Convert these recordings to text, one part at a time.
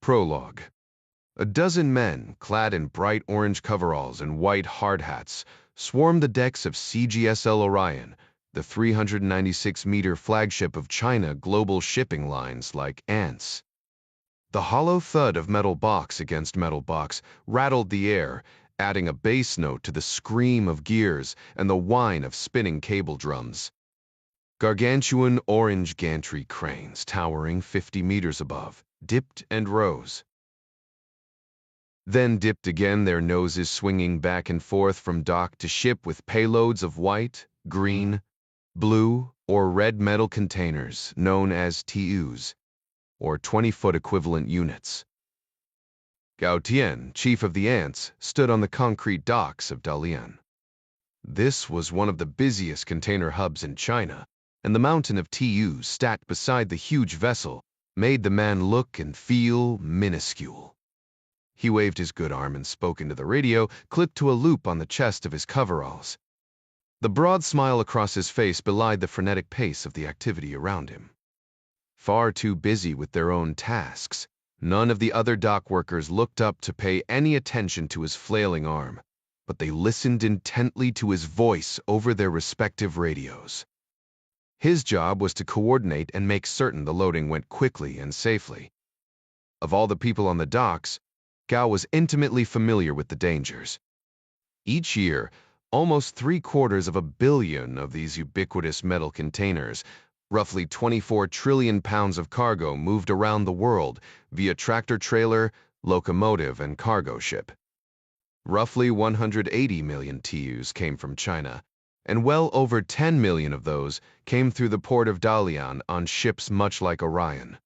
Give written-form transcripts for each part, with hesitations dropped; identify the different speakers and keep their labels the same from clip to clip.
Speaker 1: Prologue. A dozen men, clad in bright orange coveralls and white hard hats, swarmed the decks of CGSL Orion, the 396-meter flagship of China global shipping lines, like ants. The hollow thud of metal box against metal box rattled the air, adding a bass note to the scream of gears and the whine of spinning cable drums. Gargantuan orange gantry cranes, towering 50 meters above, dipped and rose. Then dipped again, their noses swinging back and forth from dock to ship with payloads of white, green, blue, or red metal containers known as TUs, or 20-foot equivalent units. Gao Tian, chief of the ants, stood on the concrete docks of Dalian. This was one of the busiest container hubs in China, and the mountain of TUs stacked beside the huge vessel made the man look and feel minuscule. He waved his good arm and spoke into the radio, clipped to a loop on the chest of his coveralls. The broad smile across his face belied the frenetic pace of the activity around him. Far too busy with their own tasks, none of the other dock workers looked up to pay any attention to his flailing arm, but they listened intently to his voice over their respective radios. His job was to coordinate and make certain the loading went quickly and safely. Of all the people on the docks, Gao was intimately familiar with the dangers. Each year, almost 750 million of these ubiquitous metal containers, roughly 24 trillion pounds of cargo, moved around the world via tractor-trailer, locomotive, and cargo ship. Roughly 180 million TUs came from China, and well over 10 million of those came through the port of Dalian on ships much like Orion.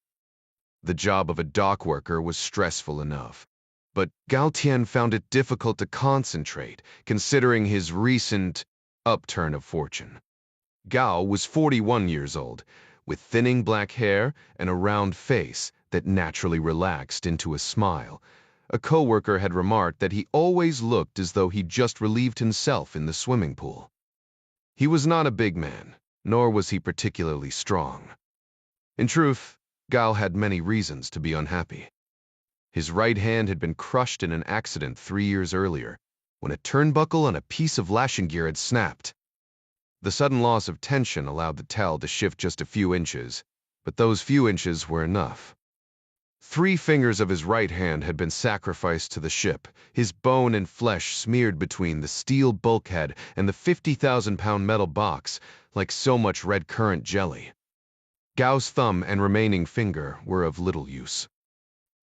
Speaker 1: The job of a dock worker was stressful enough, but Gao Tian found it difficult to concentrate, considering his recent upturn of fortune. Gao was 41 years old, with thinning black hair and a round face that naturally relaxed into a smile. A coworker had remarked that he always looked as though he'd just relieved himself in the swimming pool. He was not a big man, nor was he particularly strong. In truth, Gao had many reasons to be unhappy. His right hand had been crushed in an accident 3 years earlier, when a turnbuckle on a piece of lashing gear had snapped. The sudden loss of tension allowed the tail to shift just a few inches, but those few inches were enough. 3 fingers of his right hand had been sacrificed to the ship, his bone and flesh smeared between the steel bulkhead and the 50,000-pound metal box like so much red currant jelly. Gao's thumb and remaining finger were of little use.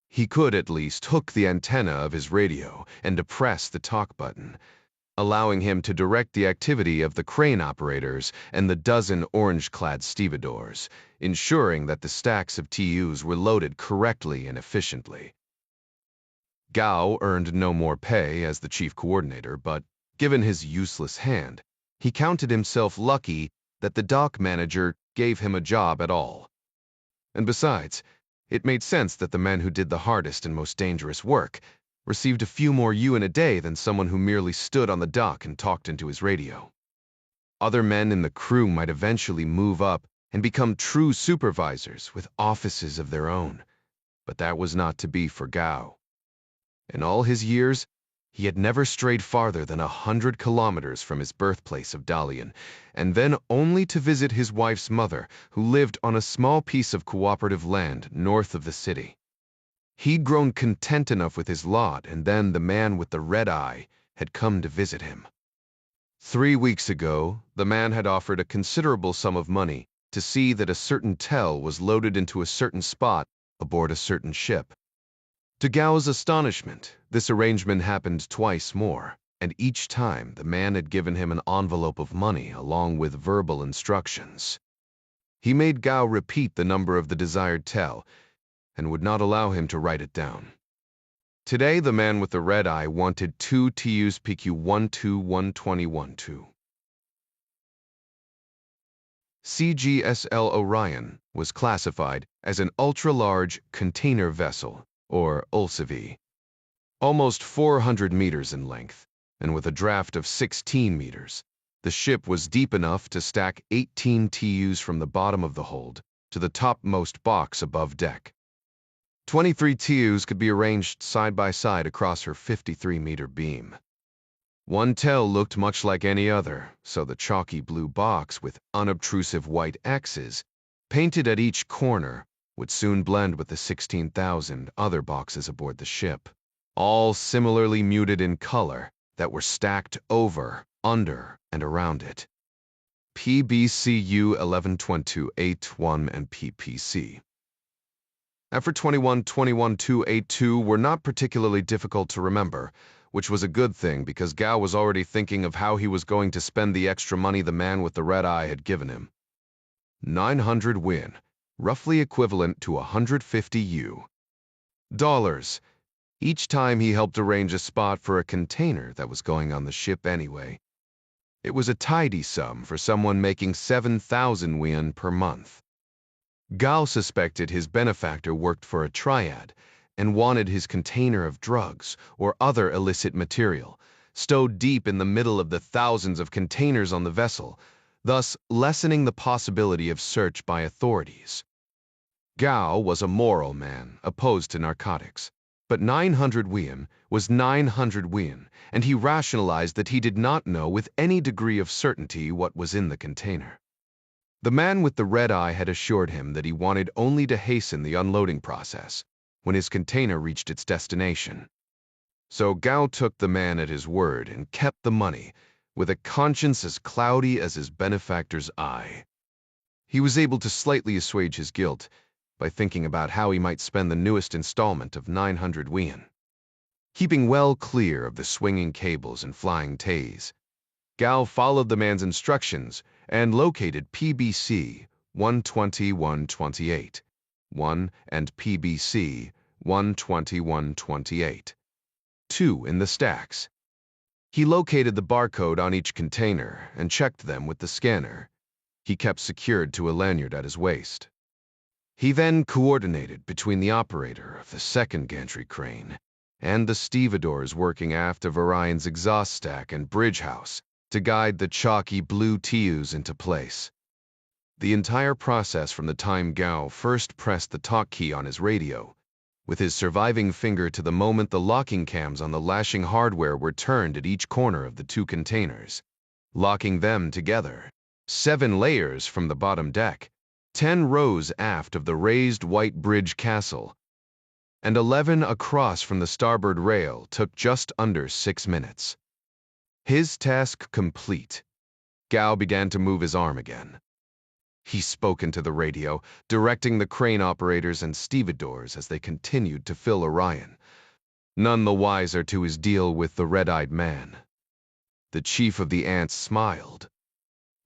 Speaker 1: He could at least hook the antenna of his radio and depress the talk button, allowing him to direct the activity of the crane operators and the dozen orange-clad stevedores, ensuring that the stacks of TUs were loaded correctly and efficiently. Gao earned no more pay as the chief coordinator, but given his useless hand, he counted himself lucky that the dock manager gave him a job at all. And besides, it made sense that the men who did the hardest and most dangerous work received a few more yuan a day than someone who merely stood on the dock and talked into his radio. Other men in the crew might eventually move up and become true supervisors with offices of their own, but that was not to be for Gao. In all his years, he had never strayed farther than 100 kilometers from his birthplace of Dalian, and then only to visit his wife's mother, who lived on a small piece of cooperative land north of the city. He'd grown content enough with his lot, and then the man with the red eye had come to visit him. 3 weeks ago, the man had offered a considerable sum of money to see that a certain tel was loaded into a certain spot aboard a certain ship. To Gao's astonishment, this arrangement happened twice more, and each time the man had given him an envelope of money along with verbal instructions. He made Gao repeat the number of the desired tel, and would not allow him to write it down. Today, the man with the red eye wanted 2 TUs PQ-12121-2. CGSL Orion was classified as an ultra-large container vessel, or ULCV, almost 400 meters in length, and with a draft of 16 meters. The ship was deep enough to stack 18 TUs from the bottom of the hold to the topmost box above deck. 23 TUs could be arranged side by side across her 53-meter beam. One tail looked much like any other, so the chalky blue box with unobtrusive white X's, painted at each corner, would soon blend with the 16,000 other boxes aboard the ship, all similarly muted in color, that were stacked over, under, and around it. PBCU 112281 and PPC. After 21-21-282 were not particularly difficult to remember, which was a good thing because Gao was already thinking of how he was going to spend the extra money the man with the red eye had given him. 900 win, roughly equivalent to 150 U. Dollars, each time he helped arrange a spot for a container that was going on the ship anyway. It was a tidy sum for someone making 7,000 won per month. Gao suspected his benefactor worked for a triad and wanted his container of drugs or other illicit material stowed deep in the middle of the thousands of containers on the vessel, thus lessening the possibility of search by authorities. Gao was a moral man opposed to narcotics, but 900 won was 900 won, and he rationalized that he did not know with any degree of certainty what was in the container. The man with the red eye had assured him that he wanted only to hasten the unloading process when his container reached its destination. So Gao took the man at his word and kept the money, with a conscience as cloudy as his benefactor's eye. He was able to slightly assuage his guilt by thinking about how he might spend the newest installment of 900 won. Keeping well clear of the swinging cables and flying tays, Gao followed the man's instructions and located PBC 12128, 1 and PBC 12128, 2 in the stacks. He located the barcode on each container and checked them with the scanner he kept secured to a lanyard at his waist. He then coordinated between the operator of the second gantry crane and the stevedores working aft of Orion's exhaust stack and bridge house to guide the chalky blue TUs into place. The entire process from the time Gao first pressed the talk key on his radio, with his surviving finger to the moment the locking cams on the lashing hardware were turned at each corner of the two containers, locking them together, 7 layers from the bottom deck, 10 rows aft of the raised white bridge castle, and 11 across from the starboard rail took just under 6 minutes. His task complete, Gao began to move his arm again. He spoke into the radio, directing the crane operators and stevedores as they continued to fill Orion, none the wiser to his deal with the red-eyed man. The chief of the ants smiled,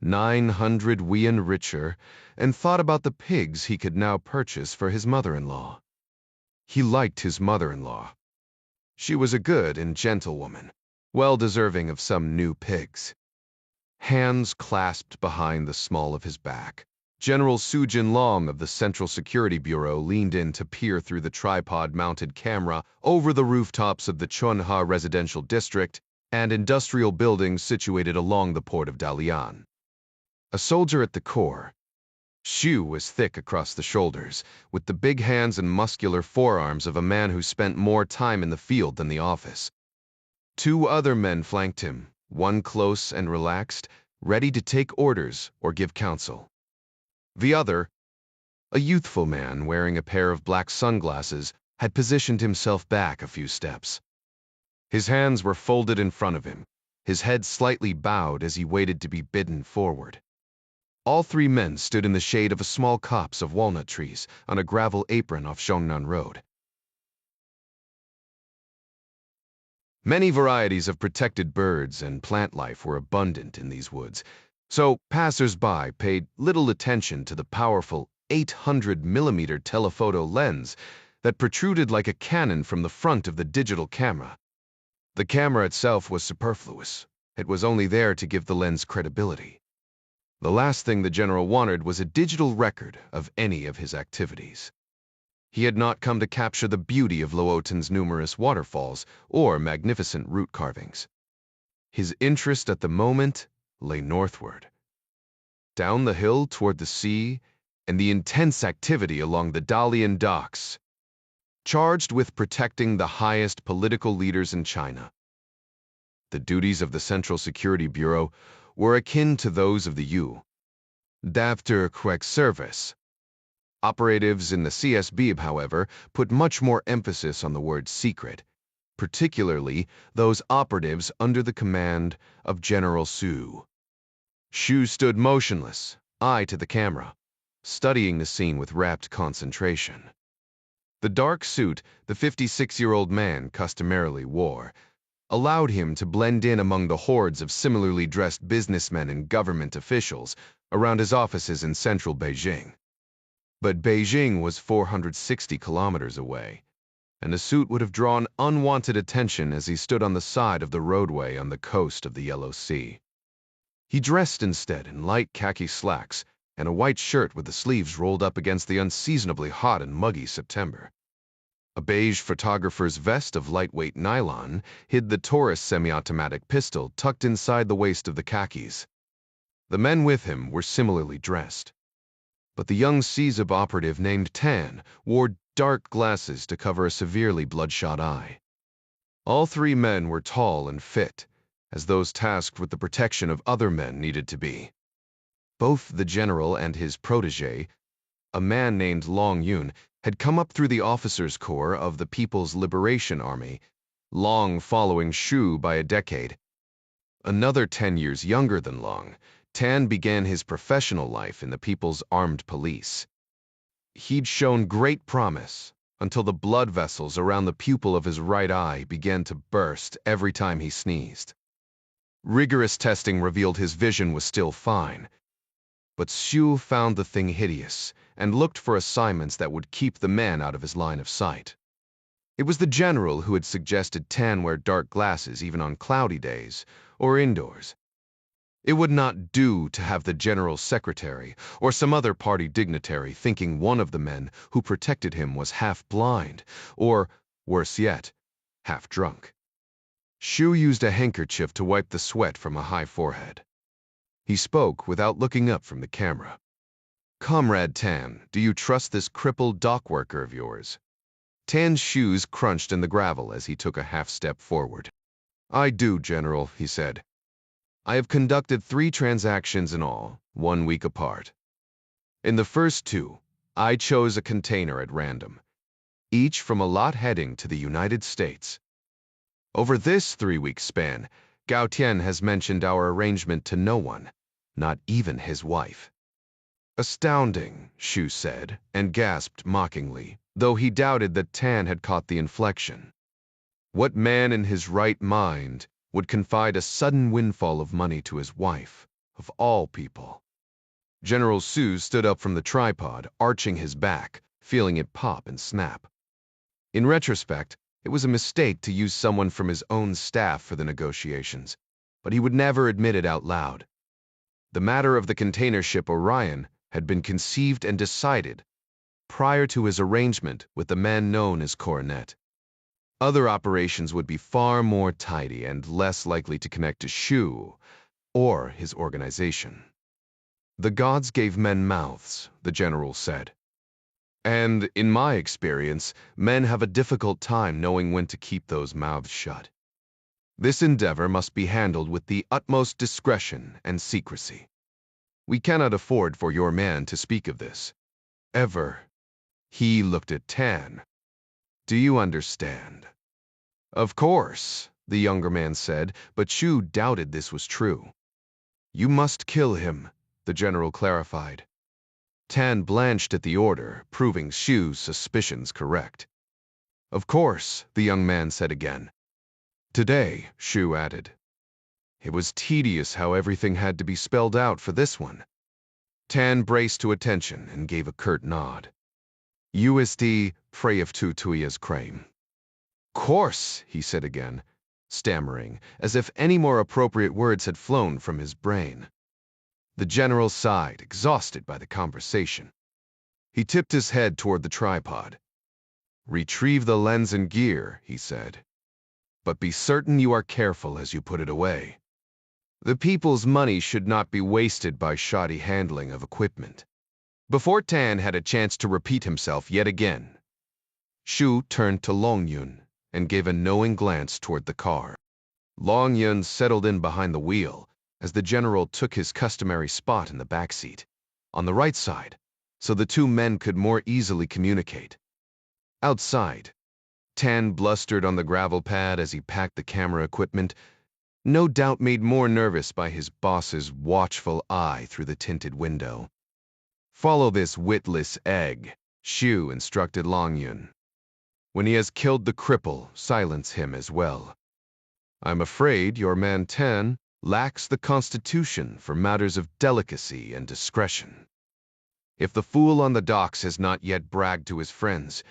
Speaker 1: 900 won richer, and thought about the pigs he could now purchase for his mother-in-law. He liked his mother-in-law. She was a good and gentle woman, well deserving of some new pigs. Hands clasped behind the small of his back, General Su Jinlong of the Central Security Bureau leaned in to peer through the tripod-mounted camera over the rooftops of the Chunha residential district and industrial buildings situated along the port of Dalian. A soldier at the core, Shu was thick across the shoulders, with the big hands and muscular forearms of a man who spent more time in the field than the office. 2 other men flanked him, one close and relaxed, ready to take orders or give counsel. The other, a youthful man wearing a pair of black sunglasses, had positioned himself back a few steps. His hands were folded in front of him, his head slightly bowed as he waited to be bidden forward. All 3 men stood in the shade of a small copse of walnut trees on a gravel apron off Shongnan Road. Many varieties of protected birds and plant life were abundant in these woods, so passers-by paid little attention to the powerful 800mm telephoto lens that protruded like a cannon from the front of the digital camera. The camera itself was superfluous. It was only there to give the lens credibility. The last thing the general wanted was a digital record of any of his activities. He had not come to capture the beauty of Luotan's numerous waterfalls or magnificent root carvings. His interest at the moment lay northward, down the hill toward the sea and the intense activity along the Dalian docks. charged with protecting the highest political leaders in China. The duties of the Central Security Bureau were akin to those of the U.S. Service. Operatives in the CSB, however, put much more emphasis on the word secret, particularly those operatives under the command of General Xu. Xu stood motionless, eye to the camera, studying the scene with rapt concentration. The dark suit the 56-year-old man customarily wore allowed him to blend in among the hordes of similarly dressed businessmen and government officials around his offices in central Beijing. But Beijing was 460 kilometers away, and the suit would have drawn unwanted attention as he stood on the side of the roadway on the coast of the Yellow Sea. He dressed instead in light khaki slacks and a white shirt with the sleeves rolled up against the unseasonably hot and muggy September. A beige photographer's vest of lightweight nylon hid the Taurus semi-automatic pistol tucked inside the waist of the khakis. The men with him were similarly dressed, but the young CSB operative named Tan wore dark glasses to cover a severely bloodshot eye. All three men were tall and fit, as those tasked with the protection of other men needed to be. Both the general and his protege, a man named Long Yun, had come up through the officers' corps of the People's Liberation Army, Long following Xu by a decade. Another 10 years younger than Long, Tan began his professional life in the People's Armed Police. He'd shown great promise until the blood vessels around the pupil of his right eye began to burst every time he sneezed. Rigorous testing revealed his vision was still fine, but Xu found the thing hideous and looked for assignments that would keep the man out of his line of sight. It was the general who had suggested Tan wear dark glasses even on cloudy days or indoors. It would not do to have the general's secretary or some other party dignitary thinking one of the men who protected him was half blind or, worse yet, half drunk. Xu used a handkerchief to wipe the sweat from a high forehead. He spoke without looking up from the camera. "Comrade Tan, do you trust this crippled dock worker of yours?" Tan's shoes crunched in the gravel as he took a half-step forward. "I do, General," he said. "I have conducted 3 transactions in all, 1 week apart. In the first 2, I chose a container at random, each from a lot heading to the United States. Over this 3-week span, Gao Tian has mentioned our arrangement to no one, not even his wife." "Astounding," Xu said, and gasped mockingly, though he doubted that Tan had caught the inflection. What man in his right mind would confide a sudden windfall of money to his wife, of all people? General Xu stood up from the tripod, arching his back, feeling it pop and snap. In retrospect, it was a mistake to use someone from his own staff for the negotiations, but he would never admit it out loud. The matter of the container ship Orion had been conceived and decided prior to his arrangement with the man known as Coronet. Other operations would be far more tidy and less likely to connect to Xu or his organization. "The gods gave men mouths," the general said. "And, in my experience, men have a difficult time knowing when to keep those mouths shut. This endeavor must be handled with the utmost discretion and secrecy. We cannot afford for your man to speak of this. Ever." He looked at Tan. "Do you understand?" "Of course," the younger man said, but Xu doubted this was true. "You must kill him," the general clarified. Tan blanched at the order, proving Xu's suspicions correct. "Of course," the young man said again. "Today," Xu added. It was tedious how everything had to be spelled out for this one. Tan braced to attention and gave a curt nod. "USD Prayev tu Tuyas Crame." "Course," he said again, stammering, as if any more appropriate words had flown from his brain. The general sighed, exhausted by the conversation. He tipped his head toward the tripod. "Retrieve the lens and gear," he said. "But be certain you are careful as you put it away. The people's money should not be wasted by shoddy handling of equipment." Before Tan had a chance to repeat himself yet again, Shu turned to Long Yun and gave a knowing glance toward the car. Long Yun settled in behind the wheel as the general took his customary spot in the back seat, on the right side, so the two men could more easily communicate. Outside, Tan blustered on the gravel pad as he packed the camera equipment, no doubt made more nervous by his boss's watchful eye through the tinted window. "Follow this witless egg," Shu instructed Long Yun. "When he has killed the cripple, silence him as well. I'm afraid your man Tan lacks the constitution for matters of delicacy and discretion. If the fool on the docks has not yet bragged to his friends,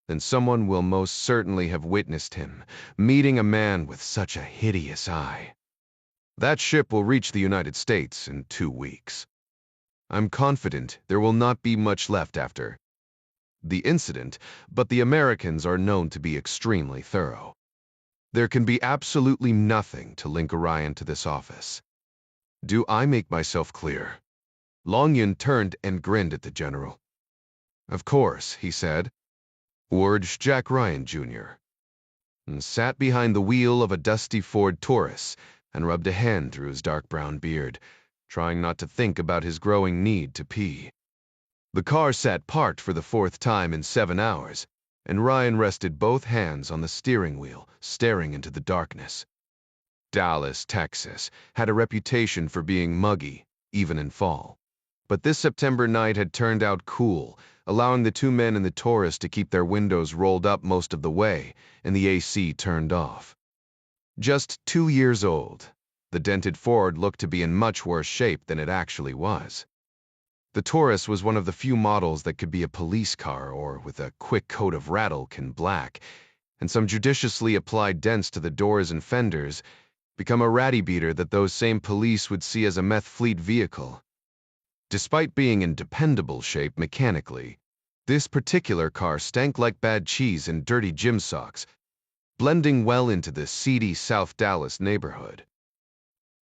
Speaker 1: then someone will most certainly have witnessed him meeting a man with such a hideous eye. That ship will reach the United States in 2 weeks. I'm confident there will not be much left after the incident, but the Americans are known to be extremely thorough. There can be absolutely nothing to link Orion to this office. Do I make myself clear?" Long Yun turned and grinned at the general. "Of course," he said. "Ward's Jack Ryan, Jr." and sat behind the wheel of a dusty Ford Taurus and rubbed a hand through his dark brown beard, trying not to think about his growing need to pee. The car sat parked for the 4th time in 7 hours, and Ryan rested both hands on the steering wheel, staring into the darkness. Dallas, Texas, had a reputation for being muggy, even in fall. But this September night had turned out cool, allowing the two men in the Taurus to keep their windows rolled up most of the way and the AC turned off. Just 2 years old, the dented Ford looked to be in much worse shape than it actually was. The Taurus was one of the few models that could be a police car or, with a quick coat of rattle can black, and some judiciously applied dents to the doors and fenders, become a ratty beater that those same police would see as a meth fleet vehicle. Despite being in dependable shape mechanically, this particular car stank like bad cheese and dirty gym socks, blending well into the seedy South Dallas neighborhood.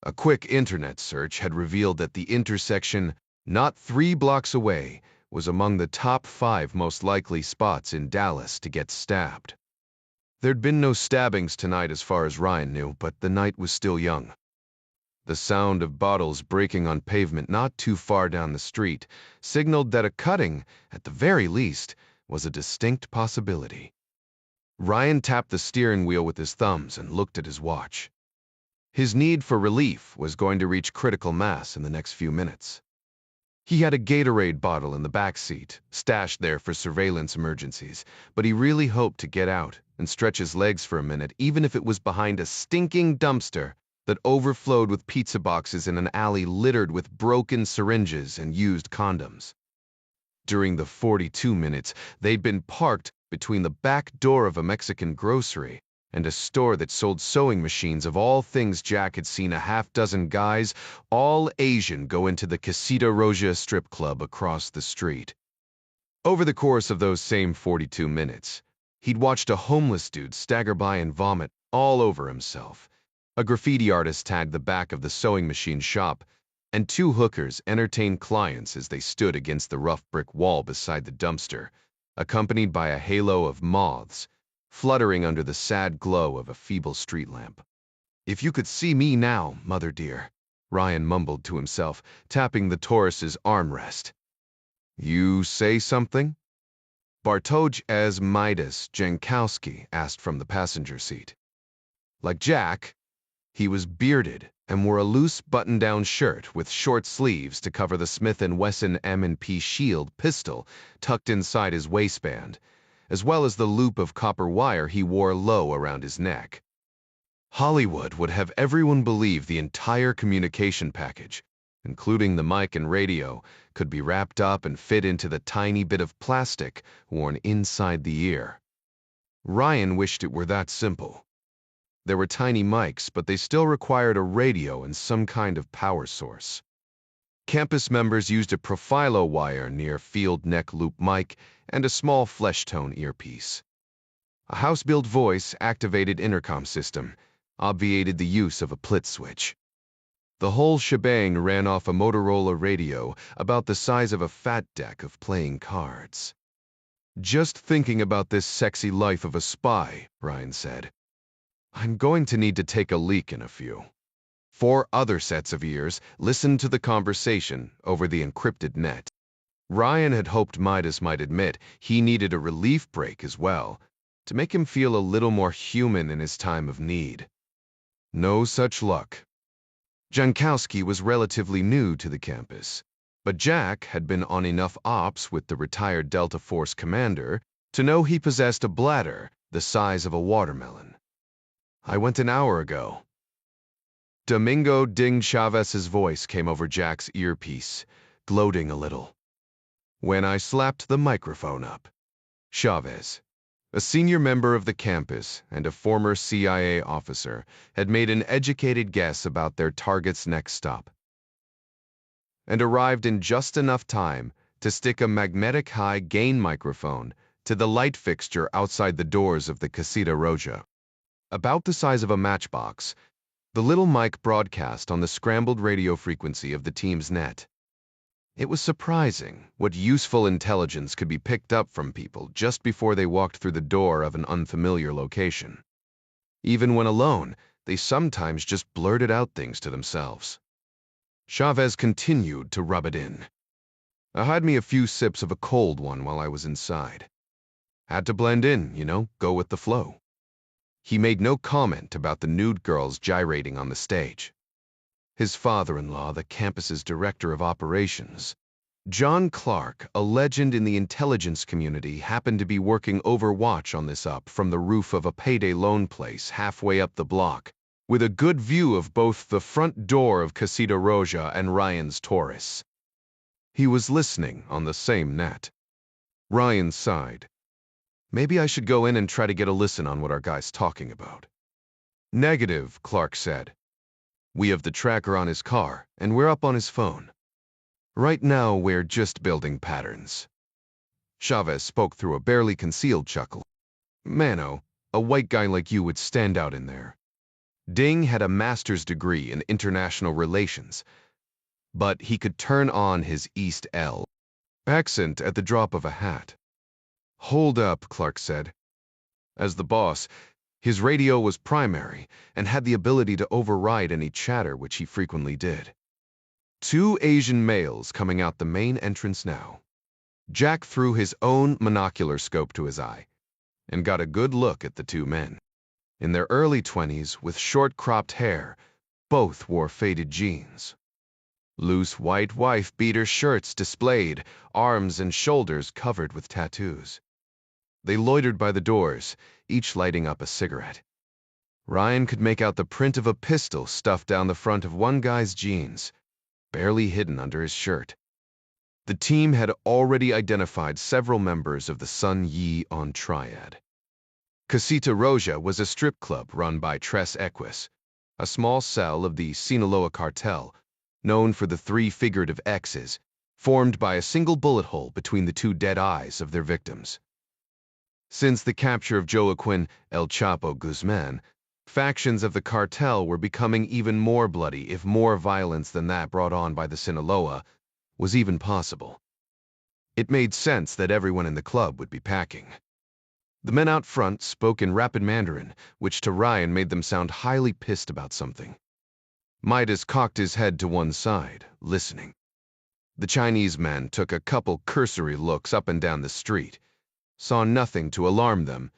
Speaker 1: A quick internet search had revealed that the intersection, not 3 blocks away, was among the top 5 most likely spots in Dallas to get stabbed. There'd been no stabbings tonight as far as Ryan knew, but the night was still young. The sound of bottles breaking on pavement not too far down the street signaled that a cutting, at the very least, was a distinct possibility. Ryan tapped the steering wheel with his thumbs and looked at his watch. His need for relief was going to reach critical mass in the next few minutes. He had a Gatorade bottle in the back seat, stashed there for surveillance emergencies, but he really hoped to get out and stretch his legs for a minute, even if it was behind a stinking dumpster that overflowed with pizza boxes in an alley littered with broken syringes and used condoms. During the 42 minutes, they'd been parked between the back door of a Mexican grocery and a store that sold sewing machines. Of all things, Jack had seen a half-dozen guys, all Asian, go into the Casita Roja strip club across the street. Over the course of those same 42 minutes, he'd watched a homeless dude stagger by and vomit all over himself. A graffiti artist tagged the back of the sewing machine shop, and 2 hookers entertained clients as they stood against the rough brick wall beside the dumpster, accompanied by a halo of moths fluttering under the sad glow of a feeble street lamp. "If you could see me now, mother dear," Ryan mumbled to himself, tapping the Taurus's armrest. "You say something?" Bartosz as Midas Jankowski asked from the passenger seat. Like Jack, he was bearded and wore a loose button-down shirt with short sleeves to cover the Smith & Wesson M&P Shield pistol tucked inside his waistband, as well as the loop of copper wire he wore low around his neck. Hollywood would have everyone believe the entire communication package, including the mic and radio, could be wrapped up and fit into the tiny bit of plastic worn inside the ear. Ryan wished it were that simple. There were tiny mics, but they still required a radio and some kind of power source. Campus members used a Profilo wire near field neck loop mic and a small flesh-tone earpiece. A house-built voice-activated intercom system obviated the use of a plit switch. The whole shebang ran off a Motorola radio about the size of a fat deck of playing cards. Just thinking about this sexy life of a spy, Ryan said. I'm going to need to take a leak in a few. 4 other sets of ears listened to the conversation over the encrypted net. Ryan had hoped Midas might admit he needed a relief break as well, to make him feel a little more human in his time of need. No such luck. Jankowski was relatively new to the campus, but Jack had been on enough ops with the retired Delta Force commander to know he possessed a bladder the size of a watermelon. I went an hour ago. Domingo Ding Chavez's voice came over Jack's earpiece, gloating a little. When I slapped the microphone up. Chavez, a senior member of the campus and a former CIA officer, had made an educated guess about their target's next stop, and arrived in just enough time to stick a magnetic high-gain microphone to the light fixture outside the doors of the Casita Roja. About the size of a matchbox, the little mic broadcast on the scrambled radio frequency of the team's net. It was surprising what useful intelligence could be picked up from people just before they walked through the door of an unfamiliar location. Even when alone, they sometimes just blurted out things to themselves. Chavez continued to rub it in. I had me a few sips of a cold one while I was inside. Had to blend in, go with the flow. He made no comment about the nude girls gyrating on the stage. His father-in-law, the campus's director of operations, John Clark, a legend in the intelligence community, happened to be working overwatch on this up from the roof of a payday loan place halfway up the block, with a good view of both the front door of Casita Roja and Ryan's Taurus. He was listening on the same net. Ryan sighed. Maybe I should go in and try to get a listen on what our guy's talking about. Negative, Clark said. We have the tracker on his car, and we're up on his phone. Right now, we're just building patterns. Chavez spoke through a barely concealed chuckle. Mano, a white guy like you would stand out in there. Ding had a master's degree in international relations, but he could turn on his East L accent at the drop of a hat. Hold up, Clark said. As the boss, his radio was primary and had the ability to override any chatter, which he frequently did. 2 Asian males coming out the main entrance now. Jack threw his own monocular scope to his eye and got a good look at the 2 men. In their early 20s, with short-cropped hair, both wore faded jeans. Loose white wife-beater shirts displayed, arms and shoulders covered with tattoos. They loitered by the doors, each lighting up a cigarette. Ryan could make out the print of a pistol stuffed down the front of one guy's jeans, barely hidden under his shirt. The team had already identified several members of the Sun Yi-on Triad. Casita Roja was a strip club run by Tres Equis, a small cell of the Sinaloa cartel, known for the 3 figurative X's, formed by a single bullet hole between the 2 dead eyes of their victims. Since the capture of Joaquin El Chapo Guzman, factions of the cartel were becoming even more bloody if more violence than that brought on by the Sinaloa was even possible. It made sense that everyone in the club would be packing. The men out front spoke in rapid Mandarin, which to Ryan made them sound highly pissed about something. Midas cocked his head to one side, listening. The Chinese men took a couple cursory looks up and down the street, saw nothing to alarm them,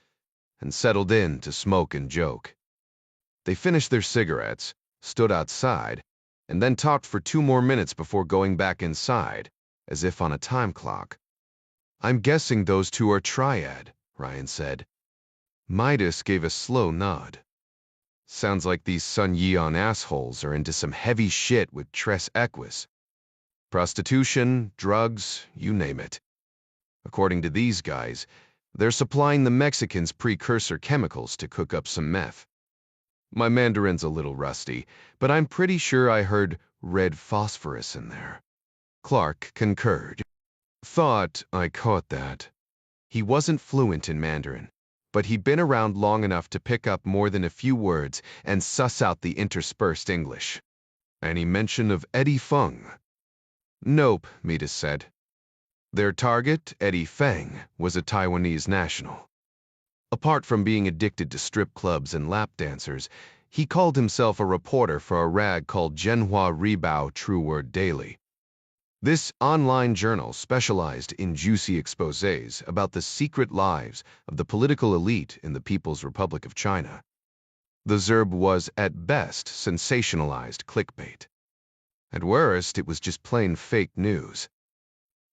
Speaker 1: and settled in to smoke and joke. They finished their cigarettes, stood outside, and then talked for 2 more minutes before going back inside, as if on a time clock. I'm guessing those 2 are Triad, Ryan said. Midas gave a slow nod. Sounds like these Sun Yi-on assholes are into some heavy shit with Tres Equis. Prostitution, drugs, you name it. According to these guys, they're supplying the Mexicans precursor chemicals to cook up some meth. My Mandarin's a little rusty, but I'm pretty sure I heard red phosphorus in there. Clark concurred. Thought I caught that. He wasn't fluent in Mandarin, but he'd been around long enough to pick up more than a few words and suss out the interspersed English. Any mention of Eddie Fung? Nope, Midas said. Their target, Eddie Feng, was a Taiwanese national. Apart from being addicted to strip clubs and lap dancers, he called himself a reporter for a rag called Zhenhua Ribao True Word Daily. This online journal specialized in juicy exposés about the secret lives of the political elite in the People's Republic of China. The Zerb was, at best, sensationalized clickbait. At worst, it was just plain fake news.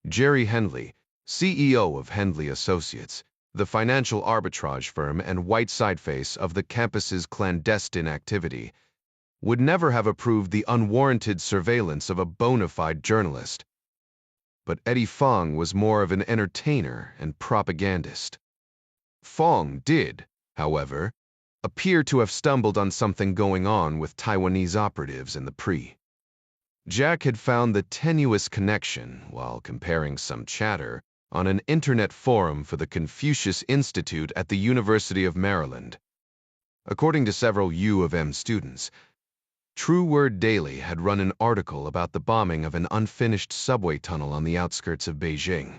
Speaker 1: Jerry Hendley, CEO of Hendley Associates, the financial arbitrage firm and white sideface of the campus's clandestine activity, would never have approved the unwarranted surveillance of a bona fide journalist. But Eddie Feng was more of an entertainer and propagandist. Feng did, however, appear to have stumbled on something going on with Taiwanese operatives in the pre. Jack had found the tenuous connection while comparing some chatter on an internet forum for the Confucius Institute at the University of Maryland. According to several U of M students, True Word Daily had run an article about the bombing of an unfinished subway tunnel on the outskirts of Beijing.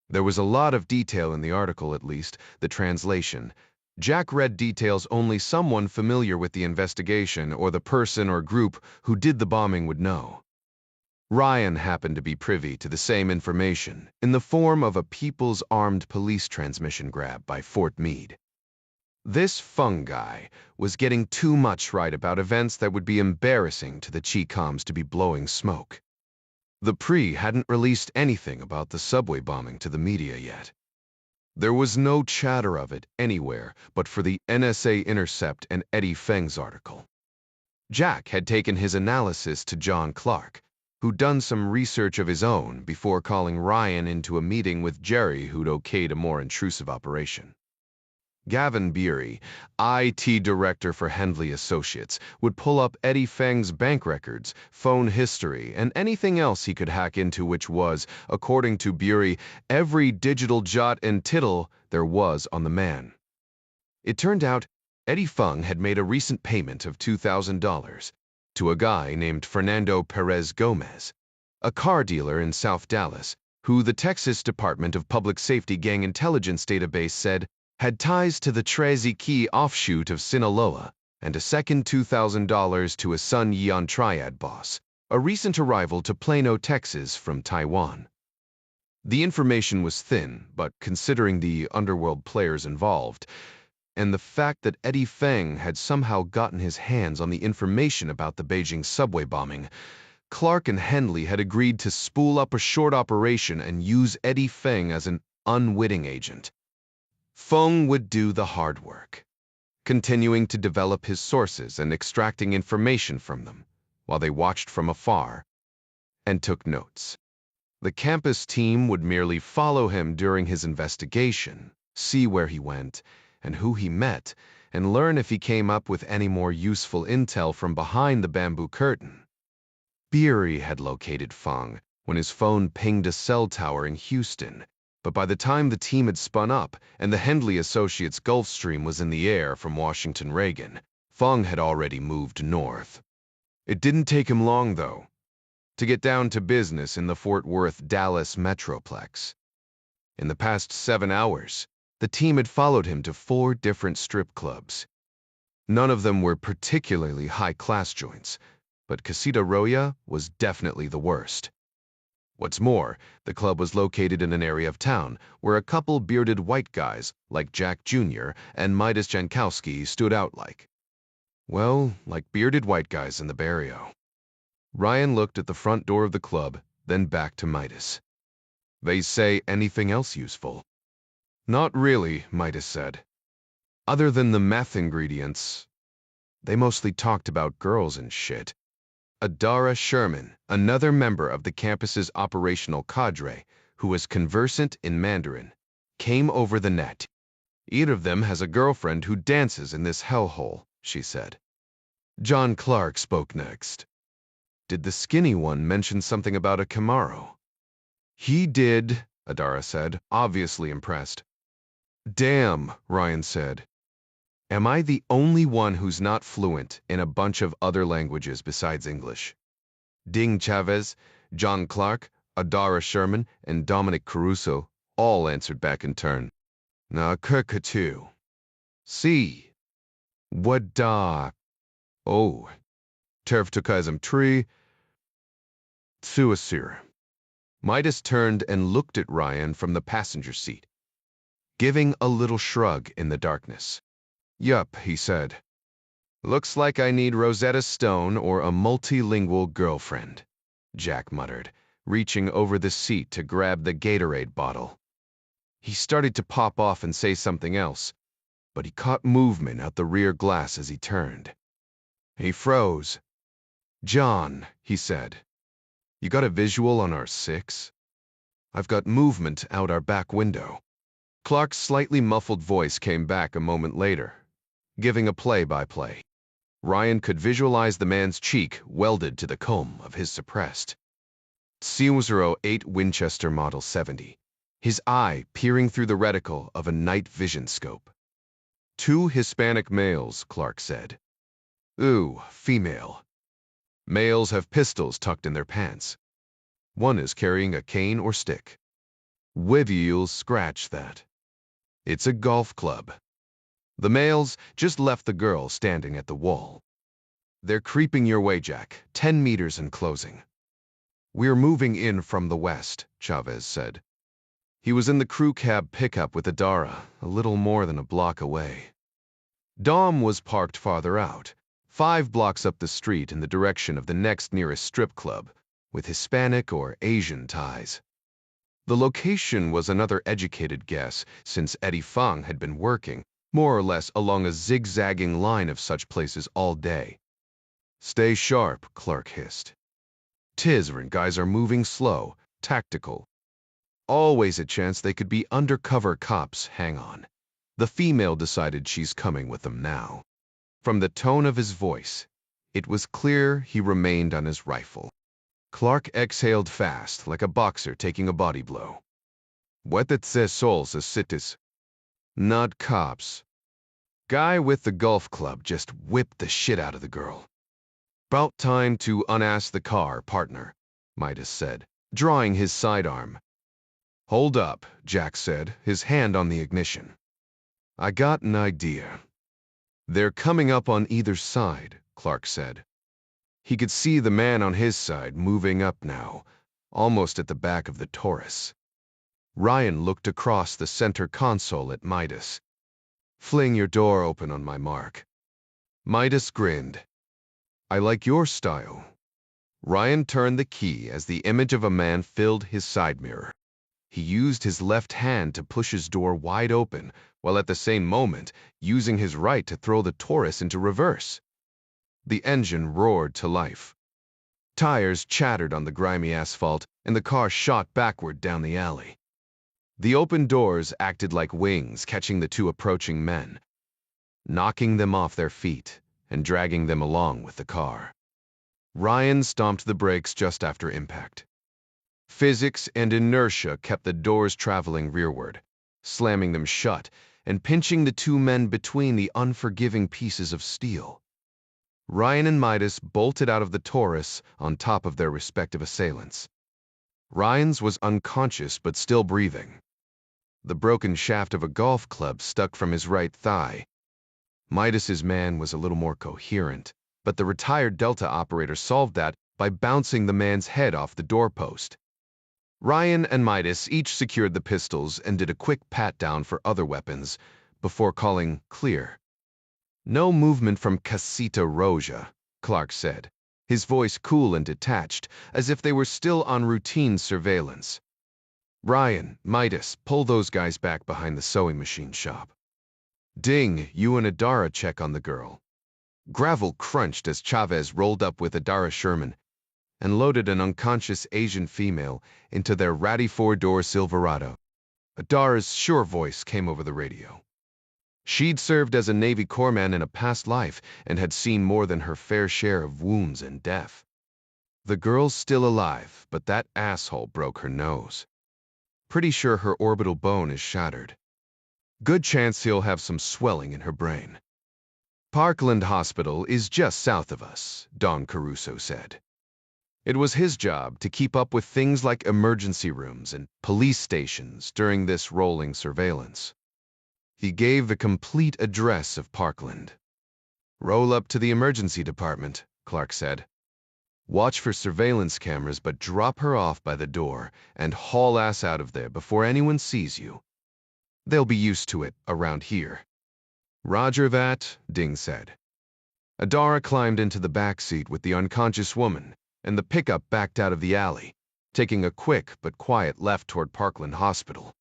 Speaker 1: There was a lot of detail in the article, at least, the translation. Jack read details only someone familiar with the investigation or the person or group who did the bombing would know. Ryan happened to be privy to the same information in the form of a People's Armed Police transmission grab by Fort Meade. This Feng guy was getting too much right about events that would be embarrassing to the Chi-Coms to be blowing smoke. The Pre hadn't released anything about the subway bombing to the media yet. There was no chatter of it anywhere but for the NSA Intercept and Eddie Feng's article. Jack had taken his analysis to John Clark, who'd done some research of his own before calling Ryan into a meeting with Jerry, who'd okayed a more intrusive operation. Gavin Beery, IT director for Hendley Associates, would pull up Eddie Feng's bank records, phone history, and anything else he could hack into, which was, according to Beery, every digital jot and tittle there was on the man. It turned out Eddie Feng had made a recent payment of $2,000 to a guy named Fernando Perez Gomez, a car dealer in South Dallas, who the Texas Department of Public Safety Gang Intelligence database said had ties to the Tracy Key offshoot of Sinaloa, and a second $2,000 to a Sun Yan Triad boss, a recent arrival to Plano, Texas from Taiwan. The information was thin, but considering the underworld players involved, and the fact that Eddie Feng had somehow gotten his hands on the information about the Beijing subway bombing, Clark and Hendley had agreed to spool up a short operation and use Eddie Feng as an unwitting agent. Feng would do the hard work, continuing to develop his sources and extracting information from them, while they watched from afar and took notes. The campus team would merely follow him during his investigation, see where he went and who he met, and learn if he came up with any more useful intel from behind the bamboo curtain. Beery had located Feng when his phone pinged a cell tower in Houston, but by the time the team had spun up and the Hendley Associates Gulfstream was in the air from Washington Reagan, Feng had already moved north. It didn't take him long, though, to get down to business in the Fort Worth, Dallas metroplex. In the past 7 hours, the team had followed him to 4 different strip clubs. None of them were particularly high-class joints, but Casita Roya was definitely the worst. What's more, the club was located in an area of town where a couple bearded white guys like Jack Jr. and Midas Jankowski stood out like bearded white guys in the barrio. Ryan looked at the front door of the club, then back to Midas. They say anything else useful? Not really, Midas said. Other than the meth ingredients, they mostly talked about girls and shit. Adara Sherman, another member of the campus's operational cadre, who was conversant in Mandarin, came over the net. Each of them has a girlfriend who dances in this hellhole, she said. John Clark spoke next. Did the skinny one mention something about a Camaro? He did, Adara said, obviously impressed. Damn, Ryan said. Am I the only one who's not fluent in a bunch of other languages besides English? Ding Chavez, John Clark, Adara Sherman and Dominic Caruso all answered back in turn. Na Kirkatu. See. What da? Oh. Tervtukazam tree. Suasir. Midas turned and looked at Ryan from the passenger seat, giving a little shrug in the darkness. Yup, he said. Looks like I need Rosetta Stone or a multilingual girlfriend, Jack muttered, reaching over the seat to grab the Gatorade bottle. He started to pop off and say something else, but he caught movement out the rear glass as he turned. He froze. John, he said, you got a visual on our 6? I've got movement out our back window. Clark's slightly muffled voice came back a moment later, giving a play-by-play. Ryan could visualize the man's cheek welded to the comb of his suppressed 008 Winchester Model 70, his eye peering through the reticle of a night vision scope. 2 Hispanic males, Clark said. Ooh, female. Males have pistols tucked in their pants. One is carrying a cane or stick. You'll scratch that. It's a golf club. The males just left the girl standing at the wall. They're creeping your way, Jack, 10 meters and closing. We're moving in from the west, Chavez said. He was in the crew cab pickup with Adara, a little more than a block away. Dom was parked farther out, 5 blocks up the street in the direction of the next nearest strip club, with Hispanic or Asian ties. The location was another educated guess, since Eddie Fung had been working, more or less along a zigzagging line of such places all day. Stay sharp, Clark hissed. Tizrin guys are moving slow, tactical. Always a chance they could be undercover cops, hang on. The female decided she's coming with them now. From the tone of his voice, it was clear he remained on his rifle. Clark exhaled fast, like a boxer taking a body blow. What that says souls as cities? Not cops. Guy with the golf club just whipped the shit out of the girl. About time to unass the car, partner, Midas said, drawing his sidearm. Hold up, Jack said, his hand on the ignition. I got an idea. They're coming up on either side, Clark said. He could see the man on his side moving up now, almost at the back of the Taurus. Ryan looked across the center console at Midas. Fling your door open on my mark. Midas grinned. I like your style. Ryan turned the key as the image of a man filled his side mirror. He used his left hand to push his door wide open, while at the same moment using his right to throw the Taurus into reverse. The engine roared to life. Tires chattered on the grimy asphalt, and the car shot backward down the alley. The open doors acted like wings, catching the 2 approaching men, knocking them off their feet and dragging them along with the car. Ryan stomped the brakes just after impact. Physics and inertia kept the doors traveling rearward, slamming them shut and pinching the 2 men between the unforgiving pieces of steel. Ryan and Midas bolted out of the Taurus on top of their respective assailants. Ryan's was unconscious but still breathing. The broken shaft of a golf club stuck from his right thigh. Midas's man was a little more coherent, but the retired Delta operator solved that by bouncing the man's head off the doorpost. Ryan and Midas each secured the pistols and did a quick pat-down for other weapons before calling clear. No movement from Casita Roja, Clark said, his voice cool and detached, as if they were still on routine surveillance. Ryan, Midas, pull those guys back behind the sewing machine shop. Ding, you and Adara check on the girl. Gravel crunched as Chavez rolled up with Adara Sherman and loaded an unconscious Asian female into their ratty 4-door Silverado. Adara's sure voice came over the radio. She'd served as a Navy corpsman in a past life and had seen more than her fair share of wounds and death. The girl's still alive, but that asshole broke her nose. Pretty sure her orbital bone is shattered. Good chance he'll have some swelling in her brain. Parkland Hospital is just south of us, Don Caruso said. It was his job to keep up with things like emergency rooms and police stations during this rolling surveillance. He gave the complete address of Parkland. "Roll up to the emergency department," Clark said. "Watch for surveillance cameras, but drop her off by the door and haul ass out of there before anyone sees you. They'll be used to it around here." "Roger that," Ding said. Adara climbed into the back seat with the unconscious woman, and the pickup backed out of the alley, taking a quick but quiet left toward Parkland Hospital.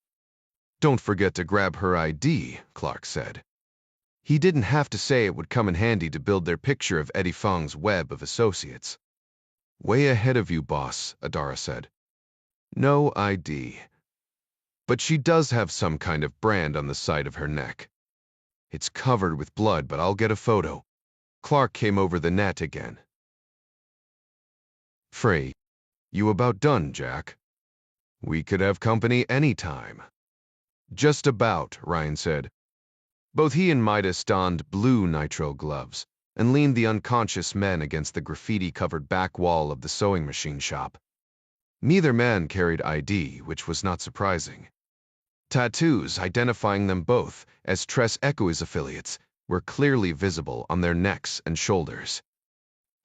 Speaker 1: "Don't forget to grab her ID," Clark said. He didn't have to say it would come in handy to build their picture of Eddie Feng's web of associates. "Way ahead of you, boss," Adara said. "No ID. But she does have some kind of brand on the side of her neck. It's covered with blood, but I'll get a photo." Clark came over the net again. "Frey, you about done, Jack? We could have company any time." "Just about," Ryan said. Both he and Midas donned blue nitrile gloves and leaned the unconscious men against the graffiti-covered back wall of the sewing machine shop. Neither man carried ID, which was not surprising. Tattoos identifying them both as Tres Equus affiliates were clearly visible on their necks and shoulders.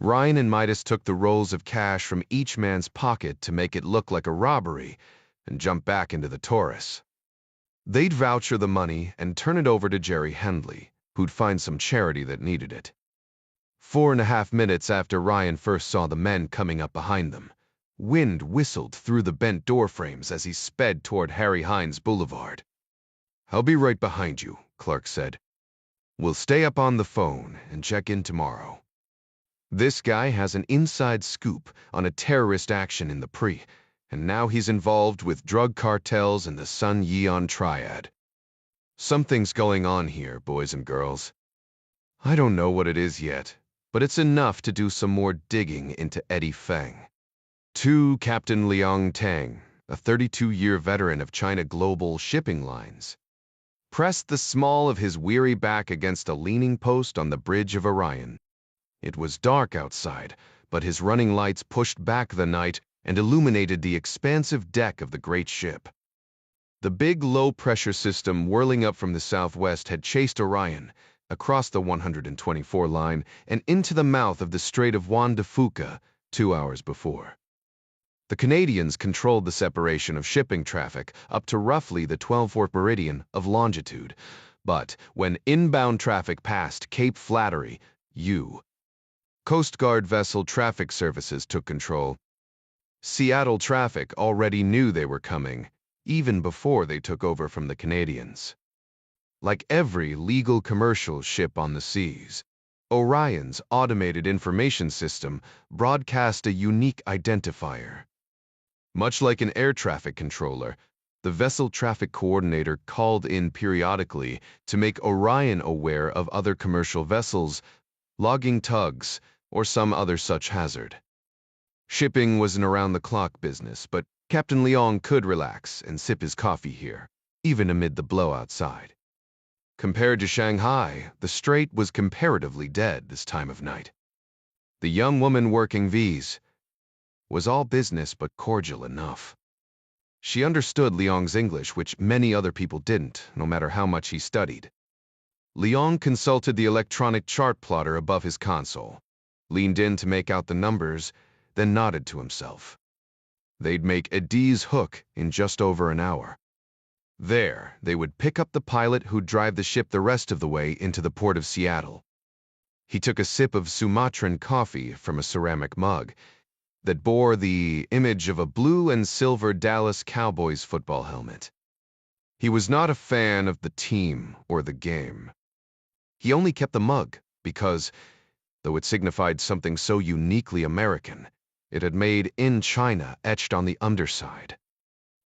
Speaker 1: Ryan and Midas took the rolls of cash from each man's pocket to make it look like a robbery and jumped back into the Taurus. They'd voucher the money and turn it over to Jerry Hendley, who'd find some charity that needed it. 4.5 minutes after Ryan first saw the men coming up behind them, wind whistled through the bent door frames as he sped toward Harry Hines Boulevard. "I'll be right behind you," Clark said. "We'll stay up on the phone and check in tomorrow. This guy has an inside scoop on a terrorist action in the Pre, and now he's involved with drug cartels and the Sun Yeon Triad. Something's going on here, boys and girls. I don't know what it is yet, but it's enough to do some more digging into Eddie Feng." To Captain Liang Tang, a 32-year veteran of China Global Shipping Lines, pressed the small of his weary back against a leaning post on the bridge of Orion. It was dark outside, but his running lights pushed back the night and illuminated the expansive deck of the great ship. The big low-pressure system whirling up from the southwest had chased Orion across the 124 line and into the mouth of the Strait of Juan de Fuca 2 hours before. The Canadians controlled the separation of shipping traffic up to roughly the 12-4 meridian of longitude, but when inbound traffic passed Cape Flattery, Coast Guard vessel traffic services took control. Seattle traffic already knew they were coming, even before they took over from the Canadians. Like every legal commercial ship on the seas, Orion's automated information system broadcast a unique identifier. Much like an air traffic controller, the vessel traffic coordinator called in periodically to make Orion aware of other commercial vessels, logging tugs, or some other such hazard. Shipping was an around-the-clock business, but Captain Liang could relax and sip his coffee here, even amid the blow outside. Compared to Shanghai, the strait was comparatively dead this time of night. The young woman working V's was all business but cordial enough. She understood Liang's English, which many other people didn't, no matter how much he studied. Liang consulted the electronic chart plotter above his console, leaned in to make out the numbers, then nodded to himself. They'd make Adiz Hook in just over an hour. There, they would pick up the pilot who'd drive the ship the rest of the way into the port of Seattle. He took a sip of Sumatran coffee from a ceramic mug that bore the image of a blue and silver Dallas Cowboys football helmet. He was not a fan of the team or the game. He only kept the mug because, though it signified something so uniquely American, it had made "in China" etched on the underside.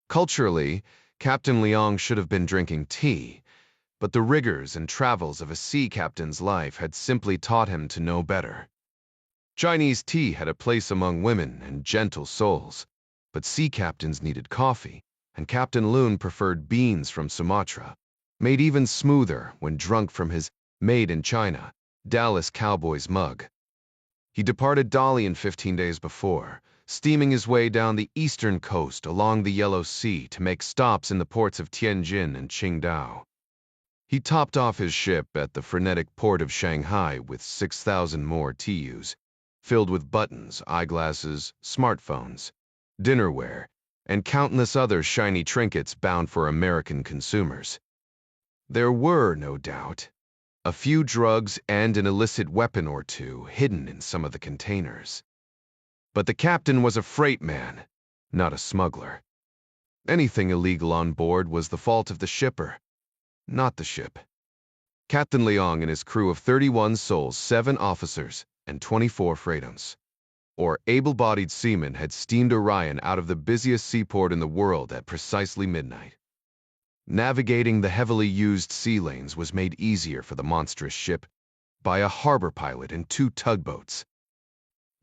Speaker 1: Culturally, Captain Liang should have been drinking tea, but the rigors and travels of a sea captain's life had simply taught him to know better. Chinese tea had a place among women and gentle souls, but sea captains needed coffee, and Captain Loon preferred beans from Sumatra, made even smoother when drunk from his made in China Dallas Cowboys mug. He departed Dalian 15 days before, steaming his way down the eastern coast along the Yellow Sea to make stops in the ports of Tianjin and Qingdao. He topped off his ship at the frenetic port of Shanghai with 6,000 more TUs, filled with buttons, eyeglasses, smartphones, dinnerware, and countless other shiny trinkets bound for American consumers. There were, no doubt, a few drugs and an illicit weapon or two hidden in some of the containers. But the captain was a freight man, not a smuggler. Anything illegal on board was the fault of the shipper, not the ship. Captain Liang and his crew of 31 souls, 7 officers, and 24 freightons, or able-bodied seamen, had steamed Orion out of the busiest seaport in the world at precisely midnight. Navigating the heavily used sea lanes was made easier for the monstrous ship by a harbor pilot and 2 tugboats.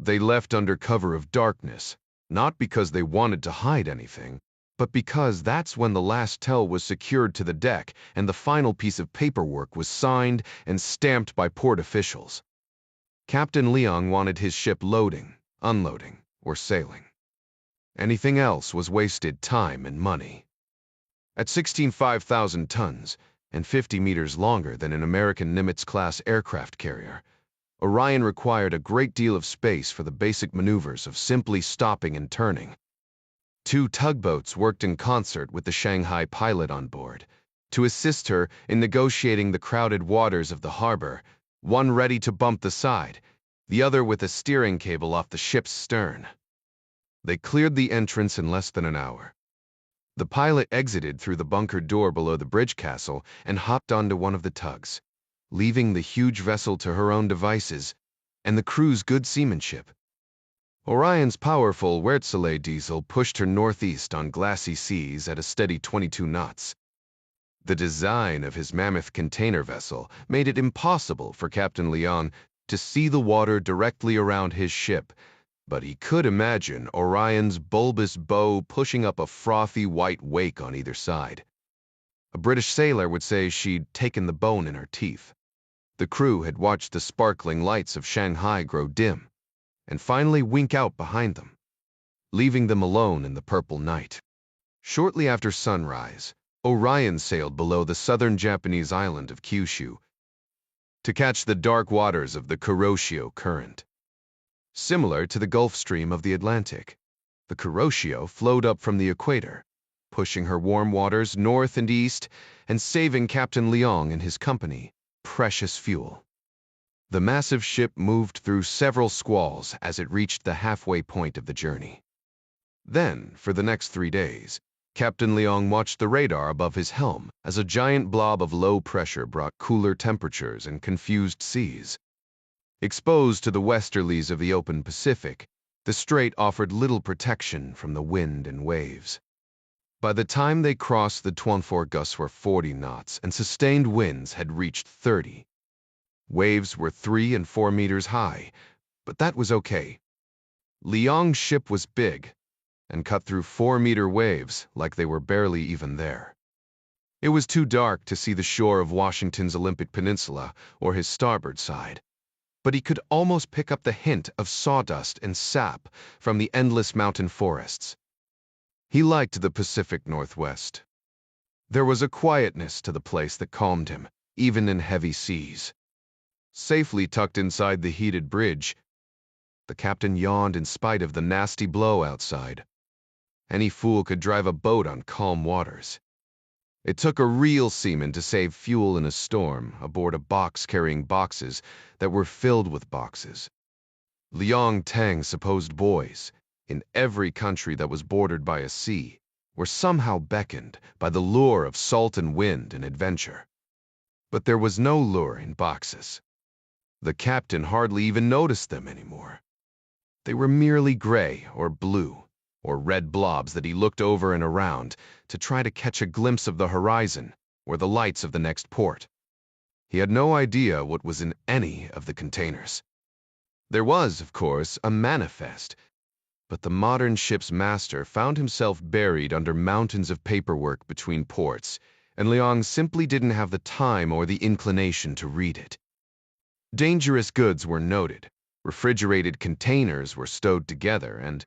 Speaker 1: They left under cover of darkness, not because they wanted to hide anything, but because that's when the last tell was secured to the deck and the final piece of paperwork was signed and stamped by port officials. Captain Liang wanted his ship loading, unloading, or sailing. Anything else was wasted time and money. At 5,000 tons and 50 meters longer than an American Nimitz-class aircraft carrier, Orion required a great deal of space for the basic maneuvers of simply stopping and turning. 2 tugboats worked in concert with the Shanghai pilot on board to assist her in negotiating the crowded waters of the harbor, one ready to bump the side, the other with a steering cable off the ship's stern. They cleared the entrance in less than an hour. The pilot exited through the bunker door below the bridge castle and hopped onto one of the tugs, leaving the huge vessel to her own devices and the crew's good seamanship. Orion's powerful Wärtsilä diesel pushed her northeast on glassy seas at a steady 22 knots. The design of his mammoth container vessel made it impossible for Captain Liang to see the water directly around his ship, but he could imagine Orion's bulbous bow pushing up a frothy white wake on either side. A British sailor would say she'd taken the bone in her teeth. The crew had watched the sparkling lights of Shanghai grow dim and finally wink out behind them, leaving them alone in the purple night. Shortly after sunrise, Orion sailed below the southern Japanese island of Kyushu to catch the dark waters of the Kuroshio Current. Similar to the Gulf Stream of the Atlantic, the Kuroshio flowed up from the equator, pushing her warm waters north and east and saving Captain Liang and his company precious fuel. The massive ship moved through several squalls as it reached the halfway point of the journey. Then, for the next 3 days, Captain Liang watched the radar above his helm as a giant blob of low pressure brought cooler temperatures and confused seas. Exposed to the westerlies of the open Pacific, the strait offered little protection from the wind and waves. By the time they crossed the Tuanfor, gusts were 40 knots and sustained winds had reached 30. Waves were 3 and 4 meters high, but that was okay. Liang's ship was big and cut through 4-meter waves like they were barely even there. It was too dark to see the shore of Washington's Olympic Peninsula or his starboard side, but he could almost pick up the hint of sawdust and sap from the endless mountain forests. He liked the Pacific Northwest. There was a quietness to the place that calmed him, even in heavy seas. Safely tucked inside the heated bridge, the captain yawned in spite of the nasty blow outside. Any fool could drive a boat on calm waters. It took a real seaman to save fuel in a storm aboard a box carrying boxes that were filled with boxes. Liang Tang's supposed boys, in every country that was bordered by a sea, were somehow beckoned by the lure of salt and wind and adventure. But there was no lure in boxes. The captain hardly even noticed them anymore. They were merely gray or blue or red blobs that he looked over and around to try to catch a glimpse of the horizon or the lights of the next port. He had no idea what was in any of the containers. There was, of course, a manifest, but the modern ship's master found himself buried under mountains of paperwork between ports, and Liang simply didn't have the time or the inclination to read it. Dangerous goods were noted, refrigerated containers were stowed together, and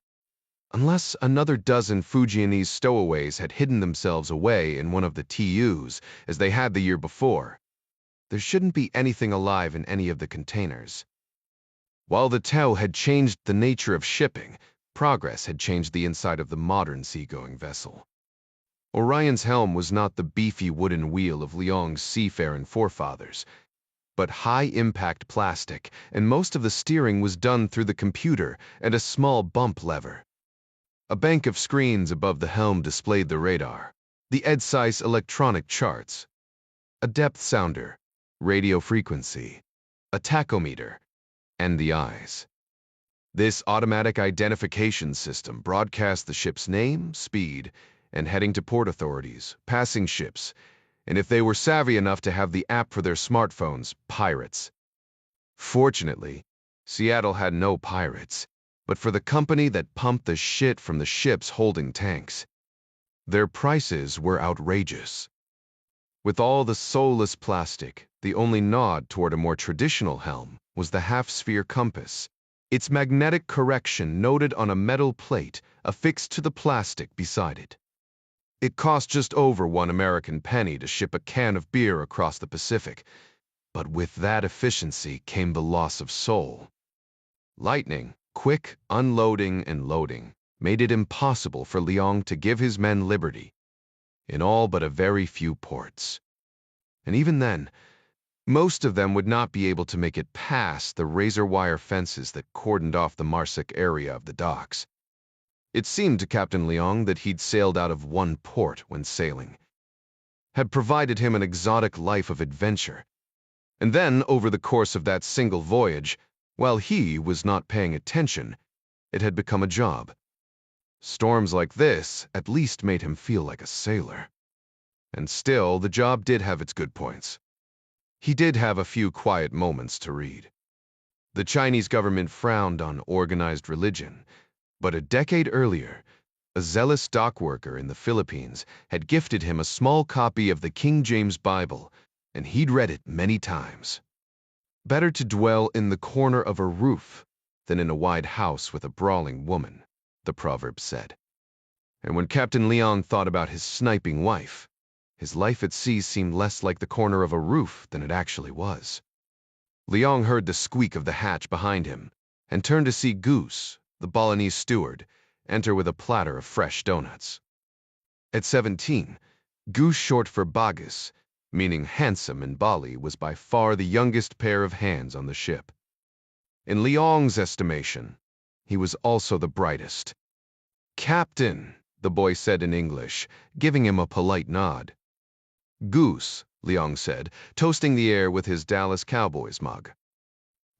Speaker 1: Unless another dozen Fujianese stowaways had hidden themselves away in one of the TUs, as they had the year before, there shouldn't be anything alive in any of the containers. While the Tau had changed the nature of shipping, progress had changed the inside of the modern seagoing vessel. Orion's helm was not the beefy wooden wheel of Liang's seafaring forefathers, but high-impact plastic, and most of the steering was done through the computer and a small bump lever. A bank of screens above the helm displayed the radar, the EDSICE electronic charts, a depth sounder, radio frequency, a tachometer, and the eyes. This automatic identification system broadcast the ship's name, speed, and heading to port authorities, passing ships, and if they were savvy enough to have the app for their smartphones, pirates. Fortunately, Seattle had no pirates, but for the company that pumped the shit from the ships holding tanks. Their prices were outrageous. With all the soulless plastic, the only nod toward a more traditional helm was the half-sphere compass, its magnetic correction noted on a metal plate affixed to the plastic beside it. It cost just over 1 American penny to ship a can of beer across the Pacific, but with that efficiency came the loss of soul. Lightning, quick unloading and loading, made it impossible for Liang to give his men liberty, in all but a very few ports. And even then, most of them would not be able to make it past the razor-wire fences that cordoned off the Marsic area of the docks. It seemed to Captain Liang that he'd sailed out of one port when sailing, had provided him an exotic life of adventure, and then, over the course of that single voyage, while he was not paying attention, it had become a job. Storms like this at least made him feel like a sailor. And still, the job did have its good points. He did have a few quiet moments to read. The Chinese government frowned on organized religion, but a decade earlier, a zealous dock worker in the Philippines had gifted him a small copy of the King James Bible, and he'd read it many times. Better to dwell in the corner of a roof than in a wide house with a brawling woman, the proverb said. And when Captain Liang thought about his sniping wife, his life at sea seemed less like the corner of a roof than it actually was. Liang heard the squeak of the hatch behind him and turned to see Goose, the Balinese steward, enter with a platter of fresh donuts. At 17, Goose, short for Bagus, meaning handsome in Bali, was by far the youngest pair of hands on the ship. In Liang's estimation, he was also the brightest. "Captain," the boy said in English, giving him a polite nod. "Goose," Liang said, toasting the air with his Dallas Cowboys mug.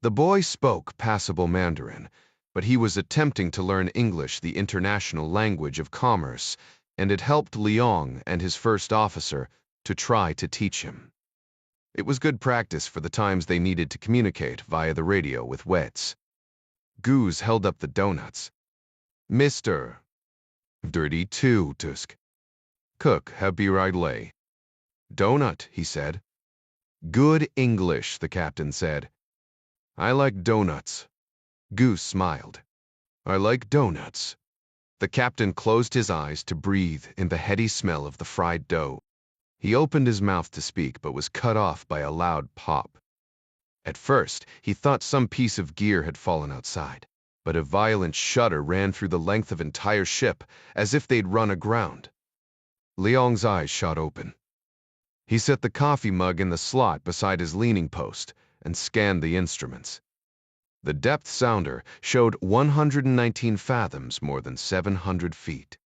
Speaker 1: The boy spoke passable Mandarin, but he was attempting to learn English, the international language of commerce, and it helped Liang and his first officer to try to teach him. It was good practice for the times they needed to communicate via the radio with wets. Goose held up the donuts. "Mr. Dirty too, Tusk. Cook, happy right lay." "Donut," he said. "Good English," the captain said. "I like donuts." Goose smiled. "I like donuts." The captain closed his eyes to breathe in the heady smell of the fried dough. He opened his mouth to speak, but was cut off by a loud pop. At first, he thought some piece of gear had fallen outside, but a violent shudder ran through the length of entire ship, as if they'd run aground. Liang's eyes shot open. He set the coffee mug in the slot beside his leaning post and scanned the instruments. The depth sounder showed 119 fathoms, more than 700 feet.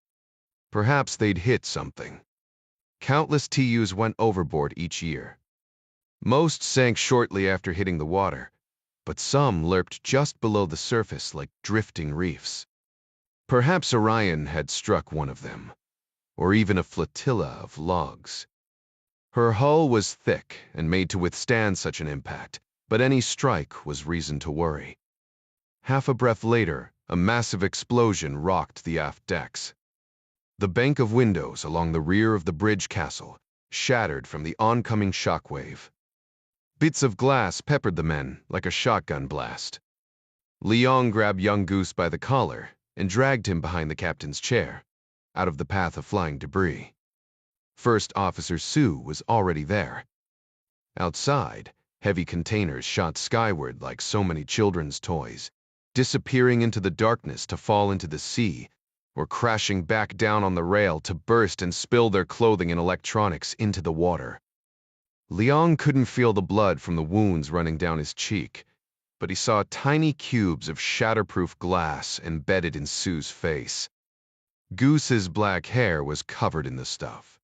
Speaker 1: Perhaps they'd hit something. Countless TUs went overboard each year. Most sank shortly after hitting the water, but some lurked just below the surface like drifting reefs. Perhaps Orion had struck one of them, or even a flotilla of logs. Her hull was thick and made to withstand such an impact, but any strike was reason to worry. Half a breath later, a massive explosion rocked the aft decks. The bank of windows along the rear of the bridge castle shattered from the oncoming shockwave. Bits of glass peppered the men like a shotgun blast. Liang grabbed young Goose by the collar and dragged him behind the captain's chair, out of the path of flying debris. First Officer Sue was already there. Outside, heavy containers shot skyward like so many children's toys, disappearing into the darkness to fall into the sea, or crashing back down on the rail to burst and spill their clothing and electronics into the water. Liang couldn't feel the blood from the wounds running down his cheek, but he saw tiny cubes of shatterproof glass embedded in Sue's face. Goose's black hair was covered in the stuff.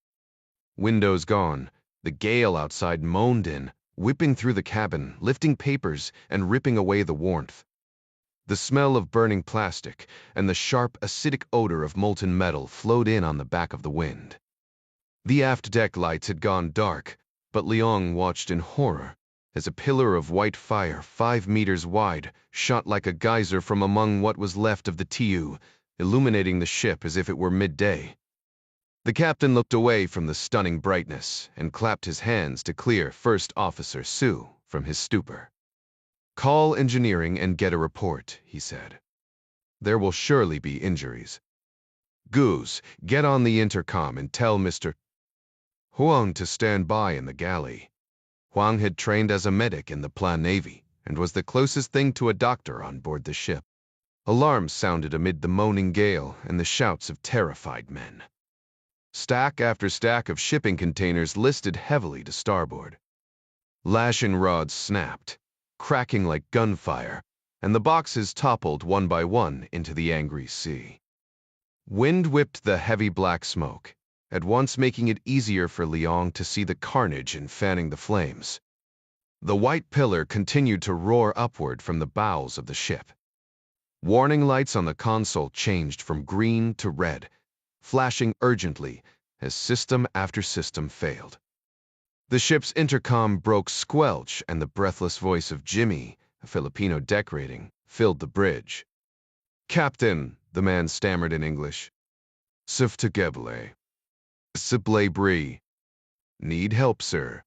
Speaker 1: Windows gone, the gale outside moaned in, whipping through the cabin, lifting papers and ripping away the warmth. The smell of burning plastic and the sharp, acidic odor of molten metal flowed in on the back of the wind. The aft deck lights had gone dark, but Liang watched in horror as a pillar of white fire 5 meters wide shot like a geyser from among what was left of the TU, illuminating the ship as if it were midday. The captain looked away from the stunning brightness and clapped his hands to clear First Officer Sue from his stupor. "Call engineering and get a report," he said. "There will surely be injuries. Goose, get on the intercom and tell Mr. Huang to stand by in the galley." Huang had trained as a medic in the Plan Navy and was the closest thing to a doctor on board the ship. Alarms sounded amid the moaning gale and the shouts of terrified men. Stack after stack of shipping containers listed heavily to starboard. Lashing rods snapped, cracking like gunfire, and the boxes toppled one by one into the angry sea. Wind whipped the heavy black smoke, at once making it easier for Liang to see the carnage and fanning the flames. The white pillar continued to roar upward from the bows of the ship. Warning lights on the console changed from green to red, flashing urgently as system after system failed. The ship's intercom broke squelch, and the breathless voice of Jimmy, a Filipino deck rating, filled the bridge. "Captain," the man stammered in English. "Siftegeble. Siblebri. Need help, sir."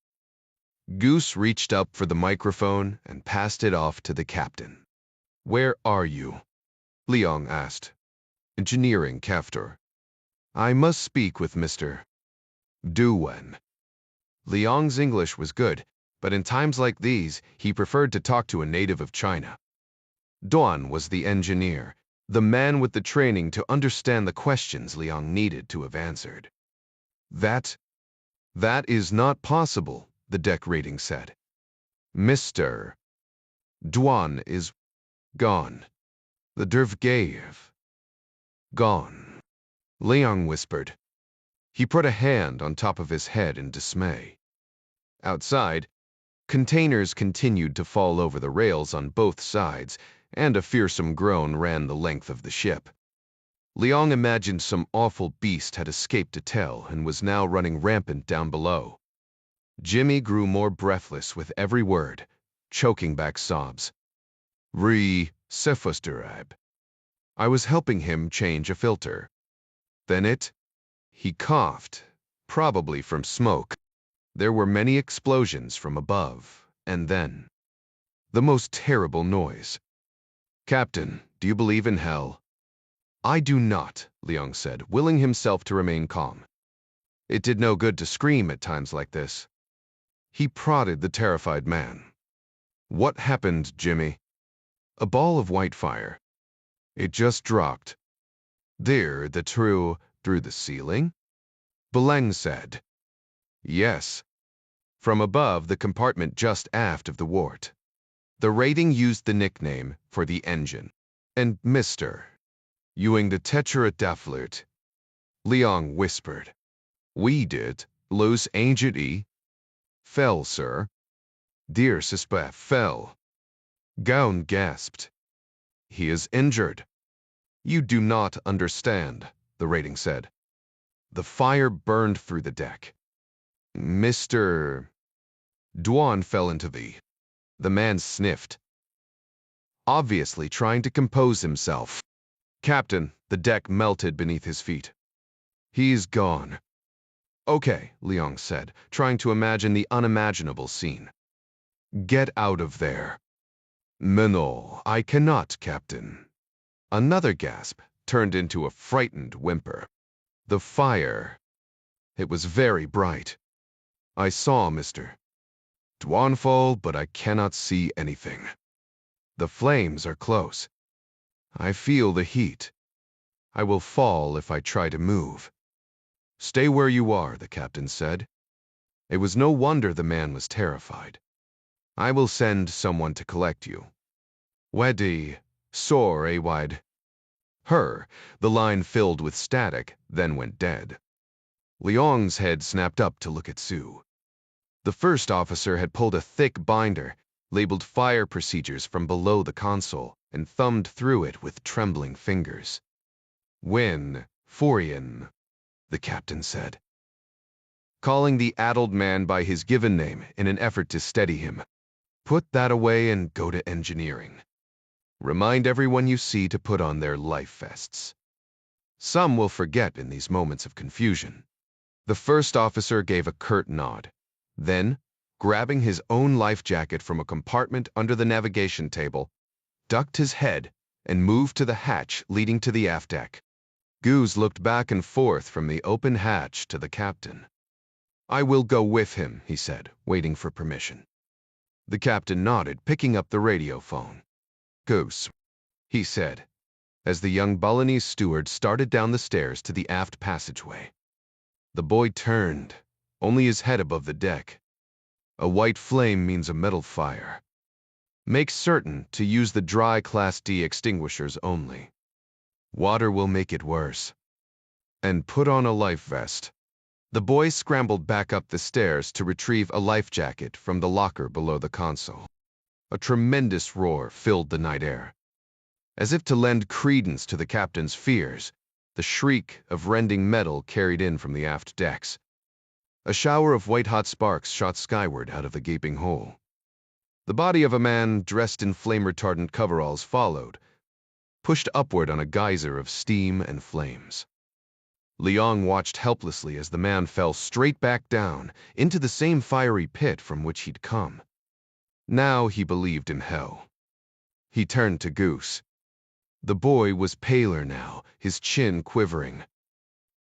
Speaker 1: Goose reached up for the microphone and passed it off to the captain. "Where are you?" Liang asked. "Engineering, Captor. I must speak with Mr. Duwen." Liang's English was good, but in times like these, he preferred to talk to a native of China. Duan was the engineer, the man with the training to understand the questions Liang needed to have answered. That is not possible," the deck rating said. "Mr. Duan is gone. The Dervgaev. Gone," Liang whispered. He put a hand on top of his head in dismay. Outside, containers continued to fall over the rails on both sides, and a fearsome groan ran the length of the ship. Liang imagined some awful beast had escaped to tell and was now running rampant down below. Jimmy grew more breathless with every word, choking back sobs. Sefusterab. I was helping him change a filter. Then he coughed, probably from smoke. There were many explosions from above, and then the most terrible noise. "Captain, do you believe in hell?" "I do not," Liang said, willing himself to remain calm. It did no good to scream at times like this. He prodded the terrified man. "What happened, Jimmy?" "A ball of white fire. It just dropped. There, through the ceiling?" Beleng said. "Yes. From above the compartment just aft of the wart." The rating used the nickname for the engine. "And Mr. Ewing the Tetradathlert," Liang whispered. "We did lose Agent E. Fell, sir. Dear suspect fell." Gown gasped. "He is injured." "You do not understand," the rating said. The fire burned through the deck. "Mr. Duan fell into the man sniffed, obviously trying to compose himself. "Captain," the deck melted beneath his feet. "He's gone." "Okay," Liang said, trying to imagine the unimaginable scene. "Get out of there." "No, I cannot, Captain." Another gasp, turned into a frightened whimper. The fire. It was very bright. I saw, Mr. Dwanfall, but I cannot see anything. The flames are close. I feel the heat. I will fall if I try to move. Stay where you are, the captain said. It was no wonder the man was terrified. I will send someone to collect you. Wedi, sore, wide. Her, the line filled with static, then went dead. Liang's head snapped up to look at Sue. The first officer had pulled a thick binder, labeled fire procedures from below the console, and thumbed through it with trembling fingers. Win, Forian, the captain said, calling the addled man by his given name in an effort to steady him. Put that away and go to engineering. Remind everyone you see to put on their life vests. Some will forget in these moments of confusion. The first officer gave a curt nod. Then, grabbing his own life jacket from a compartment under the navigation table, ducked his head and moved to the hatch leading to the aft deck. Goose looked back and forth from the open hatch to the captain. I will go with him, he said, waiting for permission. The captain nodded, picking up the radio phone. Goose, he said, as the young Balinese steward started down the stairs to the aft passageway. The boy turned, only his head above the deck. A white flame means a metal fire. Make certain to use the dry Class D extinguishers only. Water will make it worse. And put on a life vest. The boy scrambled back up the stairs to retrieve a life jacket from the locker below the console. A tremendous roar filled the night air. As if to lend credence to the captain's fears, the shriek of rending metal carried in from the aft decks. A shower of white-hot sparks shot skyward out of the gaping hole. The body of a man dressed in flame-retardant coveralls followed, pushed upward on a geyser of steam and flames. Liang watched helplessly as the man fell straight back down into the same fiery pit from which he'd come. Now he believed in hell. He turned to Goose. The boy was paler now, his chin quivering.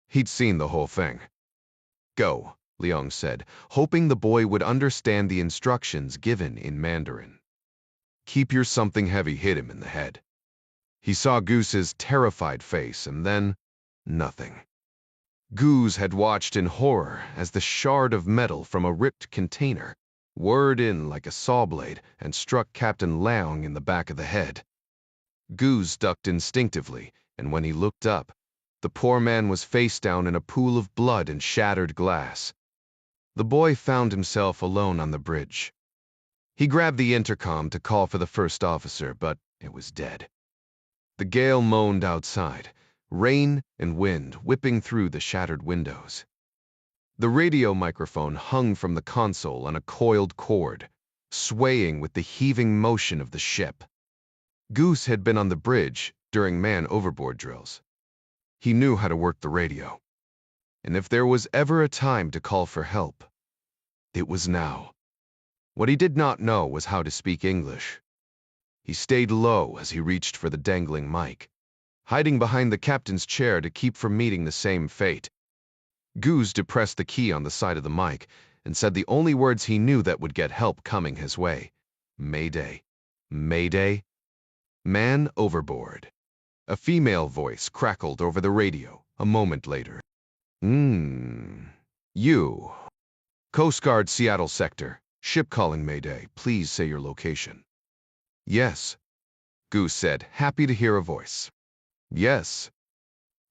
Speaker 1: He'd seen the whole thing. Go, Liang said, hoping the boy would understand the instructions given in Mandarin. Keep your something heavy hit him in the head. He saw Goose's terrified face and then nothing. Goose had watched in horror as the shard of metal from a ripped container whirred in like a saw blade and struck Captain Liang in the back of the head. Goose ducked instinctively, and when he looked up, the poor man was face down in a pool of blood and shattered glass. The boy found himself alone on the bridge. He grabbed the intercom to call for the first officer, but it was dead. The gale moaned outside, rain and wind whipping through the shattered windows. The radio microphone hung from the console on a coiled cord, swaying with the heaving motion of the ship. Goose had been on the bridge during man overboard drills. He knew how to work the radio. And if there was ever a time to call for help, it was now. What he did not know was how to speak English. He stayed low as he reached for the dangling mic, hiding behind the captain's chair to keep from meeting the same fate. Goose depressed the key on the side of the mic and said the only words he knew that would get help coming his way. Mayday. Mayday. Man overboard. A female voice crackled over the radio a moment later. You. Coast Guard Seattle Sector. Ship calling Mayday. Please say your location. Yes, Goose said, happy to hear a voice. Yes.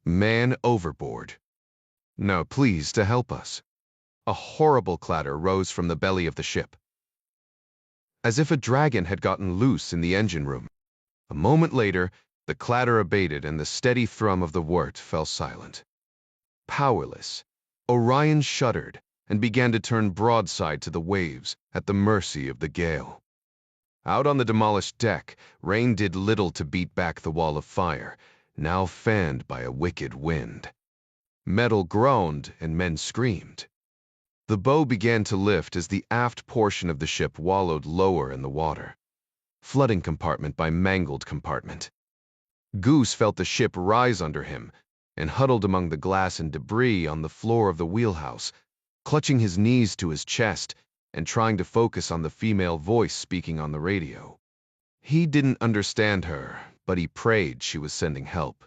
Speaker 1: Man overboard. Now please to help us. A horrible clatter rose from the belly of the ship, as if a dragon had gotten loose in the engine room. A moment later, the clatter abated and the steady thrum of the wort fell silent. Powerless, Orion shuddered and began to turn broadside to the waves at the mercy of the gale. Out on the demolished deck, rain did little to beat back the wall of fire, now fanned by a wicked wind. Metal groaned and men screamed. The bow began to lift as the aft portion of the ship wallowed lower in the water. Flooding compartment by mangled compartment. Goose felt the ship rise under him and huddled among the glass and debris on the floor of the wheelhouse, clutching his knees to his chest and trying to focus on the female voice speaking on the radio. He didn't understand her, but he prayed she was sending help.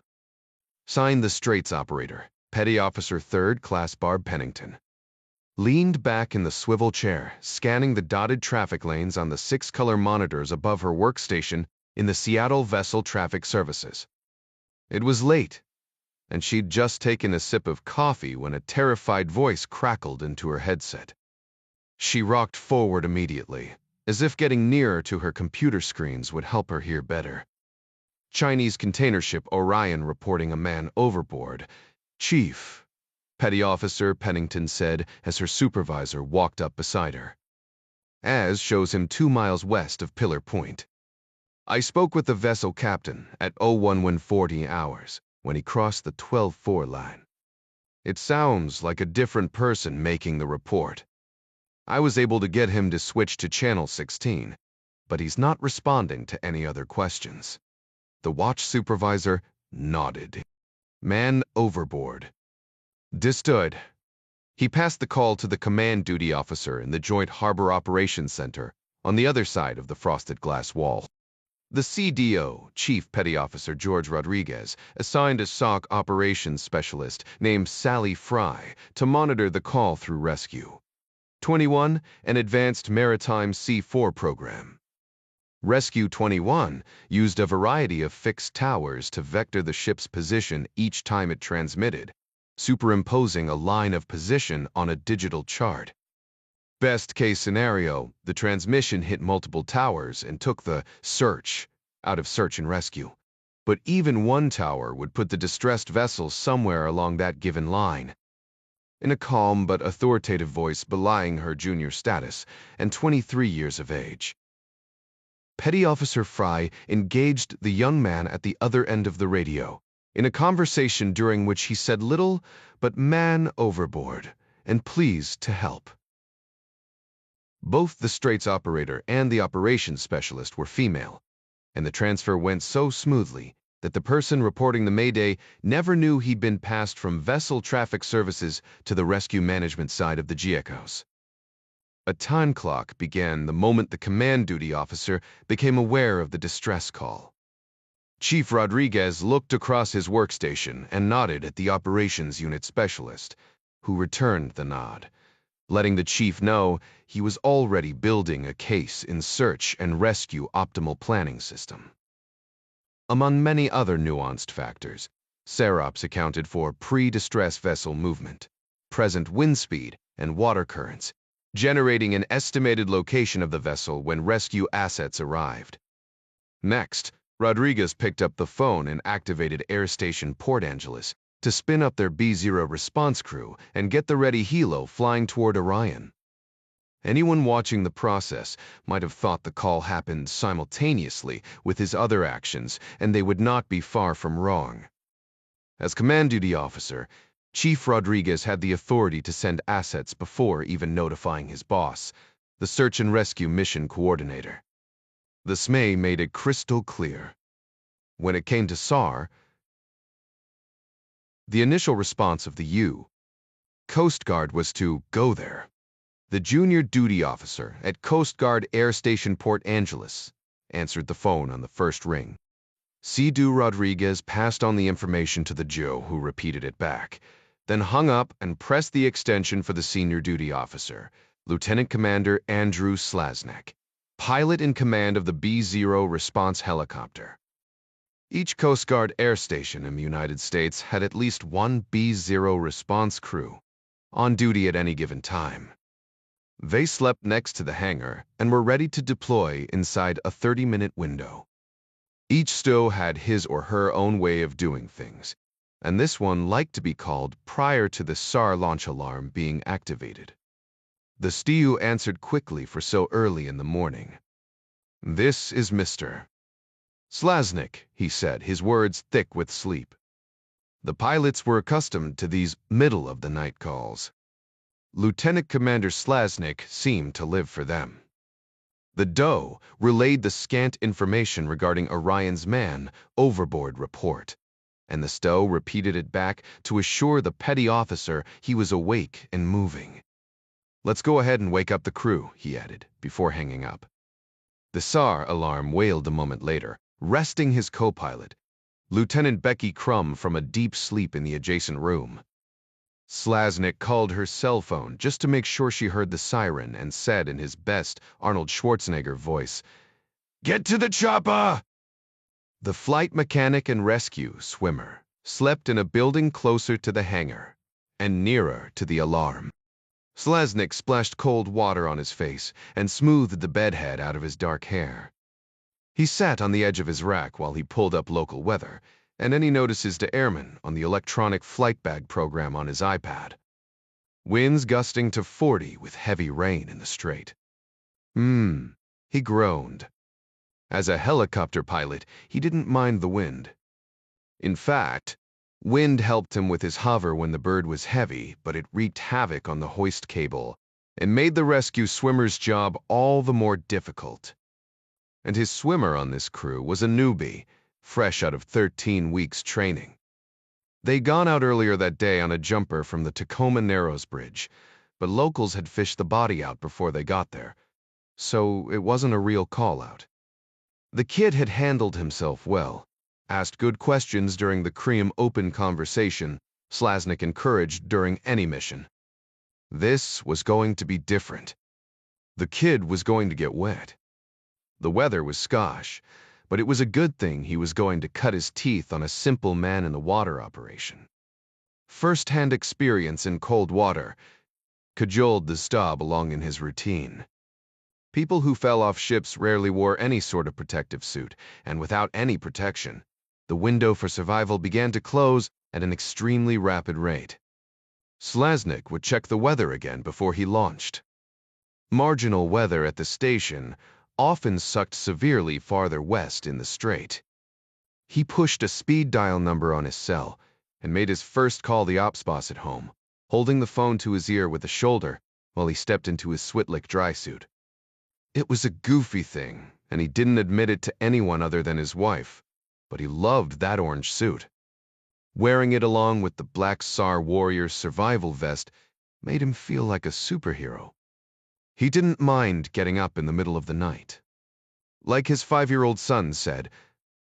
Speaker 1: Signed the Straits Operator, Petty Officer 3rd Class Barb Pennington. Leaned back in the swivel chair, scanning the dotted traffic lanes on the 6-color monitors above her workstation in the Seattle Vessel Traffic Services. It was late, and she'd just taken a sip of coffee when a terrified voice crackled into her headset. She rocked forward immediately, as if getting nearer to her computer screens would help her hear better. Chinese container ship Orion reporting a man overboard. Chief, Petty Officer Pennington said as her supervisor walked up beside her. As shows him 2 miles west of Pillar Point. I spoke with the vessel captain at 01:40 hours when he crossed the 12-4 line. It sounds like a different person making the report. I was able to get him to switch to Channel 16, but he's not responding to any other questions. The watch supervisor nodded. Man overboard. Understood. He passed the call to the command duty officer in the Joint Harbor Operations Center on the other side of the frosted glass wall. The CDO, Chief Petty Officer George Rodriguez, assigned a SOC operations specialist named Sally Fry to monitor the call through rescue. 21, an advanced maritime C4 program. Rescue 21 used a variety of fixed towers to vector the ship's position each time it transmitted, superimposing a line of position on a digital chart. Best case scenario, the transmission hit multiple towers and took the search out of search and rescue. But even one tower would put the distressed vessel somewhere along that given line. In a calm but authoritative voice belying her junior status and 23 years of age. Petty Officer Fry engaged the young man at the other end of the radio in a conversation during which he said little but man overboard and pleased to help. Both the Straits Operator and the operations specialist were female, and the transfer went so smoothly that the person reporting the Mayday never knew he'd been passed from vessel traffic services to the rescue management side of the GECOS. A time clock began the moment the command duty officer became aware of the distress call. Chief Rodriguez looked across his workstation and nodded at the operations unit specialist, who returned the nod, letting the chief know he was already building a case in search and rescue optimal planning system. Among many other nuanced factors, SEROPS accounted for pre-distress vessel movement, present wind speed, and water currents, generating an estimated location of the vessel when rescue assets arrived. Next, Rodriguez picked up the phone and activated Air Station Port Angeles to spin up their B-0 response crew and get the ready helo flying toward Orion. Anyone watching the process might have thought the call happened simultaneously with his other actions, and they would not be far from wrong. As command duty officer, Chief Rodriguez had the authority to send assets before even notifying his boss, the search and rescue mission coordinator. The SME made it crystal clear. When it came to SAR, the initial response of the U. Coast Guard was to go there. The junior duty officer at Coast Guard Air Station Port Angeles answered the phone on the first ring. Cidu Rodriguez passed on the information to the Joe, who repeated it back, then hung up and pressed the extension for the senior duty officer, Lieutenant Commander Andrew Slasnik, pilot in command of the B-0 response helicopter. Each Coast Guard air station in the United States had at least one B-0 response crew on duty at any given time. They slept next to the hangar and were ready to deploy inside a 30-minute window. Each STO had his or her own way of doing things, and this one liked to be called prior to the SAR launch alarm being activated. The STU answered quickly for so early in the morning. "This is Mr. Slasnik," he said, his words thick with sleep. The pilots were accustomed to these middle-of-the-night calls. Lieutenant Commander Slasnik seemed to live for them. The Doe relayed the scant information regarding Orion's man overboard report, and the Stowe repeated it back to assure the petty officer he was awake and moving. "Let's go ahead and wake up the crew," he added, before hanging up. The SAR alarm wailed a moment later, resting his co-pilot, Lieutenant Becky Crum, from a deep sleep in the adjacent room. Slasnik called her cell phone just to make sure she heard the siren and said in his best Arnold Schwarzenegger voice, "Get to the chopper!" The flight mechanic and rescue swimmer slept in a building closer to the hangar and nearer to the alarm. Slasnik splashed cold water on his face and smoothed the bedhead out of his dark hair. He sat on the edge of his rack while he pulled up local weather and any notices to airmen on the electronic flight bag program on his iPad. Winds gusting to 40 with heavy rain in the strait. He groaned. As a helicopter pilot, he didn't mind the wind. In fact, wind helped him with his hover when the bird was heavy, but it wreaked havoc on the hoist cable and made the rescue swimmer's job all the more difficult. And his swimmer on this crew was a newbie, fresh out of 13 weeks training. They'd gone out earlier that day on a jumper from the Tacoma Narrows Bridge, but locals had fished the body out before they got there, so it wasn't a real call-out. The kid had handled himself well, asked good questions during the cream open conversation Slasnik encouraged during any mission. This was going to be different. The kid was going to get wet. The weather was skosh, but it was a good thing he was going to cut his teeth on a simple man-in-the-water operation. First-hand experience in cold water cajoled the Staub along in his routine. People who fell off ships rarely wore any sort of protective suit, and without any protection, the window for survival began to close at an extremely rapid rate. Slasnik would check the weather again before he launched. Marginal weather at the station often sucked severely farther west in the strait. He pushed a speed dial number on his cell and made his first call the ops boss at home, holding the phone to his ear with a shoulder while he stepped into his Switlik dry suit. It was a goofy thing, and he didn't admit it to anyone other than his wife, but he loved that orange suit. Wearing it along with the black SAR Warrior's survival vest made him feel like a superhero. He didn't mind getting up in the middle of the night. Like his 5-year-old son said,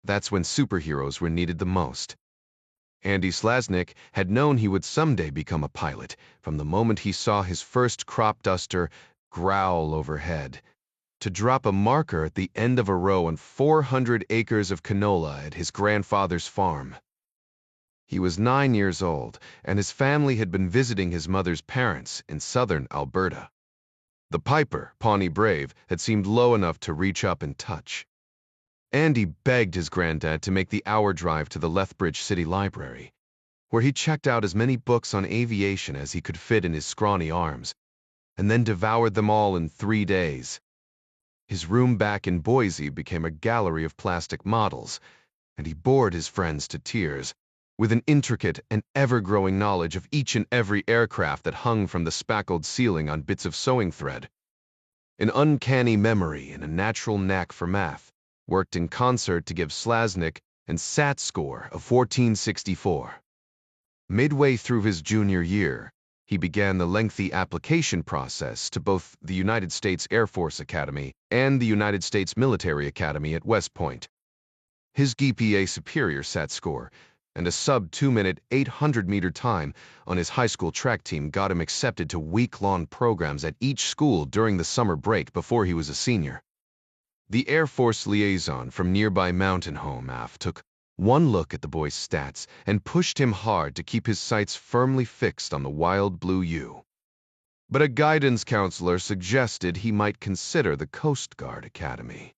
Speaker 1: that's when superheroes were needed the most. Andy Slasnik had known he would someday become a pilot from the moment he saw his first crop duster growl overhead, to drop a marker at the end of a row on 400 acres of canola at his grandfather's farm. He was 9 years old, and his family had been visiting his mother's parents in southern Alberta. The Piper, Pawnee Brave, had seemed low enough to reach up and touch. Andy begged his granddad to make the hour drive to the Lethbridge City Library, where he checked out as many books on aviation as he could fit in his scrawny arms, and then devoured them all in 3 days. His room back in Boise became a gallery of plastic models, and he bored his friends to tears with an intricate and ever-growing knowledge of each and every aircraft that hung from the spackled ceiling on bits of sewing thread. An uncanny memory and a natural knack for math worked in concert to give Slasnik an SAT score of 1464. Midway through his junior year, he began the lengthy application process to both the United States Air Force Academy and the United States Military Academy at West Point. His GPA superior SAT score and a sub-2-minute 800-meter time on his high school track team got him accepted to week-long programs at each school during the summer break before he was a senior. The Air Force liaison from nearby Mountain Home AF took one look at the boy's stats and pushed him hard to keep his sights firmly fixed on the wild blue U. But a guidance counselor suggested he might consider the Coast Guard Academy.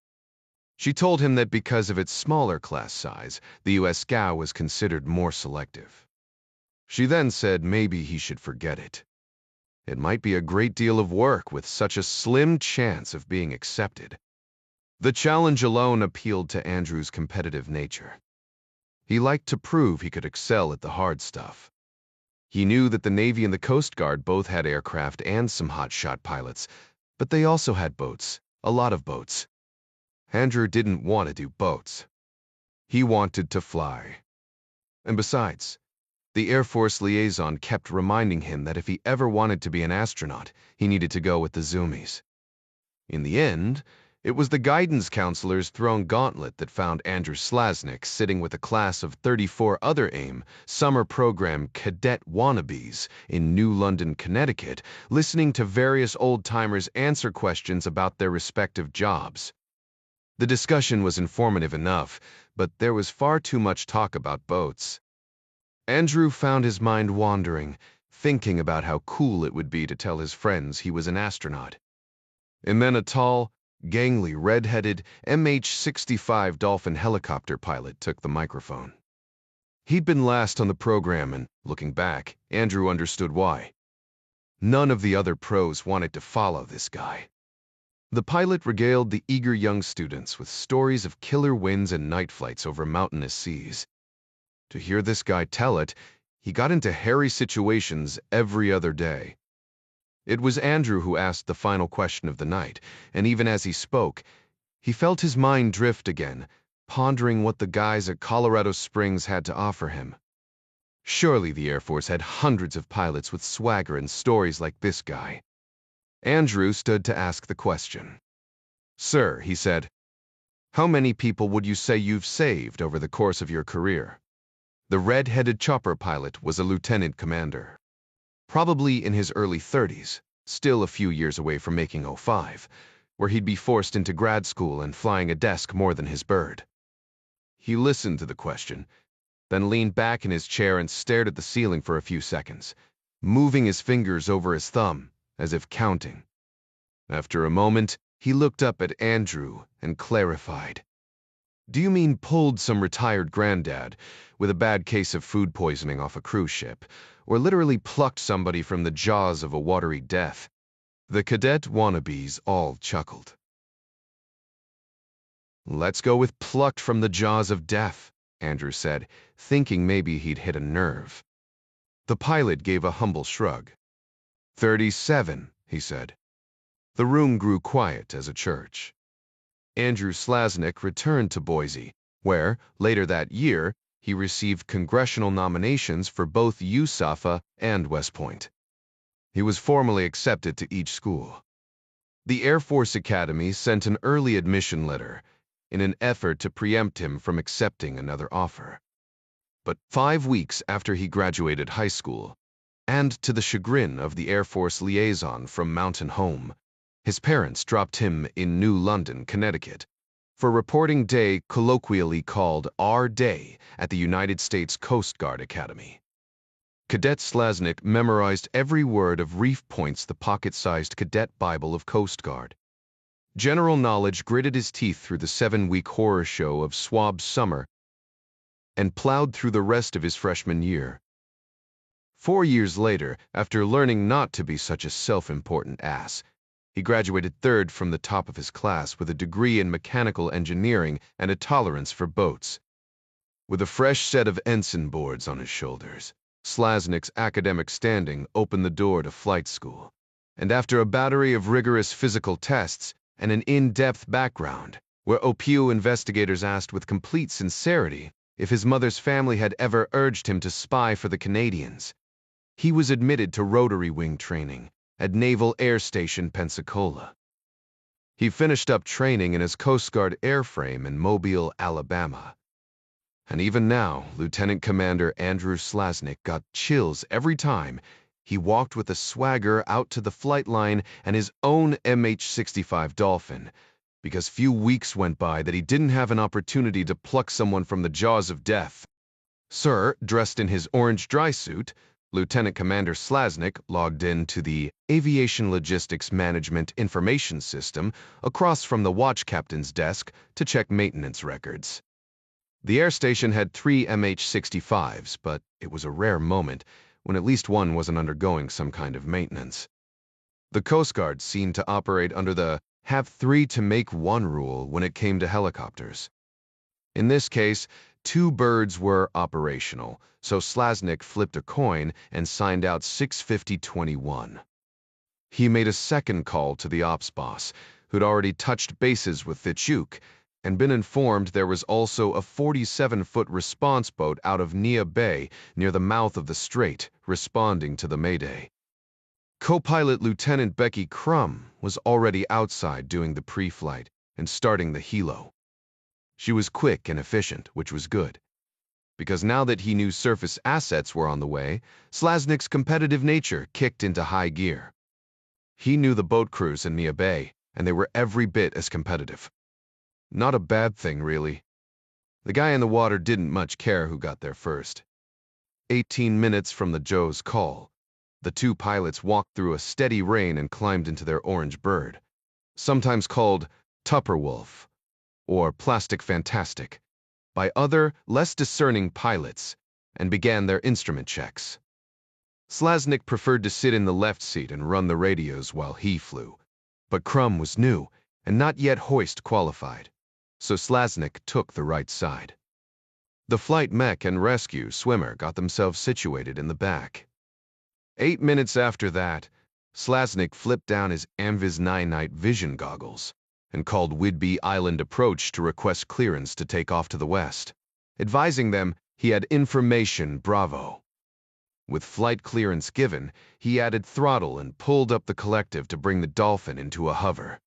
Speaker 1: She told him that because of its smaller class size, the U.S. GA was considered more selective. She then said maybe he should forget it. It might be a great deal of work with such a slim chance of being accepted. The challenge alone appealed to Andrew's competitive nature. He liked to prove he could excel at the hard stuff. He knew that the Navy and the Coast Guard both had aircraft and some hotshot pilots, but they also had boats, A lot of boats. Andrew didn't want to do boats. He wanted to fly. And besides, the Air Force liaison kept reminding him that if he ever wanted to be an astronaut, he needed to go with the Zoomies. In the end, it was the guidance counselor's thrown gauntlet that found Andrew Slasnik sitting with a class of 34 other AIM summer program cadet wannabes in New London, Connecticut, listening to various old-timers answer questions about their respective jobs. The discussion was informative enough, but there was far too much talk about boats. Andrew found his mind wandering, thinking about how cool it would be to tell his friends he was an astronaut. And then a tall, gangly, red-headed MH-65 Dolphin helicopter pilot took the microphone. He'd been last on the program and, looking back, Andrew understood why. None of the other pros wanted to follow this guy. The pilot regaled the eager young students with stories of killer winds and night flights over mountainous seas. To hear this guy tell it, he got into hairy situations every other day. It was Andrew who asked the final question of the night, and even as he spoke, he felt his mind drift again, pondering what the guys at Colorado Springs had to offer him. Surely the Air Force had hundreds of pilots with swagger and stories like this guy. Andrew stood to ask the question. "Sir," he said, "how many people would you say you've saved over the course of your career?" The red-headed chopper pilot was a lieutenant commander. Probably in his early 30s, still a few years away from making 05, where he'd be forced into grad school and flying a desk more than his bird. He listened to the question, then leaned back in his chair and stared at the ceiling for a few seconds, moving his fingers over his thumb, as if counting. After a moment, he looked up at Andrew and clarified. "Do you mean pulled some retired granddad with a bad case of food poisoning off a cruise ship, or literally plucked somebody from the jaws of a watery death?" The cadet wannabes all chuckled. "Let's go with plucked from the jaws of death," Andrew said, thinking maybe he'd hit a nerve. The pilot gave a humble shrug. 37, he said. The room grew quiet as a church. Andrew Slasnik returned to Boise, where, later that year, he received congressional nominations for both USAFA and West Point. He was formally accepted to each school. The Air Force Academy sent an early admission letter in an effort to preempt him from accepting another offer. But 5 weeks after he graduated high school, and to the chagrin of the Air Force liaison from Mountain Home, his parents dropped him in New London, Connecticut, for reporting day colloquially called R Day at the United States Coast Guard Academy. Cadet Slasnik memorized every word of Reef Point's the pocket-sized cadet Bible of Coast Guard. General knowledge gritted his teeth through the 7-week horror show of Swab Summer and plowed through the rest of his freshman year. 4 years later, after learning not to be such a self-important ass, he graduated third from the top of his class with a degree in mechanical engineering and a tolerance for boats. With a fresh set of ensign boards on his shoulders, Slasnik's academic standing opened the door to flight school. And after a battery of rigorous physical tests and an in-depth background, where OPU investigators asked with complete sincerity if his mother's family had ever urged him to spy for the Canadians, he was admitted to rotary wing training at Naval Air Station Pensacola. He finished up training in his Coast Guard airframe in Mobile, Alabama. And even now, Lieutenant Commander Andrew Slasnik got chills every time he walked with a swagger out to the flight line and his own MH-65 Dolphin, because few weeks went by that he didn't have an opportunity to pluck someone from the jaws of death. Sir, dressed in his orange dry suit, Lieutenant Commander Slasnik logged in to the Aviation Logistics Management Information System across from the watch captain's desk to check maintenance records. The air station had 3 MH-65s, but it was a rare moment when at least one wasn't undergoing some kind of maintenance. The Coast Guard seemed to operate under the have 3 to make 1 rule when it came to helicopters. In this case, 2 birds were operational, so Slasnik flipped a coin and signed out 650-21. He made a second call to the ops boss, who'd already touched bases with Fichuk and been informed there was also a 47-foot response boat out of Nia Bay near the mouth of the strait responding to the mayday. Co-pilot Lieutenant Becky Crum was already outside doing the pre-flight and starting the helo. She was quick and efficient, which was good, because now that he knew surface assets were on the way, Slaznik's competitive nature kicked into high gear. He knew the boat crews in Nia Bay, and they were every bit as competitive. Not a bad thing, really. The guy in the water didn't much care who got there first. 18 minutes from the Joe's call, the two pilots walked through a steady rain and climbed into their orange bird, sometimes called Tupperwolf or Plastic Fantastic, by other, less discerning pilots, and began their instrument checks. Slaznik preferred to sit in the left seat and run the radios while he flew, but Crum was new and not yet hoist qualified, so Slaznik took the right side. The flight mech and rescue swimmer got themselves situated in the back. 8 minutes after that, Slaznik flipped down his Amvis 9-night vision goggles and called Whidbey Island Approach to request clearance to take off to the west, advising them he had information Bravo. With flight clearance given, he added throttle and pulled up the collective to bring the Dolphin into a hover.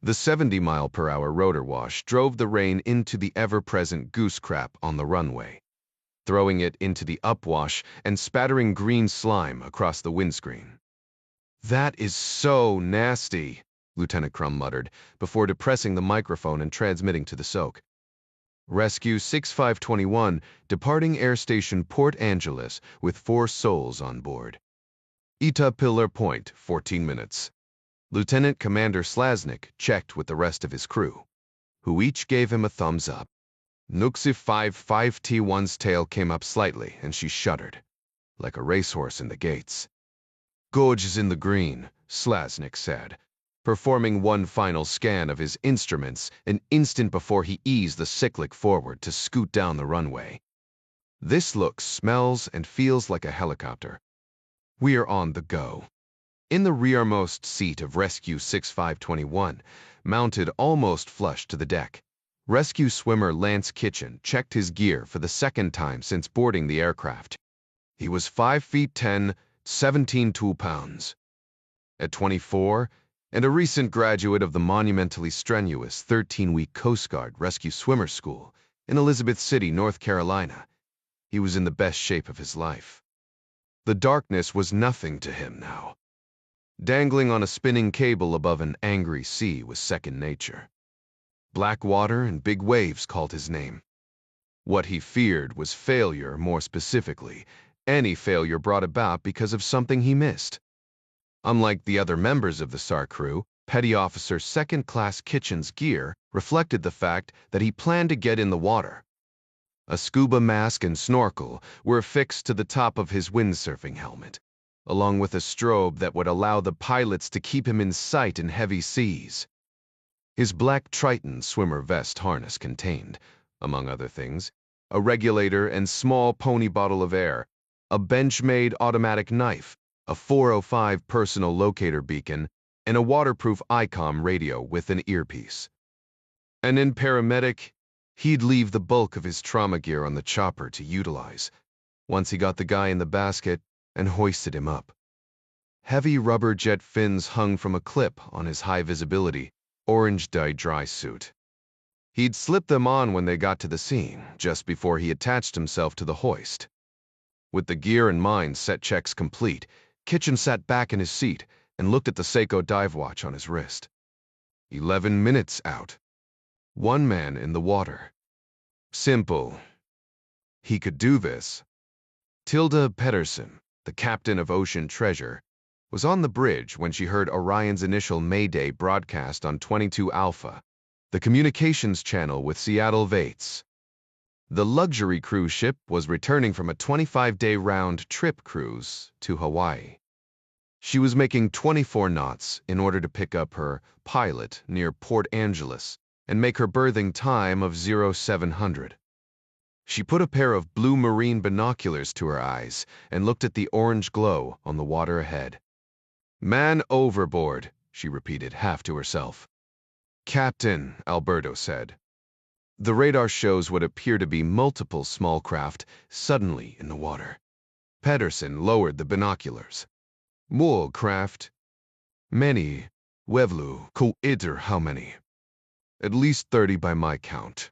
Speaker 1: The 70-mile-per-hour rotor wash drove the rain into the ever-present goose crap on the runway, throwing it into the upwash and spattering green slime across the windscreen. "That is so nasty," Lieutenant Crum muttered, before depressing the microphone and transmitting to the soak. Rescue 6521, departing Air Station Port Angeles with 4 souls on board. Eta Pillar Point, 14 minutes. Lieutenant Commander Slaznik checked with the rest of his crew, who each gave him a thumbs up. Nuxi 55T1's tail came up slightly, and she shuddered, like a racehorse in the gates. "Gorge is in the green," Slaznik said, performing one final scan of his instruments an instant before he eased the cyclic forward to scoot down the runway. "This looks, smells, and feels like a helicopter. We're on the go." In the rearmost seat of Rescue 6521, mounted almost flush to the deck, rescue swimmer Lance Kitchen checked his gear for the second time since boarding the aircraft. He was 5 feet 10, 17 pounds. At 24, and a recent graduate of the monumentally strenuous 13-week Coast Guard Rescue Swimmer School in Elizabeth City, North Carolina, he was in the best shape of his life. The darkness was nothing to him now. Dangling on a spinning cable above an angry sea was second nature. Black water and big waves called his name. What he feared was failure, more specifically, any failure brought about because of something he missed. Unlike the other members of the SAR crew, Petty Officer Second Class Kitchen's gear reflected the fact that he planned to get in the water. A scuba mask and snorkel were affixed to the top of his windsurfing helmet, along with a strobe that would allow the pilots to keep him in sight in heavy seas. His black Triton swimmer vest harness contained, among other things, a regulator and small pony bottle of air, a Benchmade automatic knife, a 405 personal locator beacon, and a waterproof ICOM radio with an earpiece. And in paramedic, he'd leave the bulk of his trauma gear on the chopper to utilize, once he got the guy in the basket and hoisted him up. Heavy rubber jet fins hung from a clip on his high-visibility, orange-dyed dry suit. He'd slipped them on when they got to the scene, just before he attached himself to the hoist. With the gear and mine set checks complete, Kitchen sat back in his seat and looked at the Seiko dive watch on his wrist. 11 minutes out. 1 man in the water. Simple. He could do this. Tilda Pedersen, the captain of Ocean Treasure, was on the bridge when she heard Orion's initial Mayday broadcast on 22 Alpha, the communications channel with Seattle Vates. The luxury cruise ship was returning from a 25-day round-trip cruise to Hawaii. She was making 24 knots in order to pick up her pilot near Port Angeles and make her berthing time of 0700. She put a pair of blue marine binoculars to her eyes and looked at the orange glow on the water ahead. "Man overboard," she repeated half to herself. "Captain," Alberto said. The radar shows what appear to be multiple small craft suddenly in the water. Pedersen lowered the binoculars. "More craft." "Many. Wevlu, iter how many?" "At least 30 by my count.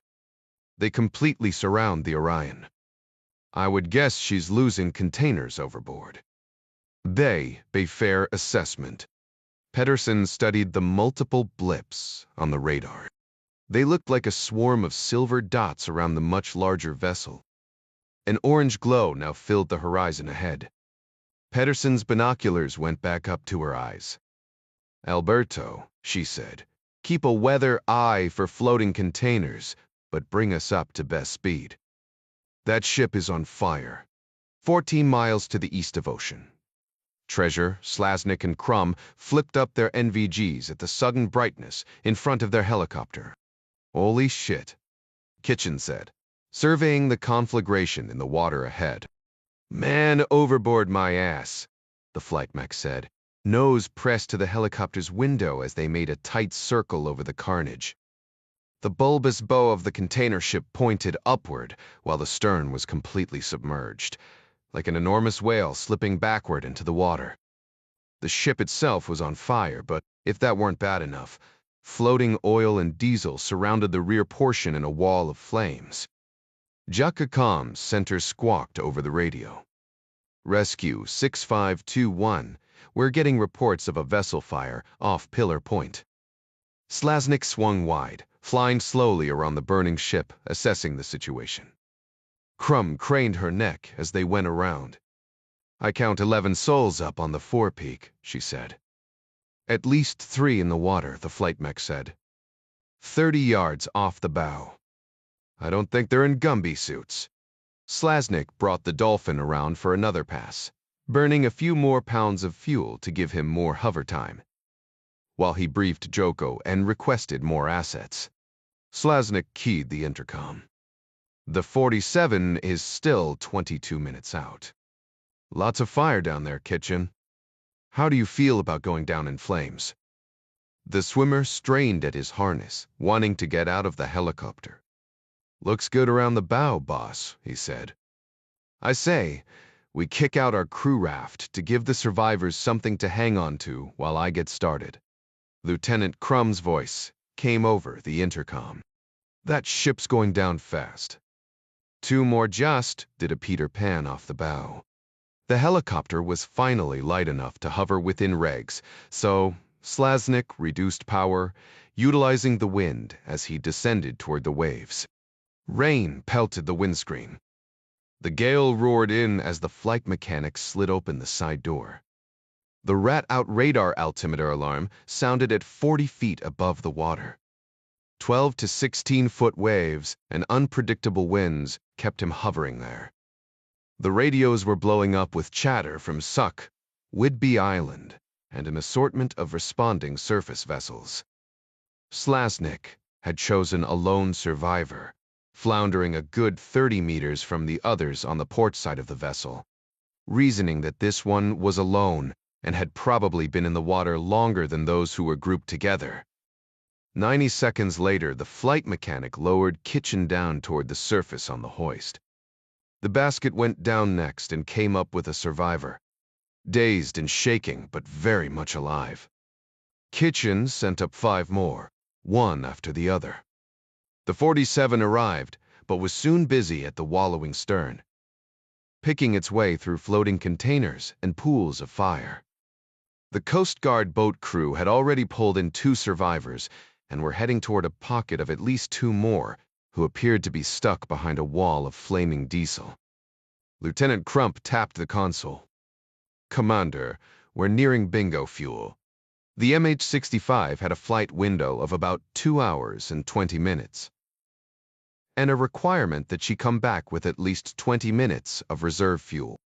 Speaker 1: They completely surround the Orion. I would guess she's losing containers overboard." They, a fair assessment. Pedersen studied the multiple blips on the radar. They looked like a swarm of silver dots around the much larger vessel. An orange glow now filled the horizon ahead. Pedersen's binoculars went back up to her eyes. "Alberto," she said, "keep a weather eye for floating containers, but bring us up to best speed. That ship is on fire, 14 miles to the east of Ocean." Treasure, Slasnik, and Crumb flipped up their NVGs at the sudden brightness in front of their helicopter. "Holy shit," Kitchen said, surveying the conflagration in the water ahead. "Man overboard my ass," the flight mech said, nose pressed to the helicopter's window as they made a tight circle over the carnage. The bulbous bow of the container ship pointed upward while the stern was completely submerged, like an enormous whale slipping backward into the water. The ship itself was on fire, but if that weren't bad enough, floating oil and diesel surrounded the rear portion in a wall of flames. Jaka Com's center squawked over the radio. "Rescue 6521. We're getting reports of a vessel fire off Pillar Point." Slasnik swung wide, flying slowly around the burning ship, assessing the situation. Crumb craned her neck as they went around. "I count 11 souls up on the forepeak," she said. "At least 3 in the water," the flight mech said. 30 yards off the bow. "I don't think they're in Gumby suits." Slasnik brought the Dolphin around for another pass, burning a few more pounds of fuel to give him more hover time, while he briefed Joko and requested more assets. Slasnik keyed the intercom. "The 47 is still 22 minutes out. Lots of fire down there, Kitchen. How do you feel about going down in flames?" The swimmer strained at his harness, wanting to get out of the helicopter. "Looks good around the bow, boss," he said. "I say, we kick out our crew raft to give the survivors something to hang on to while I get started." Lieutenant Crumb's voice came over the intercom. "That ship's going down fast." 2 more just did a Peter Pan off the bow. The helicopter was finally light enough to hover within regs, so Slasnik reduced power, utilizing the wind as he descended toward the waves. Rain pelted the windscreen. The gale roared in as the flight mechanic slid open the side door. The rat-out radar altimeter alarm sounded at 40 feet above the water. 12 to 16-foot waves and unpredictable winds kept him hovering there. The radios were blowing up with chatter from Suck, Whidbey Island, and an assortment of responding surface vessels. Slasnik had chosen a lone survivor, floundering a good 30 meters from the others on the port side of the vessel, reasoning that this one was alone and had probably been in the water longer than those who were grouped together. 90 seconds later, the flight mechanic lowered Kitchen down toward the surface on the hoist. The basket went down next and came up with a survivor, dazed and shaking, but very much alive. Kitchen sent up 5 more, one after the other. The 47 arrived, but was soon busy at the wallowing stern, picking its way through floating containers and pools of fire. The Coast Guard boat crew had already pulled in 2 survivors and were heading toward a pocket of at least 2 more who appeared to be stuck behind a wall of flaming diesel. Lieutenant Crump tapped the console. "Commander, we're nearing bingo fuel." The MH-65 had a flight window of about 2 hours and 20 minutes, and a requirement that she come back with at least 20 minutes of reserve fuel.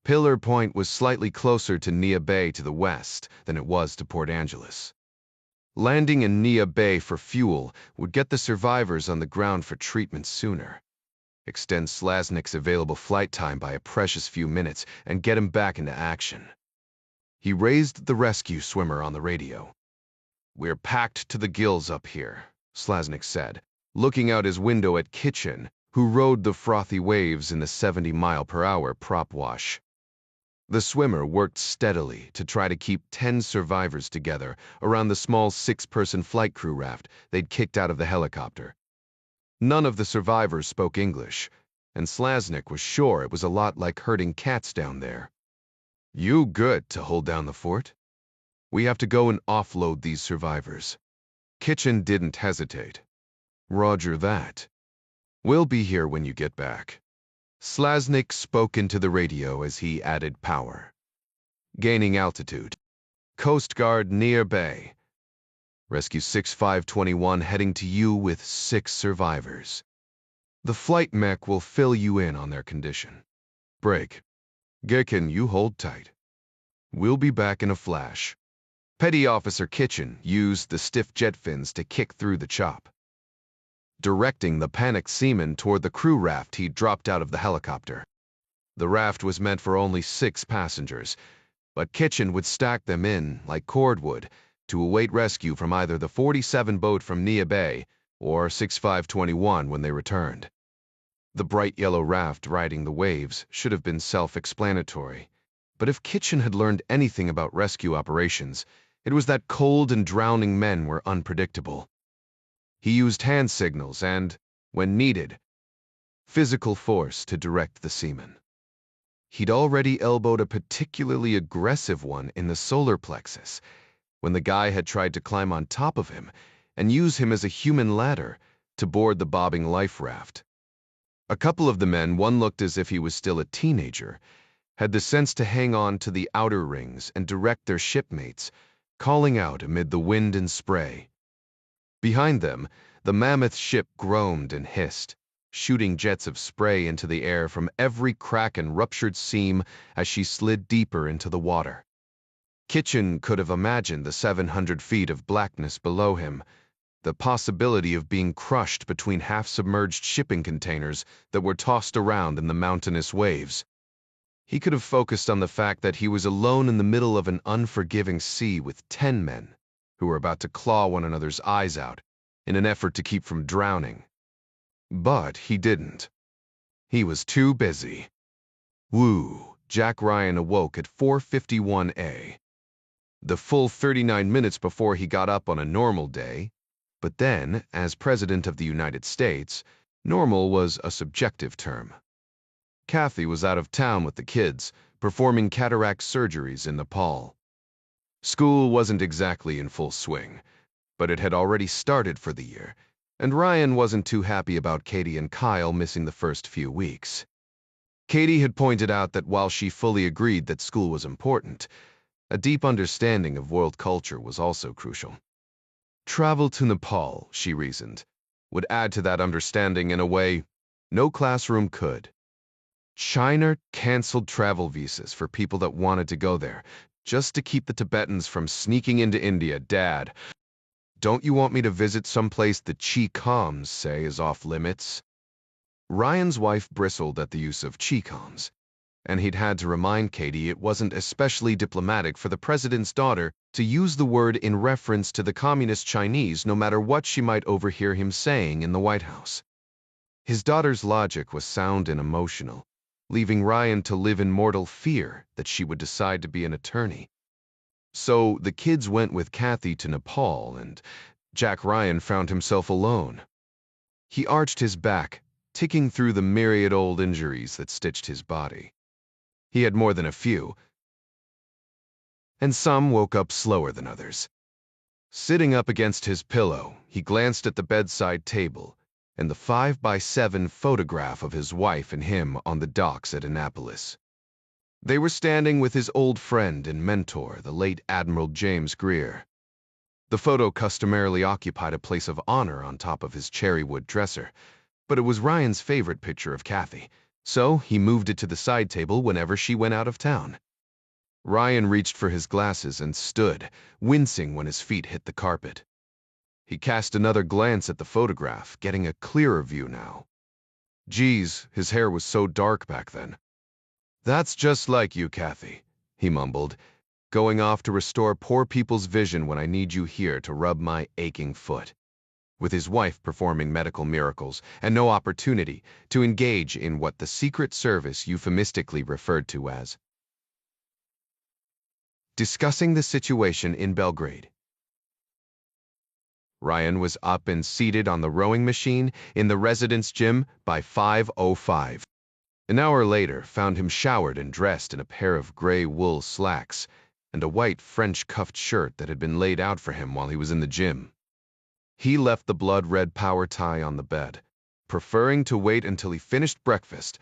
Speaker 1: Pillar Point was slightly closer to Nia Bay to the west than it was to Port Angeles. Landing in Nia Bay for fuel would get the survivors on the ground for treatment sooner, extend Slasnik's available flight time by a precious few minutes, and get him back into action. He raised the rescue swimmer on the radio. "We're packed to the gills up here," Slasnik said, looking out his window at Kitchen, who rode the frothy waves in the 70-mile-per-hour prop wash. The swimmer worked steadily to try to keep 10 survivors together around the small 6-person flight crew raft they'd kicked out of the helicopter. None of the survivors spoke English, and Slasnik was sure it was a lot like herding cats down there. "You good to hold down the fort? We have to go and offload these survivors." Kitchen didn't hesitate. "Roger that. We'll be here when you get back." Slasnik spoke into the radio as he added power. "Gaining altitude. Coast Guard near bay. Rescue 6521 heading to you with 6 survivors. The flight mech will fill you in on their condition. Break. Gekin, you hold tight. We'll be back in a flash." Petty Officer Kitchen used the stiff jet fins to kick through the chop, directing the panicked seaman toward the crew raft he'd dropped out of the helicopter. The raft was meant for only 6 passengers, but Kitchen would stack them in like cordwood to await rescue from either the 47 boat from Nia Bay or 6521 when they returned. The bright yellow raft riding the waves should have been self-explanatory, but if Kitchen had learned anything about rescue operations, it was that cold and drowning men were unpredictable. He used hand signals and, when needed, physical force to direct the seamen. He'd already elbowed a particularly aggressive one in the solar plexus when the guy had tried to climb on top of him and use him as a human ladder to board the bobbing life raft. A couple of the men, one looked as if he was still a teenager, had the sense to hang on to the outer rings and direct their shipmates, calling out amid the wind and spray. Behind them, the mammoth ship groaned and hissed, shooting jets of spray into the air from every crack and ruptured seam as she slid deeper into the water. Kitchen could have imagined the 700 feet of blackness below him, the possibility of being crushed between half-submerged shipping containers that were tossed around in the mountainous waves. He could have focused on the fact that he was alone in the middle of an unforgiving sea with 10 men who were about to claw one another's eyes out in an effort to keep from drowning. But he didn't. He was too busy. Woo! Jack Ryan awoke at 4:51 a.m. The full 39 minutes before he got up on a normal day, but then, as President of the United States, normal was a subjective term. Kathy was out of town with the kids, performing cataract surgeries in Nepal. School wasn't exactly in full swing, but it had already started for the year, and Ryan wasn't too happy about Katie and Kyle missing the first few weeks. Katie had pointed out that while she fully agreed that school was important, a deep understanding of world culture was also crucial. Travel to Nepal, she reasoned, would add to that understanding in a way no classroom could. China canceled travel visas for people that wanted to go there, just to keep the Tibetans from sneaking into India. Dad, don't you want me to visit someplace the Chi-Coms say is off limits? Ryan's wife bristled at the use of Chi-Coms, and he'd had to remind Katie it wasn't especially diplomatic for the president's daughter to use the word in reference to the communist Chinese no matter what she might overhear him saying in the White House. His daughter's logic was sound and emotional, leaving Ryan to live in mortal fear that she would decide to be an attorney. So the kids went with Kathy to Nepal, and Jack Ryan found himself alone. He arched his back, ticking through the myriad old injuries that stitched his body. He had more than a few, and some woke up slower than others. Sitting up against his pillow, he glanced at the bedside table and the 5x7 photograph of his wife and him on the docks at Annapolis. They were standing with his old friend and mentor, the late Admiral James Greer. The photo customarily occupied a place of honor on top of his cherrywood dresser, but it was Ryan's favorite picture of Kathy, so he moved it to the side table whenever she went out of town. Ryan reached for his glasses and stood, wincing when his feet hit the carpet. He cast another glance at the photograph, getting a clearer view now. Geez, his hair was so dark back then. "That's just like you, Kathy," he mumbled, going off to restore poor people's vision when I need you here to rub my aching foot. With his wife performing medical miracles and no opportunity to engage in what the Secret Service euphemistically referred to as discussing the situation in Belgrade. Ryan was up and seated on the rowing machine in the residence gym by 5:05. An hour later found him showered and dressed in a pair of gray wool slacks and a white French cuffed shirt that had been laid out for him while he was in the gym. He left the blood-red power tie on the bed, preferring to wait until he finished breakfast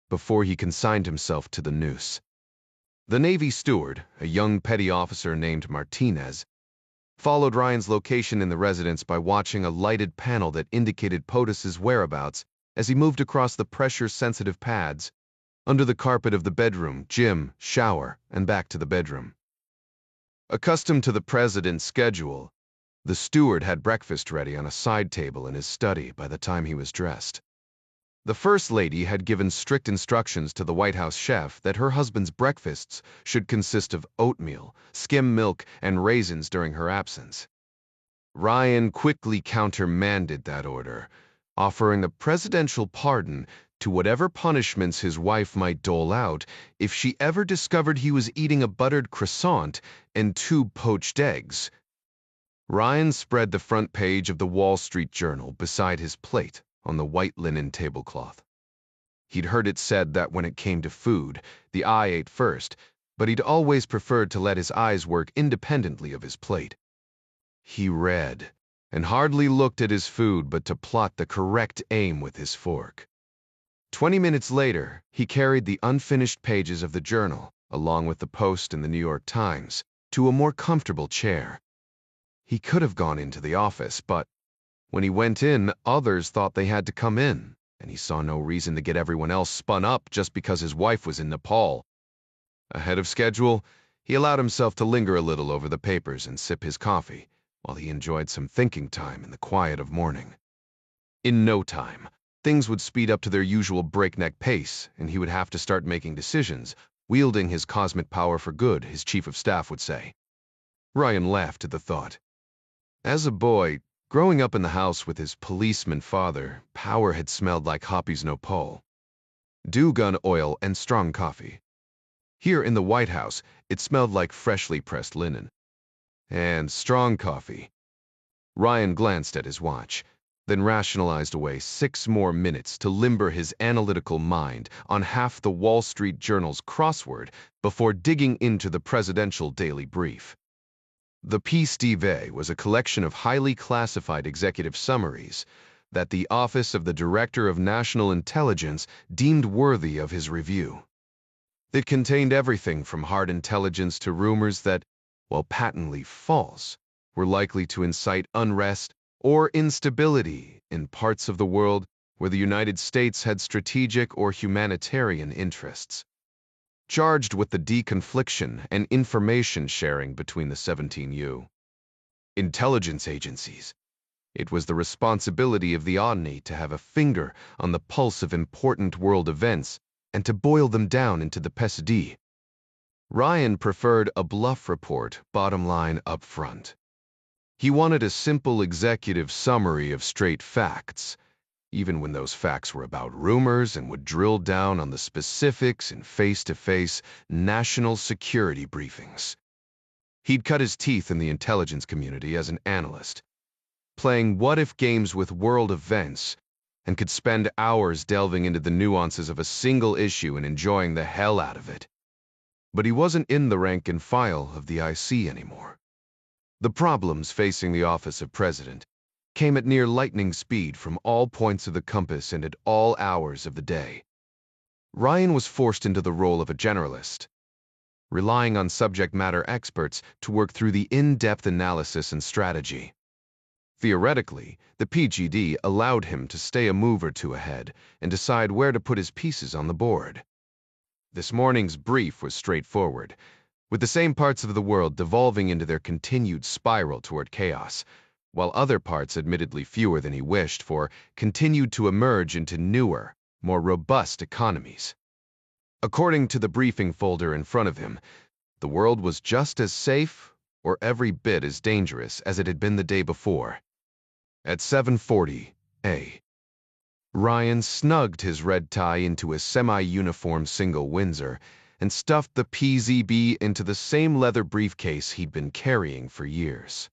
Speaker 1: before he consigned himself to the noose. The Navy steward, a young petty officer named Martinez, followed Ryan's location in the residence by watching a lighted panel that indicated POTUS's whereabouts as he moved across the pressure-sensitive pads, under the carpet of the bedroom, gym, shower, and back to the bedroom. Accustomed to the president's schedule, the steward had breakfast ready on a side table in his study by the time he was dressed. The First Lady had given strict instructions to the White House chef that her husband's breakfasts should consist of oatmeal, skim milk, and raisins during her absence. Ryan quickly countermanded that order, offering a presidential pardon to whatever punishments his wife might dole out if she ever discovered he was eating a buttered croissant and 2 poached eggs. Ryan spread the front page of the Wall Street Journal beside his plate on the white linen tablecloth. He'd heard it said that when it came to food, the eye ate first, but he'd always preferred to let his eyes work independently of his plate. He read, and hardly looked at his food but to plot the correct aim with his fork. 20 minutes later, he carried the unfinished pages of the journal, along with the Post and the New York Times, to a more comfortable chair. He could have gone into the office, but when he went in, others thought they had to come in, and he saw no reason to get everyone else spun up just because his wife was in Nepal. Ahead of schedule, he allowed himself to linger a little over the papers and sip his coffee, while he enjoyed some thinking time in the quiet of morning. In no time, things would speed up to their usual breakneck pace, and he would have to start making decisions, wielding his cosmic power for good, his chief of staff would say. Ryan laughed at the thought. As a boy, growing up in the house with his policeman father, power had smelled like Hoppy's Nopal, Dew-gun oil, and strong coffee. Here in the White House, it smelled like freshly pressed linen. And strong coffee. Ryan glanced at his watch, then rationalized away 6 more minutes to limber his analytical mind on half the Wall Street Journal's crossword before digging into the presidential daily brief. The piece d'Ive was a collection of highly classified executive summaries that the Office of the Director of National Intelligence deemed worthy of his review. It contained everything from hard intelligence to rumors that, while patently false, were likely to incite unrest or instability in parts of the world where the United States had strategic or humanitarian interests. Charged with the deconfliction and information sharing between the 17 intelligence agencies, it was the responsibility of the Omni to have a finger on the pulse of important world events and to boil them down into the PSD. Ryan preferred a bluff report, bottom line up front. He wanted a simple executive summary of straight facts, even when those facts were about rumors, and would drill down on the specifics in face-to-face national security briefings. He'd cut his teeth in the intelligence community as an analyst, playing what-if games with world events, and could spend hours delving into the nuances of a single issue and enjoying the hell out of it. But he wasn't in the rank and file of the IC anymore. The problems facing the office of president came at near lightning speed from all points of the compass and at all hours of the day. Ryan was forced into the role of a generalist, relying on subject matter experts to work through the in-depth analysis and strategy. Theoretically, the PGD allowed him to stay a move or two ahead and decide where to put his pieces on the board. This morning's brief was straightforward, with the same parts of the world devolving into their continued spiral toward chaos, while other parts, admittedly fewer than he wished for, continued to emerge into newer, more robust economies. According to the briefing folder in front of him, The world was just as safe, or every bit as dangerous as it had been the day before. At 7:40 A. Ryan snugged his red tie into a semi-uniform single Windsor and stuffed the PZB into the same leather briefcase he'd been carrying for years.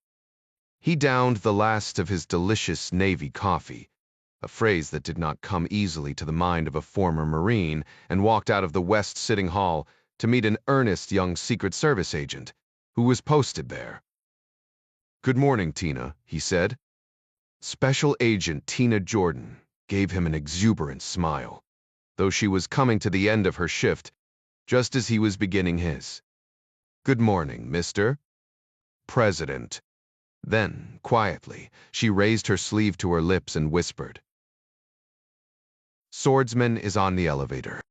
Speaker 1: He downed the last of his delicious Navy coffee, a phrase that did not come easily to the mind of a former Marine, and walked out of the West Sitting Hall to meet an earnest young Secret Service agent who was posted there. "Good morning, Tina," he said. Special Agent Tina Jordan gave him an exuberant smile, though she was coming to the end of her shift just as he was beginning his. "Good morning, Mr. President." Then, quietly, she raised her sleeve to her lips and whispered, "Swordsman is on the elevator."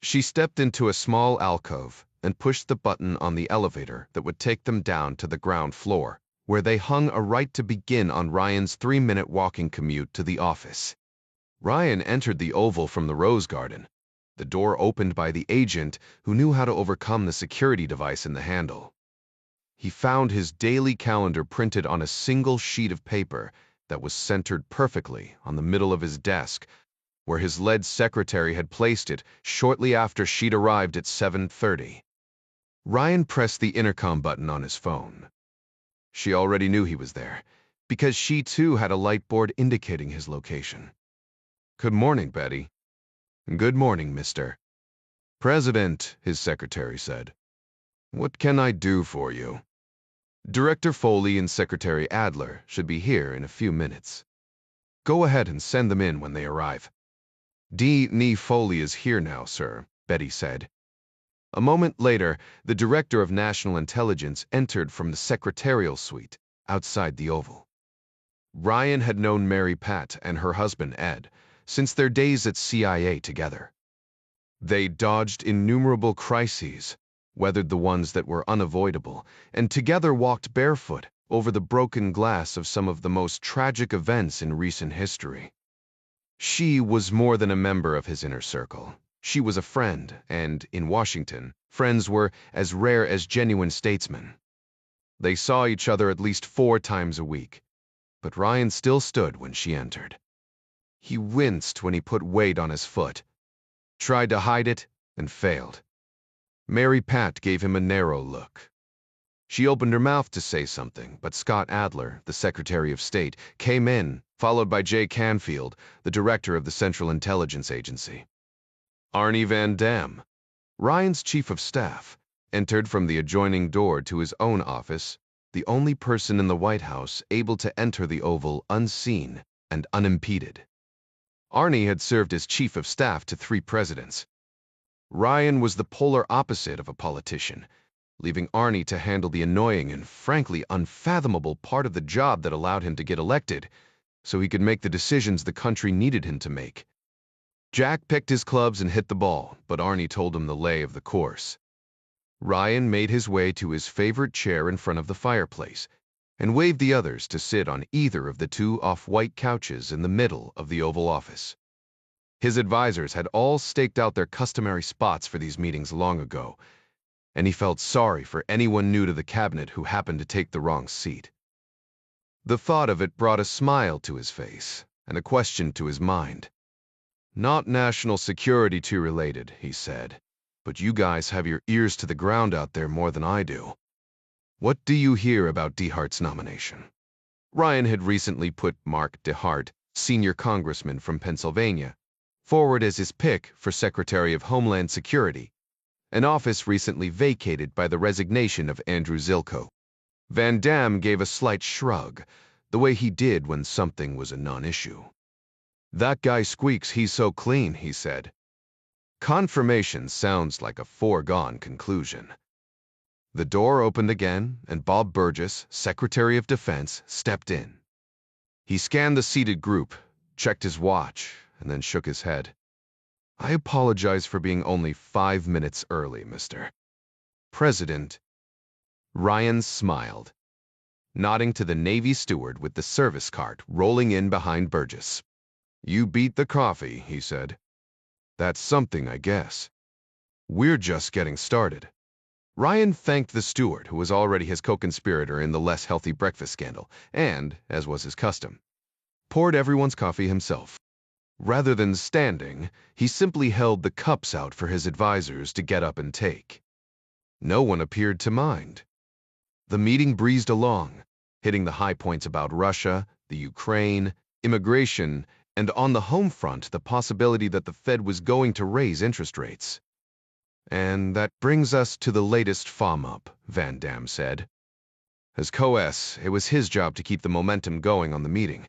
Speaker 1: She stepped into a small alcove and pushed the button on the elevator that would take them down to the ground floor, where they hung a right to begin on Ryan's 3-minute walking commute to the office. Ryan entered the Oval from the Rose Garden, the door opened by the agent who knew how to overcome the security device in the handle. He found his daily calendar printed on a single sheet of paper that was centered perfectly on the middle of his desk, where his lead secretary had placed it shortly after she'd arrived at 7:30. Ryan pressed the intercom button on his phone. She already knew he was there, because she too had a light board indicating his location. "Good morning, Betty." "Good morning, Mr. President," his secretary said. "What can I do for you?" "Director Foley and Secretary Adler should be here in a few minutes." "Go ahead and send them in when they arrive." "D. Foley is here now, sir," Betty said. A moment later, the Director of National Intelligence entered from the secretarial suite outside the Oval. Ryan had known Mary Pat and her husband Ed since their days at CIA together. They dodged innumerable crises, weathered the ones that were unavoidable, and together walked barefoot over the broken glass of some of the most tragic events in recent history. She was more than a member of his inner circle. She was a friend, and, in Washington, friends were as rare as genuine statesmen. They saw each other at least 4 times a week, but Ryan still stood when she entered. He winced when he put weight on his foot, tried to hide it, and failed. Mary Pat gave him a narrow look. She opened her mouth to say something, but Scott Adler, the Secretary of State, came in, followed by Jay Canfield, the director of the Central Intelligence Agency. Arnie Van Dam, Ryan's chief of staff, entered from the adjoining door to his own office, the only person in the White House able to enter the Oval unseen and unimpeded. Arnie had served as chief of staff to 3 presidents. Ryan was the polar opposite of a politician, leaving Arnie to handle the annoying and frankly unfathomable part of the job that allowed him to get elected, so he could make the decisions the country needed him to make. Jack picked his clubs and hit the ball, but Arnie told him the lay of the course. Ryan made his way to his favorite chair in front of the fireplace and waved the others to sit on either of the 2 off-white couches in the middle of the Oval Office. His advisors had all staked out their customary spots for these meetings long ago, and he felt sorry for anyone new to the cabinet who happened to take the wrong seat. The thought of it brought a smile to his face and a question to his mind. "Not national security too related," he said, "but you guys have your ears to the ground out there more than I do. What do you hear about DeHart's nomination?" Ryan had recently put Mark DeHart, senior congressman from Pennsylvania, forward as his pick for Secretary of Homeland Security, an office recently vacated by the resignation of Andrew Zilko. Van Dam gave a slight shrug, the way he did when something was a non-issue. "That guy squeaks, he's so clean," he said. Confirmation sounds like a foregone conclusion. The door opened again, and Bob Burgess, Secretary of Defense, stepped in. He scanned the seated group, checked his watch, and then shook his head. "I apologize for being only 5 minutes early, Mr. President." Ryan smiled, nodding to the Navy steward with the service cart rolling in behind Burgess. "You beat the coffee," he said. "That's something, I guess. We're just getting started." Ryan thanked the steward, who was already his co-conspirator in the less healthy breakfast scandal, and, as was his custom, poured everyone's coffee himself. Rather than standing, he simply held the cups out for his advisors to get up and take. No one appeared to mind. The meeting breezed along, hitting the high points about Russia, the Ukraine, immigration, and on the home front, the possibility that the Fed was going to raise interest rates. "And that brings us to the latest FOM-up," Van Dam said. As co-S, it was his job to keep the momentum going on the meeting,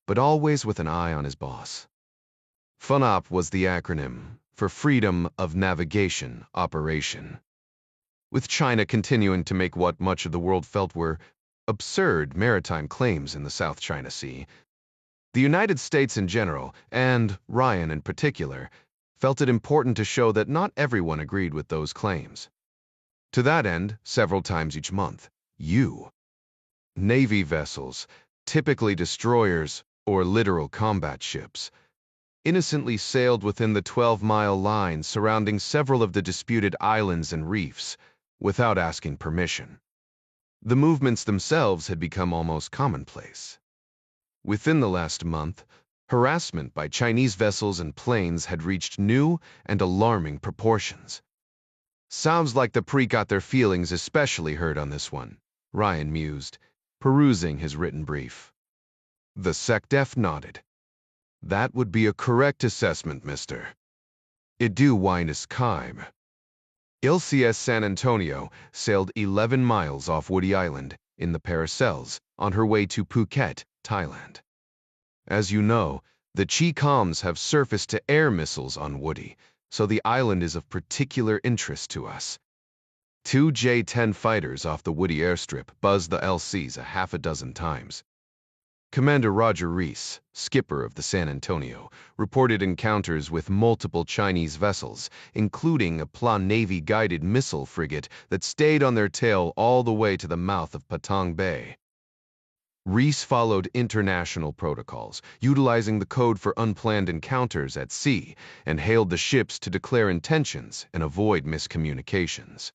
Speaker 1: but always with an eye on his boss. FONOP was the acronym for Freedom of Navigation Operation. With China continuing to make what much of the world felt were absurd maritime claims in the South China Sea, the United States in general, and Ryan in particular, felt it important to show that not everyone agreed with those claims. To that end, several times each month, Navy vessels, typically destroyers or literal combat ships, innocently sailed within the 12-mile line surrounding several of the disputed islands and reefs without asking permission. The movements themselves had become almost commonplace. Within the last month, harassment by Chinese vessels and planes had reached new and alarming proportions. "Sounds like the Pre got their feelings especially hurt on this one," Ryan mused, perusing his written brief. The SecDef nodded. "That would be a correct assessment, mister. It do winus Kime." LCS San Antonio sailed 11 miles off Woody Island in the Paracels on her way to Phuket, Thailand. As you know, the Chi-Coms have surface-to-air missiles on Woody, so the island is of particular interest to us. 2 J-10 fighters off the Woody airstrip buzzed the LCs a half a dozen times. Commander Roger Reese, skipper of the San Antonio, reported encounters with multiple Chinese vessels, including a Plan Navy-guided missile frigate that stayed on their tail all the way to the mouth of Patong Bay. Reese followed international protocols, utilizing the code for unplanned encounters at sea, and hailed the ships to declare intentions and avoid miscommunications.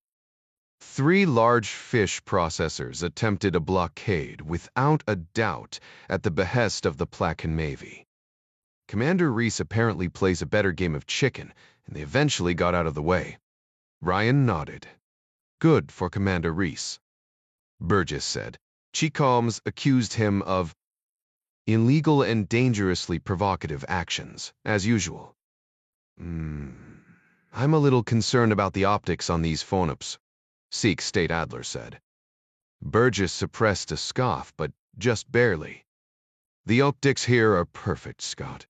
Speaker 1: 3 large fish processors attempted a blockade without a doubt at the behest of the Plaquemine Navy. Commander Reese apparently plays a better game of chicken, and they eventually got out of the way. Ryan nodded. "Good for Commander Reese." Burgess said. Chi-Coms accused him of illegal and dangerously provocative actions, as usual. I'm a little concerned about the optics on these FONOPs," Sikh State Adler said. Burgess suppressed a scoff, but just barely. "The optics here are perfect, Scott.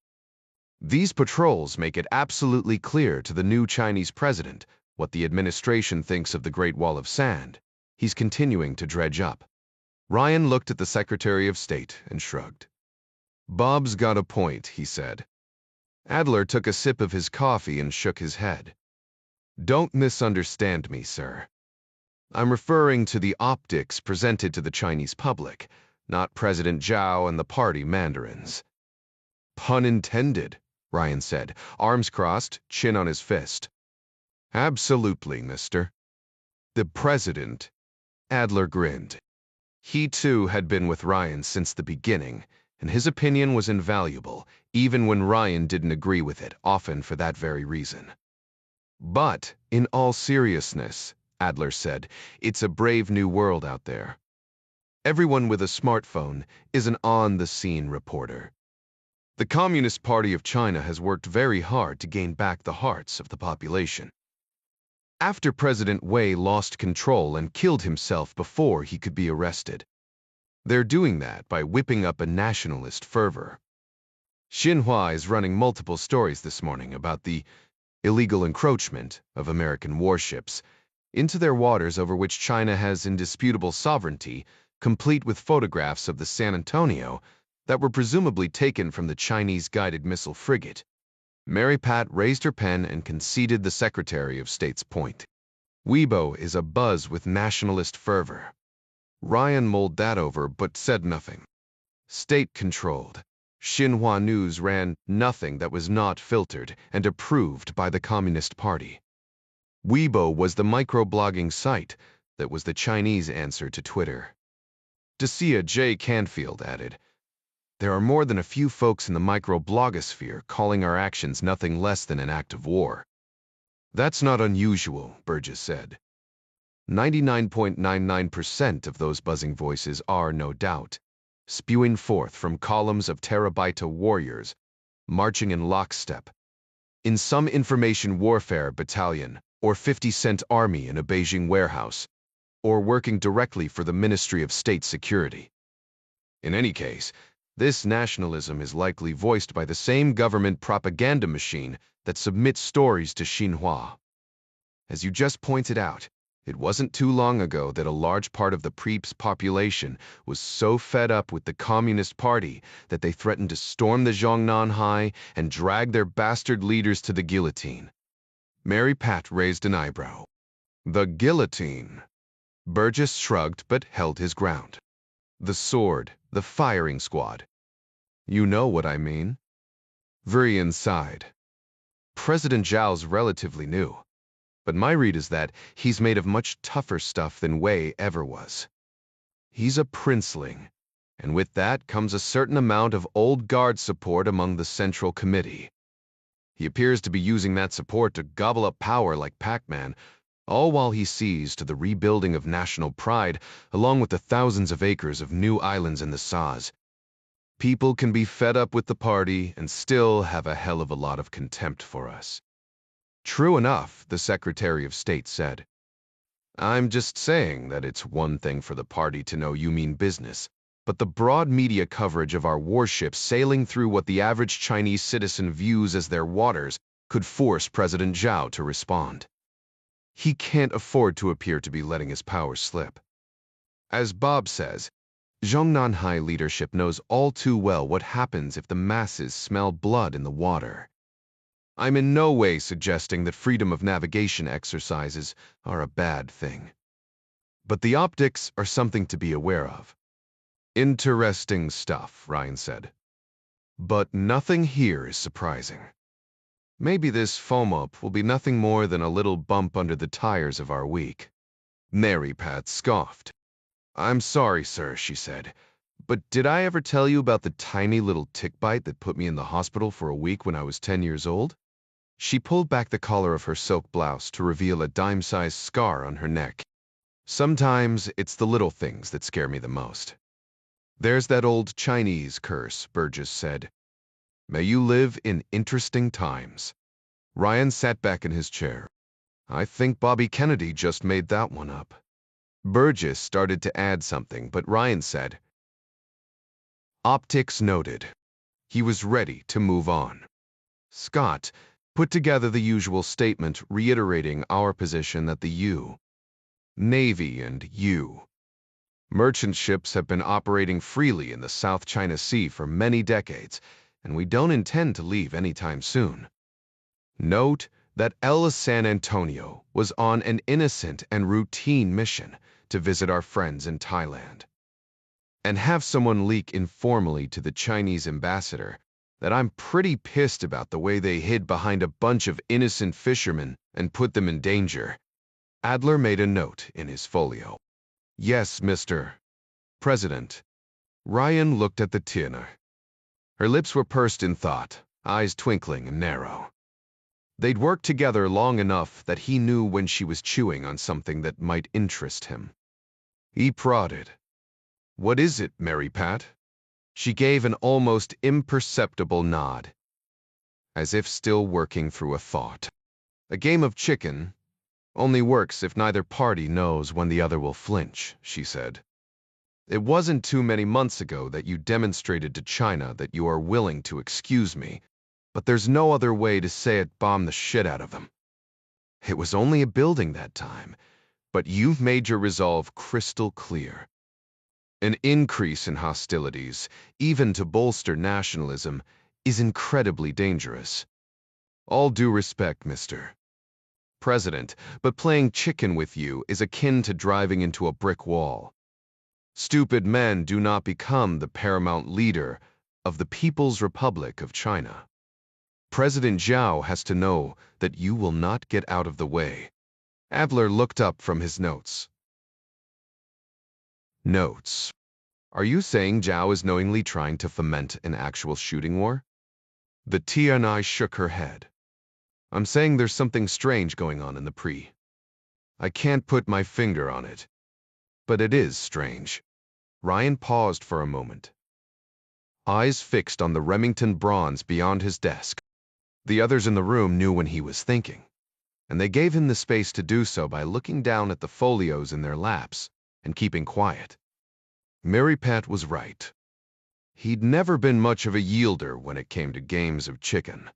Speaker 1: These patrols make it absolutely clear to the new Chinese president what the administration thinks of the Great Wall of Sand. He's continuing to dredge up." Ryan looked at the Secretary of State and shrugged. "Bob's got a point," he said. Adler took a sip of his coffee and shook his head. "Don't misunderstand me, sir. I'm referring to the optics presented to the Chinese public, not President Zhao and the party mandarins." "Pun intended," Ryan said, arms crossed, chin on his fist. "Absolutely, mister." "The president," Adler grinned. He too had been with Ryan since the beginning, and his opinion was invaluable, even when Ryan didn't agree with it, often for that very reason. "But, in all seriousness," Adler said, "it's a brave new world out there. Everyone with a smartphone is an on-the-scene reporter. The Communist Party of China has worked very hard to gain back the hearts of the population. After President Wei lost control and killed himself before he could be arrested. They're doing that by whipping up a nationalist fervor. Xinhua is running multiple stories this morning about the illegal encroachment of American warships into their waters over which China has indisputable sovereignty, complete with photographs of the San Antonio that were presumably taken from the Chinese guided missile frigate." Mary Pat raised her pen and conceded the Secretary of State's point. "Weibo is abuzz with nationalist fervor." Ryan mulled that over but said nothing. State-controlled, Xinhua News ran nothing that was not filtered and approved by the Communist Party. Weibo was the microblogging site that was the Chinese answer to Twitter. Dacia J. Canfield added, "There are more than a few folks in the microblogosphere calling our actions nothing less than an act of war." "That's not unusual," Burgess said. 99.99% of those buzzing voices are, no doubt, spewing forth from columns of terabyte warriors, marching in lockstep, in some information warfare battalion or 50-cent army in a Beijing warehouse, or working directly for the Ministry of State Security. In any case, this nationalism is likely voiced by the same government propaganda machine that submits stories to Xinhua. As you just pointed out, it wasn't too long ago that a large part of the Preep's population was so fed up with the Communist Party that they threatened to storm the Zhongnanhai and drag their bastard leaders to the guillotine. Mary Pat raised an eyebrow. "The guillotine." Burgess shrugged but held his ground. "The sword, the firing squad. You know what I mean." Vurian sighed. "President Zhao's relatively new, but my read is that he's made of much tougher stuff than Wei ever was. He's a princeling, and with that comes a certain amount of old guard support among the Central Committee. He appears to be using that support to gobble up power like Pac-Man, all while he sees to the rebuilding of national pride along with the thousands of acres of new islands in the Saz. People can be fed up with the party and still have a hell of a lot of contempt for us." "True enough," the Secretary of State said. "I'm just saying that it's one thing for the party to know you mean business, but the broad media coverage of our warships sailing through what the average Chinese citizen views as their waters could force President Zhao to respond. He can't afford to appear to be letting his power slip. As Bob says, Zhongnanhai leadership knows all too well what happens if the masses smell blood in the water. I'm in no way suggesting that freedom of navigation exercises are a bad thing. But the optics are something to be aware of." "Interesting stuff," Ryan said. "But nothing here is surprising. Maybe this foam-up will be nothing more than a little bump under the tires of our week." Mary Pat scoffed. "I'm sorry, sir," she said, "but did I ever tell you about the tiny little tick bite that put me in the hospital for a week when I was 10 years old? She pulled back the collar of her silk blouse to reveal a dime-sized scar on her neck. "Sometimes it's the little things that scare me the most." "There's that old Chinese curse," Burgess said. "May you live in interesting times." Ryan sat back in his chair. "I think Bobby Kennedy just made that one up." Burgess started to add something, but Ryan said, "Optics noted." He was ready to move on. Scott put together the usual statement reiterating our position that the Navy and merchant ships have been operating freely in the South China Sea for many decades, and we don't intend to leave anytime soon. Note that El San Antonio was on an innocent and routine mission to visit our friends in Thailand. And have someone leak informally to the Chinese ambassador that I'm pretty pissed about the way they hid behind a bunch of innocent fishermen and put them in danger. Adler made a note in his folio. "Yes, Mr. President." Ryan looked at the Tina. Her lips were pursed in thought, eyes twinkling and narrow. They'd worked together long enough that he knew when she was chewing on something that might interest him. He prodded. "What is it, Mary Pat?" She gave an almost imperceptible nod, as if still working through a thought. "A game of chicken only works if neither party knows when the other will flinch," she said. "It wasn't too many months ago that you demonstrated to China that you are willing to excuse me, but there's no other way to say it, bomb the shit out of them. It was only a building that time, but you've made your resolve crystal clear. An increase in hostilities, even to bolster nationalism, is incredibly dangerous. All due respect, Mr. President, but playing chicken with you is akin to driving into a brick wall. Stupid men do not become the paramount leader of the People's Republic of China. President Zhao has to know that you will not get out of the way. Adler looked up from his notes. Notes. Are you saying Zhao is knowingly trying to foment an actual shooting war? The TNI shook her head. I'm saying there's something strange going on in the pre. I can't put my finger on it. But it is strange. Ryan paused for a moment, eyes fixed on the Remington bronze beyond his desk. The others in the room knew what he was thinking, and they gave him the space to do so by looking down at the folios in their laps and keeping quiet. Mary Pat was right. He'd never been much of a yielder when it came to games of chicken.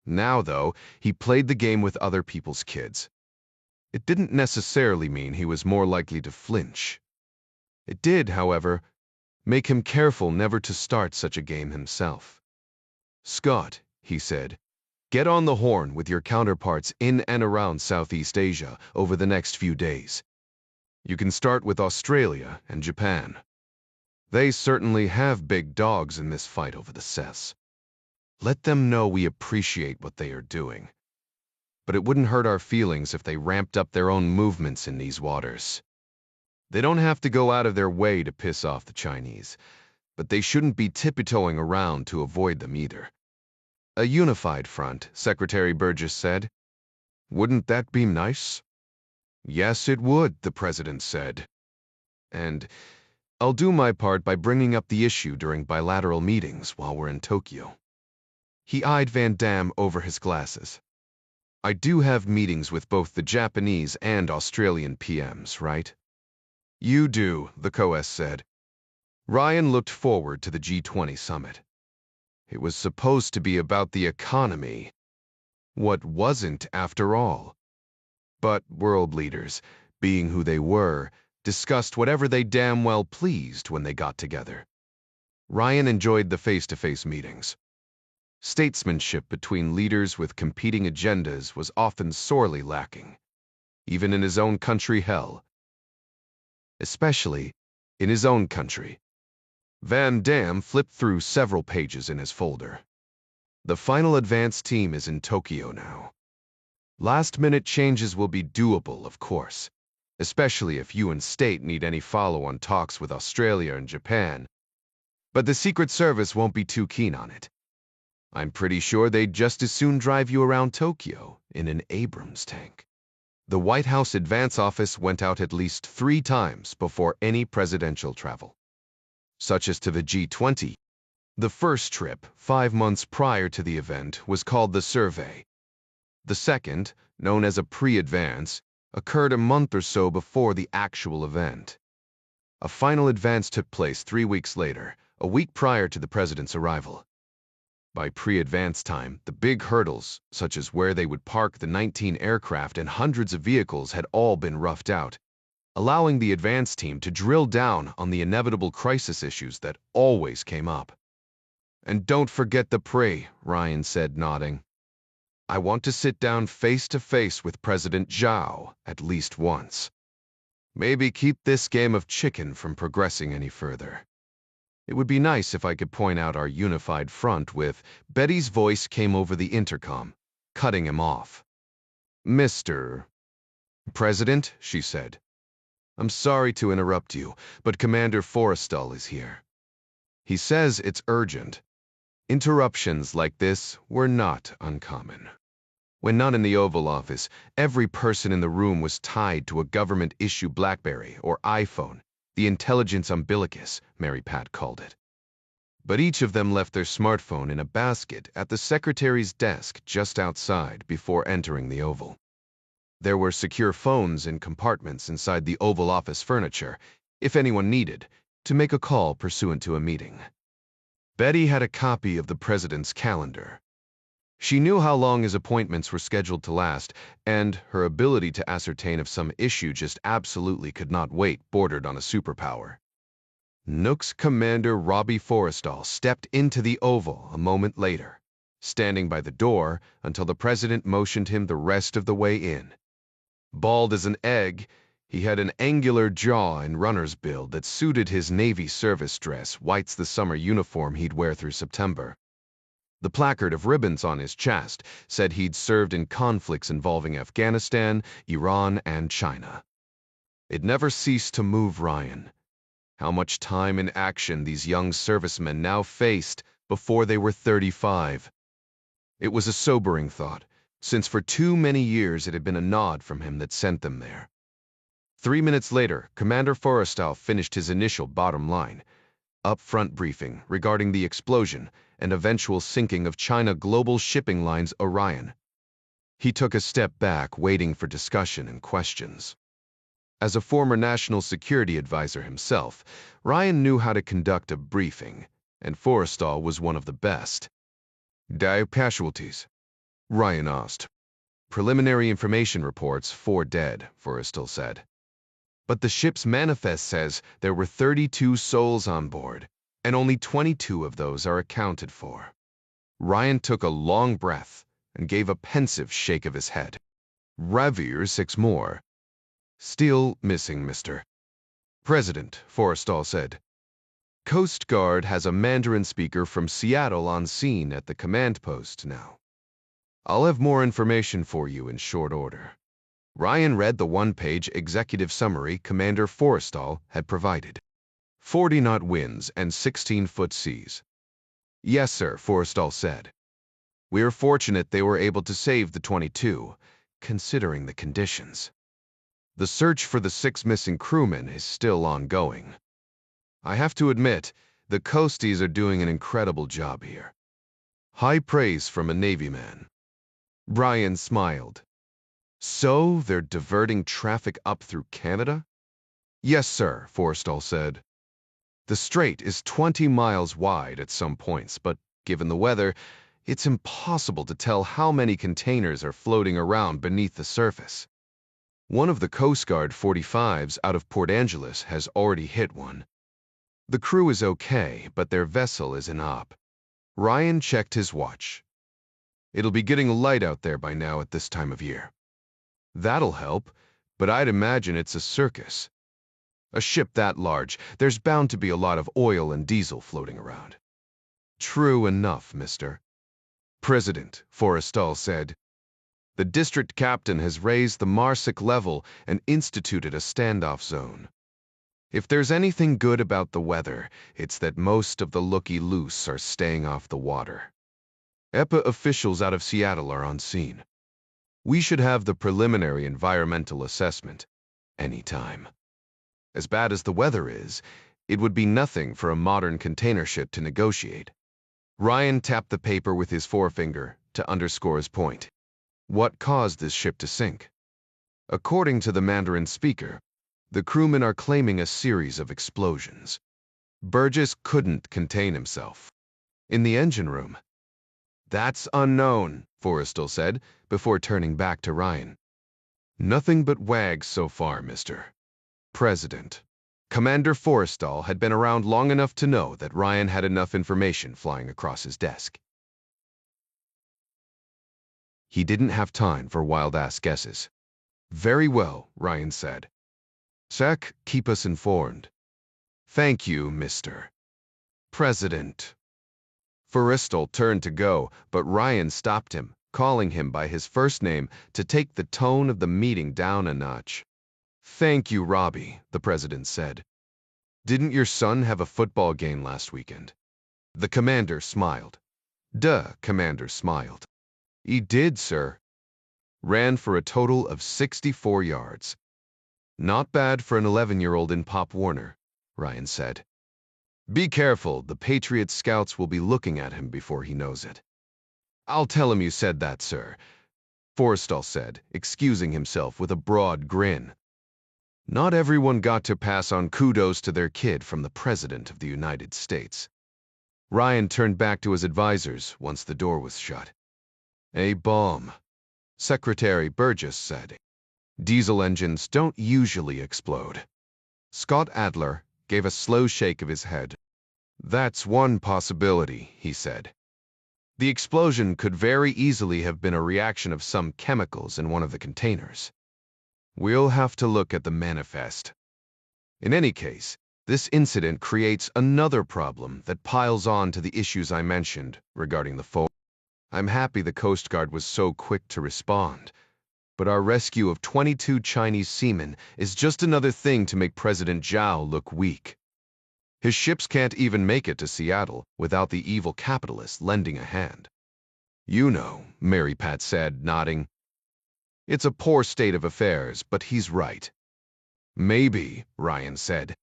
Speaker 1: Now, though, he played the game with other people's kids. It didn't necessarily mean he was more likely to flinch. It did, however, make him careful never to start such a game himself. Scott, he said, get on the horn with your counterparts in and around Southeast Asia over the next few days. You can start with Australia and Japan. They certainly have big dogs in this fight over the cess. Let them know we appreciate what they are doing. But it wouldn't hurt our feelings if they ramped up their own movements in these waters. They don't have to go out of their way to piss off the Chinese, but they shouldn't be tippy-toeing around to avoid them either. A unified front, Secretary Burgess said. Wouldn't that be nice? Yes, it would, the president said. And I'll do my part by bringing up the issue during bilateral meetings while we're in Tokyo. He eyed Van Damme over his glasses. I do have meetings with both the Japanese and Australian PMs, right? You do, the co-S said. Ryan looked forward to the G20 summit. It was supposed to be about the economy. What wasn't, after all? But world leaders, being who they were, discussed whatever they damn well pleased when they got together. Ryan enjoyed the face-to-face meetings. Statesmanship between leaders with competing agendas was often sorely lacking, even in his own country, hell. Especially in his own country. Van Damme flipped through several pages in his folder. The final advance team is in Tokyo now. Last-minute changes will be doable, of course, especially if you and State need any follow-on talks with Australia and Japan. But the Secret Service won't be too keen on it. I'm pretty sure they'd just as soon drive you around Tokyo in an Abrams tank. The White House advance office went out at least 3 times before any presidential travel, such as to the G20. The first trip, 5 months prior to the event, was called the survey. The second, known as a pre-advance, occurred a month or so before the actual event. A final advance took place 3 weeks later, a week prior to the president's arrival. By pre-advance time, the big hurdles, such as where they would park the 19 aircraft and hundreds of vehicles, had all been roughed out, allowing the advance team to drill down on the inevitable crisis issues that always came up. And don't forget the pre, Ryan said, nodding. I want to sit down face-to-face with President Zhao at least once. Maybe keep this game of chicken from progressing any further. It would be nice if I could point out our unified front with... Betty's voice came over the intercom, cutting him off. Mr. President, she said. I'm sorry to interrupt you, but Commander Forrestal is here. He says it's urgent. Interruptions like this were not uncommon. When not in the Oval Office, every person in the room was tied to a government-issue BlackBerry or iPhone, the intelligence umbilicus, Mary Pat called it. But each of them left their smartphone in a basket at the secretary's desk just outside before entering the Oval. There were secure phones in compartments inside the Oval Office furniture, if anyone needed, to make a call pursuant to a meeting. Betty had a copy of the president's calendar. She knew how long his appointments were scheduled to last, and her ability to ascertain if some issue just absolutely could not wait bordered on a superpower. Nook's Commander Robbie Forrestal stepped into the Oval a moment later, standing by the door until the president motioned him the rest of the way in. Bald as an egg, he had an angular jaw and runner's build that suited his Navy service dress, white's the summer uniform he'd wear through September. The placard of ribbons on his chest said he'd served in conflicts involving Afghanistan, Iran, and China. It never ceased to move Ryan. How much time in action these young servicemen now faced before they were 35. It was a sobering thought, since for too many years it had been a nod from him that sent them there. 3 minutes later, Commander Forrestal finished his initial bottom line, upfront briefing regarding the explosion and eventual sinking of China Global Shipping Line's Orion. He took a step back, waiting for discussion and questions. As a former national security advisor himself, Ryan knew how to conduct a briefing, and Forrestal was one of the best. "Dire casualties?" Ryan asked. "Preliminary information reports 4 dead," Forrestal said. "But the ship's manifest says there were 32 souls on board, and only 22 of those are accounted for." Ryan took a long breath and gave a pensive shake of his head. "Revere 6 more. Still missing, Mr. President," Forrestal said. "Coast Guard has a Mandarin speaker from Seattle on scene at the command post now. I'll have more information for you in short order." Ryan read the 1-page executive summary Commander Forrestal had provided. 40-knot winds and 16-foot seas. "Yes, sir," Forrestal said. "We are fortunate they were able to save the 22, considering the conditions. The search for the 6 missing crewmen is still ongoing. I have to admit, the Coasties are doing an incredible job here. High praise from a Navy man." Ryan smiled. "So they're diverting traffic up through Canada?" "Yes, sir," Forrestal said. "The strait is 20 miles wide at some points, but given the weather, it's impossible to tell how many containers are floating around beneath the surface. One of the Coast Guard 45s out of Port Angeles has already hit one. The crew is okay, but their vessel is in op." Ryan checked his watch. "It'll be getting light out there by now at this time of year." "That'll help, but I'd imagine it's a circus. A ship that large, there's bound to be a lot of oil and diesel floating around." "True enough, Mr. President," Forrestal said. "The district captain has raised the MARSIC level and instituted a standoff zone. If there's anything good about the weather, it's that most of the looky-loose are staying off the water. EPA officials out of Seattle are on scene. We should have the preliminary environmental assessment anytime. As bad as the weather is, it would be nothing for a modern container ship to negotiate." Ryan tapped the paper with his forefinger to underscore his point. "What caused this ship to sink?" "According to the Mandarin speaker, the crewmen are claiming a series of explosions. Burgess couldn't contain himself. In the engine room." "That's unknown," Forrestal said, before turning back to Ryan. "Nothing but wags so far, Mr. President." Commander Forrestal had been around long enough to know that Ryan had enough information flying across his desk. He didn't have time for wild-ass guesses. "Very well," Ryan said. "Sec, keep us informed." "Thank you, Mr. President." Forrestal turned to go, but Ryan stopped him, calling him by his first name to take the tone of the meeting down a notch. "Thank you, Robbie," the president said. "Didn't your son have a football game last weekend?" The commander smiled. Commander smiled. "He did, sir. Ran for a total of 64 yards. Not bad for an 11-year-old in Pop Warner," Ryan said. "Be careful, the Patriot scouts will be looking at him before he knows it." "I'll tell him you said that, sir," Forrestal said, excusing himself with a broad grin. Not everyone got to pass on kudos to their kid from the President of the United States. Ryan turned back to his advisors once the door was shut. "A bomb," Secretary Burgess said. "Diesel engines don't usually explode." Scott Adler gave a slow shake of his head. "That's one possibility," he said. "The explosion could very easily have been a reaction of some chemicals in one of the containers. We'll have to look at the manifest. In any case, This incident creates another problem that piles on to the issues I mentioned regarding the folder. I'm happy the Coast Guard was so quick to respond, but our rescue of 22 Chinese seamen is just another thing to make President Zhao look weak. His ships can't even make it to Seattle without the evil capitalists lending a hand. You know, Mary Pat said, nodding. It's a poor state of affairs, but he's right. Maybe, Ryan said.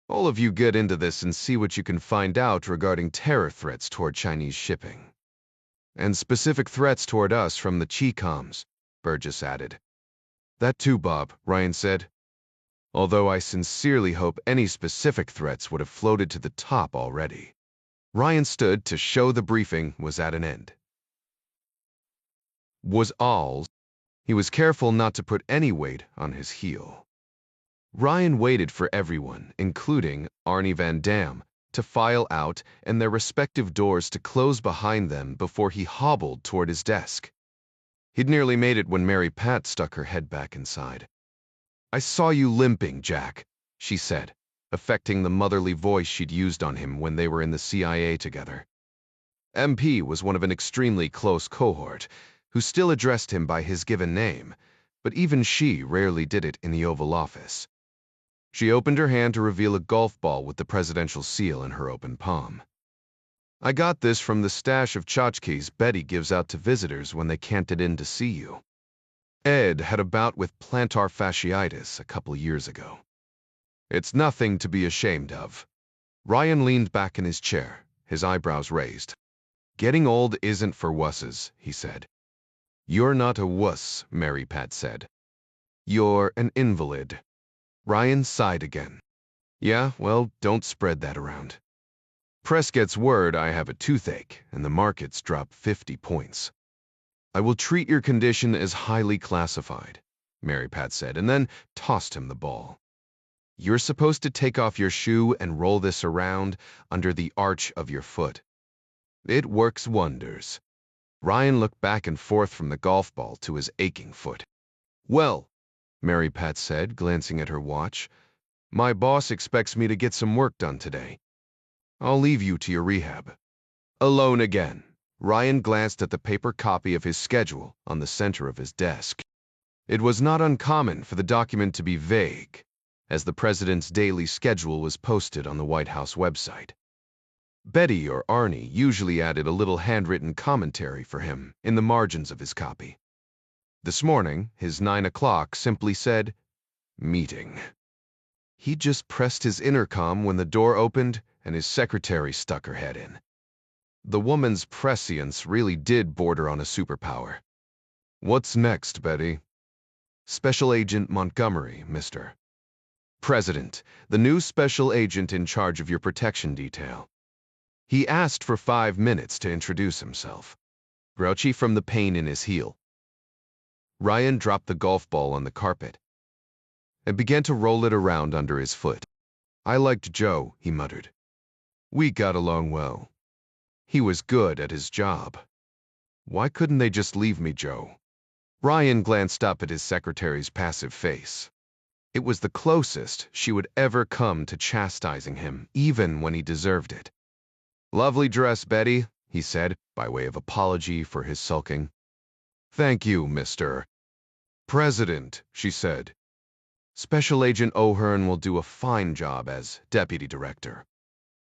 Speaker 1: All of you get into this and see what you can find out regarding terror threats toward Chinese shipping. And specific threats toward us from the Chicoms, Burgess added. That too, Bob, Ryan said. Although I sincerely hope any specific threats would have floated to the top already. Ryan stood to show the briefing was at an end. Was all. He was careful not to put any weight on his heel. Ryan waited for everyone, including Arnie Van Dam, to file out and their respective doors to close behind them before he hobbled toward his desk. He'd nearly made it when Mary Pat stuck her head back inside. I saw you limping, Jack, she said, affecting the motherly voice she'd used on him when they were in the CIA together. MP was one of an extremely close cohort, who still addressed him by his given name, but even she rarely did it in the Oval Office. She opened her hand to reveal a golf ball with the presidential seal in her open palm. I got this from the stash of tchotchkes Betty gives out to visitors when they can't get in to see you. Ed had a bout with plantar fasciitis a couple years ago. It's nothing to be ashamed of. Ryan leaned back in his chair, his eyebrows raised. Getting old isn't for wusses, he said. You're not a wuss, Mary Pat said. You're an invalid. Ryan sighed again. Yeah, well, don't spread that around. Press gets word I have a toothache, and the markets drop 50 points. I will treat your condition as highly classified, Mary Pat said, and then tossed him the ball. You're supposed to take off your shoe and roll this around under the arch of your foot. It works wonders. Ryan looked back and forth from the golf ball to his aching foot. Well, Mary Pat said, glancing at her watch, my boss expects me to get some work done today. I'll leave you to your rehab. Alone again, Ryan glanced at the paper copy of his schedule on the center of his desk. It was not uncommon for the document to be vague, as the president's daily schedule was posted on the White House website. Betty or Arnie usually added a little handwritten commentary for him in the margins of his copy. This morning, his 9 o'clock simply said, meeting. He just pressed his intercom when the door opened and his secretary stuck her head in. The woman's prescience really did border on a superpower. What's next, Betty? Special Agent Montgomery, Mr. President, the new special agent in charge of your protection detail. He asked for 5 minutes to introduce himself, grouchy from the pain in his heel. Ryan dropped the golf ball on the carpet and began to roll it around under his foot. I liked Joe, he muttered. We got along well. He was good at his job. Why couldn't they just leave me, Joe? Ryan glanced up at his secretary's passive face. It was the closest she would ever come to chastising him, even when he deserved it. Lovely dress, Betty, he said, by way of apology for his sulking. Thank you, Mr. President, she said. Special Agent O'Hearn will do a fine job as deputy director.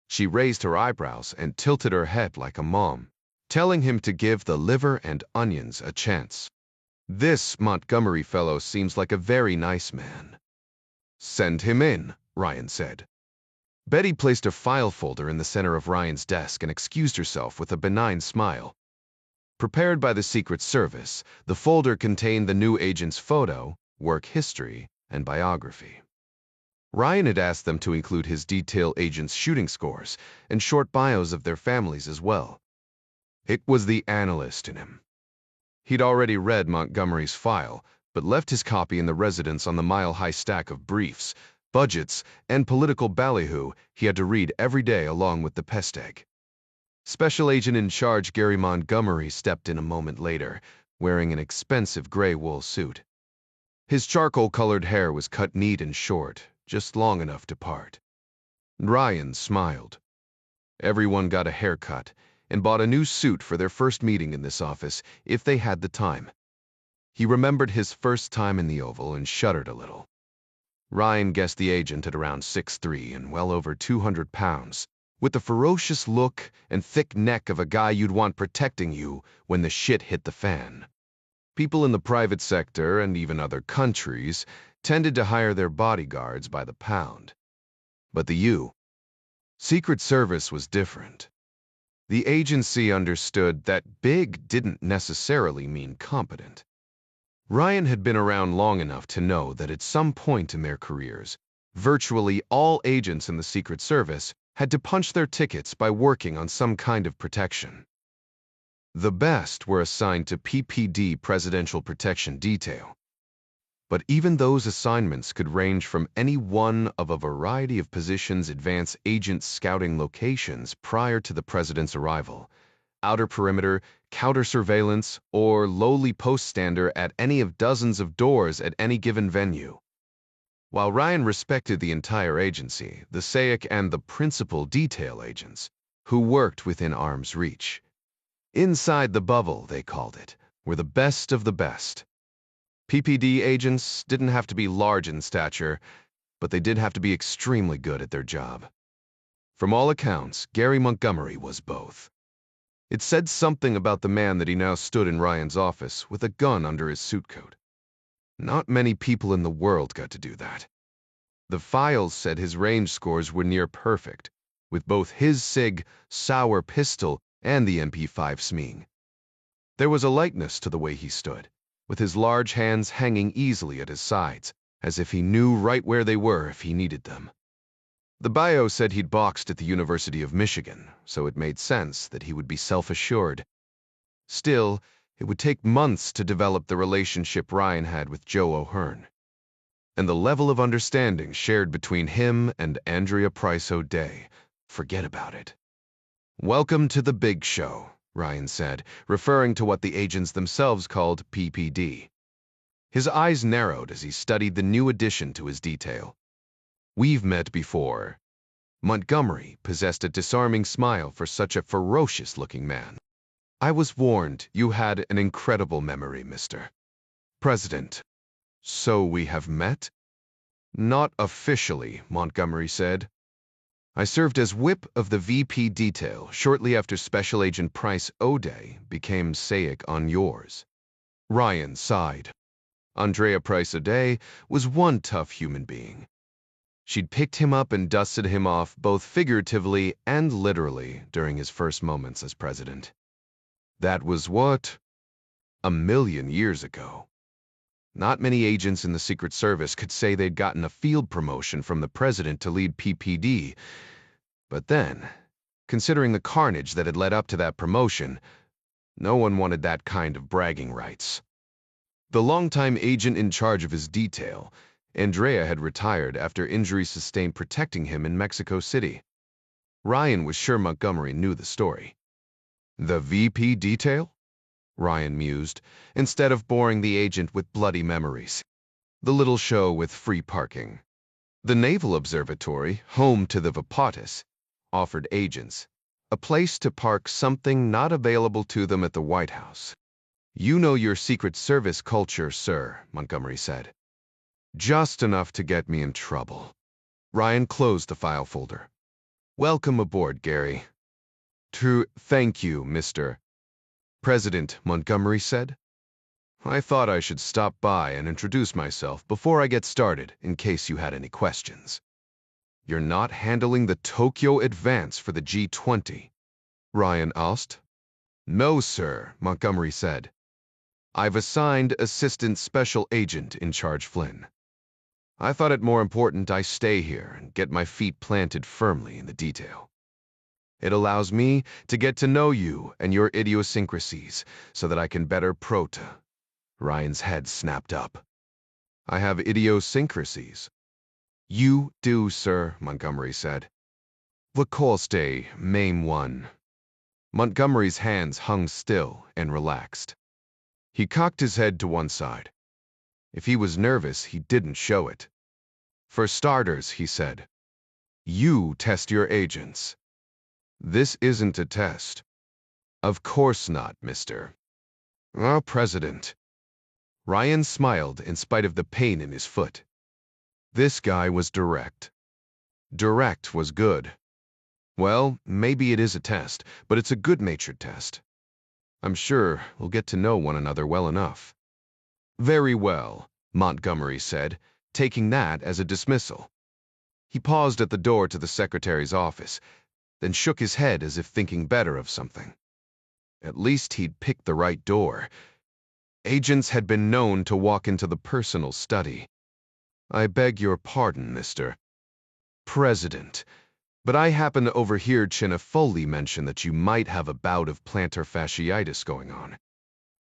Speaker 1: She raised her eyebrows and tilted her head like a mom, telling him to give the liver and onions a chance. This Montgomery fellow seems like a very nice man. Send him in, Ryan said. Betty placed a file folder in the center of Ryan's desk and excused herself with a benign smile. Prepared by the Secret Service, the folder contained the new agent's photo, work history, and biography. Ryan had asked them to include his detailed agent's shooting scores and short bios of their families as well. It was the analyst in him. He'd already read Montgomery's file, but left his copy in the residence on the mile-high stack of briefs, budgets, and political ballyhoo he had to read every day along with the pest egg. Special Agent in Charge Gary Montgomery stepped in a moment later, wearing an expensive gray wool suit. His charcoal-colored hair was cut neat and short, just long enough to part. Ryan smiled. Everyone got a haircut and bought a new suit for their first meeting in this office if they had the time. He remembered his first time in the Oval and shuddered a little. Ryan guessed the agent at around 6'3" and well over 200 pounds, with the ferocious look and thick neck of a guy you'd want protecting you when the shit hit the fan. People in the private sector and even other countries tended to hire their bodyguards by the pound. But the Secret Service was different. The agency understood that big didn't necessarily mean competent. Ryan had been around long enough to know that at some point in their careers, virtually all agents in the Secret Service had to punch their tickets by working on some kind of protection. The best were assigned to PPD Presidential Protection Detail. But even those assignments could range from any one of a variety of positions advance agents scouting locations prior to the president's arrival, outer perimeter, counter-surveillance, or lowly post-stander at any of dozens of doors at any given venue. While Ryan respected the entire agency, the SAIC and the principal detail agents, who worked within arm's reach. Inside the bubble, they called it, were the best of the best. PPD agents didn't have to be large in stature, but they did have to be extremely good at their job. From all accounts, Gary Montgomery was both. It said something about the man that he now stood in Ryan's office with a gun under his suit coat. Not many people in the world got to do that. The files said his range scores were near perfect, with both his SIG, Sauer pistol, and the MP5 Sming. There was a lightness to the way he stood, with his large hands hanging easily at his sides, as if he knew right where they were if he needed them. The bio said he'd boxed at the University of Michigan, so it made sense that he would be self-assured. Still, it would take months to develop the relationship Ryan had with Joe O'Hearn. And the level of understanding shared between him and Andrea Price O'Day, forget about it. "Welcome to the big show," Ryan said, referring to what the agents themselves called PPD. His eyes narrowed as he studied the new addition to his detail. "We've met before." Montgomery possessed a disarming smile for such a ferocious-looking man. "I was warned you had an incredible memory, Mr. President." "So we have met?" "Not officially," Montgomery said. "I served as whip of the VP detail shortly after Special Agent Price O'Day became SAIC on yours." Ryan sighed. Andrea Price O'Day was one tough human being. She'd picked him up and dusted him off both figuratively and literally during his first moments as president. That was what? 1,000,000 years ago. Not many agents in the Secret Service could say they'd gotten a field promotion from the president to lead PPD. But then, considering the carnage that had led up to that promotion, no one wanted that kind of bragging rights. The longtime agent in charge of his detail, Andrea, had retired after injuries sustained protecting him in Mexico City. Ryan was sure Montgomery knew the story. "The VP detail?" Ryan mused, instead of boring the agent with bloody memories. "The little show with free parking." The Naval Observatory, home to the Vapotis, offered agents a place to park something not available to them at the White House. "You know your Secret Service culture, sir," Montgomery said. "Just enough to get me in trouble." Ryan closed the file folder. "Welcome aboard, Gary." Thank you, Mr. President," Montgomery said. "I thought I should stop by and introduce myself before I get started in case you had any questions." "You're not handling the Tokyo advance for the G20?" Ryan asked. "No, sir," Montgomery said. "I've assigned Assistant Special Agent in charge Flynn. I thought it more important I stay here and get my feet planted firmly in the detail. It allows me to get to know you and your idiosyncrasies so that I can better prota." Ryan's head snapped up. "I have idiosyncrasies." "You do, sir," Montgomery said. "Lacoste, Maim 1." Montgomery's hands hung still and relaxed. He cocked his head to one side. If he was nervous, he didn't show it. "For starters," he said, You test your agents. This isn't a test. Of course not, mister. Oh, President. Ryan smiled in spite of the pain in his foot. This guy was direct. Direct was good. Well, maybe it is a test, but it's a good-natured test. I'm sure we'll get to know one another well enough. Very well, Montgomery said, taking that as a dismissal. He paused at the door to the secretary's office, then shook his head as if thinking better of something. At least he'd picked the right door. Agents had been known to walk into the personal study. I beg your pardon, Mr. President, but I happen to overhear Chinna Foley mention that you might have a bout of plantar fasciitis going on.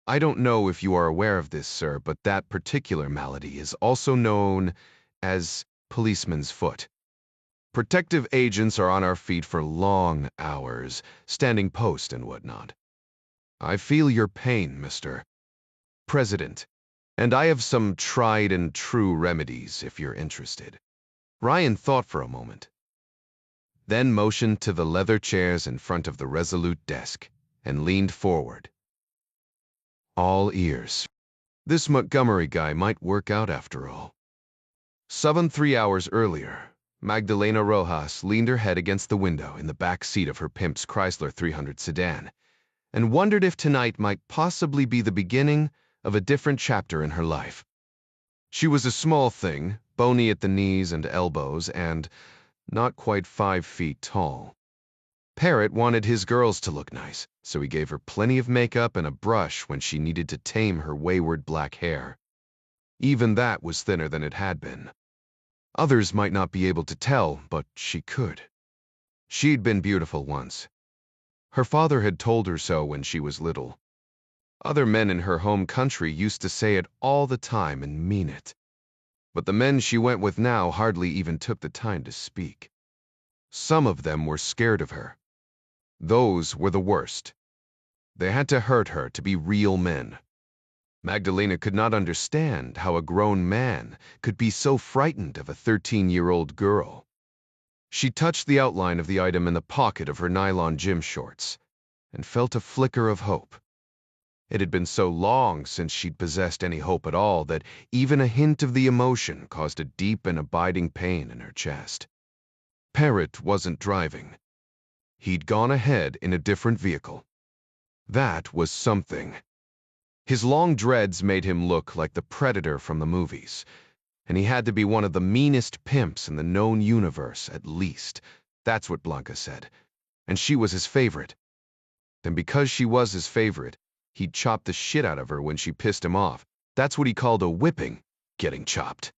Speaker 1: I don't know if you are aware of this, sir, but that particular malady is also known as policeman's foot. Protective agents are on our feet for long hours, standing post and whatnot. I feel your pain, Mr. President, and I have some tried and true remedies if you're interested. Ryan thought for a moment, then motioned to the leather chairs in front of the resolute desk and leaned forward. All ears. This Montgomery guy might work out after all. 3 hours earlier, Magdalena Rojas leaned her head against the window in the back seat of her pimp's Chrysler 300 sedan and wondered if tonight might possibly be the beginning of a different chapter in her life. She was a small thing, bony at the knees and elbows, and not quite 5 feet tall. Parrott wanted his girls to look nice, so he gave her plenty of makeup and a brush when she needed to tame her wayward black hair. Even that was thinner than it had been. Others might not be able to tell, but she could. She'd been beautiful once. Her father had told her so when she was little. Other men in her home country used to say it all the time and mean it. But the men she went with now hardly even took the time to speak. Some of them were scared of her. Those were the worst. They had to hurt her to be real men. Magdalena could not understand how a grown man could be so frightened of a 13-year-old girl. She touched the outline of the item in the pocket of her nylon gym shorts and felt a flicker of hope. It had been so long since she'd possessed any hope at all that even a hint of the emotion caused a deep and abiding pain in her chest. Parrott wasn't driving. He'd gone ahead in a different vehicle. That was something. His long dreads made him look like the Predator from the movies, and he had to be one of the meanest pimps in the known universe, at least. That's what Blanca said. And she was his favorite. And because she was his favorite, he'd chop the shit out of her when she pissed him off. That's what he called a whipping, getting chopped.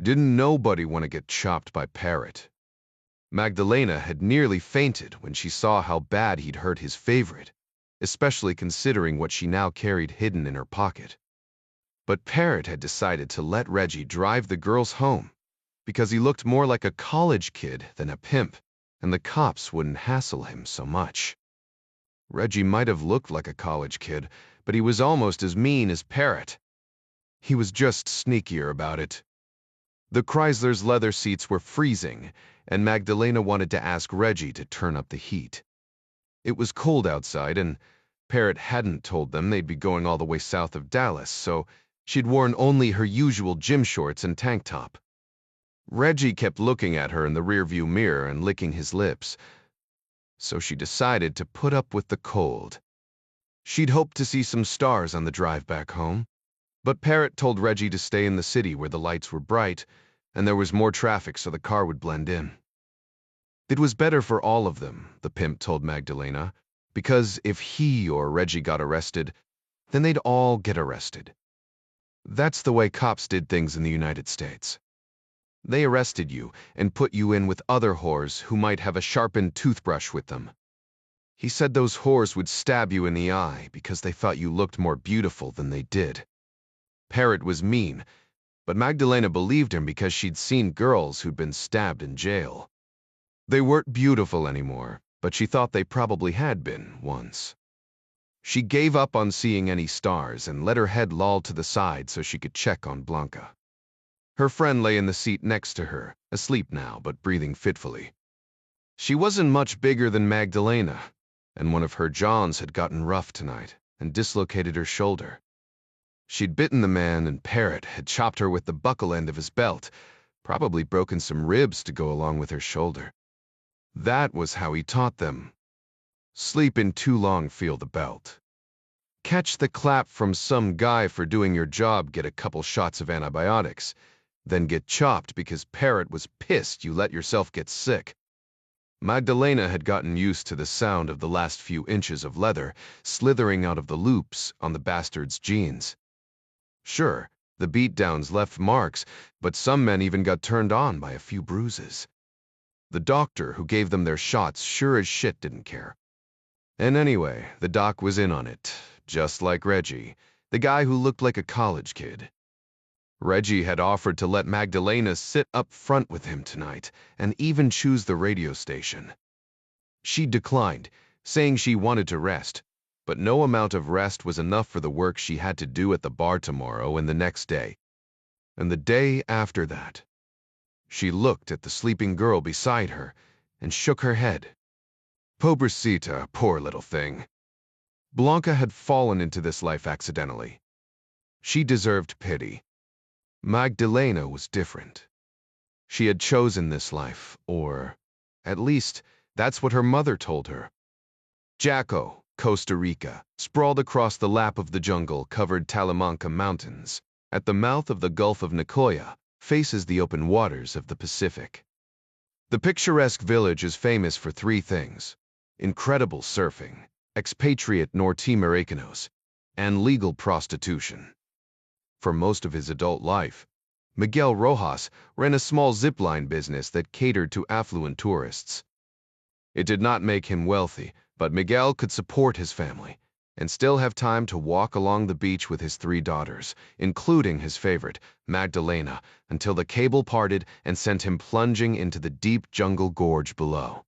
Speaker 1: Didn't nobody want to get chopped by Parrott. Magdalena had nearly fainted when she saw how bad he'd hurt his favorite, especially considering what she now carried hidden in her pocket. But Parrott had decided to let Reggie drive the girls home because he looked more like a college kid than a pimp, and the cops wouldn't hassle him so much. Reggie might have looked like a college kid, but he was almost as mean as Parrott. He was just sneakier about it. The Chrysler's leather seats were freezing, and Magdalena wanted to ask Reggie to turn up the heat. It was cold outside, and Parrott hadn't told them they'd be going all the way south of Dallas, so she'd worn only her usual gym shorts and tank top. Reggie kept looking at her in the rearview mirror and licking his lips, so she decided to put up with the cold. She'd hoped to see some stars on the drive back home, but Parrott told Reggie to stay in the city where the lights were bright and there was more traffic so the car would blend in. It was better for all of them, the pimp told Magdalena, because if he or Reggie got arrested, then they'd all get arrested. That's the way cops did things in the United States. They arrested you and put you in with other whores who might have a sharpened toothbrush with them. He said those whores would stab you in the eye because they thought you looked more beautiful than they did. Parrott was mean, but Magdalena believed him because she'd seen girls who'd been stabbed in jail. They weren't beautiful anymore, but she thought they probably had been once. She gave up on seeing any stars and let her head loll to the side so she could check on Blanca. Her friend lay in the seat next to her, asleep now but breathing fitfully. She wasn't much bigger than Magdalena, and one of her jaws had gotten rough tonight and dislocated her shoulder. She'd bitten the man, and Parrot had chopped her with the buckle end of his belt, probably broken some ribs to go along with her shoulder. That was how he taught them. Sleep in too long, feel the belt. Catch the clap from some guy for doing your job, get a couple shots of antibiotics, then get chopped because Parrot was pissed you let yourself get sick. Magdalena had gotten used to the sound of the last few inches of leather slithering out of the loops on the bastard's jeans. Sure, the beatdowns left marks, but some men even got turned on by a few bruises. The doctor who gave them their shots sure as shit didn't care. And anyway, the doc was in on it, just like Reggie, the guy who looked like a college kid. Reggie had offered to let Magdalena sit up front with him tonight and even choose the radio station. She declined, saying she wanted to rest, but no amount of rest was enough for the work she had to do at the bar tomorrow and the next day, and the day after that. She looked at the sleeping girl beside her and shook her head. Pobrecita, poor little thing. Blanca had fallen into this life accidentally. She deserved pity. Magdalena was different. She had chosen this life, or at least that's what her mother told her. Jaco, Costa Rica, sprawled across the lap of the jungle-covered Talamanca Mountains, at the mouth of the Gulf of Nicoya, faces the open waters of the Pacific. The picturesque village is famous for three things: incredible surfing, expatriate Norte-Americanos, and legal prostitution. For most of his adult life, Miguel Rojas ran a small zipline business that catered to affluent tourists. It did not make him wealthy, but Miguel could support his family and still have time to walk along the beach with his three daughters, including his favorite, Magdalena, until the cable parted and sent him plunging into the deep jungle gorge below.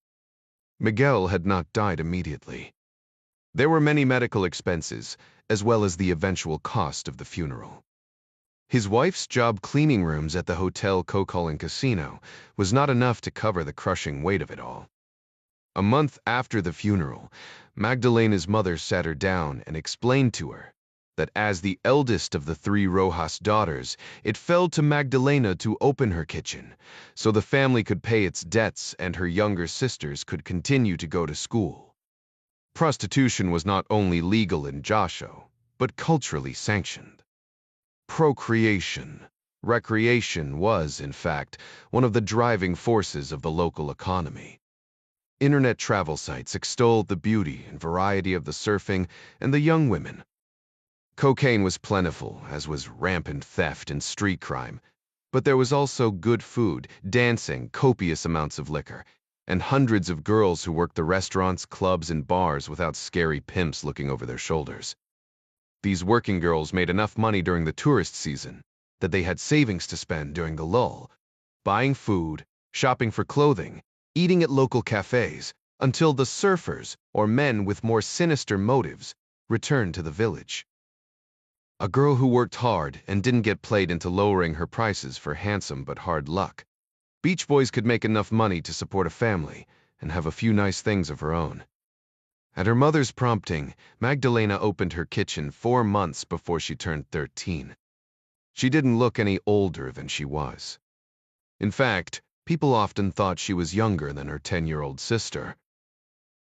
Speaker 1: Miguel had not died immediately. There were many medical expenses, as well as the eventual cost of the funeral. His wife's job cleaning rooms at the Hotel Cocolin Casino was not enough to cover the crushing weight of it all. A month after the funeral, Magdalena's mother sat her down and explained to her that as the eldest of the three Rojas daughters, it fell to Magdalena to open her kitchen, so the family could pay its debts and her younger sisters could continue to go to school. Prostitution was not only legal in Jasho, but culturally sanctioned. Procreation, recreation was, in fact, one of the driving forces of the local economy. Internet travel sites extolled the beauty and variety of the surfing and the young women. Cocaine was plentiful, as was rampant theft and street crime, but there was also good food, dancing, copious amounts of liquor, and hundreds of girls who worked the restaurants, clubs, and bars without scary pimps looking over their shoulders. These working girls made enough money during the tourist season that they had savings to spend during the lull, buying food, shopping for clothing, eating at local cafes, until the surfers, or men with more sinister motives, returned to the village. A girl who worked hard and didn't get played into lowering her prices for handsome but hard luck. Beach boys could make enough money to support a family and have a few nice things of her own. At her mother's prompting, Magdalena opened her kitchen 4 months before she turned 13. She didn't look any older than she was. In fact, people often thought she was younger than her 10-year-old sister.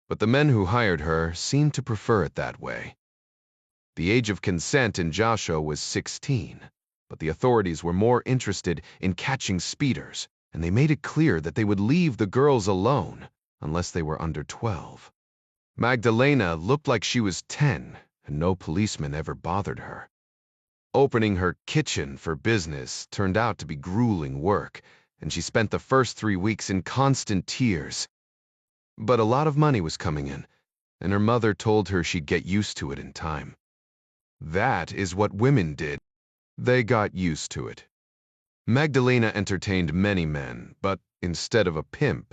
Speaker 1: But the men who hired her seemed to prefer it that way. The age of consent in Jasho was 16, but the authorities were more interested in catching speeders, and they made it clear that they would leave the girls alone unless they were under 12. Magdalena looked like she was 10, and no policeman ever bothered her. Opening her kitchen for business turned out to be grueling work, and she spent the first 3 weeks in constant tears. But a lot of money was coming in, and her mother told her she'd get used to it in time. That is what women did. They got used to it. Magdalena entertained many men, but instead of a pimp,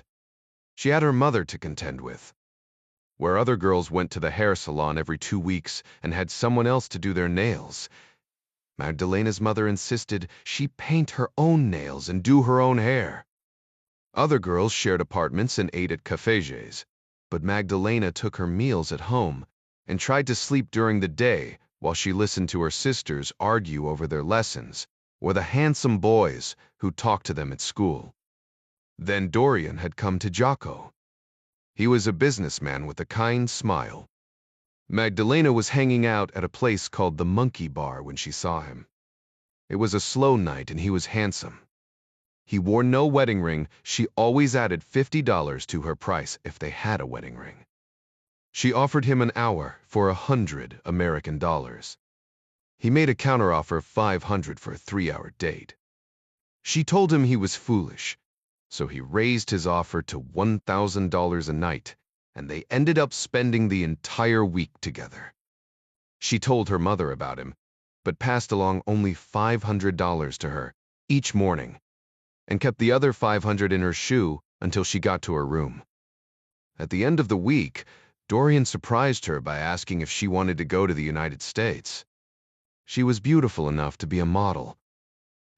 Speaker 1: she had her mother to contend with. Where other girls went to the hair salon every 2 weeks and had someone else to do their nails, Magdalena's mother insisted she paint her own nails and do her own hair. Other girls shared apartments and ate at cafés, but Magdalena took her meals at home and tried to sleep during the day while she listened to her sisters argue over their lessons or the handsome boys who talked to them at school. Then Dorian had come to Jocko. He was a businessman with a kind smile. Magdalena was hanging out at a place called the Monkey Bar when she saw him. It was a slow night and he was handsome. He wore no wedding ring. She always added $50 to her price if they had a wedding ring. She offered him an hour for $100 American. He made a counteroffer of $500 for a 3-hour date. She told him he was foolish, so he raised his offer to $1,000 a night, and they ended up spending the entire week together. She told her mother about him, but passed along only $500 to her each morning, and kept the other $500 in her shoe until she got to her room. At the end of the week, Dorian surprised her by asking if she wanted to go to the United States. She was beautiful enough to be a model,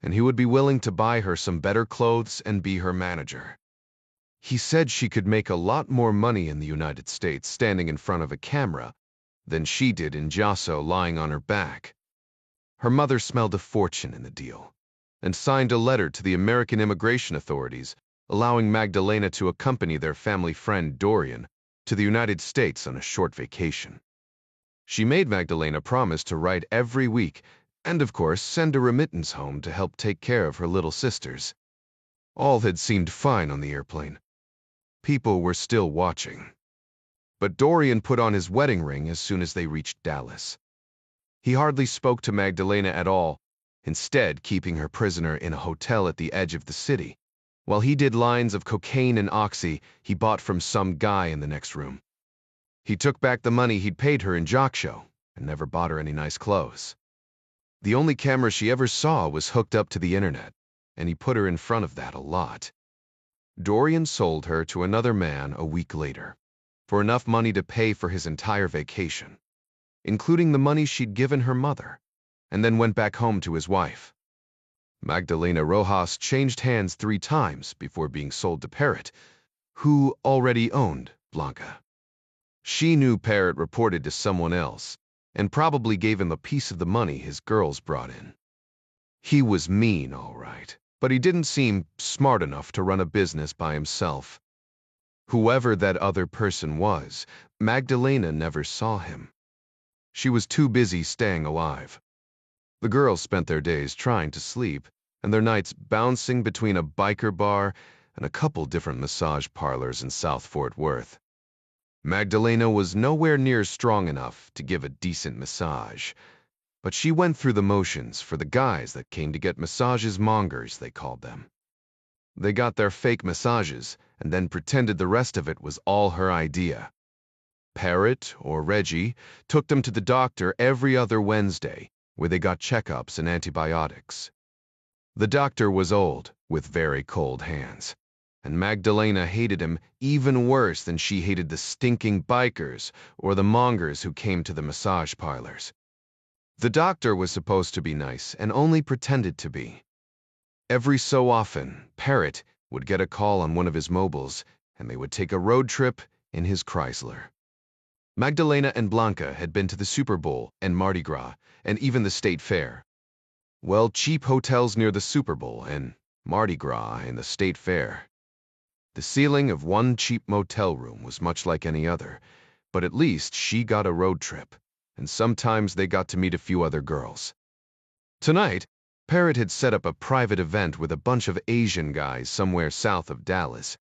Speaker 1: and he would be willing to buy her some better clothes and be her manager. He said she could make a lot more money in the United States standing in front of a camera than she did in Jasso lying on her back. Her mother smelled a fortune in the deal and signed a letter to the American immigration authorities allowing Magdalena to accompany their family friend Dorian to the United States on a short vacation. She made Magdalena promise to write every week and, of course, send a remittance home to help take care of her little sisters. All had seemed fine on the airplane. People were still watching. But Dorian put on his wedding ring as soon as they reached Dallas. He hardly spoke to Magdalena at all, instead keeping her prisoner in a hotel at the edge of the city, while he did lines of cocaine and oxy he bought from some guy in the next room. He took back the money he'd paid her in Jock Show and never bought her any nice clothes. The only camera she ever saw was hooked up to the internet, and he put her in front of that a lot. Dorian sold her to another man a week later for enough money to pay for his entire vacation, including the money she'd given her mother, and then went back home to his wife. Magdalena Rojas changed hands 3 times before being sold to Parrot, who already owned Blanca. She knew Parrot reported to someone else and probably gave him a piece of the money his girls brought in. He was mean, all right, but he didn't seem smart enough to run a business by himself. Whoever that other person was, Magdalena never saw him. She was too busy staying alive. The girls spent their days trying to sleep, and their nights bouncing between a biker bar and a couple different massage parlors in South Fort Worth. Magdalena was nowhere near strong enough to give a decent massage, but she went through the motions for the guys that came to get massages mongers, they called them. They got their fake massages and then pretended the rest of it was all her idea. Parrot, or Reggie, took them to the doctor every other Wednesday, where they got checkups and antibiotics. The doctor was old, with very cold hands, and Magdalena hated him even worse than she hated the stinking bikers or the mongers who came to the massage parlors. The doctor was supposed to be nice and only pretended to be. Every so often, Parrot would get a call on one of his mobiles, and they would take a road trip in his Chrysler. Magdalena and Blanca had been to the Super Bowl and Mardi Gras, and even the State Fair. Well, cheap hotels near the Super Bowl and Mardi Gras and the State Fair. The ceiling of one cheap motel room was much like any other, but at least she got a road trip, and sometimes they got to meet a few other girls. Tonight, Parrot had set up a private event with a bunch of Asian guys somewhere south of Dallas.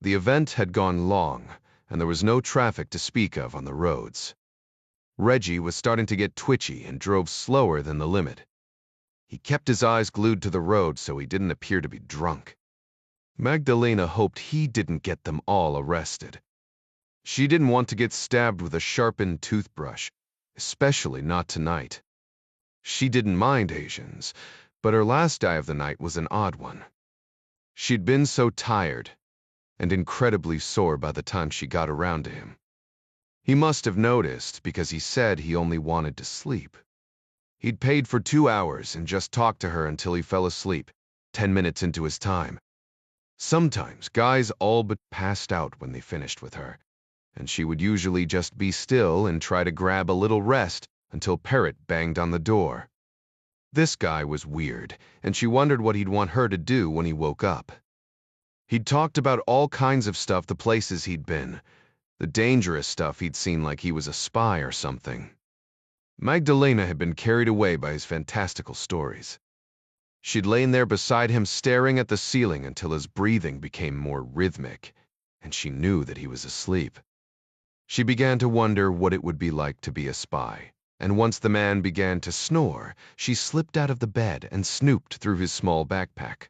Speaker 1: The event had gone long, and there was no traffic to speak of on the roads. Reggie was starting to get twitchy and drove slower than the limit. He kept his eyes glued to the road so he didn't appear to be drunk. Magdalena hoped he didn't get them all arrested. She didn't want to get stabbed with a sharpened toothbrush, especially not tonight. She didn't mind Asians, but her last die of the night was an odd one. She'd been so tired and incredibly sore by the time she got around to him. He must have noticed because he said he only wanted to sleep. He'd paid for 2 hours and just talked to her until he fell asleep, 10 minutes into his time. Sometimes guys all but passed out when they finished with her, and she would usually just be still and try to grab a little rest until Parrot banged on the door. This guy was weird, and she wondered what he'd want her to do when he woke up. He'd talked about all kinds of stuff, the places he'd been, the dangerous stuff he'd seen, like he was a spy or something. Magdalena had been carried away by his fantastical stories. She'd lain there beside him staring at the ceiling until his breathing became more rhythmic, and she knew that he was asleep. She began to wonder what it would be like to be a spy, and once the man began to snore, she slipped out of the bed and snooped through his small backpack.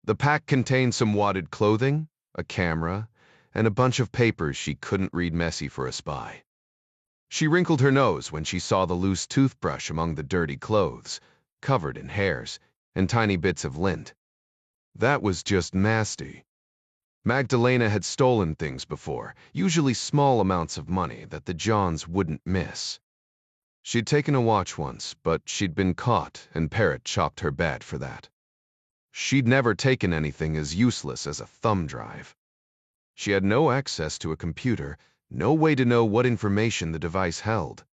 Speaker 1: The pack contained some wadded clothing, a camera, and a bunch of papers she couldn't read, messy for a spy. She wrinkled her nose when she saw the loose toothbrush among the dirty clothes, covered in hairs and tiny bits of lint. That was just nasty. Magdalena had stolen things before, usually small amounts of money that the Johns wouldn't miss. She'd taken a watch once, but she'd been caught, and Parrot chopped her bad for that. She'd never taken anything as useless as a thumb drive. She had no access to a computer, no way to know what information the device held.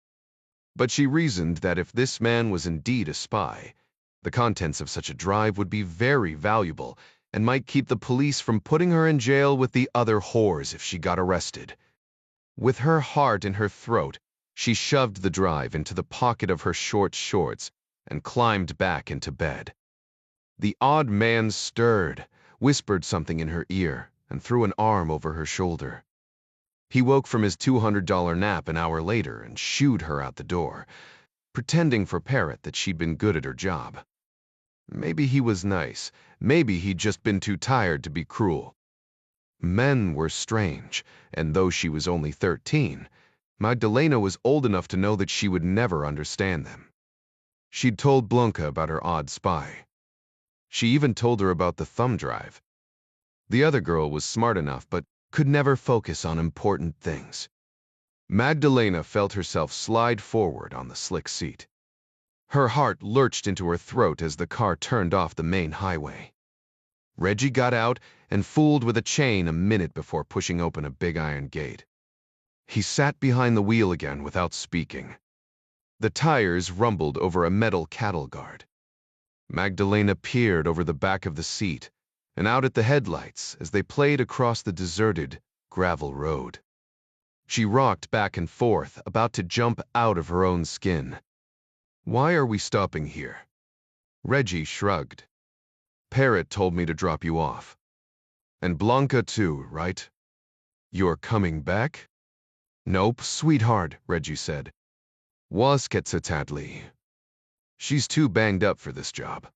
Speaker 1: But she reasoned that if this man was indeed a spy, the contents of such a drive would be very valuable and might keep the police from putting her in jail with the other whores if she got arrested. With her heart in her throat, she shoved the drive into the pocket of her short shorts and climbed back into bed. The odd man stirred, whispered something in her ear, and threw an arm over her shoulder. He woke from his $200 nap an hour later and shooed her out the door, pretending for Parrot that she'd been good at her job. Maybe he was nice. Maybe he'd just been too tired to be cruel. Men were strange, and though she was only 13, Magdalena was old enough to know that she would never understand them. She'd told Blanca about her odd spy. She even told her about the thumb drive. The other girl was smart enough, but could never focus on important things. Magdalena felt herself slide forward on the slick seat. Her heart lurched into her throat as the car turned off the main highway. Reggie got out and fooled with a chain a minute before pushing open a big iron gate. He sat behind the wheel again without speaking. The tires rumbled over a metal cattle guard. Magdalena peered over the back of the seat and out at the headlights as they played across the deserted gravel road. She rocked back and forth, about to jump out of her own skin. "Why are we stopping here?" Reggie shrugged. "Parrot told me to drop you off. And Blanca too, right? You're coming back?" "Nope, sweetheart," Reggie said. "Was quetzalcoatl. She's too banged up for this job."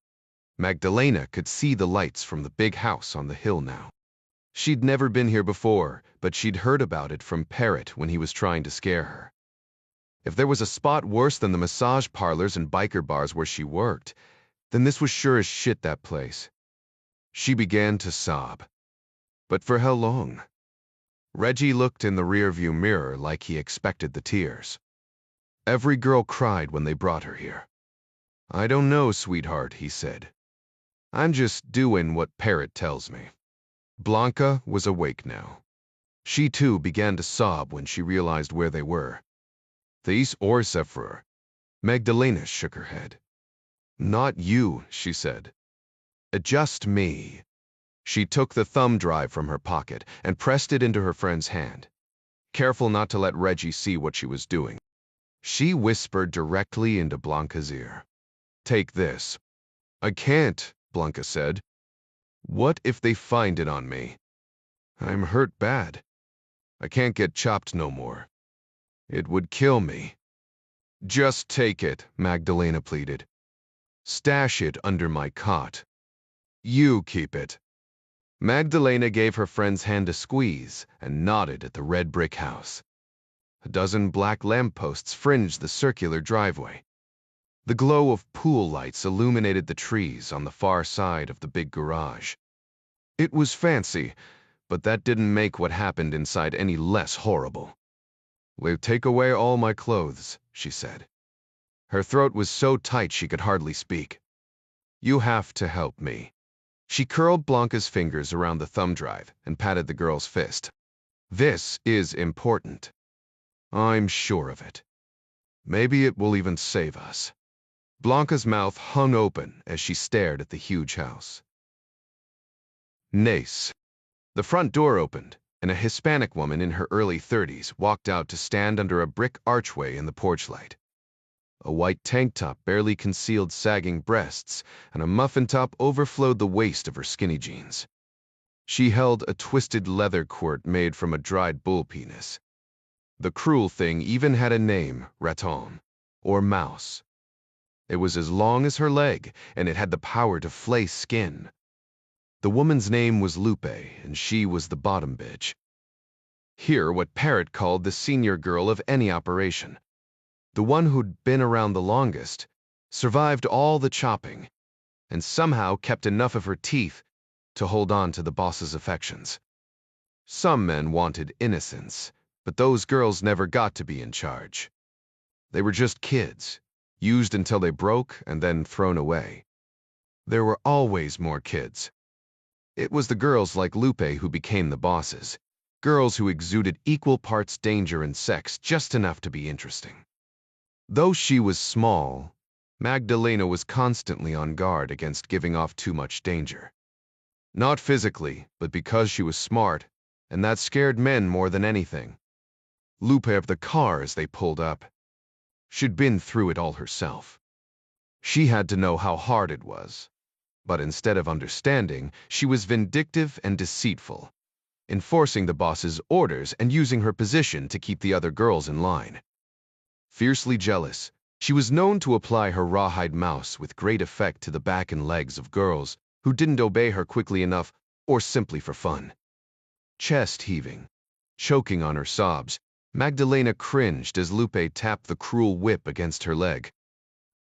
Speaker 1: Magdalena could see the lights from the big house on the hill now. She'd never been here before, but she'd heard about it from Parrot when he was trying to scare her. If there was a spot worse than the massage parlors and biker bars where she worked, then this was sure as shit that place. She began to sob. But for how long? Reggie looked in the rearview mirror like he expected the tears. Every girl cried when they brought her here. "I don't know, sweetheart," he said. "I'm just doing what Parrot tells me." Blanca was awake now. She too began to sob when she realized where they were. "These or Sephra." Magdalena shook her head. "Not you," she said. "Just me." She took the thumb drive from her pocket and pressed it into her friend's hand, careful not to let Reggie see what she was doing. She whispered directly into Blanca's ear. "Take this." "I can't," Blanca said. "What if they find it on me? I'm hurt bad. I can't get chopped no more. It would kill me." "Just take it," Magdalena pleaded. "Stash it under my cot. You keep it." Magdalena gave her friend's hand a squeeze and nodded at the red brick house. A dozen black lampposts fringed the circular driveway. The glow of pool lights illuminated the trees on the far side of the big garage. It was fancy, but that didn't make what happened inside any less horrible. "We'll take away all my clothes," she said. Her throat was so tight she could hardly speak. "You have to help me." She curled Blanca's fingers around the thumb drive and patted the girl's fist. "This is important. I'm sure of it. Maybe it will even save us." Blanca's mouth hung open as she stared at the huge house. Nace. The front door opened, and a Hispanic woman in her early 30s walked out to stand under a brick archway in the porch light. A white tank top barely concealed sagging breasts, and a muffin top overflowed the waist of her skinny jeans. She held a twisted leather quirt made from a dried bull penis. The cruel thing even had a name, raton, or mouse. It was as long as her leg, and it had the power to flay skin. The woman's name was Lupe, and she was the bottom bitch. Here, what Parrot called the senior girl of any operation. The one who'd been around the longest, survived all the chopping, and somehow kept enough of her teeth to hold on to the boss's affections. Some men wanted innocence, but those girls never got to be in charge. They were just kids, used until they broke and then thrown away. There were always more kids. It was the girls like Lupe who became the bosses, girls who exuded equal parts danger and sex, just enough to be interesting. Though she was small, Magdalena was constantly on guard against giving off too much danger. Not physically, but because she was smart, and that scared men more than anything. Lupe of the car as they pulled up. She'd been through it all herself. She had to know how hard it was. But instead of understanding, she was vindictive and deceitful, enforcing the boss's orders and using her position to keep the other girls in line. Fiercely jealous, she was known to apply her rawhide mouse with great effect to the back and legs of girls who didn't obey her quickly enough or simply for fun. Chest heaving, choking on her sobs, Magdalena cringed as Lupe tapped the cruel whip against her leg.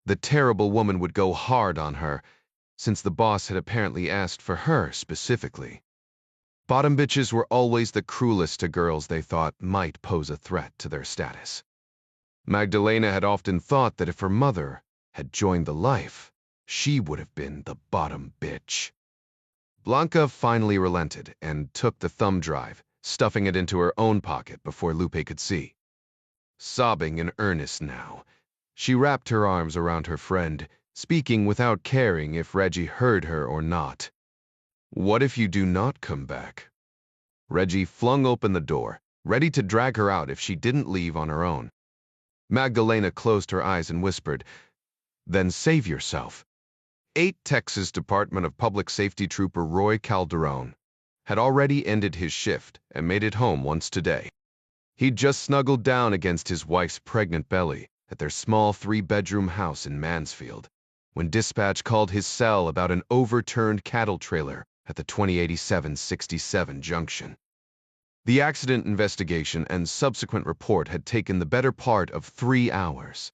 Speaker 1: The terrible woman would go hard on her, since the boss had apparently asked for her specifically. Bottom bitches were always the cruelest to girls they thought might pose a threat to their status. Magdalena had often thought that if her mother had joined the life, she would have been the bottom bitch. Blanca finally relented and took the thumb drive, stuffing it into her own pocket before Lupe could see. Sobbing in earnest now, she wrapped her arms around her friend, speaking without caring if Reggie heard her or not. "What if you do not come back?" Reggie flung open the door, ready to drag her out if she didn't leave on her own. Magdalena closed her eyes and whispered, "Then save yourself." 8 Texas Department of Public Safety Trooper Roy Calderon had already ended his shift and made it home once today. He'd just snuggled down against his wife's pregnant belly at their small 3-bedroom house in Mansfield when dispatch called his cell about an overturned cattle trailer at the 2087-67 junction. The accident investigation and subsequent report had taken the better part of 3 hours.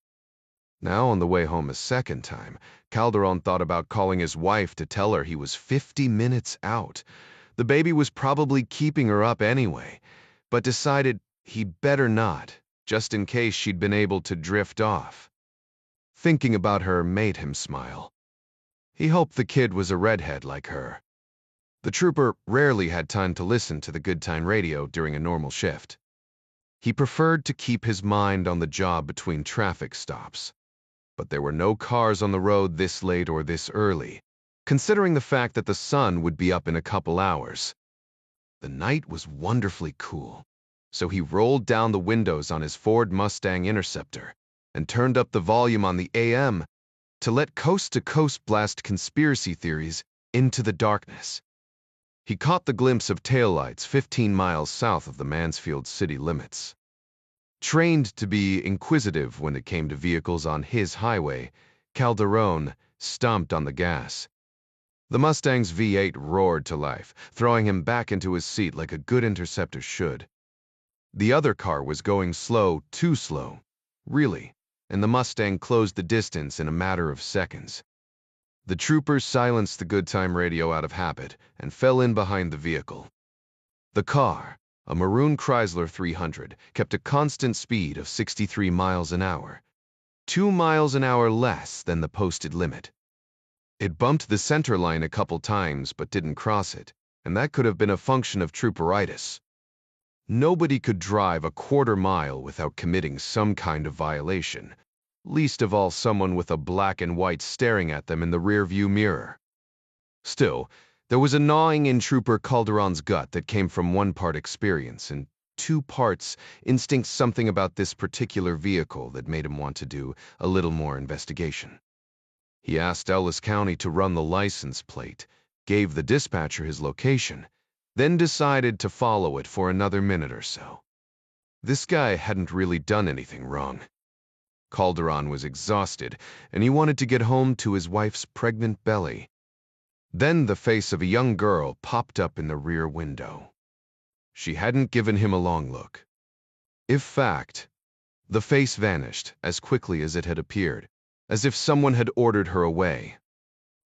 Speaker 1: Now, on the way home a second time, Calderon thought about calling his wife to tell her he was 50 minutes out. The baby was probably keeping her up anyway, but decided he'd better not, just in case she'd been able to drift off. Thinking about her made him smile. He hoped the kid was a redhead like her. The trooper rarely had time to listen to the good time radio during a normal shift. He preferred to keep his mind on the job between traffic stops. But there were no cars on the road this late or this early, considering the fact that the sun would be up in a couple hours. The night was wonderfully cool, so he rolled down the windows on his Ford Mustang Interceptor and turned up the volume on the AM to let coast-to-coast blast conspiracy theories into the darkness. He caught the glimpse of taillights 15 miles south of the Mansfield city limits. Trained to be inquisitive when it came to vehicles on his highway, Calderon stomped on the gas. The Mustang's V8 roared to life, throwing him back into his seat like a good interceptor should. The other car was going slow, too slow, really, and the Mustang closed the distance in a matter of seconds. The troopers silenced the good time radio out of habit and fell in behind the vehicle. The car, a maroon Chrysler 300, kept a constant speed of 63 miles an hour. 2 miles an hour less than the posted limit. It bumped the center line a couple times but didn't cross it, and that could have been a function of trooperitis. Nobody could drive a quarter-mile without committing some kind of violation, least of all someone with a black and white staring at them in the rear-view mirror. Still, there was a gnawing in Trooper Calderon's gut that came from one part experience and 2 parts instinct, something about this particular vehicle that made him want to do a little more investigation. He asked Ellis County to run the license plate, gave the dispatcher his location, then decided to follow it for another minute or so. This guy hadn't really done anything wrong. Calderon was exhausted, and he wanted to get home to his wife's pregnant belly. Then the face of a young girl popped up in the rear window. She hadn't given him a long look. In fact, the face vanished as quickly as it had appeared, as if someone had ordered her away.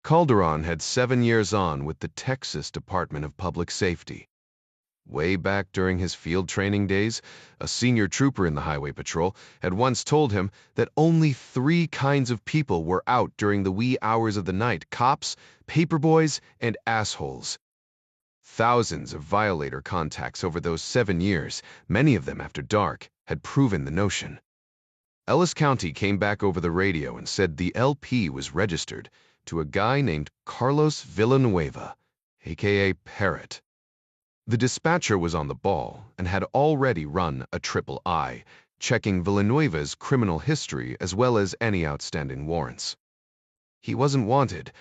Speaker 1: Calderon had 7 years on with the Texas Department of Public Safety. Way back during his field training days, a senior trooper in the Highway Patrol had once told him that only 3 kinds of people were out during the wee hours of the night: cops, paperboys, and assholes. Thousands of violator contacts over those 7 years, many of them after dark, had proven the notion. Ellis County came back over the radio and said the LP was registered to a guy named Carlos Villanueva, aka Parrot. The dispatcher was on the ball and had already run a triple I, checking Villanueva's criminal history as well as any outstanding warrants. He wasn't wanted,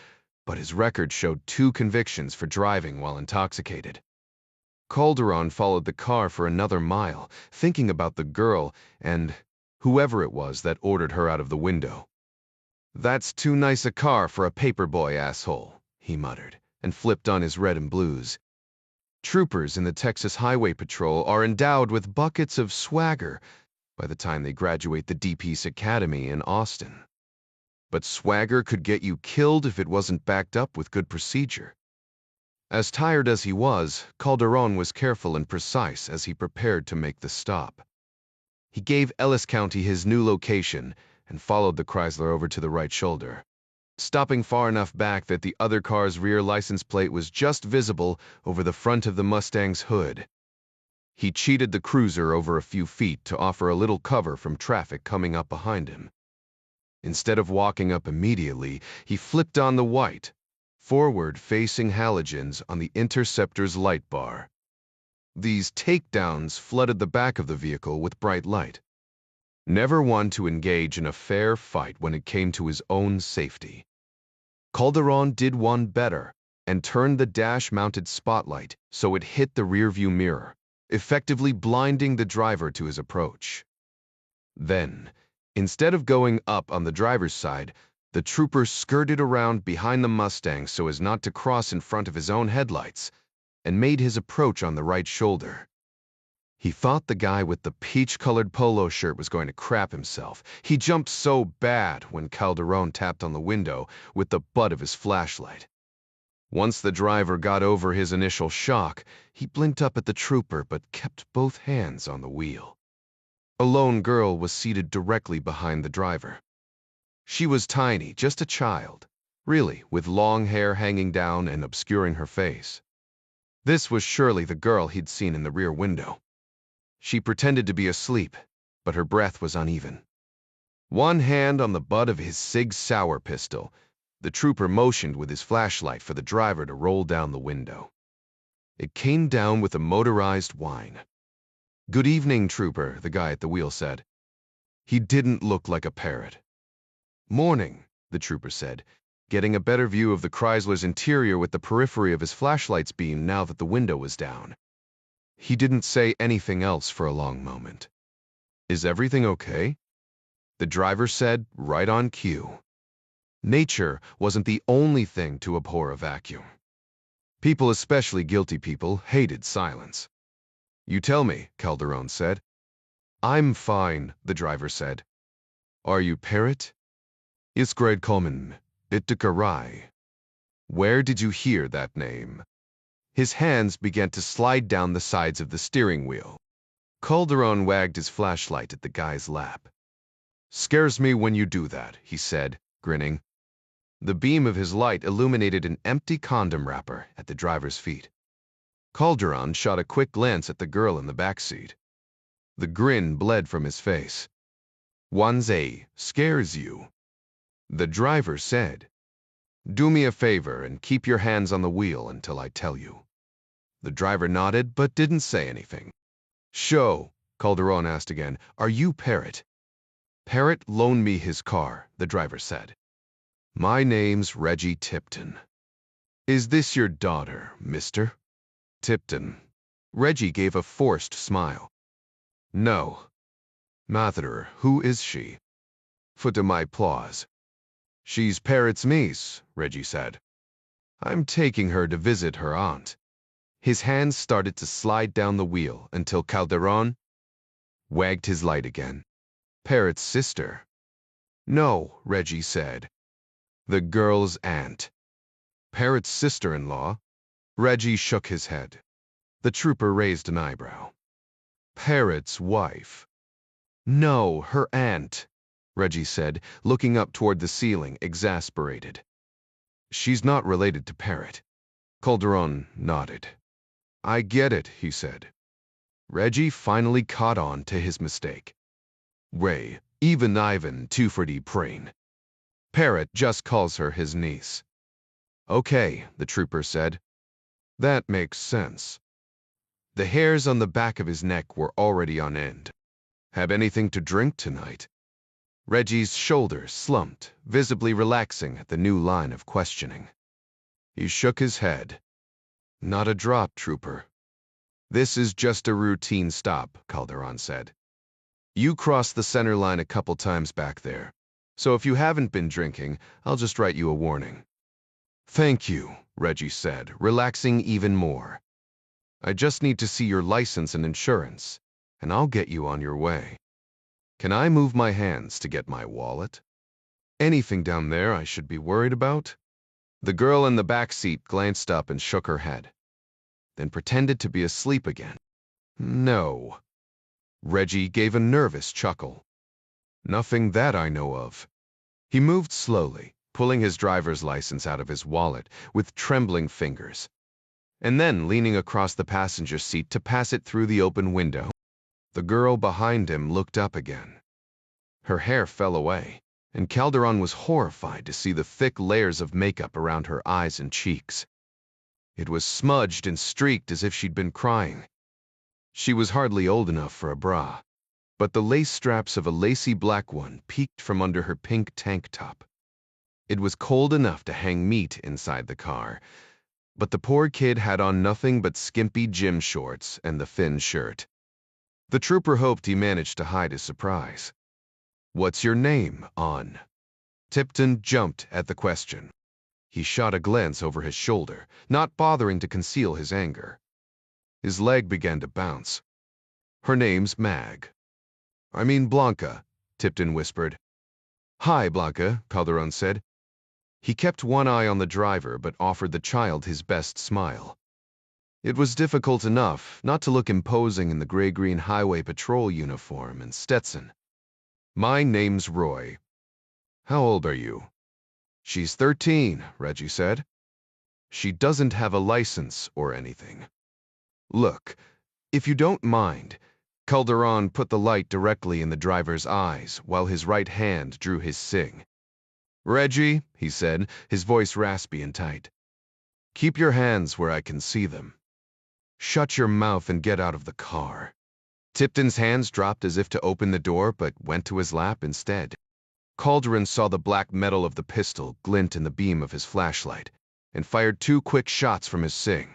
Speaker 1: but his record showed 2 convictions for driving while intoxicated. Calderon followed the car for another mile, thinking about the girl and whoever it was that ordered her out of the window. "That's too nice a car for a paperboy, asshole," he muttered, and flipped on his red and blues. Troopers in the Texas Highway Patrol are endowed with buckets of swagger by the time they graduate the D Peace Academy in Austin. But swagger could get you killed if it wasn't backed up with good procedure. As tired as he was, Calderon was careful and precise as he prepared to make the stop. He gave Ellis County his new location and followed the Chrysler over to the right shoulder, stopping far enough back that the other car's rear license plate was just visible over the front of the Mustang's hood. He cheated the cruiser over a few feet to offer a little cover from traffic coming up behind him. Instead of walking up immediately, he flipped on the white, forward-facing halogens on the Interceptor's light bar. These takedowns flooded the back of the vehicle with bright light. Never one to engage in a fair fight when it came to his own safety. Calderon did one better and turned the dash-mounted spotlight so it hit the rearview mirror, effectively blinding the driver to his approach. Then, instead of going up on the driver's side, the trooper skirted around behind the Mustang so as not to cross in front of his own headlights and made his approach on the right shoulder. He thought the guy with the peach-colored polo shirt was going to crap himself. He jumped so bad when Calderon tapped on the window with the butt of his flashlight. Once the driver got over his initial shock, he blinked up at the trooper but kept both hands on the wheel. A lone girl was seated directly behind the driver. She was tiny, just a child, really, with long hair hanging down and obscuring her face. This was surely the girl he'd seen in the rear window. She pretended to be asleep, but her breath was uneven. One hand on the butt of his Sig Sauer pistol, the trooper motioned with his flashlight for the driver to roll down the window. It came down with a motorized whine. "Good evening, trooper," the guy at the wheel said. He didn't look like a parrot. "Morning," the trooper said, getting a better view of the Chrysler's interior with the periphery of his flashlight's beam now that the window was down. He didn't say anything else for a long moment. "Is everything okay?" The driver said, right on cue. Nature wasn't the only thing to abhor a vacuum. People, especially guilty people, hated silence. "You tell me," Calderon said. "I'm fine," the driver said. "Are you Parrot?" "It's grade common. Itakarai." "Where did you hear that name?" His hands began to slide down the sides of the steering wheel. Calderon wagged his flashlight at the guy's lap. Scares me when you do that, he said, grinning. The beam of his light illuminated an empty condom wrapper at the driver's feet. Calderon shot a quick glance at the girl in the back seat. The grin bled from his face. Wanzai scares you, the driver said. Do me a favor and keep your hands on the wheel until I tell you. The driver nodded but didn't say anything. Show, Calderon asked again, are you Parrot? Parrot loaned me his car, the driver said. My name's Reggie Tipton. Is this your daughter, mister? Tipton. Reggie gave a forced smile. No. Mather, who is she? Foot of my applause. She's Parrot's niece, Reggie said. I'm taking her to visit her aunt. His hands started to slide down the wheel until Calderon wagged his light again. Parrot's sister. No, Reggie said. The girl's aunt. Parrot's sister-in-law. Reggie shook his head. The trooper raised an eyebrow. Parrot's wife. No, her aunt, Reggie said, looking up toward the ceiling, exasperated. She's not related to Parrot. Calderon nodded. I get it, he said. Reggie finally caught on to his mistake. Ray, even Ivan Tufordie Prane. Parrot just calls her his niece. Okay, the trooper said. That makes sense. The hairs on the back of his neck were already on end. Have anything to drink tonight? Reggie's shoulders slumped, visibly relaxing at the new line of questioning. He shook his head. Not a drop, trooper. This is just a routine stop, Calderon said. You crossed the center line a couple times back there, so if you haven't been drinking, I'll just write you a warning. Thank you, Reggie said, relaxing even more. I just need to see your license and insurance, and I'll get you on your way. Can I move my hands to get my wallet? Anything down there I should be worried about? The girl in the back seat glanced up and shook her head, then pretended to be asleep again. No. Reggie gave a nervous chuckle. Nothing that I know of. He moved slowly, pulling his driver's license out of his wallet with trembling fingers, and then leaning across the passenger seat to pass it through the open window. The girl behind him looked up again. Her hair fell away, and Calderon was horrified to see the thick layers of makeup around her eyes and cheeks. It was smudged and streaked as if she'd been crying. She was hardly old enough for a bra, but the lace straps of a lacy black one peeked from under her pink tank top. It was cold enough to hang meat inside the car, but the poor kid had on nothing but skimpy gym shorts and the thin shirt. The trooper hoped he managed to hide his surprise. What's your name, On? Tipton jumped at the question. He shot a glance over his shoulder, not bothering to conceal his anger. His leg began to bounce. Her name's Mag. I mean Blanca, Tipton whispered. Hi, Blanca, Calderon said. He kept one eye on the driver but offered the child his best smile. It was difficult enough not to look imposing in the gray-green highway patrol uniform and Stetson. My name's Roy. How old are you? She's 13, Reggie said. She doesn't have a license or anything. Look, if you don't mind, Calderon put the light directly in the driver's eyes while his right hand drew his cig. Reggie, he said, his voice raspy and tight. Keep your hands where I can see them. Shut your mouth and get out of the car. Tipton's hands dropped as if to open the door, but went to his lap instead. Calderon saw the black metal of the pistol glint in the beam of his flashlight, and fired 2 quick shots from his cig.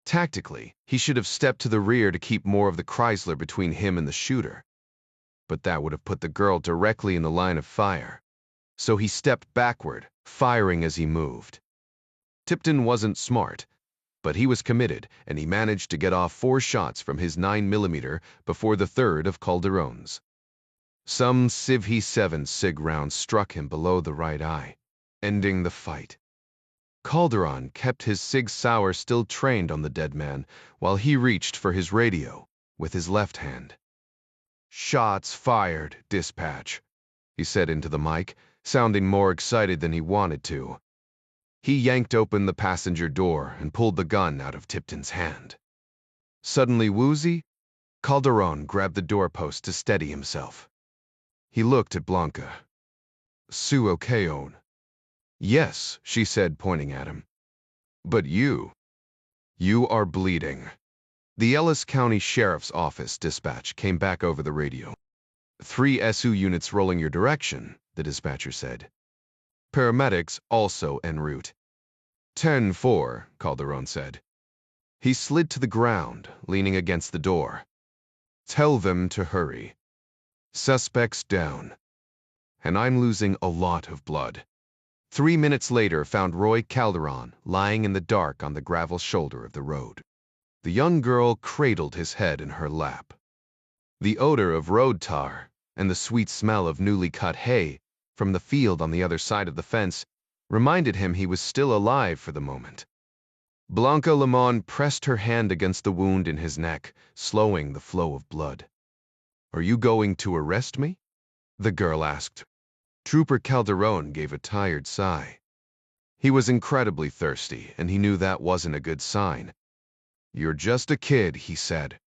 Speaker 1: Tactically, he should have stepped to the rear to keep more of the Chrysler between him and the shooter, but that would have put the girl directly in the line of fire. So he stepped backward, firing as he moved. Tipton wasn't smart, but he was committed, and he managed to get off 4 shots from his 9mm before the third of Calderon's. Some Civ 7 SIG round struck him below the right eye, ending the fight. Calderon kept his Sig Sauer still trained on the dead man while he reached for his radio with his left hand. Shots fired, dispatch, he said into the mic, sounding more excited than he wanted to. He yanked open the passenger door and pulled the gun out of Tipton's hand. Suddenly woozy, Calderon grabbed the doorpost to steady himself. He looked at Blanca. "Su okayon." "Yes," she said, pointing at him. "But you are bleeding." The Ellis County Sheriff's Office dispatch came back over the radio. "3 SU units rolling your direction," the dispatcher said. "Paramedics also en route." 10-4, Calderon said. He slid to the ground, leaning against the door. "Tell them to hurry. Suspects down. And I'm losing a lot of blood." 3 minutes later found Roy Calderon lying in the dark on the gravel shoulder of the road. The young girl cradled his head in her lap. The odor of road tar and the sweet smell of newly cut hay from the field on the other side of the fence reminded him he was still alive for the moment. Blanca Lemon pressed her hand against the wound in his neck, slowing the flow of blood. "Are you going to arrest me?" the girl asked. Trooper Calderon gave a tired sigh. He was incredibly thirsty, and he knew that wasn't a good sign. "You're just a kid," he said.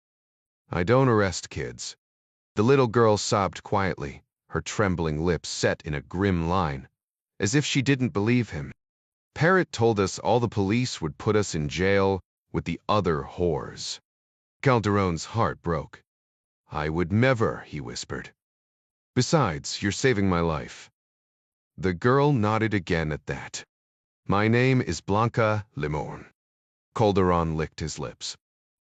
Speaker 1: "I don't arrest kids." The little girl sobbed quietly, her trembling lips set in a grim line, as if she didn't believe him. "Parrot told us all the police would put us in jail with the other whores." Calderon's heart broke. "I would never," he whispered. "Besides, you're saving my life." The girl nodded again at that. "My name is Blanca Lemon." Calderon licked his lips.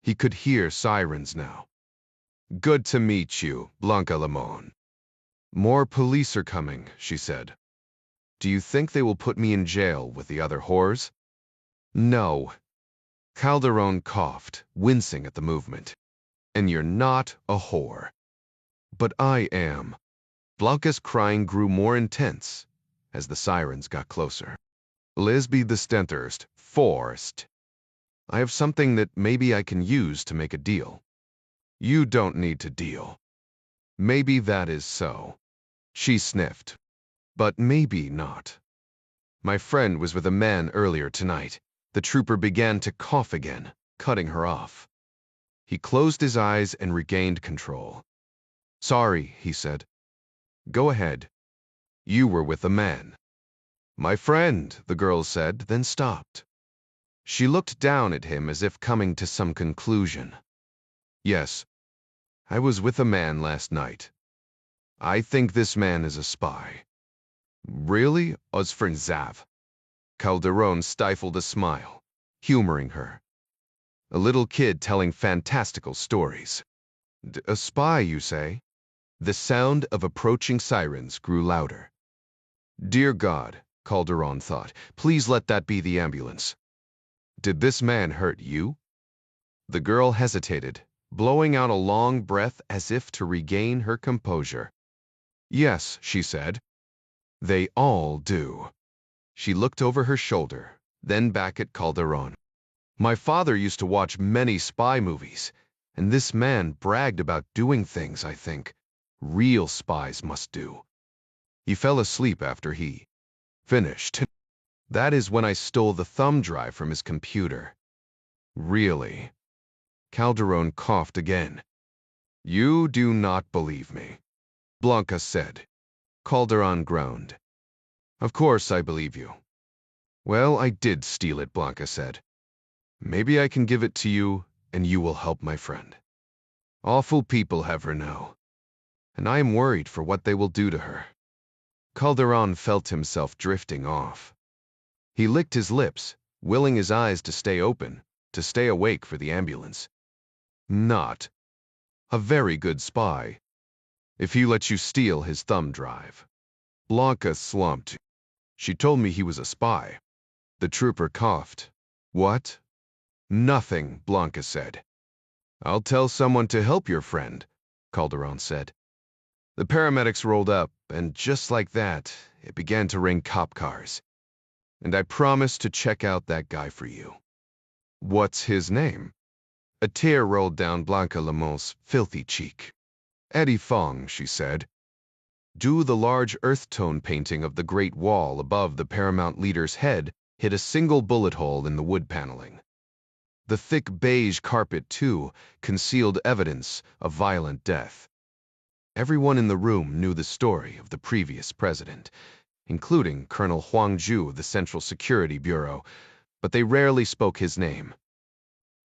Speaker 1: He could hear sirens now. "Good to meet you, Blanca Lemon." "More police are coming," she said. "Do you think they will put me in jail with the other whores?" "No." Calderon coughed, wincing at the movement. "And you're not a whore." "But I am." Blanca's crying grew more intense as the sirens got closer. "Lisby the Stenthurst, Forst. I have something that maybe I can use to make a deal." "You don't need to deal." "Maybe that is so." She sniffed. "But maybe not. My friend was with a man earlier tonight." The trooper began to cough again, cutting her off. He closed his eyes and regained control. "Sorry," he said. "Go ahead." "You were with a man." "My friend," the girl said, then stopped. She looked down at him as if coming to some conclusion. "Yes, I was with a man last night. I think this man is a spy." "Really, Osfern Zav?" Calderon stifled a smile, humoring her. A little kid telling fantastical stories. "A spy, you say?" The sound of approaching sirens grew louder. "Dear God," Calderon thought, "please let that be the ambulance." "Did this man hurt you?" The girl hesitated, blowing out a long breath as if to regain her composure. "Yes," she said. "They all do." She looked over her shoulder, then back at Calderon. "My father used to watch many spy movies, and this man bragged about doing things I think real spies must do. He fell asleep after he finished. That is when I stole the thumb drive from his computer." "Really?" Calderon coughed again. "You do not believe me," Blanca said. Calderon groaned. "Of course I believe you." "Well, I did steal it," Blanca said. "Maybe I can give it to you, and you will help my friend. Awful people have her now, and I am worried for what they will do to her." Calderon felt himself drifting off. He licked his lips, willing his eyes to stay open, to stay awake for the ambulance. "Not a very good spy, if he lets you steal his thumb drive." Blanca slumped. "She told me he was a spy." The trooper coughed. "What?" "Nothing," Blanca said. "I'll tell someone to help your friend," Calderon said. The paramedics rolled up, and just like that, it began to ring cop cars. "And I promised to check out that guy for you." "What's his name?" A tear rolled down Blanca Lemon's filthy cheek. "Eddie Fong," she said. The large earth tone painting of the Great Wall above the paramount leader's head hit a single bullet hole in the wood paneling. The thick beige carpet, too, concealed evidence of violent death. Everyone in the room knew the story of the previous president, including Colonel Huang Zhu of the Central Security Bureau, but they rarely spoke his name.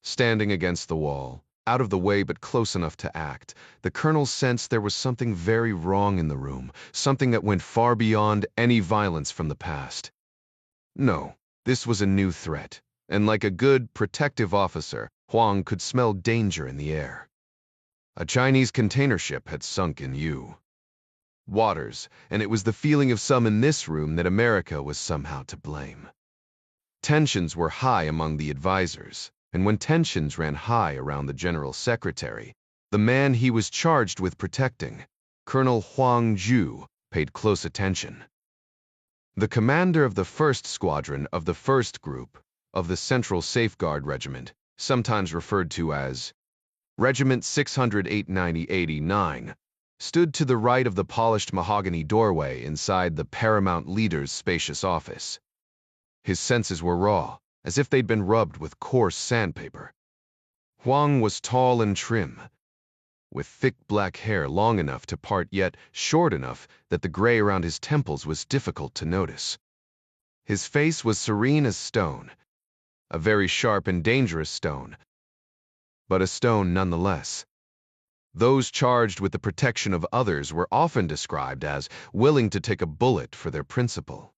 Speaker 1: Standing against the wall, out of the way but close enough to act, the colonel sensed there was something very wrong in the room, something that went far beyond any violence from the past. No, this was a new threat, and like a good, protective officer, Huang could smell danger in the air. A Chinese container ship had sunk in waters, and it was the feeling of some in this room that America was somehow to blame. Tensions were high among the advisors, and when tensions ran high around the General Secretary, the man he was charged with protecting, Colonel Huang Zhu, paid close attention. The commander of the 1st Squadron of the 1st Group of the Central Safeguard Regiment, sometimes referred to as Regiment 608-90-89, stood to the right of the polished mahogany doorway inside the paramount leader's spacious office. His senses were raw, as if they'd been rubbed with coarse sandpaper. Huang was tall and trim, with thick black hair long enough to part yet short enough that the gray around his temples was difficult to notice. His face was serene as stone, a very sharp and dangerous stone, but a stone nonetheless. Those charged with the protection of others were often described as willing to take a bullet for their principle.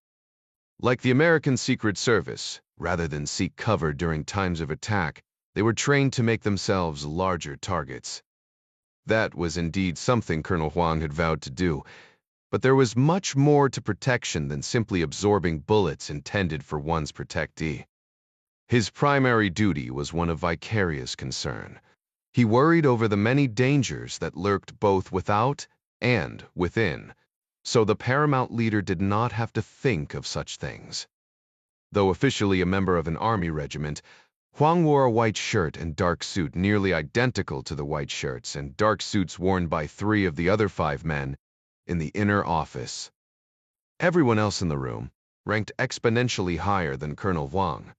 Speaker 1: Like the American Secret Service, rather than seek cover during times of attack, they were trained to make themselves larger targets. That was indeed something Colonel Huang had vowed to do, but there was much more to protection than simply absorbing bullets intended for one's protectee. His primary duty was one of vicarious concern. He worried over the many dangers that lurked both without and within, so the paramount leader did not have to think of such things. Though officially a member of an army regiment, Huang wore a white shirt and dark suit nearly identical to the white shirts and dark suits worn by 3 of the other 5 men in the inner office. Everyone else in the room ranked exponentially higher than Colonel Huang,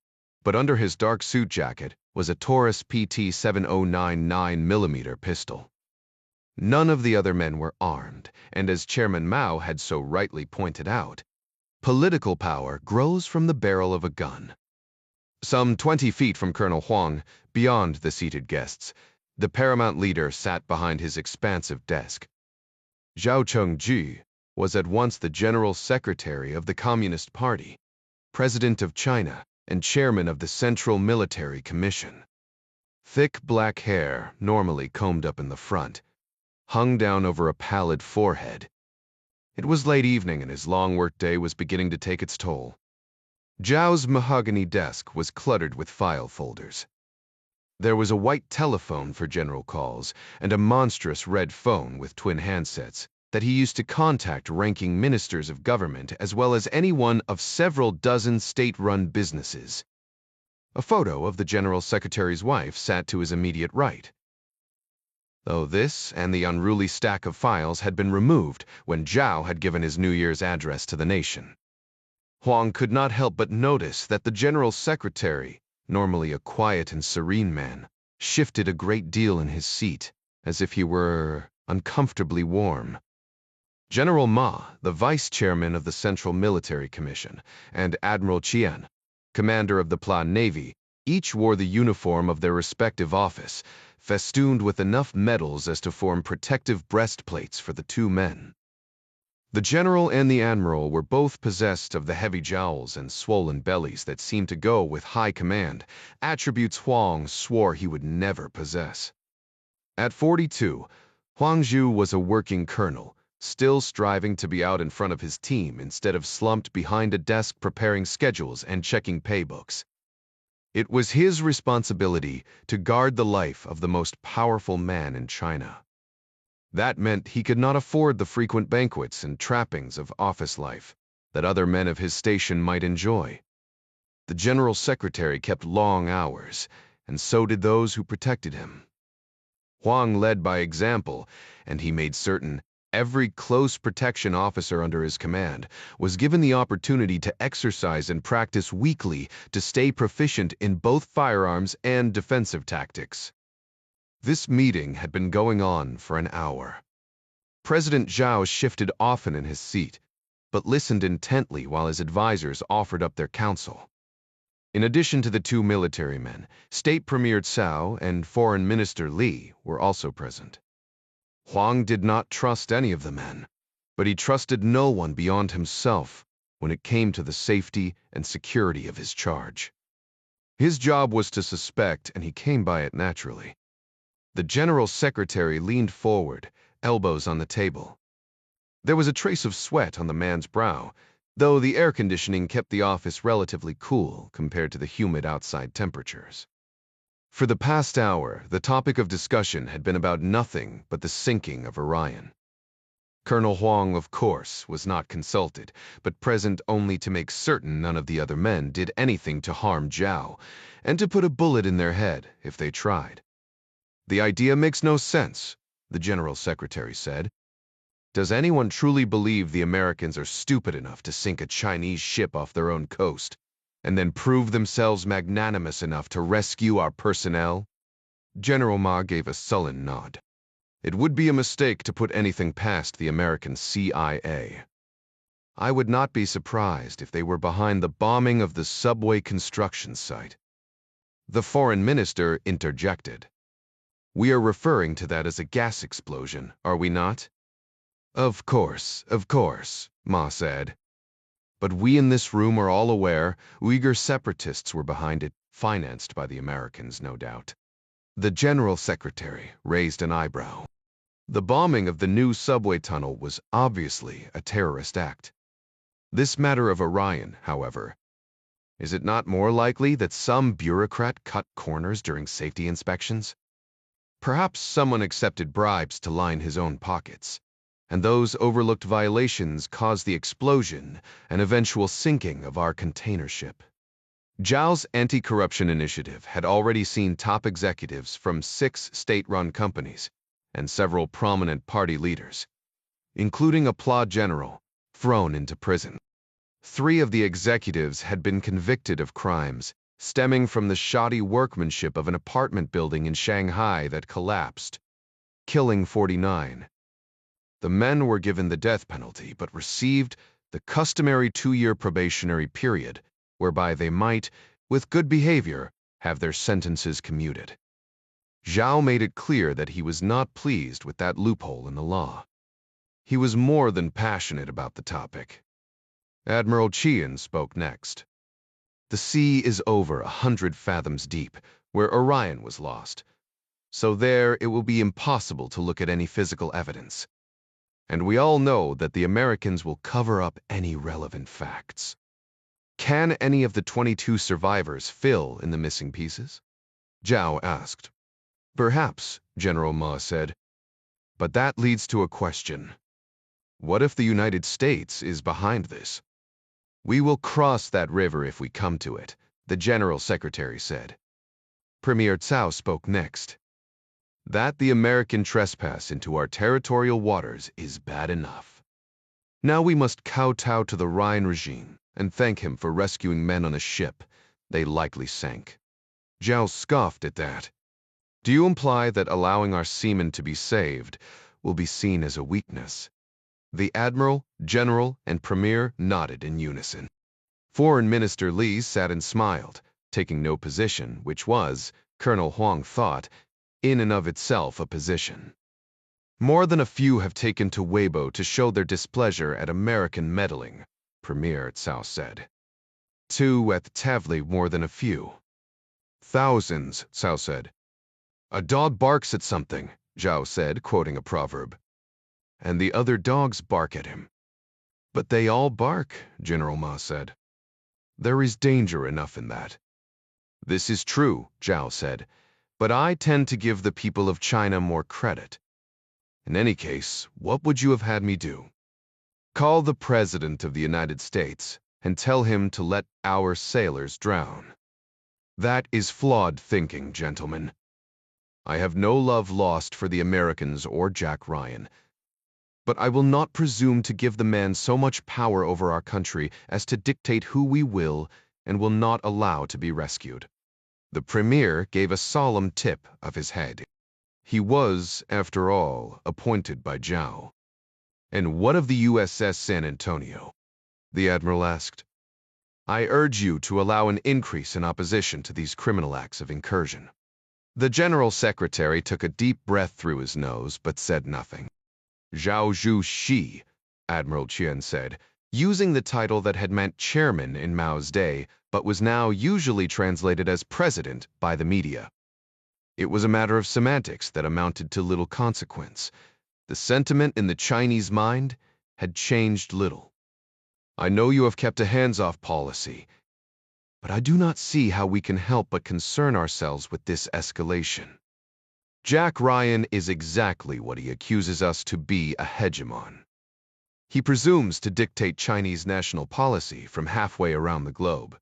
Speaker 1: but under his dark suit jacket was a Taurus PT 7099mm pistol. None of the other men were armed, and as Chairman Mao had so rightly pointed out, political power grows from the barrel of a gun. Some 20 feet from Colonel Huang, beyond the seated guests, the paramount leader sat behind his expansive desk. Zhao Chengji was at once the General Secretary of the Communist Party, President of China, and Chairman of the Central Military Commission. Thick black hair, normally combed up in the front, hung down over a pallid forehead. It was late evening and his long workday was beginning to take its toll. Zhao's mahogany desk was cluttered with file folders. There was a white telephone for general calls and a monstrous red phone with twin handsets that he used to contact ranking ministers of government as well as any one of several dozen state-run businesses. A photo of the General Secretary's wife sat to his immediate right, though this and the unruly stack of files had been removed when Zhao had given his New Year's address to the nation. Huang could not help but notice that the General Secretary, normally a quiet and serene man, shifted a great deal in his seat, as if he were uncomfortably warm. General Ma, the Vice Chairman of the Central Military Commission, and Admiral Qian, Commander of the Plan Navy, each wore the uniform of their respective office, festooned with enough medals as to form protective breastplates for the 2 men. The general and the admiral were both possessed of the heavy jowls and swollen bellies that seemed to go with high command, attributes Huang swore he would never possess. At 42, Huang Zhu was a working colonel, still striving to be out in front of his team instead of slumped behind a desk preparing schedules and checking paybooks. It was his responsibility to guard the life of the most powerful man in China. That meant he could not afford the frequent banquets and trappings of office life that other men of his station might enjoy. The General Secretary kept long hours, and so did those who protected him. Huang led by example, and he made certain Every close protection officer under his command was given the opportunity to exercise and practice weekly to stay proficient in both firearms and defensive tactics. This meeting had been going on for an hour. President Zhao shifted often in his seat, but listened intently while his advisors offered up their counsel. In addition to the two military men, State Premier Cao and Foreign Minister Li were also present. Huang did not trust any of the men, but he trusted no one beyond himself when it came to the safety and security of his charge. His job was to suspect, and he came by it naturally. The General Secretary leaned forward, elbows on the table. There was a trace of sweat on the man's brow, though the air conditioning kept the office relatively cool compared to the humid outside temperatures. For the past hour, the topic of discussion had been about nothing but the sinking of Orion. Colonel Huang, of course, was not consulted, but present only to make certain none of the other men did anything to harm Zhao, and to put a bullet in their head if they tried. "The idea makes no sense," the General Secretary said. "Does anyone truly believe the Americans are stupid enough to sink a Chinese ship off their own coast, and then prove themselves magnanimous enough to rescue our personnel?" General Ma gave a sullen nod. "It would be a mistake to put anything past the American CIA. I would not be surprised if they were behind the bombing of the subway construction site." The foreign minister interjected. "We are referring to that as a gas explosion, are we not?" Of course, Ma said. "But we in this room are all aware Uyghur separatists were behind it, financed by the Americans, no doubt." The General Secretary raised an eyebrow. The bombing of the new subway tunnel was obviously a terrorist act. This matter of Orion, however, is it not more likely that some bureaucrat cut corners during safety inspections? Perhaps someone accepted bribes to line his own pockets, and those overlooked violations caused the explosion and eventual sinking of our container ship. Zhao's anti-corruption initiative had already seen top executives from 6 state-run companies and several prominent party leaders, including a PLA general, thrown into prison. 3 of the executives had been convicted of crimes stemming from the shoddy workmanship of an apartment building in Shanghai that collapsed, killing 49. The men were given the death penalty but received the customary 2-year probationary period, whereby they might, with good behavior, have their sentences commuted. Zhao made it clear that he was not pleased with that loophole in the law. He was more than passionate about the topic. Admiral Qian spoke next. "The sea is over 100 fathoms deep, where Orion was lost, so there it will be impossible to look at any physical evidence. And we all know that the Americans will cover up any relevant facts. Can any of the 22 survivors fill in the missing pieces?" Zhao asked. "Perhaps," General Ma said. "But that leads to a question. What if the United States is behind this?" "We will cross that river if we come to it," the General Secretary said. Premier Cao spoke next. "That the American trespass into our territorial waters is bad enough. Now we must kowtow to the Rhine regime and thank him for rescuing men on a ship they likely sank." Zhao scoffed at that. "Do you imply that allowing our seamen to be saved will be seen as a weakness?" The Admiral, General, and Premier nodded in unison. Foreign Minister Li sat and smiled, taking no position, which was, Colonel Huang thought, in and of itself a position. "More than a few have taken to Weibo to show their displeasure at American meddling," Premier Cao said. 2 at Tavli more than a few." "Thousands," Cao said. "A dog barks at something," Zhao said, quoting a proverb. "And the other dogs bark at him." "But they all bark," General Ma said. "There is danger enough in that." "This is true," Zhao said, "but I tend to give the people of China more credit. In any case, what would you have had me do? Call the President of the United States and tell him to let our sailors drown. That is flawed thinking, gentlemen. I have no love lost for the Americans or Jack Ryan, But I will not presume to give the man so much power over our country as to dictate who we will and will not allow to be rescued." The premier gave a solemn tip of his head. He was, after all, appointed by Zhao. "And what of the USS San Antonio?" the admiral asked. "I urge you to allow an increase in opposition to these criminal acts of incursion." The general secretary took a deep breath through his nose but said nothing. "Zhao Zhu Shi," Admiral Qian said, using the title that had meant chairman in Mao's day, but was now usually translated as president by the media. It was a matter of semantics that amounted to little consequence. The sentiment in the Chinese mind had changed little. "I know you have kept a hands-off policy, but I do not see how we can help but concern ourselves with this escalation. Jack Ryan is exactly what he accuses us to be, a hegemon. He presumes to dictate Chinese national policy from halfway around the globe."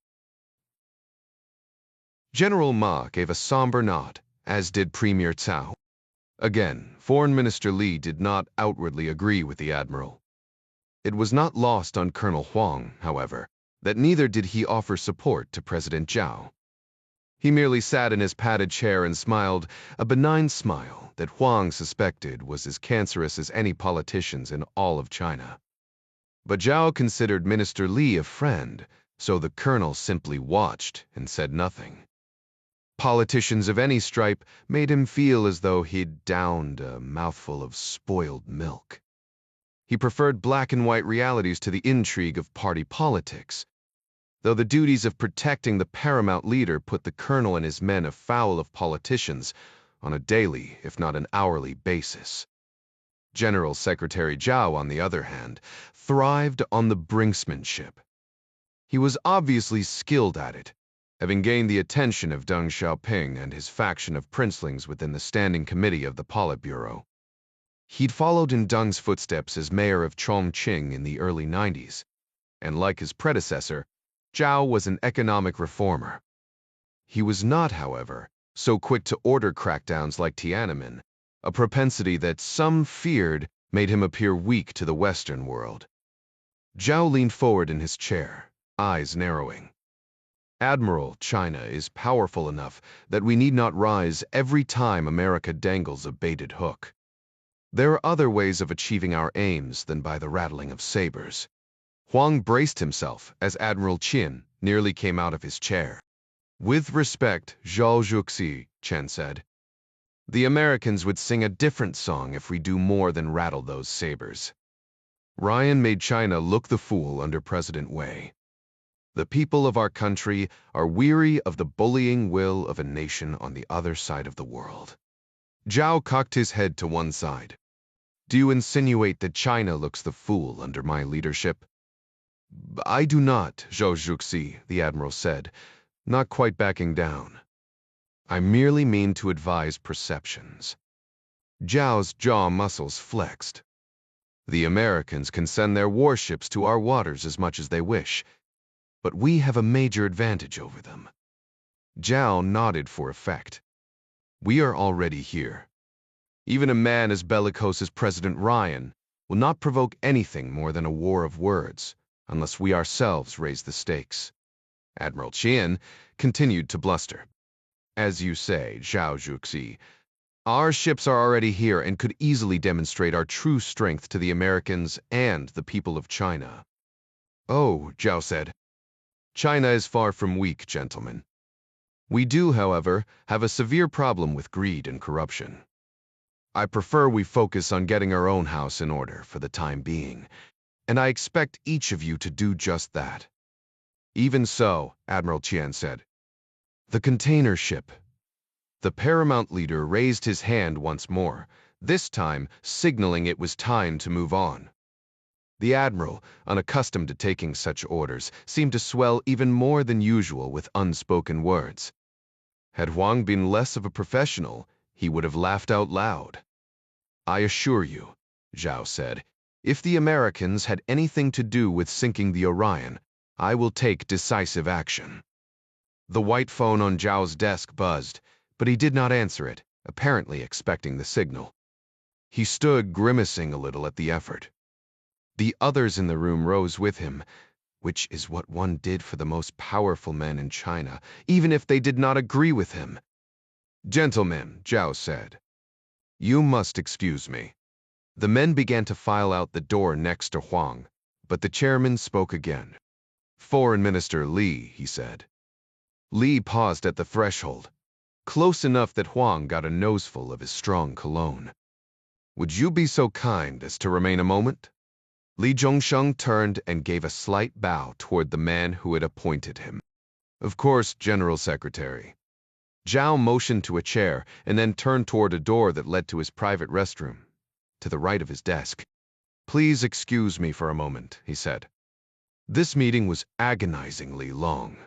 Speaker 1: General Ma gave a somber nod, as did Premier Cao. Again, Foreign Minister Li did not outwardly agree with the admiral. It was not lost on Colonel Huang, however, that neither did he offer support to President Zhao. He merely sat in his padded chair and smiled, a benign smile that Huang suspected was as cancerous as any politician's in all of China. But Zhao considered Minister Li a friend, so the colonel simply watched and said nothing. Politicians of any stripe made him feel as though he'd downed a mouthful of spoiled milk. He preferred black and white realities to the intrigue of party politics, though the duties of protecting the paramount leader put the colonel and his men afoul of politicians on a daily, if not an hourly, basis. General Secretary Zhao, on the other hand, thrived on the brinksmanship. He was obviously skilled at it, having gained the attention of Deng Xiaoping and his faction of princelings within the Standing Committee of the Politburo. He'd followed in Deng's footsteps as mayor of Chongqing in the early 90s, and like his predecessor, Zhao was an economic reformer. He was not, however, so quick to order crackdowns like Tiananmen, a propensity that some feared made him appear weak to the Western world. Zhao leaned forward in his chair, eyes narrowing. "Admiral, China is powerful enough that we need not rise every time America dangles a baited hook. There are other ways of achieving our aims than by the rattling of sabers." Huang braced himself as Admiral Qin nearly came out of his chair. "With respect, Zhao Zhuxi," Chen said, "the Americans would sing a different song if we do more than rattle those sabers. Ryan made China look the fool under President Wei. The people of our country are weary of the bullying will of a nation on the other side of the world." Zhao cocked his head to one side. "Do you insinuate that China looks the fool under my leadership?" "I do not, Zhao Zhuxi," the admiral said, not quite backing down. "I merely mean to advise perceptions." Zhao's jaw muscles flexed. "The Americans can send their warships to our waters as much as they wish, but we have a major advantage over them." Zhao nodded for effect. "We are already here. Even a man as bellicose as President Ryan will not provoke anything more than a war of words, unless we ourselves raise the stakes." Admiral Qian continued to bluster. "As you say, Zhao Zhuxi, our ships are already here and could easily demonstrate our true strength to the Americans and the people of China." "Oh," Zhao said, "China is far from weak, gentlemen. We do, however, have a severe problem with greed and corruption. I prefer we focus on getting our own house in order for the time being, and I expect each of you to do just that." "Even so," Admiral Qian said. "The container ship." The paramount leader raised his hand once more, this time signaling it was time to move on. The admiral, unaccustomed to taking such orders, seemed to swell even more than usual with unspoken words. Had Huang been less of a professional, he would have laughed out loud. "I assure you," Zhao said, "if the Americans had anything to do with sinking the Orion, I will take decisive action." The white phone on Zhao's desk buzzed, but he did not answer it, apparently expecting the signal. He stood grimacing a little at the effort. The others in the room rose with him, which is what one did for the most powerful men in China, even if they did not agree with him. "Gentlemen," Zhao said, "you must excuse me." The men began to file out the door next to Huang, but the chairman spoke again. "Foreign Minister Li," he said. Li paused at the threshold, close enough that Huang got a noseful of his strong cologne. "Would you be so kind as to remain a moment?" Li Zhongsheng turned and gave a slight bow toward the man who had appointed him. "Of course, General Secretary." Zhao motioned to a chair and then turned toward a door that led to his private restroom, to the right of his desk. "Please excuse me for a moment," he said. This meeting was agonizingly long.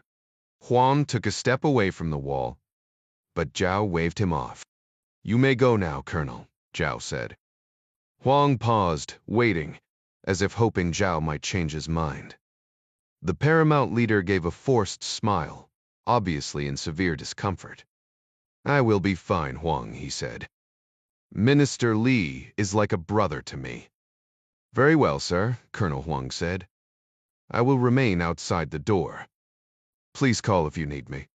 Speaker 1: Huang took a step away from the wall, but Zhao waved him off. "You may go now, Colonel," Zhao said. Huang paused, waiting, as if hoping Zhao might change his mind. The paramount leader gave a forced smile, obviously in severe discomfort. "I will be fine, Huang," he said. "Minister Li is like a brother to me." "Very well, sir," Colonel Huang said. "I will remain outside the door. Please call if you need me."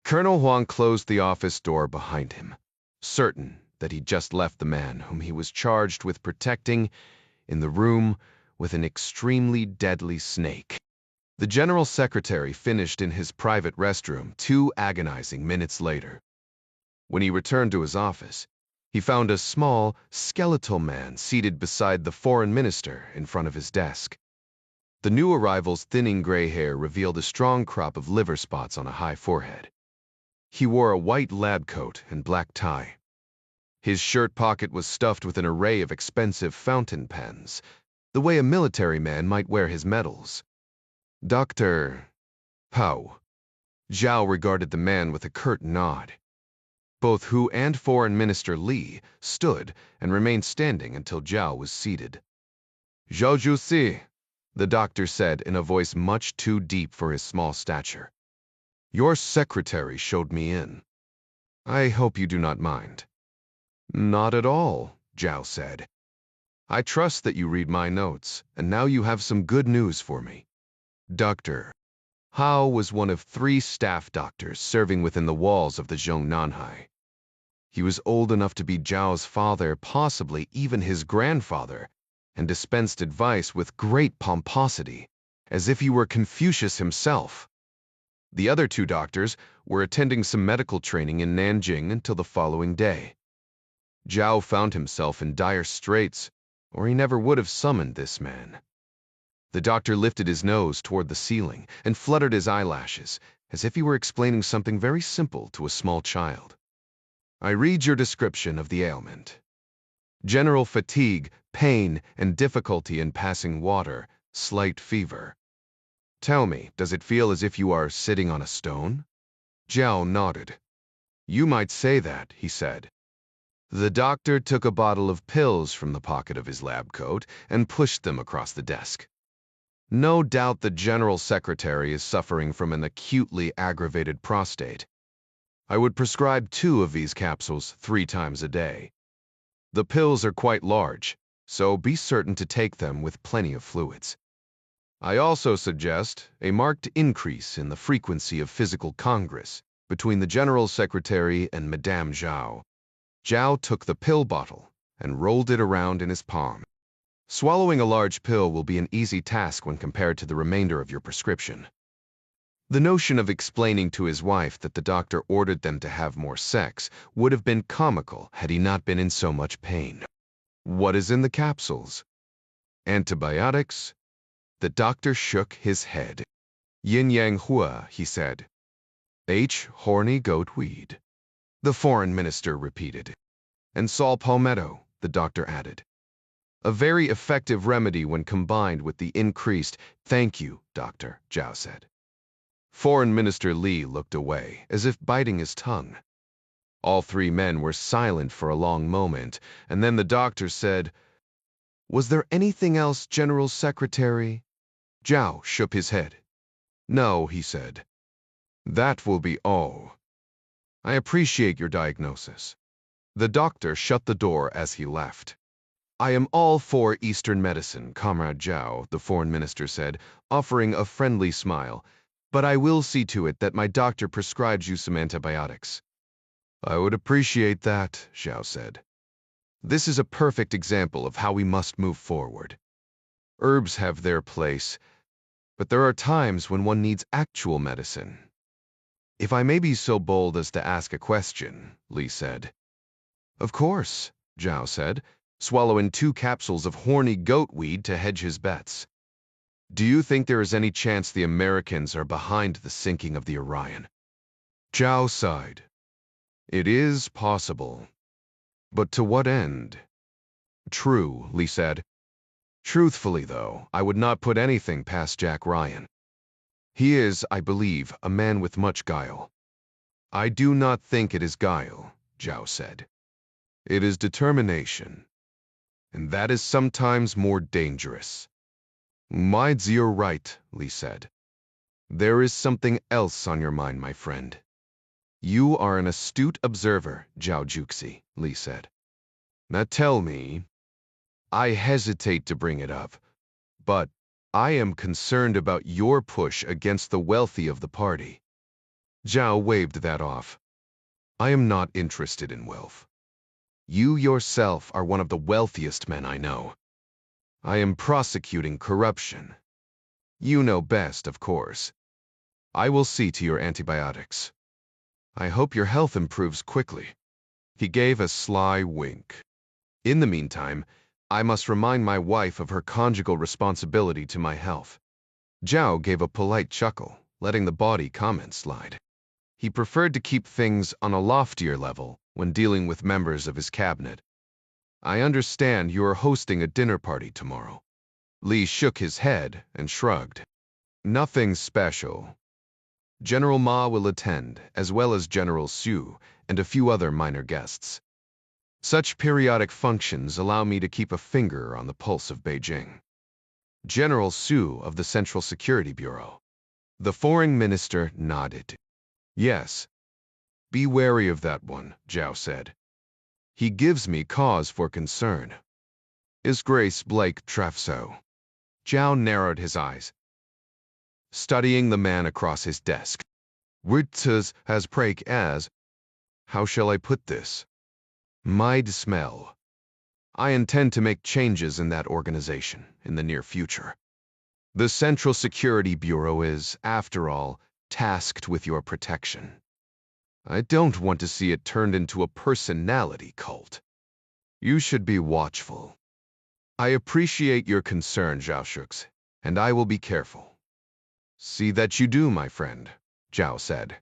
Speaker 1: Colonel Huang closed the office door behind him, certain that he just left the man whom he was charged with protecting in the room with an extremely deadly snake. The General Secretary finished in his private restroom 2 agonizing minutes later. When he returned to his office, he found a small, skeletal man seated beside the foreign minister in front of his desk. The new arrival's thinning gray hair revealed a strong crop of liver spots on a high forehead. He wore a white lab coat and black tie. His shirt pocket was stuffed with an array of expensive fountain pens, the way a military man might wear his medals. "Dr. Pao." Zhao regarded the man with a curt nod. Both Hu and Foreign Minister Li stood and remained standing until Zhao was seated. "Zhao Jusi," the doctor said in a voice much too deep for his small stature. "Your secretary showed me in. I hope you do not mind." "Not at all," Zhao said. "I trust that you read my notes, and now you have some good news for me." Dr. Hao was one of 3 staff doctors serving within the walls of the Zhongnanhai. He was old enough to be Zhao's father, possibly even his grandfather, and dispensed advice with great pomposity, as if he were Confucius himself. The other 2 doctors were attending some medical training in Nanjing until the following day. Zhao found himself in dire straits, or he never would have summoned this man. The doctor lifted his nose toward the ceiling and fluttered his eyelashes, as if he were explaining something very simple to a small child. "I read your description of the ailment. General fatigue, pain, and difficulty in passing water, slight fever. Tell me, does it feel as if you are sitting on a stone?" Zhao nodded. "You might say that," he said. The doctor took a bottle of pills from the pocket of his lab coat and pushed them across the desk. "No doubt the General Secretary is suffering from an acutely aggravated prostate. I would prescribe 2 of these capsules 3 times a day. The pills are quite large, so be certain to take them with plenty of fluids. I also suggest a marked increase in the frequency of physical congress between the General Secretary and Madame Zhao." Zhao took the pill bottle and rolled it around in his palm. "Swallowing a large pill will be an easy task when compared to the remainder of your prescription." The notion of explaining to his wife that the doctor ordered them to have more sex would have been comical had he not been in so much pain. "What is in the capsules?" "Antibiotics?" The doctor shook his head. "Yin Yang Hua," he said. "Horny goat weed," the foreign minister repeated. "And saw palmetto," the doctor added. "A very effective remedy when combined with the increased—" "Thank you, doctor," Zhao said. Foreign Minister Li looked away, as if biting his tongue. All 3 men were silent for a long moment, and then the doctor said, "Was there anything else, General Secretary?" Zhao shook his head. "No," he said. "That will be all. I appreciate your diagnosis." The doctor shut the door as he left. I am all for Eastern medicine, Comrade Zhao, the foreign minister said, offering a friendly smile, but I will see to it that my doctor prescribes you some antibiotics. I would appreciate that, Zhao said. This is a perfect example of how we must move forward. Herbs have their place, but there are times when one needs actual medicine. If I may be so bold as to ask a question, Li said. Of course, Zhao said, swallowing 2 capsules of horny goat weed to hedge his bets. Do you think there is any chance the Americans are behind the sinking of the Orion? Zhao sighed. It is possible. But to what end? True, Li said. Truthfully, though, I would not put anything past Jack Ryan. He is, I believe, a man with much guile. I do not think it is guile, Zhao said. It is determination. And that is sometimes more dangerous. You're right, Li said. There is something else on your mind, my friend. You are an astute observer, Zhao Juxi, Li said. Now tell me, I hesitate to bring it up, but I am concerned about your push against the wealthy of the party. Zhao waved that off. I am not interested in wealth. You yourself are one of the wealthiest men I know. I am prosecuting corruption. You know best, of course. I will see to your antibiotics. I hope your health improves quickly. He gave a sly wink. In the meantime, I must remind my wife of her conjugal responsibility to my health. Zhao gave a polite chuckle, letting the bawdy comment slide. He preferred to keep things on a loftier level when dealing with members of his cabinet. I understand you are hosting a dinner party tomorrow. Li shook his head and shrugged. Nothing special. General Ma will attend, as well as General Xu and a few other minor guests. Such periodic functions allow me to keep a finger on the pulse of Beijing. General Xu of the Central Security Bureau. The foreign minister nodded. Yes. Be wary of that one, Zhao said. He gives me cause for concern. Is Grace Blake Trafso? Zhao narrowed his eyes, studying the man across his desk. Wirtz has prake as, how shall I put this? Might smell. I intend to make changes in that organization in the near future. The Central Security Bureau is, after all, tasked with your protection. I don't want to see it turned into a personality cult. You should be watchful. I appreciate your concern, Zhao Shux, and I will be careful. See that you do, my friend, Zhao said.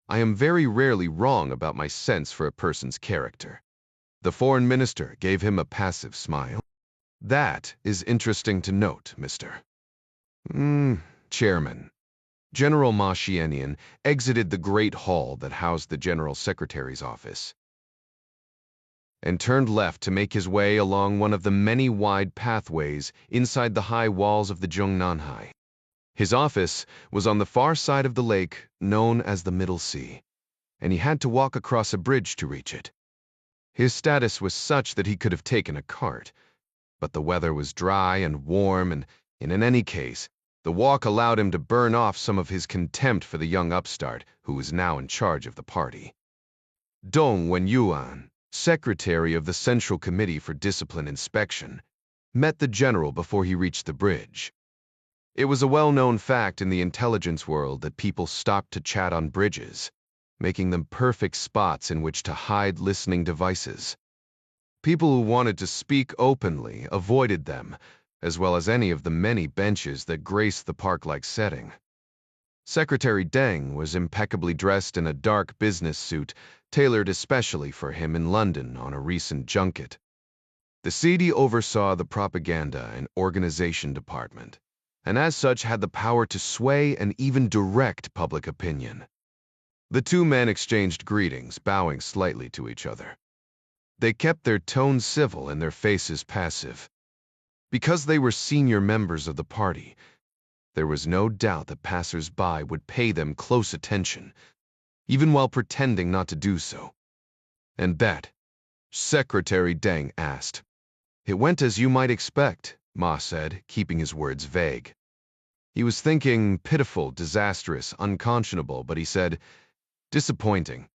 Speaker 1: I am very rarely wrong about my sense for a person's character. The foreign minister gave him a passive smile. That is interesting to note, mister. Chairman. General Ma Xianian exited the great hall that housed the general secretary's office and turned left to make his way along one of the many wide pathways inside the high walls of the Zhongnanhai. His office was on the far side of the lake known as the Middle Sea, and he had to walk across a bridge to reach it. His status was such that he could have taken a cart, but the weather was dry and warm, and in any case, the walk allowed him to burn off some of his contempt for the young upstart who was now in charge of the party. Dong Wenyuan, secretary of the Central Committee for Discipline Inspection, met the general before he reached the bridge. It was a well-known fact in the intelligence world that people stopped to chat on bridges, making them perfect spots in which to hide listening devices. People who wanted to speak openly avoided them, as well as any of the many benches that graced the park-like setting. Secretary Deng was impeccably dressed in a dark business suit tailored especially for him in London on a recent junket. The CD oversaw the propaganda and organization department, and as such had the power to sway and even direct public opinion. The two men exchanged greetings, bowing slightly to each other. They kept their tones civil and their faces passive. Because they were senior members of the party, there was no doubt that passers-by would pay them close attention, even while pretending not to do so. And that? Secretary Deng asked. It went as you might expect, Ma said, keeping his words vague. He was thinking pitiful, disastrous, unconscionable, but he said, disappointing.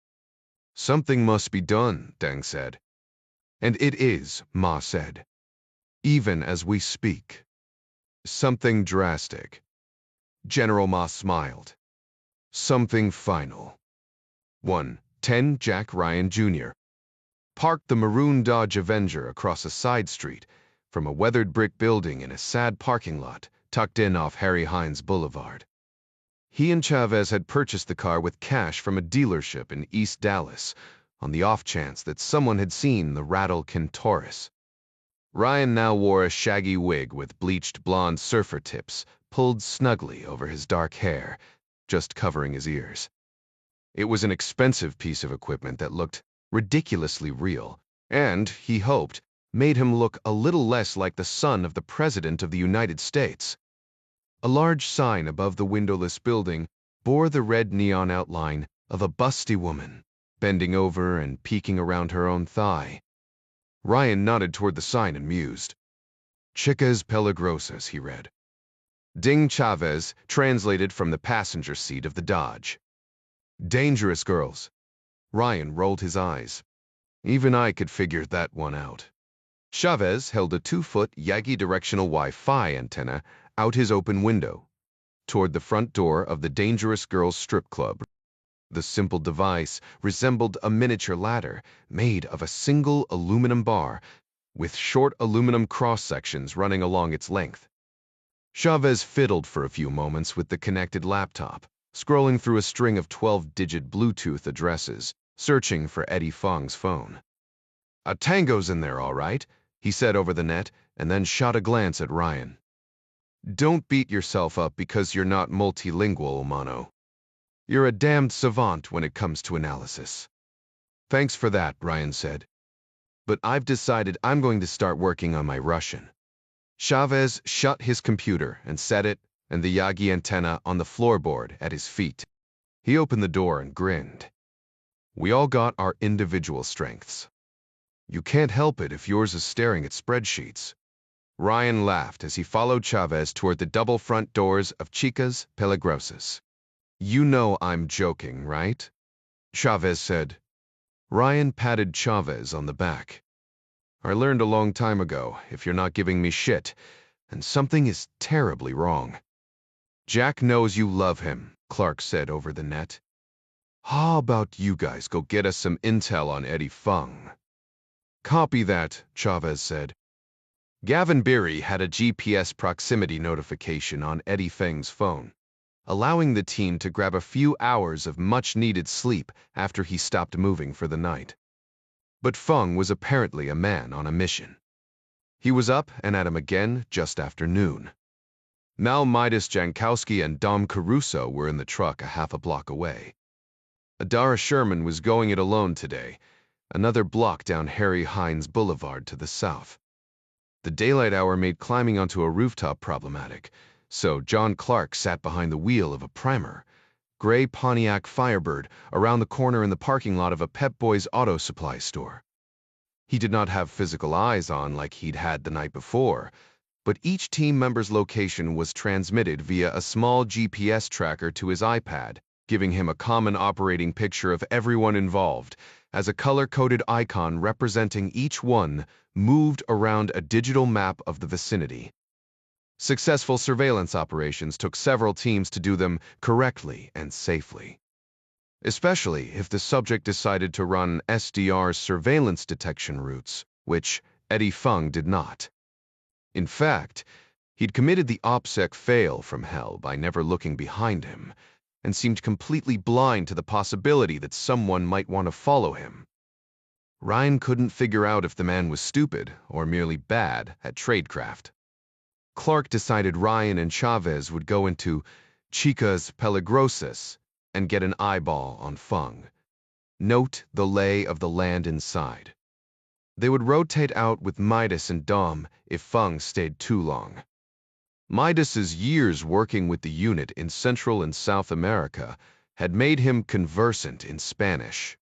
Speaker 1: Something must be done, Deng said. And it is, Ma said. Even as we speak. Something drastic. General Ma smiled. Something final. 1:10 Jack Ryan Jr. parked the maroon Dodge Avenger across a side street from a weathered brick building in a sad parking lot tucked in off Harry Hines Boulevard. He and Chavez had purchased the car with cash from a dealership in East Dallas on the off chance that someone had seen the Rattlekin Taurus. Ryan now wore a shaggy wig with bleached blonde surfer tips pulled snugly over his dark hair, just covering his ears. It was an expensive piece of equipment that looked ridiculously real, and, he hoped, made him look a little less like the son of the President of the United States. A large sign above the windowless building bore the red neon outline of a busty woman, bending over and peeking around her own thigh. Ryan nodded toward the sign and mused. Chicas peligrosas, he read. Ding Chavez translated from the passenger seat of the Dodge. Dangerous girls. Ryan rolled his eyes. Even I could figure that one out. Chavez held a 2-foot Yagi directional Wi-Fi antenna out his open window, toward the front door of the Dangerous Girls strip club. The simple device resembled a miniature ladder made of a single aluminum bar with short aluminum cross-sections running along its length. Chavez fiddled for a few moments with the connected laptop, scrolling through a string of 12-digit Bluetooth addresses, searching for Eddie Fong's phone. A tango's in there, all right, he said over the net, and then shot a glance at Ryan. Don't beat yourself up because you're not multilingual, Mano. You're a damned savant when it comes to analysis. Thanks for that, Ryan said. But I've decided I'm going to start working on my Russian. Chavez shut his computer and set it and the Yagi antenna on the floorboard at his feet. He opened the door and grinned. We all got our individual strengths. You can't help it if yours is staring at spreadsheets. Ryan laughed as he followed Chavez toward the double front doors of Chicas Peligrosas. You know I'm joking, right? Chavez said. Ryan patted Chavez on the back. I learned a long time ago, if you're not giving me shit, and something is terribly wrong. Jack knows you love him, Clark said over the net. How about you guys go get us some intel on Eddie Fong? Copy that, Chavez said. Gavin Beery had a GPS proximity notification on Eddie Feng's phone, allowing the team to grab a few hours of much-needed sleep after he stopped moving for the night. But Feng was apparently a man on a mission. He was up and at him again just after noon. Mal Midas Jankowski and Dom Caruso were in the truck a half a block away. Adara Sherman was going it alone today, another block down Harry Hines Boulevard to the south. The daylight hour made climbing onto a rooftop problematic, so John Clark sat behind the wheel of a primer, gray Pontiac Firebird, around the corner in the parking lot of a Pep Boys auto supply store. He did not have physical eyes on like he'd had the night before, but each team member's location was transmitted via a small GPS tracker to his iPad, giving him a common operating picture of everyone involved, as a color-coded icon representing each one moved around a digital map of the vicinity. Successful surveillance operations took several teams to do them correctly and safely, especially if the subject decided to run SDR's surveillance detection routes, which Eddie Feng did not. In fact, he'd committed the OPSEC fail from hell by never looking behind him, and seemed completely blind to the possibility that someone might want to follow him. Ryan couldn't figure out if the man was stupid or merely bad at tradecraft. Clark decided Ryan and Chavez would go into Chicas Peligrosas and get an eyeball on Feng. Note the lay of the land inside. They would rotate out with Midas and Dom if Feng stayed too long. Midas's years working with the unit in Central and South America had made him conversant in Spanish.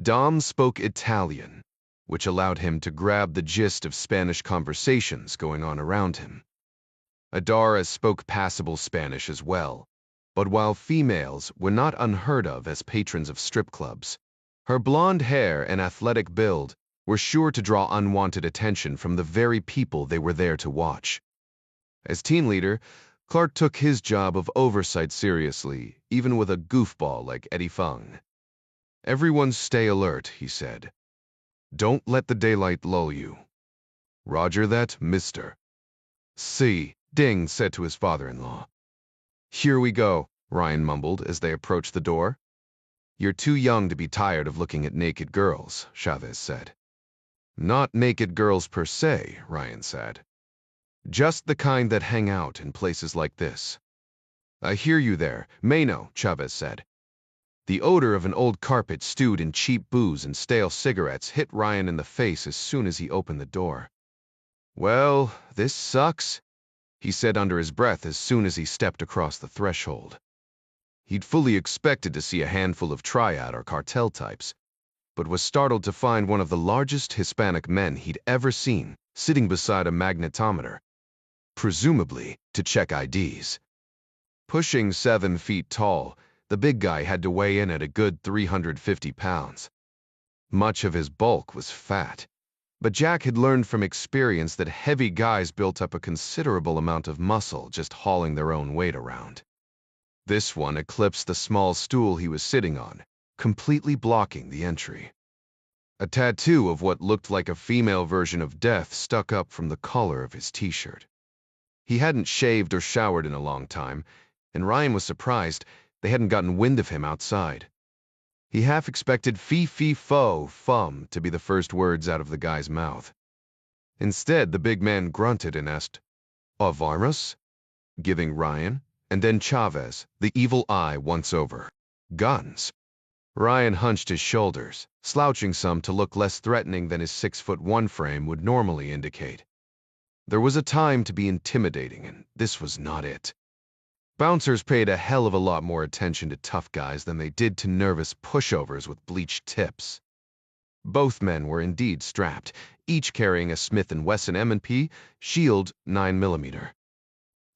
Speaker 1: Dom spoke Italian, which allowed him to grab the gist of Spanish conversations going on around him. Adara spoke passable Spanish as well, but while females were not unheard of as patrons of strip clubs, her blonde hair and athletic build were sure to draw unwanted attention from the very people they were there to watch. As team leader, Clark took his job of oversight seriously, even with a goofball like Eddie Fung. "Everyone stay alert," he said. "Don't let the daylight lull you." "Roger that, mister." "See," Ding said to his father-in-law. "Here we go," Ryan mumbled as they approached the door. "You're too young to be tired of looking at naked girls," Chavez said. "Not naked girls per se," Ryan said. "Just the kind that hang out in places like this." "I hear you there, Mano," Chavez said. The odor of an old carpet stewed in cheap booze and stale cigarettes hit Ryan in the face as soon as he opened the door. "Well, this sucks," he said under his breath as soon as he stepped across the threshold. He'd fully expected to see a handful of triad or cartel types, but was startled to find one of the largest Hispanic men he'd ever seen sitting beside a magnetometer, presumably to check IDs. Pushing 7 feet tall, the big guy had to weigh in at a good 350 pounds. Much of his bulk was fat, but Jack had learned from experience that heavy guys built up a considerable amount of muscle just hauling their own weight around. This one eclipsed the small stool he was sitting on, completely blocking the entry. A tattoo of what looked like a female version of death stuck up from the collar of his t-shirt. He hadn't shaved or showered in a long time, and Ryan was surprised they hadn't gotten wind of him outside. He half expected fee-fee-fo-fum to be the first words out of the guy's mouth. Instead, the big man grunted and asked, "Of armas?" giving Ryan, and then Chavez, the evil eye once over, "Guns." Ryan hunched his shoulders, slouching some to look less threatening than his 6'1" frame would normally indicate. There was a time to be intimidating, and this was not it. Bouncers paid a hell of a lot more attention to tough guys than they did to nervous pushovers with bleached tips. Both men were indeed strapped, each carrying a Smith & Wesson M&P Shield 9mm.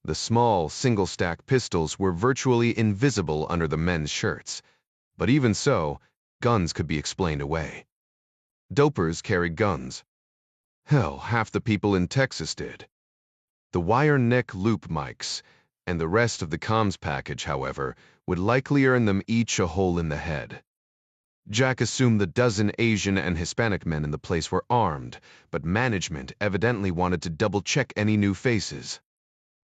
Speaker 1: The small, single-stack pistols were virtually invisible under the men's shirts, but even so, guns could be explained away. Dopers carried guns. Hell, half the people in Texas did. The wire neck loop mics and the rest of the comms package, however, would likely earn them each a hole in the head. Jack assumed the dozen Asian and Hispanic men in the place were armed, but management evidently wanted to double-check any new faces.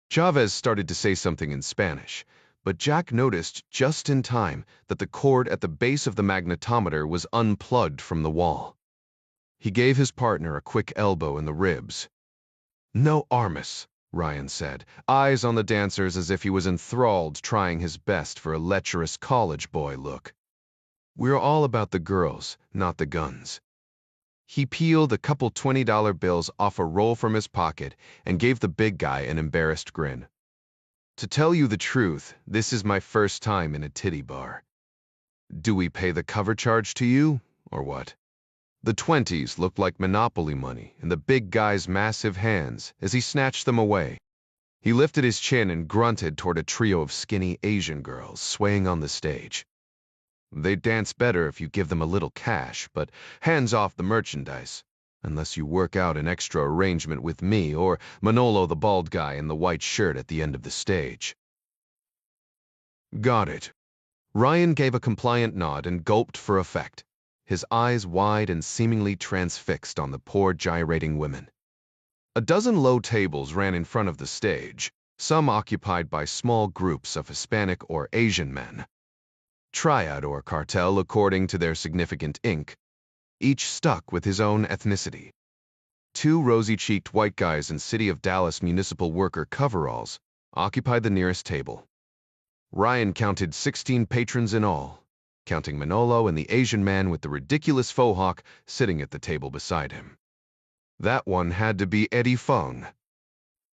Speaker 1: Chavez started to say something in Spanish, but Jack noticed just in time that the cord at the base of the magnetometer was unplugged from the wall. He gave his partner a quick elbow in the ribs. "No armas," Ryan said, eyes on the dancers as if he was enthralled, trying his best for a lecherous college boy look. "We're all about the girls, not the guns." He peeled a couple $20 bills off a roll from his pocket and gave the big guy an embarrassed grin. "To tell you the truth, this is my first time in a titty bar. Do we pay the cover charge to you, or what?" The 20s looked like Monopoly money in the big guy's massive hands as he snatched them away. He lifted his chin and grunted toward a trio of skinny Asian girls swaying on the stage. "They dance better if you give them a little cash, but hands off the merchandise, unless you work out an extra arrangement with me or Manolo the bald guy in the white shirt at the end of the stage." "Got it." Ryan gave a compliant nod and gulped for effect, his eyes wide and seemingly transfixed on the poor gyrating women. A dozen low tables ran in front of the stage, some occupied by small groups of Hispanic or Asian men. Triad or cartel according to their significant ink, each stuck with his own ethnicity. 2 rosy-cheeked white guys in City of Dallas municipal worker coveralls occupied the nearest table. Ryan counted 16 patrons in all, counting Manolo and the Asian man with the ridiculous faux hawk sitting at the table beside him. That one had to be Eddie Fung.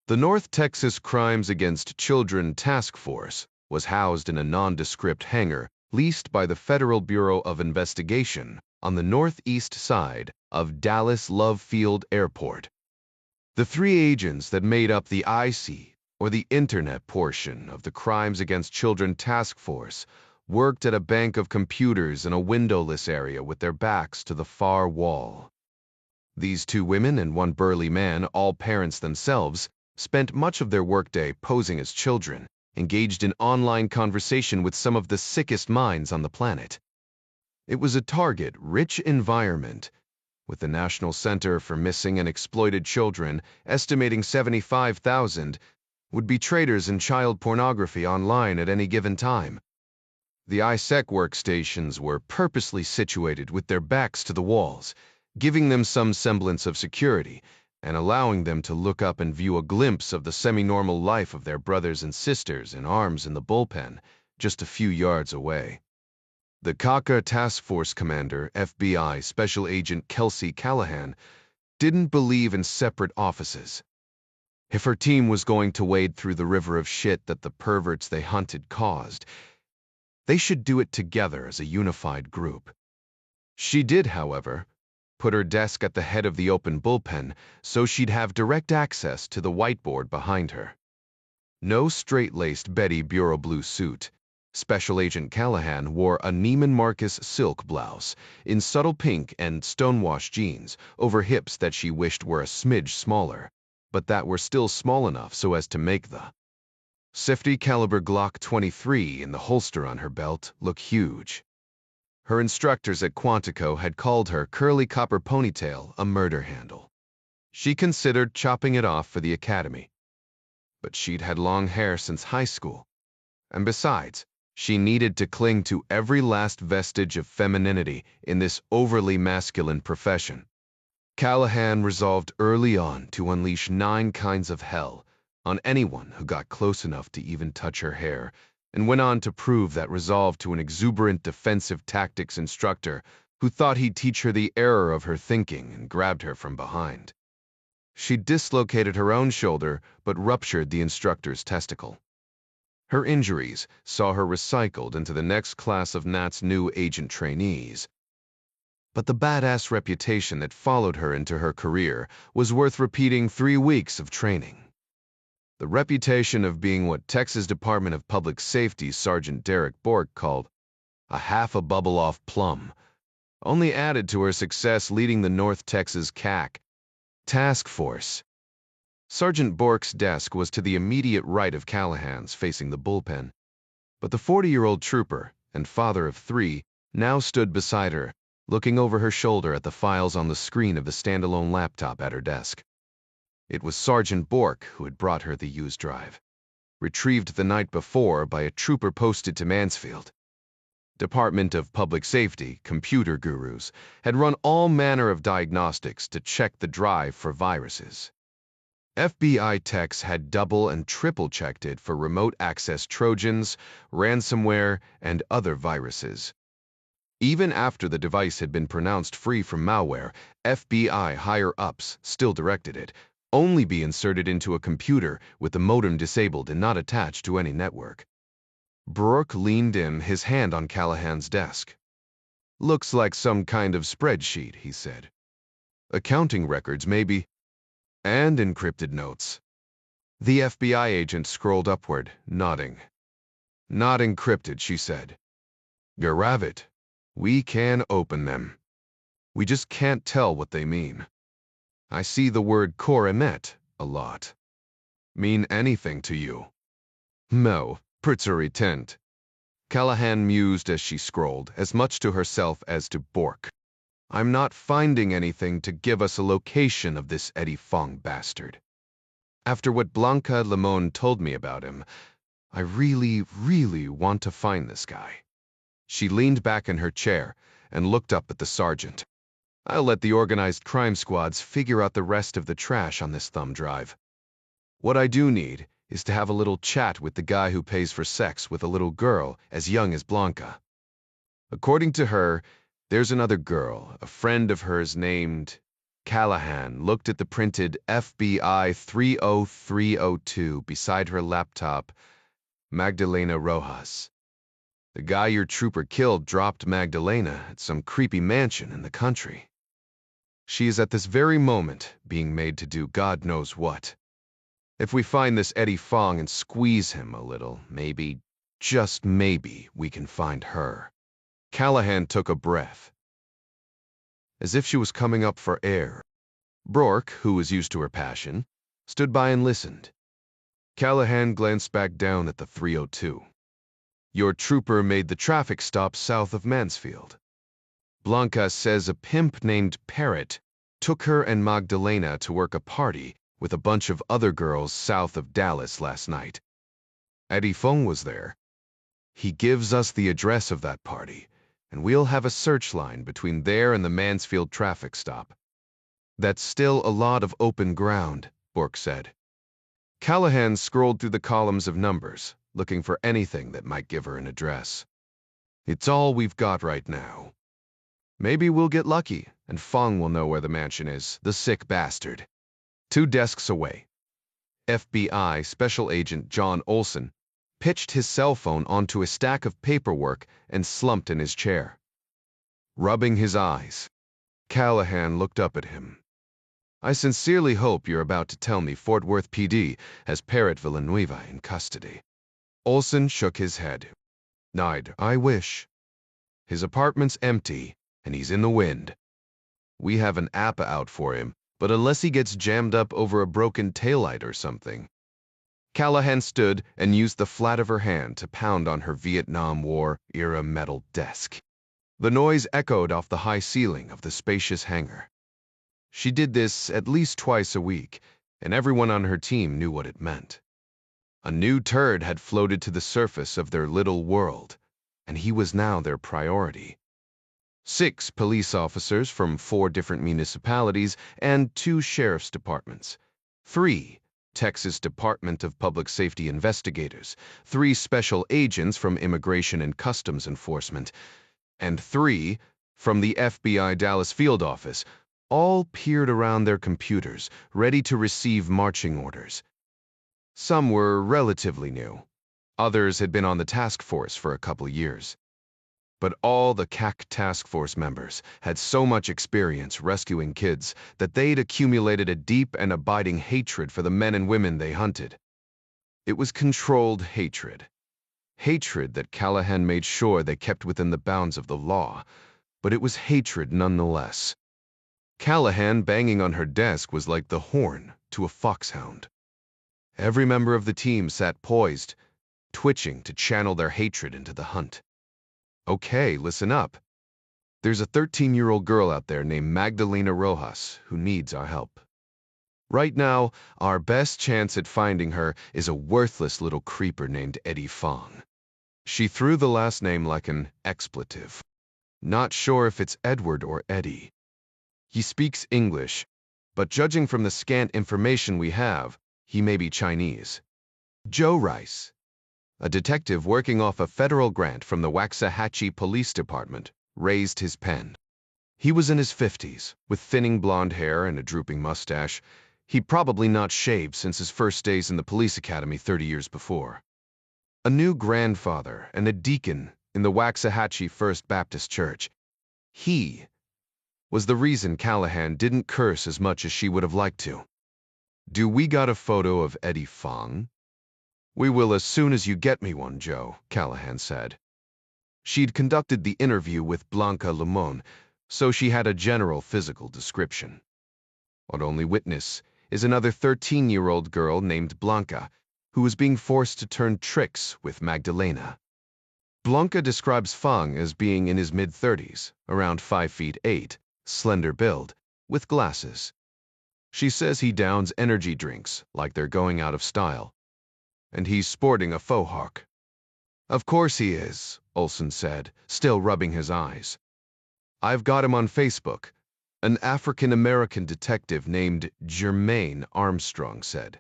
Speaker 1: The North Texas Crimes Against Children Task Force was housed in a nondescript hangar leased by the Federal Bureau of Investigation on the northeast side of Dallas Love Field Airport. The three agents that made up the IC, or the Internet portion of the Crimes Against Children Task Force, worked at a bank of computers in a windowless area with their backs to the far wall. These two women and one burly man, all parents themselves, spent much of their workday posing as children, engaged in online conversation with some of the sickest minds on the planet. It was a target-rich environment, with the National Center for Missing and Exploited Children estimating 75,000 would-be traders in child pornography online at any given time. The ISEC workstations were purposely situated with their backs to the walls, giving them some semblance of security and allowing them to look up and view a glimpse of the semi-normal life of their brothers and sisters in arms in the bullpen just a few yards away. The CACA Task Force Commander, FBI Special Agent Kelsey Callahan, didn't believe in separate offices. If her team was going to wade through the river of shit that the perverts they hunted caused, they should do it together as a unified group. She did, however, put her desk at the head of the open bullpen so she'd have direct access to the whiteboard behind her. No straight-laced Betty Bureau blue suit, Special Agent Callahan wore a Neiman Marcus silk blouse in subtle pink and stonewash jeans over hips that she wished were a smidge smaller, but that were still small enough so as to make the .50 caliber Glock 23 in the holster on her belt look huge. Her instructors at Quantico had called her curly copper ponytail a murder handle. She considered chopping it off for the academy. But she'd had long hair since high school. And besides, she needed to cling to every last vestige of femininity in this overly masculine profession. Callahan resolved early on to unleash 9 kinds of hell on anyone who got close enough to even touch her hair, and went on to prove that resolve to an exuberant defensive tactics instructor who thought he'd teach her the error of her thinking and grabbed her from behind. She dislocated her own shoulder but ruptured the instructor's testicle. Her injuries saw her recycled into the next class of Nat's new agent trainees. But the badass reputation that followed her into her career was worth repeating 3 weeks of training. The reputation of being what Texas Department of Public Safety Sergeant Derek Bork called a half a bubble-off plum only added to her success leading the North Texas CAC task force. Sergeant Bork's desk was to the immediate right of Callahan's, facing the bullpen, but the 40-year-old trooper and father of 3 now stood beside her, looking over her shoulder at the files on the screen of the standalone laptop at her desk. It was Sergeant Bork who had brought her the used drive, retrieved the night before by a trooper posted to Mansfield. Department of Public Safety computer gurus had run all manner of diagnostics to check the drive for viruses. FBI techs had double and triple checked it for remote access Trojans, ransomware, and other viruses. Even after the device had been pronounced free from malware, FBI higher-ups still directed it only be inserted into a computer with the modem disabled and not attached to any network. Bork leaned in, his hand on Callahan's desk. "Looks like some kind of spreadsheet," he said. "Accounting records, maybe. And encrypted notes." The FBI agent scrolled upward, nodding. "Not encrypted," she said. "Garavit. We can open them. We just can't tell what they mean. I see the word coronet a lot. Mean anything to you?" "No, pretty. Callahan mused as she scrolled, as much to herself as to Bork. "I'm not finding anything to give us a location of this Eddie Fong bastard. After what Blanca Limon told me about him, I really, really want to find this guy." She leaned back in her chair and looked up at the sergeant. "I'll let the organized crime squads figure out the rest of the trash on this thumb drive. What I do need is to have a little chat with the guy who pays for sex with a little girl as young as Blanca. According to her, there's another girl, a friend of hers named..." Callahan looked at the printed FBI 30302 beside her laptop. "Magdalena Rojas." The guy your trooper killed dropped Magdalena at some creepy mansion in the country. She is at this very moment being made to do God knows what. If we find this Eddie Fong and squeeze him a little, maybe, just maybe, we can find her." Callahan took a breath, as if she was coming up for air. Rourke, who was used to her passion, stood by and listened. Callahan glanced back down at the 302. "Your trooper made the traffic stop south of Mansfield. Blanca says a pimp named Parrott took her and Magdalena to work a party with a bunch of other girls south of Dallas last night. Eddie Fong was there. He gives us the address of that party, and we'll have a search line between there and the Mansfield traffic stop." "That's still a lot of open ground," Rourke said. Callahan scrolled through the columns of numbers, looking for anything that might give her an address. "It's all we've got right now. Maybe we'll get lucky, and Fong will know where the mansion is, the sick bastard." 2 desks away, FBI Special Agent John Olson pitched his cell phone onto a stack of paperwork and slumped in his chair. Rubbing his eyes, Callahan looked up at him. "I sincerely hope you're about to tell me Fort Worth PD has Parrott Villanueva in custody." Olson shook his head. I wish. His apartment's empty, and he's in the wind. We have an APA out for him, but unless he gets jammed up over a broken taillight or something." Callahan stood and used the flat of her hand to pound on her Vietnam War-era metal desk. The noise echoed off the high ceiling of the spacious hangar. She did this at least twice a week, and everyone on her team knew what it meant. A new turd had floated to the surface of their little world, and he was now their priority. 6 police officers from 4 different municipalities and 2 sheriff's departments. 3 Texas Department of Public Safety investigators, 3 special agents from Immigration and Customs Enforcement, and 3 from the FBI Dallas field office, all peered around their computers, ready to receive marching orders. Some were relatively new. Others had been on the task force for a couple years. But all the CAC task force members had so much experience rescuing kids that they'd accumulated a deep and abiding hatred for the men and women they hunted. It was controlled hatred. Hatred that Callahan made sure they kept within the bounds of the law, but it was hatred nonetheless. Callahan banging on her desk was like the horn to a foxhound. Every member of the team sat poised, twitching to channel their hatred into the hunt. "Okay, listen up. There's a 13-year-old girl out there named Magdalena Rojas who needs our help. Right now, our best chance at finding her is a worthless little creeper named Eddie Fong. She threw the last name like an expletive. Not sure if it's Edward or Eddie. He speaks English, but judging from the scant information we have, he may be Chinese. Joe Rice, a detective working off a federal grant from the Waxahachie Police Department, raised his pen. He was in his 50s, with thinning blonde hair and a drooping mustache. He'd probably not shaved since his first days in the police academy 30 years before. A new grandfather and a deacon in the Waxahachie First Baptist Church. He was the reason Callahan didn't curse as much as she would have liked to. "Do we got a photo of Eddie Fong?" "We will as soon as you get me one, Joe," Callahan said. She'd conducted the interview with Blanca Limon, so she had a general physical description. Our only witness is another 13-year-old girl named Blanca, who was being forced to turn tricks with Magdalena. Blanca describes Fong as being in his mid-30s, around 5'8", slender build, with glasses. She says he downs energy drinks like they're going out of style, and he's sporting a faux hawk. "Of course he is," Olson said, still rubbing his eyes. "I've got him on Facebook," an African-American detective named Jermaine Armstrong said.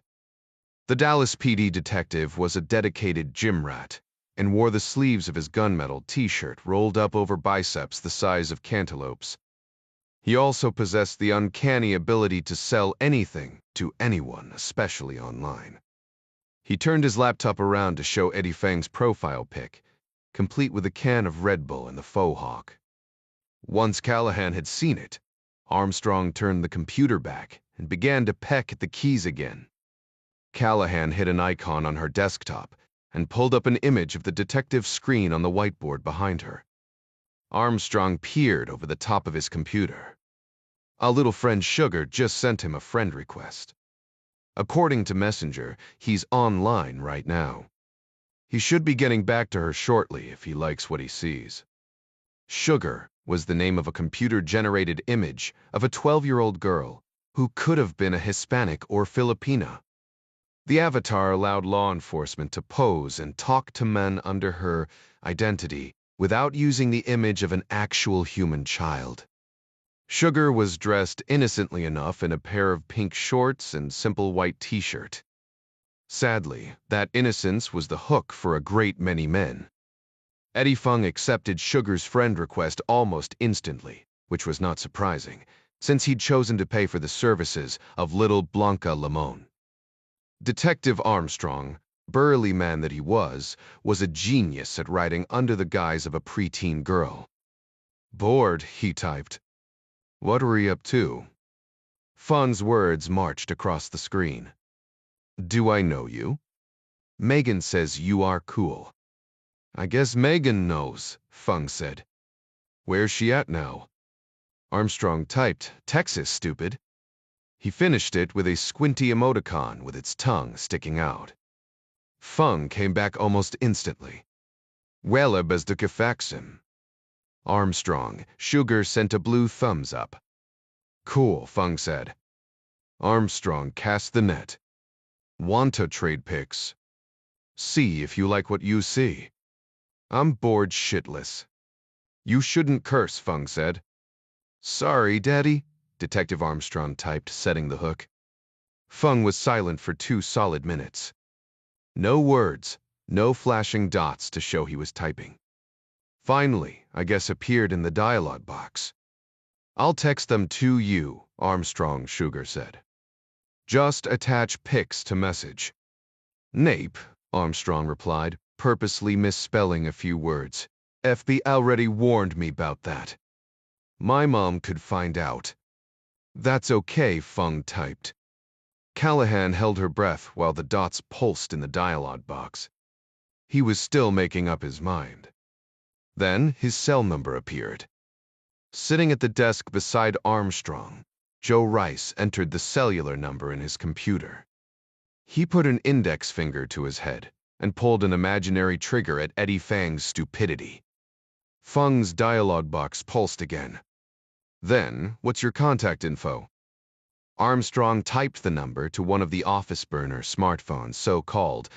Speaker 1: The Dallas PD detective was a dedicated gym rat and wore the sleeves of his gunmetal t-shirt rolled up over biceps the size of cantaloupes. He also possessed the uncanny ability to sell anything to anyone, especially online. He turned his laptop around to show Eddie Fang's profile pic, complete with a can of Red Bull and the faux hawk. Once Callahan had seen it, Armstrong turned the computer back and began to peck at the keys again. Callahan hit an icon on her desktop and pulled up an image of the detective's screen on the whiteboard behind her. Armstrong peered over the top of his computer. A little friend Sugar just sent him a friend request. According to Messenger, he's online right now. He should be getting back to her shortly if he likes what he sees. Sugar was the name of a computer-generated image of a 12-year-old girl who could have been a Hispanic or Filipina. The avatar allowed law enforcement to pose and talk to men under her identity without using the image of an actual human child. Sugar was dressed innocently enough in a pair of pink shorts and simple white t-shirt. Sadly, that innocence was the hook for a great many men. Eddie Fung accepted Sugar's friend request almost instantly, which was not surprising, since he'd chosen to pay for the services of little Blanca Limon. Detective Armstrong, burly man that he was a genius at writing under the guise of a preteen girl. Bored, he typed. What were you up to? Fung's words marched across the screen. Do I know you? Megan says you are cool. I guess Megan knows, Fung said. Where's she at now? Armstrong typed, Texas, stupid. He finished it with a squinty emoticon with its tongue sticking out. Fung came back almost instantly. Well, bez de faxim. Armstrong, Sugar sent a blue thumbs up. Cool, Fung said. Armstrong cast the net. Want to trade pics? See if you like what you see. I'm bored shitless. You shouldn't curse, Fung said. Sorry, Daddy, Detective Armstrong typed, setting the hook. Fung was silent for 2 solid minutes. No words, no flashing dots to show he was typing. Finally, I guess appeared in the dialog box. I'll text them to you, Armstrong, Sugar said. Just attach pics to message. Nape, Armstrong replied, purposely misspelling a few words. FBI already warned me about that. My mom could find out. That's okay, Fung typed. Callahan held her breath while the dots pulsed in the dialog box. He was still making up his mind. Then his cell number appeared. Sitting at the desk beside Armstrong, Joe Rice entered the cellular number in his computer. He put an index finger to his head and pulled an imaginary trigger at Eddie Fang's stupidity. Fung's dialog box pulsed again. Then, what's your contact info? Armstrong typed the number to one of the office burner smartphones, so-called,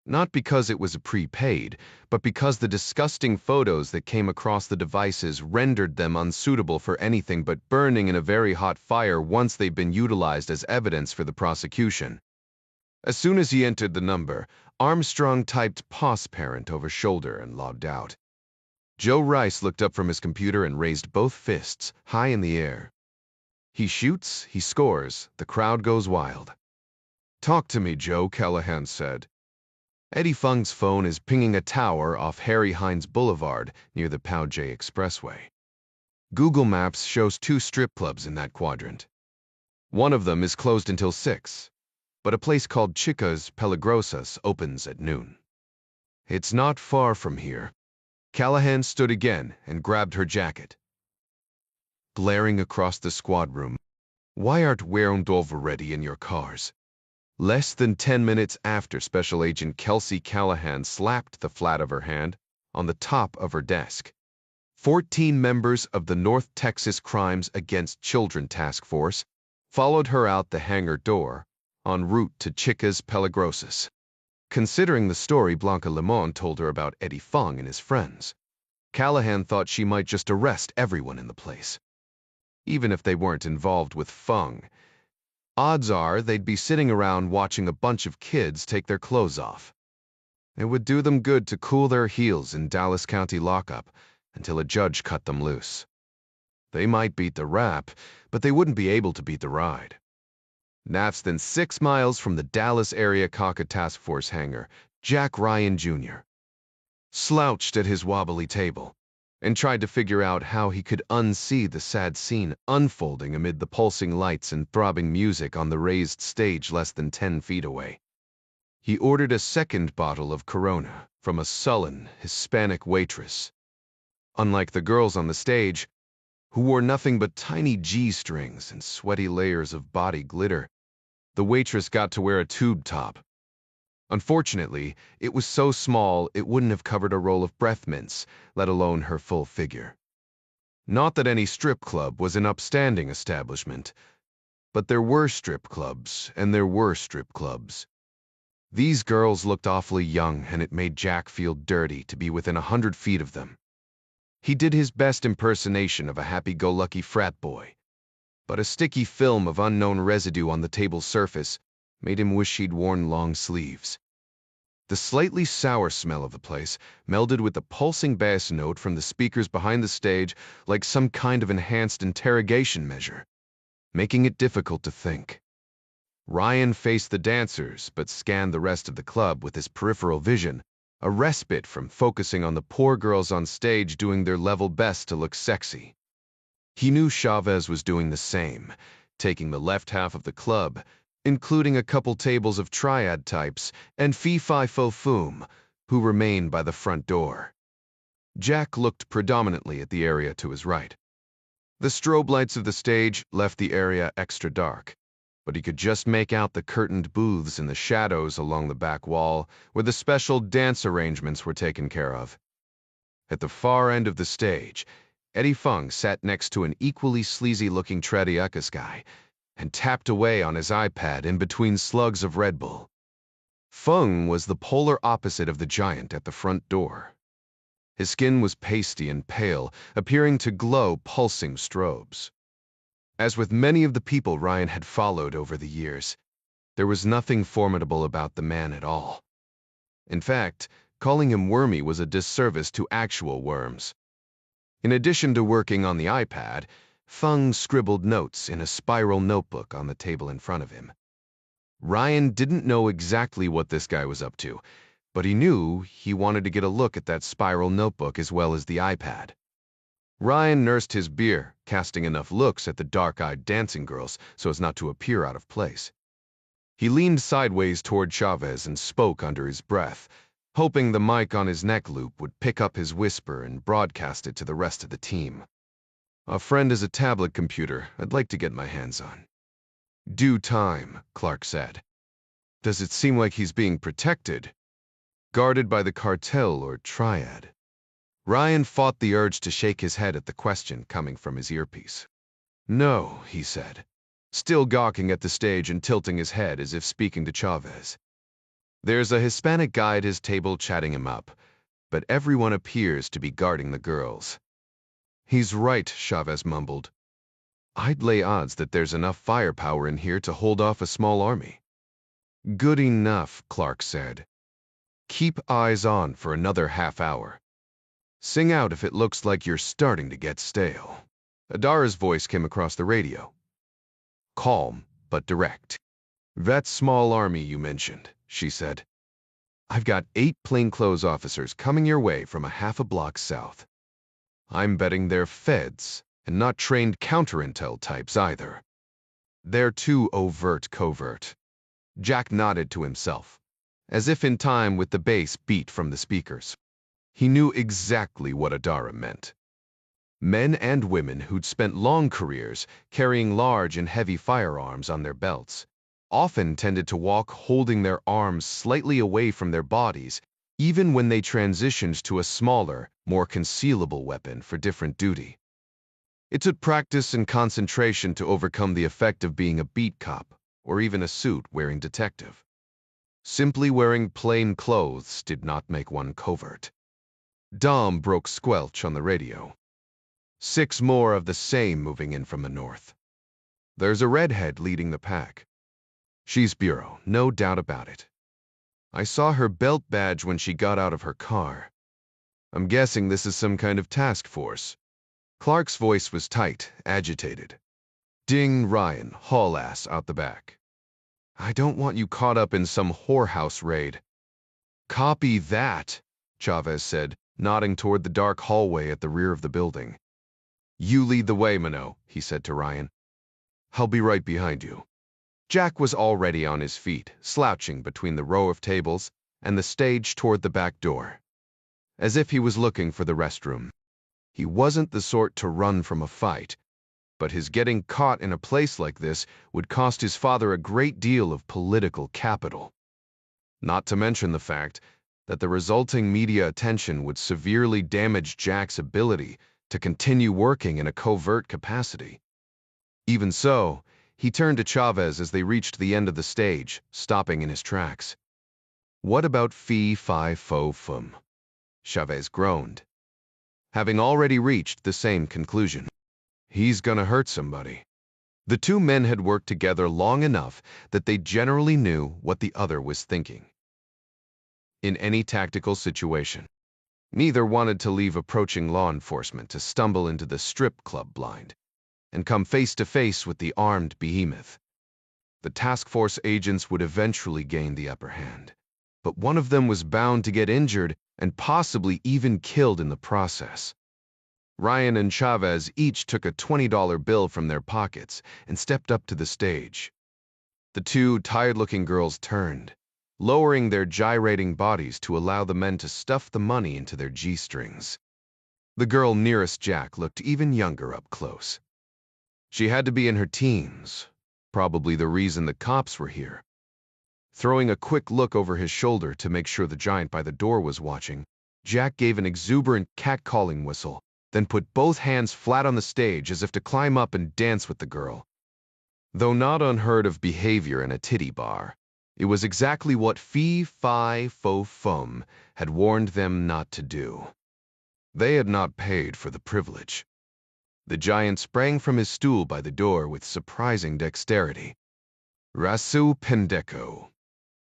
Speaker 1: not because it was a prepaid, but because the disgusting photos that came across the devices rendered them unsuitable for anything but burning in a very hot fire once they'd been utilized as evidence for the prosecution. As soon as he entered the number, Armstrong typed "POS parent" over shoulder and logged out. Joe Rice looked up from his computer and raised both fists high in the air. He shoots, he scores, the crowd goes wild. Talk to me, Joe, Callahan said. Eddie Fung's phone is pinging a tower off Harry Hines Boulevard near the Pao J Expressway. Google Maps shows 2 strip clubs in that quadrant. One of them is closed until 6, but a place called Chicas Peligrosas opens at noon. It's not far from here. Callahan stood again and grabbed her jacket. Glaring across the squad room, why aren't Werendolf already in your cars? Less than 10 minutes after Special Agent Kelsey Callahan slapped the flat of her hand on the top of her desk, 14 members of the North Texas Crimes Against Children Task Force followed her out the hangar door en route to Chicas Peligrosas. Considering the story Blanca Limon told her about Eddie Fung and his friends, Callahan thought she might just arrest everyone in the place. Even if they weren't involved with Fung, odds are they'd be sitting around watching a bunch of kids take their clothes off. It would do them good to cool their heels in Dallas County lockup until a judge cut them loose. They might beat the rap, but they wouldn't be able to beat the ride. Less than 6 miles from the Dallas area CACA Task Force hangar, Jack Ryan Jr. slouched at his wobbly table, and tried to figure out how he could unsee the sad scene unfolding amid the pulsing lights and throbbing music on the raised stage less than 10 feet away. He ordered a second bottle of Corona from a sullen Hispanic waitress. Unlike the girls on the stage, who wore nothing but tiny G-strings and sweaty layers of body glitter, the waitress got to wear a tube top. Unfortunately, it was so small it wouldn't have covered a roll of breath mints, let alone her full figure. Not that any strip club was an upstanding establishment, but there were strip clubs, and there were strip clubs. These girls looked awfully young, and it made Jack feel dirty to be within 100 feet of them. He did his best impersonation of a happy-go-lucky frat boy, but a sticky film of unknown residue on the table's surface made him wish he'd worn long sleeves. The slightly sour smell of the place melded with the pulsing bass note from the speakers behind the stage like some kind of enhanced interrogation measure, making it difficult to think. Ryan faced the dancers but scanned the rest of the club with his peripheral vision, a respite from focusing on the poor girls on stage doing their level best to look sexy. He knew Chavez was doing the same, taking the left half of the club, including a couple tables of triad types and fee-fi-fo-fum, who remained by the front door. Jack looked predominantly at the area to his right. The strobe lights of the stage left the area extra dark, but he could just make out the curtained booths in the shadows along the back wall where the special dance arrangements were taken care of. At the far end of the stage, Eddie Fung sat next to an equally sleazy-looking Tradiuckus guy and tapped away on his iPad in between slugs of Red Bull. Fung was the polar opposite of the giant at the front door. His skin was pasty and pale, appearing to glow pulsing strobes. As with many of the people Ryan had followed over the years, there was nothing formidable about the man at all. In fact, calling him wormy was a disservice to actual worms. In addition to working on the iPad, Fung scribbled notes in a spiral notebook on the table in front of him. Ryan didn't know exactly what this guy was up to, but he knew he wanted to get a look at that spiral notebook as well as the iPad. Ryan nursed his beer, casting enough looks at the dark-eyed dancing girls so as not to appear out of place. He leaned sideways toward Chavez and spoke under his breath, hoping the mic on his neck loop would pick up his whisper and broadcast it to the rest of the team. "A friend has a tablet computer I'd like to get my hands on." "Due time," Clark said. "Does it seem like he's being protected? Guarded by the cartel or triad?" Ryan fought the urge to shake his head at the question coming from his earpiece. "No," he said, still gawking at the stage and tilting his head as if speaking to Chavez. "There's a Hispanic guy at his table chatting him up, but everyone appears to be guarding the girls." "He's right," Chavez mumbled. "I'd lay odds that there's enough firepower in here to hold off a small army." "Good enough," Clark said. "Keep eyes on for another half hour. Sing out if it looks like you're starting to get stale." Adara's voice came across the radio. Calm, but direct. "That small army you mentioned," she said. "I've got 8 plainclothes officers coming your way from a half a block south. I'm betting they're feds, and not trained counterintel types either. They're too overt covert." Jack nodded to himself, as if in time with the bass beat from the speakers. He knew exactly what Adara meant. Men and women who'd spent long careers carrying large and heavy firearms on their belts often tended to walk holding their arms slightly away from their bodies, even when they transitioned to a smaller, more concealable weapon for different duty. It took practice and concentration to overcome the effect of being a beat cop or even a suit-wearing detective. Simply wearing plain clothes did not make one covert. Dom broke squelch on the radio. 6 more of the same moving in from the north. There's a redhead leading the pack. She's Bureau, no doubt about it. I saw her belt badge when she got out of her car. I'm guessing this is some kind of task force." Clark's voice was tight, agitated. "Ding Ryan, haul ass out the back. I don't want you caught up in some whorehouse raid." "Copy that," Chavez said, nodding toward the dark hallway at the rear of the building. "You lead the way, Minot," he said to Ryan. "I'll be right behind you." Jack was already on his feet, slouching between the row of tables and the stage toward the back door, as if he was looking for the restroom. He wasn't the sort to run from a fight, but his getting caught in a place like this would cost his father a great deal of political capital. Not to mention the fact that the resulting media attention would severely damage Jack's ability to continue working in a covert capacity. Even so, he turned to Chavez as they reached the end of the stage, stopping in his tracks. "What about fee fi fo fum?" Chavez groaned, having already reached the same conclusion. "He's gonna hurt somebody." The two men had worked together long enough that they generally knew what the other was thinking. In any tactical situation, neither wanted to leave approaching law enforcement to stumble into the strip club blind and come face to face with the armed behemoth. The task force agents would eventually gain the upper hand, but one of them was bound to get injured and possibly even killed in the process. Ryan and Chavez each took a $20 bill from their pockets and stepped up to the stage. The two tired-looking girls turned, lowering their gyrating bodies to allow the men to stuff the money into their G-strings. The girl nearest Jack looked even younger up close. She had to be in her teens, probably the reason the cops were here. Throwing a quick look over his shoulder to make sure the giant by the door was watching, Jack gave an exuberant cat-calling whistle, then put both hands flat on the stage as if to climb up and dance with the girl. Though not unheard of behavior in a titty bar, it was exactly what Fee Fi Fo Fum had warned them not to do. They had not paid for the privilege. The giant sprang from his stool by the door with surprising dexterity. "Rasu pendeco,"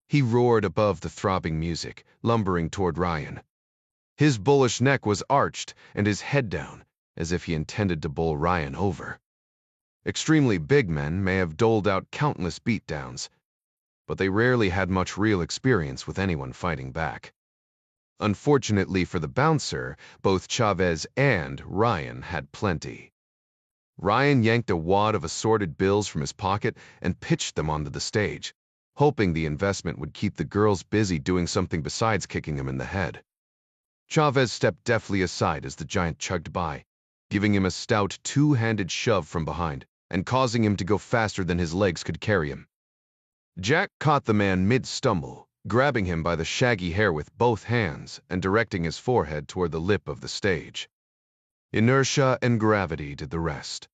Speaker 1: he roared above the throbbing music, lumbering toward Ryan. His bullish neck was arched and his head down, as if he intended to bowl Ryan over. Extremely big men may have doled out countless beatdowns, but they rarely had much real experience with anyone fighting back. Unfortunately for the bouncer, both Chavez and Ryan had plenty. Ryan yanked a wad of assorted bills from his pocket and pitched them onto the stage, hoping the investment would keep the girls busy doing something besides kicking him in the head. Chavez stepped deftly aside as the giant chugged by, giving him a stout two-handed shove from behind and causing him to go faster than his legs could carry him. Jack caught the man mid-stumble, grabbing him by the shaggy hair with both hands and directing his forehead toward the lip of the stage. Inertia and gravity did the rest.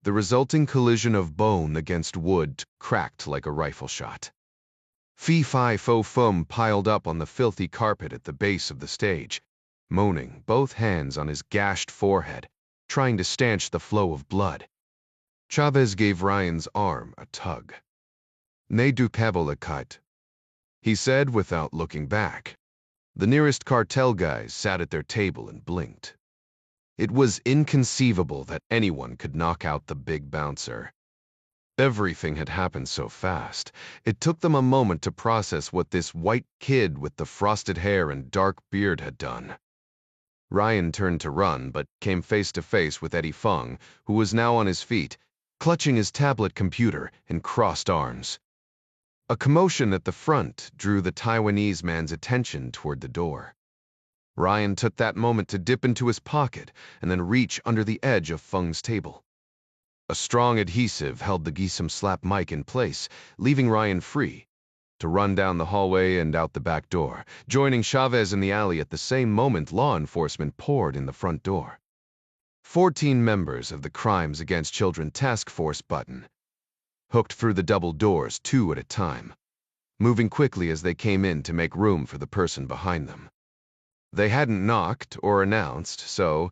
Speaker 1: The resulting collision of bone against wood cracked like a rifle shot. Fee Fi Fo Fum piled up on the filthy carpet at the base of the stage, moaning, both hands on his gashed forehead, trying to stanch the flow of blood. Chavez gave Ryan's arm a tug. "Ne du kite," he said without looking back. The nearest cartel guys sat at their table and blinked. It was inconceivable that anyone could knock out the big bouncer. Everything had happened so fast, it took them a moment to process what this white kid with the frosted hair and dark beard had done. Ryan turned to run, but came face to face with Eddie Fung, who was now on his feet, clutching his tablet computer in crossed arms. A commotion at the front drew the Taiwanese man's attention toward the door. Ryan took that moment to dip into his pocket and then reach under the edge of Fung's table. A strong adhesive held the Gisum slap mic in place, leaving Ryan free to run down the hallway and out the back door, joining Chavez in the alley at the same moment law enforcement poured in the front door. 14 members of the Crimes Against Children Task Force button hooked through the double doors 2 at a time, moving quickly as they came in to make room for the person behind them. They hadn't knocked or announced, so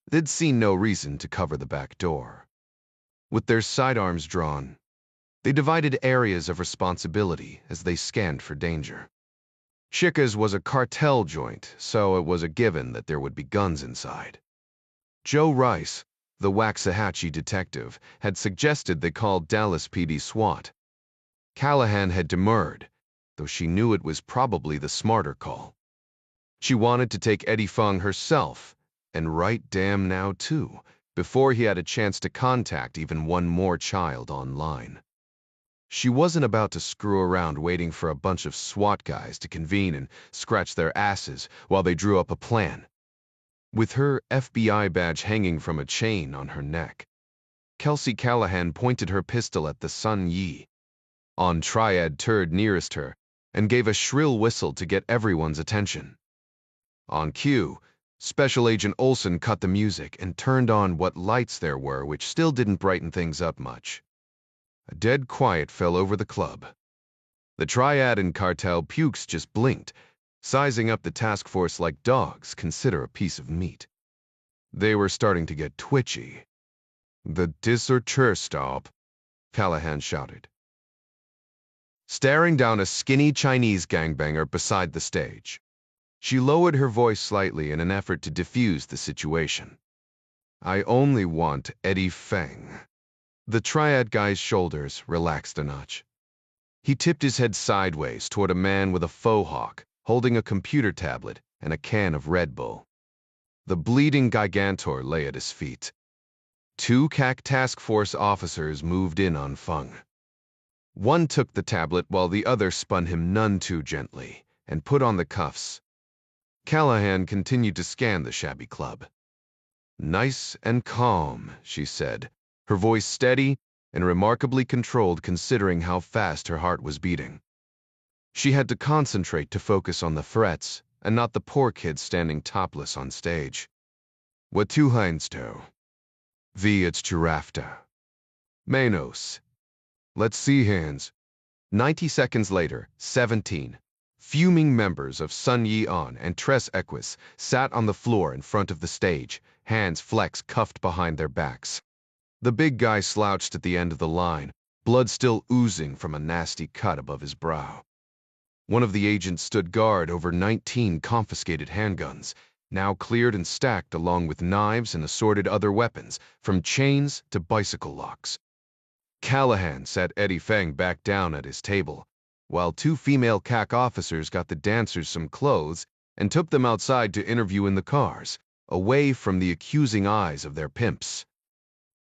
Speaker 1: they'd seen no reason to cover the back door. With their sidearms drawn, they divided areas of responsibility as they scanned for danger. Chica's was a cartel joint, so it was a given that there would be guns inside. Joe Rice, the Waxahachie detective, had suggested they call Dallas PD SWAT. Callahan had demurred, though she knew it was probably the smarter call. She wanted to take Eddie Feng herself, and right damn now too, before he had a chance to contact even one more child online. She wasn't about to screw around waiting for a bunch of SWAT guys to convene and scratch their asses while they drew up a plan. With her FBI badge hanging from a chain on her neck, Kelsey Callahan pointed her pistol at the Sun Yi on triad turd nearest her and gave a shrill whistle to get everyone's attention. On cue, Special Agent Olsen cut the music and turned on what lights there were, which still didn't brighten things up much. A dead quiet fell over the club. The triad and cartel pukes just blinked, sizing up the task force like dogs consider a piece of meat. They were starting to get twitchy. "The deserteur stop," Callahan shouted, staring down a skinny Chinese gangbanger beside the stage. She lowered her voice slightly in an effort to diffuse the situation. "I only want Eddie Feng." The triad guy's shoulders relaxed a notch. He tipped his head sideways toward a man with a faux hawk, holding a computer tablet and a can of Red Bull. The bleeding gigantor lay at his feet. Two CAC task force officers moved in on Feng. One took the tablet while the other spun him none too gently and put on the cuffs. Callahan continued to scan the shabby club. "Nice and calm," she said, her voice steady and remarkably controlled considering how fast her heart was beating. She had to concentrate to focus on the threats and not the poor kid standing topless on stage. "What tu heinst du? Wie it's giraffe. Manos. Let's see hands." 90 seconds later, 17 fuming members of Sun Yi-on and Tres Equus sat on the floor in front of the stage, hands flexed cuffed behind their backs. The big guy slouched at the end of the line, blood still oozing from a nasty cut above his brow. One of the agents stood guard over 19 confiscated handguns, now cleared and stacked along with knives and assorted other weapons, from chains to bicycle locks. Callahan sat Eddie Feng back down at his table, while two female CAC officers got the dancers some clothes and took them outside to interview in the cars, away from the accusing eyes of their pimps.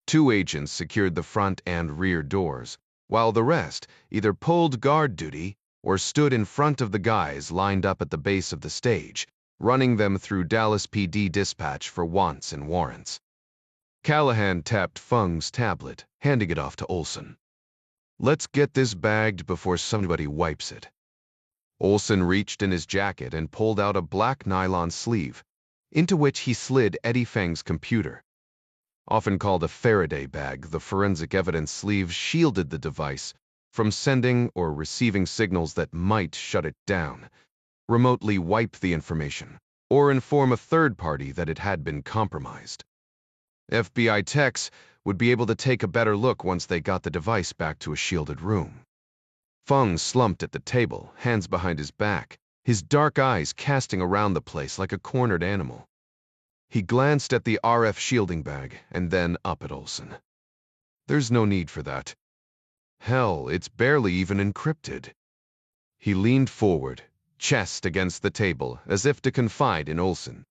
Speaker 1: Two agents secured the front and rear doors, while the rest either pulled guard duty or stood in front of the guys lined up at the base of the stage, running them through Dallas PD dispatch for wants and warrants. Callahan tapped Feng's tablet, handing it off to Olsen. "Let's get this bagged before somebody wipes it." Olsen reached in his jacket and pulled out a black nylon sleeve, into which he slid Eddie Feng's computer. Often called a Faraday bag, the forensic evidence sleeve shielded the device from sending or receiving signals that might shut it down, remotely wipe the information, or inform a third party that it had been compromised. FBI techs would be able to take a better look once they got the device back to a shielded room. Feng slumped at the table, hands behind his back, his dark eyes casting around the place like a cornered animal. He glanced at the RF shielding bag and then up at Olsen. "There's no need for that. Hell, it's barely even encrypted." He leaned forward, chest against the table, as if to confide in Olsen.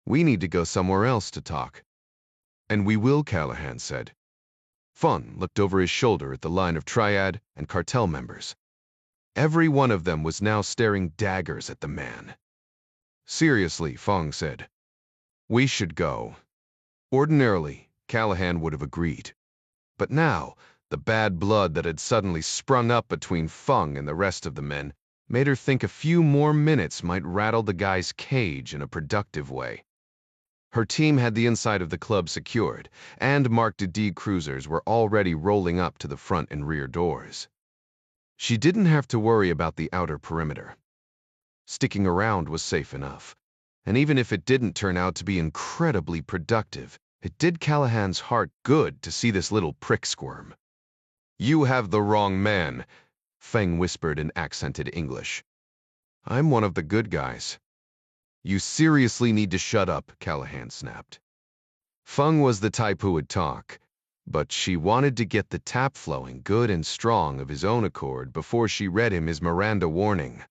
Speaker 1: "We need to go somewhere else to talk." "And we will," Callahan said. Feng looked over his shoulder at the line of triad and cartel members. Every one of them was now staring daggers at the man. "Seriously," Feng said. "We should go." Ordinarily, Callahan would have agreed. But now, the bad blood that had suddenly sprung up between Feng and the rest of the men made her think a few more minutes might rattle the guy's cage in a productive way. Her team had the inside of the club secured, and marked D cruisers were already rolling up to the front and rear doors. She didn't have to worry about the outer perimeter. Sticking around was safe enough. And even if it didn't turn out to be incredibly productive, it did Callahan's heart good to see this little prick squirm. "You have the wrong man," Feng whispered in accented English. "I'm one of the good guys." "You seriously need to shut up," Callahan snapped. Feng was the type who would talk, but she wanted to get the tap flowing good and strong of his own accord before she read him his Miranda warning.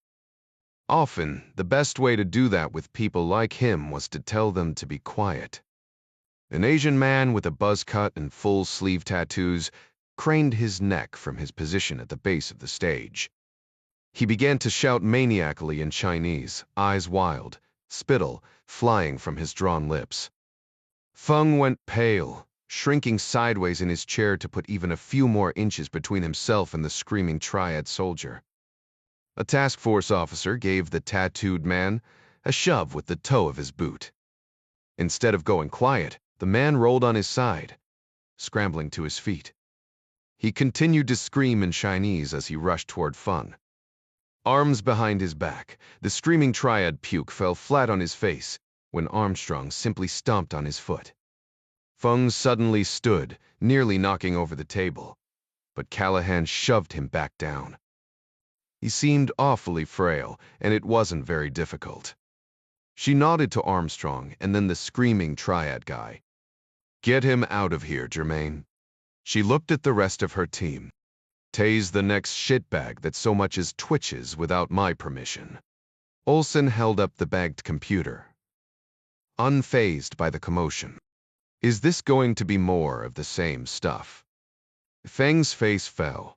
Speaker 1: Often, the best way to do that with people like him was to tell them to be quiet. An Asian man with a buzz cut and full sleeve tattoos craned his neck from his position at the base of the stage. He began to shout maniacally in Chinese, eyes wild, spittle flying from his drawn lips. Feng went pale, shrinking sideways in his chair to put even a few more inches between himself and the screaming triad soldier. A task force officer gave the tattooed man a shove with the toe of his boot. Instead of going quiet, the man rolled on his side, scrambling to his feet. He continued to scream in Chinese as he rushed toward Feng. Arms behind his back, the screaming triad puke fell flat on his face when Armstrong simply stomped on his foot. Feng suddenly stood, nearly knocking over the table, but Callahan shoved him back down. He seemed awfully frail, and it wasn't very difficult. She nodded to Armstrong and then the screaming triad guy. "Get him out of here, Germain." She looked at the rest of her team. "Tase the next shitbag that so much as twitches without my permission." Olsen held up the bagged computer, unfazed by the commotion. "Is this going to be more of the same stuff?" Feng's face fell.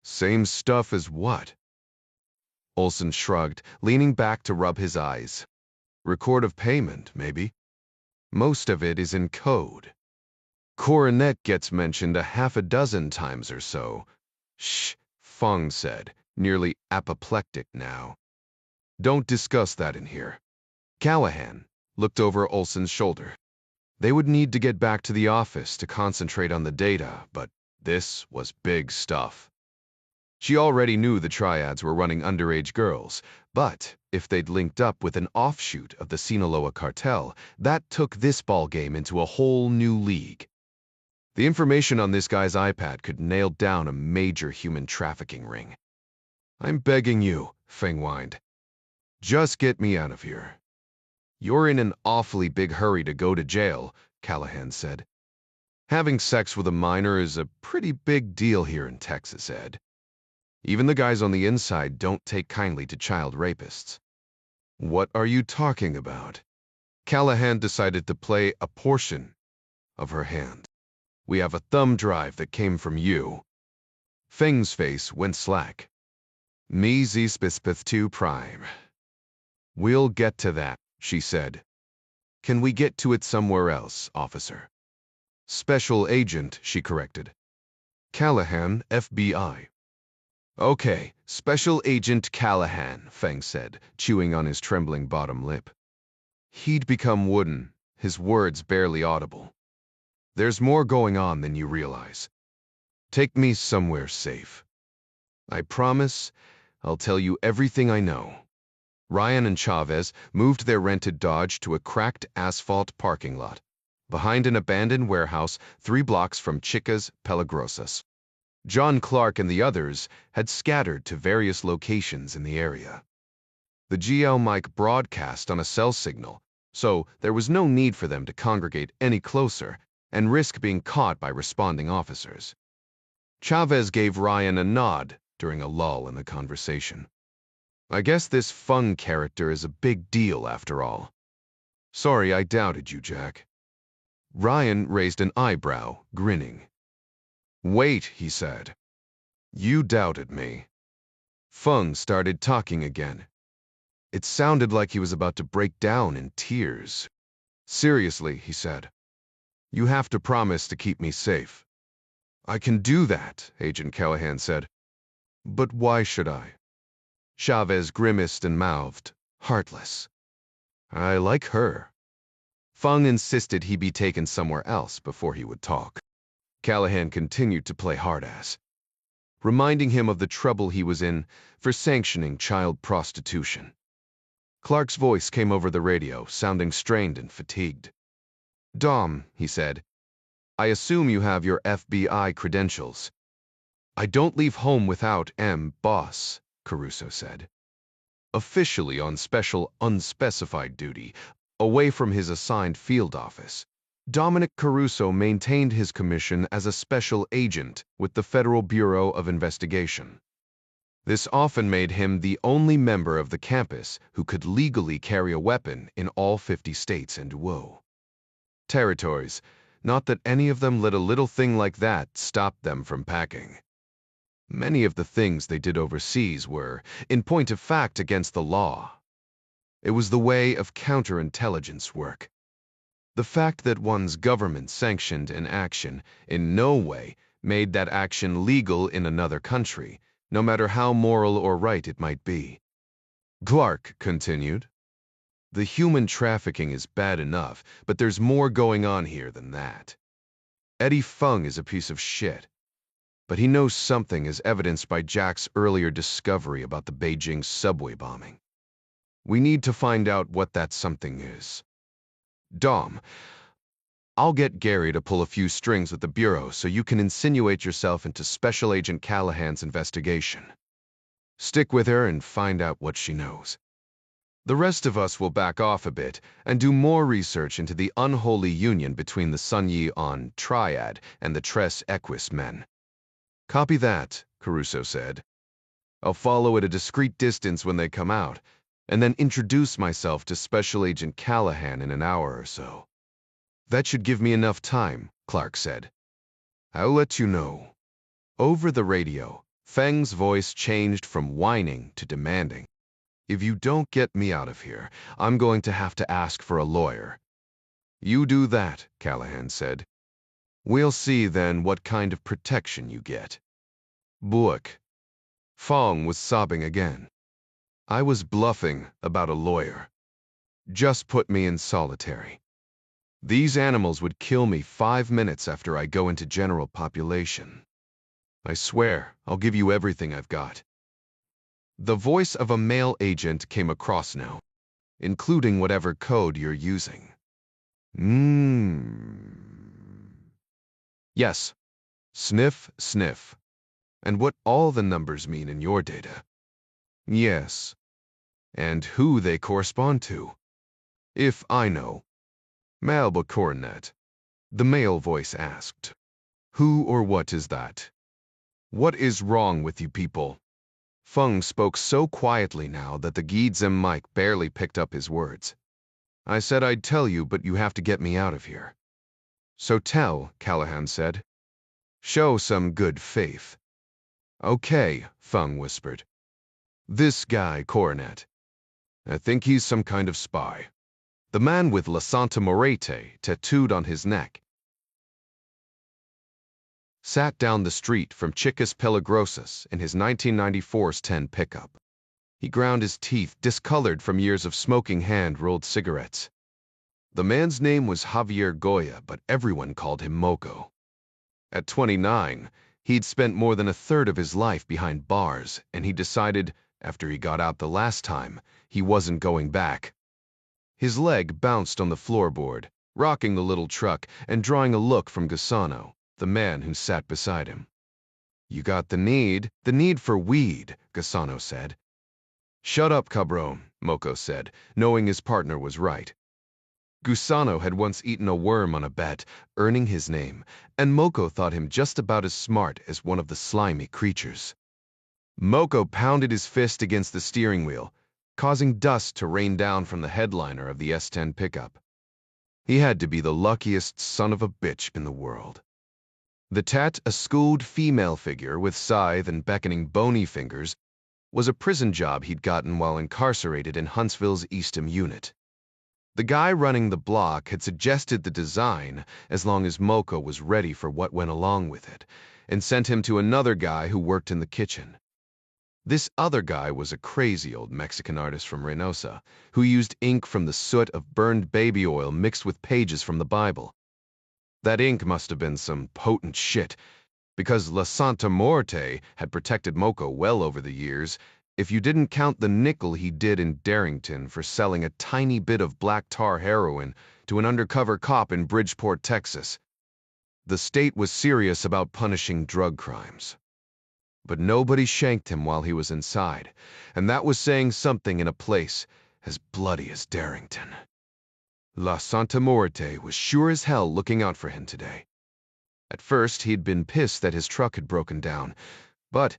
Speaker 1: "Same stuff as what?" Olsen shrugged, leaning back to rub his eyes. "Record of payment, maybe. Most of it is in code. Coronet gets mentioned a half a dozen times or so." "Shh," Feng said, nearly apoplectic now. "Don't discuss that in here." Callahan looked over Olsen's shoulder. They would need to get back to the office to concentrate on the data, but this was big stuff. She already knew the triads were running underage girls, but if they'd linked up with an offshoot of the Sinaloa cartel, that took this ballgame into a whole new league. The information on this guy's iPad could nail down a major human trafficking ring. "I'm begging you," Feng whined. "Just get me out of here." "You're in an awfully big hurry to go to jail," Callahan said. "Having sex with a minor is a pretty big deal here in Texas, Ed. Even the guys on the inside don't take kindly to child rapists." "What are you talking about?" Callahan decided to play a portion of her hand. "We have a thumb drive that came from you." Feng's face went slack. "Me Z-Spispith 2 Prime." "We'll get to that," she said. "Can we get to it somewhere else, officer?" "Special agent," she corrected. "Callahan, FBI." "Okay, Special Agent Callahan," Feng said, chewing on his trembling bottom lip. He'd become wooden, his words barely audible. "There's more going on than you realize. Take me somewhere safe. I promise I'll tell you everything I know." Ryan and Chavez moved their rented Dodge to a cracked asphalt parking lot, behind an abandoned warehouse 3 blocks from Chicas Peligrosas. John Clark and the others had scattered to various locations in the area. The GL mic broadcast on a cell signal, so there was no need for them to congregate any closer and risk being caught by responding officers. Chavez gave Ryan a nod during a lull in the conversation. "I guess this Feng character is a big deal after all." "Sorry I doubted you, Jack." Ryan raised an eyebrow, grinning. "Wait," he said. "You doubted me." Feng started talking again. It sounded like he was about to break down in tears. "Seriously," he said. "You have to promise to keep me safe." "I can do that," Agent Callahan said. "But why should I?" Chavez grimaced and mouthed, "Heartless." "I like her." Feng insisted he be taken somewhere else before he would talk. Callahan continued to play hard-ass, reminding him of the trouble he was in for sanctioning child prostitution. Clark's voice came over the radio, sounding strained and fatigued. "Dom," he said, "I assume you have your FBI credentials." "I don't leave home without boss," Caruso said. Officially on special unspecified duty, away from his assigned field office, Dominic Caruso maintained his commission as a special agent with the Federal Bureau of Investigation. This often made him the only member of the campus who could legally carry a weapon in all 50 states and territories. Not that any of them let a little thing like that stop them from packing. Many of the things they did overseas were, in point of fact, against the law. It was the way of counterintelligence work. The fact that one's government sanctioned an action in no way made that action legal in another country, no matter how moral or right it might be. Clark continued, "The human trafficking is bad enough, but there's more going on here than that. Eddie Fung is a piece of shit, but he knows something as evidenced by Jack's earlier discovery about the Beijing subway bombing. We need to find out what that something is. Dom, I'll get Gary to pull a few strings with the Bureau so you can insinuate yourself into Special Agent Callahan's investigation. Stick with her and find out what she knows. The rest of us will back off a bit and do more research into the unholy union between the Sun Yi-On triad and the Tres Equus men." "Copy that," Caruso said. "I'll follow at a discreet distance when they come out, and then introduce myself to Special Agent Callahan in an hour or so." "That should give me enough time," Clark said. "I'll let you know." Over the radio, Feng's voice changed from whining to demanding. "If you don't get me out of here, I'm going to have to ask for a lawyer." "You do that," Callahan said. "We'll see then what kind of protection you get." "Book." Fong was sobbing again. "I was bluffing about a lawyer. Just put me in solitary. These animals would kill me 5 minutes after I go into general population. I swear, I'll give you everything I've got." The voice of a male agent came across now, including whatever code you're using. "Yes. Sniff, sniff. And what all the numbers mean in your data." "Yes. And who they correspond to." "If I know." "Malba Coronet," the male voice asked. "Who or what is that? What is wrong with you people?" Feng spoke so quietly now that the Giedzem mic barely picked up his words. "I said I'd tell you, but you have to get me out of here." "So tell," Callahan said. "Show some good faith." "Okay," Feng whispered. "This guy, Coronet. I think he's some kind of spy. The man with La Santa Morete tattooed on his neck. Sat down the street from Chicas Peligrosas in his 1994's 10 pickup. He ground his teeth, discolored from years of smoking hand-rolled cigarettes. The man's name was Javier Goya, but everyone called him Moco. At 29, he'd spent more than a third of his life behind bars, and he decided, after he got out the last time, he wasn't going back. His leg bounced on the floorboard, rocking the little truck and drawing a look from Gusano, the man who sat beside him. "You got the need for weed," Gusano said. "Shut up, cabron," Moco said, knowing his partner was right. Gusano had once eaten a worm on a bet, earning his name, and Moco thought him just about as smart as one of the slimy creatures. Moco pounded his fist against the steering wheel, causing dust to rain down from the headliner of the S10 pickup. He had to be the luckiest son of a bitch in the world. A schooled female figure with scythe and beckoning bony fingers, was a prison job he'd gotten while incarcerated in Huntsville's Eastham unit. The guy running the block had suggested the design as long as Moco was ready for what went along with it, and sent him to another guy who worked in the kitchen. This other guy was a crazy old Mexican artist from Reynosa, who used ink from the soot of burned baby oil mixed with pages from the Bible. That ink must have been some potent shit, because La Santa Morte had protected Moco well over the years, if you didn't count the nickel he did in Darrington for selling a tiny bit of black tar heroin to an undercover cop in Bridgeport, Texas. The state was serious about punishing drug crimes. But nobody shanked him while he was inside, and that was saying something in a place as bloody as Darrington. La Santa Morte was sure as hell looking out for him today. At first, he'd been pissed that his truck had broken down, but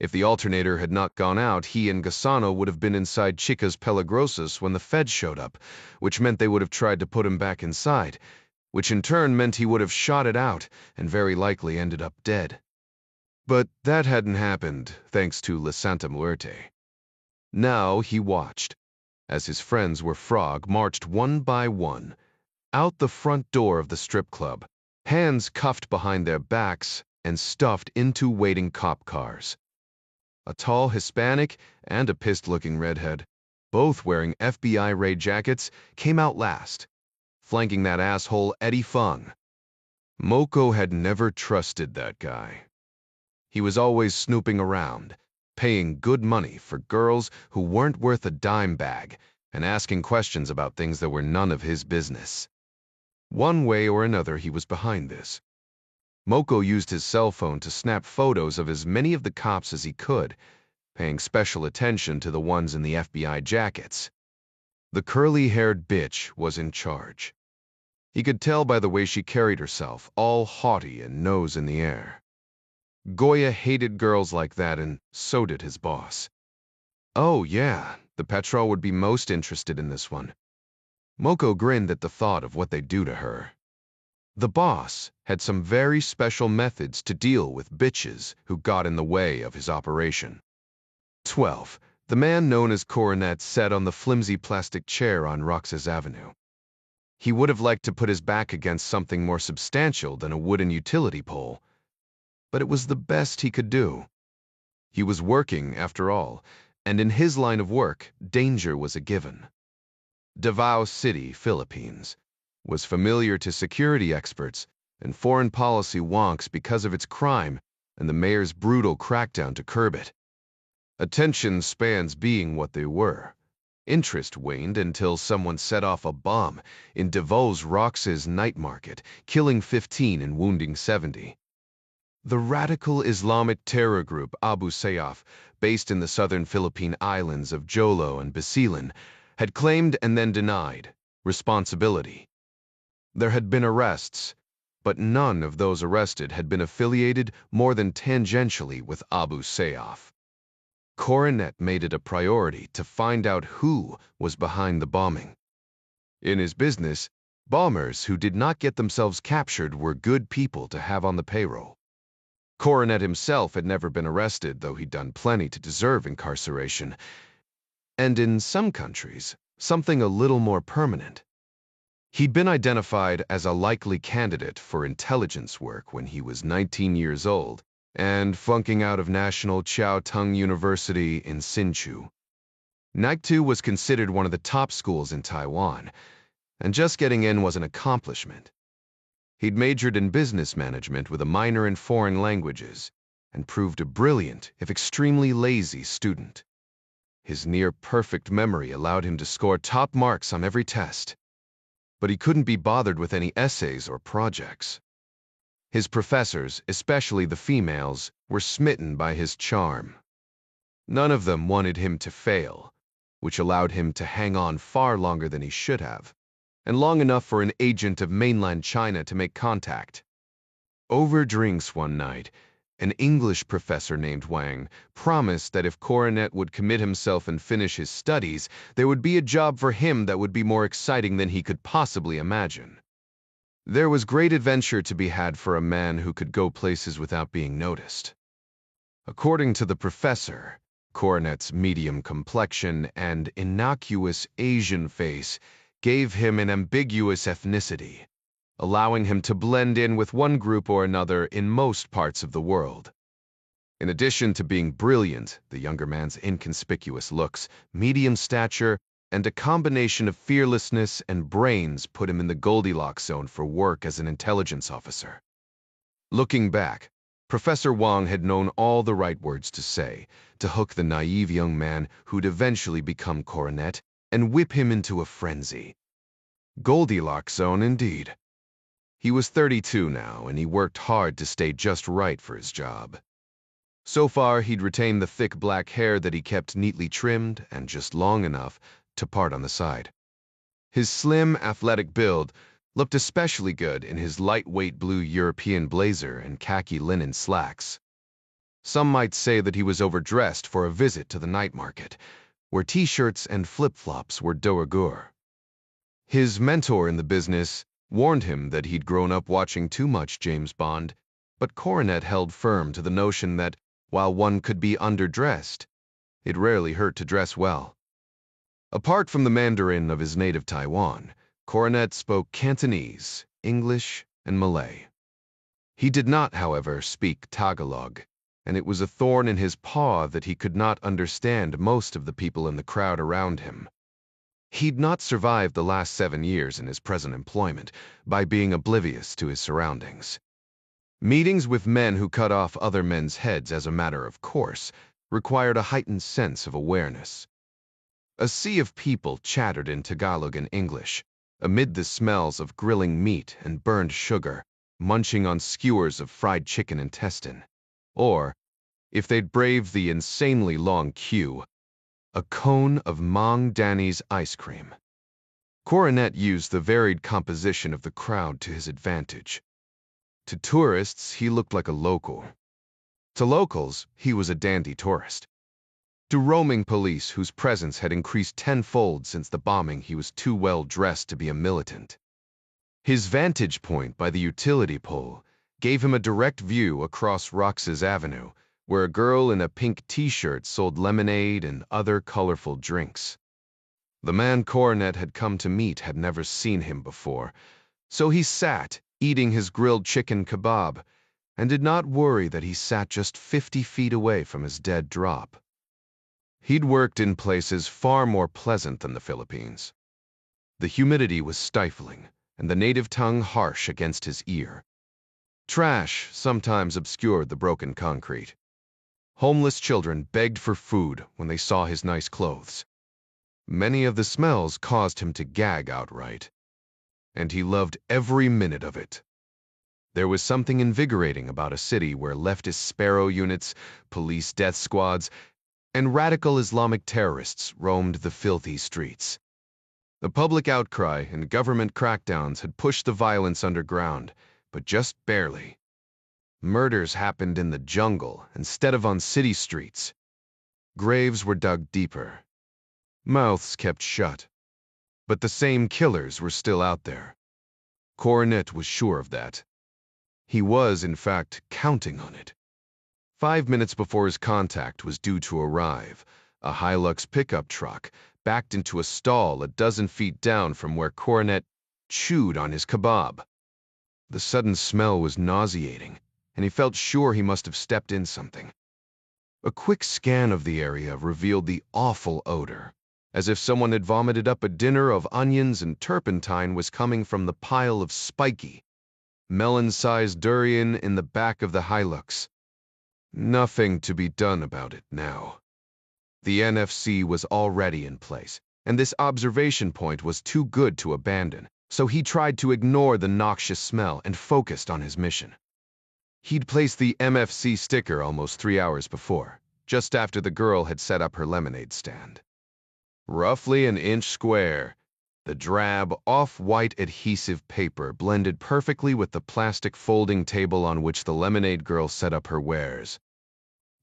Speaker 1: If the alternator had not gone out, he and Gassano would have been inside Chica's Pelagrosos when the feds showed up, which meant they would have tried to put him back inside, which in turn meant he would have shot it out and very likely ended up dead. But that hadn't happened, thanks to La Santa Muerte. Now he watched, as his friends were Frog marched one by one, out the front door of the strip club, hands cuffed behind their backs and stuffed into waiting cop cars. A tall Hispanic and a pissed-looking redhead, both wearing FBI raid jackets, came out last, flanking that asshole Eddie Fung. Moko had never trusted that guy. He was always snooping around, paying good money for girls who weren't worth a dime bag and asking questions about things that were none of his business. One way or another, he was behind this. Moko used his cell phone to snap photos of as many of the cops as he could, paying special attention to the ones in the FBI jackets. The curly-haired bitch was in charge. He could tell by the way she carried herself, all haughty and nose in the air. Goya hated girls like that, and so did his boss. Oh yeah, the Petrol would be most interested in this one. Moko grinned at the thought of what they'd do to her. The boss had some very special methods to deal with bitches who got in the way of his operation. 12. The man known as Coronet sat on the flimsy plastic chair on Roxas Avenue. He would have liked to put his back against something more substantial than a wooden utility pole, but it was the best he could do. He was working, after all, and in his line of work, danger was a given. Davao City, Philippines, was familiar to security experts and foreign policy wonks because of its crime and the mayor's brutal crackdown to curb it. Attention spans being what they were, interest waned until someone set off a bomb in Davos Roxas night market, killing 15 and wounding 70. The radical Islamic terror group Abu Sayyaf, based in the southern Philippine islands of Jolo and Basilan, had claimed and then denied responsibility. There had been arrests, but none of those arrested had been affiliated more than tangentially with Abu Sayyaf. Coronet made it a priority to find out who was behind the bombing. In his business, bombers who did not get themselves captured were good people to have on the payroll. Coronet himself had never been arrested, though he'd done plenty to deserve incarceration, and in some countries, something a little more permanent. He'd been identified as a likely candidate for intelligence work when he was 19 years old and flunking out of National Chiao Tung University in Hsinchu. NACTU was considered one of the top schools in Taiwan, and just getting in was an accomplishment. He'd majored in business management with a minor in foreign languages and proved a brilliant, if extremely lazy, student. His near-perfect memory allowed him to score top marks on every test, but he couldn't be bothered with any essays or projects. His professors, especially the females, were smitten by his charm. None of them wanted him to fail, which allowed him to hang on far longer than he should have, and long enough for an agent of mainland China to make contact. Over drinks one night, an English professor named Wang promised that if Coronet would commit himself and finish his studies, there would be a job for him that would be more exciting than he could possibly imagine. There was great adventure to be had for a man who could go places without being noticed. According to the professor, Coronet's medium complexion and innocuous Asian face gave him an ambiguous ethnicity, allowing him to blend in with one group or another in most parts of the world. In addition to being brilliant, the younger man's inconspicuous looks, medium stature, and a combination of fearlessness and brains put him in the Goldilocks zone for work as an intelligence officer. Looking back, Professor Wang had known all the right words to say to hook the naive young man who'd eventually become Coronet and whip him into a frenzy. Goldilocks zone indeed. He was 32 now, and he worked hard to stay just right for his job. So far, he'd retained the thick black hair that he kept neatly trimmed and just long enough to part on the side. His slim, athletic build looked especially good in his lightweight blue European blazer and khaki linen slacks. Some might say that he was overdressed for a visit to the night market, where t-shirts and flip-flops were de rigueur. His mentor in the business warned him that he'd grown up watching too much James Bond, but Coronet held firm to the notion that, while one could be underdressed, it rarely hurt to dress well. Apart from the Mandarin of his native Taiwan, Coronet spoke Cantonese, English, and Malay. He did not, however, speak Tagalog, and it was a thorn in his paw that he could not understand most of the people in the crowd around him. He'd not survived the last 7 years in his present employment by being oblivious to his surroundings. Meetings with men who cut off other men's heads as a matter of course required a heightened sense of awareness. A sea of people chattered in Tagalog and English, amid the smells of grilling meat and burned sugar, munching on skewers of fried chicken intestine. Or, if they'd braved the insanely long queue, a cone of Mang Danny's ice cream. Coronet used the varied composition of the crowd to his advantage. To tourists, he looked like a local. To locals, he was a dandy tourist. To roaming police whose presence had increased tenfold since the bombing, he was too well dressed to be a militant. His vantage point by the utility pole gave him a direct view across Roxas Avenue, where a girl in a pink t-shirt sold lemonade and other colorful drinks. The man Coronet had come to meet had never seen him before, so he sat, eating his grilled chicken kebab, and did not worry that he sat just 50 feet away from his dead drop. He'd worked in places far more pleasant than the Philippines. The humidity was stifling, and the native tongue harsh against his ear. Trash sometimes obscured the broken concrete. Homeless children begged for food when they saw his nice clothes. Many of the smells caused him to gag outright, and he loved every minute of it. There was something invigorating about a city where leftist Sparrow units, police death squads, and radical Islamic terrorists roamed the filthy streets. The public outcry and government crackdowns had pushed the violence underground, but just barely. Murders happened in the jungle instead of on city streets. Graves were dug deeper. Mouths kept shut. But the same killers were still out there. Coronet was sure of that. He was, in fact, counting on it. 5 minutes before his contact was due to arrive, a Hilux pickup truck backed into a stall a dozen feet down from where Coronet chewed on his kebab. The sudden smell was nauseating, and he felt sure he must have stepped in something. A quick scan of the area revealed the awful odor, as if someone had vomited up a dinner of onions and turpentine was coming from the pile of spiky, melon-sized durian in the back of the Hilux. Nothing to be done about it now. The NFC was already in place, and this observation point was too good to abandon, so he tried to ignore the noxious smell and focused on his mission. He'd placed the MFC sticker almost 3 hours before, just after the girl had set up her lemonade stand. Roughly an inch square, the drab, off-white adhesive paper blended perfectly with the plastic folding table on which the lemonade girl set up her wares.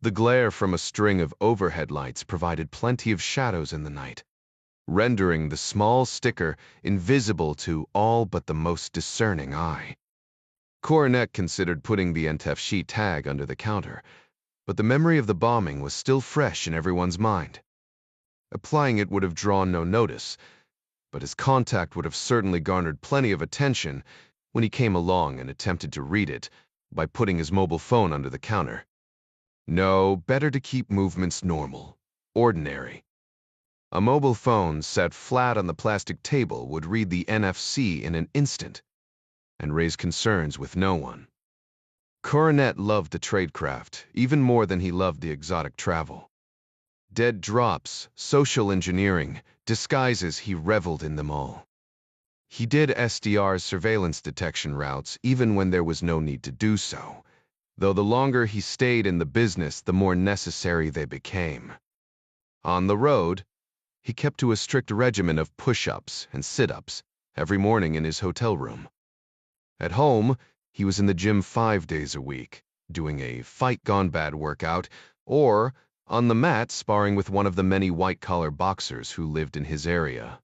Speaker 1: The glare from a string of overhead lights provided plenty of shadows in the night, rendering the small sticker invisible to all but the most discerning eye. Coronet considered putting the NFC tag under the counter, but the memory of the bombing was still fresh in everyone's mind. Applying it would have drawn no notice, but his contact would have certainly garnered plenty of attention when he came along and attempted to read it by putting his mobile phone under the counter. No, better to keep movements normal, ordinary. A mobile phone set flat on the plastic table would read the NFC in an instant and raise concerns with no one. Coronet loved the tradecraft even more than he loved the exotic travel. Dead drops, social engineering, disguises, he reveled in them all. He did SDR's surveillance detection routes even when there was no need to do so, though the longer he stayed in the business, the more necessary they became. On the road, he kept to a strict regimen of push-ups and sit-ups every morning in his hotel room. At home, he was in the gym 5 days a week, doing a fight-gone-bad workout, or on the mat sparring with one of the many white-collar boxers who lived in his area.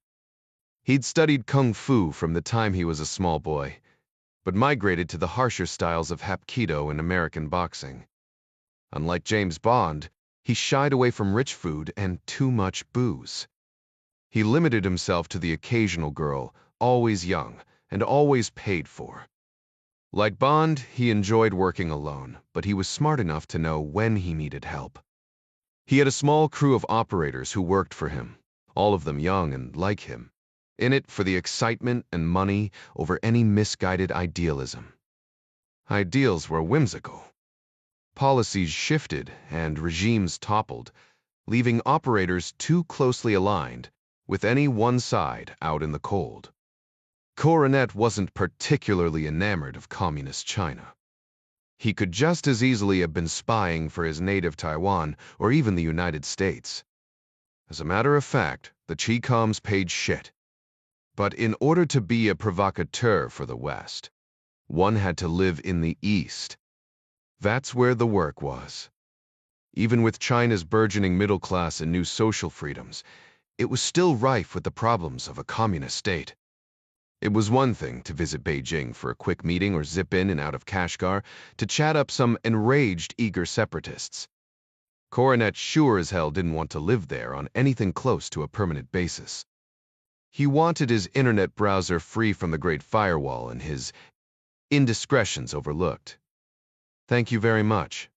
Speaker 1: He'd studied kung fu from the time he was a small boy, but migrated to the harsher styles of hapkido and American boxing. Unlike James Bond, he shied away from rich food and too much booze. He limited himself to the occasional girl, always young and always paid for. Like Bond, he enjoyed working alone, but he was smart enough to know when he needed help. He had a small crew of operators who worked for him, all of them young and like him, in it for the excitement and money over any misguided idealism. Ideals were whimsical. Policies shifted and regimes toppled, leaving operators too closely aligned, with any one side out in the cold. Coronet wasn't particularly enamored of communist China. He could just as easily have been spying for his native Taiwan or even the United States. As a matter of fact, the Chi-Coms paid shit. But in order to be a provocateur for the West, one had to live in the East. That's where the work was. Even with China's burgeoning middle class and new social freedoms, it was still rife with the problems of a communist state. It was one thing to visit Beijing for a quick meeting or zip in and out of Kashgar to chat up some enraged, eager separatists. Coronet sure as hell didn't want to live there on anything close to a permanent basis. He wanted his internet browser free from the Great Firewall and his indiscretions overlooked. Thank you very much.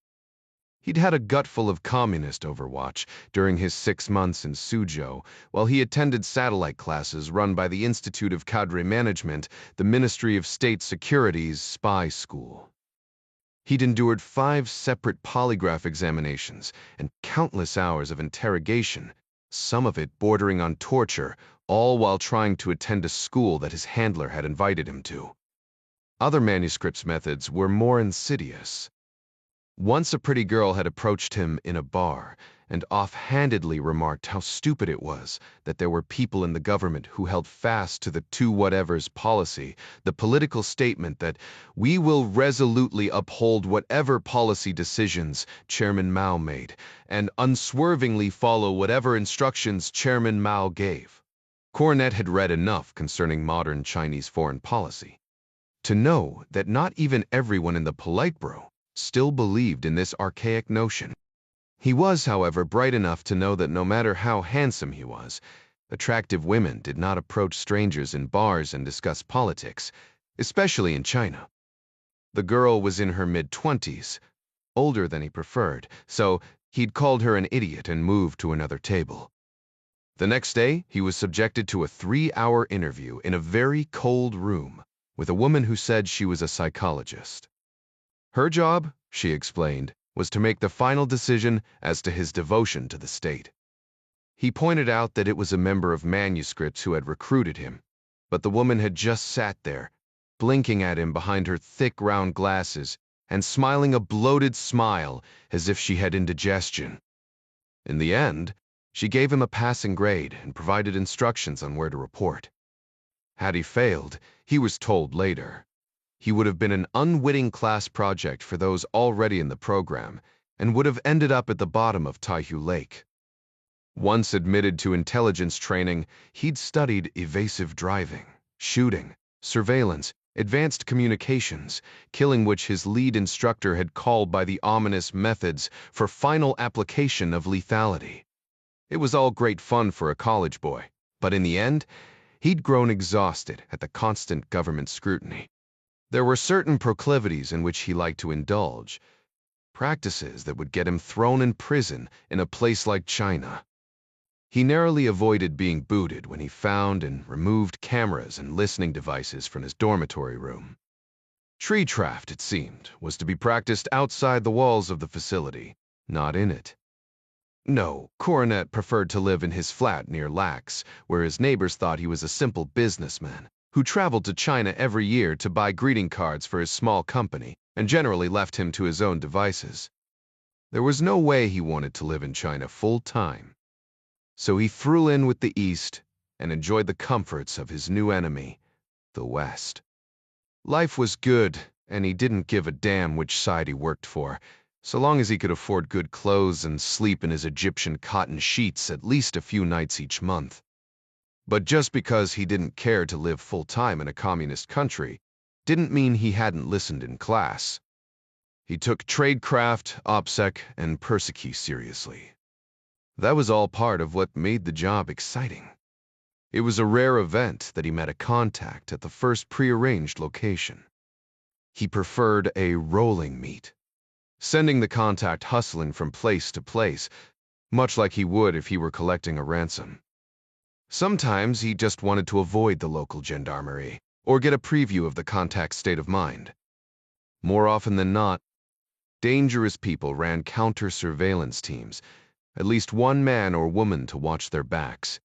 Speaker 1: He'd had a gutful of communist overwatch during his 6 months in Suzhou, while he attended satellite classes run by the Institute of Cadre Management, the Ministry of State Security's spy school. He'd endured 5 separate polygraph examinations and countless hours of interrogation, some of it bordering on torture, all while trying to attend a school that his handler had invited him to. Other manuscripts methods were more insidious. Once a pretty girl had approached him in a bar and offhandedly remarked how stupid it was that there were people in the government who held fast to the two whatevers policy, the political statement that we will resolutely uphold whatever policy decisions Chairman Mao made and unswervingly follow whatever instructions Chairman Mao gave. Coronet had read enough concerning modern Chinese foreign policy to know that not even everyone in the Politburo still believed in this archaic notion. He was, however, bright enough to know that no matter how handsome he was, attractive women did not approach strangers in bars and discuss politics, especially in China. The girl was in her mid-20s, older than he preferred, so he'd called her an idiot and moved to another table. The next day, he was subjected to a 3-hour interview in a very cold room with a woman who said she was a psychologist. Her job, she explained, was to make the final decision as to his devotion to the state. He pointed out that it was a member of manuscripts who had recruited him, but the woman had just sat there, blinking at him behind her thick round glasses and smiling a bloated smile as if she had indigestion. In the end, she gave him a passing grade and provided instructions on where to report. Had he failed, he was told later, he would have been an unwitting class project for those already in the program and would have ended up at the bottom of Taihu Lake. Once admitted to intelligence training, he'd studied evasive driving, shooting, surveillance, advanced communications, killing which his lead instructor had called by the ominous methods for final application of lethality. It was all great fun for a college boy, but in the end, he'd grown exhausted at the constant government scrutiny. There were certain proclivities in which he liked to indulge, practices that would get him thrown in prison in a place like China. He narrowly avoided being booted when he found and removed cameras and listening devices from his dormitory room. Treecraft, it seemed, was to be practiced outside the walls of the facility, not in it. No, Coronet preferred to live in his flat near Lax, where his neighbors thought he was a simple businessman who traveled to China every year to buy greeting cards for his small company and generally left him to his own devices. There was no way he wanted to live in China full-time. So he threw in with the East and enjoyed the comforts of his new enemy, the West. Life was good and he didn't give a damn which side he worked for, so long as he could afford good clothes and sleep in his Egyptian cotton sheets at least a few nights each month. But just because he didn't care to live full-time in a communist country didn't mean he hadn't listened in class. He took tradecraft, OPSEC, and Persecute seriously. That was all part of what made the job exciting. It was a rare event that he met a contact at the first prearranged location. He preferred a rolling meet, sending the contact hustling from place to place, much like he would if he were collecting a ransom. Sometimes he just wanted to avoid the local gendarmerie or get a preview of the contact's state of mind. More often than not, dangerous people ran counter-surveillance teams, at least one man or woman to watch their backs.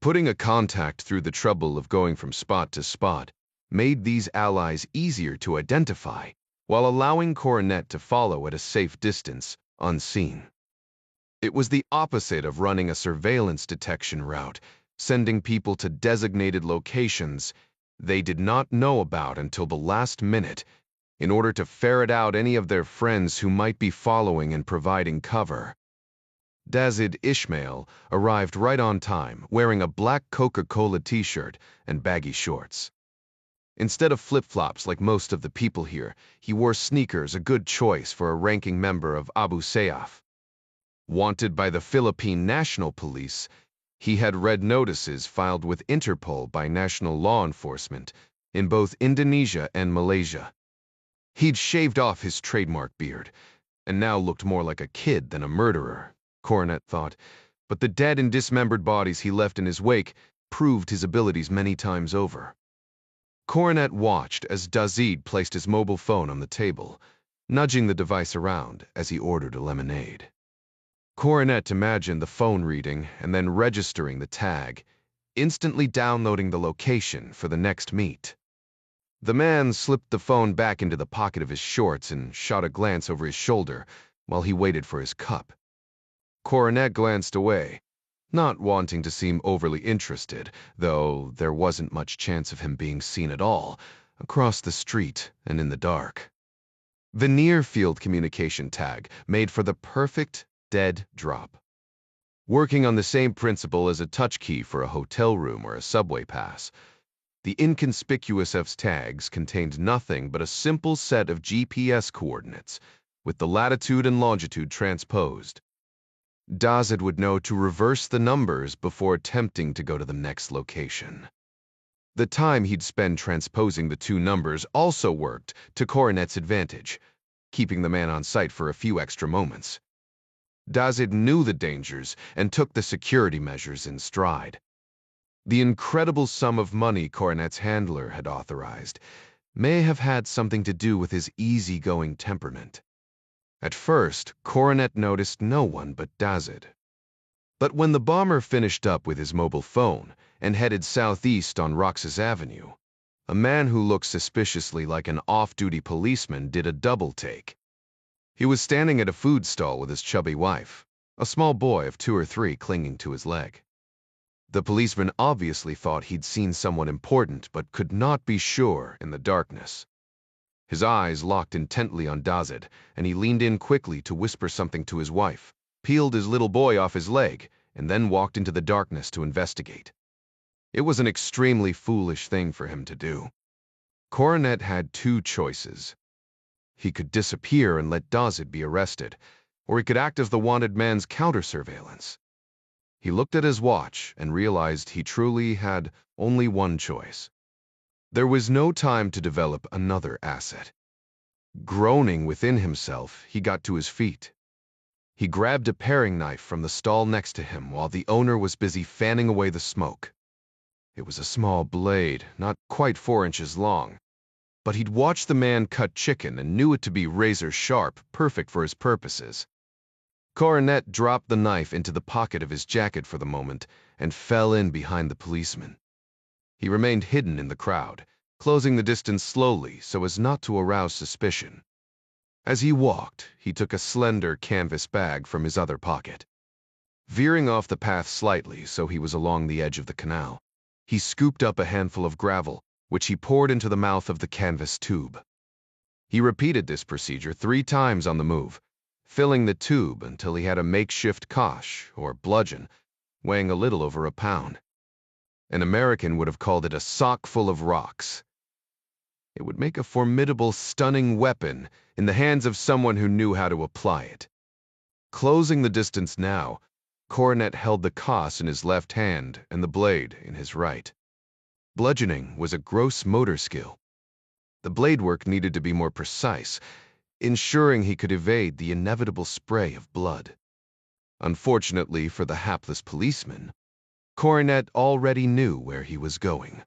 Speaker 1: Putting a contact through the trouble of going from spot to spot made these allies easier to identify, while allowing Coronet to follow at a safe distance, unseen. It was the opposite of running a surveillance detection route, sending people to designated locations they did not know about until the last minute, in order to ferret out any of their friends who might be following and providing cover. Dazid Ishmael arrived right on time, wearing a black Coca-Cola t-shirt and baggy shorts. Instead of flip-flops like most of the people here, he wore sneakers, a good choice for a ranking member of Abu Sayyaf. Wanted by the Philippine National Police, he had red notices filed with Interpol by national law enforcement in both Indonesia and Malaysia. He'd shaved off his trademark beard, and now looked more like a kid than a murderer, Coronet thought, but the dead and dismembered bodies he left in his wake proved his abilities many times over. Coronet watched as Dazid placed his mobile phone on the table, nudging the device around as he ordered a lemonade. Coronet imagined the phone reading and then registering the tag, instantly downloading the location for the next meet. The man slipped the phone back into the pocket of his shorts and shot a glance over his shoulder while he waited for his cup. Coronet glanced away, not wanting to seem overly interested, though there wasn't much chance of him being seen at all, across the street and in the dark. The near-field communication tag made for the perfect dead drop. Working on the same principle as a touch key for a hotel room or a subway pass, the inconspicuous F's tags contained nothing but a simple set of GPS coordinates, with the latitude and longitude transposed. Dazid would know to reverse the numbers before attempting to go to the next location. The time he'd spend transposing the two numbers also worked to Coronet's advantage, keeping the man on site for a few extra moments. Dazid knew the dangers and took the security measures in stride. The incredible sum of money Coronet's handler had authorized may have had something to do with his easygoing temperament. At first, Coronet noticed no one but Dazid. But when the bomber finished up with his mobile phone and headed southeast on Roxas Avenue, a man who looked suspiciously like an off-duty policeman did a double-take. He was standing at a food stall with his chubby wife, a small boy of 2 or 3 clinging to his leg. The policeman obviously thought he'd seen someone important but could not be sure in the darkness. His eyes locked intently on Dazid, and he leaned in quickly to whisper something to his wife, peeled his little boy off his leg, and then walked into the darkness to investigate. It was an extremely foolish thing for him to do. Coronet had 2 choices. He could disappear and let Dazid be arrested, or he could act as the wanted man's counter-surveillance. He looked at his watch and realized he truly had only one choice. There was no time to develop another asset. Groaning within himself, he got to his feet. He grabbed a paring knife from the stall next to him while the owner was busy fanning away the smoke. It was a small blade, not quite 4 inches long, but he'd watched the man cut chicken and knew it to be razor sharp, perfect for his purposes. Coronet dropped the knife into the pocket of his jacket for the moment and fell in behind the policeman. He remained hidden in the crowd, closing the distance slowly so as not to arouse suspicion. As he walked, he took a slender canvas bag from his other pocket. Veering off the path slightly so he was along the edge of the canal, he scooped up a handful of gravel, which he poured into the mouth of the canvas tube. He repeated this procedure 3 times on the move, filling the tube until he had a makeshift kosh, or bludgeon, weighing a little over a pound. An American would have called it a sock full of rocks. It would make a formidable, stunning weapon in the hands of someone who knew how to apply it. Closing the distance now, Coronet held the kosh in his left hand and the blade in his right. Bludgeoning was a gross motor skill. The blade work needed to be more precise, ensuring he could evade the inevitable spray of blood. Unfortunately for the hapless policeman, Coronet already knew where he was going.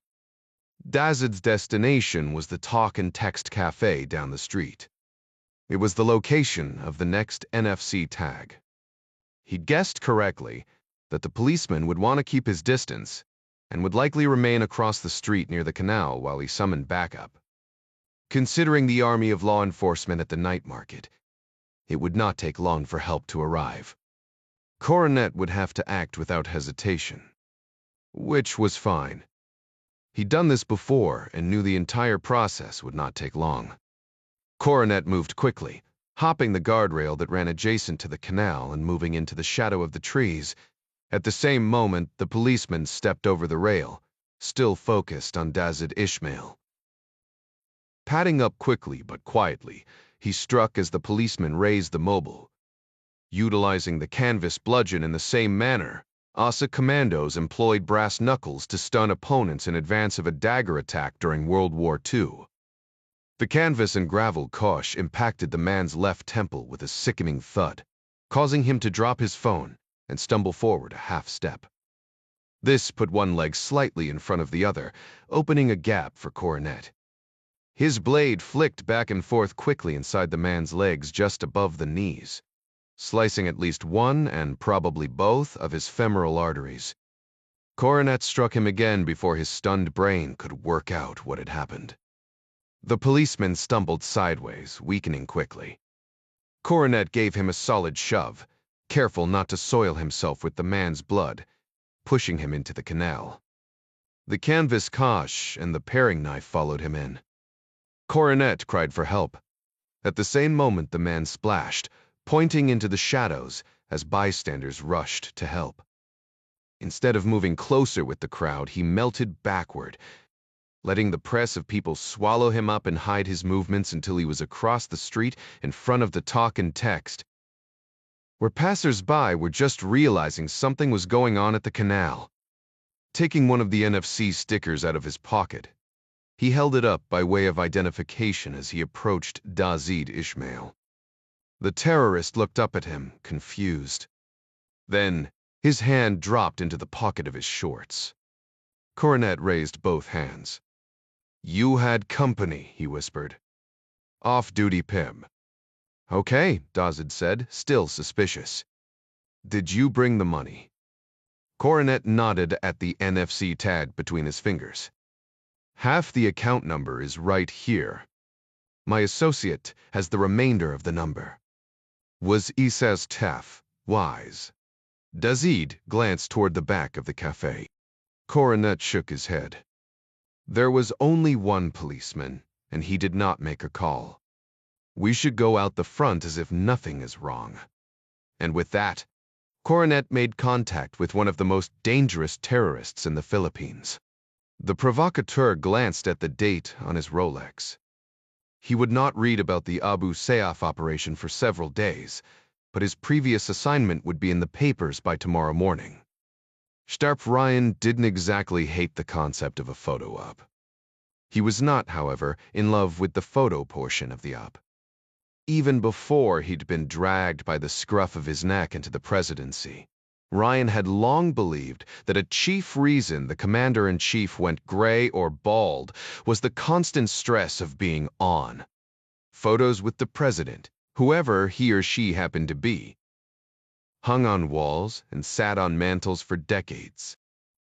Speaker 1: Dazid's destination was the Talk and Text Cafe down the street. It was the location of the next NFC tag. He'd guessed correctly that the policeman would want to keep his distance and would likely remain across the street near the canal while he summoned backup. Considering the army of law enforcement at the night market, it would not take long for help to arrive. Coronet would have to act without hesitation, which was fine. He'd done this before and knew the entire process would not take long. Coronet moved quickly, hopping the guardrail that ran adjacent to the canal and moving into the shadow of the trees. At the same moment, the policeman stepped over the rail, still focused on Dazid Ishmael. Padding up quickly but quietly, he struck as the policeman raised the mobile. Utilizing the canvas bludgeon in the same manner, Asa commandos employed brass knuckles to stun opponents in advance of a dagger attack during World War II. The canvas and gravel kosh impacted the man's left temple with a sickening thud, causing him to drop his phone and stumble forward a half step. This put one leg slightly in front of the other, opening a gap for Coronet. His blade flicked back and forth quickly inside the man's legs just above the knees, slicing at least one and probably both of his femoral arteries. Coronet struck him again before his stunned brain could work out what had happened. The policeman stumbled sideways, weakening quickly. Coronet gave him a solid shove, careful not to soil himself with the man's blood, pushing him into the canal. The canvas kosh and the paring knife followed him in. Coronet cried for help. At the same moment, the man splashed, pointing into the shadows as bystanders rushed to help. Instead of moving closer with the crowd, he melted backward, letting the press of people swallow him up and hide his movements until he was across the street in front of the Talk and Text, where passers-by were just realizing something was going on at the canal. Taking one of the NFC stickers out of his pocket, he held it up by way of identification as he approached Dazid Ishmael. The terrorist looked up at him, confused. Then, his hand dropped into the pocket of his shorts. Coronet raised both hands. "You had company," he whispered. "Off-duty Pim." "Okay," Dazid said, still suspicious. "Did you bring the money?" Coronet nodded at the NFC tag between his fingers. "Half the account number is right here. My associate has the remainder of the number." Was Issa's Tef wise? Dazid glanced toward the back of the cafe. Coronet shook his head. There was only one policeman, and he did not make a call. We should go out the front as if nothing is wrong. And with that, Coronet made contact with one of the most dangerous terrorists in the Philippines. The provocateur glanced at the date on his Rolex. He would not read about the Abu Sayyaf operation for several days, but his previous assignment would be in the papers by tomorrow morning. Starp Ryan didn't exactly hate the concept of a photo op. He was not, however, in love with the photo portion of the op. Even before he'd been dragged by the scruff of his neck into the presidency, Ryan had long believed that a chief reason the commander-in-chief went gray or bald was the constant stress of being on. Photos with the president, whoever he or she happened to be, hung on walls and sat on mantels for decades.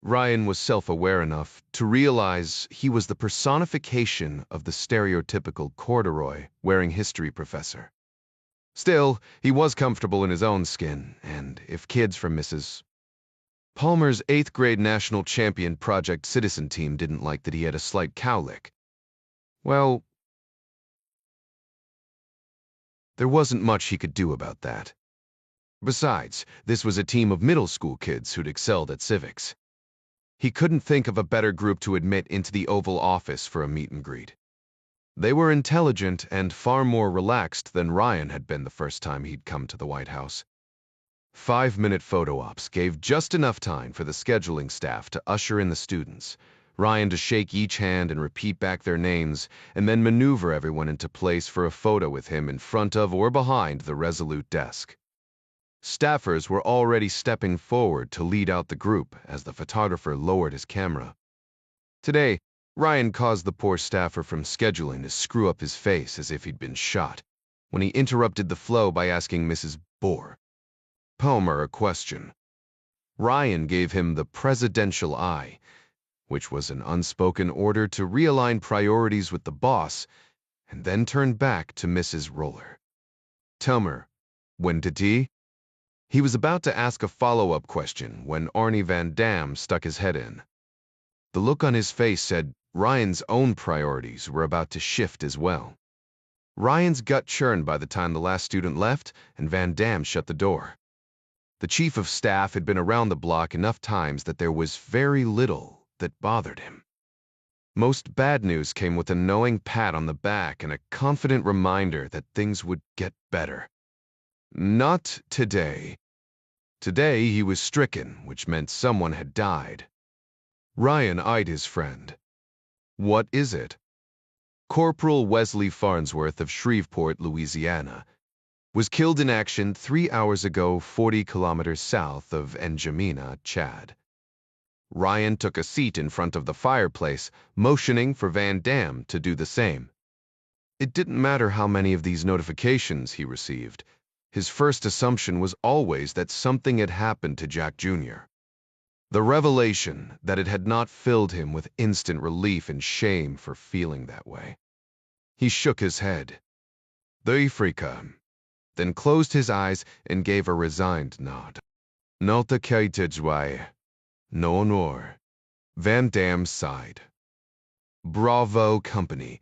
Speaker 1: Ryan was self-aware enough to realize he was the personification of the stereotypical corduroy-wearing history professor. Still, he was comfortable in his own skin, and if kids from Mrs. Palmer's 8th-grade national champion Project Citizen team didn't like that he had a slight cowlick, well, There wasn't much he could do about that. Besides, this was a team of middle school kids who'd excelled at civics. He couldn't think of a better group to admit into the Oval Office for a meet and greet. They were intelligent and far more relaxed than Ryan had been the first time he'd come to the White House. 5-minute photo ops gave just enough time for the scheduling staff to usher in the students, Ryan to shake each hand and repeat back their names, and then maneuver everyone into place for a photo with him in front of or behind the resolute desk. Staffers were already stepping forward to lead out the group as the photographer lowered his camera. Today, Ryan caused the poor staffer from scheduling to screw up his face as if he'd been shot, when he interrupted the flow by asking Mrs. Palmer a question. Ryan gave him the presidential eye, which was an unspoken order to realign priorities with the boss, and then turned back to Mrs. Roller. Palmer, when did he? He was about to ask a follow-up question when Arnie Van Dam stuck his head in. The look on his face said Ryan's own priorities were about to shift as well. Ryan's gut churned by the time the last student left and Van Dam shut the door. The chief of staff had been around the block enough times that there was very little that bothered him. Most bad news came with a knowing pat on the back and a confident reminder that things would get better. Not today. Today he was stricken, which meant someone had died. Ryan eyed his friend. What is it? Corporal Wesley Farnsworth of Shreveport, Louisiana, was killed in action 3 hours ago 40 kilometers south of N'Djamena, Chad. Ryan took a seat in front of the fireplace, motioning for Van Dam to do the same. It didn't matter how many of these notifications he received. His first assumption was always that something had happened to Jack Jr. The revelation that it had not filled him with instant relief and shame for feeling that way. He shook his head. The Africa, then closed his eyes and gave a resigned nod. Not the Kaitijwai. No nor. Van Dam sighed. Bravo Company,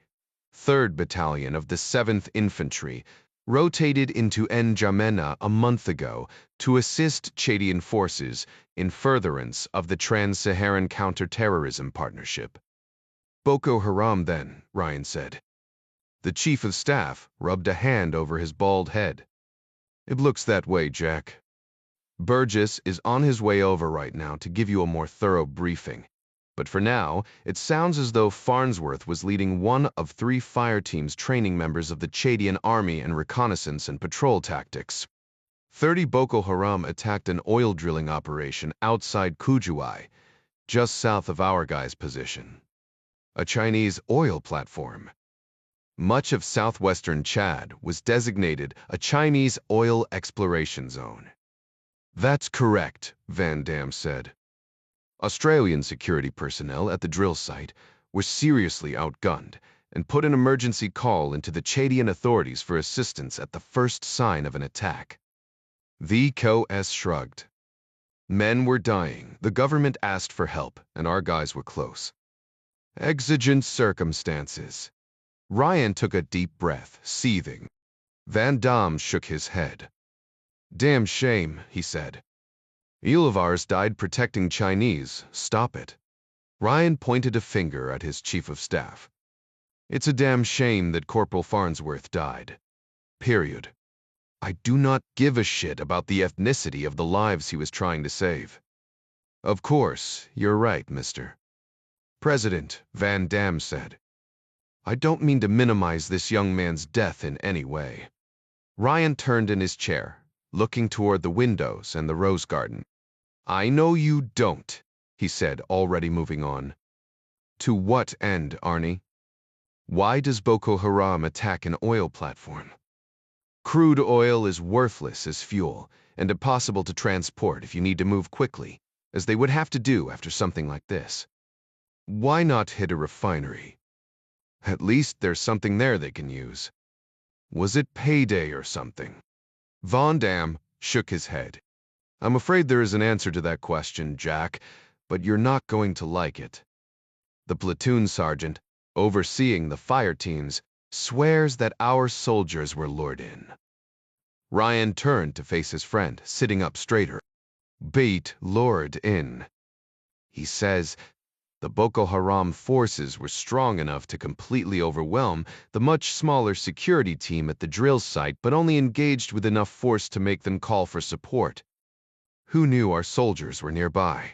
Speaker 1: 3rd Battalion of the 7th Infantry, rotated into N'Djamena a month ago to assist Chadian forces in furtherance of the Trans-Saharan Counterterrorism Partnership. Boko Haram then, Ryan said. The chief of staff rubbed a hand over his bald head. It looks that way, Jack. Burgess is on his way over right now to give you a more thorough briefing. But for now, it sounds as though Farnsworth was leading one of 3 fire teams training members of the Chadian Army in reconnaissance and patrol tactics. 30 Boko Haram attacked an oil drilling operation outside Kujuai, just south of our guy's position. A Chinese oil platform. Much of southwestern Chad was designated a Chinese oil exploration zone. That's correct, Van Dam said. Australian security personnel at the drill site were seriously outgunned and put an emergency call into the Chadian authorities for assistance at the first sign of an attack. The COS shrugged. Men were dying, the government asked for help, and our guys were close. Exigent circumstances. Ryan took a deep breath, seething. Van Dam shook his head. Damn shame, he said. Ilivars died protecting Chinese. Stop it. Ryan pointed a finger at his chief of staff. It's a damn shame that Corporal Farnsworth died. Period. I do not give a shit about the ethnicity of the lives he was trying to save. Of course, you're right, mister. President, Van Dam said. I don't mean to minimize this young man's death in any way. Ryan turned in his chair, looking toward the windows and the rose garden. I know you don't, he said, already moving on. To what end, Arnie? Why does Boko Haram attack an oil platform? Crude oil is worthless as fuel and impossible to transport if you need to move quickly, as they would have to do after something like this. Why not hit a refinery? At least there's something there they can use. Was it payday or something? Van Dam shook his head. I'm afraid there is an answer to that question, Jack, but you're not going to like it. The platoon sergeant, overseeing the fire teams, swears that our soldiers were lured in. Ryan turned to face his friend, sitting up straighter. Bait lured in. He says the Boko Haram forces were strong enough to completely overwhelm the much smaller security team at the drill site, but only engaged with enough force to make them call for support. Who knew our soldiers were nearby?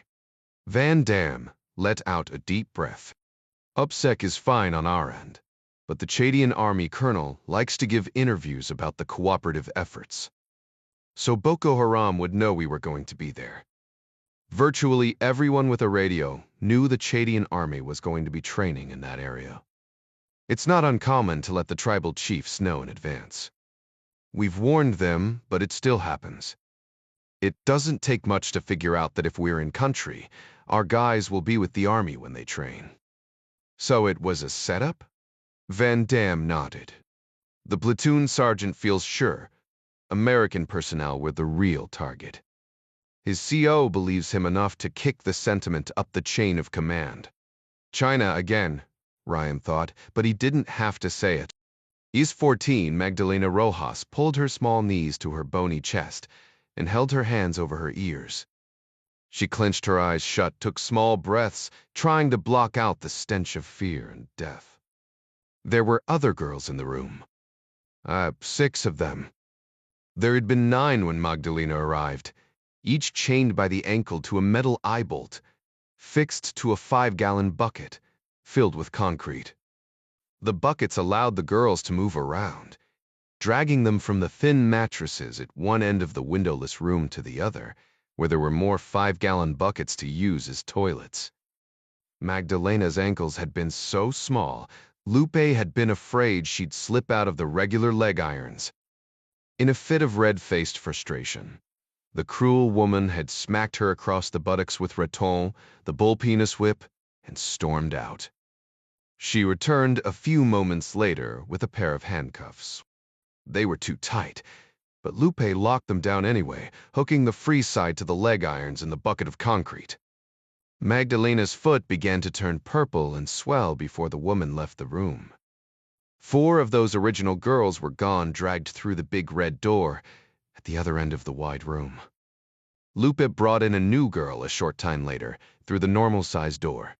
Speaker 1: Van Dam let out a deep breath. UPSEC is fine on our end, but the Chadian army colonel likes to give interviews about the cooperative efforts. So Boko Haram would know we were going to be there. Virtually everyone with a radio knew the Chadian army was going to be training in that area. It's not uncommon to let the tribal chiefs know in advance. We've warned them, but it still happens. It doesn't take much to figure out that if we're in country, our guys will be with the army when they train. So it was a setup? Van Dam nodded. The platoon sergeant feels sure American personnel were the real target. His CO believes him enough to kick the sentiment up the chain of command. China again, Ryan thought, but he didn't have to say it. East 14, Magdalena Rojas pulled her small knees to her bony chest and held her hands over her ears. She clenched her eyes shut, took small breaths, trying to block out the stench of fear and death. There were other girls in the room. 6 of them. There had been 9 when Magdalena arrived, each chained by the ankle to a metal eye bolt, fixed to a 5-gallon bucket filled with concrete. The buckets allowed the girls to move around, dragging them from the thin mattresses at one end of the windowless room to the other, where there were more 5-gallon buckets to use as toilets. Magdalena's ankles had been so small, Lupe had been afraid she'd slip out of the regular leg irons. In a fit of red-faced frustration, the cruel woman had smacked her across the buttocks with raton, the bull penis whip, and stormed out. She returned a few moments later with a pair of handcuffs. They were too tight, but Lupe locked them down anyway, hooking the free side to the leg irons in the bucket of concrete. Magdalena's foot began to turn purple and swell before the woman left the room. 4 of those original girls were gone, dragged through the big red door at the other end of the wide room. Lupe brought in a new girl a short time later, through the normal-sized door.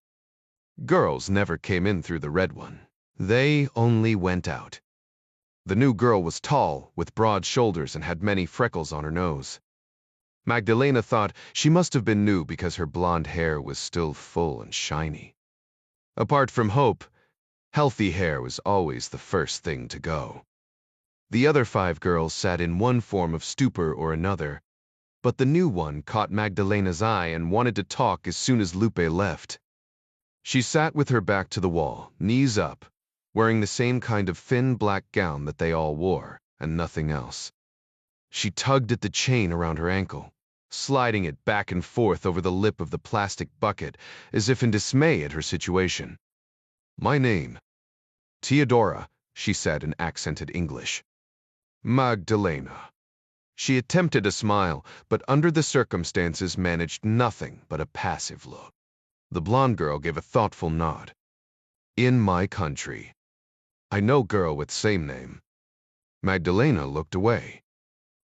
Speaker 1: Girls never came in through the red one. They only went out. The new girl was tall, with broad shoulders, and had many freckles on her nose. Magdalena thought she must have been new because her blonde hair was still full and shiny. Apart from hope, healthy hair was always the first thing to go. The other 5 girls sat in one form of stupor or another, but the new one caught Magdalena's eye and wanted to talk as soon as Lupe left. She sat with her back to the wall, knees up, wearing the same kind of thin black gown that they all wore, and nothing else. She tugged at the chain around her ankle, sliding it back and forth over the lip of the plastic bucket, as if in dismay at her situation. "My name." "Teodora," she said in accented English. "Magdalena." She attempted a smile, but under the circumstances managed nothing but a passive look. The blonde girl gave a thoughtful nod. "In my country. I know girl with same name." Magdalena looked away.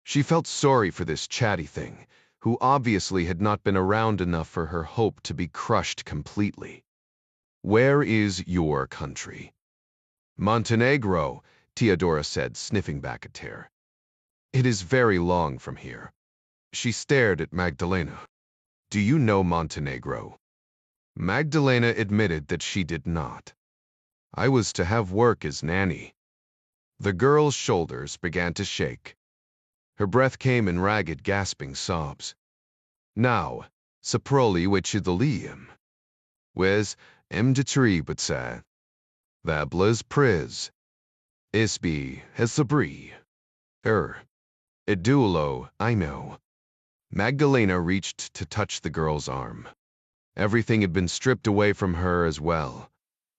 Speaker 1: She felt sorry for this chatty thing, who obviously had not been around enough for her hope to be crushed completely. "Where is your country?" "Montenegro," Teodora said, sniffing back at her. "It is very long from here." She stared at Magdalena. "Do you know Montenegro?" Magdalena admitted that she did not. "I was to have work as nanny." The girl's shoulders began to shake. Her breath came in ragged, gasping sobs. "Now, saproli wechidalium. Wes mdetributsa. Vablas priz. Isbi hesabri. Idulo, I know." Magdalena reached to touch the girl's arm. Everything had been stripped away from her as well,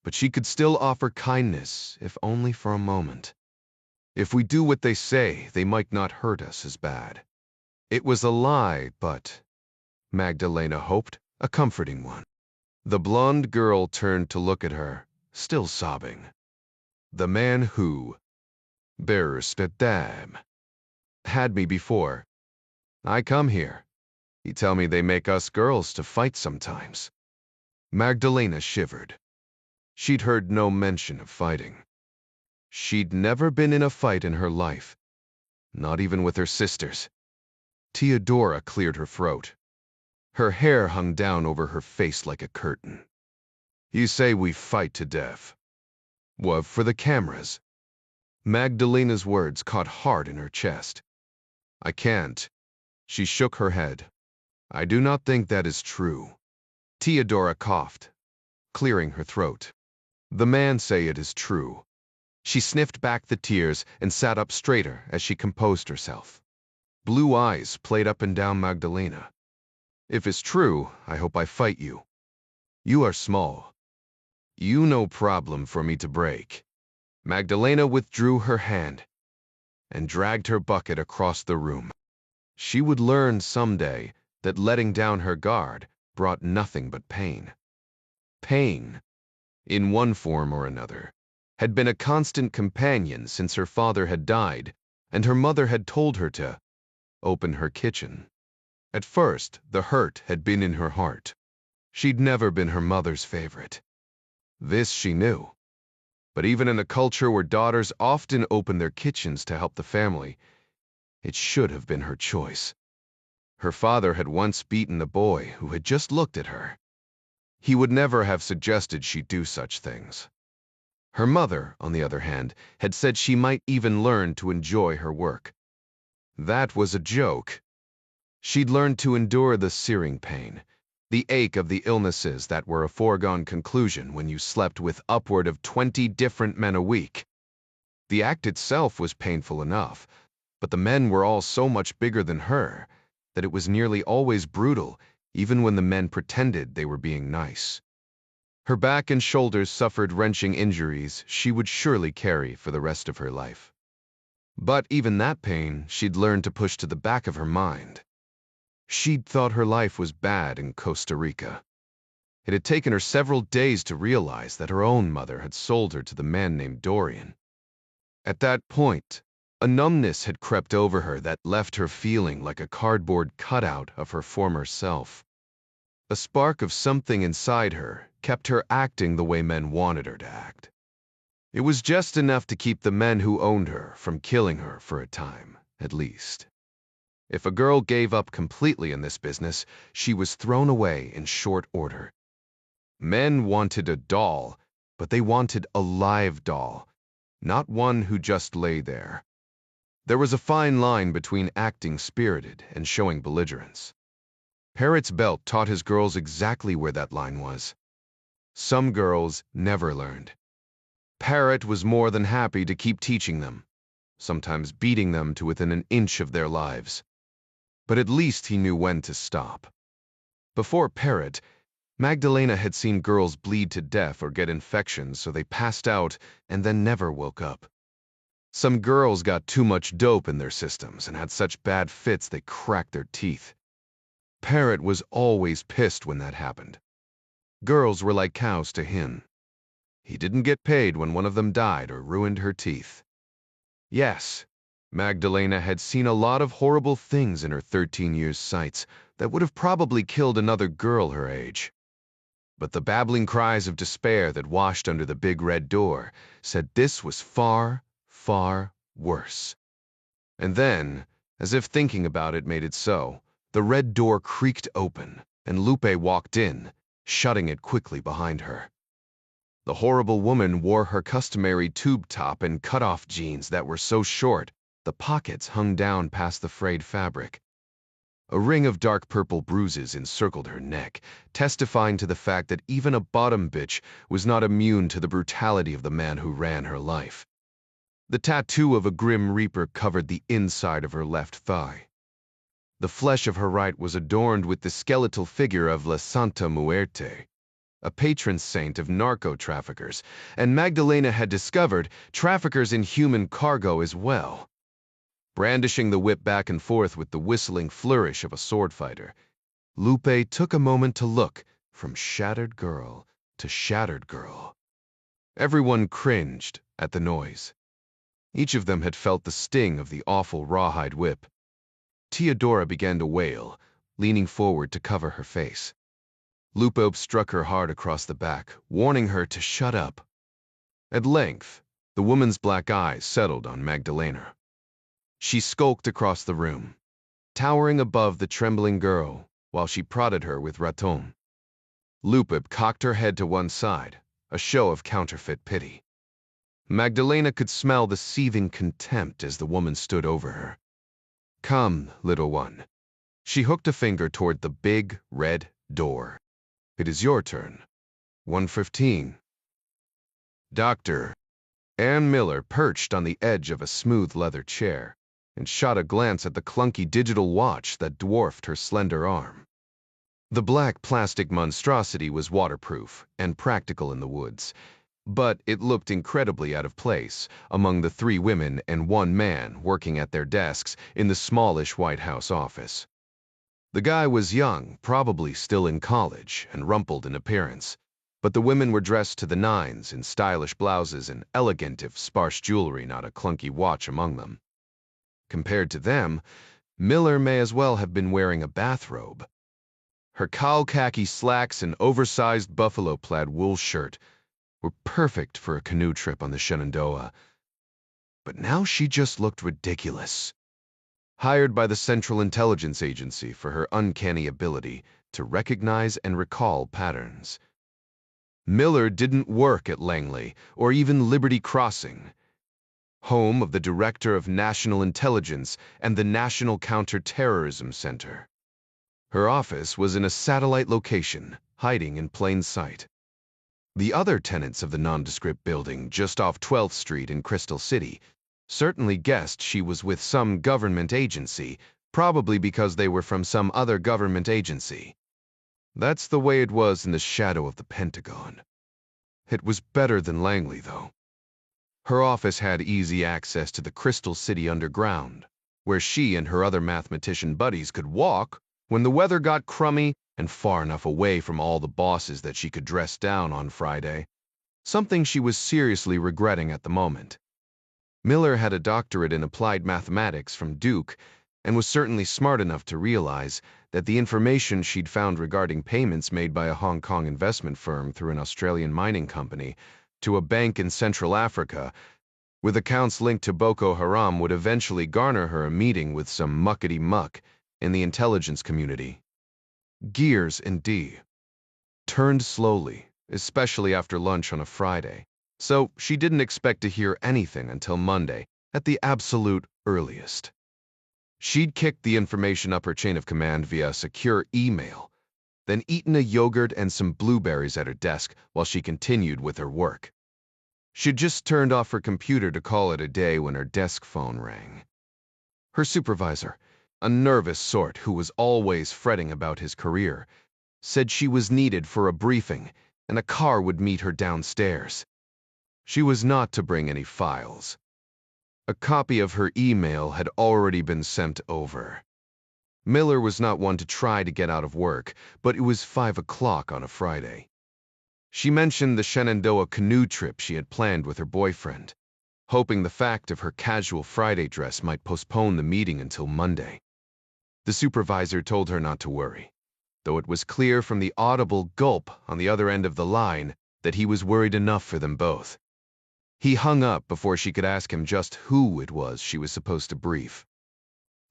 Speaker 1: but she could still offer kindness, if only for a moment. If we do what they say, they might not hurt us as bad. It was a lie, but, Magdalena hoped, a comforting one. The blonde girl turned to look at her, still sobbing. "The man who bears the dam." had me before. I come here. He tell me they make us girls to fight sometimes. Magdalena shivered. She'd heard no mention of fighting. She'd never been in a fight in her life, not even with her sisters. Theodora cleared her throat. Her hair hung down over her face like a curtain. You say we fight to death. What, for the cameras? Magdalena's words caught hard in her chest. I can't. She shook her head. I do not think that is true. Theodora coughed, clearing her throat. The man say it is true. She sniffed back the tears and sat up straighter as she composed herself. Blue eyes played up and down Magdalena. If it's true, I hope I fight you. You are small. You no problem for me to break. Magdalena withdrew her hand and dragged her bucket across the room. She would learn someday that letting down her guard brought nothing but pain. Pain, in one form or another, had been a constant companion since her father had died and her mother had told her to open her kitchen. At first, the hurt had been in her heart. She'd never been her mother's favorite. This she knew. But even in a culture where daughters often open their kitchens to help the family, it should have been her choice. Her father had once beaten a boy who had just looked at her. He would never have suggested she do such things. Her mother, on the other hand, had said she might even learn to enjoy her work. That was a joke. She'd learned to endure the searing pain, the ache of the illnesses that were a foregone conclusion when you slept with upward of 20 different men a week. The act itself was painful enough, but the men were all so much bigger than her that it was nearly always brutal, even when the men pretended they were being nice. Her back and shoulders suffered wrenching injuries she would surely carry for the rest of her life. But even that pain she'd learned to push to the back of her mind. She'd thought her life was bad in Costa Rica. It had taken her several days to realize that her own mother had sold her to the man named Dorian. At that point, a numbness had crept over her that left her feeling like a cardboard cutout of her former self. A spark of something inside her kept her acting the way men wanted her to act. It was just enough to keep the men who owned her from killing her for a time, at least. If a girl gave up completely in this business, she was thrown away in short order. Men wanted a doll, but they wanted a live doll, not one who just lay there. There was a fine line between acting spirited and showing belligerence. Parrot's belt taught his girls exactly where that line was. Some girls never learned. Parrot was more than happy to keep teaching them, sometimes beating them to within an inch of their lives. But at least he knew when to stop. Before Parrot, Magdalena had seen girls bleed to death or get infections so they passed out and then never woke up. Some girls got too much dope in their systems and had such bad fits they cracked their teeth. Parrot was always pissed when that happened. Girls were like cows to him. He didn't get paid when one of them died or ruined her teeth. Yes, Magdalena had seen a lot of horrible things in her 13 years' sights that would have probably killed another girl her age. But the babbling cries of despair that washed under the big red door said this was far, far worse. And then, as if thinking about it made it so, the red door creaked open, and Lupe walked in, shutting it quickly behind her. The horrible woman wore her customary tube top and cut-off jeans that were so short, the pockets hung down past the frayed fabric. A ring of dark purple bruises encircled her neck, testifying to the fact that even a bottom bitch was not immune to the brutality of the man who ran her life. The tattoo of a grim reaper covered the inside of her left thigh. The flesh of her right was adorned with the skeletal figure of La Santa Muerte, a patron saint of narco-traffickers, and Magdalena had discovered traffickers in human cargo as well. Brandishing the whip back and forth with the whistling flourish of a sword fighter, Lupe took a moment to look from shattered girl to shattered girl. Everyone cringed at the noise. Each of them had felt the sting of the awful rawhide whip. Theodora began to wail, leaning forward to cover her face. Lupo struck her hard across the back, warning her to shut up. At length, the woman's black eyes settled on Magdalena. She skulked across the room, towering above the trembling girl, while she prodded her with raton. Lupip cocked her head to one side, a show of counterfeit pity. Magdalena could smell the seething contempt as the woman stood over her. "Come, little one." She hooked a finger toward the big, red door. "It is your turn. 115. Doctor." Ann Miller perched on the edge of a smooth leather chair and shot a glance at the clunky digital watch that dwarfed her slender arm. The black plastic monstrosity was waterproof and practical in the woods, but it looked incredibly out of place among the 3 women and 1 man working at their desks in the smallish White House office. The guy was young, probably still in college, and rumpled in appearance, but the women were dressed to the nines in stylish blouses and elegant if sparse jewelry, not a clunky watch among them. Compared to them, Miller may as well have been wearing a bathrobe. Her cowl khaki slacks and oversized buffalo plaid wool shirt were perfect for a canoe trip on the Shenandoah. But now she just looked ridiculous. Hired by the Central Intelligence Agency for her uncanny ability to recognize and recall patterns. Miller didn't work at Langley or even Liberty Crossing, home of the Director of National Intelligence and the National Counterterrorism Center. Her office was in a satellite location, hiding in plain sight. The other tenants of the nondescript building just off 12th Street in Crystal City certainly guessed she was with some government agency, probably because they were from some other government agency. That's the way it was in the shadow of the Pentagon. It was better than Langley, though. Her office had easy access to the Crystal City underground, where she and her other mathematician buddies could walk when the weather got crummy and far enough away from all the bosses that she could dress down on Friday, something she was seriously regretting at the moment. Miller had a doctorate in applied mathematics from Duke and was certainly smart enough to realize that the information she'd found regarding payments made by a Hong Kong investment firm through an Australian mining company to a bank in Central Africa with accounts linked to Boko Haram would eventually garner her a meeting with some muckety-muck in the intelligence community. Gears, indeed. Turned slowly, especially after lunch on a Friday, so she didn't expect to hear anything until Monday, at the absolute earliest. She'd kicked the information up her chain of command via a secure email, then eaten a yogurt and some blueberries at her desk while she continued with her work. She'd just turned off her computer to call it a day when her desk phone rang. Her supervisor, a nervous sort who was always fretting about his career, said she was needed for a briefing and a car would meet her downstairs. She was not to bring any files. A copy of her email had already been sent over. Miller was not one to try to get out of work, but it was 5 o'clock on a Friday. She mentioned the Shenandoah canoe trip she had planned with her boyfriend, hoping the fact of her casual Friday dress might postpone the meeting until Monday. The supervisor told her not to worry, though it was clear from the audible gulp on the other end of the line that he was worried enough for them both. He hung up before she could ask him just who it was she was supposed to brief.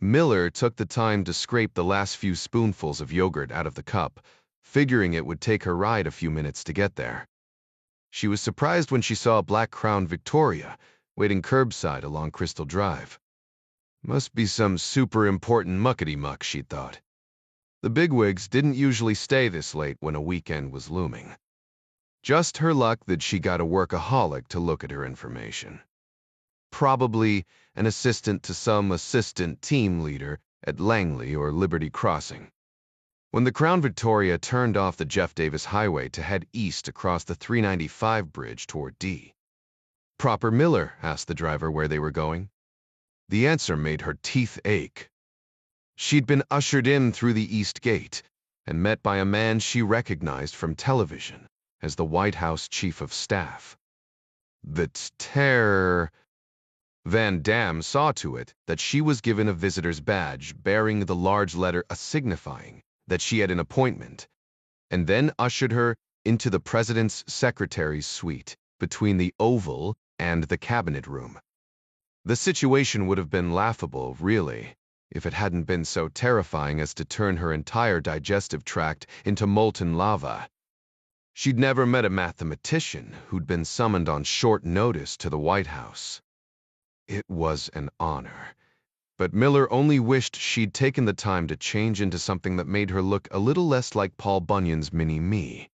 Speaker 1: Miller took the time to scrape the last few spoonfuls of yogurt out of the cup, figuring it would take her ride a few minutes to get there. She was surprised when she saw a black Crown Victoria waiting curbside along Crystal Drive. Must be some super important muckety-muck, she thought. The bigwigs didn't usually stay this late when a weekend was looming. Just her luck that she got a workaholic to look at her information. Probably an assistant to some assistant team leader at Langley or Liberty Crossing. When the Crown Victoria turned off the Jeff Davis Highway to head east across the 395 bridge toward D. Proper Miller asked the driver where they were going. The answer made her teeth ache. She'd been ushered in through the east gate and met by a man she recognized from television as the White House Chief of Staff. The terror. Van Dam saw to it that she was given a visitor's badge bearing the large letter A signifying that she had an appointment, and then ushered her into the president's secretary's suite between the Oval and the cabinet room. The situation would have been laughable, really, if it hadn't been so terrifying as to turn her entire digestive tract into molten lava. She'd never met a mathematician who'd been summoned on short notice to the White House. It was an honor, but Miller only wished she'd taken the time to change into something that made her look a little less like Paul Bunyan's mini-me.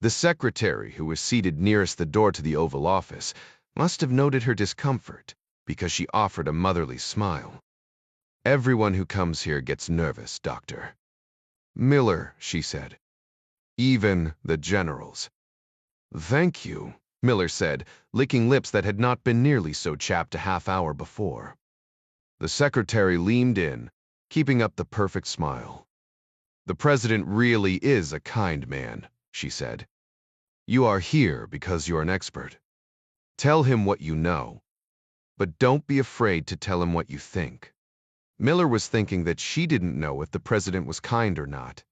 Speaker 1: The secretary, who was seated nearest the door to the Oval Office, must have noted her discomfort, because she offered a motherly smile. "Everyone who comes here gets nervous, Doctor." "Miller," she said. "Even the generals." "Thank you," Miller said, licking lips that had not been nearly so chapped a half-hour before. The secretary leaned in, keeping up the perfect smile. "The president really is a kind man," she said. "You are here because you're an expert. Tell him what you know, but don't be afraid to tell him what you think." Miller was thinking that she didn't know if the president was kind or not,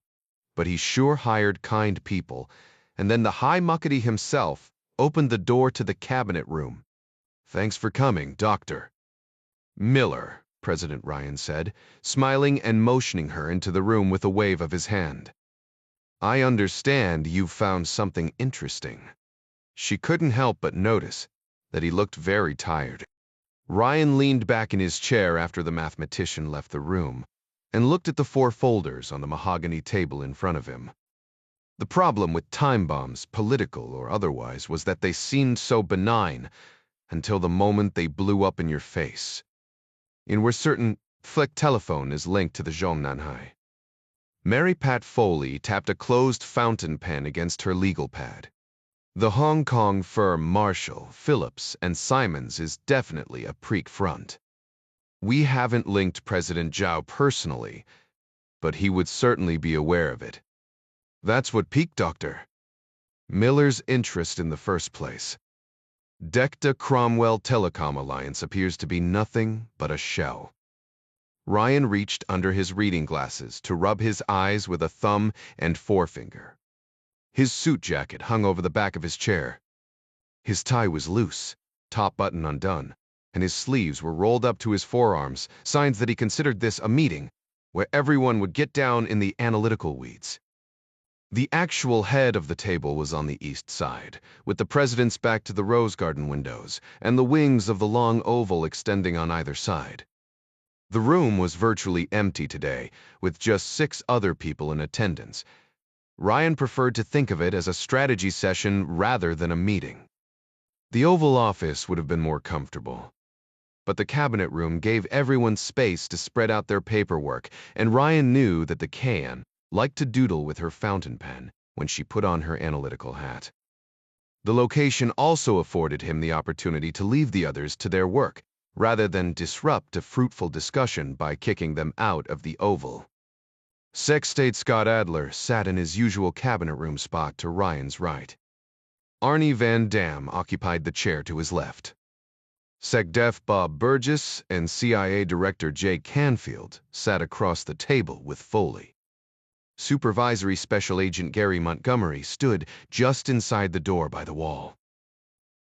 Speaker 1: but he sure hired kind people, and then the high muckety himself opened the door to the cabinet room. "Thanks for coming, Doctor." "Miller," President Ryan said, smiling and motioning her into the room with a wave of his hand. "I understand you've found something interesting." She couldn't help but notice that he looked very tired. Ryan leaned back in his chair after the mathematician left the room and looked at the 4 folders on the mahogany table in front of him. The problem with time bombs, political or otherwise, was that they seemed so benign until the moment they blew up in your face. And we're certain Flick telephone is linked to the Zhongnanhai. Mary Pat Foley tapped a closed fountain pen against her legal pad. "The Hong Kong firm Marshall, Phillips, and Simons is definitely a Preak front. We haven't linked President Zhao personally, but he would certainly be aware of it." "That's what piqued Dr. Miller's interest in the first place. Decta Cromwell Telecom Alliance appears to be nothing but a shell." Ryan reached under his reading glasses to rub his eyes with a thumb and forefinger. His suit jacket hung over the back of his chair. His tie was loose, top button undone, and his sleeves were rolled up to his forearms, signs that he considered this a meeting where everyone would get down in the analytical weeds. The actual head of the table was on the east side, with the president's back to the rose garden windows and the wings of the long oval extending on either side. The room was virtually empty today, with just 6 other people in attendance. Ryan preferred to think of it as a strategy session rather than a meeting. The Oval Office would have been more comfortable, but the cabinet room gave everyone space to spread out their paperwork, and Ryan knew that the Can liked to doodle with her fountain pen when she put on her analytical hat. The location also afforded him the opportunity to leave the others to their work, rather than disrupt a fruitful discussion by kicking them out of the Oval. Sec-State Scott Adler sat in his usual cabinet room spot to Ryan's right. Arnie Van Dam occupied the chair to his left. SecDef Bob Burgess and CIA Director Jay Canfield sat across the table with Foley. Supervisory Special Agent Gary Montgomery stood just inside the door by the wall.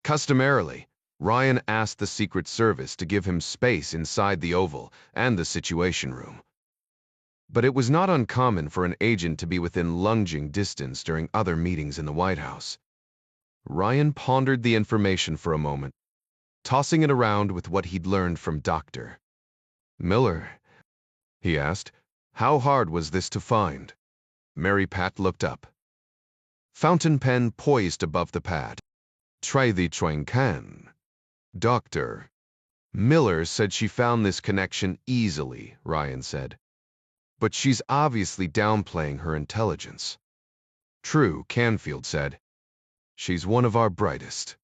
Speaker 1: Customarily, Ryan asked the Secret Service to give him space inside the Oval and the Situation Room. But it was not uncommon for an agent to be within lunging distance during other meetings in the White House. Ryan pondered the information for a moment, tossing it around with what he'd learned from Dr. Miller. He asked, "How hard was this to find?" Mary Pat looked up. Fountain pen poised above the pad. "Try the Chuang Can." Dr. Miller said she found this connection easily, Ryan said. "But she's obviously downplaying her intelligence." "True," Canfield said. "She's one of our brightest.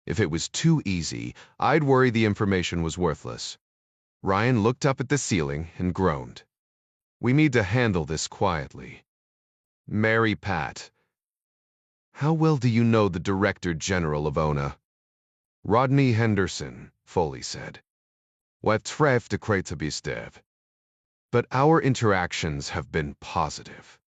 Speaker 1: If it was too easy, I'd worry the information was worthless." Ryan looked up at the ceiling and groaned. "We need to handle this quietly." Mary Pat. "How well do you know the Director General of ONA?" Rodney Henderson, Foley said. "What tref de kreatibistev." But our interactions have been positive.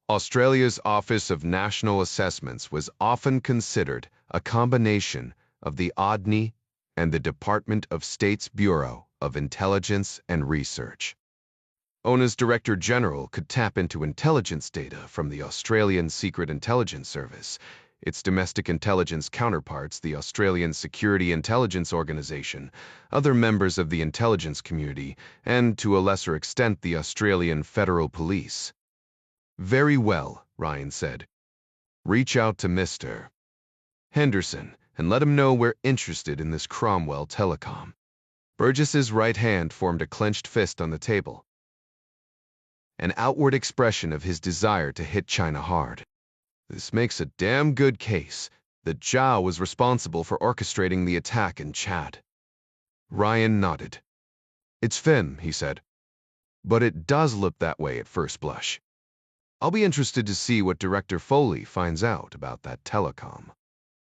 Speaker 1: Australia's Office of National Assessments was often considered a combination of the ODNI and the Department of State's Bureau of Intelligence and Research. ONA's Director General could tap into intelligence data from the Australian Secret Intelligence Service, its domestic intelligence counterparts, the Australian Security Intelligence Organisation, other members of the intelligence community, and, to a lesser extent, the Australian Federal Police. "Very well," Ryan said. "Reach out to Mr. Henderson and let him know we're interested in this Cromwell telecom." Burgess's right hand formed a clenched fist on the table, an outward expression of his desire to hit China hard. "This makes a damn good case that Zhao was responsible for orchestrating the attack in Chad." Ryan nodded. "It's Finn," he said. "But it does look that way at first blush. I'll be interested to see what Director Foley finds out about that telecom."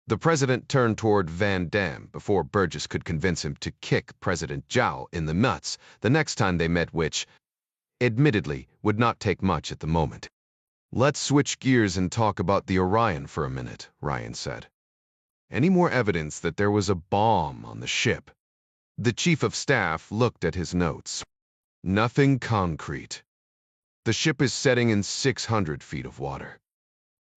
Speaker 1: The president turned toward Van Damme before Burgess could convince him to kick President Zhao in the nuts the next time they met, which, admittedly, would not take much at the moment. "Let's switch gears and talk about the Orion for a minute," Ryan said. "Any more evidence that there was a bomb on the ship?" The chief of staff looked at his notes. "Nothing concrete. The ship is setting in 600 feet of water.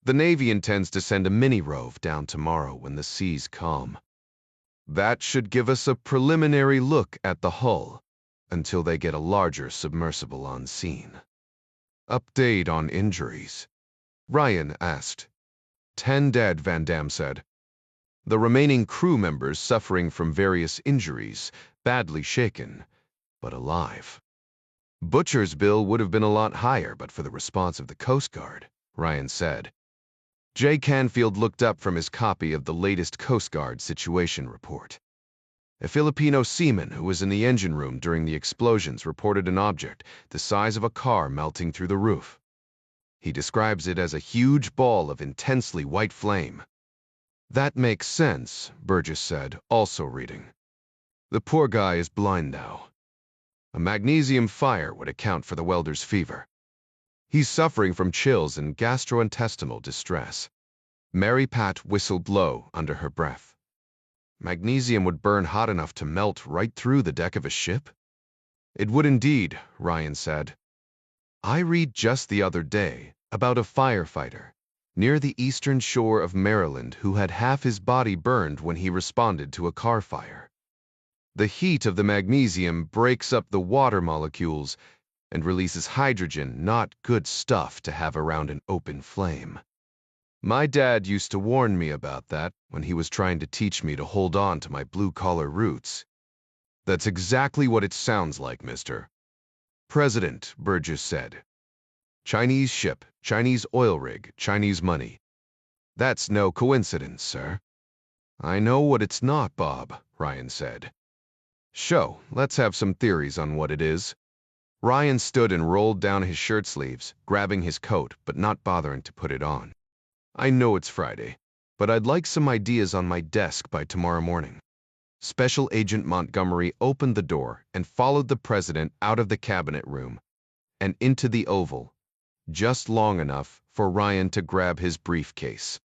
Speaker 1: The Navy intends to send a mini-rove down tomorrow when the seas calm. That should give us a preliminary look at the hull until they get a larger submersible on scene." "Update on injuries?" Ryan asked. 10 dead, Van Damme said. "The remaining crew members suffering from various injuries, badly shaken, but alive." "Butcher's bill would have been a lot higher but for the response of the Coast Guard," Ryan said. Jay Canfield looked up from his copy of the latest Coast Guard situation report. "A Filipino seaman who was in the engine room during the explosions reported an object the size of a car melting through the roof. He describes it as a huge ball of intensely white flame." "That makes sense," Burgess said, also reading. "The poor guy is blind now. A magnesium fire would account for the welder's fever. He's suffering from chills and gastrointestinal distress." Mary Pat whistled low under her breath. "Magnesium would burn hot enough to melt right through the deck of a ship?" "It would indeed," Ryan said. "I read just the other day about a firefighter near the eastern shore of Maryland who had half his body burned when he responded to a car fire. The heat of the magnesium breaks up the water molecules and releases hydrogen, not good stuff to have around an open flame. My dad used to warn me about that when he was trying to teach me to hold on to my blue-collar roots." "That's exactly what it sounds like, Mr. President," Burgess said. "Chinese ship, Chinese oil rig, Chinese money. That's no coincidence, sir." "I know what it's not, Bob," Ryan said. "Sho, let's have some theories on what it is." Ryan stood and rolled down his shirt sleeves, grabbing his coat but not bothering to put it on. "I know it's Friday, but I'd like some ideas on my desk by tomorrow morning." Special Agent Montgomery opened the door and followed the president out of the cabinet room and into the Oval, just long enough for Ryan to grab his briefcase.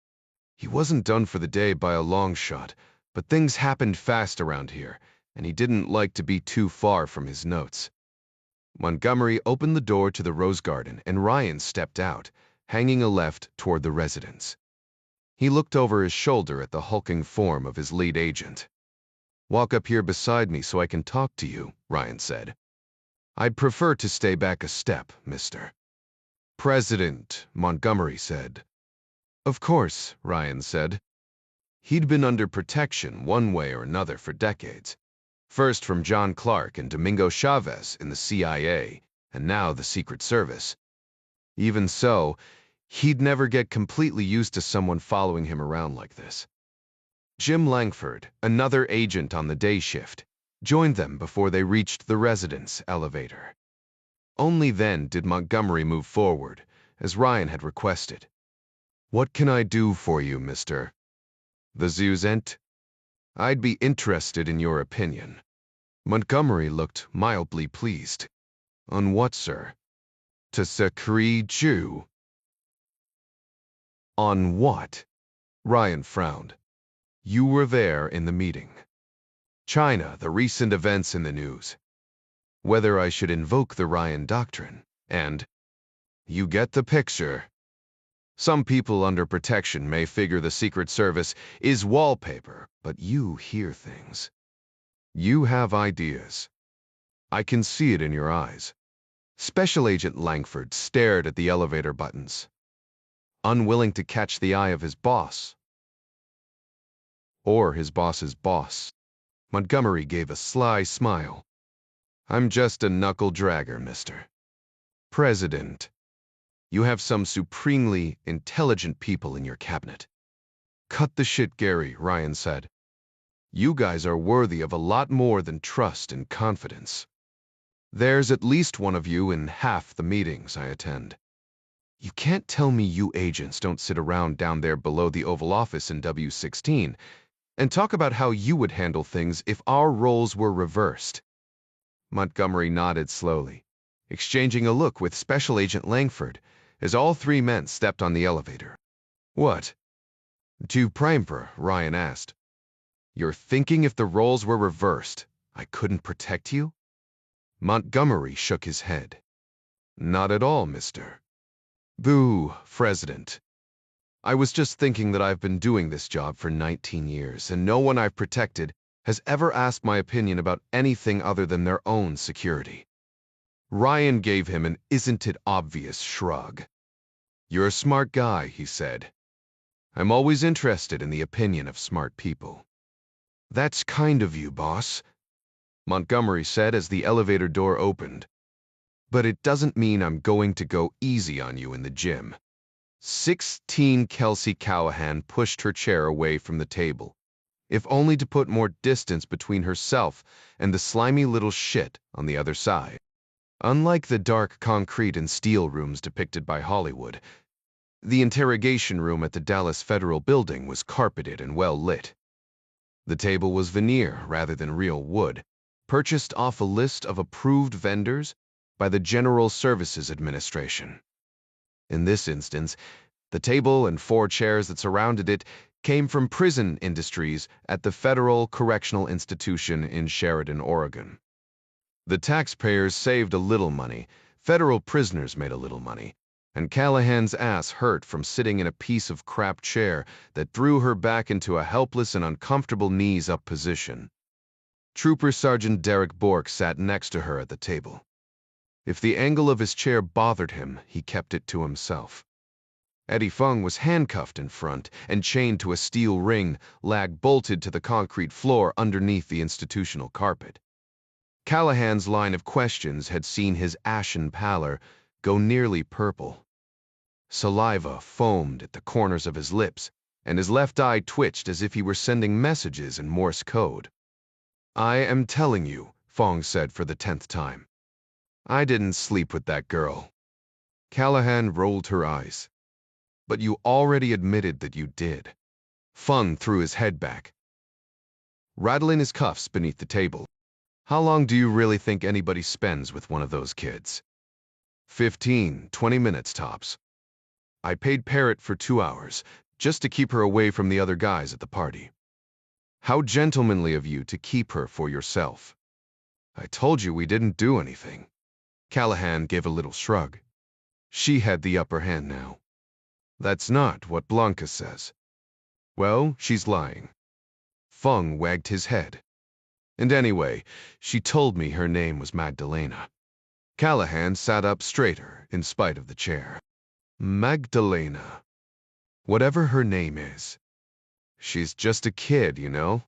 Speaker 1: He wasn't done for the day by a long shot, but things happened fast around here, and he didn't like to be too far from his notes. Montgomery opened the door to the rose garden, and Ryan stepped out, hanging a left toward the residence. He looked over his shoulder at the hulking form of his lead agent. "Walk up here beside me so I can talk to you," Ryan said. "I'd prefer to stay back a step, Mr. President," Montgomery said. "Of course," Ryan said. He'd been under protection one way or another for decades. First from John Clark and Domingo Chavez in the CIA, and now the Secret Service. Even so, he'd never get completely used to someone following him around like this. Jim Langford, another agent on the day shift, joined them before they reached the residence elevator. Only then did Montgomery move forward, as Ryan had requested. "What can I do for you, Mr. the Zuzent?" I'd be interested in your opinion. Montgomery looked mildly pleased. On what, sir? To secrete Jew. On what? Ryan frowned. You were there in the meeting. China, the recent events in the news. Whether I should invoke the Ryan Doctrine, and you get the picture. Some people under protection may figure the Secret Service is wallpaper, but you hear things. You have ideas. I can see it in your eyes. Special Agent Langford stared at the elevator buttons, unwilling to catch the eye of his boss. Or his boss's boss. Montgomery gave a sly smile. I'm just a knuckle-dragger, Mr. President. You have some supremely intelligent people in your cabinet. Cut the shit, Gary, Ryan said. You guys are worthy of a lot more than trust and confidence. There's at least one of you in half the meetings I attend. You can't tell me you agents don't sit around down there below the Oval Office in W16 and talk about how you would handle things if our roles were reversed. Montgomery nodded slowly, exchanging a look with Special Agent Langford as all three men stepped on the elevator. What? To Primer, Ryan asked. You're thinking if the roles were reversed, I couldn't protect you? Montgomery shook his head. Not at all, mister. Boo, President. I was just thinking that I've been doing this job for 19 years, and no one I've protected has ever asked my opinion about anything other than their own security. Ryan gave him an isn't it obvious shrug. You're a smart guy, he said. I'm always interested in the opinion of smart people. That's kind of you, boss, Montgomery said as the elevator door opened. But it doesn't mean I'm going to go easy on you in the gym. 16 Kelsey Callahan pushed her chair away from the table, if only to put more distance between herself and the slimy little shit on the other side. Unlike the dark concrete and steel rooms depicted by Hollywood, the interrogation room at the Dallas Federal Building was carpeted and well lit. The table was veneer rather than real wood, purchased off a list of approved vendors by the General Services Administration. In this instance, the table and 4 chairs that surrounded it came from prison industries at the Federal Correctional Institution in Sheridan, Oregon. The taxpayers saved a little money, federal prisoners made a little money, and Callahan's ass hurt from sitting in a piece of crap chair that threw her back into a helpless and uncomfortable knees-up position. Trooper Sergeant Derek Bork sat next to her at the table. If the angle of his chair bothered him, he kept it to himself. Eddie Fung was handcuffed in front and chained to a steel ring, lag bolted to the concrete floor underneath the institutional carpet. Callahan's line of questions had seen his ashen pallor go nearly purple. Saliva foamed at the corners of his lips, and his left eye twitched as if he were sending messages in Morse code. I am telling you, Fong said for the 10th time. I didn't sleep with that girl. Callahan rolled her eyes. But you already admitted that you did. Fung threw his head back, rattling his cuffs beneath the table. How long do you really think anybody spends with one of those kids? 15, 20 minutes tops. I paid Parrott for 2 hours, just to keep her away from the other guys at the party. How gentlemanly of you to keep her for yourself. I told you we didn't do anything. Callahan gave a little shrug. She had the upper hand now. That's not what Blanca says. Well, she's lying. Fung wagged his head. And anyway, she told me her name was Magdalena. Callahan sat up straighter in spite of the chair. Magdalena. Whatever her name is. She's just a kid, you know?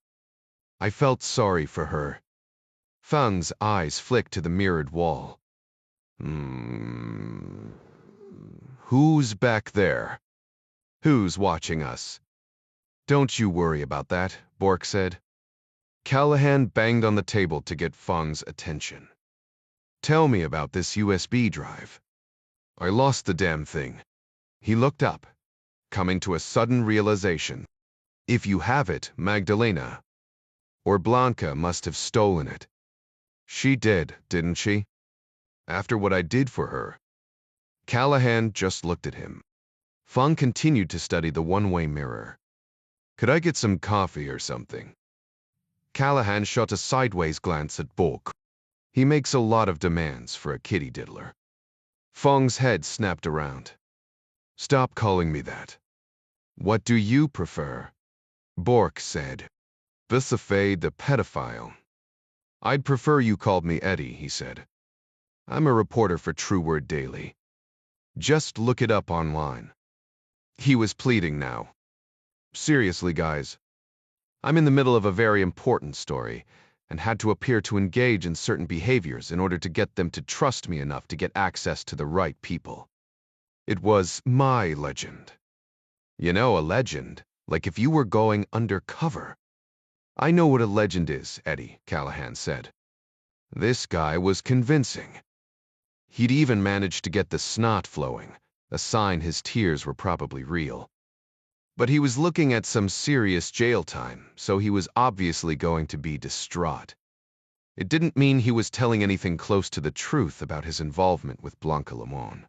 Speaker 1: I felt sorry for her. Fung's eyes flicked to the mirrored wall. Who's back there? Who's watching us? Don't you worry about that, Bork said. Callahan banged on the table to get Fung's attention. Tell me about this USB drive. I lost the damn thing. He looked up, coming to a sudden realization. If you have it, Magdalena, Or Blanca must have stolen it. She did, didn't she? After what I did for her. Callahan just looked at him. Fung continued to study the one-way mirror. Could I get some coffee or something? Callahan shot a sideways glance at Bork. He makes a lot of demands for a kitty diddler. Fung's head snapped around. Stop calling me that. What do you prefer? Bork said. Bisafay the pedophile. I'd prefer you called me Eddie, he said. I'm a reporter for True Word Daily. Just look it up online. He was pleading now. Seriously, guys. I'm in the middle of a very important story and had to appear to engage in certain behaviors in order to get them to trust me enough to get access to the right people. It was my legend. You know, a legend, like if you were going undercover. I know what a legend is, Eddie, Callahan said. This guy was convincing. He'd even managed to get the snot flowing, a sign his tears were probably real. But he was looking at some serious jail time, so he was obviously going to be distraught. It didn't mean he was telling anything close to the truth about his involvement with Blanca Limon.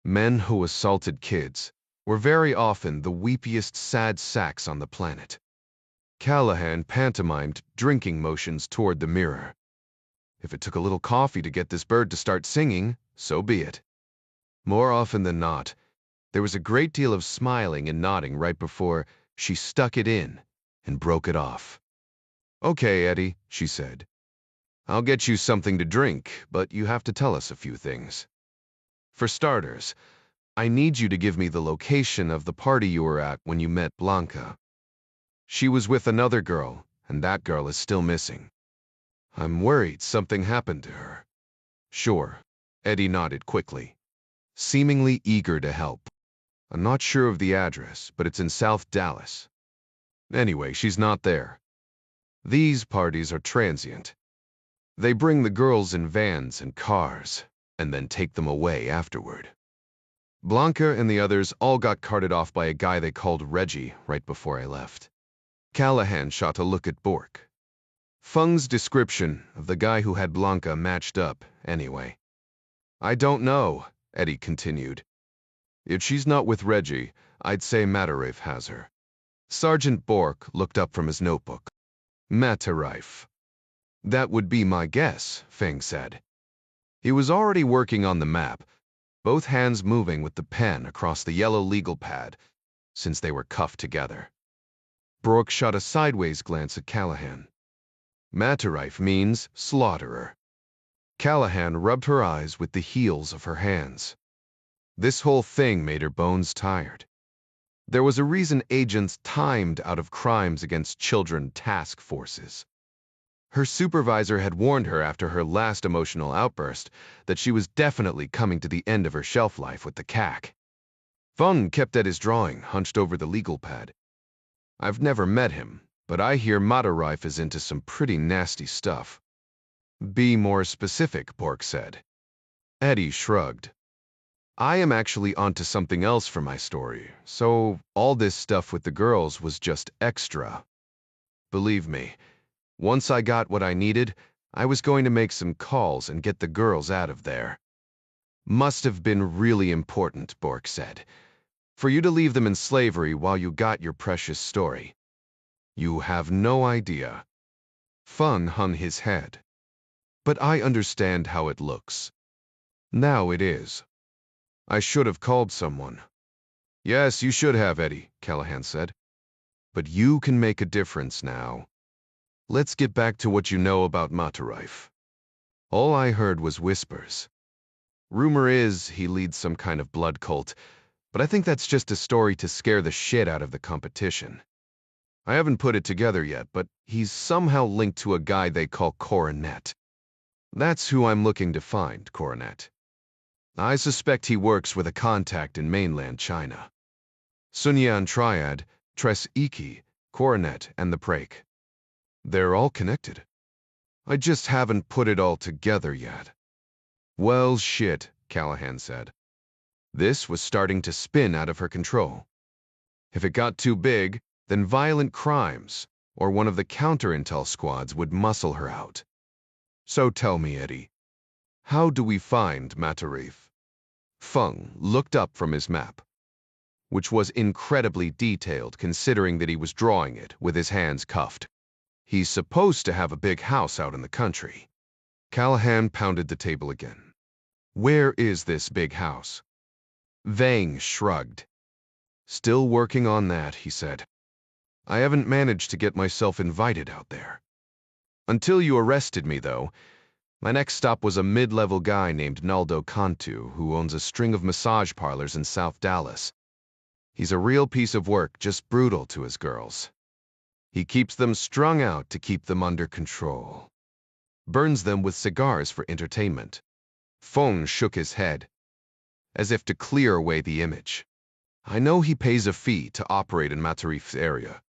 Speaker 1: Men who assaulted kids were very often the weepiest sad sacks on the planet. Callahan pantomimed drinking motions toward the mirror. If it took a little coffee to get this bird to start singing, so be it. More often than not, there was a great deal of smiling and nodding right before she stuck it in and broke it off. Okay, Eddie, she said. I'll get you something to drink, but you have to tell us a few things. For starters, I need you to give me the location of the party you were at when you met Blanca. She was with another girl, and that girl is still missing. I'm worried something happened to her. Sure, Eddie nodded quickly, seemingly eager to help. I'm not sure of the address, but it's in South Dallas. Anyway, she's not there. These parties are transient. They bring the girls in vans and cars, and then take them away afterward. Blanca and the others all got carted off by a guy they called Reggie right before I left. Callahan shot a look at Bork. Fung's description of the guy who had Blanca matched up, anyway. I don't know, Eddie continued. If she's not with Reggie, I'd say Matarafe has her. Sergeant Bork looked up from his notebook. Matarafe. That would be my guess, Feng said. He was already working on the map, both hands moving with the pen across the yellow legal pad, since they were cuffed together. Bork shot a sideways glance at Callahan. Matarafe means slaughterer. Callahan rubbed her eyes with the heels of her hands. This whole thing made her bones tired. There was a reason agents timed out of crimes against children task forces. Her supervisor had warned her after her last emotional outburst that she was definitely coming to the end of her shelf life with the CAC. Fung kept at his drawing, hunched over the legal pad. I've never met him, but I hear Matarafe is into some pretty nasty stuff. Be more specific, Bork said. Eddie shrugged. I am actually onto something else for my story, so all this stuff with the girls was just extra. Believe me, once I got what I needed, I was going to make some calls and get the girls out of there. Must have been really important, Bork said, for you to leave them in slavery while you got your precious story. You have no idea. Fung hung his head. But I understand how it looks. Now it is. I should have called someone. Yes, you should have, Eddie, Callahan said. But you can make a difference now. Let's get back to what you know about Matarafe. All I heard was whispers. Rumor is he leads some kind of blood cult, but I think that's just a story to scare the shit out of the competition. I haven't put it together yet, but he's somehow linked to a guy they call Coronet. That's who I'm looking to find, Coronet. I suspect he works with a contact in mainland China. Sunyan Triad, Tres Iki, Coronet, and the Prake. They're all connected. I just haven't put it all together yet. Well, shit, Callahan said. This was starting to spin out of her control. If it got too big, then violent crimes, or one of the counter-intel squads would muscle her out. So tell me, Eddie, how do we find Matarif? Feng looked up from his map, which was incredibly detailed considering that he was drawing it with his hands cuffed. He's supposed to have a big house out in the country. Callahan pounded the table again. Where is this big house? Vang shrugged. Still working on that, he said. I haven't managed to get myself invited out there. Until you arrested me, though, my next stop was a mid-level guy named Naldo Cantu, who owns a string of massage parlors in South Dallas. He's a real piece of work, just brutal to his girls. He keeps them strung out to keep them under control. Burns them with cigars for entertainment. Feng shook his head, as if to clear away the image. I know he pays a fee to operate in Matarif's area.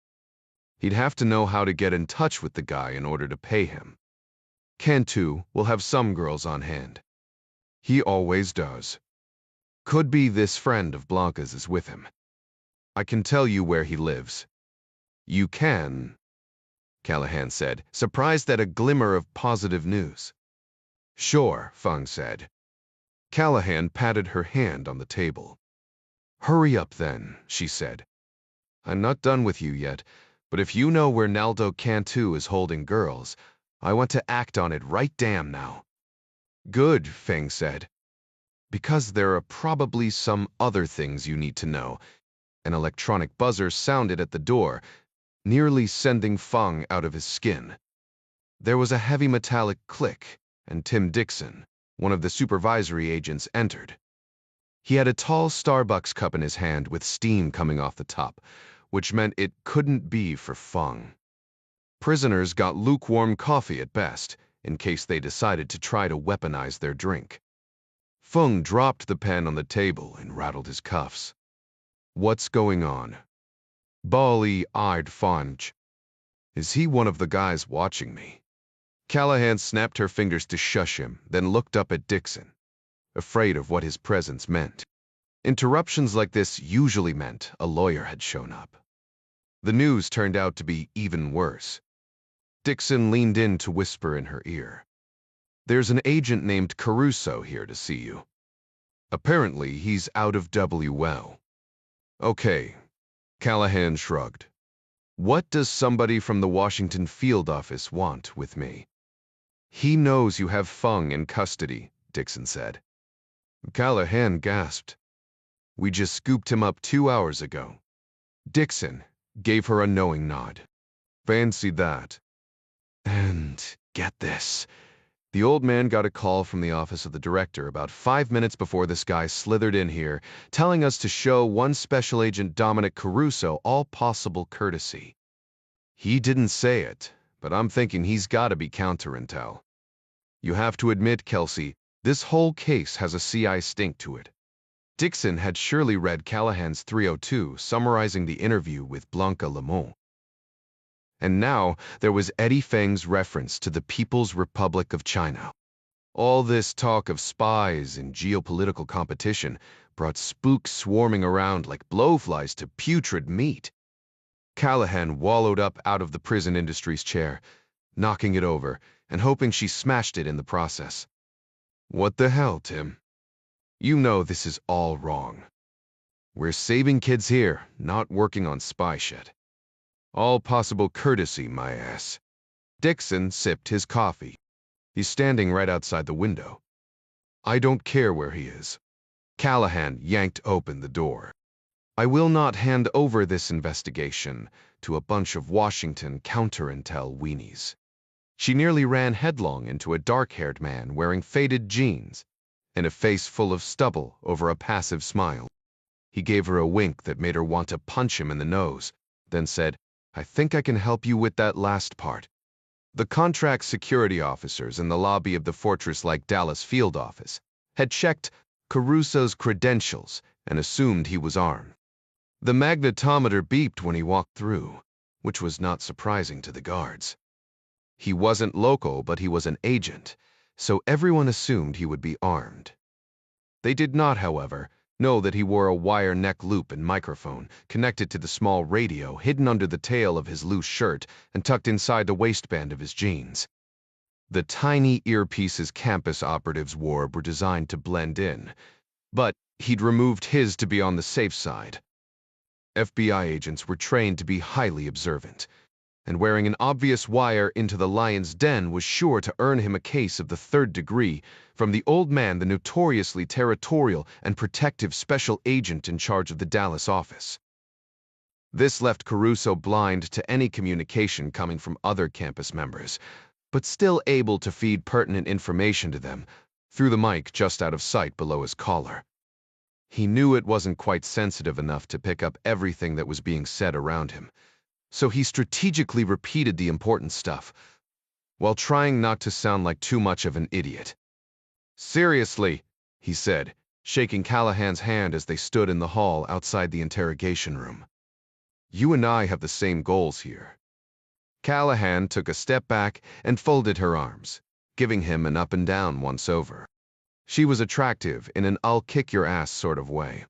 Speaker 1: He'd have to know how to get in touch with the guy in order to pay him. Cantu will have some girls on hand. He always does. Could be this friend of Blanca's is with him. I can tell you where he lives. You can, Callahan said, surprised at a glimmer of positive news. Sure, Feng said. Callahan patted her hand on the table. Hurry up then, she said. I'm not done with you yet, but if you know where Naldo Cantu is holding girls, I want to act on it right damn now. Good, Feng said. Because there are probably some other things you need to know. An electronic buzzer sounded at the door, nearly sending Feng out of his skin. There was a heavy metallic click, and Tim Dixon, one of the supervisory agents, entered. He had a tall Starbucks cup in his hand with steam coming off the top, which meant it couldn't be for Feng. Prisoners got lukewarm coffee at best, in case they decided to try to weaponize their drink. Feng dropped the pen on the table and rattled his cuffs. What's going on? Bally-eyed Feng. Is he one of the guys watching me? Callahan snapped her fingers to shush him, then looked up at Dixon, afraid of what his presence meant. Interruptions like this usually meant a lawyer had shown up. The news turned out to be even worse. Dixon leaned in to whisper in her ear. There's an agent named Caruso here to see you. Apparently, he's out of WL. Okay, Callahan shrugged. What does somebody from the Washington field office want with me? He knows you have Feng in custody, Dixon said. Callahan gasped. We just scooped him up 2 hours ago. Dixon gave her a knowing nod. Fancy that. And get this. The old man got a call from the office of the director about 5 minutes before this guy slithered in here, telling us to show one Special Agent Dominic Caruso all possible courtesy. He didn't say it, but I'm thinking he's got to be counterintel. You have to admit, Kelsey, this whole case has a CI stink to it. Dixon had surely read Callahan's 302 summarizing the interview with Blanca Lemont. And now there was Eddie Feng's reference to the People's Republic of China. All this talk of spies and geopolitical competition brought spooks swarming around like blowflies to putrid meat. Callahan wallowed up out of the prison industry's chair, knocking it over and hoping she smashed it in the process. What the hell, Tim? You know this is all wrong. We're saving kids here, not working on spy shit. All possible courtesy, my ass. Dixon sipped his coffee. He's standing right outside the window. I don't care where he is. Callahan yanked open the door. I will not hand over this investigation to a bunch of Washington counterintel weenies. She nearly ran headlong into a dark-haired man wearing faded jeans and a face full of stubble over a passive smile. He gave her a wink that made her want to punch him in the nose, then said, I think I can help you with that last part. The contract security officers in the lobby of the fortress-like Dallas field office had checked Caruso's credentials and assumed he was armed. The magnetometer beeped when he walked through, which was not surprising to the guards. He wasn't local, but he was an agent, so everyone assumed he would be armed. They did not, however, Know that he wore a wire neck loop and microphone connected to the small radio hidden under the tail of his loose shirt and tucked inside the waistband of his jeans. The tiny earpieces campus operatives wore were designed to blend in, but he'd removed his to be on the safe side. FBI agents were trained to be highly observant, and wearing an obvious wire into the lion's den was sure to earn him a case of the third degree from the old man, the notoriously territorial and protective special agent in charge of the Dallas office. This left Caruso blind to any communication coming from other campus members, but still able to feed pertinent information to them through the mic just out of sight below his collar. He knew it wasn't quite sensitive enough to pick up everything that was being said around him, so he strategically repeated the important stuff, while trying not to sound like too much of an idiot. "Seriously," he said, shaking Callahan's hand as they stood in the hall outside the interrogation room. "You and I have the same goals here." Callahan took a step back and folded her arms, giving him an up and down once over. She was attractive in an I'll-kick-your-ass sort of way.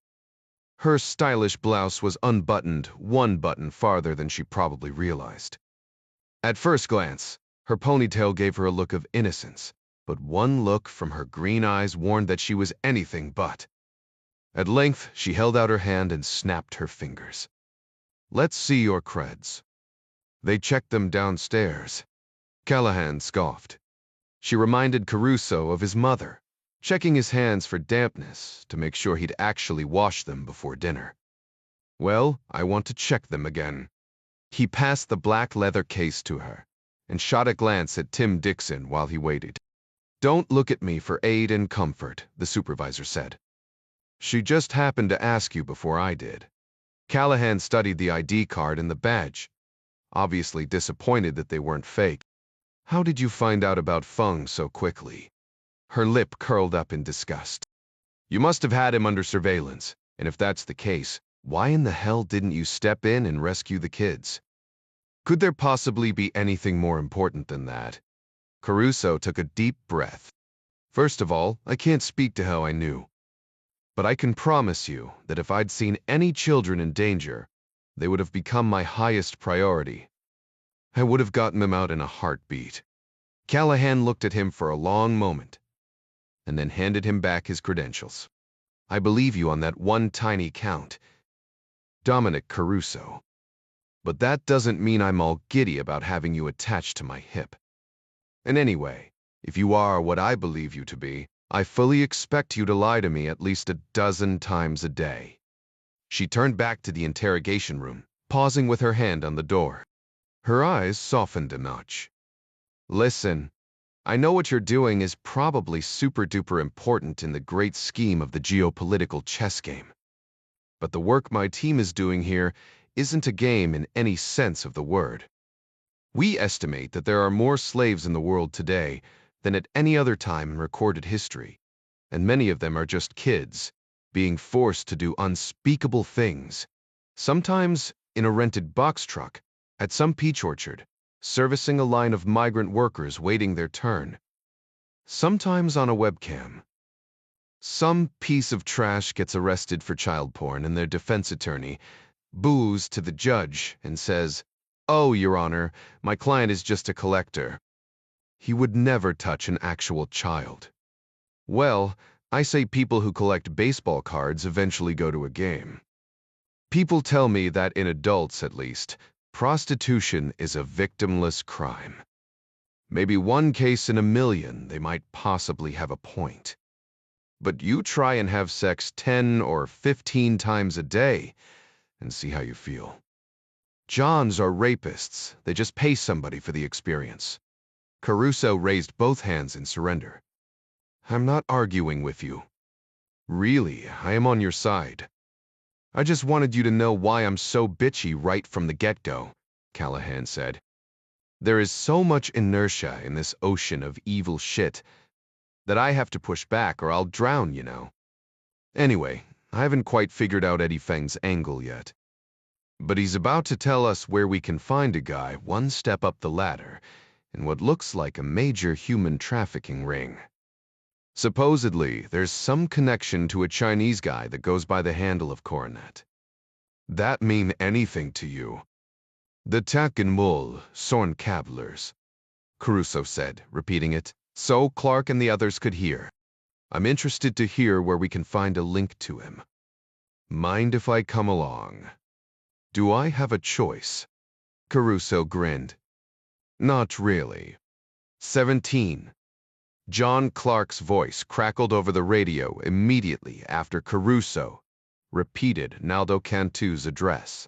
Speaker 1: Her stylish blouse was unbuttoned one button farther than she probably realized. At first glance, her ponytail gave her a look of innocence, but one look from her green eyes warned that she was anything but. At length, she held out her hand and snapped her fingers. "Let's see your creds." They checked them downstairs. Callahan scoffed. She reminded Caruso of his mother, checking his hands for dampness to make sure he'd actually washed them before dinner. "Well, I want to check them again." He passed the black leather case to her and shot a glance at Tim Dixon while he waited. "Don't look at me for aid and comfort," the supervisor said. "She just happened to ask you before I did." Callahan studied the ID card and the badge, obviously disappointed that they weren't fake. "How did you find out about Feng so quickly?" Her lip curled up in disgust. "You must have had him under surveillance, and if that's the case, why in the hell didn't you step in and rescue the kids? Could there possibly be anything more important than that?" Caruso took a deep breath. "First of all, I can't speak to how I knew. But I can promise you that if I'd seen any children in danger, they would have become my highest priority. I would have gotten them out in a heartbeat." Callahan looked at him for a long moment, and then handed him back his credentials. "I believe you on that one tiny count, Dominic Caruso. But that doesn't mean I'm all giddy about having you attached to my hip. And anyway, if you are what I believe you to be, I fully expect you to lie to me at least a dozen times a day." She turned back to the interrogation room, pausing with her hand on the door. Her eyes softened a notch. "Listen, I know what you're doing is probably super-duper important in the great scheme of the geopolitical chess game. But the work my team is doing here isn't a game in any sense of the word. We estimate that there are more slaves in the world today than at any other time in recorded history, and many of them are just kids, being forced to do unspeakable things, sometimes in a rented box truck, at some peach orchard, servicing a line of migrant workers waiting their turn, sometimes on a webcam. Some piece of trash gets arrested for child porn and their defense attorney boos to the judge and says, "Oh, Your Honor, my client is just a collector. He would never touch an actual child." Well, I say people who collect baseball cards eventually go to a game. People tell me that in adults, at least, prostitution is a victimless crime. Maybe one case in a million they might possibly have a point. But you try and have sex 10 or 15 times a day and see how you feel. Johns are rapists. They just pay somebody for the experience. Caruso raised both hands in surrender. "I'm not arguing with you. Really, I am on your side. I just wanted you to know why I'm so bitchy right from the get-go," Callahan said. "There is so much inertia in this ocean of evil shit that I have to push back or I'll drown, you know. Anyway, I haven't quite figured out Eddie Feng's angle yet. But he's about to tell us where we can find a guy one step up the ladder in what looks like a major human trafficking ring." Supposedly, there's some connection to a Chinese guy that goes by the handle of Coronet. That mean anything to you? The Tak and Mul, Sorn Cavaliers, Caruso said, repeating it, so Clark and the others could hear. I'm interested to hear where we can find a link to him. Mind if I come along? Do I have a choice? Caruso grinned. Not really. 17. John Clark's voice crackled over the radio immediately after Caruso repeated Naldo Cantu's address.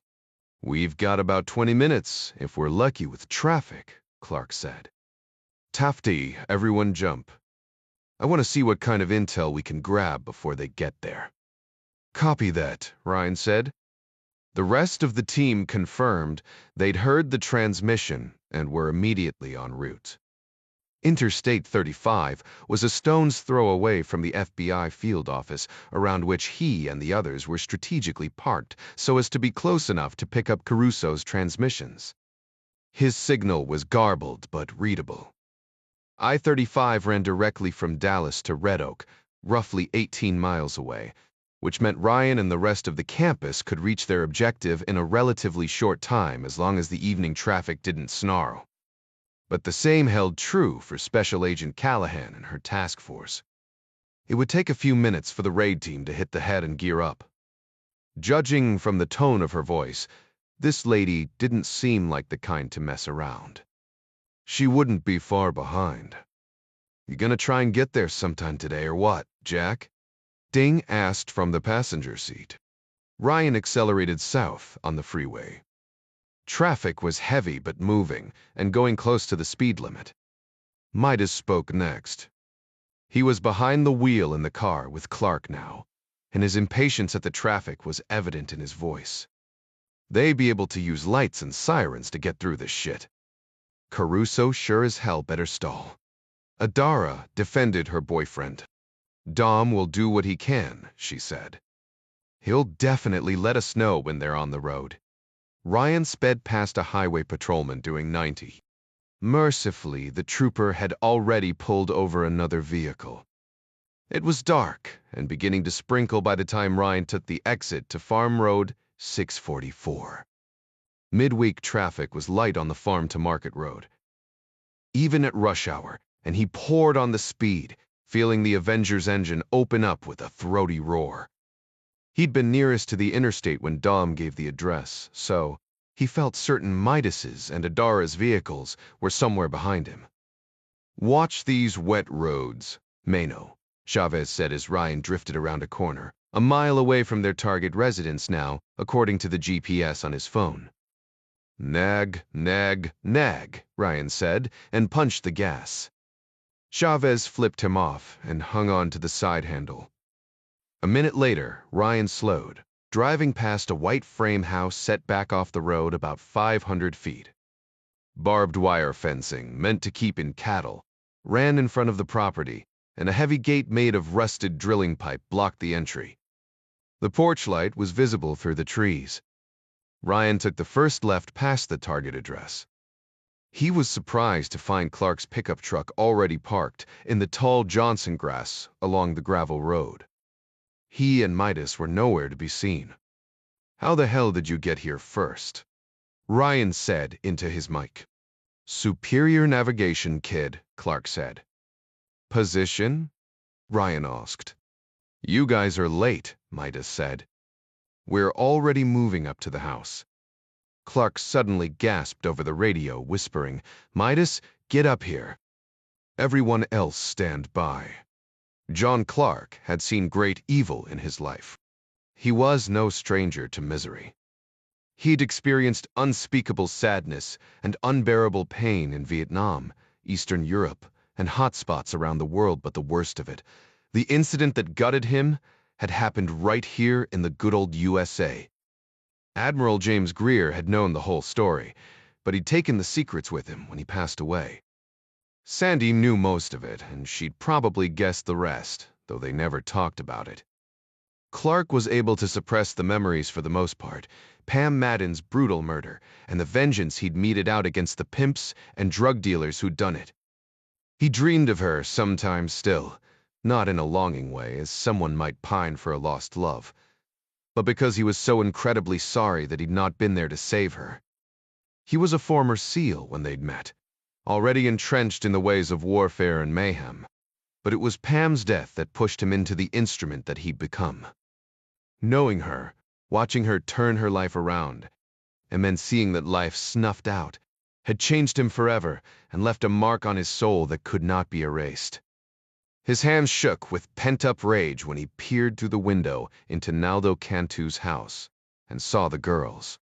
Speaker 1: We've got about 20 minutes, if we're lucky with traffic, Clark said. Tafty, everyone jump. I want to see what kind of intel we can grab before they get there. Copy that, Ryan said. The rest of the team confirmed they'd heard the transmission and were immediately en route. Interstate 35 was a stone's throw away from the FBI field office, around which he and the others were strategically parked so as to be close enough to pick up Caruso's transmissions. His signal was garbled but readable. I-35 ran directly from Dallas to Red Oak, roughly 18 miles away, which meant Ryan and the rest of the campus could reach their objective in a relatively short time as long as the evening traffic didn't snarl. But the same held true for Special Agent Callahan and her task force. It would take a few minutes for the raid team to hit the head and gear up. Judging from the tone of her voice, this lady didn't seem like the kind to mess around. She wouldn't be far behind. You gonna try and get there sometime today or what, Jack? Ding asked from the passenger seat. Ryan accelerated south on the freeway. Traffic was heavy but moving and going close to the speed limit. Midas spoke next. He was behind the wheel in the car with Clark now, and his impatience at the traffic was evident in his voice. They'd be able to use lights and sirens to get through this shit. Caruso sure as hell better stall. Adara defended her boyfriend. Dom will do what he can, she said. He'll definitely let us know when they're on the road. Ryan sped past a highway patrolman doing 90. Mercifully, the trooper had already pulled over another vehicle. It was dark and beginning to sprinkle by the time Ryan took the exit to Farm Road 644. Midweek traffic was light on the Farm to Market Road, even at rush hour, and he poured on the speed, feeling the Avenger's engine open up with a throaty roar. He'd been nearest to the interstate when Dom gave the address, so he felt certain Midas's and Adara's vehicles were somewhere behind him. Watch these wet roads, Mano, Chavez said as Ryan drifted around a corner, a mile away from their target residence now, according to the GPS on his phone. Nag, nag, nag, Ryan said, and punched the gas. Chavez flipped him off and hung on to the side handle. A minute later, Ryan slowed, driving past a white frame house set back off the road about 500 feet. Barbed wire fencing, meant to keep in cattle, ran in front of the property, and a heavy gate made of rusted drilling pipe blocked the entry. The porch light was visible through the trees. Ryan took the first left past the target address. He was surprised to find Clark's pickup truck already parked in the tall Johnson grass along the gravel road. He and Midas were nowhere to be seen. How the hell did you get here first? Ryan said into his mic. Superior navigation, kid, Clark said. Position? Ryan asked. You guys are late, Midas said. We're already moving up to the house. Clark suddenly gasped over the radio, whispering, Midas, get up here. Everyone else stand by. John Clark had seen great evil in his life. He was no stranger to misery. He'd experienced unspeakable sadness and unbearable pain in Vietnam, Eastern Europe, and hotspots around the world, but the worst of it, the incident that gutted him, had happened right here in the good old USA. Admiral James Greer had known the whole story, but he'd taken the secrets with him when he passed away. Sandy knew most of it, and she'd probably guessed the rest, though they never talked about it. Clark was able to suppress the memories for the most part, Pam Madden's brutal murder, and the vengeance he'd meted out against the pimps and drug dealers who'd done it. He dreamed of her sometimes still, not in a longing way, as someone might pine for a lost love, but because he was so incredibly sorry that he'd not been there to save her. He was a former SEAL when they'd met, already entrenched in the ways of warfare and mayhem, but it was Pam's death that pushed him into the instrument that he'd become. Knowing her, watching her turn her life around, and then seeing that life snuffed out, had changed him forever and left a mark on his soul that could not be erased. His hands shook with pent-up rage when he peered through the window into Naldo Cantu's house and saw the girls.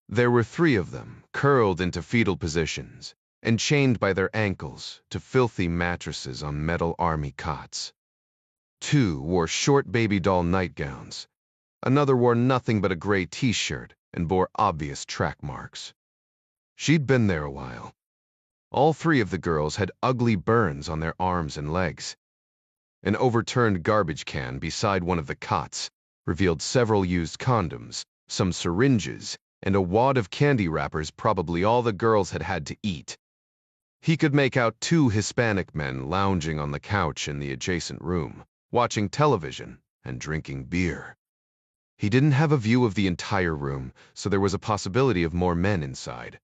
Speaker 1: There were 3 of them, curled into fetal positions and chained by their ankles to filthy mattresses on metal army cots. 2 wore short baby doll nightgowns. Another wore nothing but a gray t-shirt and bore obvious track marks. She'd been there a while. All 3 of the girls had ugly burns on their arms and legs. An overturned garbage can beside one of the cots revealed several used condoms, some syringes, and a wad of candy wrappers probably all the girls had had to eat. He could make out 2 Hispanic men lounging on the couch in the adjacent room, watching television and drinking beer. He didn't have a view of the entire room, so there was a possibility of more men inside.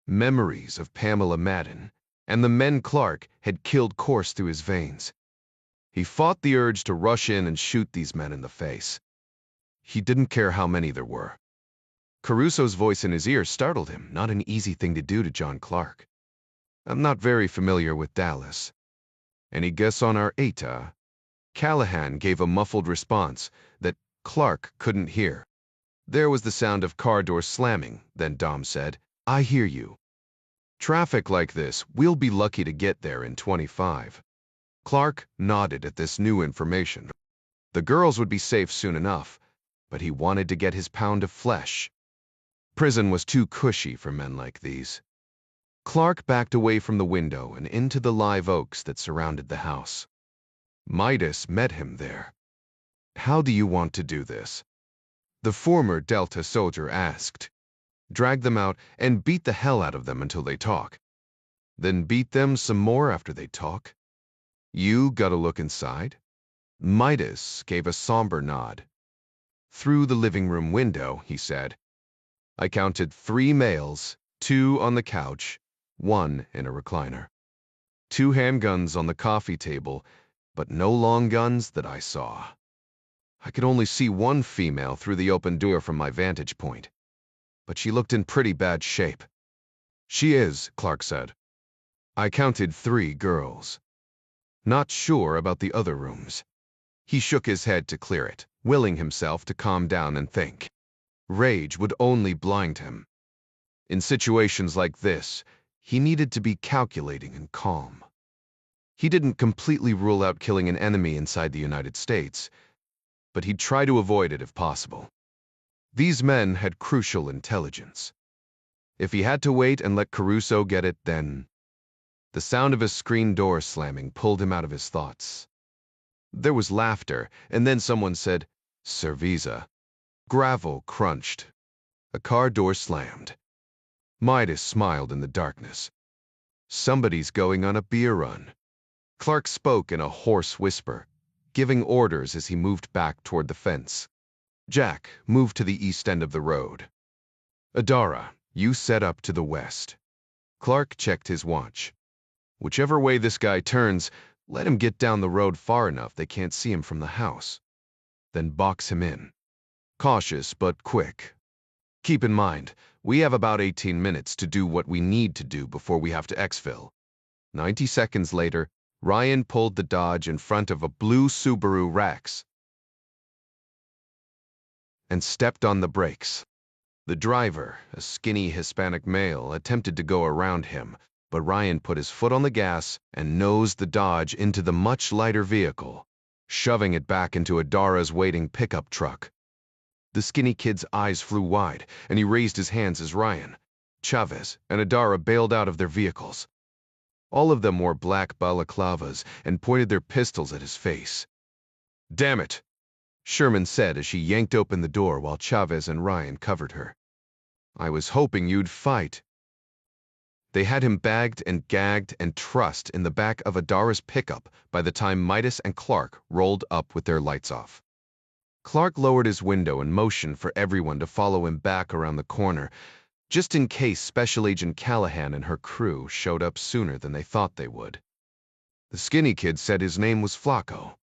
Speaker 1: Memories of Pamela Madden and the men Clark had killed course through his veins. He fought the urge to rush in and shoot these men in the face. He didn't care how many there were. Caruso's voice in his ear startled him, not an easy thing to do to John Clark. "I'm not very familiar with Dallas. Any guess on our ETA?" Callahan gave a muffled response that Clark couldn't hear. There was the sound of car doors slamming, then Dom said, "I hear you. Traffic like this, we'll be lucky to get there in 25. Clark nodded at this new information. The girls would be safe soon enough, but he wanted to get his pound of flesh. Prison was too cushy for men like these. Clark backed away from the window and into the live oaks that surrounded the house. Midas met him there. "How do you want to do this?" the former Delta soldier asked. "Drag them out and beat the hell out of them until they talk. Then beat them some more after they talk? You gotta look inside?" Midas gave a somber nod. "Through the living room window," he said. "I counted 3 males, 2 on the couch, 1 in a recliner. 2 handguns on the coffee table, but no long guns that I saw. I could only see 1 female through the open door from my vantage point, but she looked in pretty bad shape." "She is," Clark said. "I counted 3 girls. Not sure about the other rooms." He shook his head to clear it, willing himself to calm down and think. Rage would only blind him. In situations like this, he needed to be calculating and calm. He didn't completely rule out killing an enemy inside the United States, but he'd try to avoid it if possible. These men had crucial intelligence. If he had to wait and let Caruso get it, then... The sound of a screen door slamming pulled him out of his thoughts. There was laughter, and then someone said, "Cerveza." Gravel crunched. A car door slammed. Midas smiled in the darkness. "Somebody's going on a beer run." Clark spoke in a hoarse whisper, giving orders as he moved back toward the fence. "Jack, move to the east end of the road. Adara, you set up to the west." Clark checked his watch. "Whichever way this guy turns, let him get down the road far enough they can't see him from the house. Then box him in. Cautious but quick. Keep in mind, we have about 18 minutes to do what we need to do before we have to exfil." 90 seconds later, Ryan pulled the Dodge in front of a blue Subaru Rex and stepped on the brakes. The driver, a skinny Hispanic male, attempted to go around him, but Ryan put his foot on the gas and nosed the Dodge into the much lighter vehicle, shoving it back into Adara's waiting pickup truck. The skinny kid's eyes flew wide, and he raised his hands as Ryan, Chavez, and Adara bailed out of their vehicles. All of them wore black balaclavas and pointed their pistols at his face. "Damn it," Sherman said as she yanked open the door while Chavez and Ryan covered her. "I was hoping you'd fight." They had him bagged and gagged and trussed in the back of a Dara's pickup by the time Midas and Clark rolled up with their lights off. Clark lowered his window and motioned for everyone to follow him back around the corner, just in case Special Agent Callahan and her crew showed up sooner than they thought they would. The skinny kid said his name was Flacco.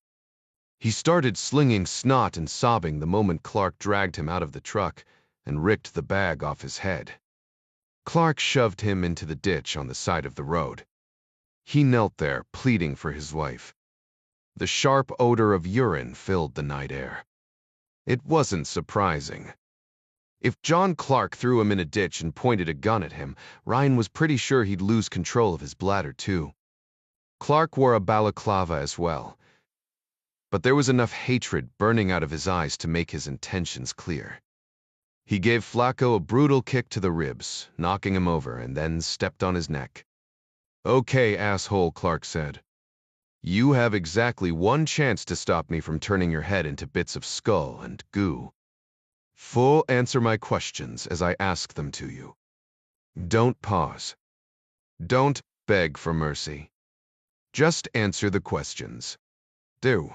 Speaker 1: He started slinging snot and sobbing the moment Clark dragged him out of the truck and ripped the bag off his head. Clark shoved him into the ditch on the side of the road. He knelt there, pleading for his wife. The sharp odor of urine filled the night air. It wasn't surprising. If John Clark threw him in a ditch and pointed a gun at him, Ryan was pretty sure he'd lose control of his bladder too. Clark wore a balaclava as well, but there was enough hatred burning out of his eyes to make his intentions clear. He gave Flacco a brutal kick to the ribs, knocking him over, and then stepped on his neck. "Okay, asshole," Clark said. "You have exactly one chance to stop me from turning your head into bits of skull and goo. Full answer my questions as I ask them to you. Don't pause. Don't beg for mercy. Just answer the questions. Do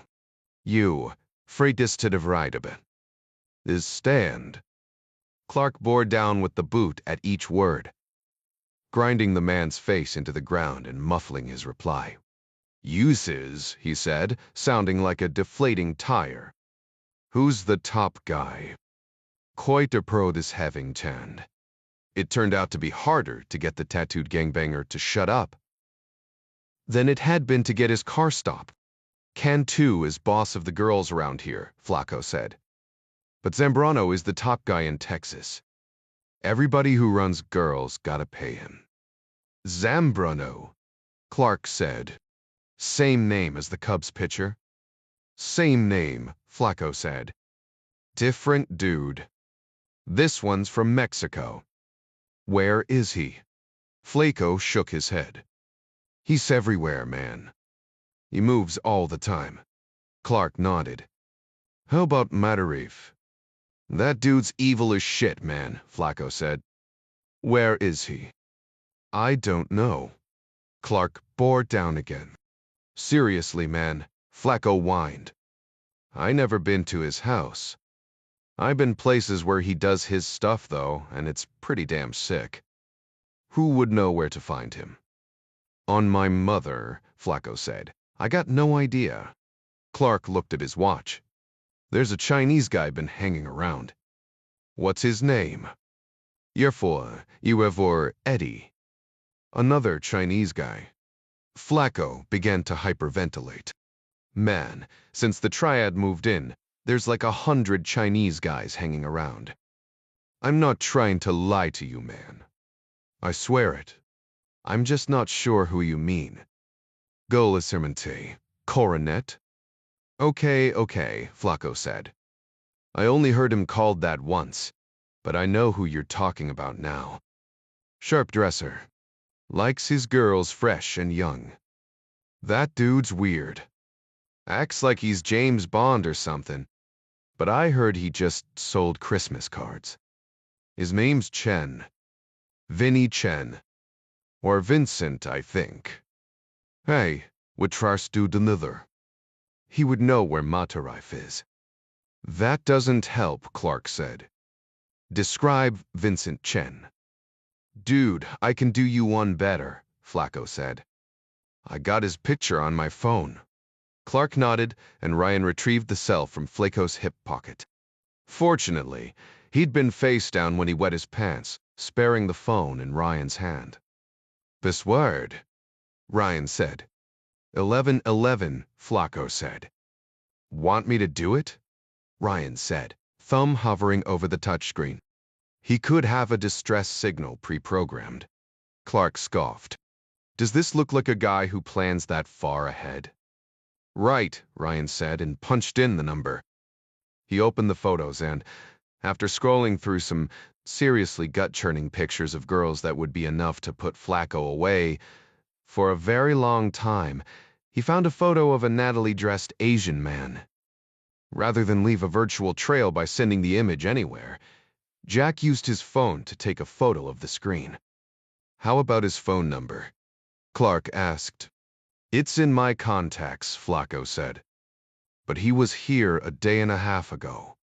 Speaker 1: you frejdistivride is stand?" Clark bore down with the boot at each word, grinding the man's face into the ground and muffling his reply. "Uses," he said, sounding like a deflating tire. "Who's the top guy?" "Quite a pro this having tanned." It turned out to be harder to get the tattooed gangbanger to shut up than it had been to get his car stopped. "Cantu is boss of the girls around here," Flacco said. "But Zambrano is the top guy in Texas. Everybody who runs girls gotta pay him." "Zambrano," Clark said. "Same name as the Cubs pitcher?" "Same name," Flacco said. "Different dude. This one's from Mexico." "Where is he?" Flacco shook his head. "He's everywhere, man. He moves all the time." Clark nodded. "How about Matarif?" "That dude's evil as shit, man," Flacco said. "Where is he?" "I don't know." Clark bore down again. "Seriously, man," Flacco whined. "I never been to his house. I've been places where he does his stuff, though, and it's pretty damn sick. Who would know where to find him?" "On my mother," Flacco said. "I got no idea." Clark looked at his watch. "There's a Chinese guy been hanging around." "What's his name?" "Yevor Eddie." "Another Chinese guy." Flacco began to hyperventilate. "Man, since the triad moved in, there's like 100 Chinese guys hanging around. I'm not trying to lie to you, man. I swear it. I'm just not sure who you mean." "Golacermente, Coronet?" Okay, Flacco said. "I only heard him called that once, but I know who you're talking about now. Sharp dresser. Likes his girls fresh and young. That dude's weird. Acts like he's James Bond or something, but I heard he just sold Christmas cards. His name's Chen. Vinny Chen. Or Vincent, I think. Hey, what tries to do another? He would know where Matarif is." "That doesn't help," Clark said. "Describe Vincent Chen." "Dude, I can do you one better," Flacco said. "I got his picture on my phone." Clark nodded, and Ryan retrieved the cell from Flacco's hip pocket. Fortunately, he'd been face down when he wet his pants, sparing the phone in Ryan's hand. "Password," Ryan said. 1111, Flacco said. "Want me to do it?" Ryan said, thumb hovering over the touchscreen. He could have a distress signal pre-programmed. Clark scoffed. "Does this look like a guy who plans that far ahead?" "Right," Ryan said, and punched in the number. He opened the photos and, after scrolling through some seriously gut-churning pictures of girls that would be enough to put Flacco away, for a very long time, he found a photo of a Natalie-dressed Asian man. Rather than leave a virtual trail by sending the image anywhere, Jack used his phone to take a photo of the screen. How about his phone number? Clark asked. It's in my contacts, Flacco said. But he was here a day and a half ago.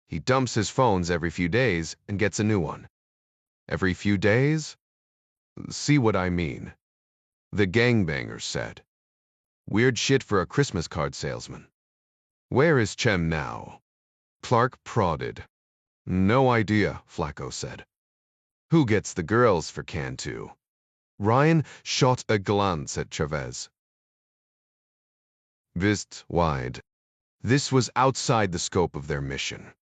Speaker 1: He dumps his phones every few days and gets a new one. Every few days? See what I mean? The gangbanger said. Weird shit for a Christmas card salesman. Where is Chem now? Clark prodded. No idea, Flacco said. Who gets the girls for Cantu? Ryan shot a glance at Chavez. Vist wide. This was outside the scope of their mission.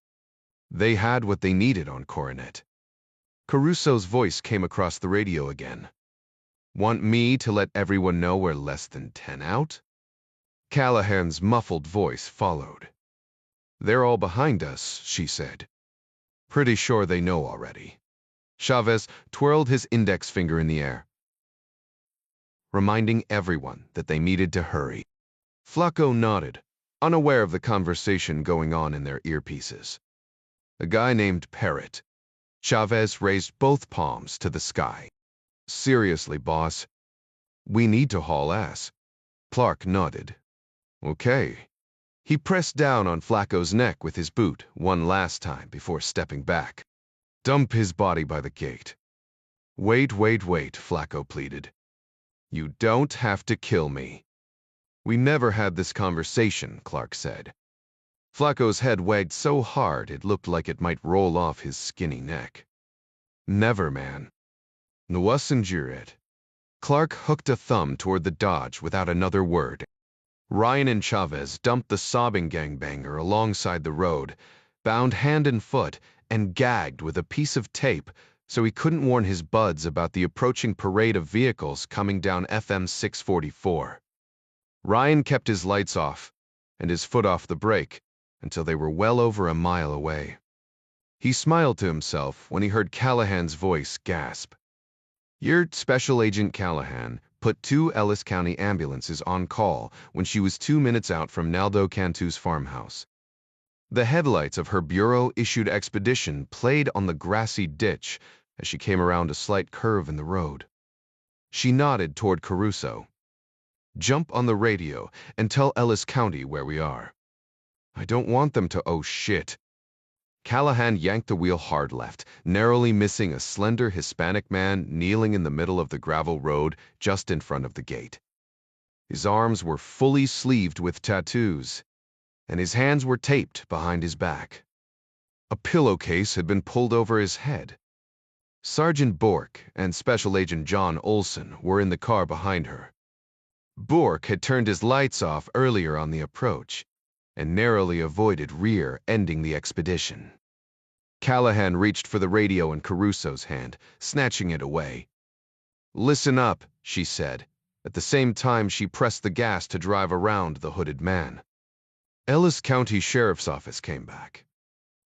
Speaker 1: They had what they needed on Coronet. Caruso's voice came across the radio again. Want me to let everyone know we're less than 10 out? Callahan's muffled voice followed. They're all behind us, she said. Pretty sure they know already. Chavez twirled his index finger in the air, reminding everyone that they needed to hurry. Flacco nodded, unaware of the conversation going on in their earpieces. A guy named Parrott. Chavez raised both palms to the sky. Seriously, boss. We need to haul ass. Clark nodded. Okay. He pressed down on Flacco's neck with his boot one last time before stepping back. Dump his body by the gate. Wait, Flacco pleaded. You don't have to kill me. We never had this conversation, Clark said. Flacco's head wagged so hard it looked like it might roll off his skinny neck. Never, man. Wasn't it? Clark hooked a thumb toward the Dodge without another word. Ryan and Chavez dumped the sobbing gangbanger alongside the road, bound hand and foot, and gagged with a piece of tape so he couldn't warn his buds about the approaching parade of vehicles coming down FM 644. Ryan kept his lights off and his foot off the brake until they were well over a mile away. He smiled to himself when he heard Callahan's voice gasp. Your Special Agent Callahan put 2 Ellis County ambulances on call when she was 2 minutes out from Naldo Cantu's farmhouse. The headlights of her bureau-issued expedition played on the grassy ditch as she came around a slight curve in the road. She nodded toward Caruso. Jump on the radio and tell Ellis County where we are. I don't want them to oh shit. Callahan yanked the wheel hard left, narrowly missing a slender Hispanic man kneeling in the middle of the gravel road just in front of the gate. His arms were fully sleeved with tattoos, and his hands were taped behind his back. A pillowcase had been pulled over his head. Sergeant Bork and Special Agent John Olson were in the car behind her. Bork had turned his lights off earlier on the approach and narrowly avoided rear-ending the expedition. Callahan reached for the radio in Caruso's hand, snatching it away. Listen up, she said. At the same time, she pressed the gas to drive around the hooded man. Ellis County Sheriff's Office came back.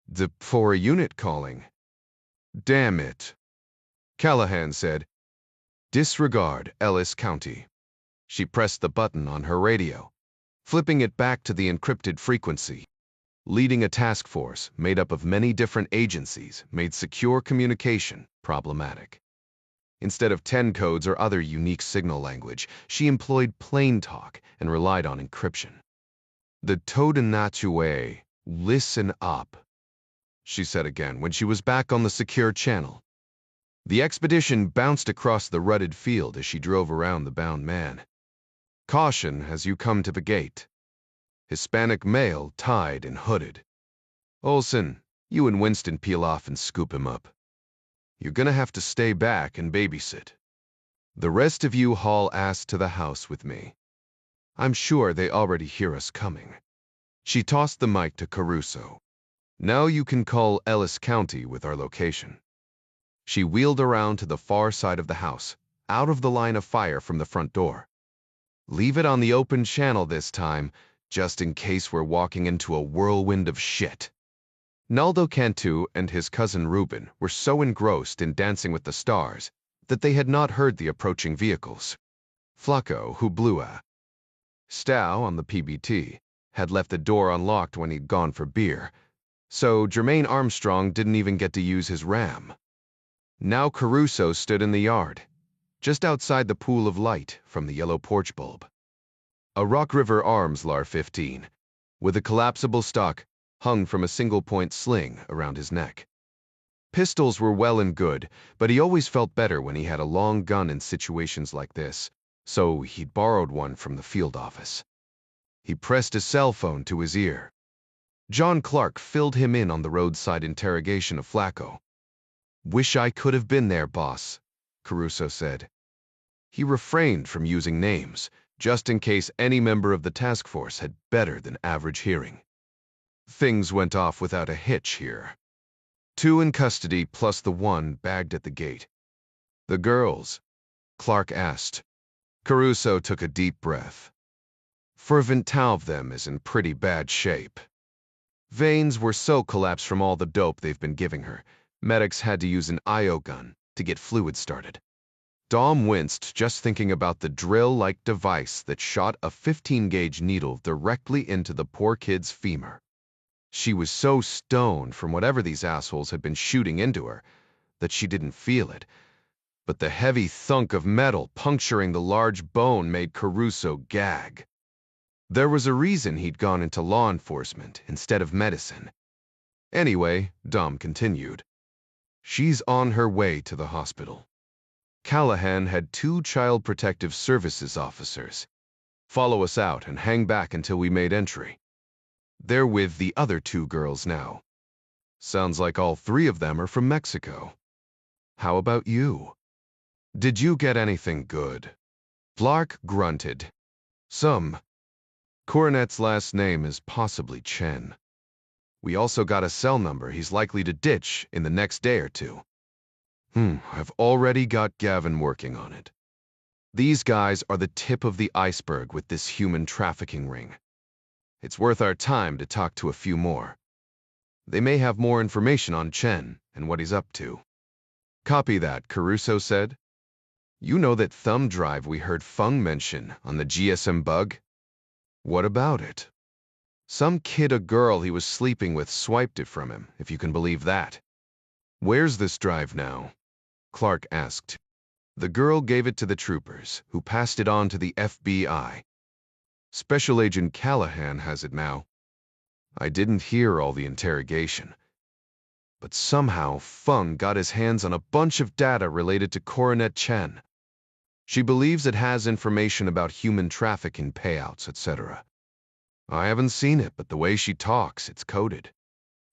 Speaker 1: The for a unit calling. Damn it. Callahan said, disregard Ellis County. She pressed the button on her radio, flipping it back to the encrypted frequency. Leading a task force made up of many different agencies made secure communication problematic. Instead of 10 codes or other unique signal language, she employed plain talk and relied on encryption. The Todenatue, listen up, she said again when she was back on the secure channel. The expedition bounced across the rutted field as she drove around the bound man. Caution as you come to the gate. Hispanic male, tied and hooded. Olson, you and Winston peel off and scoop him up. You're gonna have to stay back and babysit. The rest of you haul ass to the house with me. I'm sure they already hear us coming. She tossed the mic to Caruso. Now you can call Ellis County with our location. She wheeled around to the far side of the house, out of the line of fire from the front door. Leave it on the open channel this time, just in case we're walking into a whirlwind of shit. Naldo Cantu and his cousin Reuben were so engrossed in Dancing with the Stars that they had not heard the approaching vehicles. Flacco, who blew a Stow on the PBT, had left the door unlocked when he'd gone for beer, so Jermaine Armstrong didn't even get to use his ram. Now Caruso stood in the yard, just outside the pool of light from the yellow porch bulb. A Rock River Arms LAR-15, with a collapsible stock, hung from a single-point sling around his neck. Pistols were well and good, but he always felt better when he had a long gun in situations like this, so he'd borrowed one from the field office. He pressed his cell phone to his ear. John Clark filled him in on the roadside interrogation of Flacco. "Wish I could have been there, boss," Caruso said. He refrained from using names, just in case any member of the task force had better than average hearing. Things went off without a hitch here. 2 in custody plus the 1 bagged at the gate. "The girls?" Clark asked. Caruso took a deep breath. "Fervent tau of them is in pretty bad shape. Veins were so collapsed from all the dope they've been giving her, medics had to use an IO gun to get fluid started." Dom winced just thinking about the drill-like device that shot a 15-gauge needle directly into the poor kid's femur. She was so stoned from whatever these assholes had been shooting into her that she didn't feel it, but the heavy thunk of metal puncturing the large bone made Caruso gag. There was a reason he'd gone into law enforcement instead of medicine. Anyway, Dom continued, "She's on her way to the hospital. Callahan had 2 Child Protective Services officers. Follow us out and hang back until we made entry. They're with the other 2 girls now. Sounds like all 3 of them are from Mexico. How about you? Did you get anything good?" Clark grunted. "Some. Coronet's last name is possibly Chen. We also got a cell number he's likely to ditch in the next day or 2. I've already got Gavin working on it. These guys are the tip of the iceberg with this human trafficking ring. It's worth our time to talk to a few more. They may have more information on Chen and what he's up to." "Copy that," Caruso said. "You know that thumb drive we heard Fung mention on the GSM bug? What about it?" "Some kid or girl he was sleeping with swiped it from him, if you can believe that." "Where's this drive now?" Clark asked. The girl gave it to the troopers, who passed it on to the FBI. "Special Agent Callahan has it now." I didn't hear all the interrogation, but somehow Fung got his hands on a bunch of data related to Coronet Chen. She believes it has information about human trafficking payouts, etc. I haven't seen it, but the way she talks, it's coded."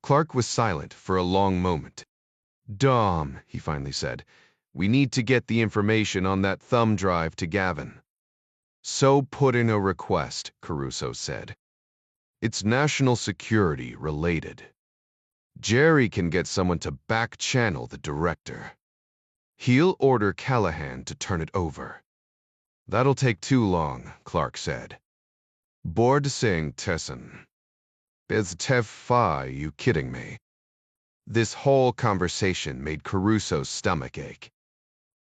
Speaker 1: Clark was silent for a long moment. "Dom," he finally said, "we need to get the information on that thumb drive to Gavin." "So put in a request," Caruso said. "It's national security related. Jerry can get someone to back-channel the director. He'll order Callahan to turn it over." "That'll take too long," Clark said. "Bored saying Tesson. Bez Tev Fa, you kidding me?" This whole conversation made Caruso's stomach ache.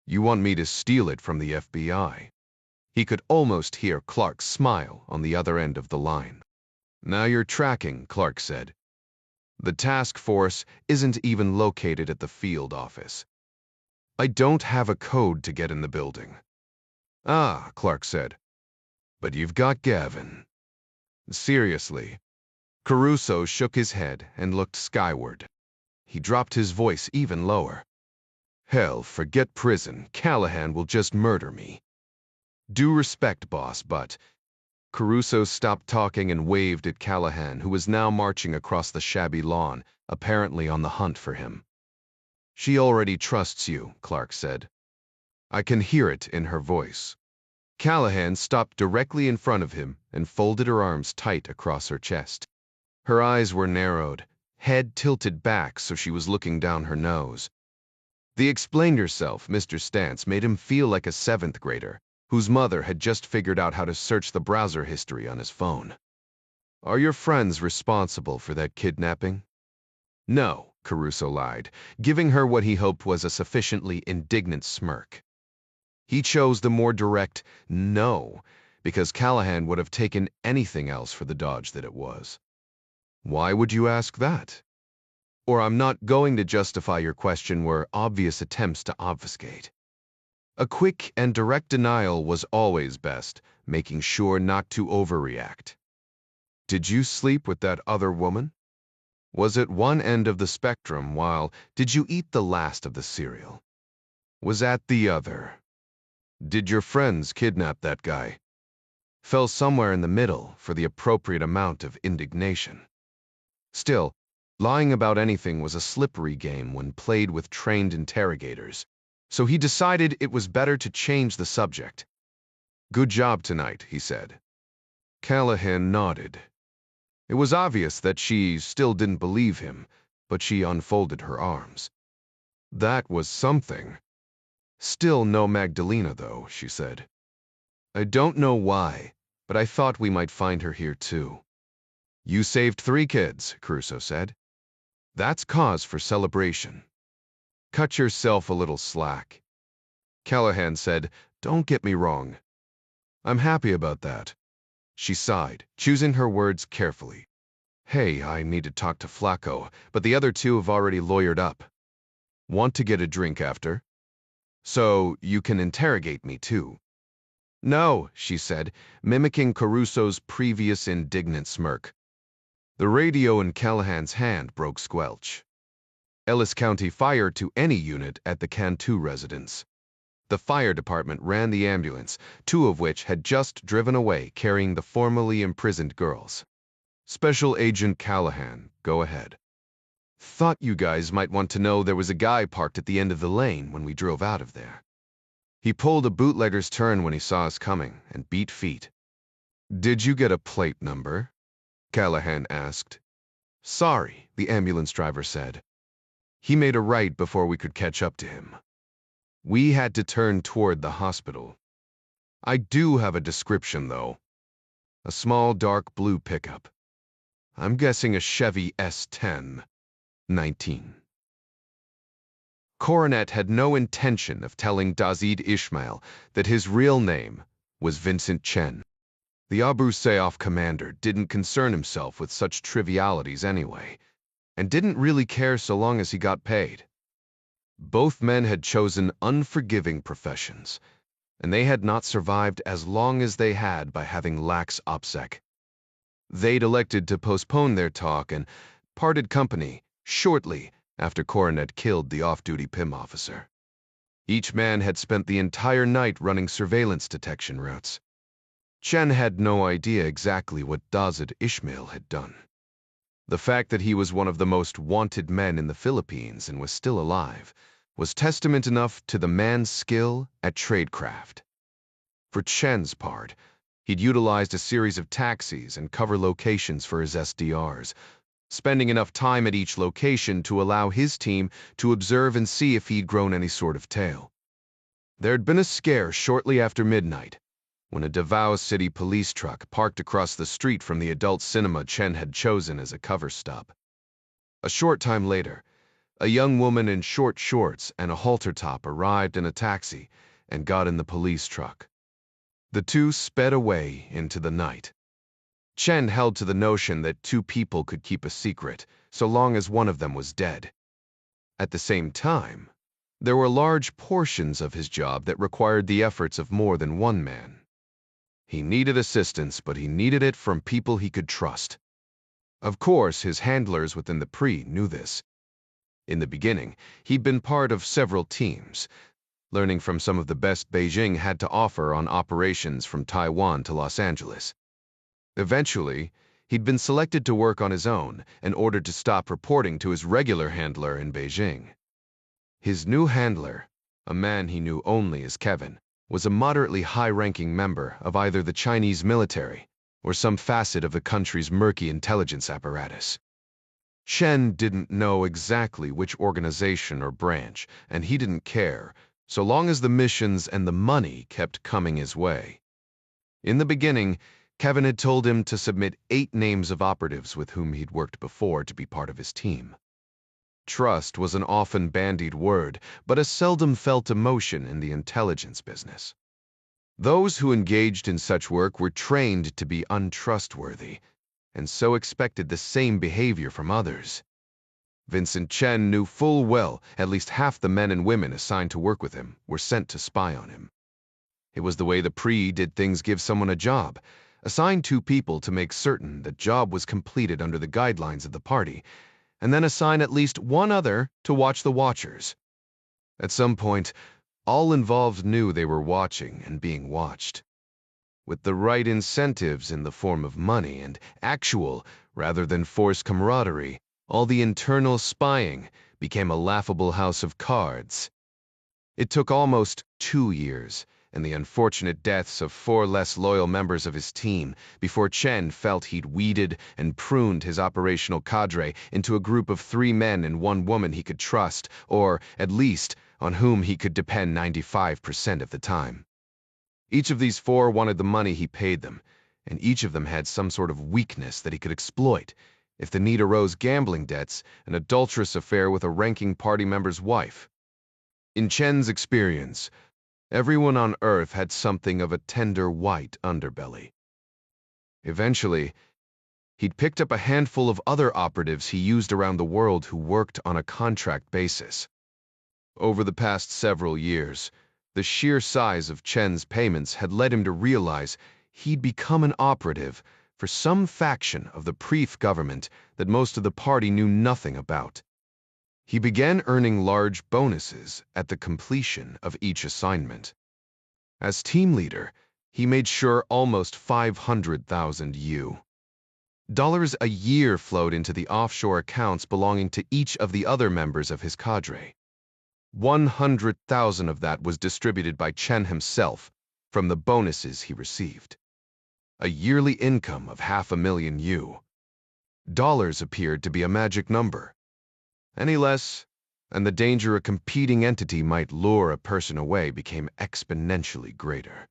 Speaker 1: "You want me to steal it from the FBI?" He could almost hear Clark's smile on the other end of the line. "Now you're tracking," Clark said. "The task force isn't even located at the field office. I don't have a code to get in the building." "Ah," Clark said. "But you've got Gavin." "Seriously?" Caruso shook his head and looked skyward. He dropped his voice even lower. "Hell, forget prison. Callahan will just murder me." "Due respect, boss, but—" Caruso stopped talking and waved at Callahan, who was now marching across the shabby lawn, apparently on the hunt for him. "She already trusts you," Clark said. "I can hear it in her voice." Callahan stopped directly in front of him and folded her arms tight across her chest. Her eyes were narrowed, head tilted back so she was looking down her nose. The explain yourself, Mr. Stance made him feel like a 7th grader whose mother had just figured out how to search the browser history on his phone. "Are your friends responsible for that kidnapping?" "No," Caruso lied, giving her what he hoped was a sufficiently indignant smirk. He chose the more direct no, because Callahan would have taken anything else for the dodge that it was. "Why would you ask that?" or I'm not going to justify your question were obvious attempts to obfuscate. A quick and direct denial was always best, making sure not to overreact. Did you sleep with that other woman? Was it one end of the spectrum while did you eat the last of the cereal? Was at the other. Did your friends kidnap that guy? Fell somewhere in the middle for the appropriate amount of indignation. Still, lying about anything was a slippery game when played with trained interrogators, so he decided it was better to change the subject. Good job tonight, he said. Callahan nodded. It was obvious that she still didn't believe him, but she unfolded her arms. That was something. Still no Magdalena, though, she said. I don't know why, but I thought we might find her here, too. You saved 3 kids, Crusoe said. That's cause for celebration. Cut yourself a little slack. Callahan said, Don't get me wrong. I'm happy about that. She sighed, choosing her words carefully. Hey, I need to talk to Flacco, but the other 2 have already lawyered up. Want to get a drink after? So you can interrogate me, too. No, she said, mimicking Caruso's previous indignant smirk. The radio in Callahan's hand broke squelch. Ellis County Fire to any unit at the Cantu residence. The fire department ran the ambulance, 2 of which had just driven away carrying the formerly imprisoned girls. Special Agent Callahan, go ahead. Thought you guys might want to know there was a guy parked at the end of the lane when we drove out of there. He pulled a bootlegger's turn when he saw us coming and beat feet. Did you get a plate number? Callahan asked. Sorry, the ambulance driver said. He made a right before we could catch up to him. We had to turn toward the hospital. I do have a description, though. A small dark blue pickup. I'm guessing a Chevy S10, 19. Coronet had no intention of telling Dazid Ishmael that his real name was Vincent Chen. The Abu Sayyaf commander didn't concern himself with such trivialities anyway, and didn't really care so long as he got paid. Both men had chosen unforgiving professions, and they had not survived as long as they had by having lax OPSEC. They'd elected to postpone their talk and parted company shortly after Coronet killed the off-duty PIM officer. Each man had spent the entire night running surveillance detection routes. Chen had no idea exactly what Dazid Ishmael had done. The fact that he was one of the most wanted men in the Philippines and was still alive was testament enough to the man's skill at tradecraft. For Chen's part, he'd utilized a series of taxis and cover locations for his SDRs, spending enough time at each location to allow his team to observe and see if he'd grown any sort of tail. There'd been a scare shortly after midnight, when a Davao City police truck parked across the street from the adult cinema Chen had chosen as a cover stop. A short time later, a young woman in short shorts and a halter top arrived in a taxi and got in the police truck. The 2 sped away into the night. Chen held to the notion that 2 people could keep a secret so long as one of them was dead. At the same time, there were large portions of his job that required the efforts of more than one man. He needed assistance, but he needed it from people he could trust. Of course, his handlers within the PRI knew this. In the beginning, he'd been part of several teams, learning from some of the best Beijing had to offer on operations from Taiwan to Los Angeles. Eventually, he'd been selected to work on his own and ordered to stop reporting to his regular handler in Beijing. His new handler, a man he knew only as Kevin, was a moderately high-ranking member of either the Chinese military or some facet of the country's murky intelligence apparatus. Chen didn't know exactly which organization or branch, and he didn't care, so long as the missions and the money kept coming his way. In the beginning, Kevin had told him to submit 8 names of operatives with whom he'd worked before to be part of his team. Trust was an often bandied word, but a seldom felt emotion in the intelligence business. Those who engaged in such work were trained to be untrustworthy, and so expected the same behavior from others. Vincent Chen knew full well at least half the men and women assigned to work with him were sent to spy on him. It was the way the PRI did things: give someone a job, assign 2 people to make certain that job was completed under the guidelines of the party, and then assign at least 1 other to watch the watchers. At some point, all involved knew they were watching and being watched. With the right incentives in the form of money and actual, rather than forced camaraderie, all the internal spying became a laughable house of cards. It took almost 2 years and the unfortunate deaths of 4 less loyal members of his team before Chen felt he'd weeded and pruned his operational cadre into a group of 3 men and 1 woman he could trust, or, at least, on whom he could depend 95% of the time. Each of these 4 wanted the money he paid them, and each of them had some sort of weakness that he could exploit if the need arose: gambling debts, an adulterous affair with a ranking party member's wife. In Chen's experience, everyone on Earth had something of a tender white underbelly. Eventually, he'd picked up a handful of other operatives he used around the world who worked on a contract basis. Over the past several years, the sheer size of Chen's payments had led him to realize he'd become an operative for some faction of the PRI government that most of the party knew nothing about. He began earning large bonuses at the completion of each assignment. As team leader, he made sure almost 500,000 US dollars a year flowed into the offshore accounts belonging to each of the other members of his cadre. 100,000 of that was distributed by Chen himself from the bonuses he received. A yearly income of $500,000 US dollars appeared to be a magic number. Any less, and the danger a competing entity might lure a person away became exponentially greater.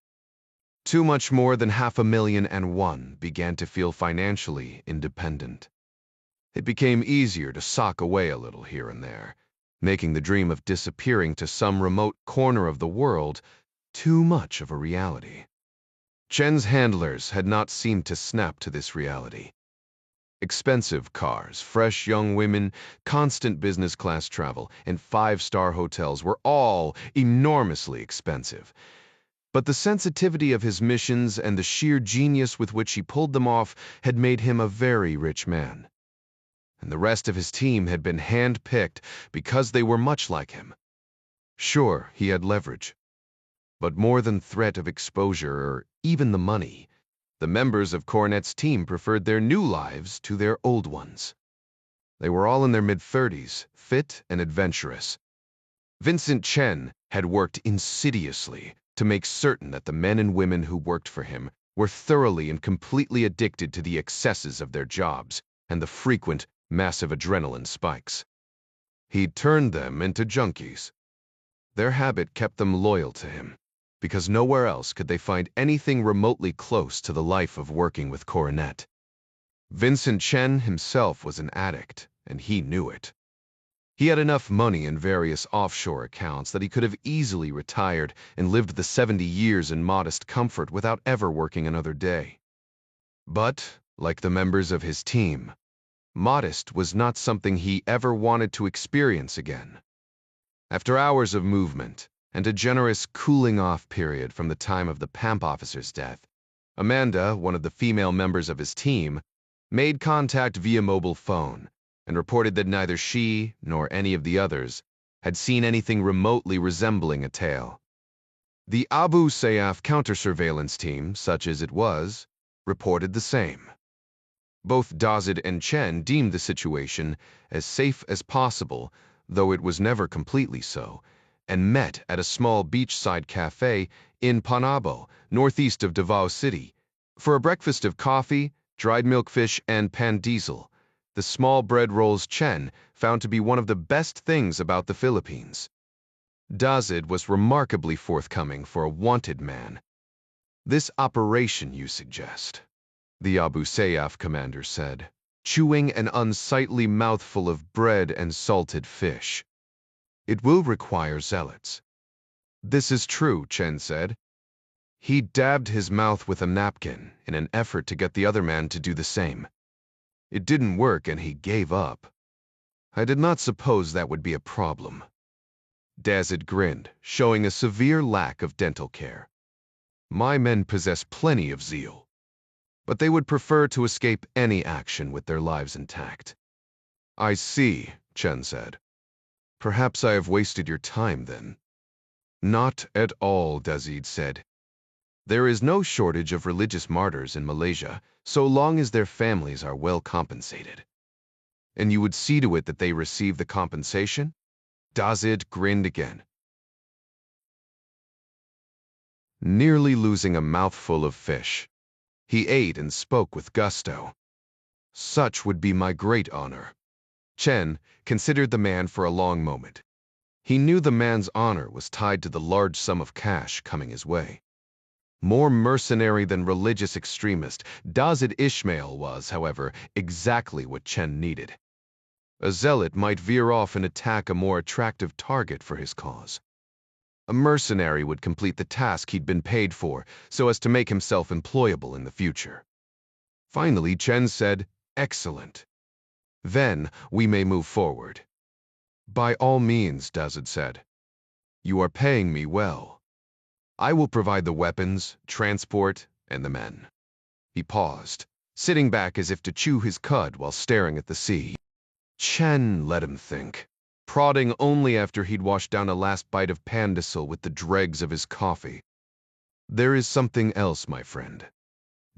Speaker 1: Too much more than $500,001 began to feel financially independent. It became easier to sock away a little here and there, making the dream of disappearing to some remote corner of the world too much of a reality. Chen's handlers had not seemed to snap to this reality. Expensive cars, fresh young women, constant business class travel, and 5-star hotels were all enormously expensive. But the sensitivity of his missions and the sheer genius with which he pulled them off had made him a very rich man. And the rest of his team had been hand-picked because they were much like him. Sure, he had leverage. But more than threat of exposure or even the money, the members of Cornet's team preferred their new lives to their old ones. They were all in their mid-30s, fit and adventurous. Vincent Chen had worked insidiously to make certain that the men and women who worked for him were thoroughly and completely addicted to the excesses of their jobs and the frequent, massive adrenaline spikes. He'd turned them into junkies. Their habit kept them loyal to him, because nowhere else could they find anything remotely close to the life of working with Coronet. Vincent Chen himself was an addict, and he knew it. He had enough money in various offshore accounts that he could have easily retired and lived the 70 years in modest comfort without ever working another day. But, like the members of his team, modest was not something he ever wanted to experience again. After hours of movement, and a generous cooling-off period from the time of the PAMP officer's death, Amanda, one of the female members of his team, made contact via mobile phone and reported that neither she nor any of the others had seen anything remotely resembling a tail. The Abu Sayyaf counter-surveillance team, such as it was, reported the same. Both Dazid and Chen deemed the situation as safe as possible, though it was never completely so, and met at a small beachside cafe in Panabo, northeast of Davao City, for a breakfast of coffee, dried milkfish, and pan diesel, the small bread rolls Chen found to be one of the best things about the Philippines. Dazid was remarkably forthcoming for a wanted man. "This operation you suggest," the Abu Sayyaf commander said, chewing an unsightly mouthful of bread and salted fish. "It will require zealots." "This is true," Chen said. He dabbed his mouth with a napkin in an effort to get the other man to do the same. It didn't work and he gave up. I did not suppose that would be a problem. Dazid grinned, showing a severe lack of dental care. My men possess plenty of zeal, but they would prefer to escape any action with their lives intact. I see, Chen said. Perhaps I have wasted your time then. Not at all, Dazid said. There is no shortage of religious martyrs in Malaysia, so long as their families are well compensated. And you would see to it that they receive the compensation? Dazid grinned again, nearly losing a mouthful of fish. He ate and spoke with gusto. Such would be my great honor. Chen considered the man for a long moment. He knew the man's honor was tied to the large sum of cash coming his way. More mercenary than religious extremist, Dazid Ismail was, however, exactly what Chen needed. A zealot might veer off and attack a more attractive target for his cause. A mercenary would complete the task he'd been paid for so as to make himself employable in the future. Finally, Chen said, "Excellent. Then we may move forward." "By all means," Dazid said. "You are paying me well. I will provide the weapons, transport, and the men." He paused, sitting back as if to chew his cud while staring at the sea. Chen let him think, prodding only after he'd washed down a last bite of pandesal with the dregs of his coffee. "There is something else, my friend."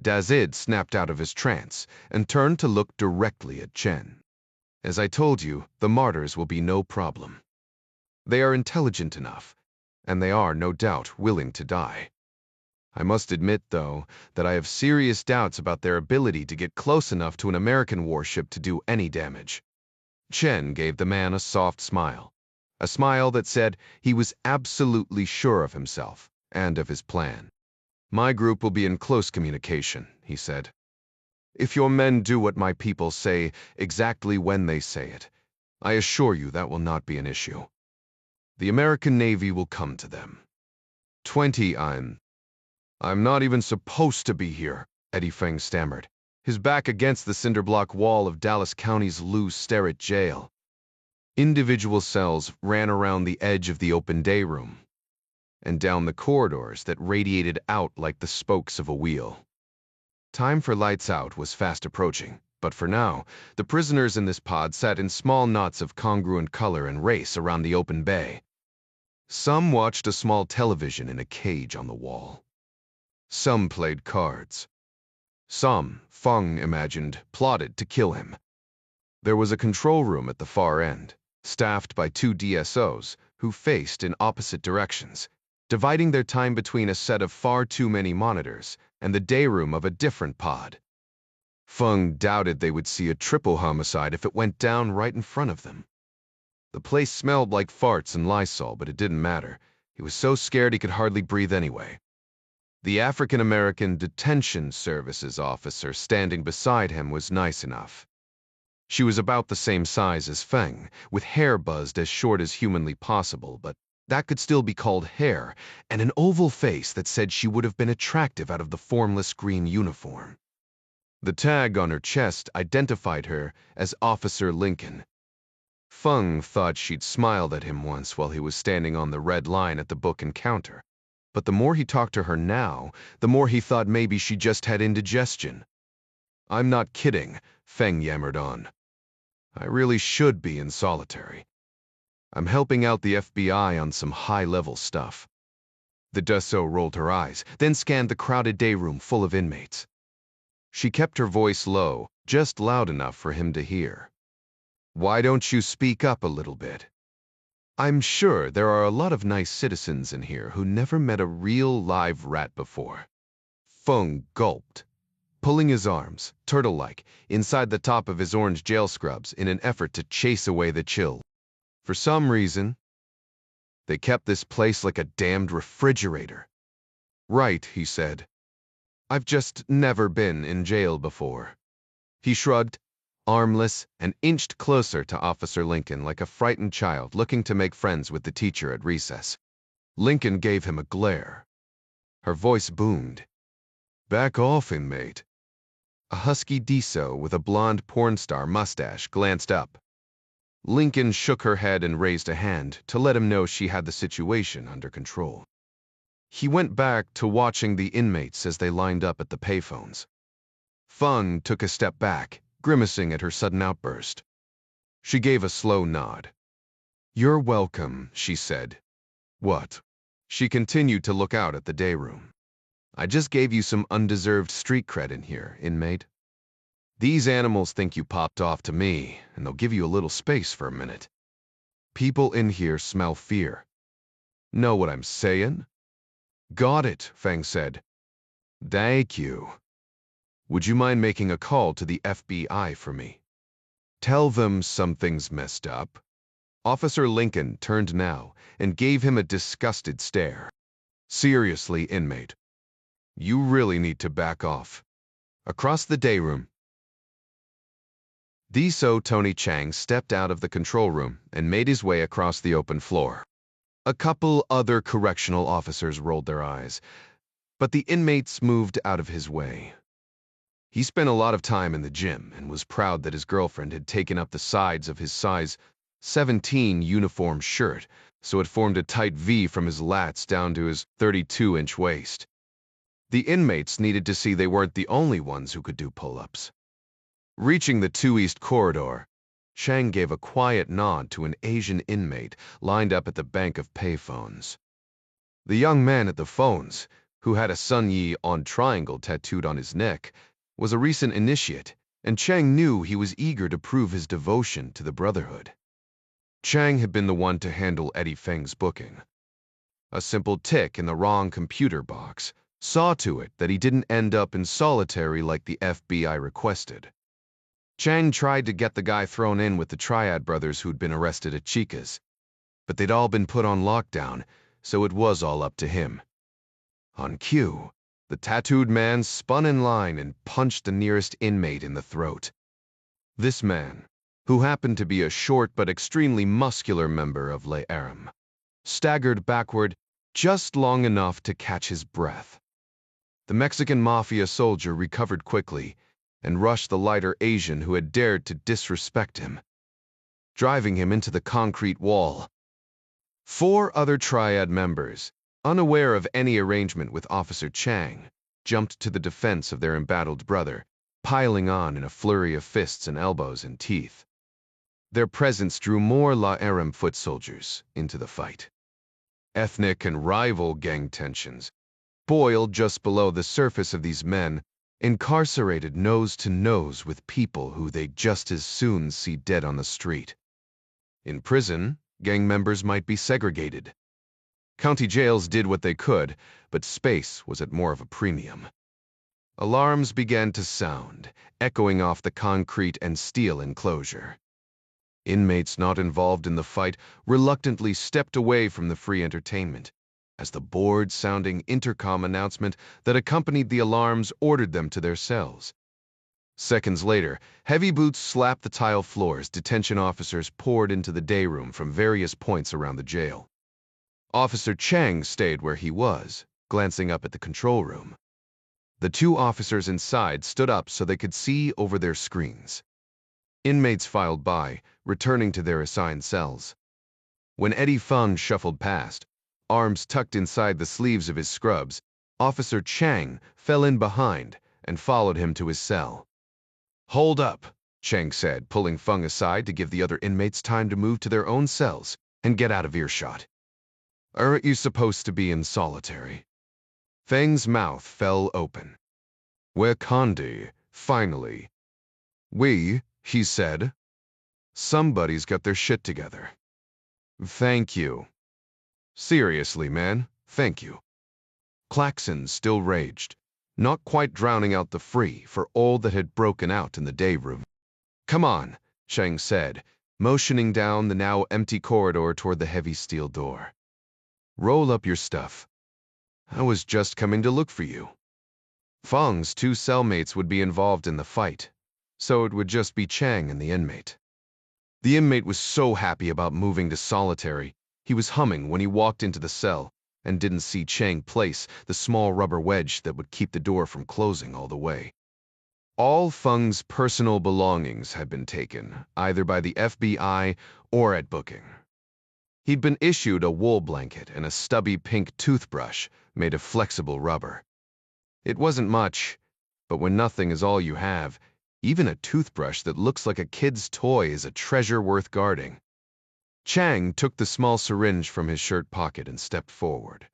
Speaker 1: Dazid snapped out of his trance and turned to look directly at Chen. "As I told you, the martyrs will be no problem. They are intelligent enough, and they are, no doubt, willing to die. I must admit, though, that I have serious doubts about their ability to get close enough to an American warship to do any damage." Chen gave the man a soft smile, a smile that said he was absolutely sure of himself and of his plan. "My group will be in close communication," he said. "If your men do what my people say exactly when they say it, I assure you that will not be an issue. The American Navy will come to them." 20 I'm not even supposed to be here," Eddie Feng stammered, his back against the cinderblock wall of Dallas County's Lou Sterrett jail. Individual cells ran around the edge of the open day room and down the corridors that radiated out like the spokes of a wheel. Time for lights out was fast approaching, but for now, the prisoners in this pod sat in small knots of congruent color and race around the open bay. Some watched a small television in a cage on the wall. Some played cards. Some, Feng imagined, plotted to kill him. There was a control room at the far end, staffed by 2 DSOs who faced in opposite directions, dividing their time between a set of far too many monitors and the day room of a different pod. Feng doubted they would see a triple homicide if it went down right in front of them. The place smelled like farts and Lysol, but it didn't matter. He was so scared he could hardly breathe anyway. The African-American Detention Services officer standing beside him was nice enough. She was about the same size as Feng, with hair buzzed as short as humanly possible, but that could still be called hair, and an oval face that said she would have been attractive out of the formless green uniform. The tag on her chest identified her as Officer Lincoln. Feng thought she'd smiled at him once while he was standing on the red line at the book and counter. But the more he talked to her now, the more he thought maybe she just had indigestion. "I'm not kidding," Feng yammered on. "I really should be in solitary. I'm helping out the FBI on some high-level stuff." The Dassault rolled her eyes, then scanned the crowded day room full of inmates. She kept her voice low, just loud enough for him to hear. "Why don't you speak up a little bit? I'm sure there are a lot of nice citizens in here who never met a real live rat before." Feng gulped, pulling his arms, turtle-like, inside the top of his orange jail scrubs in an effort to chase away the chill. For some reason, they kept this place like a damned refrigerator. "Right," he said. "I've just never been in jail before." He shrugged, armless, and inched closer to Officer Lincoln like a frightened child looking to make friends with the teacher at recess. Lincoln gave him a glare. Her voice boomed. "Back off, inmate." A husky DSO with a blonde porn star mustache glanced up. Lincoln shook her head and raised a hand to let him know she had the situation under control. He went back to watching the inmates as they lined up at the payphones. Fung took a step back, grimacing at her sudden outburst. She gave a slow nod. "You're welcome," she said. "What?" She continued to look out at the day room. "I just gave you some undeserved street cred in here, inmate. These animals think you popped off to me, and they'll give you a little space for a minute. People in here smell fear. Know what I'm saying?" "Got it," Fang said. "Thank you. Would you mind making a call to the FBI for me? Tell them something's messed up." Officer Lincoln turned now and gave him a disgusted stare. "Seriously, inmate, you really need to back off." Across the day room, DSO Tony Chang stepped out of the control room and made his way across the open floor. A couple other correctional officers rolled their eyes, but the inmates moved out of his way. He spent a lot of time in the gym and was proud that his girlfriend had taken up the sides of his size 17 uniform shirt, so it formed a tight V from his lats down to his 32-inch waist. The inmates needed to see they weren't the only ones who could do pull-ups. Reaching the 2 East corridor, Chang gave a quiet nod to an Asian inmate lined up at the bank of payphones. The young man at the phones, who had a Sun Yi on triangle tattooed on his neck, was a recent initiate, and Chang knew he was eager to prove his devotion to the Brotherhood. Chang had been the one to handle Eddie Feng's booking. A simple tick in the wrong computer box saw to it that he didn't end up in solitary like the FBI requested. Chang tried to get the guy thrown in with the Triad brothers who'd been arrested at Chica's, but they'd all been put on lockdown, so it was all up to him. On cue, the tattooed man spun in line and punched the nearest inmate in the throat. This man, who happened to be a short but extremely muscular member of Le Aram, staggered backward just long enough to catch his breath. The Mexican mafia soldier recovered quickly and rushed the lighter Asian who had dared to disrespect him, driving him into the concrete wall. 4 other Triad members, unaware of any arrangement with Officer Chang, jumped to the defense of their embattled brother, piling on in a flurry of fists and elbows and teeth. Their presence drew more La Aram foot soldiers into the fight. Ethnic and rival gang tensions boiled just below the surface of these men, incarcerated nose to nose with people who they'd just as soon see dead on the street. In prison, gang members might be segregated. County jails did what they could, but space was at more of a premium. Alarms began to sound, echoing off the concrete and steel enclosure. Inmates not involved in the fight reluctantly stepped away from the free entertainment, as the bored-sounding intercom announcement that accompanied the alarms ordered them to their cells. Seconds later, heavy boots slapped the tile floors. Detention officers poured into the day room from various points around the jail. Officer Chang stayed where he was, glancing up at the control room. The 2 officers inside stood up so they could see over their screens. Inmates filed by, returning to their assigned cells. When Eddie Feng shuffled past, arms tucked inside the sleeves of his scrubs, Officer Chang fell in behind and followed him to his cell. "Hold up," Chang said, pulling Feng aside to give the other inmates time to move to their own cells and get out of earshot. "Aren't you supposed to be in solitary?" Feng's mouth fell open. "Where Condi, finally." "We," he said. "Somebody's got their shit together." "Thank you." "Seriously, man, thank you." Klaxons still raged, not quite drowning out the free for all that had broken out in the day room. "Come on," Chang said, motioning down the now empty corridor toward the heavy steel door. "Roll up your stuff. I was just coming to look for you." Feng's 2 cellmates would be involved in the fight, so it would just be Chang and the inmate. The inmate was so happy about moving to solitary, he was humming when he walked into the cell and didn't see Chang place the small rubber wedge that would keep the door from closing all the way. All Feng's personal belongings had been taken, either by the FBI or at booking. He'd been issued a wool blanket and a stubby pink toothbrush made of flexible rubber. It wasn't much, but when nothing is all you have, even a toothbrush that looks like a kid's toy is a treasure worth guarding. Chang took the small syringe from his shirt pocket and stepped forward,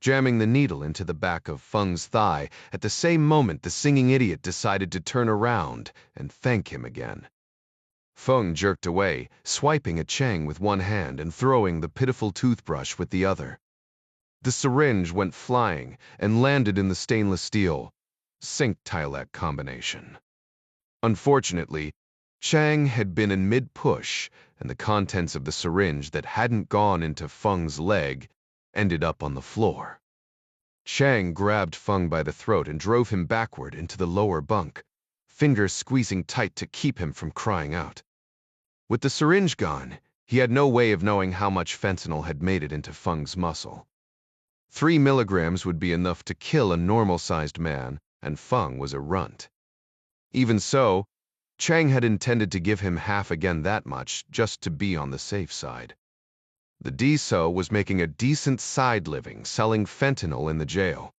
Speaker 1: jamming the needle into the back of Feng's thigh. At the same moment, the singing idiot decided to turn around and thank him again. Feng jerked away, swiping at Chang with one hand and throwing the pitiful toothbrush with the other. The syringe went flying and landed in the stainless steel sink-Tilak combination. Unfortunately, Chang had been in mid-push, and the contents of the syringe that hadn't gone into Feng's leg ended up on the floor. Chang grabbed Feng by the throat and drove him backward into the lower bunk, fingers squeezing tight to keep him from crying out. With the syringe gone, he had no way of knowing how much fentanyl had made it into Feng's muscle. 3 milligrams would be enough to kill a normal-sized man, and Feng was a runt. Even so, Chang had intended to give him half again that much just to be on the safe side. The DSO was making a decent side living selling fentanyl in the jail.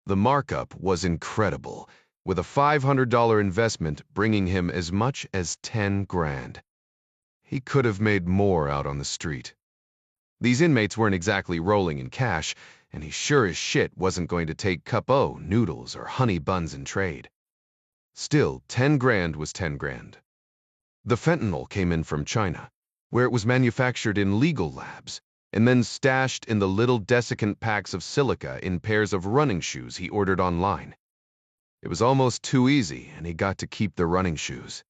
Speaker 1: The markup was incredible, with a $500 investment bringing him as much as 10 grand. He could have made more out on the street. These inmates weren't exactly rolling in cash, and he sure as shit wasn't going to take cup-o, noodles, or honey buns in trade. Still, 10 grand was 10 grand. The fentanyl came in from China, where it was manufactured in legal labs, and then stashed in the little desiccant packs of silica in pairs of running shoes he ordered online. It was almost too easy, and he got to keep the running shoes.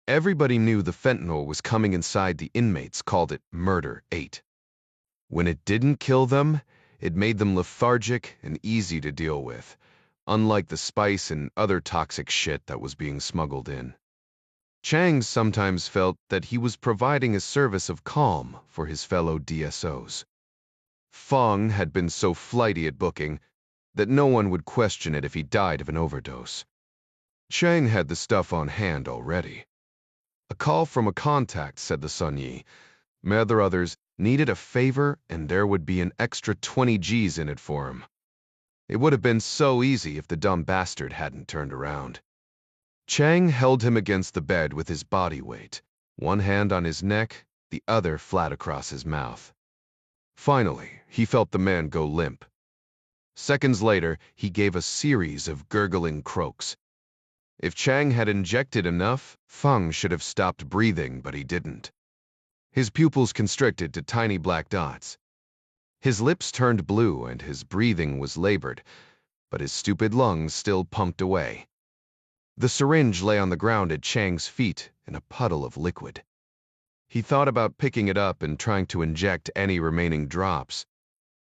Speaker 1: Everybody knew the fentanyl was coming inside. The inmates called it Murder 8. When it didn't kill them, it made them lethargic and easy to deal with, unlike the spice and other toxic shit that was being smuggled in. Chang sometimes felt that he was providing a service of calm for his fellow DSOs. Feng had been so flighty at booking that no one would question it if he died of an overdose. Chang had the stuff on hand already. A call from a contact, said the Sun Yi. Mother others needed a favor, and there would be an extra 20 G's in it for him. It would have been so easy if the dumb bastard hadn't turned around. Chang held him against the bed with his body weight, one hand on his neck, the other flat across his mouth. Finally, he felt the man go limp. Seconds later, he gave a series of gurgling croaks. If Chang had injected enough, Feng should have stopped breathing, but he didn't. His pupils constricted to tiny black dots. His lips turned blue and his breathing was labored, but his stupid lungs still pumped away. The syringe lay on the ground at Chang's feet in a puddle of liquid. He thought about picking it up and trying to inject any remaining drops,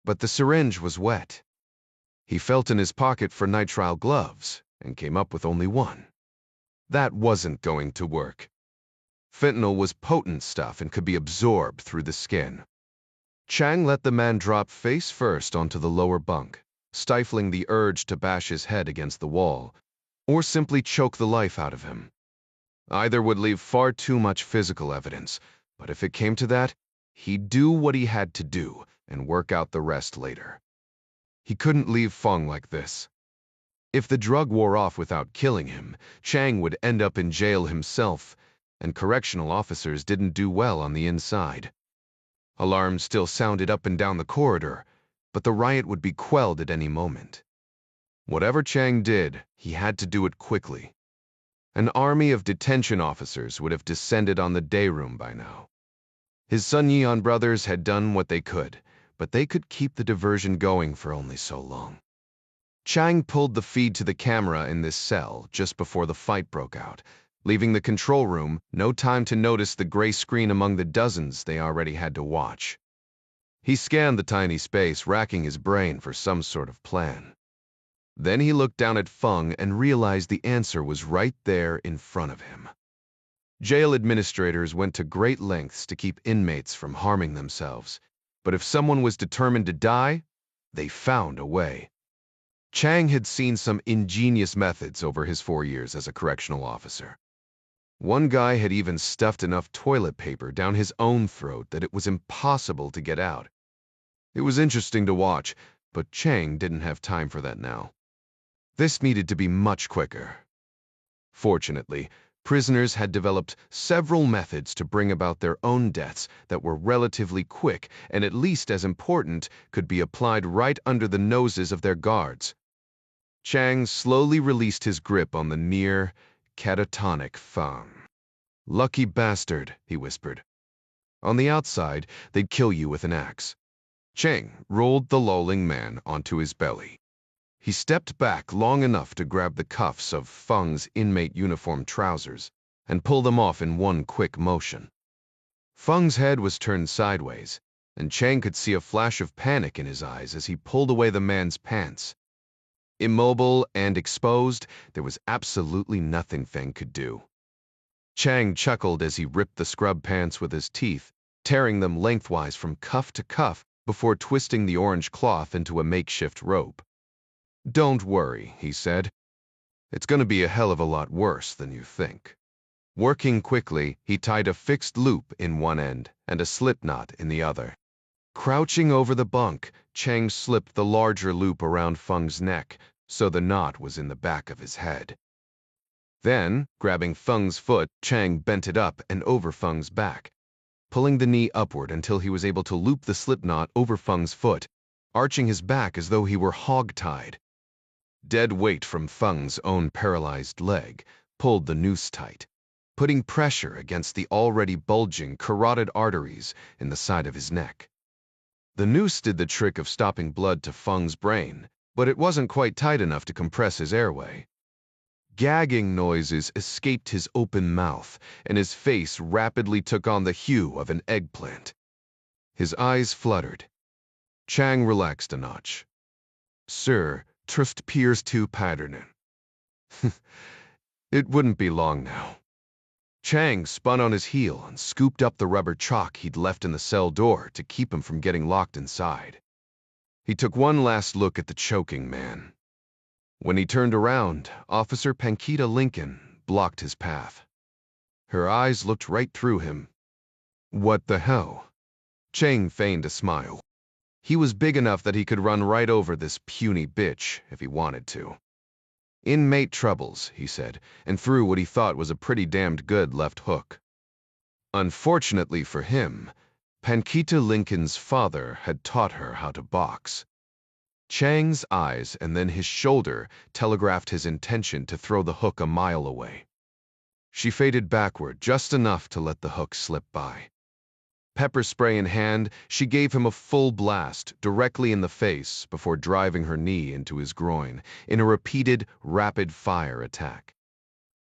Speaker 1: but the syringe was wet. He felt in his pocket for nitrile gloves and came up with only one. That wasn't going to work. Fentanyl was potent stuff and could be absorbed through the skin. Chang let the man drop face first onto the lower bunk, stifling the urge to bash his head against the wall, or simply choke the life out of him. Either would leave far too much physical evidence, but if it came to that, he'd do what he had to do and work out the rest later. He couldn't leave Feng like this. If the drug wore off without killing him, Chang would end up in jail himself, and correctional officers didn't do well on the inside. Alarms still sounded up and down the corridor, but the riot would be quelled at any moment. Whatever Chang did, he had to do it quickly. An army of detention officers would have descended on the day room by now. His Sun Yian brothers had done what they could, but they could keep the diversion going for only so long. Chang pulled the feed to the camera in this cell just before the fight broke out, leaving the control room no time to notice the gray screen among the dozens they already had to watch. He scanned the tiny space, racking his brain for some sort of plan. Then he looked down at Feng and realized the answer was right there in front of him. Jail administrators went to great lengths to keep inmates from harming themselves, but if someone was determined to die, they found a way. Chang had seen some ingenious methods over his 4 years as a correctional officer. One guy had even stuffed enough toilet paper down his own throat that it was impossible to get out. It was interesting to watch, but Chang didn't have time for that now. This needed to be much quicker. Fortunately, prisoners had developed several methods to bring about their own deaths that were relatively quick and, at least as important, could be applied right under the noses of their guards. Chang slowly released his grip on the near, catatonic Feng. "Lucky bastard," he whispered. "On the outside, they'd kill you with an axe." Chang rolled the lolling man onto his belly. He stepped back long enough to grab the cuffs of Feng's inmate uniform trousers and pull them off in one quick motion. Feng's head was turned sideways, and Chang could see a flash of panic in his eyes as he pulled away the man's pants. Immobile and exposed, there was absolutely nothing Feng could do. Chang chuckled as he ripped the scrub pants with his teeth, tearing them lengthwise from cuff to cuff before twisting the orange cloth into a makeshift rope. "Don't worry," he said. "It's going to be a hell of a lot worse than you think." Working quickly, he tied a fixed loop in one end and a slip knot in the other. Crouching over the bunk, Chang slipped the larger loop around Feng's neck so the knot was in the back of his head. Then, grabbing Feng's foot, Chang bent it up and over Feng's back, pulling the knee upward until he was able to loop the slip knot over Feng's foot, arching his back as though he were hog-tied. Dead weight from Feng's own paralyzed leg pulled the noose tight, putting pressure against the already bulging carotid arteries in the side of his neck. The noose did the trick of stopping blood to Feng's brain, but it wasn't quite tight enough to compress his airway. Gagging noises escaped his open mouth, and his face rapidly took on the hue of an eggplant. His eyes fluttered. Chang relaxed a notch. "Sir, trust Piers to patterning." It wouldn't be long now. Chang spun on his heel and scooped up the rubber chalk he'd left in the cell door to keep him from getting locked inside. He took one last look at the choking man. When he turned around, Officer Pankita Lincoln blocked his path. Her eyes looked right through him. "What the hell?" Chang feigned a smile. He was big enough that he could run right over this puny bitch if he wanted to. "Inmate troubles," he said, and threw what he thought was a pretty damned good left hook. Unfortunately for him, Pankita Lincoln's father had taught her how to box. Chang's eyes and then his shoulder telegraphed his intention to throw the hook a mile away. She faded backward just enough to let the hook slip by. Pepper spray in hand, she gave him a full blast directly in the face before driving her knee into his groin in a repeated, rapid-fire attack.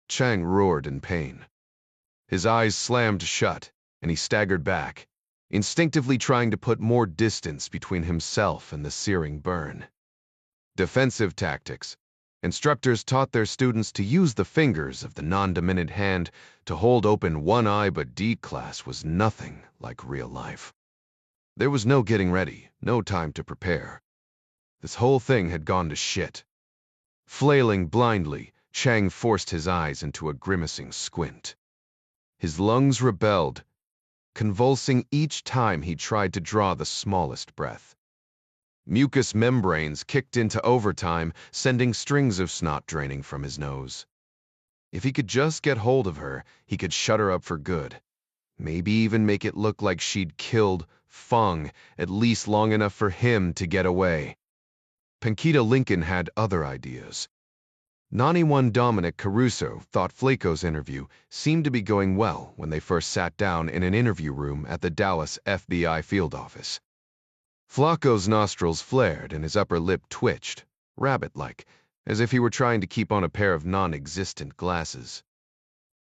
Speaker 1: Chang roared in pain. His eyes slammed shut, and he staggered back, instinctively trying to put more distance between himself and the searing burn. Defensive tactics. Instructors taught their students to use the fingers of the non-dominant hand to hold open one eye, but D class was nothing like real life. There was no getting ready, no time to prepare. This whole thing had gone to shit. Flailing blindly, Chang forced his eyes into a grimacing squint. His lungs rebelled, convulsing each time he tried to draw the smallest breath. Mucous membranes kicked into overtime, sending strings of snot draining from his nose. If he could just get hold of her, he could shut her up for good. Maybe even make it look like she'd killed Feng, at least long enough for him to get away. Pankita Lincoln had other ideas. Nani-1 Dominic Caruso thought Flaco's interview seemed to be going well when they first sat down in an interview room at the Dallas FBI field office. Flaco's nostrils flared and his upper lip twitched, rabbit-like, as if he were trying to keep on a pair of non-existent glasses.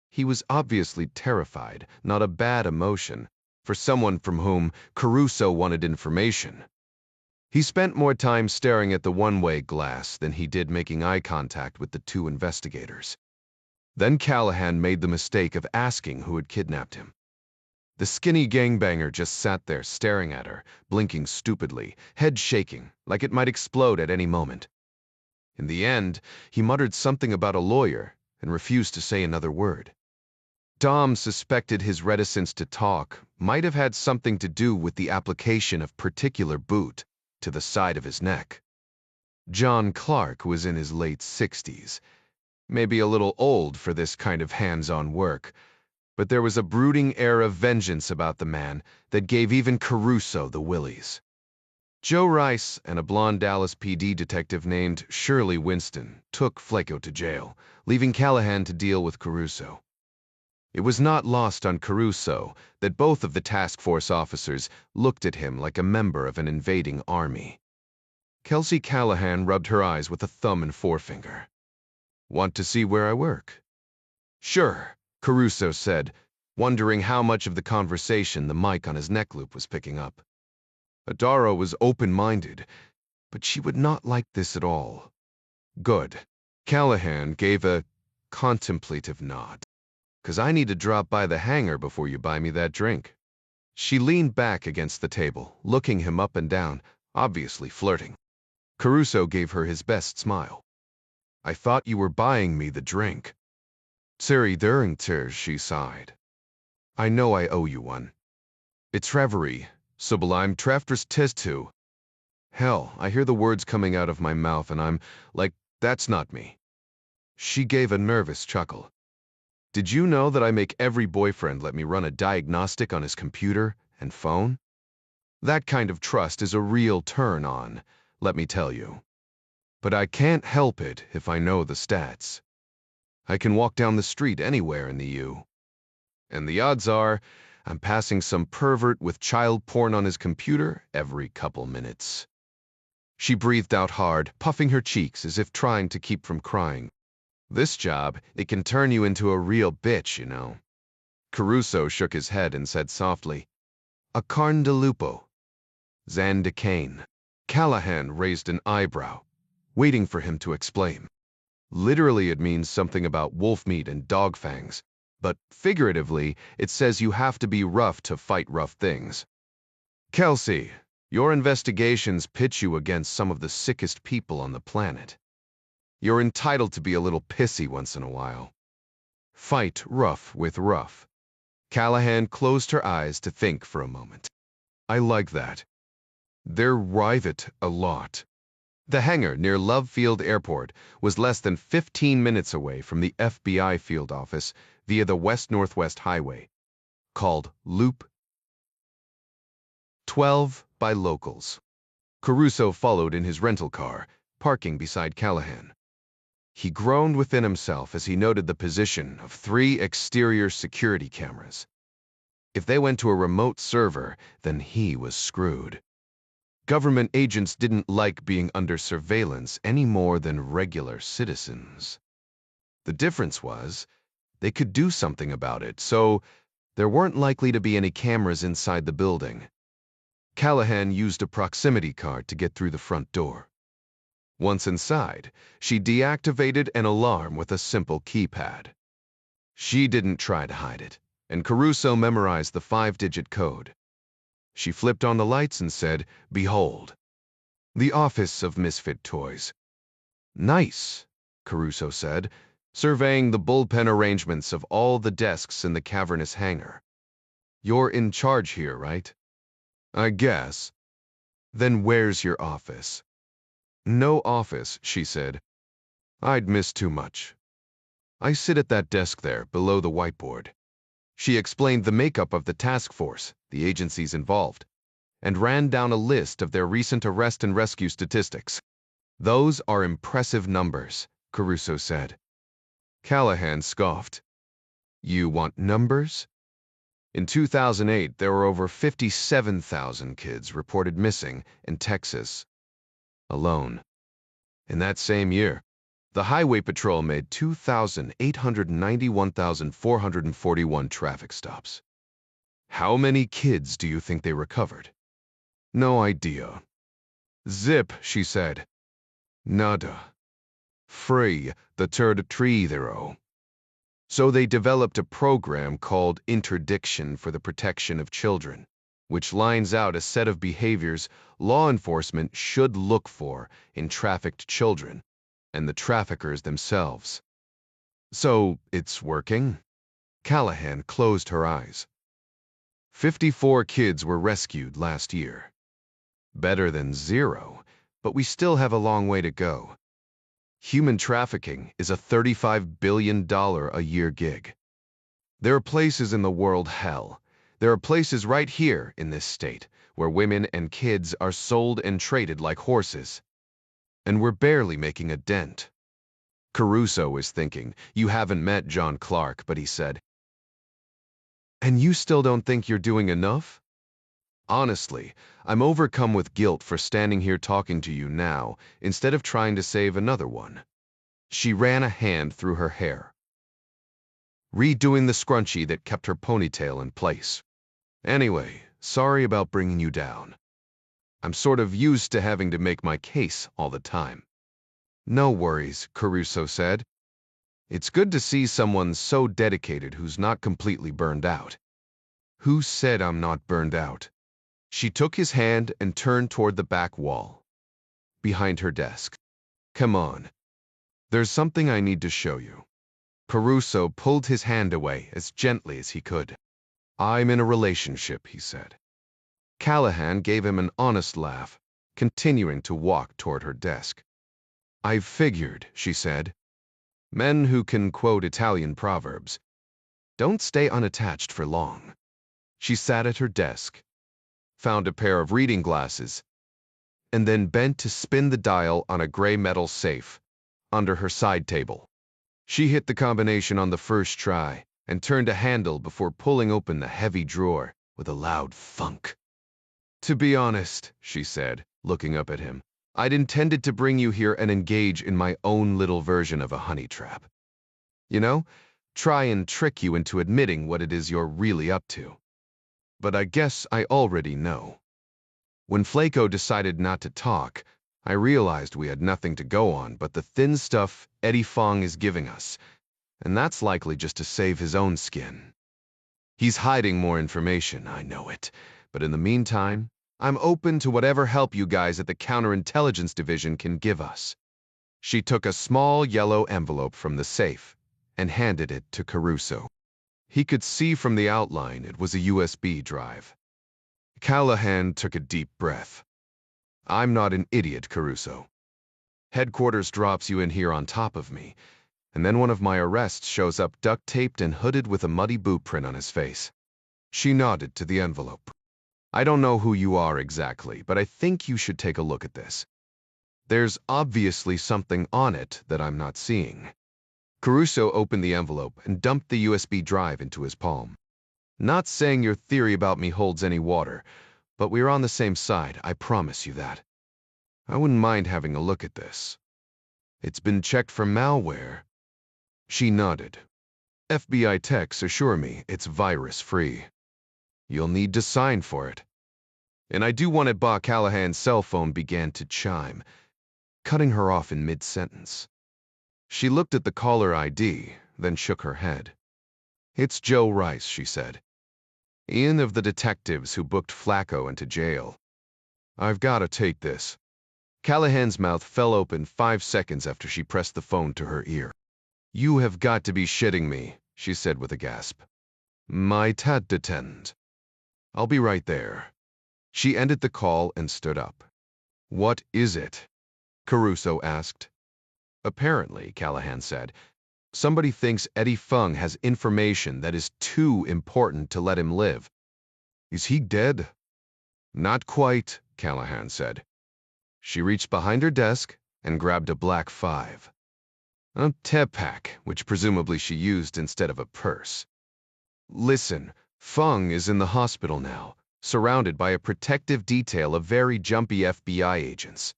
Speaker 1: He was obviously terrified, not a bad emotion, for someone from whom Caruso wanted information. He spent more time staring at the one-way glass than he did making eye contact with the two investigators. Then Callahan made the mistake of asking who had kidnapped him. The skinny gangbanger just sat there staring at her, blinking stupidly, head shaking, like it might explode at any moment. In the end, he muttered something about a lawyer and refused to say another word. Tom suspected his reticence to talk might have had something to do with the application of particular boot to the side of his neck. John Clark was in his late 60s, maybe a little old for this kind of hands-on work, but there was a brooding air of vengeance about the man that gave even Caruso the willies. Joe Rice and a blonde Dallas PD detective named Shirley Winston took Flaco to jail, leaving Callahan to deal with Caruso. It was not lost on Caruso that both of the task force officers looked at him like a member of an invading army. Kelsey Callahan rubbed her eyes with a thumb and forefinger. "Want to see where I work?" "Sure," Caruso said, wondering how much of the conversation the mic on his neck loop was picking up. Adara was open-minded, but she would not like this at all. "Good." Callahan gave a contemplative nod. "'Cause I need to drop by the hangar before you buy me that drink." She leaned back against the table, looking him up and down, obviously flirting. Caruso gave her his best smile. "I thought you were buying me the drink." "Siri Durringter," she sighed. "I know I owe you one. It's reverie, sublime treftress tistu." Hell, I hear the words coming out of my mouth and I'm like, that's not me. She gave a nervous chuckle. "Did you know that I make every boyfriend let me run a diagnostic on his computer and phone? That kind of trust is a real turn-on, let me tell you. But I can't help it if I know the stats. I can walk down the street anywhere in the U. And the odds are, I'm passing some pervert with child porn on his computer every couple minutes." She breathed out hard, puffing her cheeks as if trying to keep from crying. "This job, it can turn you into a real bitch, you know." Caruso shook his head and said softly, "A carne de lupo." "Zandicane." Callahan raised an eyebrow, waiting for him to explain. Literally, it means something about wolf meat and dog fangs, but figuratively, it says you have to be rough to fight rough things. "Kelsey, your investigations pitch you against some of the sickest people on the planet. You're entitled to be a little pissy once in a while. Fight rough with rough." Callahan closed her eyes to think for a moment. "I like that. They're rivet a lot." The hangar near Love Field Airport was less than 15 minutes away from the FBI field office via the west-northwest highway, called Loop 12 by locals. Caruso followed in his rental car, parking beside Callahan. He groaned within himself as he noted the position of 3 exterior security cameras. If they went to a remote server, then he was screwed. Government agents didn't like being under surveillance any more than regular citizens. The difference was, they could do something about it, so there weren't likely to be any cameras inside the building. Callahan used a proximity card to get through the front door. Once inside, she deactivated an alarm with a simple keypad. She didn't try to hide it, and Caruso memorized the 5-digit code. She flipped on the lights and said, "Behold." The office of Misfit Toys. "Nice," Caruso said, surveying the bullpen arrangements of all the desks in the cavernous hangar. "You're in charge here, right?" "I guess." "Then where's your office?" "No office," she said. "I'd miss too much. I sit at that desk there, below the whiteboard." She explained the makeup of the task force, the agencies involved, and ran down a list of their recent arrest and rescue statistics. "Those are impressive numbers," Caruso said. Callahan scoffed. "You want numbers?" In 2008, there were over 57,000 kids reported missing in Texas alone. In that same year, the Highway Patrol made 2,891,441 traffic stops. How many kids do you think they recovered? "No idea." "Zip," she said. "Nada. Free, the turd tree thero." So they developed a program called Interdiction for the Protection of Children, which lines out a set of behaviors law enforcement should look for in trafficked children. and the traffickers themselves. So, it's working? Callahan closed her eyes. 54 kids were rescued last year. Better than 0, but we still have a long way to go. Human trafficking is a $35 billion a year gig. There are places in the world, hell, there are places right here in this state where women and kids are sold and traded like horses. And we're barely making a dent. Caruso was thinking, you haven't met John Clark, but he said, and you still don't think you're doing enough? Honestly, I'm overcome with guilt for standing here talking to you now instead of trying to save another one. She ran a hand through her hair, redoing the scrunchie that kept her ponytail in place. Anyway, sorry about bringing you down. I'm sort of used to having to make my case all the time. No worries, Caruso said. It's good to see someone so dedicated who's not completely burned out. Who said I'm not burned out? She took his hand and turned toward the back wall, behind her desk. Come on. There's something I need to show you. Caruso pulled his hand away as gently as he could. I'm in a relationship, he said. Callahan gave him an honest laugh, continuing to walk toward her desk. I've figured, she said. Men who can quote Italian proverbs don't stay unattached for long. She sat at her desk, found a pair of reading glasses, and then bent to spin the dial on a gray metal safe under her side table. She hit the combination on the first try and turned a handle before pulling open the heavy drawer with a loud thunk. To be honest, she said, looking up at him, I'd intended to bring you here and engage in my own little version of a honey trap. You know, try and trick you into admitting what it is you're really up to. But I guess I already know. When Flaco decided not to talk, I realized we had nothing to go on but the thin stuff Eddie Fong is giving us, and that's likely just to save his own skin. He's hiding more information, I know it, but in the meantime, I'm open to whatever help you guys at the Counterintelligence Division can give us. She took a small yellow envelope from the safe and handed it to Caruso. He could see from the outline it was a USB drive. Callahan took a deep breath. I'm not an idiot, Caruso. Headquarters drops you in here on top of me, and then one of my arrests shows up duct-taped and hooded with a muddy boot print on his face. She nodded to the envelope. I don't know who you are exactly, but I think you should take a look at this. There's obviously something on it that I'm not seeing. Caruso opened the envelope and dumped the USB drive into his palm. Not saying your theory about me holds any water, but we're on the same side, I promise you that. I wouldn't mind having a look at this. It's been checked for malware. She nodded. FBI techs assure me it's virus-free. You'll need to sign for it. And I do want it. Callahan's cell phone began to chime, cutting her off in mid-sentence. She looked at the caller ID, then shook her head. It's Joe Rice, she said. Ian of the detectives who booked Flaco into jail. I've got to take this. Callahan's mouth fell open 5 seconds after she pressed the phone to her ear. You have got to be shitting me, she said with a gasp. My tat detend. I'll be right there. She ended the call and stood up. What is it? Caruso asked. Apparently, Callahan said, somebody thinks Eddie Fung has information that is too important to let him live. Is he dead? Not quite, Callahan said. She reached behind her desk and grabbed a black 5. A tepak, which presumably she used instead of a purse. Listen, Fung is in the hospital now, surrounded by a protective detail of very jumpy FBI agents.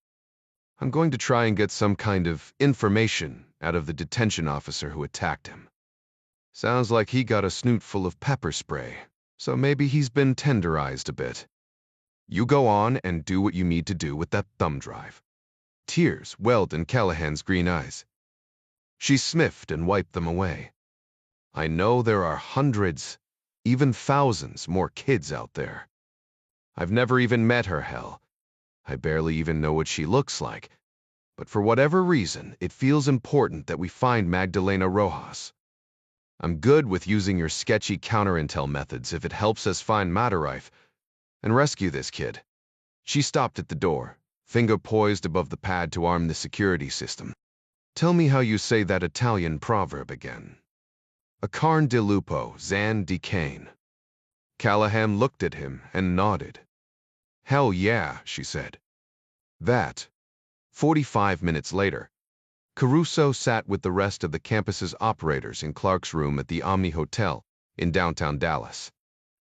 Speaker 1: I'm going to try and get some kind of information out of the detention officer who attacked him. Sounds like he got a snoot full of pepper spray, so maybe he's been tenderized a bit. You go on and do what you need to do with that thumb drive. Tears welled in Callahan's green eyes. She sniffed and wiped them away. I know there are hundreds, even thousands more kids out there. I've never even met her, hell. I barely even know what she looks like. but for whatever reason, it feels important that we find Magdalena Rojas. I'm good with using your sketchy counter-intel methods if it helps us find Madarife and rescue this kid. She stopped at the door, finger poised above the pad to arm the security system. Tell me how you say that Italian proverb again. A carne di lupo, zan di cane. Callahan looked at him and nodded. Hell yeah, she said. That. 45 minutes later, Caruso sat with the rest of the campus's operators in Clark's room at the Omni Hotel in downtown Dallas.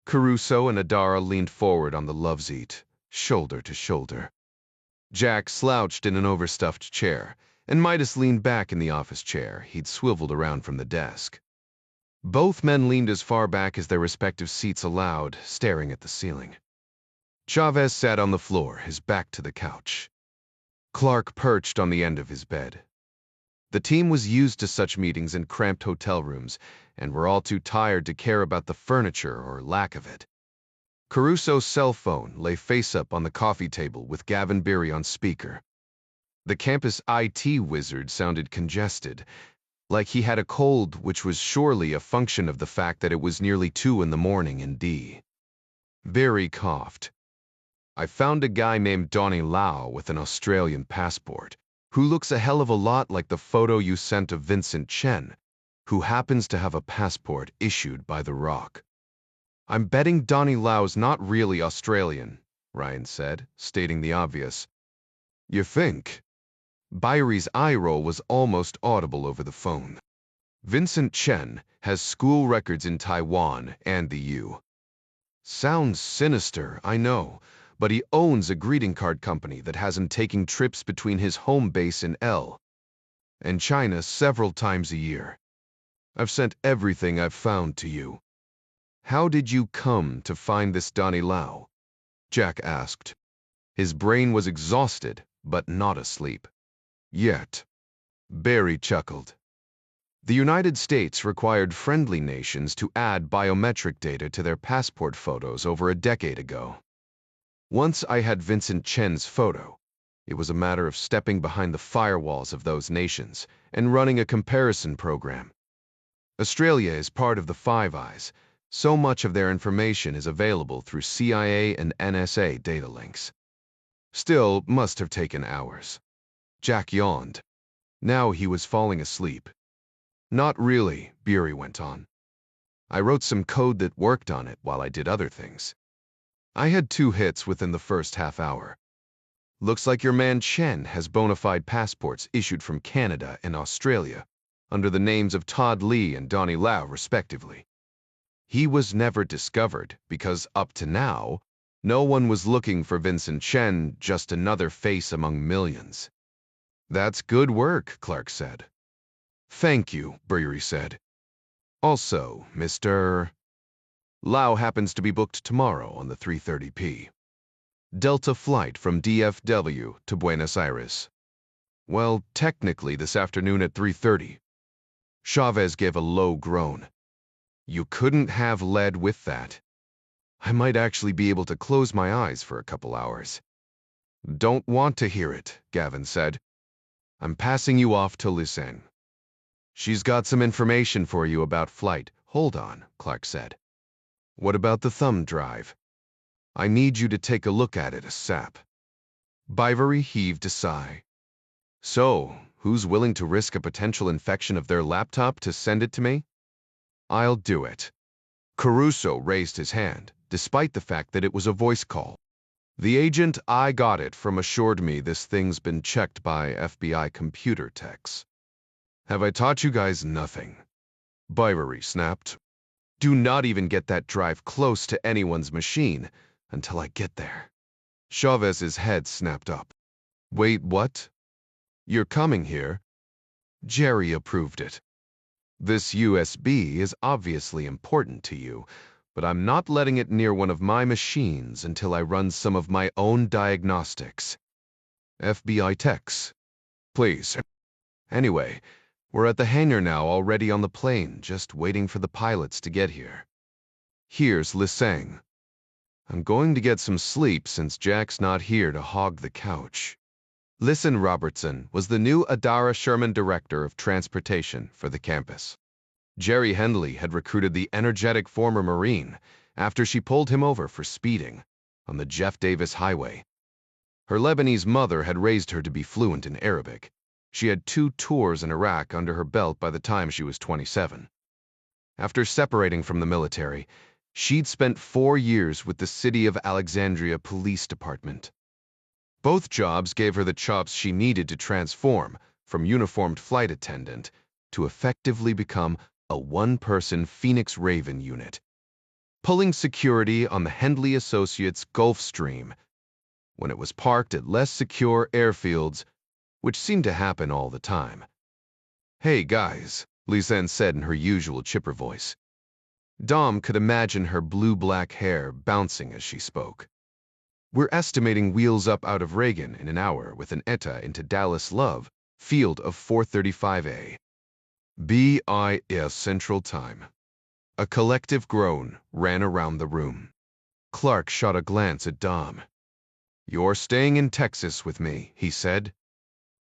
Speaker 1: Caruso and Adara leaned forward on the love seat, shoulder to shoulder. Jack slouched in an overstuffed chair, and Midas leaned back in the office chair he'd swiveled around from the desk. Both men leaned as far back as their respective seats allowed, staring at the ceiling. Chavez sat on the floor, his back to the couch. Clark perched on the end of his bed. The team was used to such meetings in cramped hotel rooms, and were all too tired to care about the furniture or lack of it. Caruso's cell phone lay face-up on the coffee table with Gavin Beery on speaker. The campus IT wizard sounded congested, like he had a cold, which was surely a function of the fact that it was nearly 2 in the morning in D. Beery coughed. I found a guy named Donnie Lau with an Australian passport, who looks a hell of a lot like the photo you sent of Vincent Chen, who happens to have a passport issued by The Rock. I'm betting Donnie Lau's not really Australian, Ryan said, stating the obvious. You think? Byri's eye roll was almost audible over the phone. Vincent Chen has school records in Taiwan and the U. Sounds sinister, I know, but he owns a greeting card company that has him taking trips between his home base in L and China several times a year. I've sent everything I've found to you. How did you come to find this Donnie Lau? Jack asked. His brain was exhausted, but not asleep. Yet. Barry chuckled. The United States required friendly nations to add biometric data to their passport photos over a decade ago. Once I had Vincent Chen's photo, it was a matter of stepping behind the firewalls of those nations and running a comparison program. Australia is part of the Five Eyes. So much of their information is available through CIA and NSA data links. Still, must have taken hours. Jack yawned. Now he was falling asleep. Not really, Beery went on. I wrote some code that worked on it while I did other things. I had 2 hits within the first half hour. Looks like your man Chen has bona fide passports issued from Canada and Australia, under the names of Todd Lee and Donnie Lau, respectively. He was never discovered because, up to now, no one was looking for Vincent Chen, just another face among millions. That's good work, Clark said. Thank you, Beery said. Also, Mr. Lau happens to be booked tomorrow on the 3:30 p. Delta flight from DFW to Buenos Aires. Well, technically this afternoon at 3:30. Chavez gave a low groan. You couldn't have led with that. I might actually be able to close my eyes for a couple hours. Don't want to hear it, Gavin said. I'm passing you off to Lucen. She's got some information for you about flight. Hold on, Clark said. What about the thumb drive? I need you to take a look at it ASAP. Bivory heaved a sigh. So, who's willing to risk a potential infection of their laptop to send it to me? I'll do it. Caruso raised his hand, despite the fact that it was a voice call. The agent I got it from assured me this thing's been checked by FBI computer techs. Have I taught you guys nothing? Bivory snapped. Do not even get that drive close to anyone's machine until I get there. Chavez's head snapped up. Wait, what? You're coming here? Jerry approved it. This USB is obviously important to you, but I'm not letting it near one of my machines until I run some of my own diagnostics. FBI techs. Please. Anyway, we're at the hangar now, already on the plane, just waiting for the pilots to get here. Here's Lisang. I'm going to get some sleep since Jack's not here to hog the couch. Listen Robertson was the new Adara Sherman Director of Transportation for the campus. Jerry Hendley had recruited the energetic former Marine after she pulled him over for speeding on the Jeff Davis Highway. Her Lebanese mother had raised her to be fluent in Arabic. She had 2 tours in Iraq under her belt by the time she was 27. After separating from the military, she'd spent 4 years with the City of Alexandria Police Department. Both jobs gave her the chops she needed to transform from uniformed flight attendant to effectively become a one-person Phoenix Raven unit, pulling security on the Hendley Associates Gulfstream when it was parked at less secure airfields, which seemed to happen all the time. "Hey, guys," Lisanne said in her usual chipper voice. Dom could imagine her blue-black hair bouncing as she spoke. "We're estimating wheels up out of Reagan in an hour with an ETA into Dallas Love, field of 4:35 BIS Central Time." A collective groan ran around the room. Clark shot a glance at Dom. "You're staying in Texas with me," he said.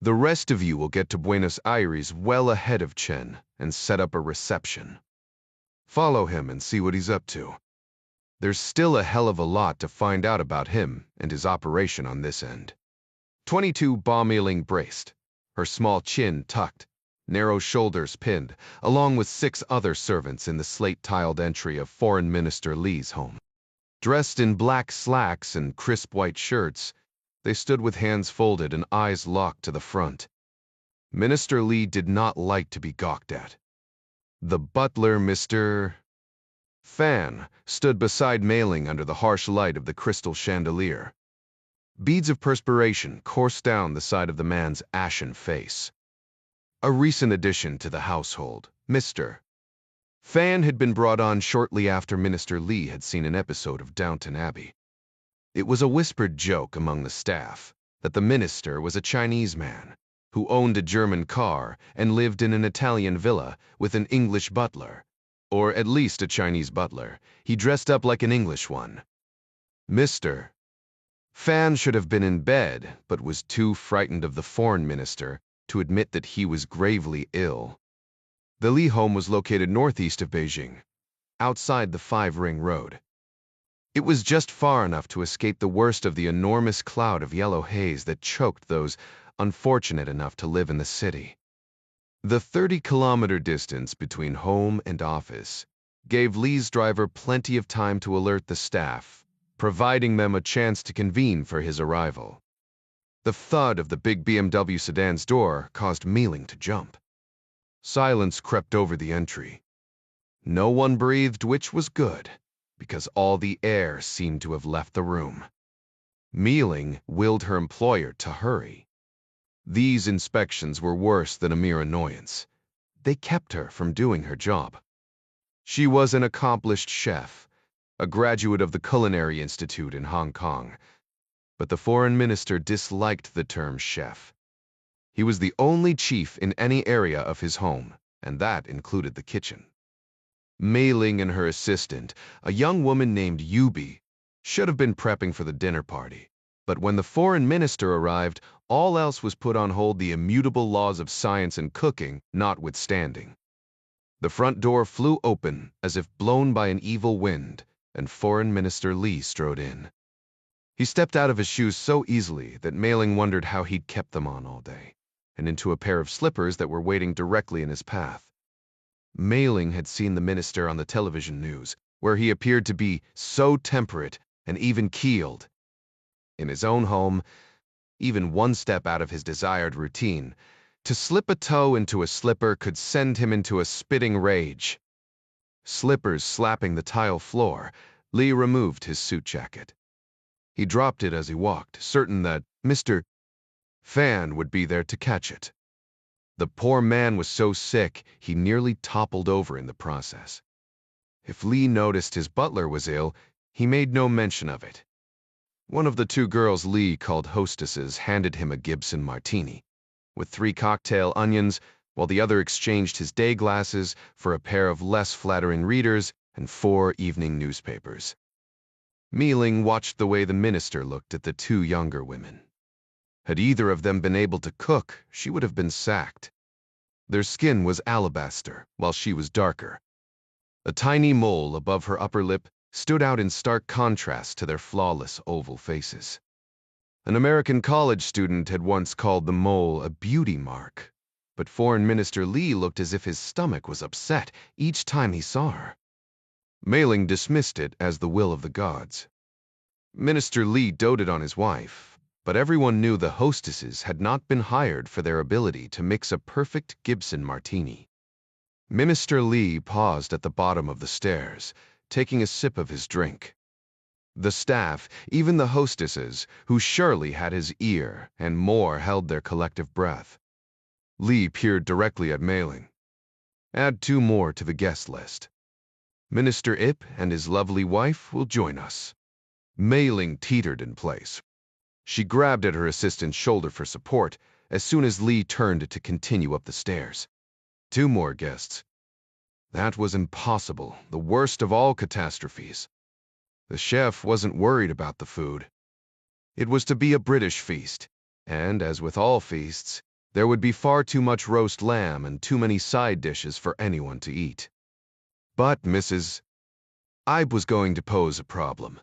Speaker 1: "The rest of you will get to Buenos Aires well ahead of Chen and set up a reception. Follow him and see what he's up to. There's still a hell of a lot to find out about him and his operation on this end." 22 Bomb-Ealing braced, her small chin tucked, narrow shoulders pinned, along with 6 other servants in the slate-tiled entry of Foreign Minister Lee's home. Dressed in black slacks and crisp white shirts, they stood with hands folded and eyes locked to the front. Minister Lee did not like to be gawked at. The butler, Mr. Fan, stood beside Mailing under the harsh light of the crystal chandelier. Beads of perspiration coursed down the side of the man's ashen face. A recent addition to the household, Mr. Fan had been brought on shortly after Minister Lee had seen an episode of Downton Abbey. It was a whispered joke among the staff that the minister was a Chinese man who owned a German car and lived in an Italian villa with an English butler, or at least a Chinese butler. He dressed up like an English one. Mr. Fan should have been in bed, but was too frightened of the foreign minister to admit that he was gravely ill. The Lee home was located northeast of Beijing, outside the 5-ring road. It was just far enough to escape the worst of the enormous cloud of yellow haze that choked those unfortunate enough to live in the city. The 30-kilometer distance between home and office gave Lee's driver plenty of time to alert the staff, providing them a chance to convene for his arrival. The thud of the big BMW sedan's door caused Mailing to jump. Silence crept over the entry. No one breathed, which was good, because all the air seemed to have left the room. Mailing willed her employer to hurry. These inspections were worse than a mere annoyance. They kept her from doing her job. She was an accomplished chef, a graduate of the Culinary Institute in Hong Kong, but the foreign minister disliked the term chef. He was the only chief in any area of his home, and that included the kitchen. Mailing and her assistant, a young woman named Yubi, should have been prepping for the dinner party, but when the foreign minister arrived, all else was put on hold, the immutable laws of science and cooking notwithstanding. The front door flew open as if blown by an evil wind, and Foreign Minister Lee strode in. He stepped out of his shoes so easily that Mailing wondered how he'd kept them on all day, and into a pair of slippers that were waiting directly in his path. Mailing had seen the minister on the television news, where he appeared to be so temperate and even-keeled. In his own home, even one step out of his desired routine, to slip a toe into a slipper could send him into a spitting rage. Slippers slapping the tile floor, Lee removed his suit jacket. He dropped it as he walked, certain that Mr. Fan would be there to catch it. The poor man was so sick he nearly toppled over in the process. If Lee noticed his butler was ill, he made no mention of it. One of the 2 girls Lee called hostesses handed him a Gibson martini, with 3 cocktail onions, while the other exchanged his day glasses for a pair of less flattering readers and 4 evening newspapers. Mailing watched the way the minister looked at the 2 younger women. Had either of them been able to cook, she would have been sacked. Their skin was alabaster, while she was darker. A tiny mole above her upper lip stood out in stark contrast to their flawless oval faces. An American college student had once called the mole a beauty mark, but Foreign Minister Li looked as if his stomach was upset each time he saw her. Mei Ling dismissed it as the will of the gods. Minister Li doted on his wife, but everyone knew the hostesses had not been hired for their ability to mix a perfect Gibson martini. Minister Li paused at the bottom of the stairs, taking a sip of his drink. The staff, even the hostesses, who surely had his ear and more, held their collective breath. Li peered directly at Mei Ling. Add 2 more to the guest list. Minister Ip and his lovely wife will join us. Mei Ling teetered in place. She grabbed at her assistant's shoulder for support as soon as Li turned to continue up the stairs. 2 more guests. That was impossible, the worst of all catastrophes. The chef wasn't worried about the food. It was to be a British feast, and as with all feasts, there would be far too much roast lamb and too many side dishes for anyone to eat. But Mrs. Ibe was going to pose a problem.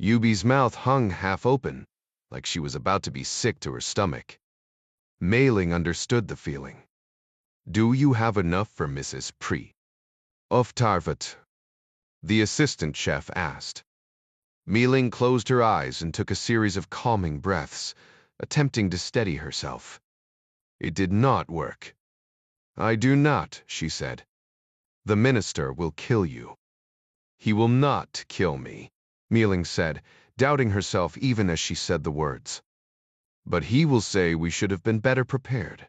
Speaker 1: Yubi's mouth hung half open, like she was about to be sick to her stomach. Mei Ling understood the feeling. Do you have enough for Mrs. Pri? Of Tarvat? The assistant chef asked. Mei Ling closed her eyes and took a series of calming breaths, attempting to steady herself. It did not work. I do not, she said. The minister will kill you. He will not kill me, Mei Ling said, doubting herself even as she said the words. But he will say we should have been better prepared.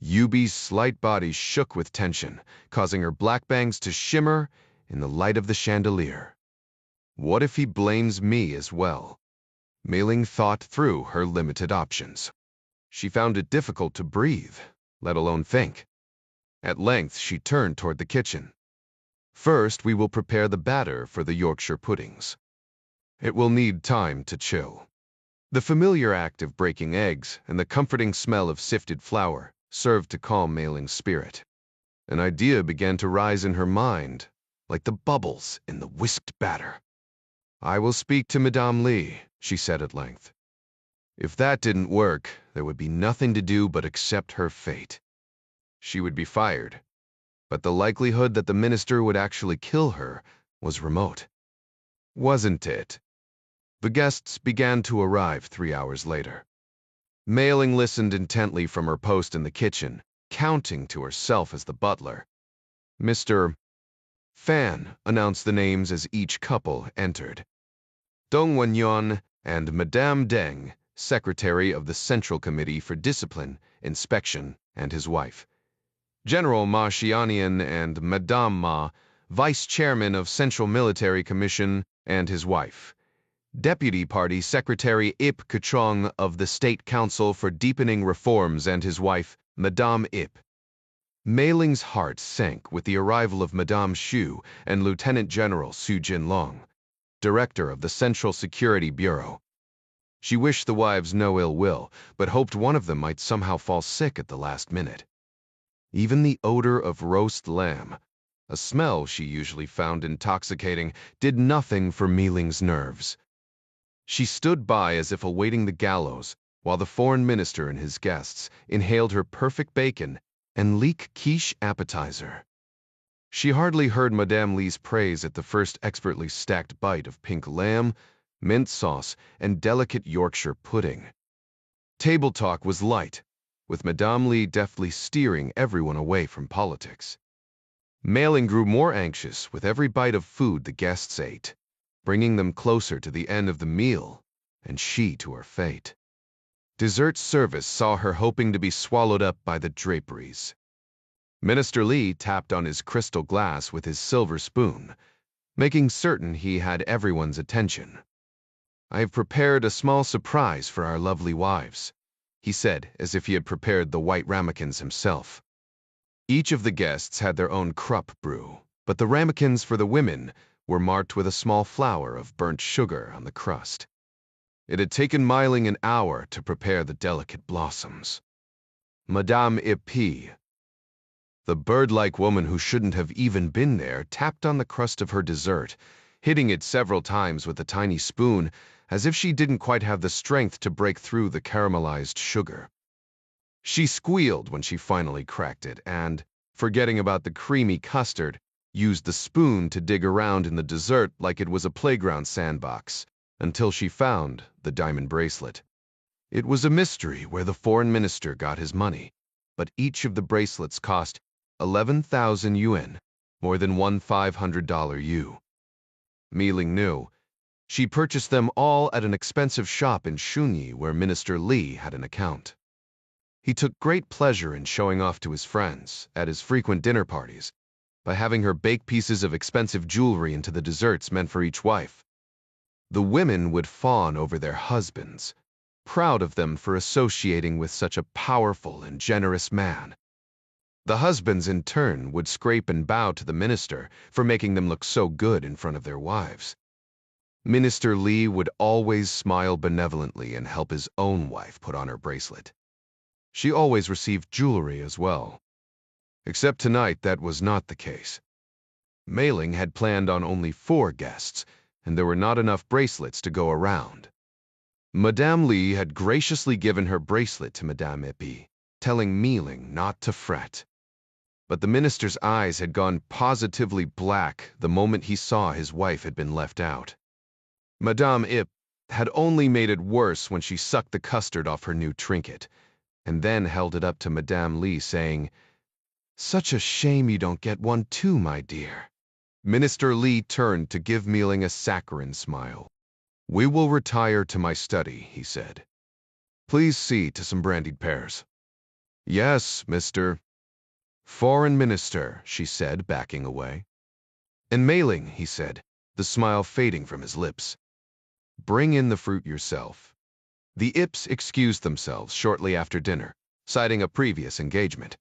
Speaker 1: Yubi's slight body shook with tension, causing her black bangs to shimmer in the light of the chandelier. What if he blames me as well? Mei Ling thought through her limited options. She found it difficult to breathe, let alone think. At length, she turned toward the kitchen. First, we will prepare the batter for the Yorkshire puddings. It will need time to chill. The familiar act of breaking eggs and the comforting smell of sifted flour served to calm Mei Ling's spirit. An idea began to rise in her mind, like the bubbles in the whisked batter. I will speak to Madame Li, she said at length. If that didn't work, there would be nothing to do but accept her fate. She would be fired, but the likelihood that the minister would actually kill her was remote. Wasn't it? The guests began to arrive 3 hours later. Mei Ling listened intently from her post in the kitchen, counting to herself as the butler. Mr. Fan announced the names as each couple entered. Dong Wenyan and Madame Deng, Secretary of the Central Committee for Discipline, Inspection, and his wife. General Ma Xianian and Madame Ma, Vice Chairman of Central Military Commission, and his wife. Deputy Party Secretary Ip Kachong of the State Council for Deepening Reforms and his wife, Madame Ip. Mei Ling's heart sank with the arrival of Madame Xu and Lieutenant General Su Jinlong, Director of the Central Security Bureau. She wished the wives no ill will, but hoped one of them might somehow fall sick at the last minute. Even the odor of roast lamb, a smell she usually found intoxicating, did nothing for Mei Ling's nerves. She stood by as if awaiting the gallows, while the foreign minister and his guests inhaled her perfect bacon and leek quiche appetizer. She hardly heard Madame Li's praise at the first expertly stacked bite of pink lamb, mint sauce, and delicate Yorkshire pudding. Table talk was light, with Madame Li deftly steering everyone away from politics. Mei Ling grew more anxious with every bite of food the guests ate, bringing them closer to the end of the meal, and she to her fate. Dessert service saw her hoping to be swallowed up by the draperies. Minister Li tapped on his crystal glass with his silver spoon, making certain he had everyone's attention. I have prepared a small surprise for our lovely wives, he said, as if he had prepared the white ramekins himself. Each of the guests had their own krupp brew, but the ramekins for the women were marked with a small flower of burnt sugar on the crust. It had taken Meiling an hour to prepare the delicate blossoms. Madame Ip, the bird-like woman who shouldn't have even been there, tapped on the crust of her dessert, hitting it several times with a tiny spoon, as if she didn't quite have the strength to break through the caramelized sugar. She squealed when she finally cracked it and, forgetting about the creamy custard, used the spoon to dig around in the dessert like it was a playground sandbox, until she found the diamond bracelet. It was a mystery where the foreign minister got his money, but each of the bracelets cost 11,000 yuan, more than $1,500 U. Meiling knew. She purchased them all at an expensive shop in Shunyi where Minister Li had an account. He took great pleasure in showing off to his friends, at his frequent dinner parties, by having her bake pieces of expensive jewelry into the desserts meant for each wife. The women would fawn over their husbands, proud of them for associating with such a powerful and generous man. The husbands, in turn, would scrape and bow to the minister for making them look so good in front of their wives. Minister Li would always smile benevolently and help his own wife put on her bracelet. She always received jewelry as well. Except tonight, that was not the case. Meiling had planned on only 4 guests, and there were not enough bracelets to go around. Madame Li had graciously given her bracelet to Madame Ip, telling Meiling not to fret. But the minister's eyes had gone positively black the moment he saw his wife had been left out. Madame Ip had only made it worse when she sucked the custard off her new trinket, and then held it up to Madame Li, saying, "Such a shame you don't get one too, my dear." Minister Li turned to give Meiling a saccharine smile. "We will retire to my study," he said. "Please see to some brandied pears." "Yes, Mr. Foreign Minister," she said, backing away. "And Meiling," he said, the smile fading from his lips, "bring in the fruit yourself." The Ips excused themselves shortly after dinner, citing a previous engagement.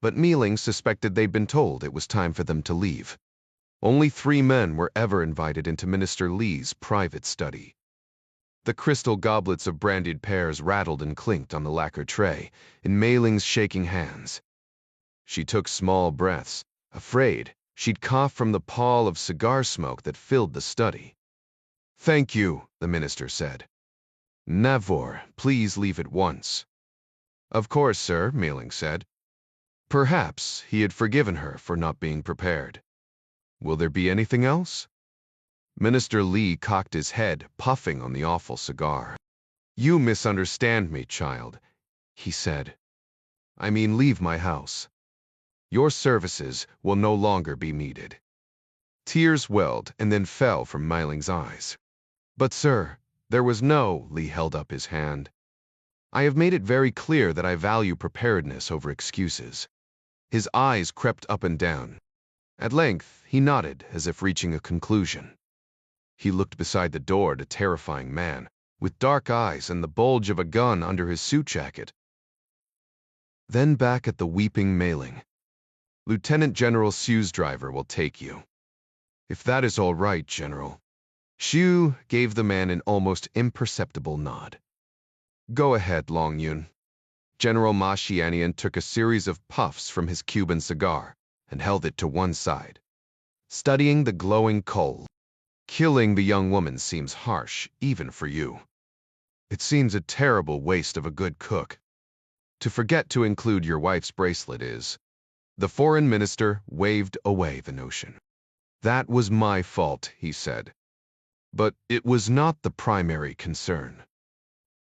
Speaker 1: But Meiling suspected they'd been told it was time for them to leave. Only 3 men were ever invited into Minister Li's private study. The crystal goblets of brandied pears rattled and clinked on the lacquer tray, in Meiling's shaking hands. She took small breaths, afraid she'd cough from the pall of cigar smoke that filled the study. "Thank you," the minister said. "Navor, please leave at once." "Of course, sir," Meiling said. Perhaps he had forgiven her for not being prepared. "Will there be anything else?" Minister Li cocked his head, puffing on the awful cigar. "You misunderstand me, child," he said. "I mean, leave my house. Your services will no longer be needed." Tears welled and then fell from Meiling's eyes. "But, sir, there was no," Li held up his hand. "I have made it very clear that I value preparedness over excuses." His eyes crept up and down. At length, he nodded as if reaching a conclusion. He looked beside the door at a terrifying man, with dark eyes and the bulge of a gun under his suit jacket. Then back at the weeping Meiling. "Lieutenant General Xiu's driver will take you." "If that is all right, General." Xiu gave the man an almost imperceptible nod. "Go ahead, Long Yun." General Ma Xianian took a series of puffs from his Cuban cigar and held it to one side, studying the glowing coal. "Killing the young woman seems harsh, even for you. It seems a terrible waste of a good cook. To forget to include your wife's bracelet is—" The foreign minister waved away the notion. "That was my fault," he said. But it was not the primary concern.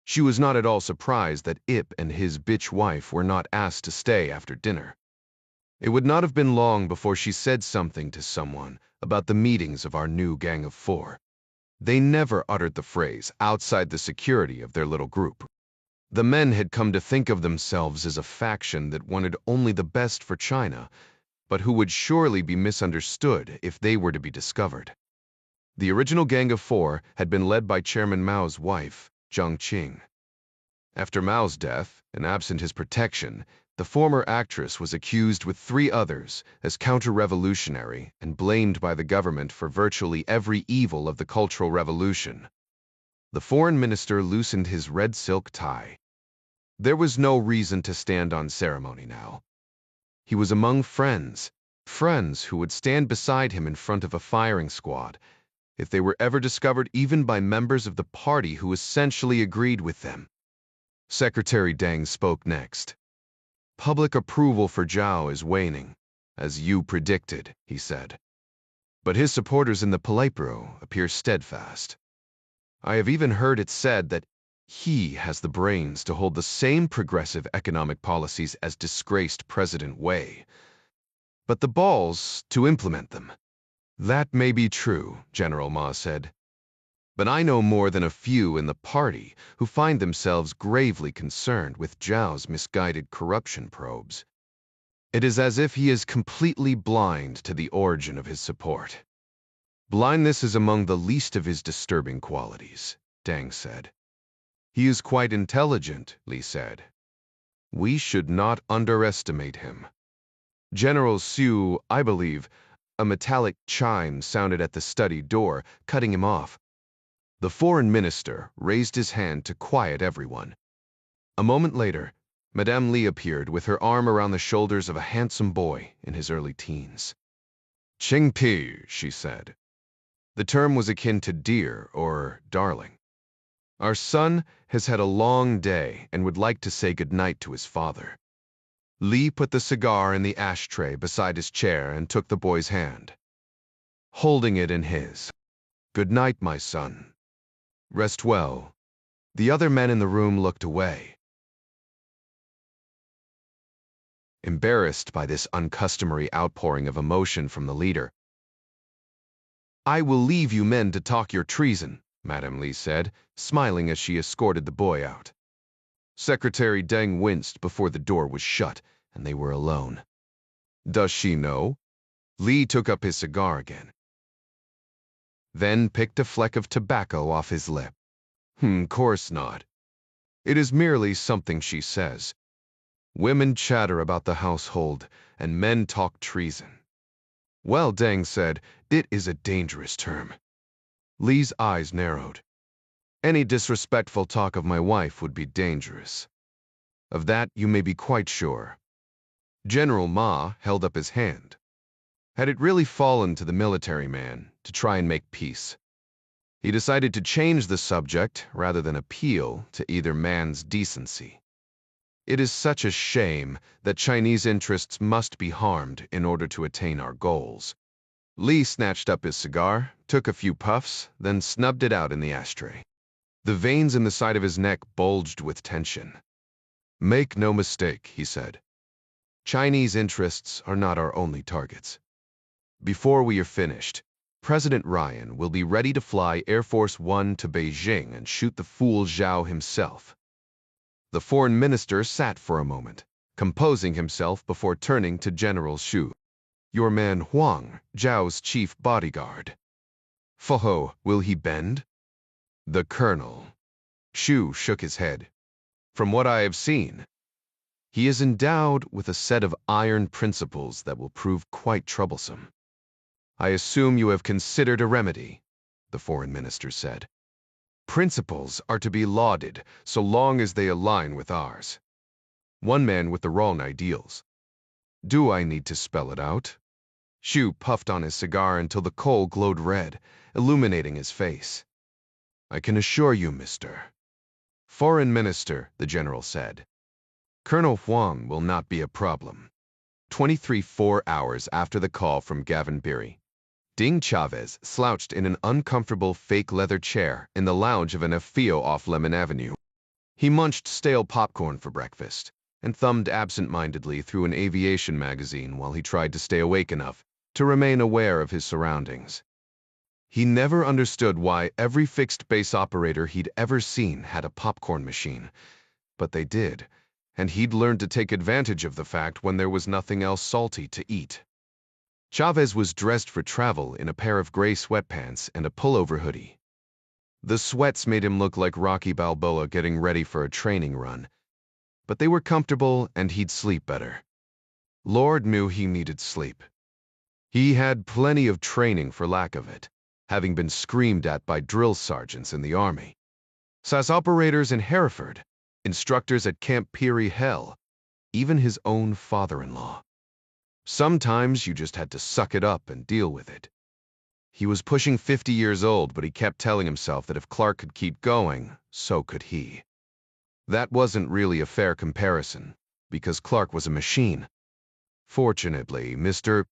Speaker 1: She was not at all surprised that Ip and his bitch wife were not asked to stay after dinner. It would not have been long before she said something to someone about the meetings of our new Gang of 4. They never uttered the phrase outside the security of their little group. The men had come to think of themselves as a faction that wanted only the best for China, but who would surely be misunderstood if they were to be discovered. The original Gang of 4 had been led by Chairman Mao's wife, Zhang Qing. After Mao's death, and absent his protection, the former actress was accused with 3 others as counter-revolutionary and blamed by the government for virtually every evil of the Cultural Revolution. The foreign minister loosened his red silk tie. There was no reason to stand on ceremony now. He was among friends, friends who would stand beside him in front of a firing squad if they were ever discovered even by members of the party who essentially agreed with them. Secretary Deng spoke next. Public approval for Zhao is waning, as you predicted, he said. But his supporters in the Politburo appear steadfast. I have even heard it said that he has the brains to hold the same progressive economic policies as disgraced President Wei, but the balls to implement them. That may be true, General Ma said. But I know more than a few in the party who find themselves gravely concerned with Zhao's misguided corruption probes. It is as if he is completely blind to the origin of his support. Blindness is among the least of his disturbing qualities, Deng said. He is quite intelligent, Li said. We should not underestimate him. General Xu, I believe. A metallic chime sounded at the study door, cutting him off. The foreign minister raised his hand to quiet everyone. A moment later, Madame Li appeared with her arm around the shoulders of a handsome boy in his early teens. Qingpi, she said. The term was akin to dear or darling. Our son has had a long day and would like to say goodnight to his father. Li put the cigar in the ashtray beside his chair and took the boy's hand, holding it in his. Good night, my son. Rest well. The other men in the room looked away, embarrassed by this uncustomary outpouring of emotion from the leader. I will leave you men to talk your treason, Madame Li said, smiling as she escorted the boy out. Secretary Deng winced before the door was shut, and they were alone. Does she know? Li took up his cigar again, then picked a fleck of tobacco off his lip. Course not. It is merely something she says. Women chatter about the household, and men talk treason. Well, Deng said, it is a dangerous term. Li's eyes narrowed. Any disrespectful talk of my wife would be dangerous. Of that you may be quite sure. General Ma held up his hand. Had it really fallen to the military man to try and make peace? He decided to change the subject rather than appeal to either man's decency. It is such a shame that Chinese interests must be harmed in order to attain our goals. Li snatched up his cigar, took a few puffs, then snubbed it out in the ashtray. The veins in the side of his neck bulged with tension. Make no mistake, he said. Chinese interests are not our only targets. Before we are finished, President Ryan will be ready to fly Air Force One to Beijing and shoot the fool Zhao himself. The foreign minister sat for a moment, composing himself before turning to General Xu. Your man Huang, Zhao's chief bodyguard. Foho, will he bend? The colonel. Xu shook his head. From what I have seen, he is endowed with a set of iron principles that will prove quite troublesome. I assume you have considered a remedy, the foreign minister said. Principles are to be lauded so long as they align with ours. One man with the wrong ideals. Do I need to spell it out? Xu puffed on his cigar until the coal glowed red, illuminating his face. I can assure you, Mr. Foreign Minister, the general said. Colonel Huang will not be a problem. 4 hours after the call from Gavin Beery, Ding Chavez slouched in an uncomfortable fake leather chair in the lounge of an FIO off Lemon Avenue. He munched stale popcorn for breakfast and thumbed absent-mindedly through an aviation magazine while he tried to stay awake enough to remain aware of his surroundings. He never understood why every fixed-base operator he'd ever seen had a popcorn machine, but they did, and he'd learned to take advantage of the fact when there was nothing else salty to eat. Chavez was dressed for travel in a pair of gray sweatpants and a pullover hoodie. The sweats made him look like Rocky Balboa getting ready for a training run, but they were comfortable and he'd sleep better. Lord knew he needed sleep. He had plenty of training for lack of it, having been screamed at by drill sergeants in the army. SAS operators in Hereford, instructors at Camp Peary Hell, even his own father-in-law. Sometimes you just had to suck it up and deal with it. He was pushing 50 years old, but he kept telling himself that if Clark could keep going, so could he. That wasn't really a fair comparison, because Clark was a machine. Fortunately, Mr.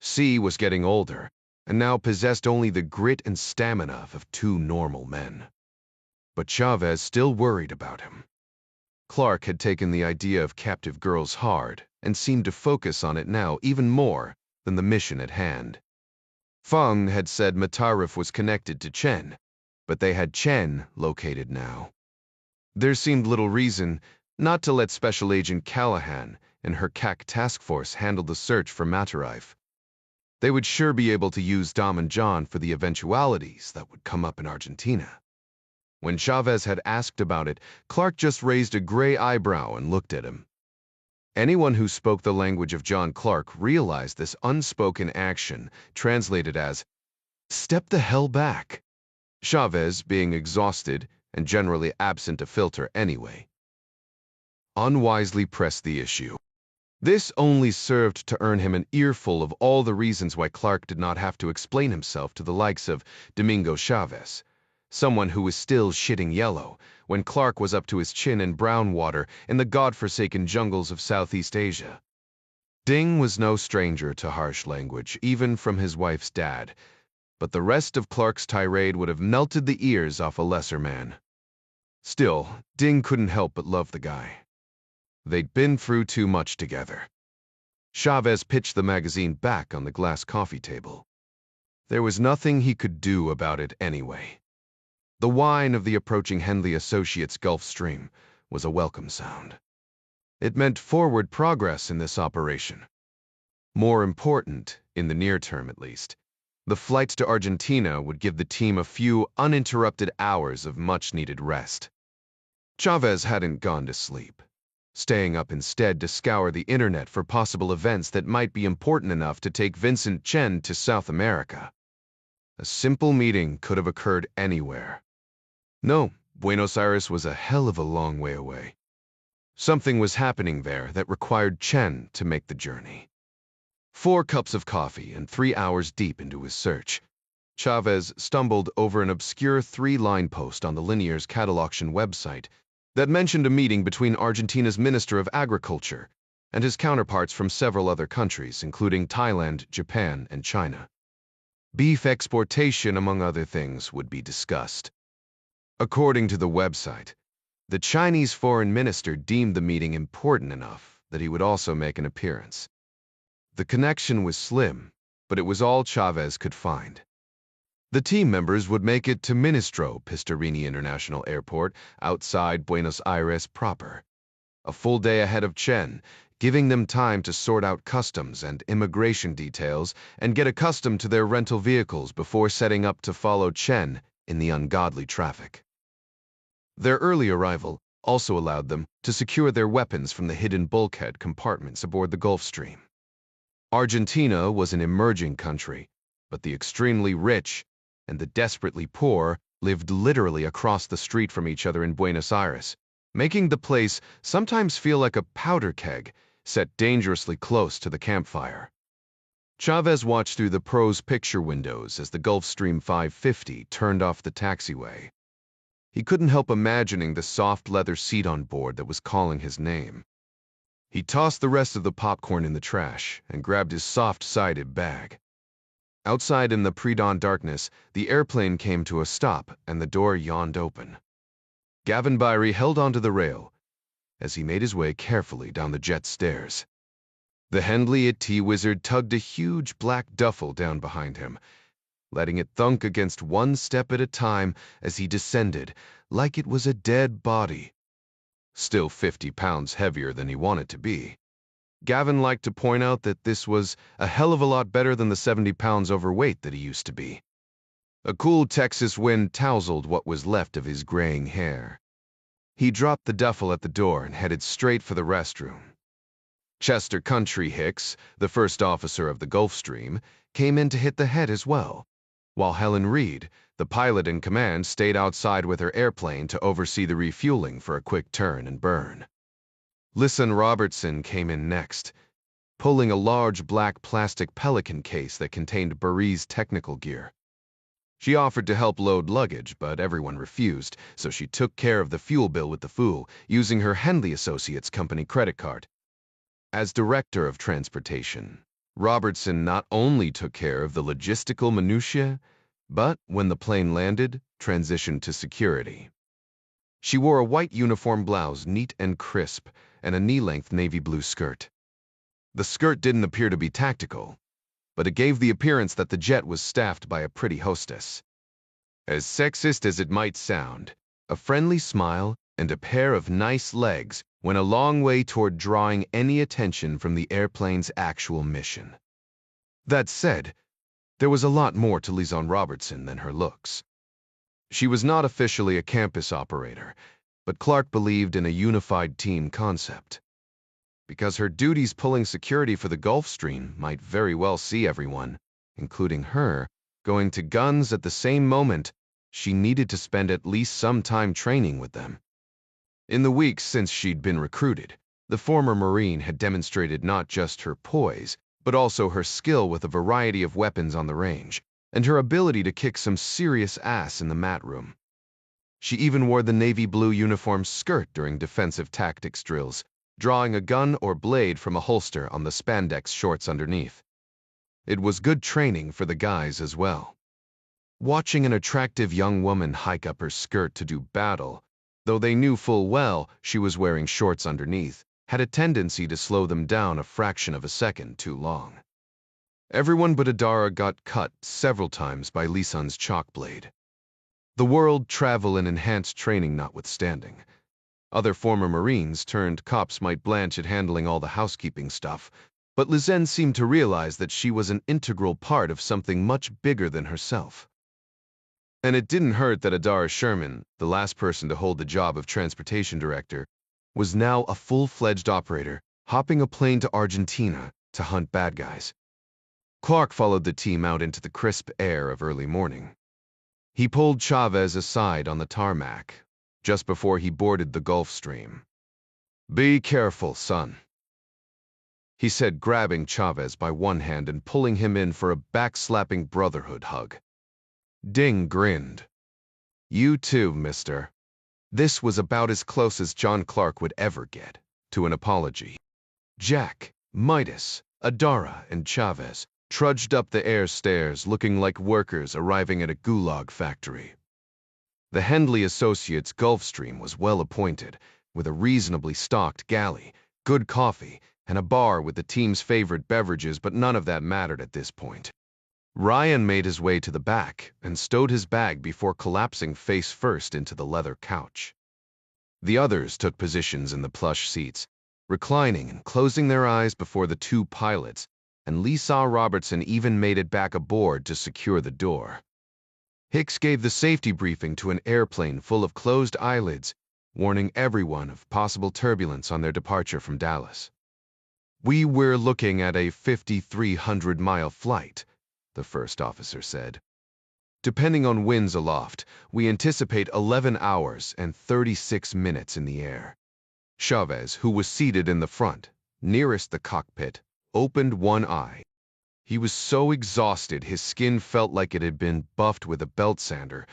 Speaker 1: C was getting older, and now possessed only the grit and stamina of two normal men. But Chavez still worried about him. Clark had taken the idea of captive girls hard, and seemed to focus on it now even more than the mission at hand. Feng had said Matarif was connected to Chen, but they had Chen located now. There seemed little reason not to let Special Agent Callahan and her CAC task force handle the search for Matarif. They would sure be able to use Dom and John for the eventualities that would come up in Argentina. When Chavez had asked about it, Clark just raised a gray eyebrow and looked at him. Anyone who spoke the language of John Clark realized this unspoken action translated as, "Step the hell back." Chavez, being exhausted and generally absent a filter anyway, unwisely pressed the issue. This only served to earn him an earful of all the reasons why Clark did not have to explain himself to the likes of Domingo Chavez, someone who was still shitting yellow when Clark was up to his chin in brown water in the godforsaken jungles of Southeast Asia. Ding was no stranger to harsh language, even from his wife's dad, but the rest of Clark's tirade would have melted the ears off a lesser man. Still, Ding couldn't help but love the guy. They'd been through too much together. Chavez pitched the magazine back on the glass coffee table. There was nothing he could do about it anyway. The whine of the approaching Henley Associates Gulf Stream was a welcome sound. It meant forward progress in this operation. More important, in the near term at least, the flights to Argentina would give the team a few uninterrupted hours of much-needed rest. Chavez hadn't gone to sleep, staying up instead to scour the internet for possible events that might be important enough to take Vincent Chen to South America. A simple meeting could have occurred anywhere. No, Buenos Aires was a hell of a long way away. Something was happening there that required Chen to make the journey. 4 cups of coffee and 3 hours deep into his search, Chavez stumbled over an obscure 3-line post on the Linear's cattle auction website that mentioned a meeting between Argentina's Minister of Agriculture and his counterparts from several other countries, including Thailand, Japan, and China. Beef exportation, among other things, would be discussed. According to the website, the Chinese foreign minister deemed the meeting important enough that he would also make an appearance. The connection was slim, but it was all Chavez could find. The team members would make it to Ministro Pistarini International Airport outside Buenos Aires proper, a full day ahead of Chen, giving them time to sort out customs and immigration details and get accustomed to their rental vehicles before setting up to follow Chen in the ungodly traffic. Their early arrival also allowed them to secure their weapons from the hidden bulkhead compartments aboard the Gulf Stream. Argentina was an emerging country, but the extremely rich and the desperately poor lived literally across the street from each other in Buenos Aires, making the place sometimes feel like a powder keg set dangerously close to the campfire. Chavez watched through the pro's picture windows as the Gulfstream 550 turned off the taxiway. He couldn't help imagining the soft leather seat on board that was calling his name. He tossed the rest of the popcorn in the trash and grabbed his soft-sided bag. Outside in the pre-dawn darkness, the airplane came to a stop and the door yawned open. Gavin Byrie held onto the rail as he made his way carefully down the jet stairs. The Henley T-Wizard tugged a huge black duffel down behind him, letting it thunk against one step at a time as he descended, like it was a dead body. Still 50 pounds heavier than he wanted to be. Gavin liked to point out that this was a hell of a lot better than the 70 pounds overweight that he used to be. A cool Texas wind tousled what was left of his graying hair. He dropped the duffel at the door and headed straight for the restroom. Chester Country Hicks, the first officer of the Gulfstream, came in to hit the head as well. while Helen Reed, the pilot in command, stayed outside with her airplane to oversee the refueling for a quick turn and burn. Listen Robertson came in next, pulling a large black plastic Pelican case that contained Burry's technical gear. She offered to help load luggage, but everyone refused, so she took care of the fuel bill with the fool, using her Henley Associates company credit card. As director of transportation, Robertson not only took care of the logistical minutiae, but, when the plane landed, transitioned to security. She wore a white uniform blouse, neat and crisp, and a knee-length navy blue skirt. The skirt didn't appear to be tactical, but it gave the appearance that the jet was staffed by a pretty hostess. As sexist as it might sound, a friendly smile and a pair of nice legs went a long way toward drawing any attention from the airplane's actual mission. That said, there was a lot more to Lisanne Robertson than her looks. She was not officially a campus operator, but Clark believed in a unified team concept. Because her duties pulling security for the Gulf Stream might very well see everyone, including her, going to guns at the same moment, she needed to spend at least some time training with them. In the weeks since she'd been recruited, the former Marine had demonstrated not just her poise, but also her skill with a variety of weapons on the range, and her ability to kick some serious ass in the mat room. She even wore the navy blue uniform skirt during defensive tactics drills, drawing a gun or blade from a holster on the spandex shorts underneath. It was good training for the guys as well. Watching an attractive young woman hike up her skirt to do battle, though they knew full well she was wearing shorts underneath, had a tendency to slow them down a fraction of a second too long. Everyone but Adara got cut several times by Lisanne's chalk blade. The world, travel, and enhanced training notwithstanding, other former Marines turned cops might blanch at handling all the housekeeping stuff, but Lisanne seemed to realize that she was an integral part of something much bigger than herself. And it didn't hurt that Adara Sherman, the last person to hold the job of transportation director, was now a full-fledged operator, hopping a plane to Argentina to hunt bad guys. Clark followed the team out into the crisp air of early morning. He pulled Chavez aside on the tarmac, just before he boarded the Gulf Stream. "Be careful, son," he said, grabbing Chavez by one hand and pulling him in for a back-slapping brotherhood hug. Ding grinned. "You too, mister." This was about as close as John Clark would ever get to an apology. Jack, Midas, Adara, and Chavez trudged up the air stairs looking like workers arriving at a gulag factory. The Henley Associates Gulfstream was well appointed, with a reasonably stocked galley, good coffee, and a bar with the team's favorite beverages, but none of that mattered at this point. Ryan made his way to the back and stowed his bag before collapsing face first into the leather couch. The others took positions in the plush seats, reclining and closing their eyes before the two pilots, and Lisanne Robertson even made it back aboard to secure the door. Hicks gave the safety briefing to an airplane full of closed eyelids, warning everyone of possible turbulence on their departure from Dallas. "We were looking at a 5,300-mile flight," the first officer said. "Depending on winds aloft, we anticipate 11 hours and 36 minutes in the air." Chavez, who was seated in the front, nearest the cockpit, opened one eye. He was so exhausted his skin felt like it had been buffed with a belt sander,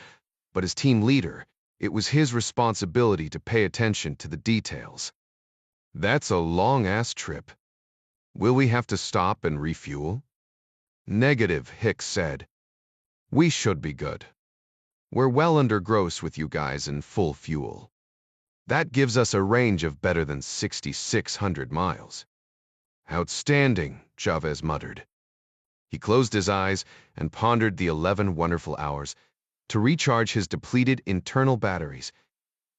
Speaker 1: but as team leader, it was his responsibility to pay attention to the details. "That's a long-ass trip. Will we have to stop and refuel?" "Negative," Hicks said. "We should be good. We're well under gross with you guys and full fuel. That gives us a range of better than 6,600 miles. "Outstanding," Chavez muttered. He closed his eyes and pondered the 11 wonderful hours to recharge his depleted internal batteries,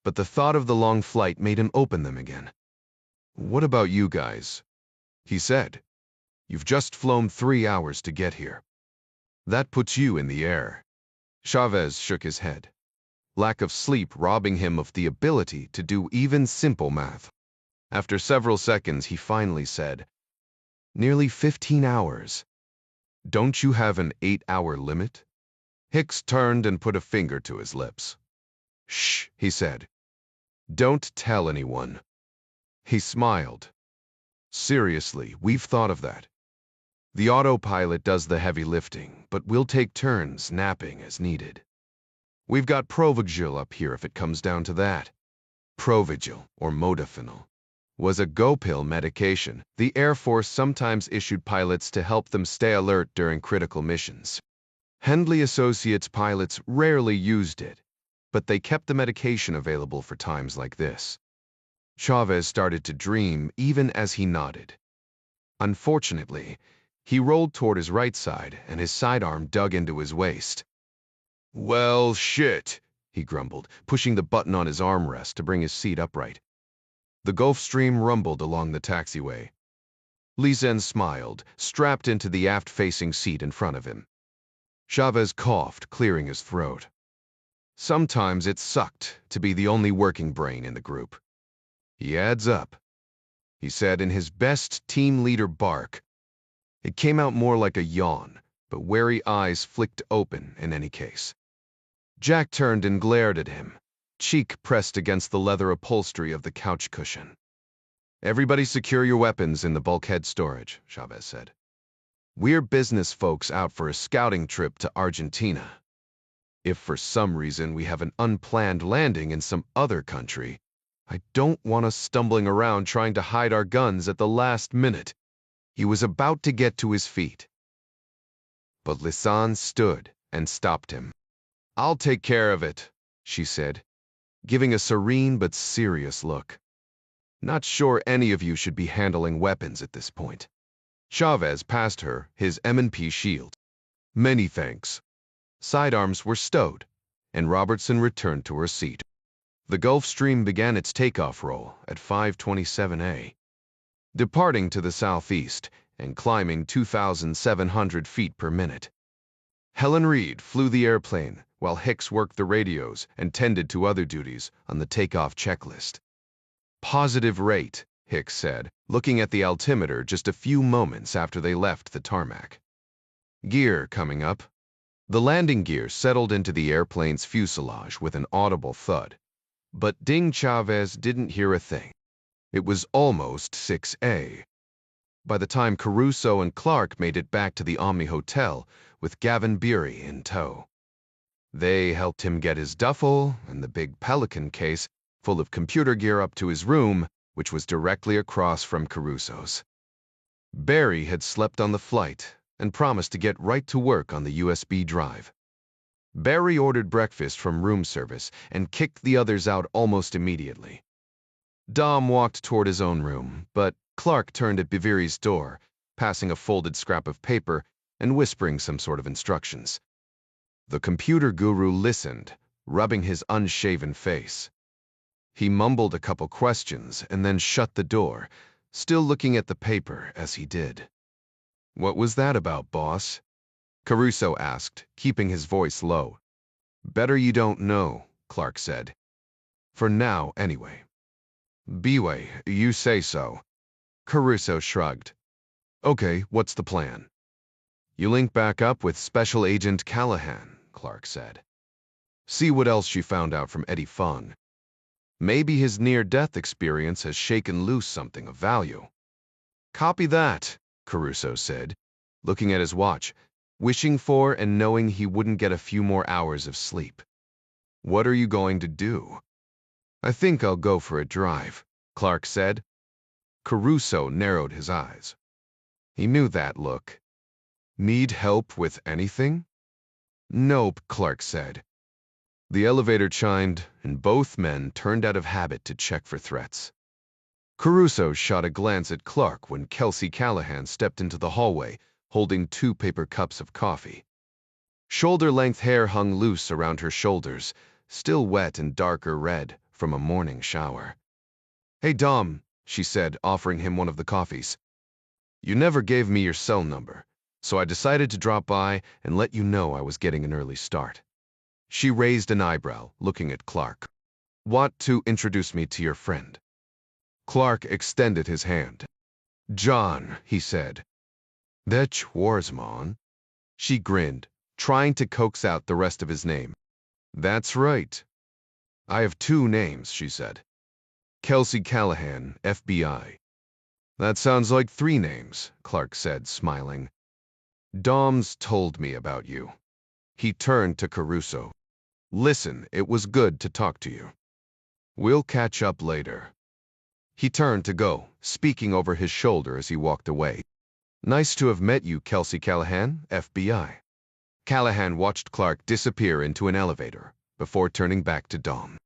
Speaker 1: but the thought of the long flight made him open them again. "What about you guys?" he said. "You've just flown 3 hours to get here. That puts you in the air." Chavez shook his head, lack of sleep robbing him of the ability to do even simple math. After several seconds, he finally said, "Nearly 15 hours. Don't you have an 8-hour limit?" Hicks turned and put a finger to his lips. "Shh," he said. "Don't tell anyone." He smiled. "Seriously, we've thought of that. The autopilot does the heavy lifting, but we'll take turns napping as needed. We've got Provigil up here if it comes down to that." Provigil, or modafinil, was a go-pill medication the Air Force sometimes issued pilots to help them stay alert during critical missions. Hendley Associates pilots rarely used it, but they kept the medication available for times like this. Chavez started to dream even as he nodded. Unfortunately, he rolled toward his right side and his sidearm dug into his waist. "Well, shit," he grumbled, pushing the button on his armrest to bring his seat upright. The Gulfstream rumbled along the taxiway. Lizen smiled, strapped into the aft-facing seat in front of him. Chavez coughed, clearing his throat. Sometimes it sucked to be the only working brain in the group. "He adds up," he said in his best team leader bark. It came out more like a yawn, but wary eyes flicked open in any case. Jack turned and glared at him, cheek pressed against the leather upholstery of the couch cushion. "Everybody secure your weapons in the bulkhead storage," Chavez said. "We're business folks out for a scouting trip to Argentina. If for some reason we have an unplanned landing in some other country, I don't want us stumbling around trying to hide our guns at the last minute." He was about to get to his feet, but Lisan stood and stopped him. "I'll take care of it," she said, giving a serene but serious look. "Not sure any of you should be handling weapons at this point." Chavez passed her his M&P shield. "Many thanks." Sidearms were stowed, and Robertson returned to her seat. The Gulfstream began its takeoff roll at 5:27 departing to the southeast and climbing 2,700 feet per minute. Helen Reed flew the airplane while Hicks worked the radios and tended to other duties on the takeoff checklist. "Positive rate," Hicks said, looking at the altimeter just a few moments after they left the tarmac. "Gear coming up." The landing gear settled into the airplane's fuselage with an audible thud, but Ding Chavez didn't hear a thing. It was almost 6 by the time Caruso and Clark made it back to the Omni Hotel with Gavin Beery in tow. They helped him get his duffel and the big Pelican case full of computer gear up to his room, which was directly across from Caruso's. Barry had slept on the flight and promised to get right to work on the USB drive. Barry ordered breakfast from room service and kicked the others out almost immediately. Dom walked toward his own room, but Clark turned at Beery's door, passing a folded scrap of paper and whispering some sort of instructions. The computer guru listened, rubbing his unshaven face. He mumbled a couple questions and then shut the door, still looking at the paper as he did. "What was that about, boss?" Caruso asked, keeping his voice low. "Better you don't know," Clark said. "For now, anyway." "Beway, you say so." Caruso shrugged. "Okay, what's the plan?" "You link back up with Special Agent Callahan," Clark said. "See what else she found out from Eddie Fung. Maybe his near-death experience has shaken loose something of value." "Copy that," Caruso said, looking at his watch, wishing for and knowing he wouldn't get a few more hours of sleep. "What are you going to do?" "I think I'll go for a drive," Clark said. Caruso narrowed his eyes. He knew that look. "Need help with anything?" "Nope," Clark said. The elevator chimed, and both men turned out of habit to check for threats. Caruso shot a glance at Clark when Kelsey Callahan stepped into the hallway, holding 2 paper cups of coffee. Shoulder-length hair hung loose around her shoulders, still wet and darker red from a morning shower. "Hey, Dom," she said, offering him one of the coffees. "You never gave me your cell number, so I decided to drop by and let you know I was getting an early start." She raised an eyebrow, looking at Clark. "Want to introduce me to your friend?" Clark extended his hand. "John," he said. "That Schwarzman?" She grinned. trying to coax out the rest of his name. "That's right. I have 2 names," she said. "Kelsey Callahan, FBI." "That sounds like 3 names," Clark said, smiling. "Dom's told me about you." He turned to Caruso. "Listen, it was good to talk to you. We'll catch up later." He turned to go, speaking over his shoulder as he walked away. "Nice to have met you, Kelsey Callahan, FBI." Callahan watched Clark disappear into an elevator before turning back to Dom.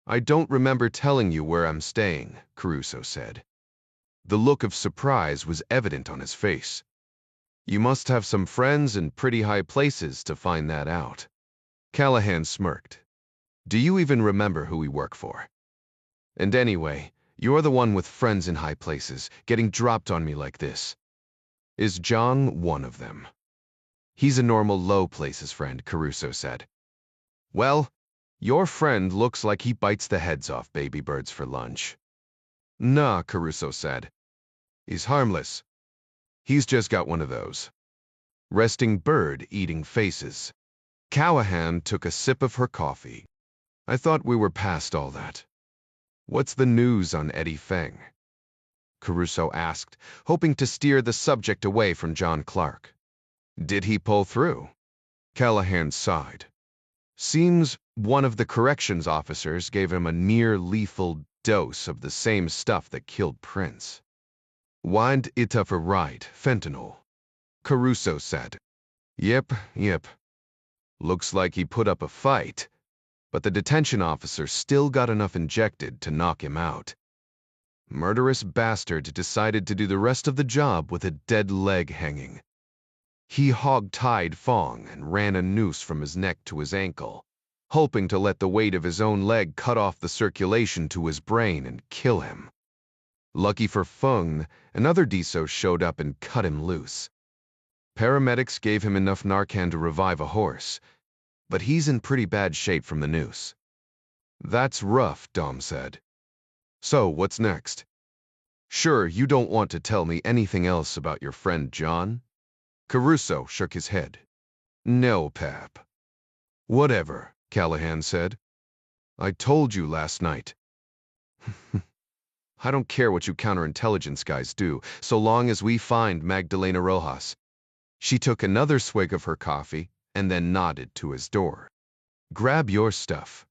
Speaker 1: "I don't remember telling you where I'm staying," Caruso said. The look of surprise was evident on his face. "You must have some friends in pretty high places to find that out." Callahan smirked. "Do you even remember who we work for? And anyway, you're the one with friends in high places, getting dropped on me like this. Is John one of them?" "He's a normal low places friend," Caruso said. "Well, your friend looks like he bites the heads off baby birds for lunch." "Nah," Caruso said. "He's harmless. He's just got one of those resting bird eating faces." Callahan took a sip of her coffee. "I thought we were past all that. What's the news on Eddie Feng?" Caruso asked, hoping to steer the subject away from John Clark. "Did he pull through?" Callahan sighed. "Seems one of the corrections officers gave him a near-lethal dose of the same stuff that killed Prince. Wind it up right, fentanyl," Caruso said. Yep. Looks like he put up a fight, but the detention officer still got enough injected to knock him out. Murderous bastard decided to do the rest of the job with a dead leg hanging. He hog-tied Fong and ran a noose from his neck to his ankle, hoping to let the weight of his own leg cut off the circulation to his brain and kill him. Lucky for Feng, another DSO showed up and cut him loose. Paramedics gave him enough Narcan to revive a horse, but he's in pretty bad shape from the noose. "That's rough," Dom said. "So, what's next?" "Sure, you don't want to tell me anything else about your friend John?" Caruso shook his head. "No, Pap." "Whatever," Callahan said. "I told you last night." "I don't care what you counterintelligence guys do, so long as we find Magdalena Rojas." She took another swig of her coffee and then nodded to his door. "Grab your stuff.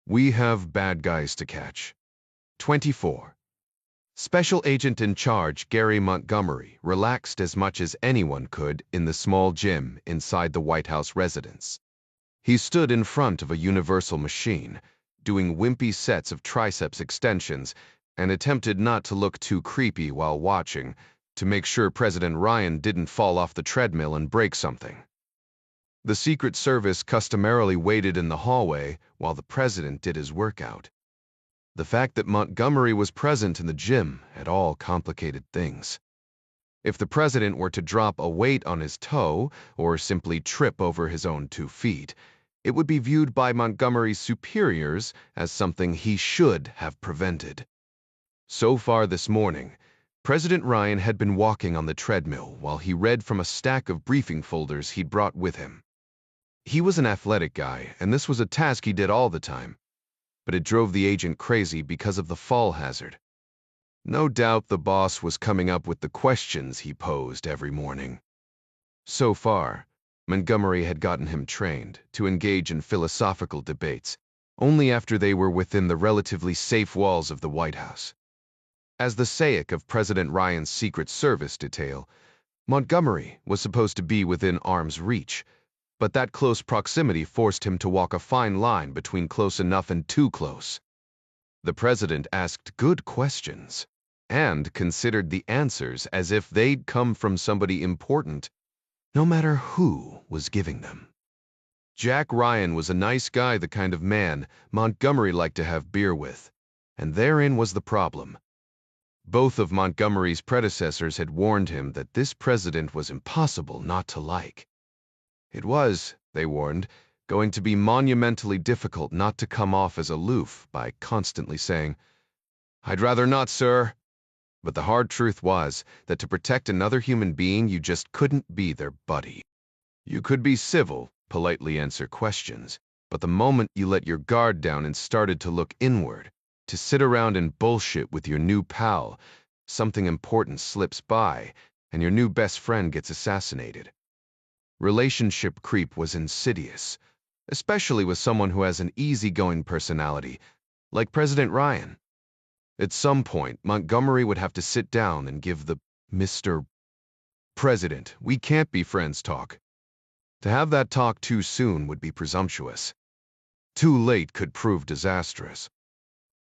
Speaker 1: We have bad guys to catch." 24. Special Agent in Charge Gary Montgomery relaxed as much as anyone could in the small gym inside the White House residence. He stood in front of a universal machine, doing wimpy sets of triceps extensions, and attempted not to look too creepy while watching, to make sure President Ryan didn't fall off the treadmill and break something. The Secret Service customarily waited in the hallway while the president did his workout. The fact that Montgomery was present in the gym at all complicated things. If the president were to drop a weight on his toe or simply trip over his own 2 feet, it would be viewed by Montgomery's superiors as something he should have prevented. So far this morning, President Ryan had been walking on the treadmill while he read from a stack of briefing folders he'd brought with him. He was an athletic guy, and this was a task he did all the time, but it drove the agent crazy because of the fall hazard. No doubt the boss was coming up with the questions he posed every morning. So far, Montgomery had gotten him trained to engage in philosophical debates only after they were within the relatively safe walls of the White House. As the SAIC of President Ryan's Secret Service detail, Montgomery was supposed to be within arm's reach, but that close proximity forced him to walk a fine line between close enough and too close. The president asked good questions and considered the answers as if they'd come from somebody important, no matter who was giving them. Jack Ryan was a nice guy, the kind of man Montgomery liked to have beer with, and therein was the problem. Both of Montgomery's predecessors had warned him that this president was impossible not to like. It was, they warned, going to be monumentally difficult not to come off as aloof by constantly saying, "I'd rather not, sir." But the hard truth was that to protect another human being, you just couldn't be their buddy. You could be civil, politely answer questions, but the moment you let your guard down and started to look inward, to sit around and bullshit with your new pal, something important slips by, and your new best friend gets assassinated. Relationship creep was insidious, especially with someone who has an easygoing personality, like President Ryan. At some point, Montgomery would have to sit down and give the Mr. President, we can't be friends talk. To have that talk too soon would be presumptuous. Too late could prove disastrous.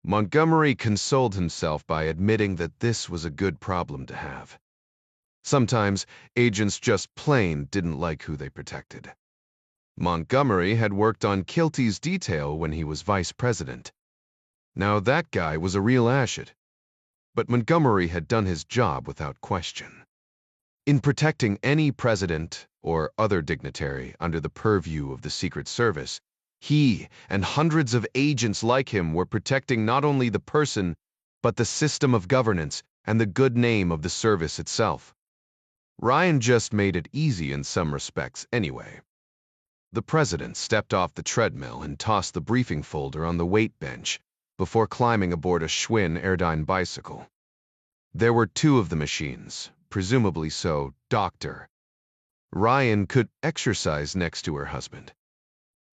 Speaker 1: Montgomery consoled himself by admitting that this was a good problem to have. Sometimes, agents just plain didn't like who they protected. Montgomery had worked on Kilty's detail when he was vice president. Now that guy was a real asset. But Montgomery had done his job without question. In protecting any president or other dignitary under the purview of the Secret Service, he and hundreds of agents like him were protecting not only the person, but the system of governance and the good name of the service itself. Ryan just made it easy in some respects anyway. The president stepped off the treadmill and tossed the briefing folder on the weight bench before climbing aboard a Schwinn Airdyne bicycle. There were two of the machines, presumably so, Dr. Ryan could exercise next to her husband.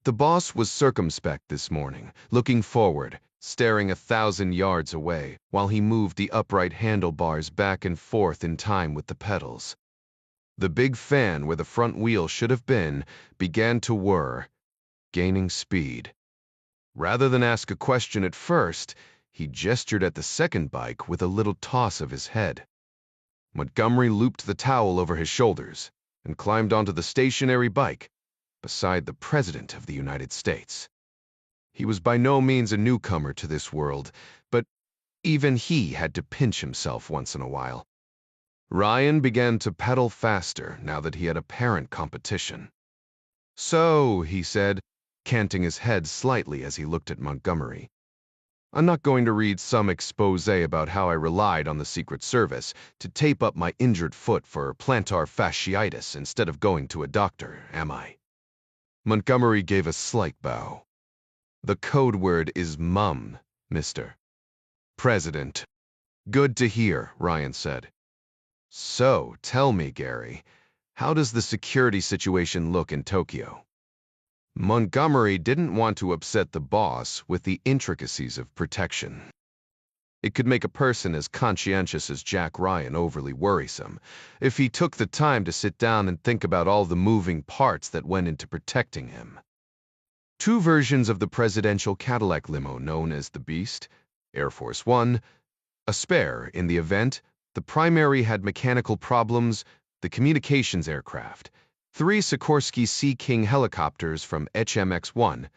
Speaker 1: The boss was circumspect this morning, looking forward, staring 1,000 yards away, while he moved the upright handlebars back and forth in time with the pedals. The big fan where the front wheel should have been began to whir, gaining speed. Rather than ask a question at first, he gestured at the second bike with a little toss of his head. Montgomery looped the towel over his shoulders and climbed onto the stationary bike beside the President of the United States. He was by no means a newcomer to this world, but even he had to pinch himself once in a while. Ryan began to pedal faster now that he had apparent competition. So, he said, canting his head slightly as he looked at Montgomery, I'm not going to read some expose about how I relied on the Secret Service to tape up my injured foot for plantar fasciitis instead of going to a doctor, am I? Montgomery gave a slight bow. The code word is mum, Mr. President. Good to hear, Ryan said. So, tell me, Gary, how does the security situation look in Tokyo? Montgomery didn't want to upset the boss with the intricacies of protection. It could make a person as conscientious as Jack Ryan overly worrisome if he took the time to sit down and think about all the moving parts that went into protecting him. Two versions of the presidential Cadillac limo known as the Beast, Air Force One, a spare in the event, the primary had mechanical problems, the communications aircraft, 3 Sikorsky Sea King helicopters from HMX-1,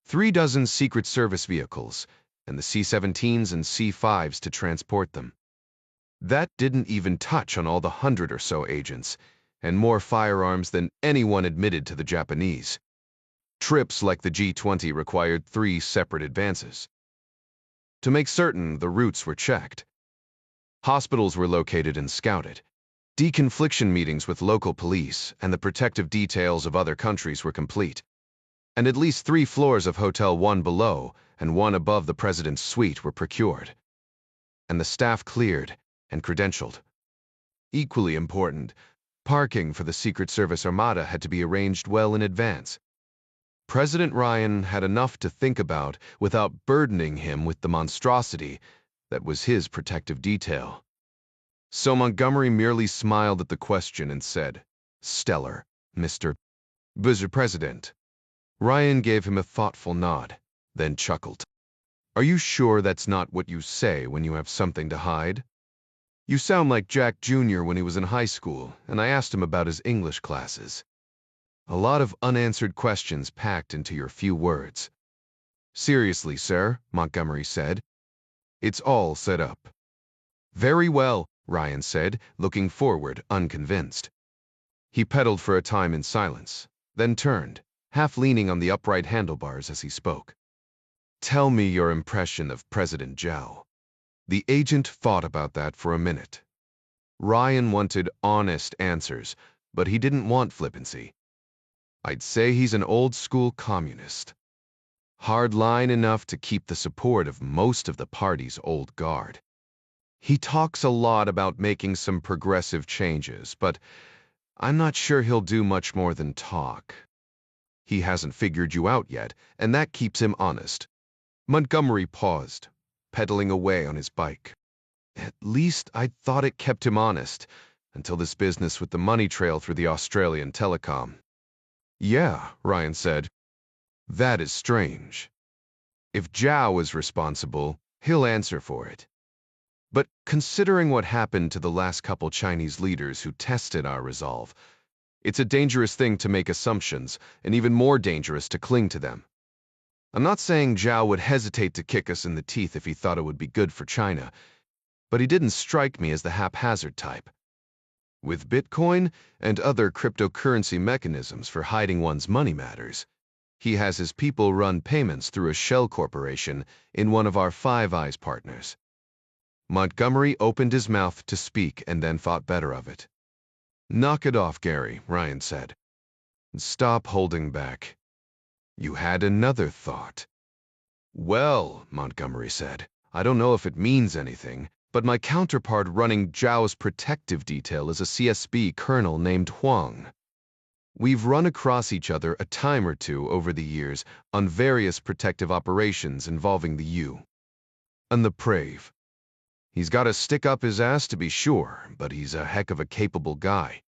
Speaker 1: 36 Secret Service vehicles, and the C-17s and C-5s to transport them. That didn't even touch on all the 100 or so agents, and more firearms than anyone admitted to the Japanese. Trips like the G-20 required 3 separate advances. To make certain, the routes were checked. Hospitals were located and scouted. Deconfliction meetings with local police and the protective details of other countries were complete. And at least 3 floors of Hotel 1 below and 1 above the president's suite were procured. And the staff cleared and credentialed. Equally important, parking for the Secret Service Armada had to be arranged well in advance. President Ryan had enough to think about without burdening him with the monstrosity that was his protective detail. So Montgomery merely smiled at the question and said, Stellar, Mr. President. Ryan gave him a thoughtful nod, then chuckled. Are you sure that's not what you say when you have something to hide? You sound like Jack Jr. when he was in high school, and I asked him about his English classes. A lot of unanswered questions packed into your few words. Seriously, sir, Montgomery said. It's all set up. Very well, Ryan said, looking forward, unconvinced. He pedaled for a time in silence, then turned, half leaning on the upright handlebars as he spoke. Tell me your impression of President Zhao. The agent thought about that for a minute. Ryan wanted honest answers, but he didn't want flippancy. I'd say he's an old-school communist. Hard line enough to keep the support of most of the party's old guard. He talks a lot about making some progressive changes, but I'm not sure he'll do much more than talk. He hasn't figured you out yet, and that keeps him honest. Montgomery paused, pedaling away on his bike. At least I thought it kept him honest, until this business with the money trail through the Australian telecom. Yeah, Ryan said. That is strange. If Zhao is responsible, he'll answer for it. But considering what happened to the last couple Chinese leaders who tested our resolve, it's a dangerous thing to make assumptions, and even more dangerous to cling to them. I'm not saying Zhao would hesitate to kick us in the teeth if he thought it would be good for China, but he didn't strike me as the haphazard type. With Bitcoin and other cryptocurrency mechanisms for hiding one's money matters, he has his people run payments through a shell corporation in one of our Five Eyes partners. Montgomery opened his mouth to speak and then thought better of it. Knock it off, Gary, Ryan said. Stop holding back. You had another thought. Well, Montgomery said, I don't know if it means anything, but my counterpart running Zhao's protective detail is a CSB colonel named Huang. We've run across each other a time or two over the years on various protective operations involving the U. And the Brave. He's got a stick up his ass to be sure, but he's a heck of a capable guy.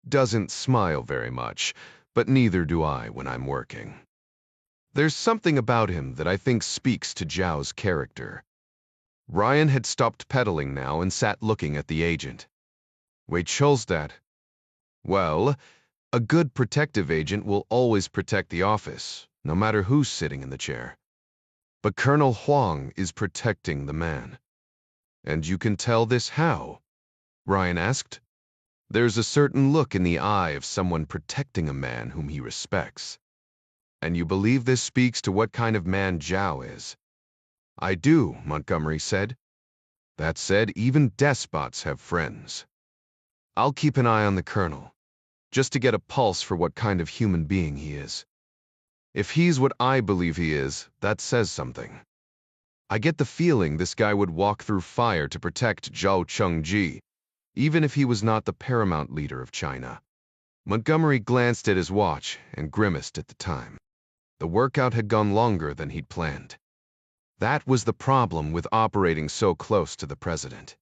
Speaker 1: Doesn't smile very much, but neither do I when I'm working. There's something about him that I think speaks to Zhao's character. Ryan had stopped pedaling now and sat looking at the agent. Wait, chose that? Well, a good protective agent will always protect the office, no matter who's sitting in the chair. But Colonel Huang is protecting the man. And you can tell this how? Ryan asked. There's a certain look in the eye of someone protecting a man whom he respects. And you believe this speaks to what kind of man Zhao is? I do, Montgomery said. That said, even despots have friends. I'll keep an eye on the colonel, just to get a pulse for what kind of human being he is. If he's what I believe he is, that says something. I get the feeling this guy would walk through fire to protect Zhao Chengji, even if he was not the paramount leader of China. Montgomery glanced at his watch and grimaced at the time. The workout had gone longer than he'd planned. That was the problem with operating so close to the president.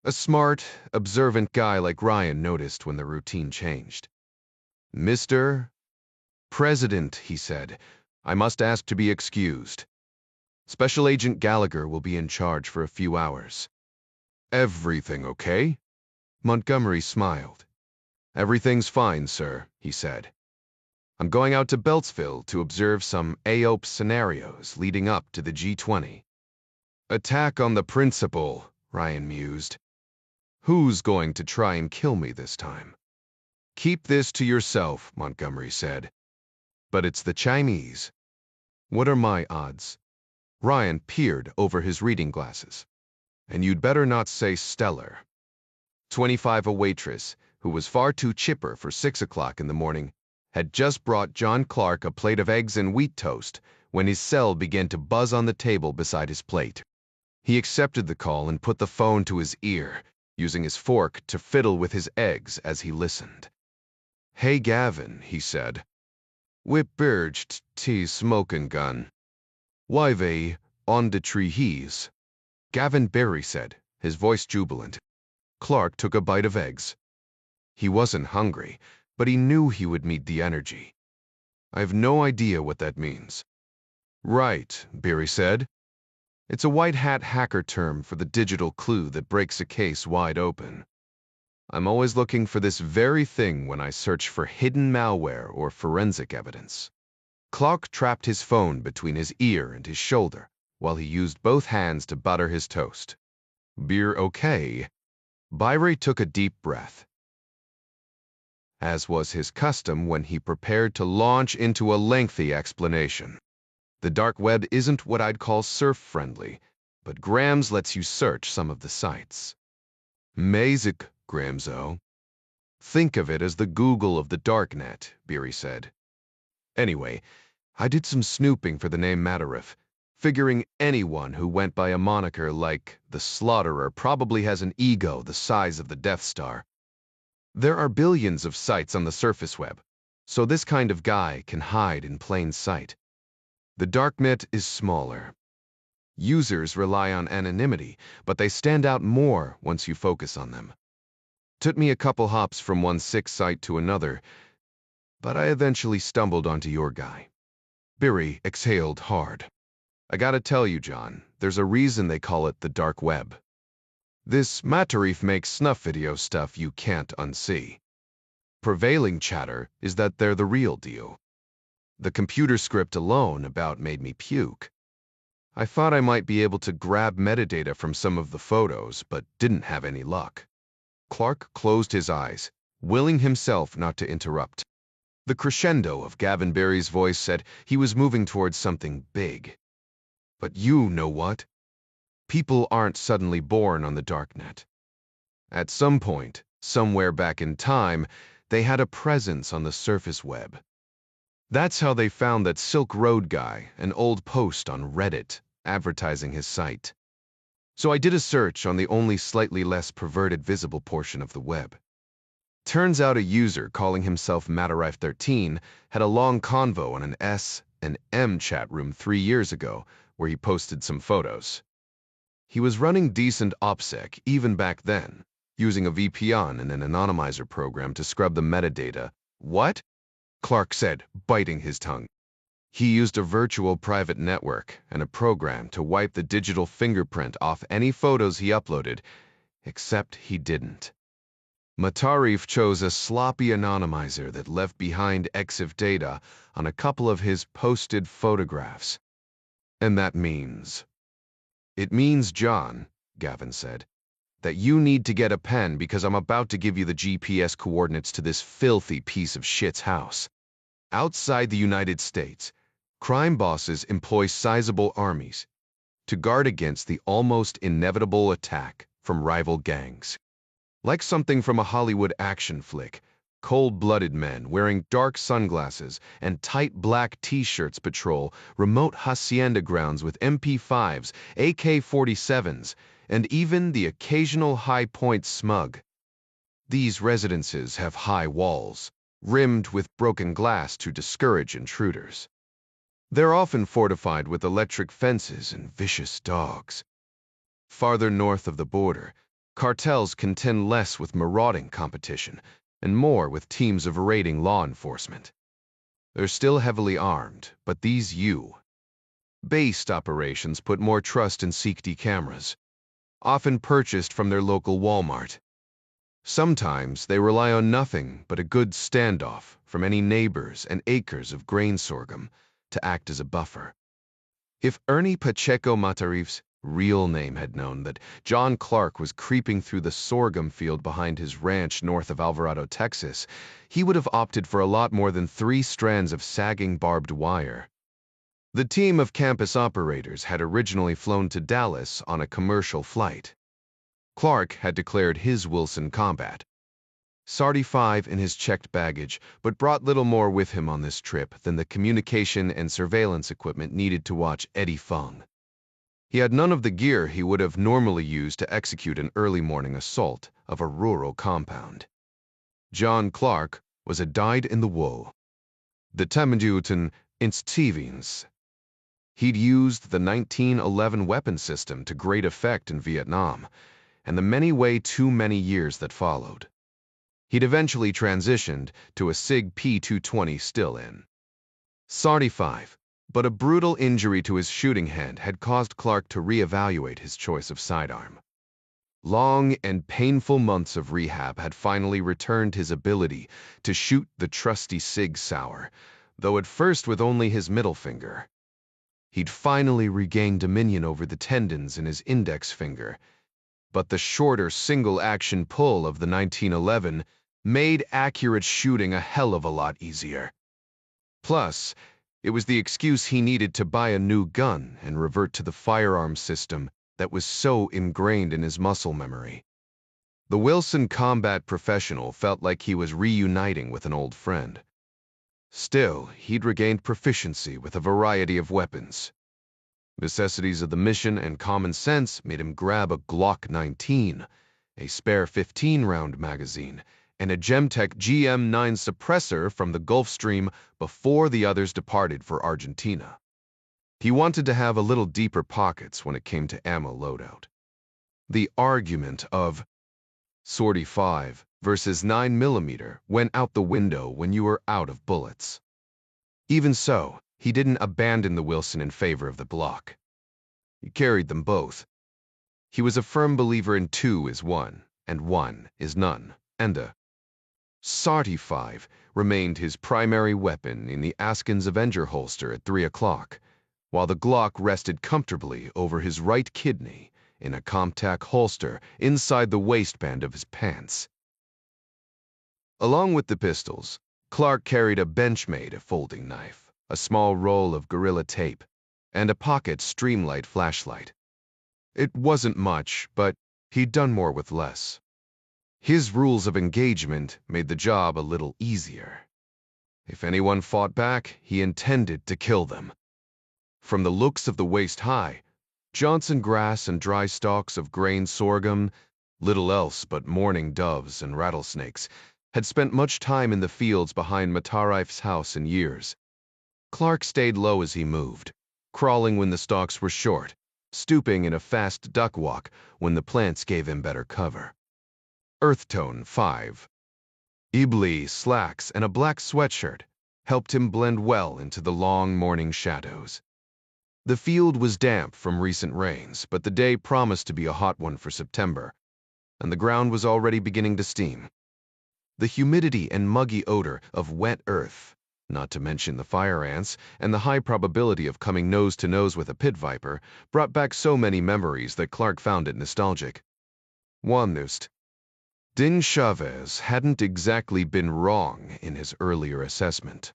Speaker 1: A smart, observant guy like Ryan noticed when the routine changed. Mr. President, he said, I must ask to be excused. Special Agent Gallagher will be in charge for a few hours. Everything okay? Montgomery smiled. Everything's fine, sir, he said. I'm going out to Beltsville to observe some AOP scenarios leading up to the G20. Attack on the principal, Ryan mused. Who's going to try and kill me this time? Keep this to yourself, Montgomery said. But it's the Chinese. What are my odds? Ryan peered over his reading glasses. And you'd better not say stellar. 25, a waitress, who was far too chipper for 6 o'clock in the morning, had just brought John Clark a plate of eggs and wheat toast when his cell began to buzz on the table beside his plate. He accepted the call and put the phone to his ear, using his fork to fiddle with his eggs as he listened. Hey, Gavin, he said. Whip birged tea smoking gun. Why they on the tree he's. Gavin Berry said, his voice jubilant. Clark took a bite of eggs. He wasn't hungry, but he knew he would need the energy. I've no idea what that means. Right, Berry said. It's a white hat hacker term for the digital clue that breaks a case wide open. I'm always looking for this very thing when I search for hidden malware or forensic evidence. Clark trapped his phone between his ear and his shoulder while he used both hands to butter his toast. Beer okay? Byrie took a deep breath, as was his custom when he prepared to launch into a lengthy explanation. The dark web isn't what I'd call surf-friendly, but Grams lets you search some of the sites. Mazik, Gramso. Think of it as the Google of the darknet, Beery said. Anyway, I did some snooping for the name Matarif, figuring anyone who went by a moniker like the Slaughterer probably has an ego the size of the Death Star. There are billions of sites on the surface web, so this kind of guy can hide in plain sight. The darknet is smaller. Users rely on anonymity, but they stand out more once you focus on them. Took me a couple hops from one sick site to another, but I eventually stumbled onto your guy. Beery exhaled hard. I gotta tell you, John, there's a reason they call it the dark web. This Matarif makes snuff video stuff you can't unsee. Prevailing chatter is that they're the real deal. The computer script alone about made me puke. I thought I might be able to grab metadata from some of the photos, but didn't have any luck. Clark closed his eyes, willing himself not to interrupt. The crescendo of Gavin Barry's voice said he was moving towards something big. But you know what? People aren't suddenly born on the darknet. At some point, somewhere back in time, they had a presence on the surface web. That's how they found that Silk Road guy, an old post on Reddit, advertising his site. So I did a search on the only slightly less perverted visible portion of the web. Turns out a user calling himself Matarif13 had a long convo on an S and M chat room 3 years ago where he posted some photos. He was running decent OPSEC even back then, using a VPN and an anonymizer program to scrub the metadata. What? Clark said, biting his tongue. He used a virtual private network and a program to wipe the digital fingerprint off any photos he uploaded, except he didn't. Matarif chose a sloppy anonymizer that left behind EXIF data on a couple of his posted photographs. And that means... It means, John, Gavin said, that you need to get a pen because I'm about to give you the GPS coordinates to this filthy piece of shit's house. Outside the United States, crime bosses employ sizable armies to guard against the almost inevitable attack from rival gangs. Like something from a Hollywood action flick, cold-blooded men wearing dark sunglasses and tight black t-shirts patrol remote hacienda grounds with MP5s, AK-47s, and even the occasional high-point smug. These residences have high walls, rimmed with broken glass to discourage intruders. They're often fortified with electric fences and vicious dogs. Farther north of the border, cartels contend less with marauding competition and more with teams of raiding law enforcement. They're still heavily armed, but these based operations put more trust in CCD cameras, often purchased from their local Walmart. Sometimes they rely on nothing but a good standoff from any neighbors and acres of grain sorghum to act as a buffer. If Ernie Pacheco Matarif's real name had known that John Clark was creeping through the sorghum field behind his ranch north of Alvarado, Texas, he would have opted for a lot more than 3 strands of sagging barbed wire. The team of campus operators had originally flown to Dallas on a commercial flight. Clark had declared his Wilson combat. Sardi-5 in his checked baggage, but brought little more with him on this trip than the communication and surveillance equipment needed to watch Eddie Fung. He had none of the gear he would have normally used to execute an early morning assault of a rural compound. John Clark was a dyed-in-the-wool. The Temenduten Instivings. He'd used the 1911 weapon system to great effect in Vietnam, and the way too many years that followed. He'd eventually transitioned to a SIG P220 still in. Sardi-5. But a brutal injury to his shooting hand had caused Clark to reevaluate his choice of sidearm. Long and painful months of rehab had finally returned his ability to shoot the trusty Sig Sauer, though at first with only his middle finger. He'd finally regained dominion over the tendons in his index finger, but the shorter single-action pull of the 1911 made accurate shooting a hell of a lot easier. Plus, it was the excuse he needed to buy a new gun and revert to the firearm system that was so ingrained in his muscle memory. The Wilson combat professional felt like he was reuniting with an old friend. Still, he'd regained proficiency with a variety of weapons. Necessities of the mission and common sense made him grab a Glock 19, a spare 15-round magazine, and a Gemtech GM9 suppressor from the Gulf Stream before the others departed for Argentina. He wanted to have a little deeper pockets when it came to ammo loadout. The argument of Sortie 5 versus 9mm went out the window when you were out of bullets. Even so, he didn't abandon the Wilson in favor of the Glock. He carried them both. He was a firm believer in 2 is 1, and 1 is none, and a Sortie 5 remained his primary weapon in the Askins Avenger holster at 3 o'clock, while the Glock rested comfortably over his right kidney in a Comtac holster inside the waistband of his pants. Along with the pistols, Clark carried a Benchmade folding knife, a small roll of Gorilla Tape, and a pocket Streamlight flashlight. It wasn't much, but he'd done more with less. His rules of engagement made the job a little easier. If anyone fought back, he intended to kill them. From the looks of the waist high, Johnson grass and dry stalks of grain sorghum, little else but mourning doves and rattlesnakes, had spent much time in the fields behind Matarife's house in years. Clark stayed low as he moved, crawling when the stalks were short, stooping in a fast duck walk when the plants gave him better cover. Earthtone 5. Iblee slacks and a black sweatshirt helped him blend well into the long morning shadows. The field was damp from recent rains, but the day promised to be a hot one for September, and the ground was already beginning to steam. The humidity and muggy odor of wet earth, not to mention the fire ants and the high probability of coming nose to nose with a pit viper, brought back so many memories that Clark found it nostalgic. Juanist. Din Chavez hadn't exactly been wrong in his earlier assessment.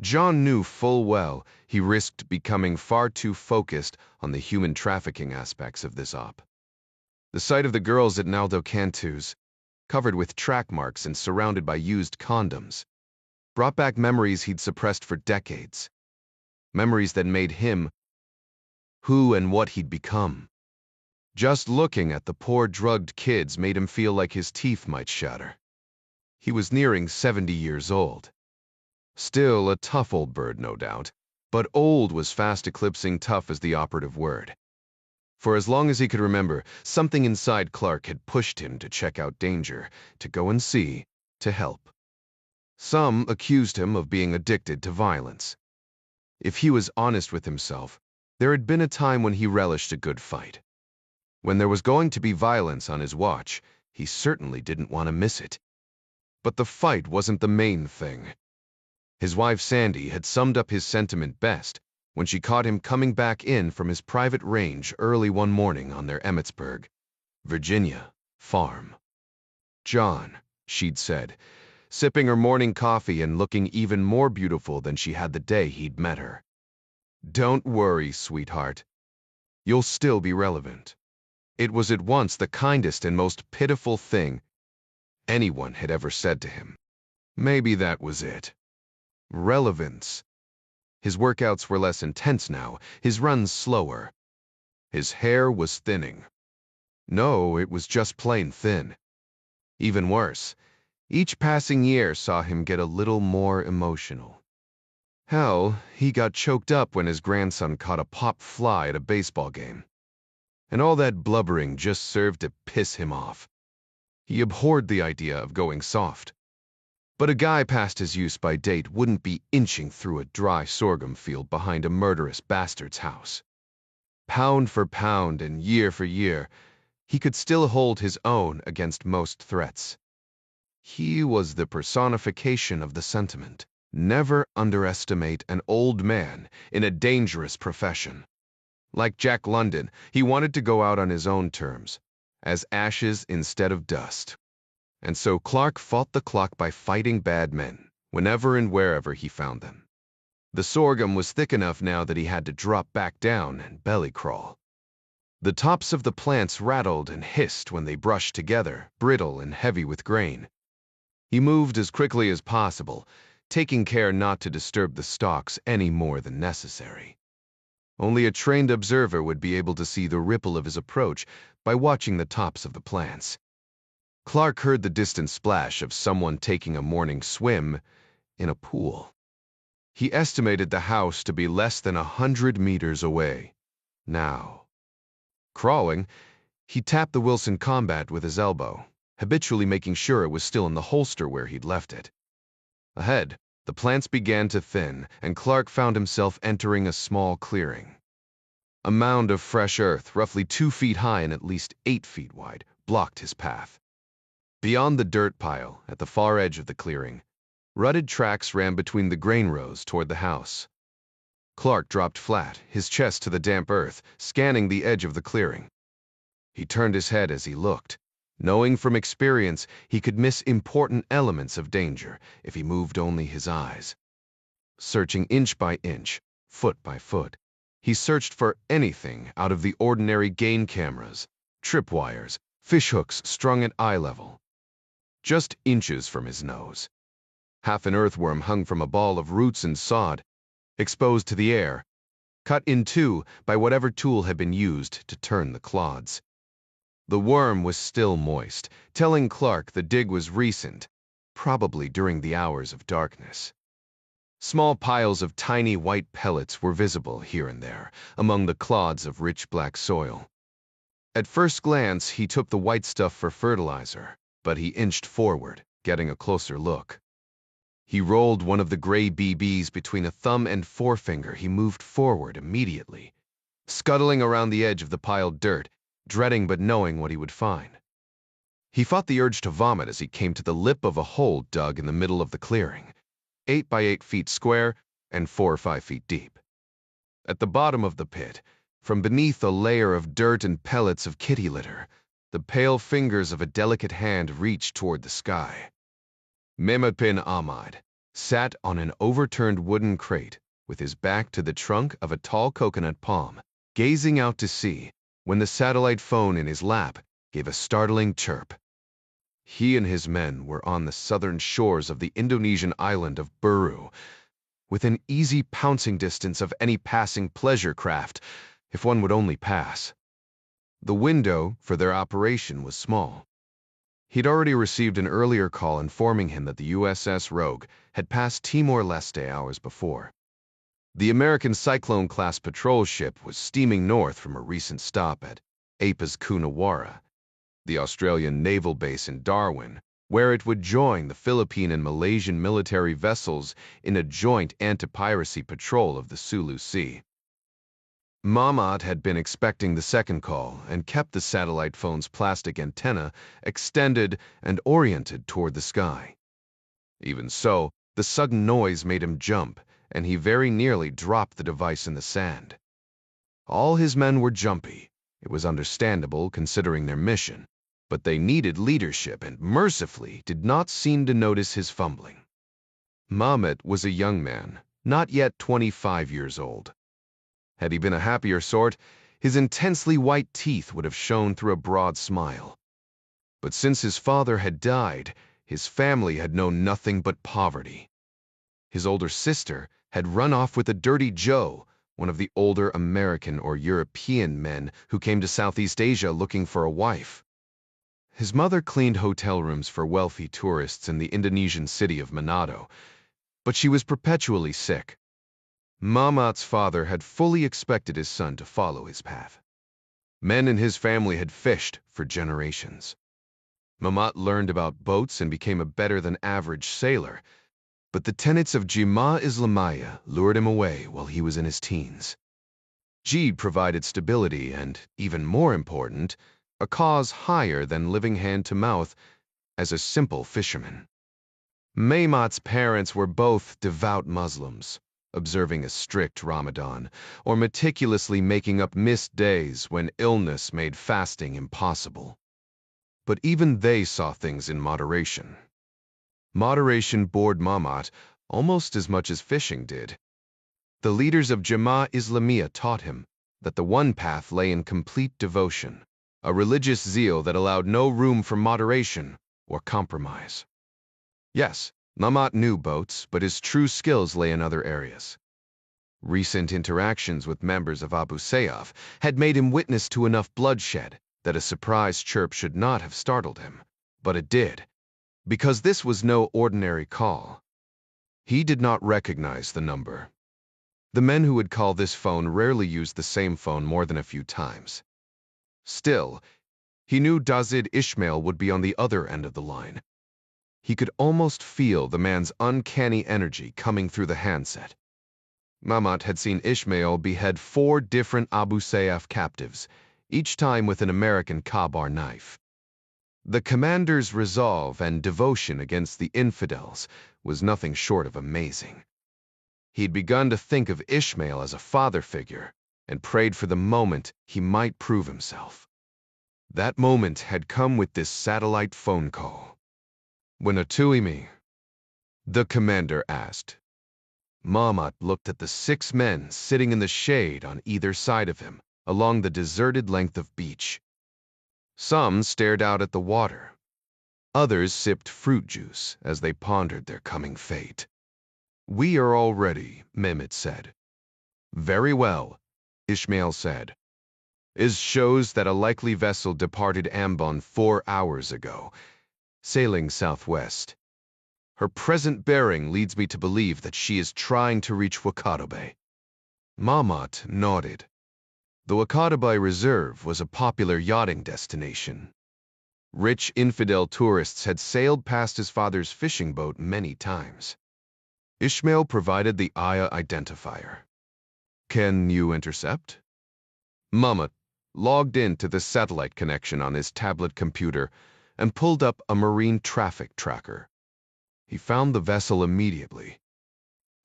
Speaker 1: John knew full well he risked becoming far too focused on the human trafficking aspects of this op. The sight of the girls at Naldo Cantu's, covered with track marks and surrounded by used condoms, brought back memories he'd suppressed for decades. Memories that made him who and what he'd become. Just looking at the poor drugged kids made him feel like his teeth might shatter. He was nearing 70 years old. Still a tough old bird, no doubt, but old was fast eclipsing tough as the operative word. For as long as he could remember, something inside Clark had pushed him to check out danger, to go and see, to help. Some accused him of being addicted to violence. If he was honest with himself, there had been a time when he relished a good fight. When there was going to be violence on his watch, he certainly didn't want to miss it. But the fight wasn't the main thing. His wife Sandy had summed up his sentiment best when she caught him coming back in from his private range early one morning on their Emmitsburg, Virginia, farm. "John," she'd said, sipping her morning coffee and looking even more beautiful than she had the day he'd met her. "Don't worry, sweetheart. You'll still be relevant." It was at once the kindest and most pitiful thing anyone had ever said to him. Maybe that was it. Relevance. His workouts were less intense now, his runs slower. His hair was thinning. No, it was just plain thin. Even worse, each passing year saw him get a little more emotional. Hell, he got choked up when his grandson caught a pop fly at a baseball game. And all that blubbering just served to piss him off. He abhorred the idea of going soft. But a guy past his use-by date wouldn't be inching through a dry sorghum field behind a murderous bastard's house. Pound for pound and year for year, he could still hold his own against most threats. He was the personification of the sentiment. Never underestimate an old man in a dangerous profession. Like Jack London, he wanted to go out on his own terms, as ashes instead of dust. And so Clark fought the clock by fighting bad men, whenever and wherever he found them. The sorghum was thick enough now that he had to drop back down and belly crawl. The tops of the plants rattled and hissed when they brushed together, brittle and heavy with grain. He moved as quickly as possible, taking care not to disturb the stalks any more than necessary. Only a trained observer would be able to see the ripple of his approach by watching the tops of the plants. Clark heard the distant splash of someone taking a morning swim in a pool. He estimated the house to be less than 100 meters away. Now, crawling, he tapped the Wilson Combat with his elbow, habitually making sure it was still in the holster where he'd left it. Ahead, the plants began to thin, and Clark found himself entering a small clearing. A mound of fresh earth, roughly 2 feet high and at least 8 feet wide, blocked his path. Beyond the dirt pile, at the far edge of the clearing, rutted tracks ran between the grain rows toward the house. Clark dropped flat, his chest to the damp earth, scanning the edge of the clearing. He turned his head as he looked, knowing from experience he could miss important elements of danger if he moved only his eyes. Searching inch by inch, foot by foot, he searched for anything out of the ordinary game cameras, tripwires, fishhooks strung at eye level. Just inches from his nose, half an earthworm hung from a ball of roots and sod, exposed to the air, cut in two by whatever tool had been used to turn the clods. The worm was still moist, telling Clark the dig was recent, probably during the hours of darkness. Small piles of tiny white pellets were visible here and there, among the clods of rich black soil. At first glance, he took the white stuff for fertilizer, but he inched forward, getting a closer look. He rolled one of the gray BBs between a thumb and forefinger. He moved forward immediately, scuttling around the edge of the piled dirt, dreading but knowing what he would find. He fought the urge to vomit as he came to the lip of a hole dug in the middle of the clearing, 8 by 8 feet square and 4 or 5 feet deep. At the bottom of the pit, from beneath a layer of dirt and pellets of kitty litter, the pale fingers of a delicate hand reached toward the sky. Mehmet bin Ahmad sat on an overturned wooden crate with his back to the trunk of a tall coconut palm, gazing out to sea, when the satellite phone in his lap gave a startling chirp. He and his men were on the southern shores of the Indonesian island of Buru, within easy pouncing distance of any passing pleasure craft, if one would only pass. The window for their operation was small. He'd already received an earlier call informing him that the USS Rogue had passed Timor-Leste hours before. The American Cyclone-class patrol ship was steaming north from a recent stop at Apis Coonawarra, the Australian naval base in Darwin, where it would join the Philippine and Malaysian military vessels in a joint anti-piracy patrol of the Sulu Sea. Mahmud had been expecting the second call and kept the satellite phone's plastic antenna extended and oriented toward the sky. Even so, the sudden noise made him jump, and he very nearly dropped the device in the sand. All his men were jumpy. It was understandable considering their mission, but they needed leadership and mercifully did not seem to notice his fumbling. Mahmud was a young man, not yet 25 years old. Had he been a happier sort, his intensely white teeth would have shone through a broad smile. But since his father had died, his family had known nothing but poverty. His older sister had run off with a Dirty Joe, one of the older American or European men who came to Southeast Asia looking for a wife. His mother cleaned hotel rooms for wealthy tourists in the Indonesian city of Manado, but she was perpetually sick. Mahmud's father had fully expected his son to follow his path. Men in his family had fished for generations. Mahmud learned about boats and became a better-than-average sailor, but the tenets of Jemaah Islamiyah lured him away while he was in his teens. Jihad provided stability and, even more important, a cause higher than living hand-to-mouth as a simple fisherman. Mahmud's parents were both devout Muslims, observing a strict Ramadan, or meticulously making up missed days when illness made fasting impossible. But even they saw things in moderation. Moderation bored Mahmud almost as much as fishing did. The leaders of Jemaah Islamiyah taught him, that the one path lay in complete devotion, a religious zeal that allowed no room for moderation or compromise. Yes, Mamat knew boats, but his true skills lay in other areas. Recent interactions with members of Abu Sayyaf had made him witness to enough bloodshed that a surprise chirp should not have startled him, but it did, because this was no ordinary call. He did not recognize the number. The men who would call this phone rarely used the same phone more than a few times. Still, he knew Dazid Ishmael would be on the other end of the line. He could almost feel the man's uncanny energy coming through the handset. Mamat had seen Ishmael behead 4 different Abu Sayyaf captives, each time with an American Kabar knife. The commander's resolve and devotion against the infidels was nothing short of amazing. He'd begun to think of Ishmael as a father figure and prayed for the moment he might prove himself. That moment had come with this satellite phone call. "Wenatuimi?" the commander asked. Mamat looked at the 6 men sitting in the shade on either side of him along the deserted length of beach. Some stared out at the water. Others sipped fruit juice as they pondered their coming fate. "We are all ready," Mehmet said. "Very well," Ishmael said. "It shows that a likely vessel departed Ambon 4 hours ago, sailing southwest. Her present bearing leads me to believe that she is trying to reach Wakatobe." Mamat nodded. The Wakatobe Reserve was a popular yachting destination. Rich infidel tourists had sailed past his father's fishing boat many times. Ishmael provided the Aya identifier. "Can you intercept?" Mamat logged into the satellite connection on his tablet computer and pulled up a marine traffic tracker. He found the vessel immediately.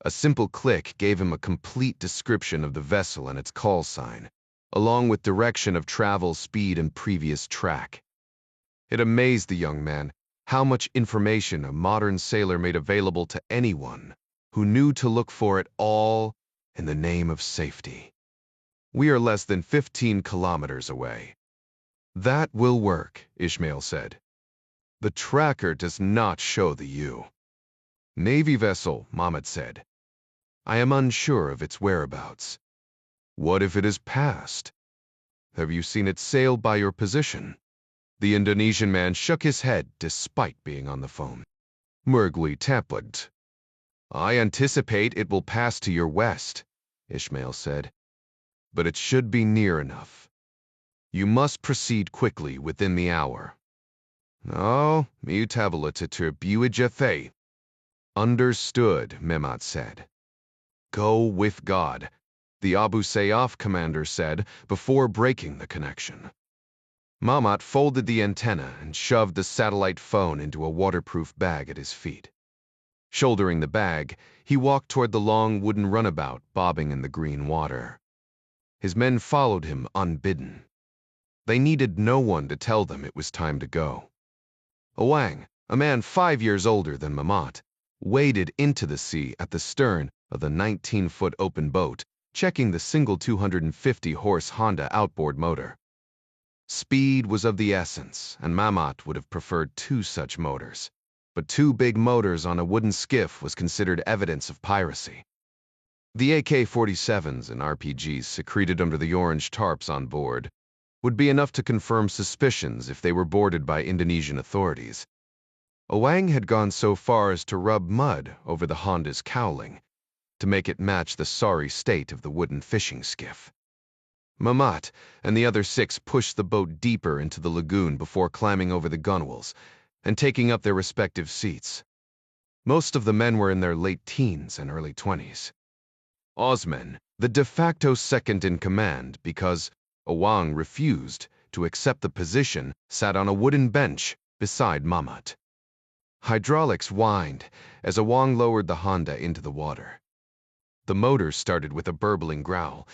Speaker 1: A simple click gave him a complete description of the vessel and its call sign, along with direction of travel, speed, and previous track. It amazed the young man how much information a modern sailor made available to anyone who knew to look for it, all in the name of safety. "We are less than 15 kilometers away." "That will work," Ishmael said. "The tracker does not show the U." "Navy vessel," Mamat said. "I am unsure of its whereabouts." "What if it is passed? Have you seen it sail by your position?" The Indonesian man shook his head despite being on the phone. "Mergli Tapud." "I anticipate it will pass to your west," Ishmael said. "But it should be near enough. You must proceed quickly within the hour." "Oh, mutabilitatur buijathe." "Understood," Mamat said. "Go with God," the Abu Sayyaf commander said before breaking the connection. Mamat folded the antenna and shoved the satellite phone into a waterproof bag at his feet. Shouldering the bag, he walked toward the long wooden runabout bobbing in the green water. His men followed him unbidden. They needed no one to tell them it was time to go. Awang, a man 5 years older than Mamat, waded into the sea at the stern of the 19-foot open boat, checking the single 250-horse Honda outboard motor. Speed was of the essence, and Mamat would have preferred 2 such motors. But 2 big motors on a wooden skiff was considered evidence of piracy. The AK-47s and RPGs secreted under the orange tarps on board would be enough to confirm suspicions if they were boarded by Indonesian authorities. Awang had gone so far as to rub mud over the Honda's cowling to make it match the sorry state of the wooden fishing skiff. Mamat and the other 6 pushed the boat deeper into the lagoon before climbing over the gunwales and taking up their respective seats. Most of the men were in their late teens and early 20s. Osman, the de facto second in command because Awang refused to accept the position, sat on a wooden bench beside Mamat. Hydraulics whined as Awang lowered the Honda into the water. The motor started with a burbling growl,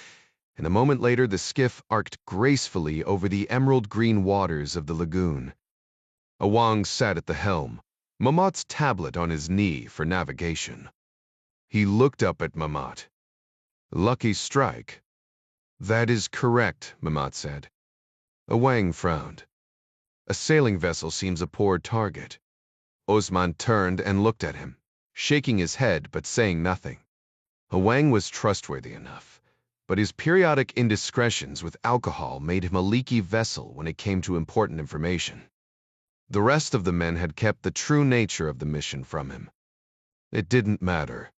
Speaker 1: and a moment later the skiff arced gracefully over the emerald-green waters of the lagoon. Awang sat at the helm, Mamat's tablet on his knee for navigation. He looked up at Mamat. "Lucky strike." That is correct, Mamat said. Awang frowned. A sailing vessel seems a poor target. Osman turned and looked at him, shaking his head but saying nothing. Awang was trustworthy enough, but his periodic indiscretions with alcohol made him a leaky vessel when it came to important information. The rest of the men had kept the true nature of the mission from him. It didn't matter.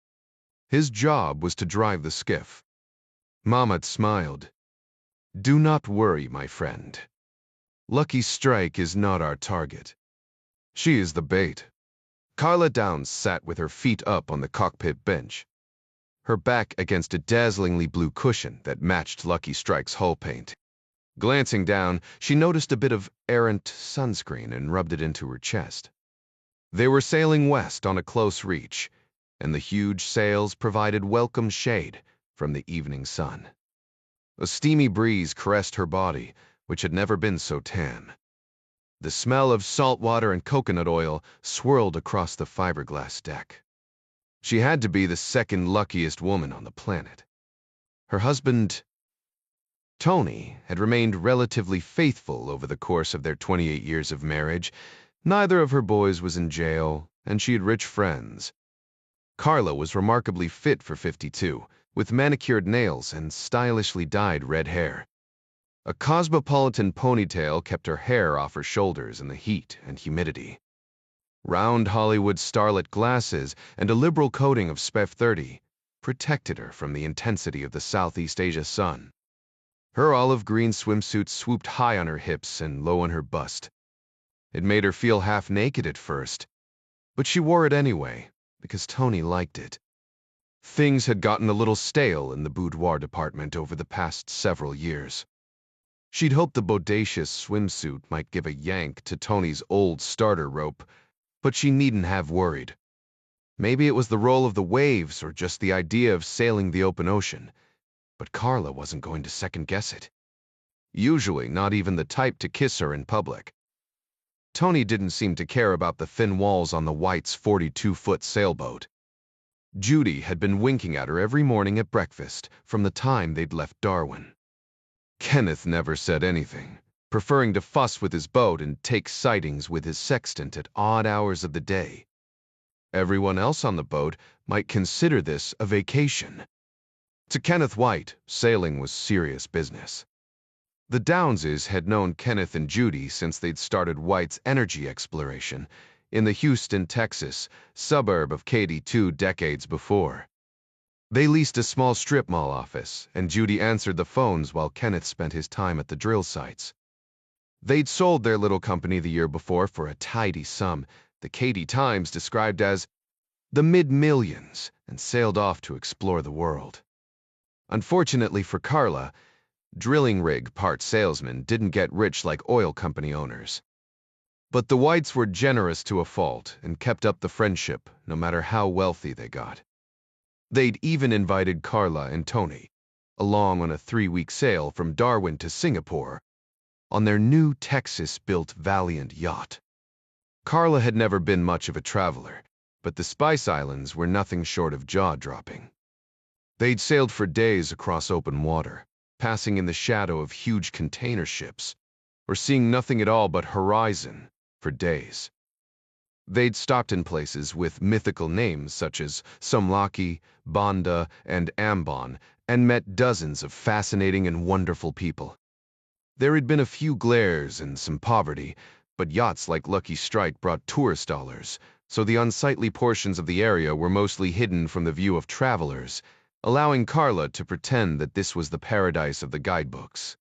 Speaker 1: His job was to drive the skiff. Mamat smiled. Do not worry, my friend. Lucky Strike is not our target. She is the bait. Carla Downs sat with her feet up on the cockpit bench, her back against a dazzlingly blue cushion that matched Lucky Strike's hull paint. Glancing down, she noticed a bit of errant sunscreen and rubbed it into her chest. They were sailing west on a close reach, and the huge sails provided welcome shade from the evening sun. A steamy breeze caressed her body, which had never been so tan. The smell of salt water and coconut oil swirled across the fiberglass deck. She had to be the second luckiest woman on the planet. Her husband, Tony, had remained relatively faithful over the course of their 28 years of marriage. Neither of her boys was in jail, and she had rich friends. Carla was remarkably fit for 52, with manicured nails and stylishly dyed red hair. A cosmopolitan ponytail kept her hair off her shoulders in the heat and humidity. Round Hollywood starlet glasses and a liberal coating of SPF 30 protected her from the intensity of the Southeast Asia sun. Her olive green swimsuit swooped high on her hips and low on her bust. It made her feel half naked at first, but she wore it anyway, because Tony liked it. Things had gotten a little stale in the boudoir department over the past several years. She'd hoped the bodacious swimsuit might give a yank to Tony's old starter rope, but she needn't have worried. Maybe it was the roll of the waves or just the idea of sailing the open ocean, but Carla wasn't going to second-guess it. Usually not even the type to kiss her in public. Tony didn't seem to care about the thin walls on the White's 42-foot sailboat. Judy had been winking at her every morning at breakfast from the time they'd left Darwin. Kenneth never said anything, preferring to fuss with his boat and take sightings with his sextant at odd hours of the day. Everyone else on the boat might consider this a vacation. To Kenneth White, sailing was serious business. The Downses had known Kenneth and Judy since they'd started White's energy exploration in the Houston, Texas, suburb of Katy 2 decades before. They leased a small strip mall office, and Judy answered the phones while Kenneth spent his time at the drill sites. They'd sold their little company the year before for a tidy sum, the Katy Times described as the mid-millions, and sailed off to explore the world. Unfortunately for Carla, drilling rig part salesmen didn't get rich like oil company owners. But the Whites were generous to a fault and kept up the friendship no matter how wealthy they got. They'd even invited Carla and Tony along on a 3-week sail from Darwin to Singapore on their new Texas-built Valiant yacht. Carla had never been much of a traveler, but the Spice Islands were nothing short of jaw-dropping. They'd sailed for days across open water, passing in the shadow of huge container ships, or seeing nothing at all but horizon for days. They'd stopped in places with mythical names such as Somlaki, Banda, and Ambon, and met dozens of fascinating and wonderful people. There had been a few glares and some poverty, but yachts like Lucky Strike brought tourist dollars, so the unsightly portions of the area were mostly hidden from the view of travelers, allowing Carla to pretend that this was the paradise of the guidebooks.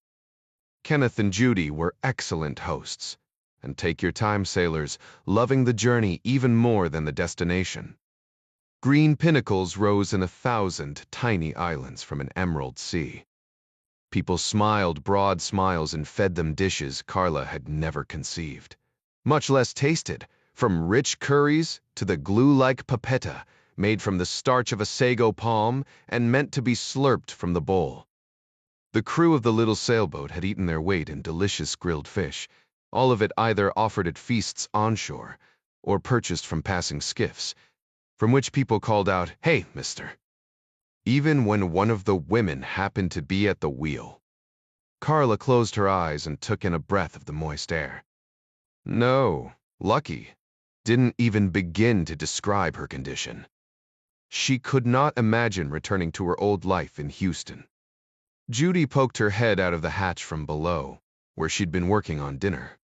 Speaker 1: Kenneth and Judy were excellent hosts, and take your time, sailors, loving the journey even more than the destination. Green pinnacles rose in 1,000 tiny islands from an emerald sea. People smiled broad smiles and fed them dishes Carla had never conceived, much less tasted, from rich curries to the glue-like papetta made from the starch of a sago palm and meant to be slurped from the bowl. The crew of the little sailboat had eaten their weight in delicious grilled fish, all of it either offered at feasts onshore or purchased from passing skiffs, from which people called out, "Hey, mister." even when one of the women happened to be at the wheel. Carla closed her eyes and took in a breath of the moist air. No, lucky didn't even begin to describe her condition. She could not imagine returning to her old life in Houston. Judy poked her head out of the hatch from below, where she'd been working on dinner.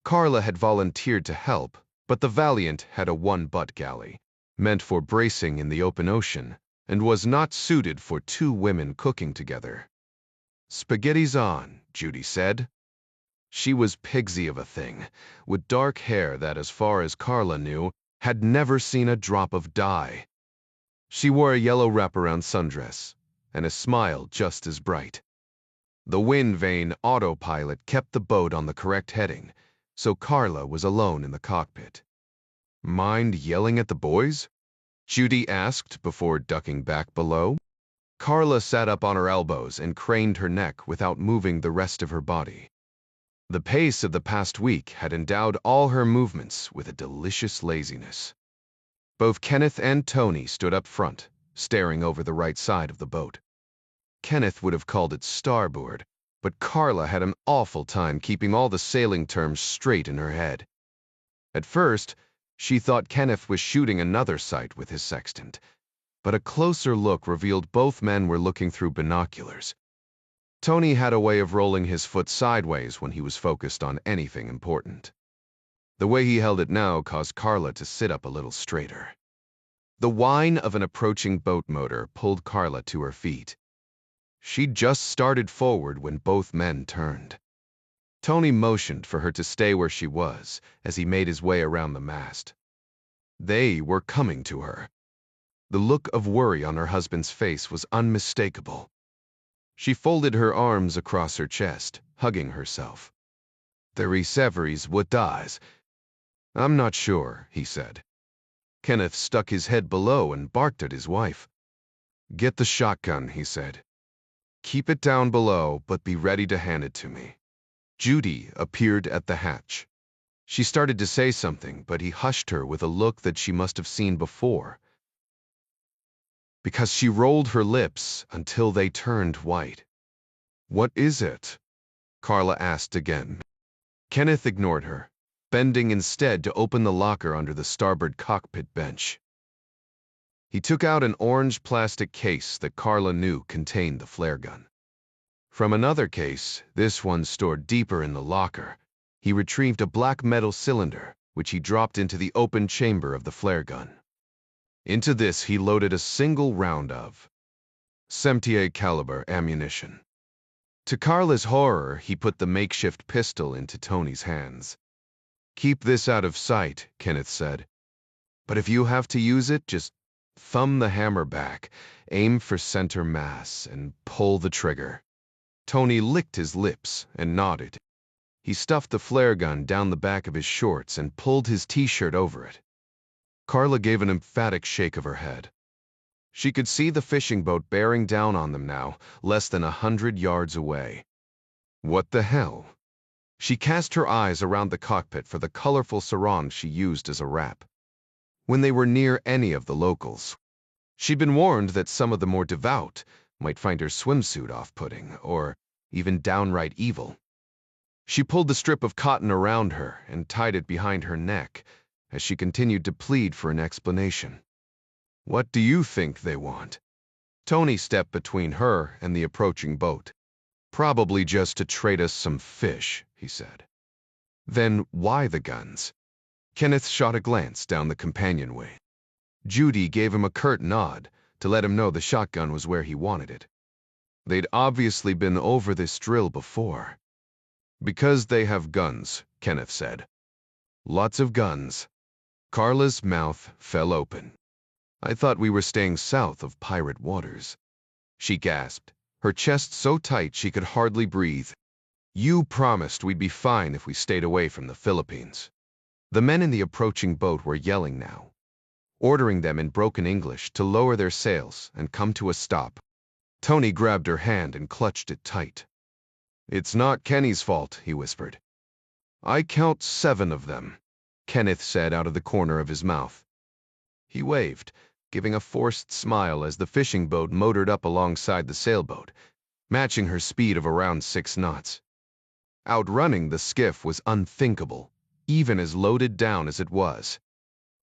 Speaker 1: Carla had volunteered to help, but the Valiant had a one-butt galley, meant for bracing in the open ocean, and was not suited for two women cooking together. "Spaghetti's on," Judy said. She was Pigsy of a thing, with dark hair that, as far as Carla knew, had never seen a drop of dye. She wore a yellow wraparound sundress, and a smile just as bright. The wind vane autopilot kept the boat on the correct heading, so Carla was alone in the cockpit. "Mind yelling at the boys?" Judy asked before ducking back below. Carla sat up on her elbows and craned her neck without moving the rest of her body. The pace of the past week had endowed all her movements with a delicious laziness. Both Kenneth and Tony stood up front, staring over the right side of the boat. Kenneth would have called it starboard, but Carla had an awful time keeping all the sailing terms straight in her head. At first, she thought Kenneth was shooting another sight with his sextant, but a closer look revealed both men were looking through binoculars. Tony had a way of rolling his foot sideways when he was focused on anything important. The way he held it now caused Carla to sit up a little straighter. The whine of an approaching boat motor pulled Carla to her feet. She'd just started forward when both men turned. Tony motioned for her to stay where she was as he made his way around the mast. They were coming to her. The look of worry on her husband's face was unmistakable. She folded her arms across her chest, hugging herself. "The Reseveries would dies." "I'm not sure," he said. Kenneth stuck his head below and barked at his wife. "Get the shotgun," he said. "Keep it down below, but be ready to hand it to me." Judy appeared at the hatch. She started to say something, but he hushed her with a look that she must have seen before, because she rolled her lips until they turned white. "What is it?" Carla asked again. Kenneth ignored her, bending instead to open the locker under the starboard cockpit bench. He took out an orange plastic case that Carla knew contained the flare gun. From another case, this one stored deeper in the locker, he retrieved a black metal cylinder, which he dropped into the open chamber of the flare gun. Into this he loaded a single round of .78 caliber ammunition. To Carla's horror, he put the makeshift pistol into Tony's hands. "Keep this out of sight," Kenneth said. "But if you have to use it, just thumb the hammer back, aim for center mass, and pull the trigger." Tony licked his lips and nodded. He stuffed the flare gun down the back of his shorts and pulled his t-shirt over it. Carla gave an emphatic shake of her head. She could see the fishing boat bearing down on them now, less than 100 yards away. What the hell? She cast her eyes around the cockpit for the colorful sarong she used as a wrap. When they were near any of the locals, she'd been warned that some of the more devout might find her swimsuit off-putting, or even downright evil. She pulled the strip of cotton around her and tied it behind her neck as she continued to plead for an explanation. "What do you think they want?" Tony stepped between her and the approaching boat. "Probably just to trade us some fish," he said. "Then why the guns?" Kenneth shot a glance down the companionway. Judy gave him a curt nod to let him know the shotgun was where he wanted it. They'd obviously been over this drill before. "Because they have guns," Kenneth said. "Lots of guns." Carla's mouth fell open. "I thought we were staying south of pirate waters." She gasped, her chest so tight she could hardly breathe. "You promised we'd be fine if we stayed away from the Philippines." The men in the approaching boat were yelling now, ordering them in broken English to lower their sails and come to a stop. Tony grabbed her hand and clutched it tight. "It's not Kenny's fault," he whispered. "I count 7 of them," Kenneth said out of the corner of his mouth. He waved, giving a forced smile as the fishing boat motored up alongside the sailboat, matching her speed of around 6 knots. Outrunning the skiff was unthinkable, even as loaded down as it was.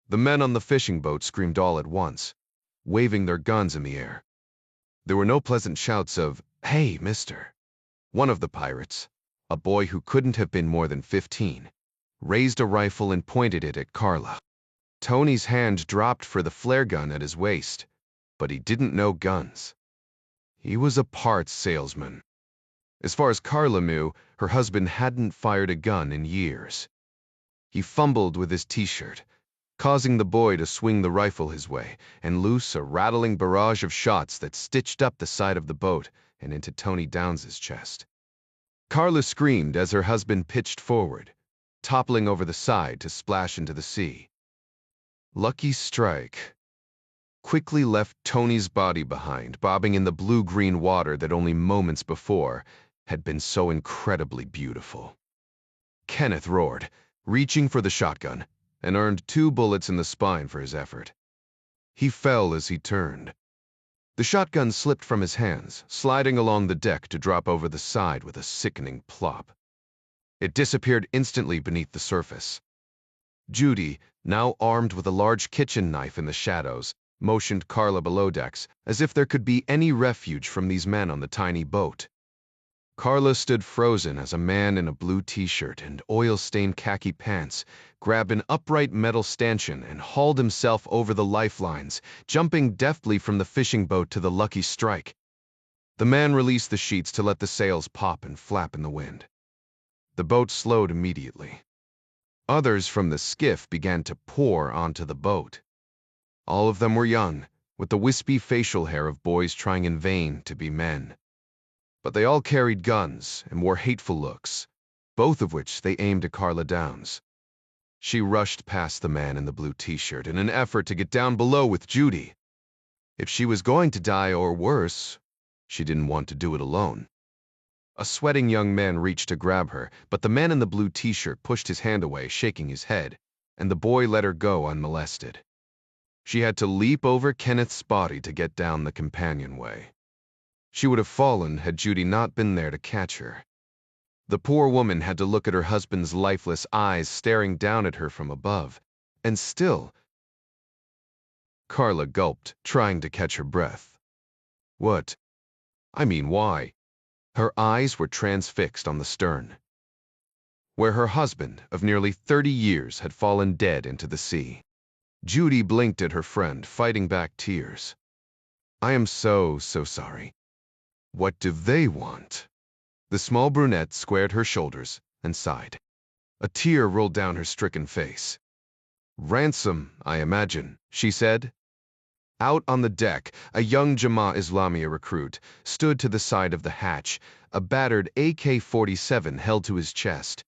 Speaker 1: The men on the fishing boat screamed all at once, waving their guns in the air. There were no pleasant shouts of, "Hey, mister." One of the pirates, a boy who couldn't have been more than 15, raised a rifle and pointed it at Carla. Tony's hand dropped for the flare gun at his waist, but he didn't know guns. He was a parts salesman. As far as Carla knew, her husband hadn't fired a gun in years. He fumbled with his t-shirt, causing the boy to swing the rifle his way and loose a rattling barrage of shots that stitched up the side of the boat and into Tony Downes's chest. Carla screamed as her husband pitched forward, toppling over the side to splash into the sea. Lucky Strike quickly left Tony's body behind, bobbing in the blue-green water that only moments before had been so incredibly beautiful. Kenneth roared, reaching for the shotgun, and earned 2 bullets in the spine for his effort. He fell as he turned. The shotgun slipped from his hands, sliding along the deck to drop over the side with a sickening plop. It disappeared instantly beneath the surface. Judy, now armed with a large kitchen knife in the shadows, motioned Carla below decks, as if there could be any refuge from these men on the tiny boat. Carla stood frozen as a man in a blue t-shirt and oil-stained khaki pants grabbed an upright metal stanchion and hauled himself over the lifelines, jumping deftly from the fishing boat to the Lucky Strike. The man released the sheets to let the sails pop and flap in the wind. The boat slowed immediately. Others from the skiff began to pour onto the boat. All of them were young, with the wispy facial hair of boys trying in vain to be men. But they all carried guns and wore hateful looks, both of which they aimed at Carla Downes. She rushed past the man in the blue t-shirt in an effort to get down below with Judy. If she was going to die or worse, she didn't want to do it alone. A sweating young man reached to grab her, but the man in the blue t-shirt pushed his hand away, shaking his head, and the boy let her go unmolested. She had to leap over Kenneth's body to get down the companionway. She would have fallen had Judy not been there to catch her. The poor woman had to look at her husband's lifeless eyes staring down at her from above, and still. Carla gulped, trying to catch her breath. What? I mean, why? Her eyes were transfixed on the stern, where her husband of nearly 30 years had fallen dead into the sea. Judy blinked at her friend, fighting back tears. I am so sorry. What do they want? The small brunette squared her shoulders and sighed. A tear rolled down her stricken face. Ransom, I imagine, she said. Out on the deck, a young Jamaat Islamiyah recruit stood to the side of the hatch, a battered AK-47 held to his chest.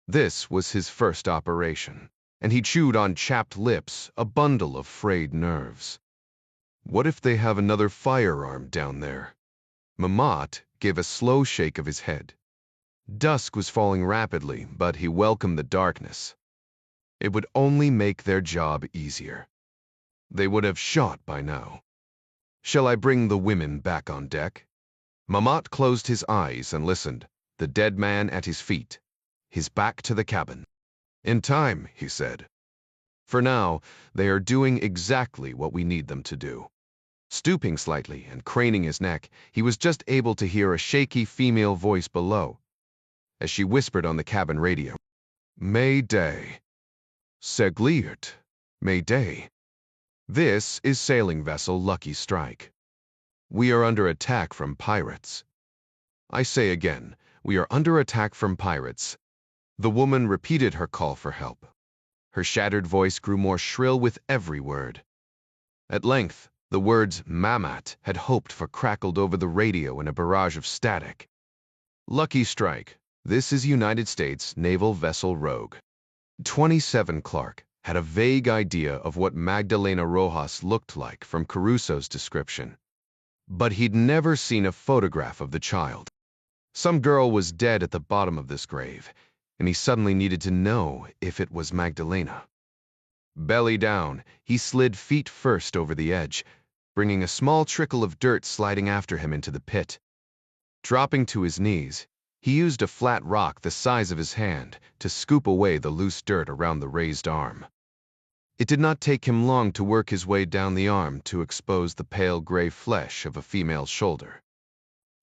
Speaker 1: This was his first operation, and he chewed on chapped lips, a bundle of frayed nerves. What if they have another firearm down there? Mamat gave a slow shake of his head. Dusk was falling rapidly, but he welcomed the darkness. It would only make their job easier. They would have shot by now. Shall I bring the women back on deck? Mamat closed his eyes and listened, the dead man at his feet, his back to the cabin. In time, he said. For now, they are doing exactly what we need them to do. Stooping slightly and craning his neck, he was just able to hear a shaky female voice below, as she whispered on the cabin radio. Mayday. Segliert. Mayday. This is sailing vessel Lucky Strike. We are under attack from pirates. I say again, we are under attack from pirates. The woman repeated her call for help. Her shattered voice grew more shrill with every word. At length, the words Mamat had hoped for crackled over the radio in a barrage of static. Lucky Strike, this is United States Naval Vessel Rogue. 27 Clark had a vague idea of what Magdalena Rojas looked like from Caruso's description, but he'd never seen a photograph of the child. Some girl was dead at the bottom of this grave, and he suddenly needed to know if it was Magdalena. Belly down, he slid feet first over the edge, bringing a small trickle of dirt sliding after him into the pit. Dropping to his knees, he used a flat rock the size of his hand to scoop away the loose dirt around the raised arm. It did not take him long to work his way down the arm to expose the pale gray flesh of a female's shoulder.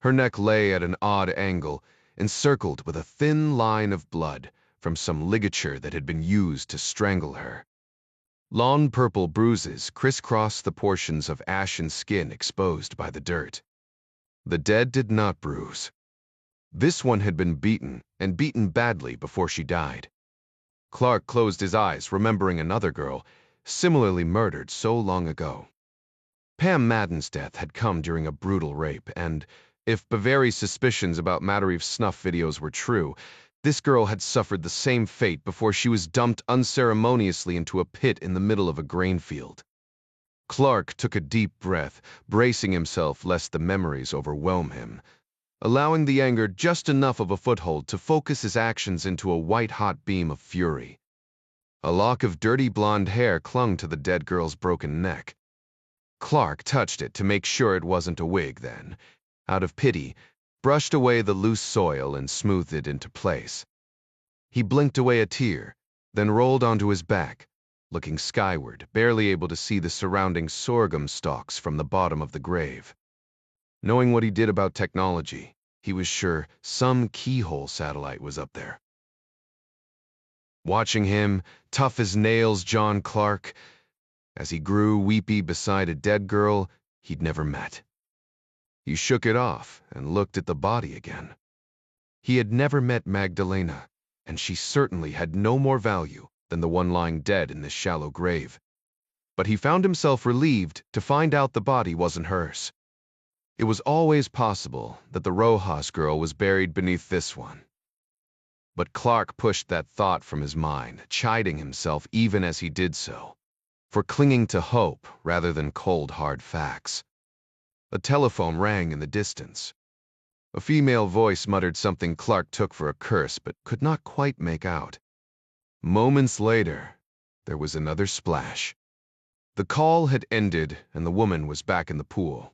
Speaker 1: Her neck lay at an odd angle, encircled with a thin line of blood from some ligature that had been used to strangle her. Long purple bruises crisscrossed the portions of ashen skin exposed by the dirt. The dead did not bruise. This one had been beaten, and beaten badly before she died. Clark closed his eyes, remembering another girl, similarly murdered so long ago. Pam Madden's death had come during a brutal rape, and if Bavari's suspicions about Madareev's snuff videos were true, this girl had suffered the same fate before she was dumped unceremoniously into a pit in the middle of a grain field. Clark took a deep breath, bracing himself lest the memories overwhelm him, allowing the anger just enough of a foothold to focus his actions into a white-hot beam of fury. A lock of dirty blonde hair clung to the dead girl's broken neck. Clark touched it to make sure it wasn't a wig then, out of pity, brushed away the loose soil and smoothed it into place. He blinked away a tear, then rolled onto his back, looking skyward, barely able to see the surrounding sorghum stalks from the bottom of the grave. Knowing what he did about technology, he was sure some keyhole satellite was up there. Watching him, tough as nails John Clark, as he grew weepy beside a dead girl he'd never met. He shook it off and looked at the body again. He had never met Magdalena, and she certainly had no more value than the one lying dead in this shallow grave. But he found himself relieved to find out the body wasn't hers. It was always possible that the Rojas girl was buried beneath this one. But Clark pushed that thought from his mind, chiding himself even as he did so, for clinging to hope rather than cold, hard facts. A telephone rang in the distance. A female voice muttered something Clark took for a curse but could not quite make out. Moments later, there was another splash. The call had ended and the woman was back in the pool.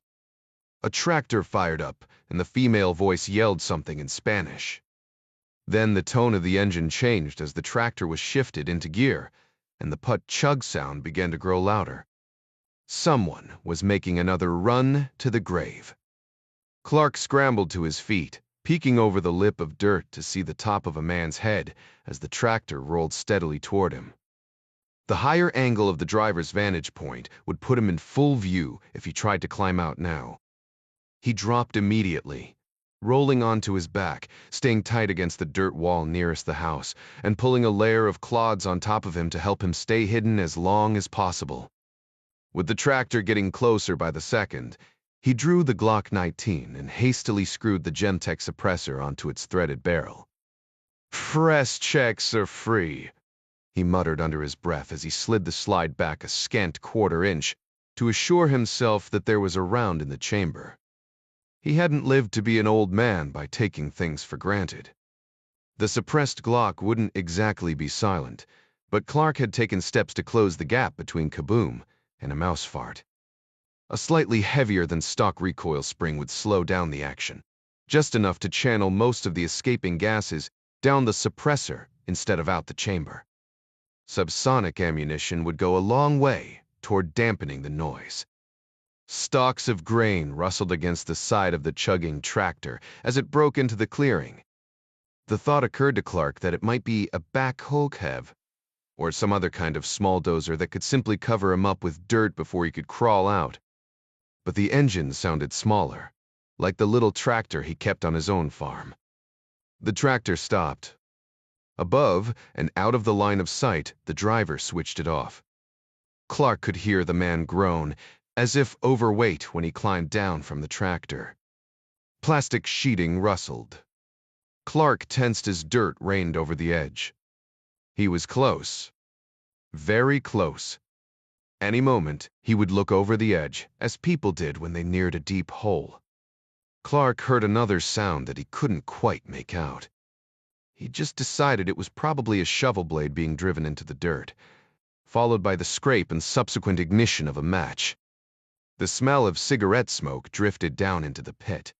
Speaker 1: A tractor fired up and the female voice yelled something in Spanish. Then the tone of the engine changed as the tractor was shifted into gear, and the putt-chug sound began to grow louder. Someone was making another run to the grave. Clark scrambled to his feet, peeking over the lip of dirt to see the top of a man's head as the tractor rolled steadily toward him. The higher angle of the driver's vantage point would put him in full view if he tried to climb out now. He dropped immediately, rolling onto his back, staying tight against the dirt wall nearest the house, and pulling a layer of clods on top of him to help him stay hidden as long as possible. With the tractor getting closer by the second, he drew the Glock 19 and hastily screwed the Gemtech suppressor onto its threaded barrel. "Press checks are free," he muttered under his breath as he slid the slide back a scant quarter-inch to assure himself that there was a round in the chamber. He hadn't lived to be an old man by taking things for granted. The suppressed Glock wouldn't exactly be silent, but Clark had taken steps to close the gap between kaboom and a mouse fart. A slightly heavier than stock recoil spring would slow down the action, just enough to channel most of the escaping gases down the suppressor instead of out the chamber. Subsonic ammunition would go a long way toward dampening the noise. Stalks of grain rustled against the side of the chugging tractor as it broke into the clearing. The thought occurred to Clark that it might be a backhoe hev, or some other kind of small dozer that could simply cover him up with dirt before he could crawl out. But the engine sounded smaller, like the little tractor he kept on his own farm. The tractor stopped. Above and out of the line of sight, the driver switched it off. Clark could hear the man groan, as if overweight when he climbed down from the tractor. Plastic sheeting rustled. Clark tensed as dirt rained over the edge. He was close. Very close. Any moment, he would look over the edge, as people did when they neared a deep hole. Clark heard another sound that he couldn't quite make out. He just decided it was probably a shovel blade being driven into the dirt. followed by the scrape and subsequent ignition of a match. The smell of cigarette smoke drifted down into the pit.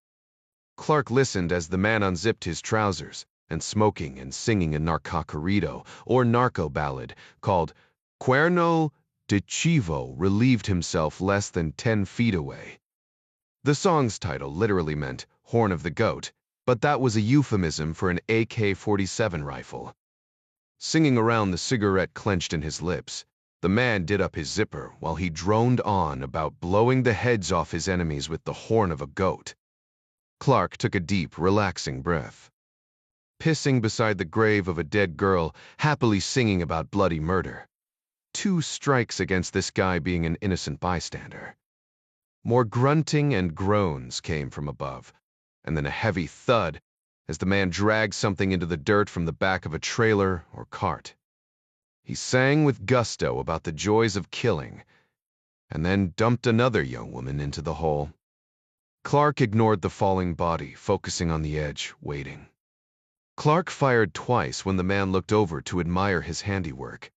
Speaker 1: Clark listened as the man unzipped his trousers, and smoking and singing a narco-corrido, or narco ballad, called Cuerno de Chivo, relieved himself less than 10 feet away. The song's title literally meant Horn of the Goat, but that was a euphemism for an AK-47 rifle. Singing around, the cigarette clenched in his lips, the man did up his zipper while he droned on about blowing the heads off his enemies with the horn of a goat. Clark took a deep, relaxing breath. Pissing beside the grave of a dead girl, happily singing about bloody murder. 2 strikes against this guy being an innocent bystander. More grunting and groans came from above, and then a heavy thud as the man dragged something into the dirt from the back of a trailer or cart. He sang with gusto about the joys of killing, and then dumped another young woman into the hole. Clark ignored the falling body, focusing on the edge, waiting. Clark fired twice when the man looked over to admire his handiwork.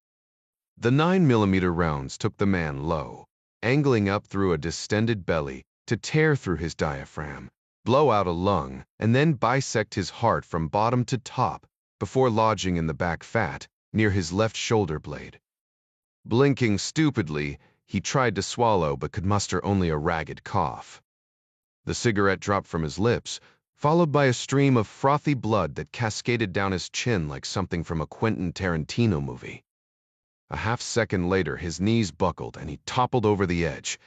Speaker 1: The 9mm rounds took the man low, angling up through a distended belly to tear through his diaphragm, blow out a lung, and then bisect his heart from bottom to top before lodging in the back fat near his left shoulder blade. Blinking stupidly, he tried to swallow but could muster only a ragged cough. The cigarette dropped from his lips, followed by a stream of frothy blood that cascaded down his chin like something from a Quentin Tarantino movie. A half-second later, his knees buckled and he toppled over the edge,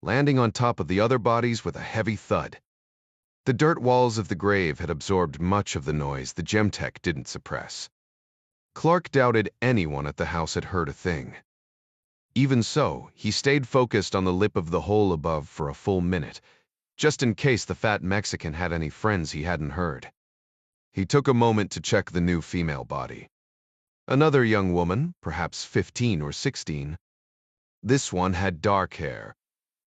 Speaker 1: landing on top of the other bodies with a heavy thud. The dirt walls of the grave had absorbed much of the noise the Gemtech didn't suppress. Clark doubted anyone at the house had heard a thing. Even so, he stayed focused on the lip of the hole above for a full minute, just in case the fat Mexican had any friends he hadn't heard. He took a moment to check the new female body. Another young woman, perhaps 15 or 16. This one had dark hair,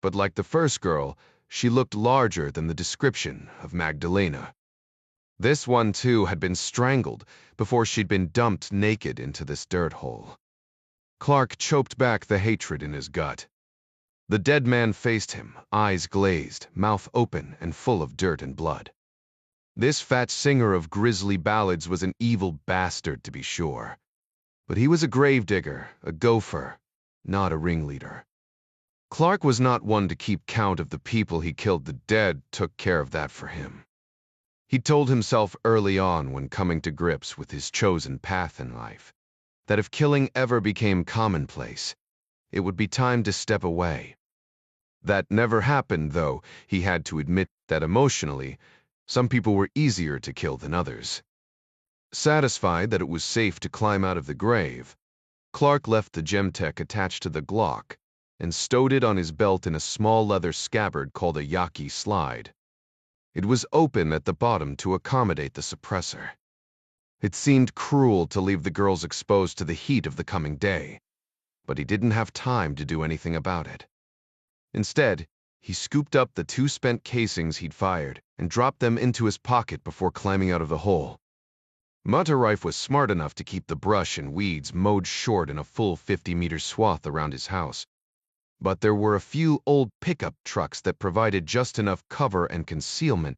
Speaker 1: but like the first girl, she looked larger than the description of Magdalena. This one, too, had been strangled before she'd been dumped naked into this dirt hole. Clark choked back the hatred in his gut. The dead man faced him, eyes glazed, mouth open and full of dirt and blood. This fat singer of grisly ballads was an evil bastard, to be sure. But he was a gravedigger, a gopher, not a ringleader. Clark was not one to keep count of the people he killed. The dead took care of that for him. He told himself early on, when coming to grips with his chosen path in life, that if killing ever became commonplace, it would be time to step away. That never happened, though he had to admit that emotionally, some people were easier to kill than others. Satisfied that it was safe to climb out of the grave, Clark left the Gemtech attached to the Glock and stowed it on his belt in a small leather scabbard called a Yaki slide. It was open at the bottom to accommodate the suppressor. It seemed cruel to leave the girls exposed to the heat of the coming day, but he didn't have time to do anything about it. Instead, he scooped up the 2 spent casings he'd fired and dropped them into his pocket before climbing out of the hole. Mutterife was smart enough to keep the brush and weeds mowed short in a full 50-meter swath around his house. But there were a few old pickup trucks that provided just enough cover and concealment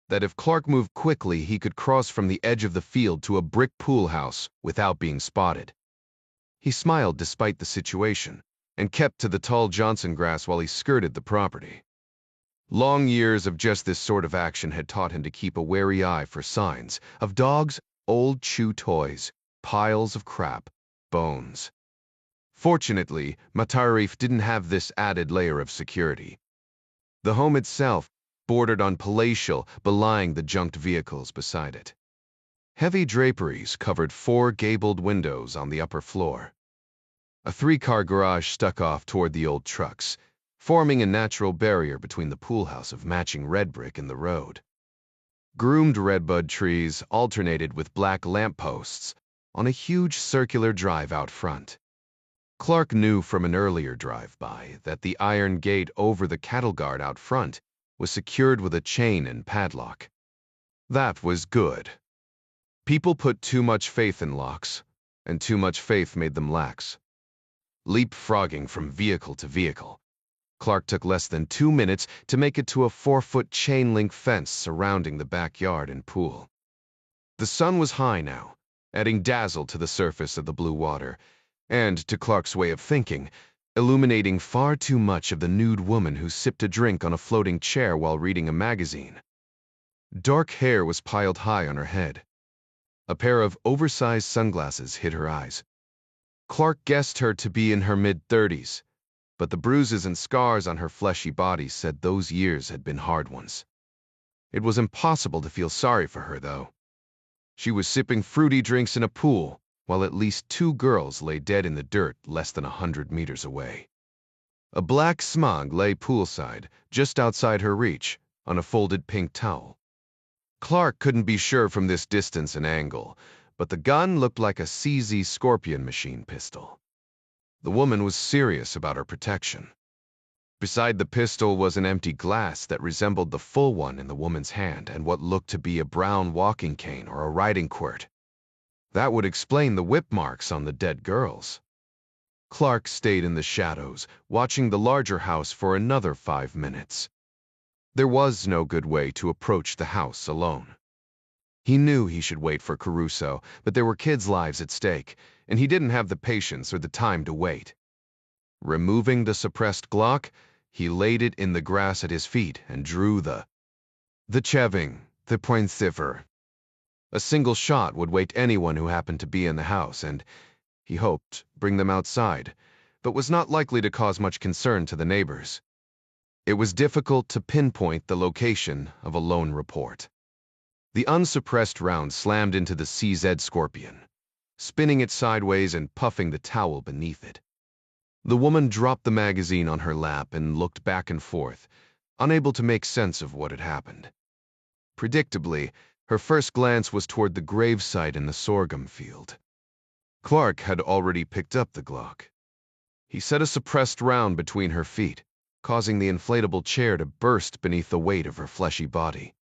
Speaker 1: that if Clark moved quickly, he could cross from the edge of the field to a brick pool house without being spotted. He smiled despite the situation and kept to the tall Johnson grass while he skirted the property. Long years of just this sort of action had taught him to keep a wary eye for signs of dogs, old chew toys, piles of crap, bones. Fortunately, Matarif didn't have this added layer of security. The home itself bordered on palatial, belying the junked vehicles beside it. Heavy draperies covered 4 gabled windows on the upper floor. A 3-car garage stuck off toward the old trucks, forming a natural barrier between the pool house of matching red brick and the road. Groomed redbud trees alternated with black lampposts on a huge circular drive out front. Clark knew from an earlier drive-by that the iron gate over the cattle guard out front was secured with a chain and padlock. That was good. People put too much faith in locks, and too much faith made them lax. leapfrogging from vehicle to vehicle. Clark took less than 2 minutes to make it to a 4-foot chain-link fence surrounding the backyard and pool. The sun was high now, adding dazzle to the surface of the blue water, and, to Clark's way of thinking, illuminating far too much of the nude woman who sipped a drink on a floating chair while reading a magazine. Dark hair was piled high on her head. A pair of oversized sunglasses hid her eyes. Clark guessed her to be in her mid-30s, but the bruises and scars on her fleshy body said those years had been hard ones. It was impossible to feel sorry for her, though. She was sipping fruity drinks in a pool, while at least 2 girls lay dead in the dirt less than 100 meters away. A black smog lay poolside, just outside her reach, on a folded pink towel. Clark couldn't be sure from this distance and angle, but the gun looked like a CZ Scorpion machine pistol. The woman was serious about her protection. Beside the pistol was an empty glass that resembled the full one in the woman's hand and what looked to be a brown walking cane or a riding quirt. That would explain the whip marks on the dead girls. Clark stayed in the shadows, watching the larger house for another 5 minutes. There was no good way to approach the house alone. He knew he should wait for Caruso, but there were kids' lives at stake, and he didn't have the patience or the time to wait. Removing the suppressed Glock, he laid it in the grass at his feet and drew the Cheving, the .50. A single shot would wake anyone who happened to be in the house and, he hoped, bring them outside, but was not likely to cause much concern to the neighbors. It was difficult to pinpoint the location of a lone report. The unsuppressed round slammed into the CZ Scorpion, spinning it sideways and puffing the towel beneath it. The woman dropped the magazine on her lap and looked back and forth, unable to make sense of what had happened. Predictably, her first glance was toward the gravesite in the sorghum field. Clark had already picked up the Glock. He set a suppressed round between her feet, causing the inflatable chair to burst beneath the weight of her fleshy body.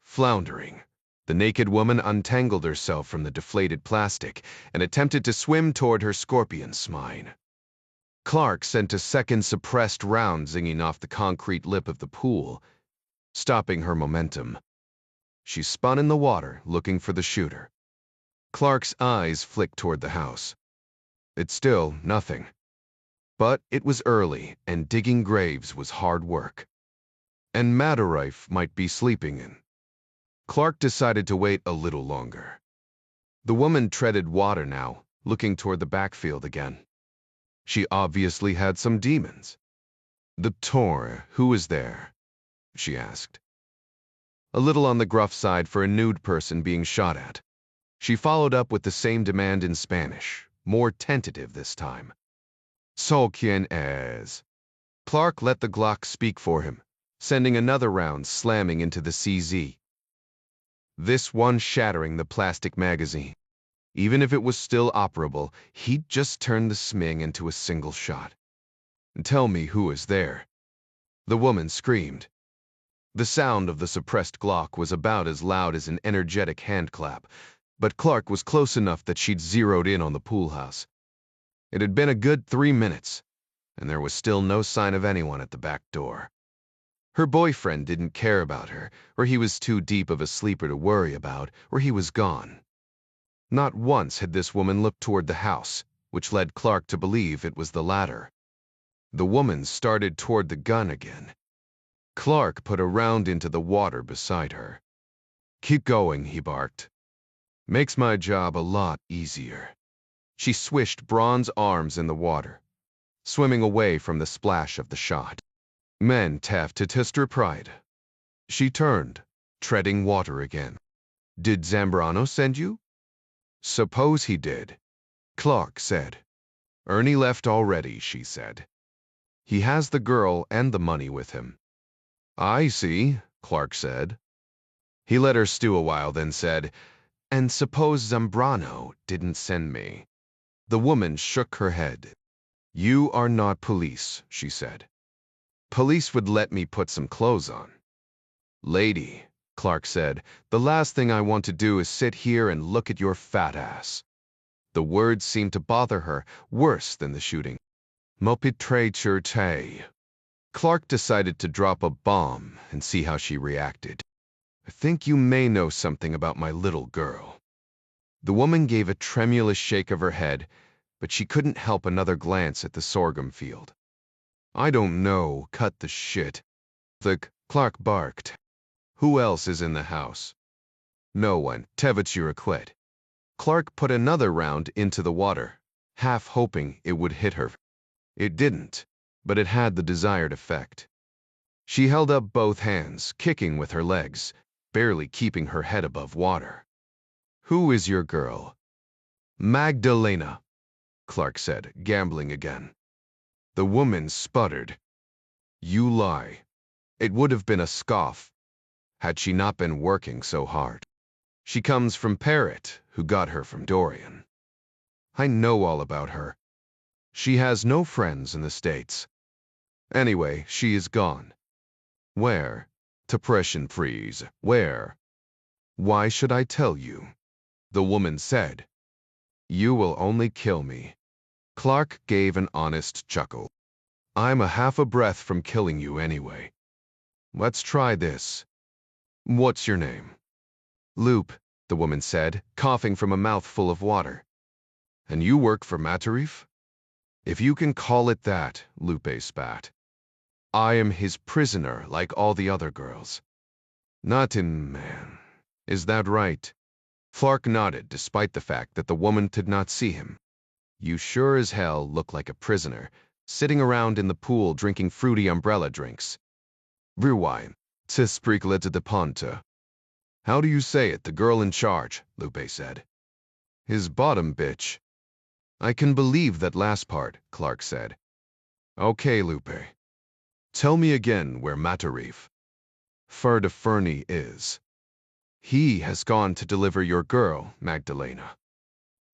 Speaker 1: Floundering, the naked woman untangled herself from the deflated plastic and attempted to swim toward her scorpion spine. Clark sent a second suppressed round zinging off the concrete lip of the pool, stopping her momentum. She spun in the water, looking for the shooter. Clark's eyes flicked toward the house. It's still nothing. But it was early, and digging graves was hard work. And Madarife might be sleeping in. Clark decided to wait a little longer. The woman treaded water now, looking toward the backfield again. She obviously had some demons. The Tor, who was there? She asked. A little on the gruff side for a nude person being shot at. She followed up with the same demand in Spanish, more tentative this time. So quien es? Clark let the Glock speak for him, sending another round slamming into the CZ. This one shattering the plastic magazine. Even if it was still operable, he'd just turned the Sming into a single shot. Tell me who is there. The woman screamed. The sound of the suppressed Glock was about as loud as an energetic handclap, but Clark was close enough that she'd zeroed in on the pool house. It had been a good 3 minutes, and there was still no sign of anyone at the back door. Her boyfriend didn't care about her, or he was too deep of a sleeper to worry about, or he was gone. Not once had this woman looked toward the house, which led Clark to believe it was the latter. The woman started toward the gun again. Clark put a round into the water beside her. Keep going, he barked. Makes my job a lot easier. She swished bronze arms in the water, swimming away from the splash of the shot. Men taft to test her pride. She turned, treading water again. Did Zambrano send you? Suppose he did, Clark said. Ernie left already, she said. He has the girl and the money with him. I see, Clark said. He let her stew a while, then said, and suppose Zambrano didn't send me. The woman shook her head. You are not police, she said. Police would let me put some clothes on. Lady, Clark said, the last thing I want to do is sit here and look at your fat ass. The words seemed to bother her worse than the shooting. Mopitre. Clark decided to drop a bomb and see how she reacted. I think you may know something about my little girl. The woman gave a tremulous shake of her head, but she couldn't help another glance at the sorghum field. I don't know, cut the shit. Clark barked. Who else is in the house? No one, quit. Clark put another round into the water, half hoping it would hit her. It didn't, but it had the desired effect. She held up both hands, kicking with her legs, barely keeping her head above water. Who is your girl? Magdalena, Clark said, gambling again. The woman sputtered. You lie. It would have been a scoff, had she not been working so hard. She comes from Parrot, who got her from Dorian. I know all about her. She has no friends in the States. Anyway, she is gone. Where? Depression freeze. Where? Why should I tell you? The woman said. You will only kill me. Clark gave an honest chuckle. I'm a half a breath from killing you anyway. Let's try this. What's your name? Loop, the woman said, coughing from a mouthful of water. And you work for Matarif? If you can call it that, Lupe spat. I am his prisoner like all the other girls. Not in man. Is that right? Clark nodded despite the fact that the woman did not see him. You sure as hell look like a prisoner, sitting around in the pool drinking fruity umbrella drinks. Rewind. Tisprikleta de ponta. How do you say it, the girl in charge? Lupe said. His bottom bitch. I can believe that last part, Clark said. Okay, Lupe. Tell me again where Matarif Fernie is. He has gone to deliver your girl, Magdalena.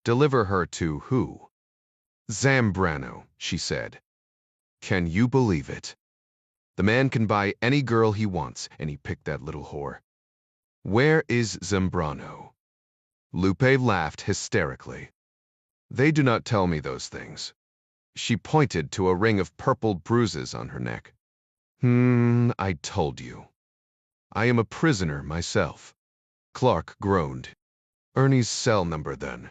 Speaker 1: Deliver her to who? Zambrano, she said. Can you believe it? The man can buy any girl he wants, and he picked that little whore. Where is Zambrano? Lupe laughed hysterically. They do not tell me those things. She pointed to a ring of purple bruises on her neck. I told you. I am a prisoner myself. Clark groaned. Ernie's cell number then.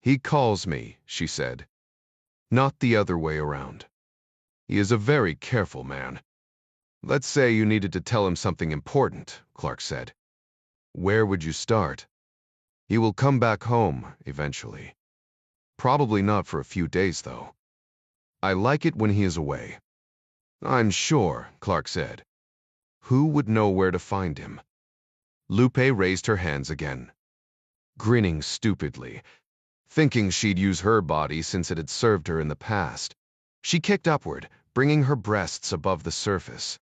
Speaker 1: He calls me, she said. Not the other way around. He is a very careful man. Let's say you needed to tell him something important, Clark said. Where would you start? He will come back home, eventually. Probably not for a few days, though. I like it when he is away. I'm sure, Clark said. Who would know where to find him? Lupe raised her hands again, grinning stupidly, thinking she'd use her body since it had served her in the past. She kicked upward, bringing her breasts above the surface.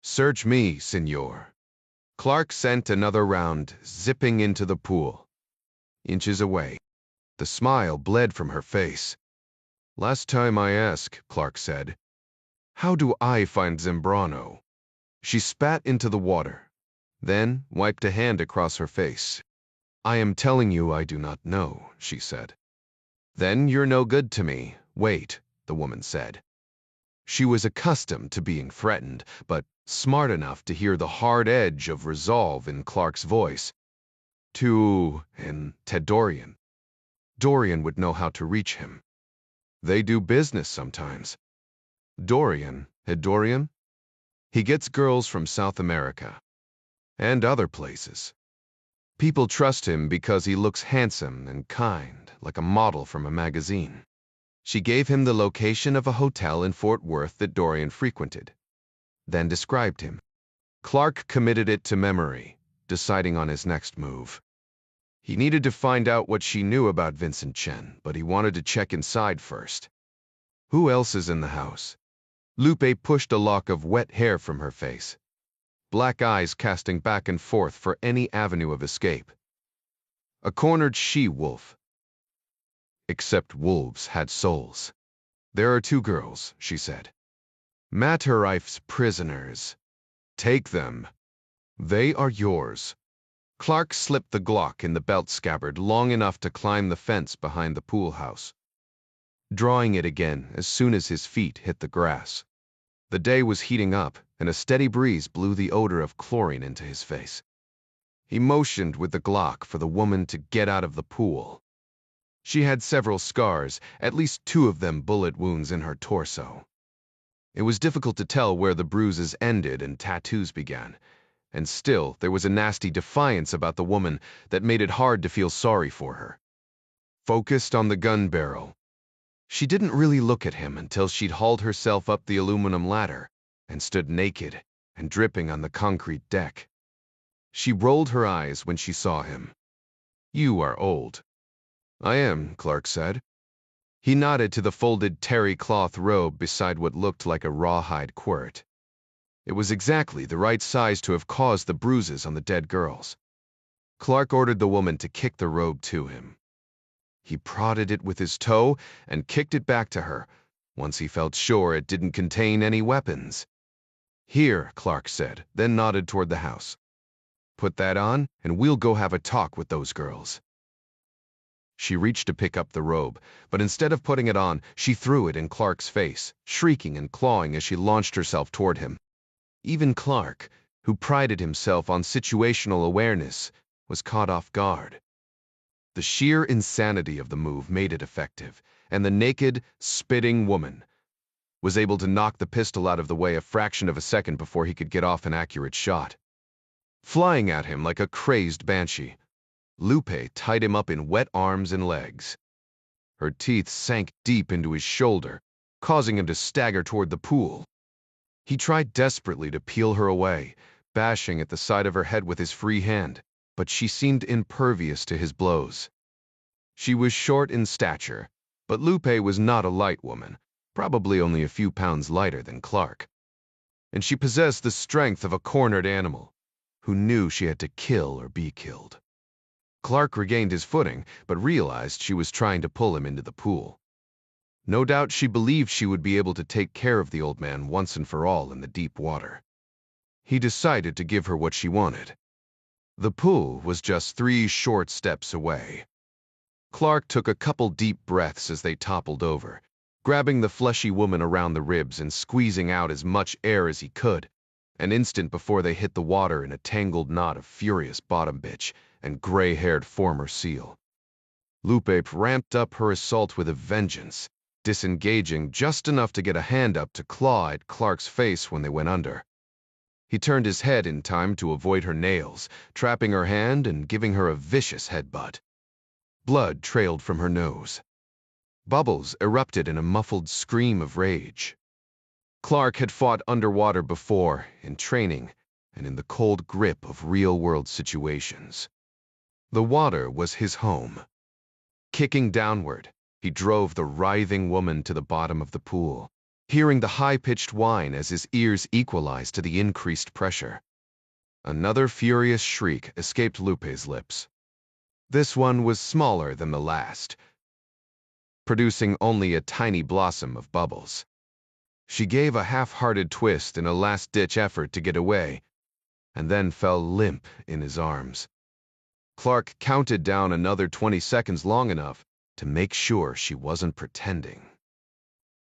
Speaker 1: Search me, senor. Clark sent another round, zipping into the pool. Inches away. The smile bled from her face. Last time I asked, Clark said. How do I find Zambrano? She spat into the water, then wiped a hand across her face. I am telling you I do not know, she said. Then you're no good to me. Wait, the woman said. She was accustomed to being threatened, but smart enough to hear the hard edge of resolve in Clark's voice. Ted Dorian. Dorian would know how to reach him. They do business sometimes. Dorian? He gets girls from South America. And other places. People trust him because he looks handsome and kind, like a model from a magazine. She gave him the location of a hotel in Fort Worth that Dorian frequented, then described him. Clark committed it to memory, deciding on his next move. He needed to find out what she knew about Vincent Chen, but he wanted to check inside first. Who else is in the house? Lupe pushed a lock of wet hair from her face, black eyes casting back and forth for any avenue of escape. A cornered she-wolf. Except wolves had souls. There are 2 girls, she said. Matarif's prisoners. Take them. They are yours. Clark slipped the Glock in the belt scabbard long enough to climb the fence behind the pool house, drawing it again as soon as his feet hit the grass. The day was heating up, and a steady breeze blew the odor of chlorine into his face. He motioned with the Glock for the woman to get out of the pool. She had several scars, at least 2 of them bullet wounds in her torso. It was difficult to tell where the bruises ended and tattoos began, and still there was a nasty defiance about the woman that made it hard to feel sorry for her. Focused on the gun barrel, she didn't really look at him until she'd hauled herself up the aluminum ladder and stood naked and dripping on the concrete deck. She rolled her eyes when she saw him. "You are old." "I am," Clark said. He nodded to the folded terry cloth robe beside what looked like a rawhide quirt. It was exactly the right size to have caused the bruises on the dead girls. Clark ordered the woman to kick the robe to him. He prodded it with his toe and kicked it back to her, once he felt sure it didn't contain any weapons. "Here," Clark said, then nodded toward the house. "Put that on, and we'll go have a talk with those girls." She reached to pick up the robe, but instead of putting it on, she threw it in Clark's face, shrieking and clawing as she launched herself toward him. Even Clark, who prided himself on situational awareness, was caught off guard. The sheer insanity of the move made it effective, and the naked, spitting woman was able to knock the pistol out of the way a fraction of a second before he could get off an accurate shot. Flying at him like a crazed banshee, Lupe tied him up in wet arms and legs. Her teeth sank deep into his shoulder, causing him to stagger toward the pool. He tried desperately to peel her away, bashing at the side of her head with his free hand, but she seemed impervious to his blows. She was short in stature, but Lupe was not a light woman, probably only a few pounds lighter than Clark. And she possessed the strength of a cornered animal, who knew she had to kill or be killed. Clark regained his footing, but realized she was trying to pull him into the pool. No doubt she believed she would be able to take care of the old man once and for all in the deep water. He decided to give her what she wanted. The pool was just 3 short steps away. Clark took a couple deep breaths as they toppled over, grabbing the fleshy woman around the ribs and squeezing out as much air as he could, an instant before they hit the water in a tangled knot of furious bottom bitch and gray-haired former SEAL. Lupe ramped up her assault with a vengeance, disengaging just enough to get a hand up to claw at Clark's face when they went under. He turned his head in time to avoid her nails, trapping her hand and giving her a vicious headbutt. Blood trailed from her nose. Bubbles erupted in a muffled scream of rage. Clark had fought underwater before, in training, and in the cold grip of real-world situations. The water was his home. Kicking downward, he drove the writhing woman to the bottom of the pool, hearing the high-pitched whine as his ears equalized to the increased pressure. Another furious shriek escaped Lupe's lips. This one was smaller than the last, producing only a tiny blossom of bubbles. She gave a half-hearted twist in a last-ditch effort to get away, and then fell limp in his arms. Clark counted down another 20 seconds long enough to make sure she wasn't pretending.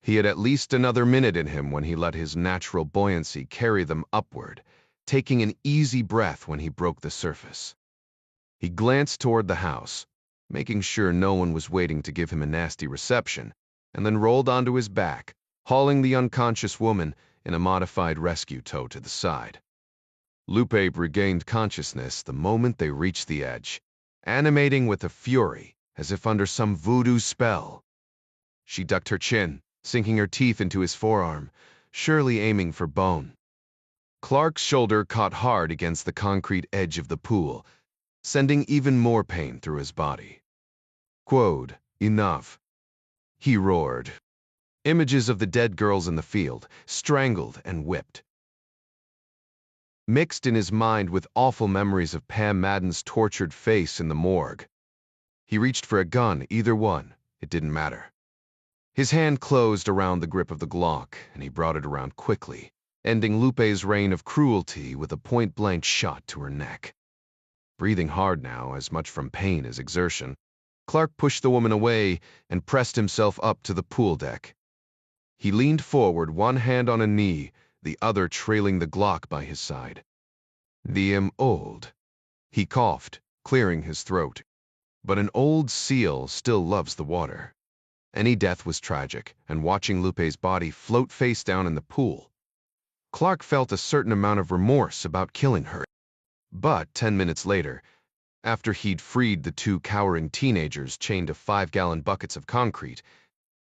Speaker 1: He had at least another minute in him when he let his natural buoyancy carry them upward, taking an easy breath when he broke the surface. He glanced toward the house, making sure no one was waiting to give him a nasty reception, and then rolled onto his back, hauling the unconscious woman in a modified rescue tow to the side. Lupe regained consciousness the moment they reached the edge, animating with a fury as if under some voodoo spell. She ducked her chin, sinking her teeth into his forearm, surely aiming for bone. Clark's shoulder caught hard against the concrete edge of the pool, sending even more pain through his body. "Quote, enough," he roared. Images of the dead girls in the field, strangled and whipped, mixed in his mind with awful memories of Pam Madden's tortured face in the morgue. He reached for a gun, either one, it didn't matter. His hand closed around the grip of the Glock, and he brought it around quickly, ending Lupe's reign of cruelty with a point-blank shot to her neck. breathing hard now, as much from pain as exertion. Clark pushed the woman away and pressed himself up to the pool deck. He leaned forward, one hand on a knee, the other trailing the Glock by his side. "I'm old," he coughed, clearing his throat. But an old seal still loves the water. Any death was tragic, and watching Lupe's body float face down in the pool, Clark felt a certain amount of remorse about killing her. But 10 minutes later, after he'd freed the two cowering teenagers chained to 5-gallon buckets of concrete,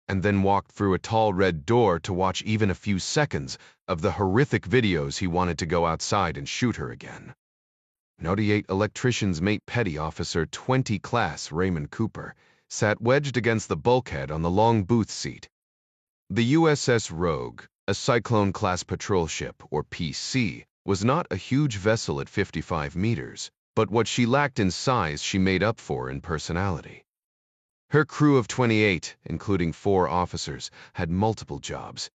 Speaker 1: and then walked through a tall red door to watch even a few seconds of the horrific videos, he wanted to go outside and shoot her again. 98 Electrician's Mate Petty Officer 20 Class Raymond Cooper sat wedged against the bulkhead on the long booth seat. The USS Rogue, a Cyclone-class patrol ship, or PC, was not a huge vessel at 55 meters, but what she lacked in size she made up for in personality. Her crew of 28, including 4 officers, had multiple jobs.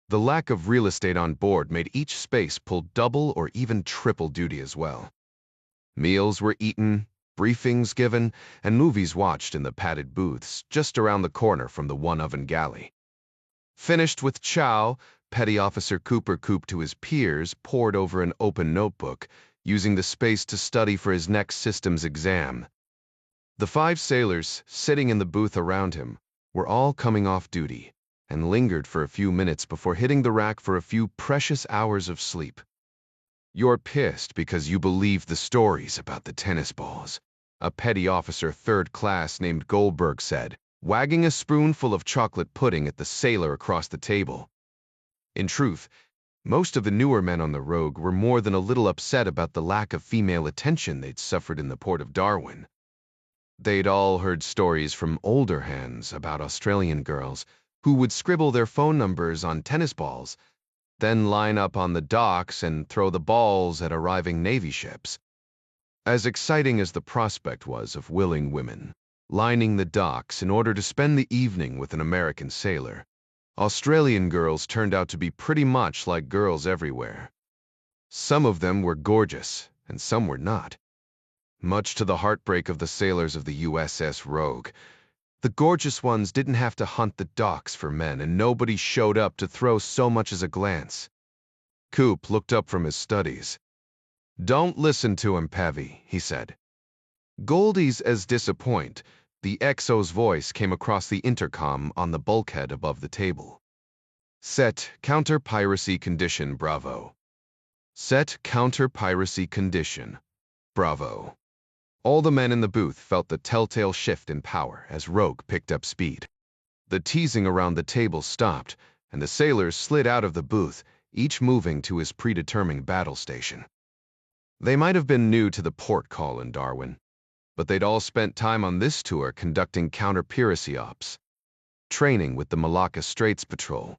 Speaker 1: The lack of real estate on board made each space pull double or even triple duty as well. Meals were eaten, briefings given, and movies watched in the padded booths just around the corner from the one-oven galley. Finished with chow, Petty Officer Cooper cooped to his peers, pored over an open notebook, using the space to study for his next systems exam. The 5 sailors sitting in the booth around him were all coming off duty and lingered for a few minutes before hitting the rack for a few precious hours of sleep. "You're pissed because you believed the stories about the tennis balls," a petty officer 3rd class named Goldberg said, wagging a spoonful of chocolate pudding at the sailor across the table. In truth, most of the newer men on the Rogue were more than a little upset about the lack of female attention they'd suffered in the port of Darwin. They'd all heard stories from older hands about Australian girls who would scribble their phone numbers on tennis balls, then line up on the docks and throw the balls at arriving Navy ships. As exciting as the prospect was of willing women lining the docks in order to spend the evening with an American sailor, Australian girls turned out to be pretty much like girls everywhere. Some of them were gorgeous, and some were not. Much to the heartbreak of the sailors of the USS Rogue, the gorgeous ones didn't have to hunt the docks for men, and nobody showed up to throw so much as a glance. Coop looked up from his studies. "Don't listen to him, Pavy," he said. "Goldie's as disappoint." The XO's voice came across the intercom on the bulkhead above the table. "Set counter-piracy condition, Bravo." "Set counter-piracy condition, Bravo." All the men in the booth felt the telltale shift in power as Rogue picked up speed. The teasing around the table stopped, and the sailors slid out of the booth, each moving to his predetermined battle station. They might have been new to the port call in Darwin, but they'd all spent time on this tour conducting counter-piracy ops, training with the Malacca Straits Patrol.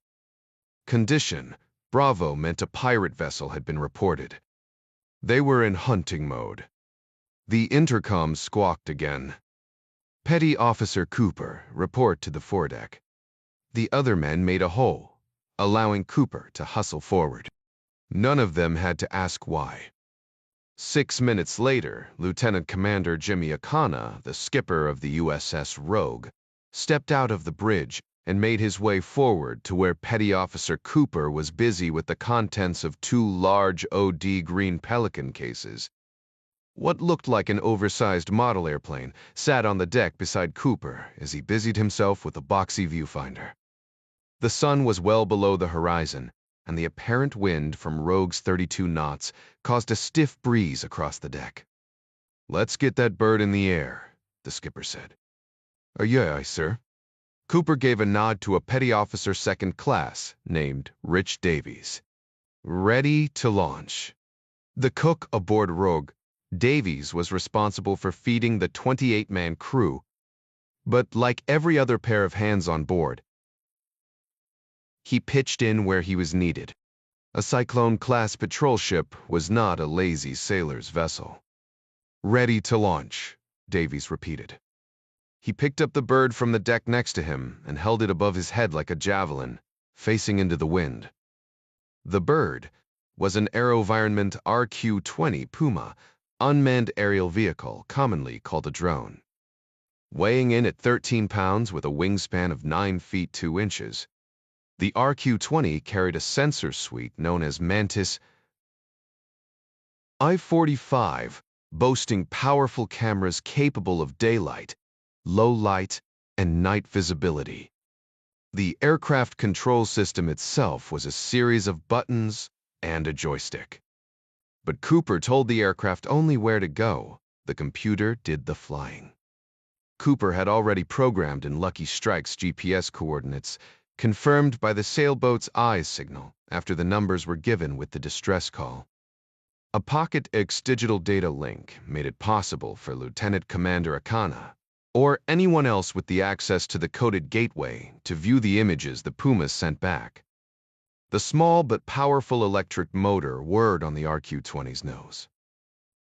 Speaker 1: Condition, Bravo meant a pirate vessel had been reported. They were in hunting mode. The intercom squawked again. "Petty Officer Cooper, report to the foredeck." The other men made a hole, allowing Cooper to hustle forward. None of them had to ask why. 6 minutes later, Lieutenant Commander Jimmy Akana, the skipper of the USS Rogue, stepped out of the bridge and made his way forward to where Petty Officer Cooper was busy with the contents of 2 large OD green Pelican cases. What looked like an oversized model airplane sat on the deck beside Cooper as he busied himself with a boxy viewfinder. The sun was well below the horizon, and the apparent wind from Rogue's 32 knots caused a stiff breeze across the deck. "Let's get that bird in the air," the skipper said. "Aye, aye, sir." Cooper gave a nod to a petty officer 2nd class named Rich Davies. "Ready to launch." The cook aboard Rogue, Davies, was responsible for feeding the 28-man crew, but like every other pair of hands on board, he pitched in where he was needed. A Cyclone-class patrol ship was not a lazy sailor's vessel. "Ready to launch," Davies repeated. He picked up the bird from the deck next to him and held it above his head like a javelin, facing into the wind. The bird was an AeroVironment RQ-20 Puma, unmanned aerial vehicle commonly called a drone. Weighing in at 13 pounds with a wingspan of 9 feet 2 inches, the RQ-20 carried a sensor suite known as Mantis I-45, boasting powerful cameras capable of daylight, low light, and night visibility. The aircraft control system itself was a series of buttons and a joystick. But Cooper told the aircraft only where to go. The computer did the flying. Cooper had already programmed in Lucky Strike's GPS coordinates, confirmed by the sailboat's eyes signal after the numbers were given with the distress call. A Pocket X digital data link made it possible for Lieutenant Commander Akana, or anyone else with the access to the coded gateway, to view the images the Pumas sent back. The small but powerful electric motor whirred on the RQ-20's nose.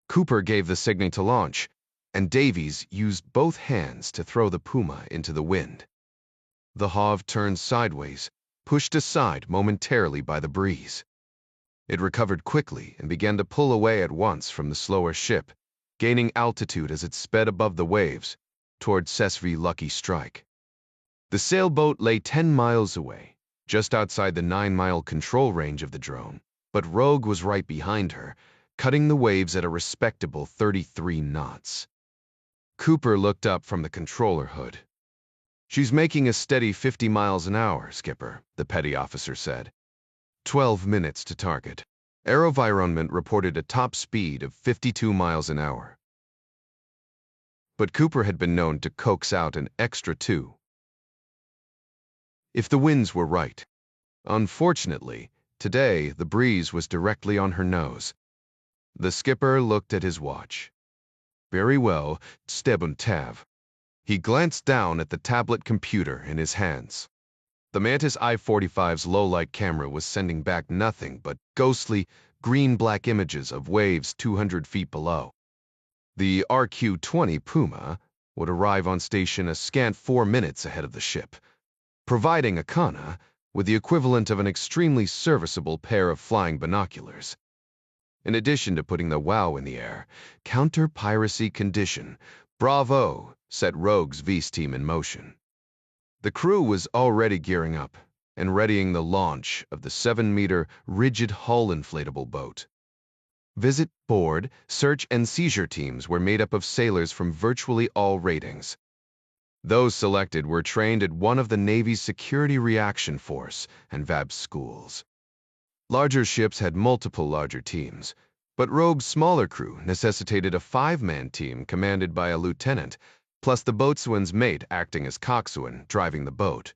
Speaker 1: Cooper gave the signal to launch, and Davies used both hands to throw the Puma into the wind. The Hov turned sideways, pushed aside momentarily by the breeze. It recovered quickly and began to pull away at once from the slower ship, gaining altitude as it sped above the waves toward Sesvi Lucky Strike. The sailboat lay 10 miles away, just outside the 9-mile control range of the drone, but Rogue was right behind her, cutting the waves at a respectable 33 knots. Cooper looked up from the controller hood. "She's making a steady 50 miles an hour, Skipper," the petty officer said. 12 minutes to target. Aerovironment reported a top speed of 52 miles an hour. But Cooper had been known to coax out an extra 2. If the winds were right. Unfortunately, today the breeze was directly on her nose. The skipper looked at his watch. "Very well, Stebun Tav." He glanced down at the tablet computer in his hands. The Mantis I-45's low-light camera was sending back nothing but ghostly, green-black images of waves 200 feet below. The RQ-20 Puma would arrive on station a scant 4 minutes ahead of the ship, providing Akana with the equivalent of an extremely serviceable pair of flying binoculars. In addition to putting the WOW in the air, counter-piracy condition, Bravo, set Rogue's V's team in motion. The crew was already gearing up and readying the launch of the 7-meter rigid hull inflatable boat. Visit, board, search, and seizure teams were made up of sailors from virtually all ratings. Those selected were trained at one of the Navy's Security Reaction Force and VAB schools. Larger ships had multiple larger teams, but Rogue's smaller crew necessitated a 5-man team commanded by a lieutenant, plus the boatswain's mate acting as coxswain, driving the boat.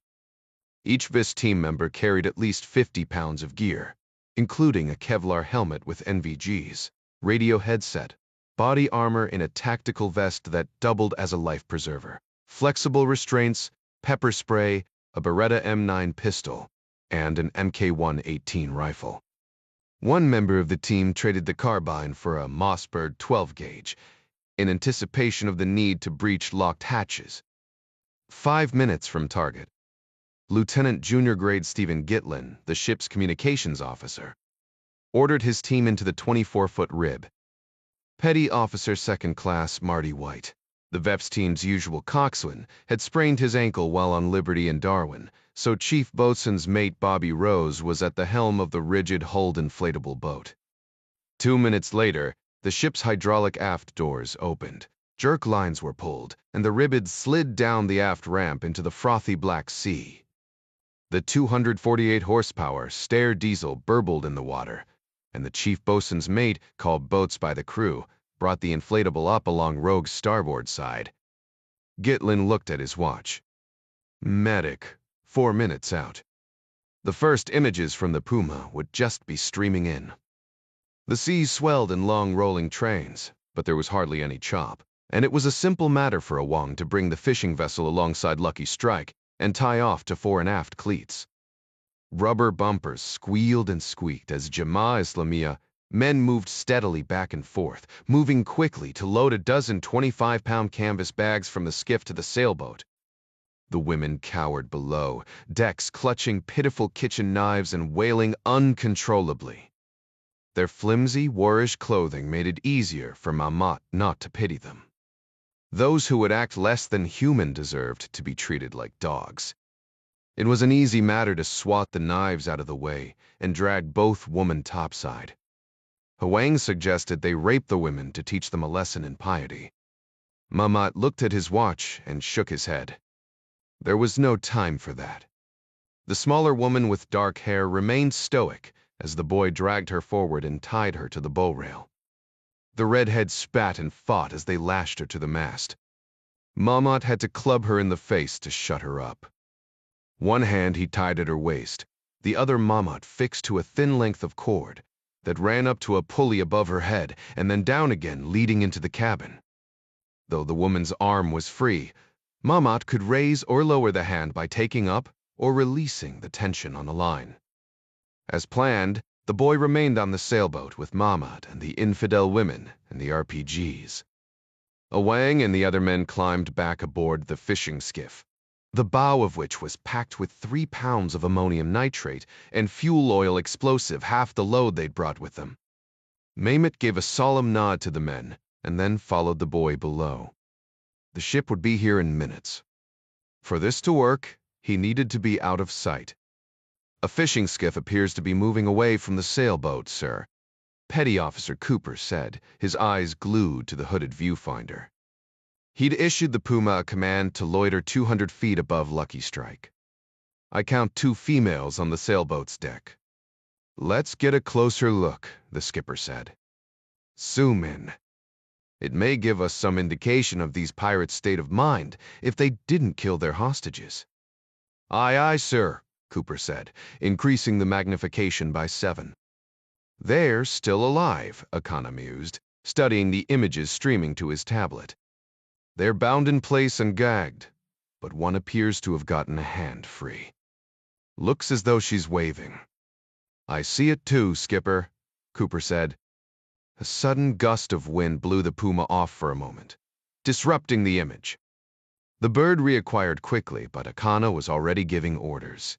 Speaker 1: Each VIS team member carried at least 50 pounds of gear, including a Kevlar helmet with NVGs, radio headset, body armor in a tactical vest that doubled as a life preserver, flexible restraints, pepper spray, a Beretta M9 pistol, and an MK-118 rifle. One member of the team traded the carbine for a Mossberg 12-gauge, in anticipation of the need to breach locked hatches. 5 minutes from target, Lieutenant Junior Grade Stephen Gitlin, the ship's communications officer, ordered his team into the 24-foot rib. Petty Officer Second Class Marty White, the VEPS team's usual coxswain, had sprained his ankle while on Liberty in Darwin, so Chief Boatswain's mate Bobby Rose was at the helm of the rigid-hulled inflatable boat. 2 minutes later, the ship's hydraulic aft doors opened, jerk lines were pulled, and the ribboed slid down the aft ramp into the frothy Black Sea. The 248 horsepower Steyr diesel burbled in the water, and the chief boatswain's mate, called boats by the crew, brought the inflatable up along Rogue's starboard side. Gitlin looked at his watch. Medic, 4 minutes out. The first images from the Puma would just be streaming in. The seas swelled in long rolling trains, but there was hardly any chop, and it was a simple matter for a Wong to bring the fishing vessel alongside Lucky Strike and tie off to fore and aft cleats. Rubber bumpers squealed and squeaked as Jama'a Islamiyah men moved steadily back and forth, moving quickly to load a dozen 25-pound canvas bags from the skiff to the sailboat. The women cowered below, decks clutching pitiful kitchen knives and wailing uncontrollably. Their flimsy, warish clothing made it easier for Mamat not to pity them. Those who would act less than human deserved to be treated like dogs. It was an easy matter to swat the knives out of the way and drag both women topside. Huang suggested they rape the women to teach them a lesson in piety. Mamat looked at his watch and shook his head. There was no time for that. The smaller woman with dark hair remained stoic as the boy dragged her forward and tied her to the bow rail. The redhead spat and fought as they lashed her to the mast. Mamat had to club her in the face to shut her up. One hand he tied at her waist, the other Mamat fixed to a thin length of cord that ran up to a pulley above her head and then down again, leading into the cabin. Though the woman's arm was free, Mamat could raise or lower the hand by taking up or releasing the tension on the line. As planned, the boy remained on the sailboat with Mamat and the infidel women and the RPGs. Huang and the other men climbed back aboard the fishing skiff, the bow of which was packed with 3 pounds of ammonium nitrate and fuel oil explosive, half the load they'd brought with them. Mehmet gave a solemn nod to the men and then followed the boy below. The ship would be here in minutes. For this to work, he needed to be out of sight. A fishing skiff appears to be moving away from the sailboat, sir, Petty Officer Cooper said, his eyes glued to the hooded viewfinder. He'd issued the Puma a command to loiter 200 feet above Lucky Strike. I count 2 females on the sailboat's deck. Let's get a closer look, the skipper said. Zoom in. It may give us some indication of these pirates' state of mind if they didn't kill their hostages. Aye, aye, sir, Cooper said, increasing the magnification by 7. They're still alive, Akana mused, studying the images streaming to his tablet. They're bound in place and gagged, but one appears to have gotten a hand free. Looks as though she's waving. I see it too, Skipper, Cooper said. A sudden gust of wind blew the Puma off for a moment, disrupting the image. The bird reacquired quickly, but Akana was already giving orders.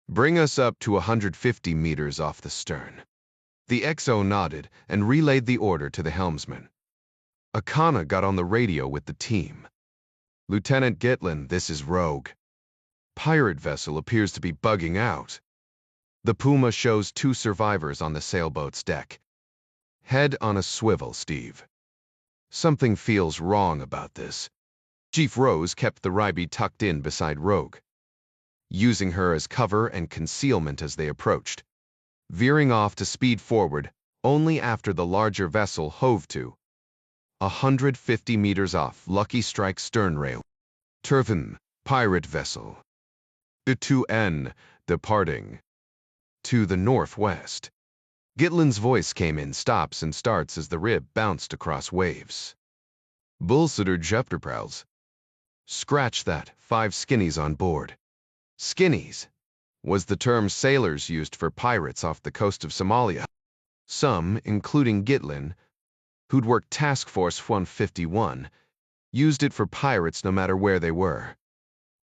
Speaker 1: Bring us up to 150 meters off the stern. The XO nodded and relayed the order to the helmsman. Akana got on the radio with the team. Lieutenant Gitlin, this is Rogue. Pirate vessel appears to be bugging out. The Puma shows 2 survivors on the sailboat's deck. Head on a swivel, Steve. Something feels wrong about this. Chief Rose kept the Ryby tucked in beside Rogue, using her as cover and concealment as they approached, veering off to speed forward only after the larger vessel hove to. 150 meters off Lucky Strike stern rail. Turvin, pirate vessel. U2N, departing. To the northwest. Gitlin's voice came in stops and starts as the rib bounced across waves. Bullsitter Jefterprowls. Scratch that, 5 skinnies on board. Skinnies was the term sailors used for pirates off the coast of Somalia. Some, including Gitlin, who'd worked Task Force 151, used it for pirates no matter where they were.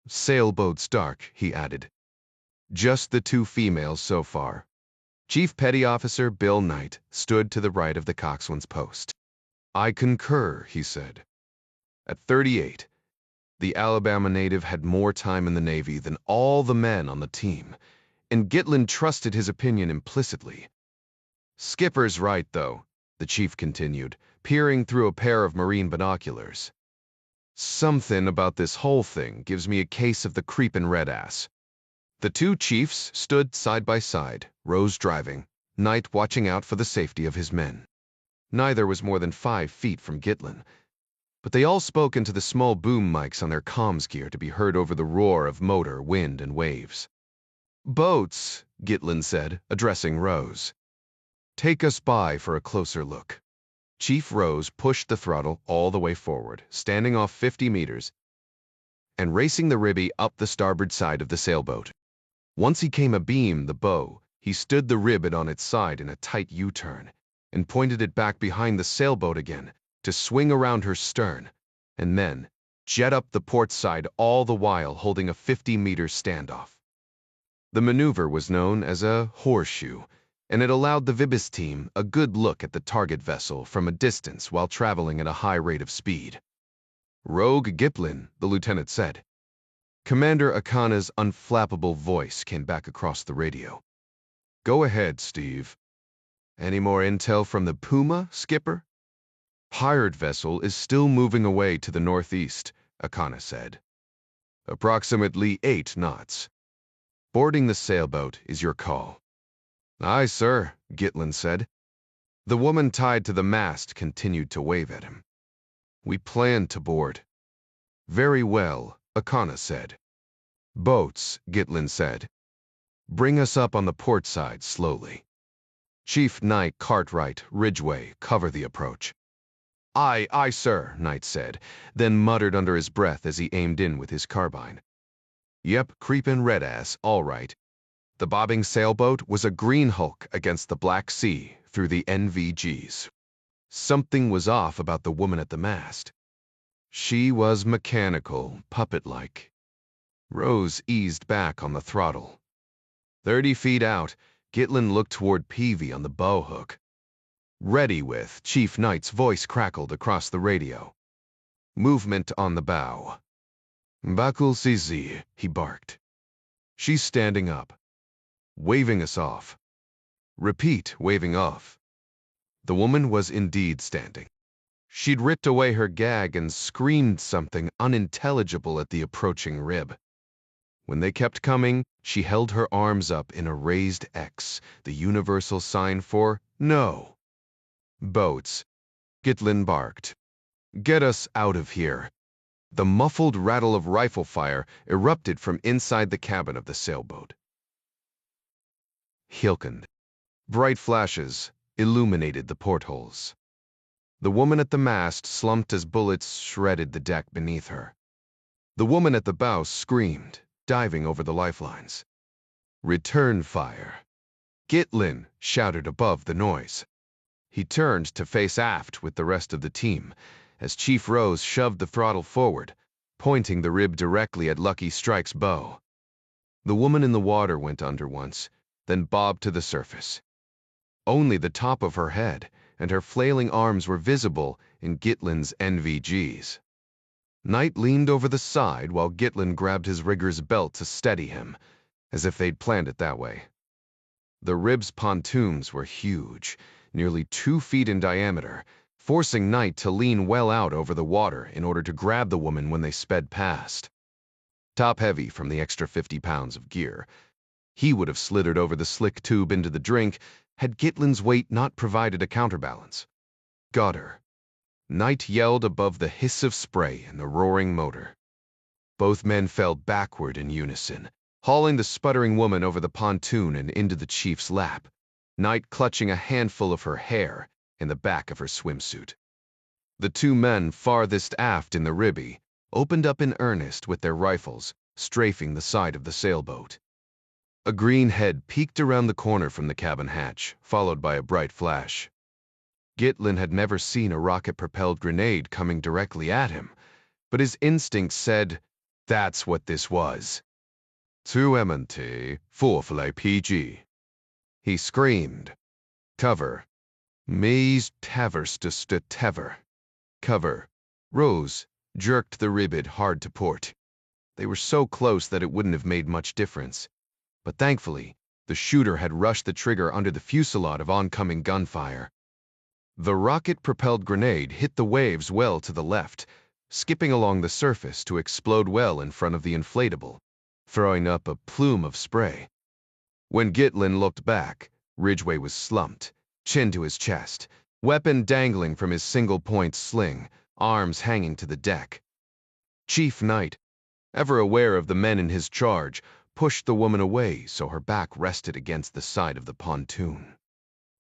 Speaker 1: Sailboat's dark, he added. Just the 2 females so far. Chief Petty Officer Bill Knight stood to the right of the coxswain's post. I concur, he said. At 38, the Alabama native had more time in the Navy than all the men on the team, and Gitlin trusted his opinion implicitly. Skipper's right, though, the chief continued, peering through a pair of marine binoculars. Something about this whole thing gives me a case of the creepin' red ass. The 2 chiefs stood side by side, Rose driving, Knight watching out for the safety of his men. Neither was more than 5 feet from Gitlin, but they all spoke into the small boom mics on their comms gear to be heard over the roar of motor, wind, and waves. Boats, Gitlin said, addressing Rose. Take us by for a closer look. Chief Rose pushed the throttle all the way forward, standing off 50 meters, and racing the ribby up the starboard side of the sailboat. Once he came abeam the bow, he stood the ribbon on its side in a tight U-turn, and pointed it back behind the sailboat again to swing around her stern, and then jet up the port side, all the while holding a 50-meter standoff. The maneuver was known as a horseshoe, and it allowed the Vibis team a good look at the target vessel from a distance while traveling at a high rate of speed. "Rogue Gitlin," the lieutenant said. Commander Akana's unflappable voice came back across the radio. "Go ahead, Steve. Any more intel from the Puma, Skipper?" "Pirate vessel is still moving away to the northeast," Akana said. "Approximately 8 knots. Boarding the sailboat is your call." "Aye, sir," Gitlin said. The woman tied to the mast continued to wave at him. "We plan to board." "Very well," Akana said. "Boats," Gitlin said. "Bring us up on the port side slowly. Chief Knight, Cartwright, Ridgway, cover the approach." "Aye, aye, sir," Knight said, then muttered under his breath as he aimed in with his carbine. "Yep, creepin' red-ass, all right." The bobbing sailboat was a green hulk against the Black Sea through the NVGs. Something was off about the woman at the mast. She was mechanical, puppet-like. Rose eased back on the throttle. 30 feet out, Gitlin looked toward Peavy on the bow hook. "Ready with," Chief Knight's voice crackled across the radio. "Movement on the bow." "Bakul Sizi," he barked. "She's standing up. Waving us off." "Repeat, waving off." The woman was indeed standing. She'd ripped away her gag and screamed something unintelligible at the approaching rib. When they kept coming, she held her arms up in a raised X, the universal sign for no. "Boats," Gitlin barked. "Get us out of here." The muffled rattle of rifle fire erupted from inside the cabin of the sailboat. Hilkened. Bright flashes illuminated the portholes. The woman at the mast slumped as bullets shredded the deck beneath her. The woman at the bow screamed, diving over the lifelines. "Return fire." Gitlin shouted above the noise. He turned to face aft with the rest of the team as Chief Rose shoved the throttle forward, pointing the rib directly at Lucky Strike's bow. The woman in the water went under once, then bobbed to the surface. Only the top of her head and her flailing arms were visible in Gitlin's NVGs. Knight leaned over the side while Gitlin grabbed his rigger's belt to steady him, as if they'd planned it that way. The rib's pontoons were huge, nearly 2 feet in diameter, forcing Knight to lean well out over the water in order to grab the woman when they sped past. Top-heavy from the extra 50 pounds of gear, he would have slithered over the slick tube into the drink had Gitlin's weight not provided a counterbalance. "Got her." Knight yelled above the hiss of spray and the roaring motor. Both men fell backward in unison, hauling the sputtering woman over the pontoon and into the chief's lap, Knight clutching a handful of her hair in the back of her swimsuit. The 2 men farthest aft in the ribby opened up in earnest with their rifles, strafing the side of the sailboat. A green head peeked around the corner from the cabin hatch, followed by a bright flash. Gitlin had never seen a rocket-propelled grenade coming directly at him, but his instinct said, that's what this was. 2MT, 4 PG. He screamed. "Cover. Mees taverstust tever." Cover. Rose jerked the ribbit hard to port. They were so close that it wouldn't have made much difference. But thankfully, the shooter had rushed the trigger under the fusillade of oncoming gunfire. The rocket-propelled grenade hit the waves well to the left, skipping along the surface to explode well in front of the inflatable, throwing up a plume of spray. When Gitlin looked back, Ridgway was slumped, chin to his chest, weapon dangling from his single-point sling, arms hanging to the deck. Chief Knight, ever aware of the men in his charge, pushed the woman away so her back rested against the side of the pontoon.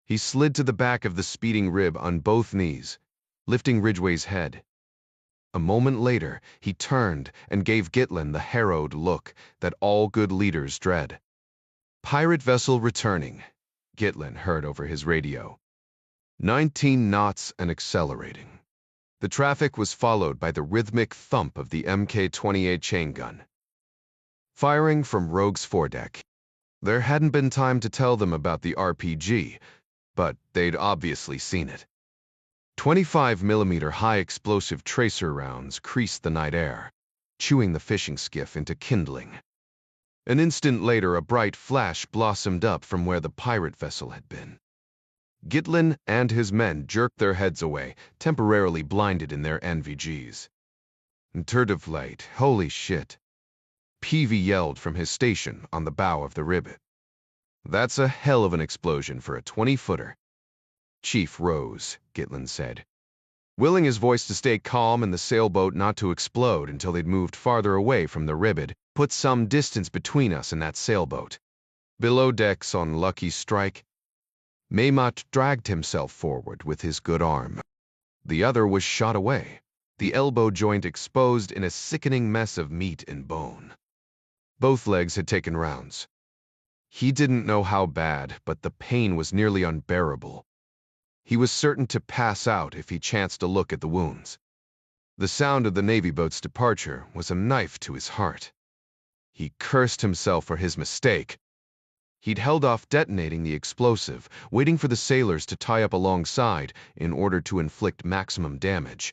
Speaker 1: He slid to the back of the speeding rib on both knees, lifting Ridgway's head. A moment later, he turned and gave Gitlin the harrowed look that all good leaders dread. "Pirate vessel returning," Gitlin heard over his radio. 19 knots and accelerating. The traffic was followed by the rhythmic thump of the Mk-28 chain gun. Firing from Rogue's foredeck. There hadn't been time to tell them about the RPG, but they'd obviously seen it. 25mm high-explosive tracer rounds creased the night air, chewing the fishing skiff into kindling. An instant later, a bright flash blossomed up from where the pirate vessel had been. Gitlin and his men jerked their heads away, temporarily blinded in their NVGs. Turd light, holy shit. Peavy yelled from his station on the bow of the ribbit. That's a hell of an explosion for a 20-footer. Chief rose, Gitlin said, willing his voice to stay calm and the sailboat not to explode until they'd moved farther away from the ribbit, put some distance between us and that sailboat. Below decks on Lucky Strike, Maymat dragged himself forward with his good arm. The other was shot away, the elbow joint exposed in a sickening mess of meat and bone. Both legs had taken rounds. He didn't know how bad, but the pain was nearly unbearable. He was certain to pass out if he chanced to look at the wounds. The sound of the Navy boat's departure was a knife to his heart. He cursed himself for his mistake. He'd held off detonating the explosive, waiting for the sailors to tie up alongside in order to inflict maximum damage.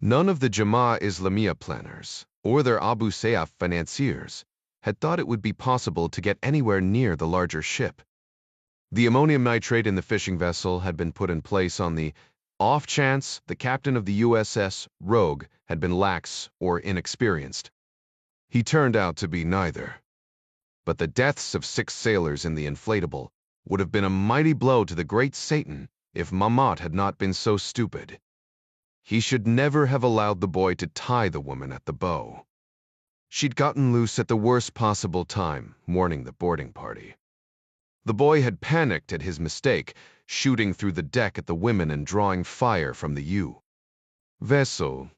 Speaker 1: None of the Jama'a Islamiyah planners, or their Abu Sayyaf financiers, had thought it would be possible to get anywhere near the larger ship. The ammonium nitrate in the fishing vessel had been put in place on the off chance the captain of the USS Rogue had been lax or inexperienced. He turned out to be neither. But the deaths of 6 sailors in the inflatable would have been a mighty blow to the great Satan if Mamat had not been so stupid. He should never have allowed the boy to tie the woman at the bow. She'd gotten loose at the worst possible time, warning the boarding party. The boy had panicked at his mistake, shooting through the deck at the women and drawing fire from the vessel.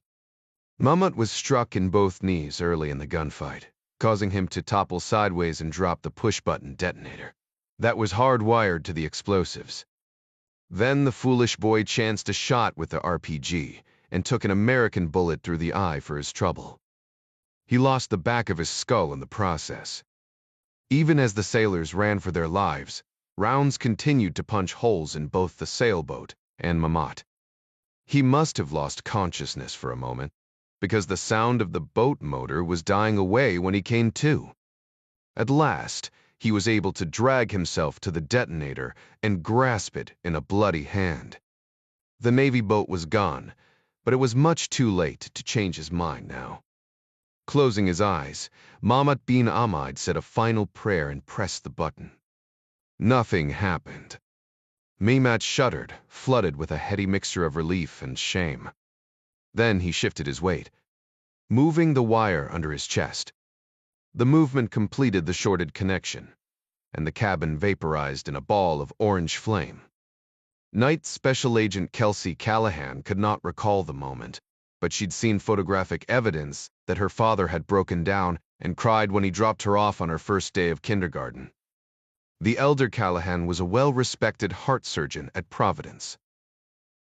Speaker 1: Mamat was struck in both knees early in the gunfight, causing him to topple sideways and drop the push-button detonator. That was hardwired to the explosives. Then the foolish boy chanced a shot with the RPG and took an American bullet through the eye for his trouble. He lost the back of his skull in the process. Even as the sailors ran for their lives, rounds continued to punch holes in both the sailboat and Mamat. He must have lost consciousness for a moment, because the sound of the boat motor was dying away when he came to. At last, he was able to drag himself to the detonator and grasp it in a bloody hand. The Navy boat was gone, but it was much too late to change his mind now. Closing his eyes, Mahmat bin Ahmad said a final prayer and pressed the button. Nothing happened. Maymat shuddered, flooded with a heady mixture of relief and shame. Then he shifted his weight, moving the wire under his chest. The movement completed the shorted connection, and the cabin vaporized in a ball of orange flame. Night Special Agent Kelsey Callahan could not recall the moment, but she'd seen photographic evidence that her father had broken down and cried when he dropped her off on her first day of kindergarten. The elder Callahan was a well-respected heart surgeon at Providence,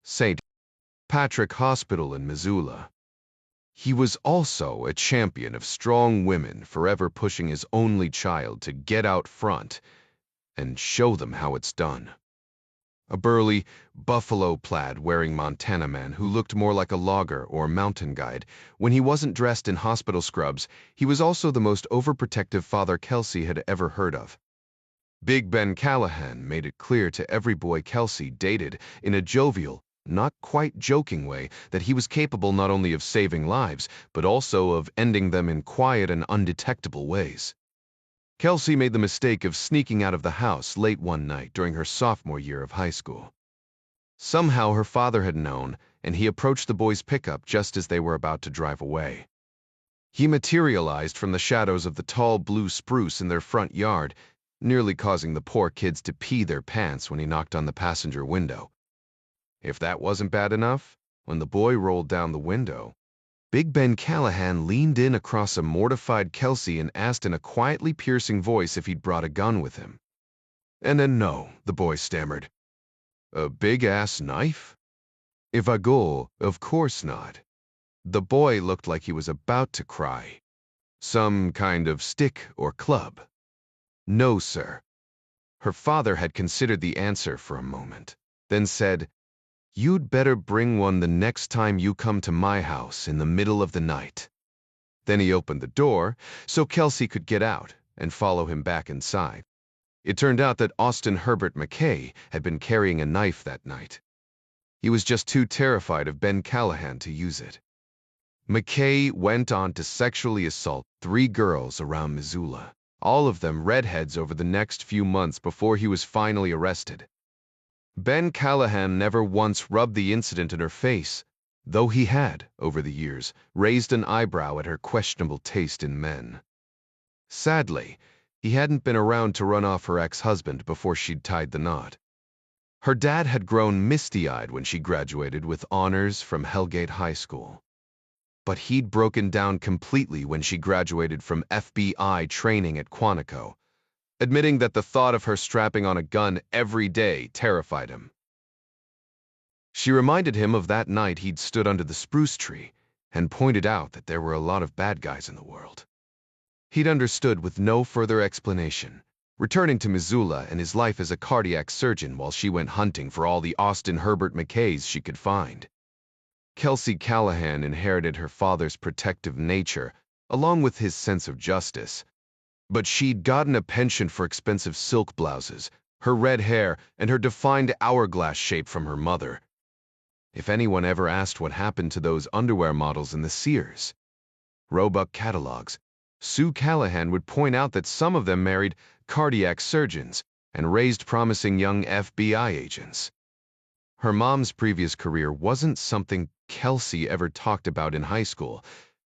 Speaker 1: St. Patrick Hospital in Missoula. He was also a champion of strong women, forever pushing his only child to get out front and show them how it's done. A burly, buffalo-plaid wearing Montana man who looked more like a logger or mountain guide. When he wasn't dressed in hospital scrubs, he was also the most overprotective father Kelsey had ever heard of. Big Ben Callahan made it clear to every boy Kelsey dated in a jovial, not quite joking way that he was capable not only of saving lives, but also of ending them in quiet and undetectable ways. Kelsey made the mistake of sneaking out of the house late one night during her sophomore year of high school. Somehow her father had known, and he approached the boys' pickup just as they were about to drive away. He materialized from the shadows of the tall blue spruce in their front yard, nearly causing the poor kids to pee their pants when he knocked on the passenger window. If that wasn't bad enough, when the boy rolled down the window, Big Ben Callahan leaned in across a mortified Kelsey and asked in a quietly piercing voice if he'd brought a gun with him. And then no, the boy stammered. A big-ass knife? If I go, of course not. The boy looked like he was about to cry. Some kind of stick or club. "No, sir." Her father had considered the answer for a moment, then said, "You'd better bring one the next time you come to my house in the middle of the night." Then he opened the door so Kelsey could get out and follow him back inside. It turned out that Austin Herbert McKay had been carrying a knife that night. He was just too terrified of Ben Callahan to use it. McKay went on to sexually assault 3 girls around Missoula, all of them redheads, over the next few months before he was finally arrested. Ben Callahan never once rubbed the incident in her face, though he had, over the years, raised an eyebrow at her questionable taste in men. Sadly, he hadn't been around to run off her ex-husband before she'd tied the knot. Her dad had grown misty-eyed when she graduated with honors from Hellgate High School. But he'd broken down completely when she graduated from FBI training at Quantico, admitting that the thought of her strapping on a gun every day terrified him. She reminded him of that night he'd stood under the spruce tree and pointed out that there were a lot of bad guys in the world. He'd understood with no further explanation, returning to Missoula and his life as a cardiac surgeon while she went hunting for all the Austin Herbert McKays she could find. Kelsey Callahan inherited her father's protective nature, along with his sense of justice. But she'd gotten a penchant for expensive silk blouses, her red hair, and her defined hourglass shape from her mother. If anyone ever asked what happened to those underwear models in the Sears Roebuck catalogs, Sue Callahan would point out that some of them married cardiac surgeons and raised promising young FBI agents. Her mom's previous career wasn't something Kelsey ever talked about in high school.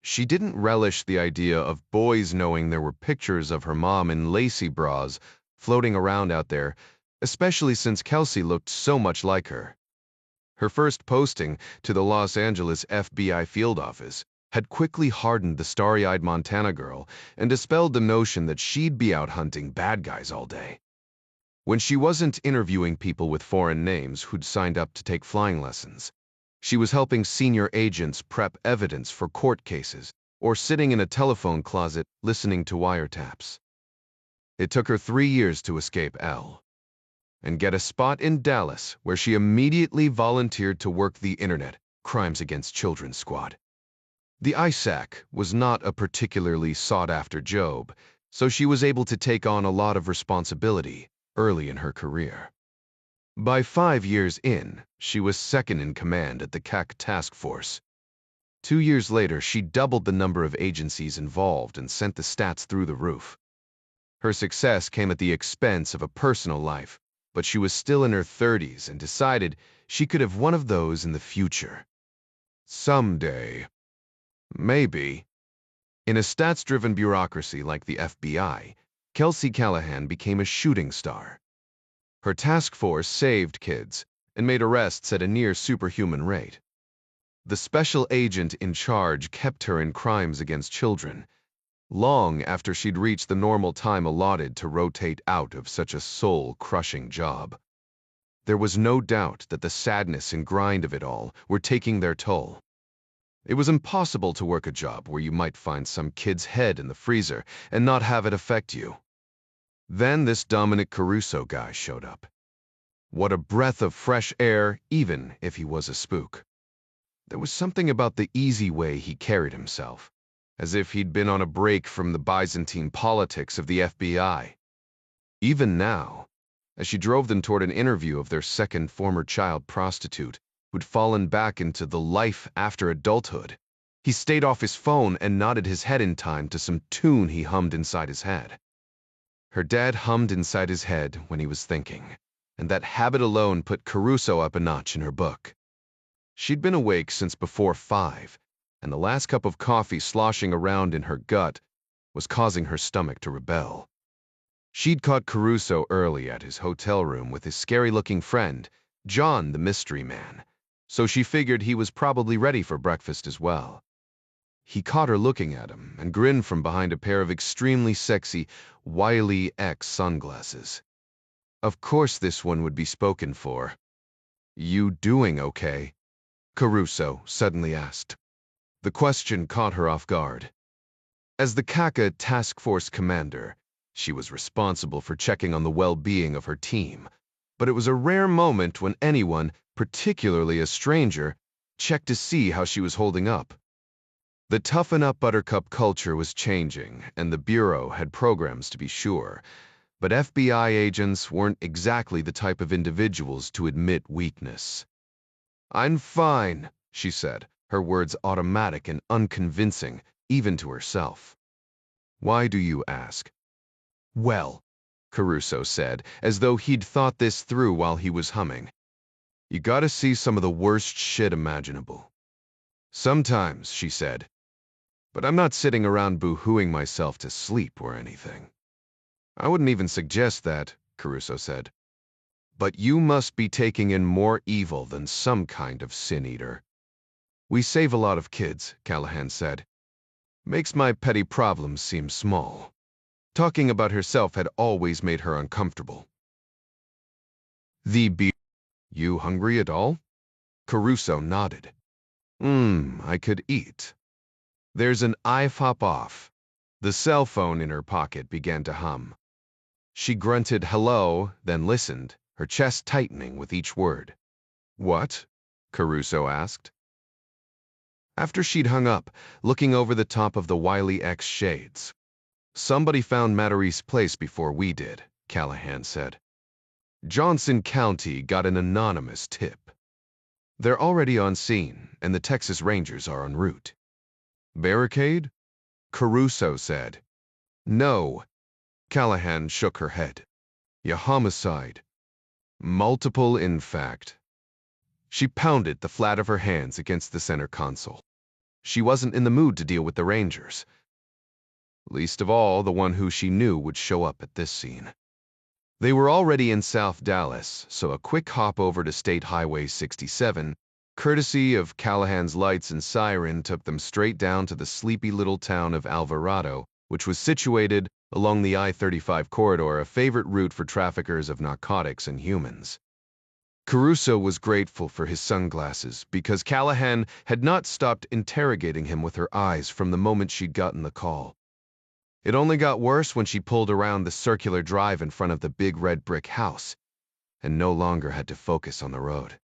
Speaker 1: She didn't relish the idea of boys knowing there were pictures of her mom in lacy bras floating around out there, especially since Kelsey looked so much like her. Her first posting to the Los Angeles FBI field office had quickly hardened the starry-eyed Montana girl and dispelled the notion that she'd be out hunting bad guys all day. When she wasn't interviewing people with foreign names who'd signed up to take flying lessons, she was helping senior agents prep evidence for court cases or sitting in a telephone closet listening to wiretaps. It took her 3 years to escape L and get a spot in Dallas where she immediately volunteered to work the Internet Crimes Against Children Squad. The ISAC was not a particularly sought-after job, so she was able to take on a lot of responsibility early in her career. By 5 years in, she was second in command at the CAC task force. 2 years later, she doubled the number of agencies involved and sent the stats through the roof. Her success came at the expense of a personal life, but she was still in her 30s and decided she could have one of those in the future. Someday. Maybe. In a stats-driven bureaucracy like the FBI, Kelsey Callahan became a shooting star. Her task force saved kids and made arrests at a near superhuman rate. The special agent in charge kept her in crimes against children, long after she'd reached the normal time allotted to rotate out of such a soul-crushing job. There was no doubt that the sadness and grind of it all were taking their toll. It was impossible to work a job where you might find some kid's head in the freezer and not have it affect you. Then this Dominic Caruso guy showed up. What a breath of fresh air, even if he was a spook. There was something about the easy way he carried himself, as if he'd been on a break from the Byzantine politics of the FBI. Even now, as she drove them toward an interview of their second former child prostitute who'd fallen back into the life after adulthood, he stayed off his phone and nodded his head in time to some tune he hummed inside his head. Her dad hummed inside his head when he was thinking, and that habit alone put Caruso up a notch in her book. She'd been awake since before 5, and the last cup of coffee sloshing around in her gut was causing her stomach to rebel. She'd caught Caruso early at his hotel room with his scary-looking friend, John the Mystery Man, so she figured he was probably ready for breakfast as well. He caught her looking at him and grinned from behind a pair of extremely sexy Wiley X sunglasses. Of course this one would be spoken for. "You doing okay?" Caruso suddenly asked. The question caught her off guard. As the CACA task force commander, She was responsible for checking on the well-being of her team, but it was a rare moment when anyone, particularly a stranger, checked to see how she was holding up. The toughen-up Buttercup culture was changing, and the Bureau had programs to be sure, but FBI agents weren't exactly the type of individuals to admit weakness. "I'm fine," she said, her words automatic and unconvincing, even to herself. "Why do you ask?" "Well," Caruso said, as though he'd thought this through while he was humming, "you gotta see some of the worst shit imaginable." "Sometimes," she said, "but I'm not sitting around boo-hooing myself to sleep or anything." "I wouldn't even suggest that," Caruso said. "But you must be taking in more evil than some kind of sin-eater." "We save a lot of kids," Callahan said. "Makes my petty problems seem small." Talking about herself had always made her uncomfortable. "You hungry at all?" Caruso nodded. I could eat." "There's an IFOP off." The cell phone in her pocket began to hum. She grunted hello, then listened, her chest tightening with each word. "What?" Caruso asked. After she'd hung up, looking over the top of the Wiley X shades. "Somebody found Matarese Place before we did," Callahan said. "Johnson County got an anonymous tip. They're already on scene, and the Texas Rangers are en route." "Barricade?" Caruso said. "No." Callahan shook her head. "Ya homicide. Multiple, in fact." She pounded the flat of her hands against the center console. She wasn't in the mood to deal with the Rangers. Least of all, the one who she knew would show up at this scene. They were already in South Dallas, so a quick hop over to State Highway 67, courtesy of Callahan's lights and siren, took them straight down to the sleepy little town of Alvarado, which was situated along the I-35 corridor, a favorite route for traffickers of narcotics and humans. Caruso was grateful for his sunglasses because Callahan had not stopped interrogating him with her eyes from the moment she'd gotten the call. It only got worse when she pulled around the circular drive in front of the big red brick house and no longer had to focus on the road.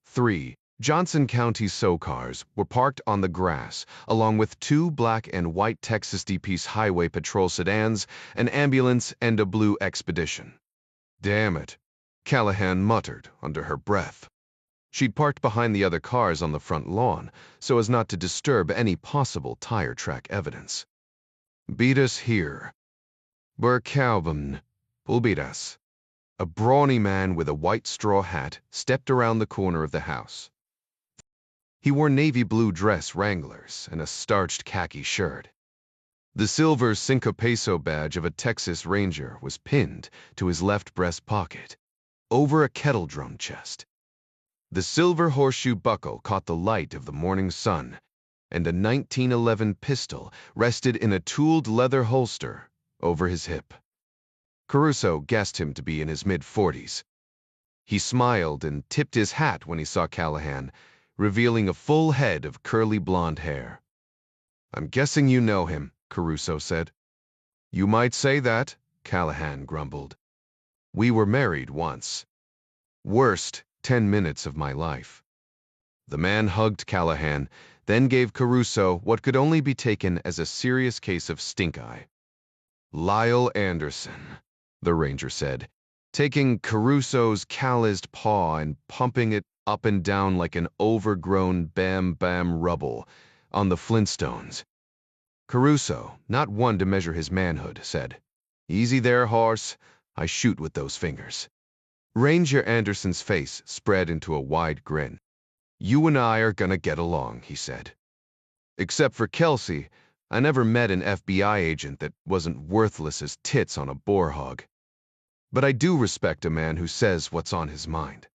Speaker 1: 3 Johnson County SOCARs were parked on the grass, along with 2 black and white Texas DPS highway patrol sedans, an ambulance, and a blue Expedition. "Damn it," Callahan muttered under her breath. She'd parked behind the other cars on the front lawn so as not to disturb any possible tire track evidence. "Beat us here." "Burkaubin, will beat us." A brawny man with a white straw hat stepped around the corner of the house. He wore navy blue dress Wranglers and a starched khaki shirt. The silver 5 peso badge of a Texas Ranger was pinned to his left breast pocket, over a kettle drum chest. The silver horseshoe buckle caught the light of the morning sun, and a 1911 pistol rested in a tooled leather holster over his hip. Caruso guessed him to be in his mid-40s. He smiled and tipped his hat when he saw Callahan, revealing a full head of curly blonde hair. "I'm guessing you know him," Caruso said. "You might say that," Callahan grumbled. "We were married once. Worst 10 minutes of my life." The man hugged Callahan, then gave Caruso what could only be taken as a serious case of stink-eye. "Lyle Anderson," the Ranger said, taking Caruso's calloused paw and pumping it up and down like an overgrown bam-bam rubble on the Flintstones. Caruso, not one to measure his manhood, said, "Easy there, horse. I shoot with those fingers." Ranger Anderson's face spread into a wide grin. "You and I are gonna get along," he said. "Except for Kelsey, I never met an FBI agent that wasn't worthless as tits on a boar hog. But I do respect a man who says what's on his mind."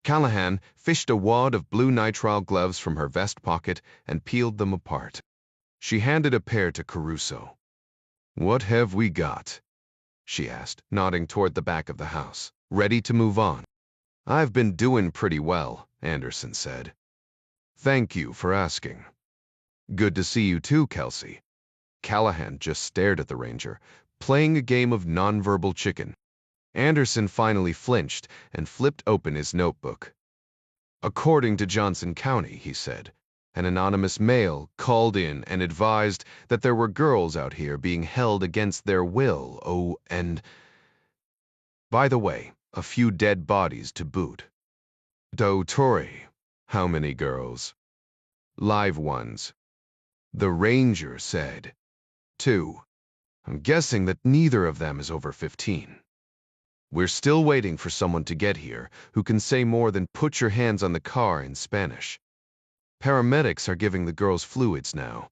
Speaker 1: Callahan fished a wad of blue nitrile gloves from her vest pocket and peeled them apart. She handed a pair to Caruso. "What have we got?" she asked, nodding toward the back of the house. "Ready to move on?" "I've been doing pretty well," Anderson said. "Thank you for asking." "Good to see you too, Kelsey." Callahan just stared at the Ranger, playing a game of nonverbal chicken. Anderson finally flinched and flipped open his notebook. According to Johnson County, he said, an anonymous male called in and advised that there were girls out here being held against their will. Oh, and by the way, a few dead bodies to boot. Dottore, how many girls? Live ones. The ranger said. 2. I'm guessing that neither of them is over 15. We're still waiting for someone to get here who can say more than "put your hands on the car" in Spanish. Paramedics are giving the girls fluids now.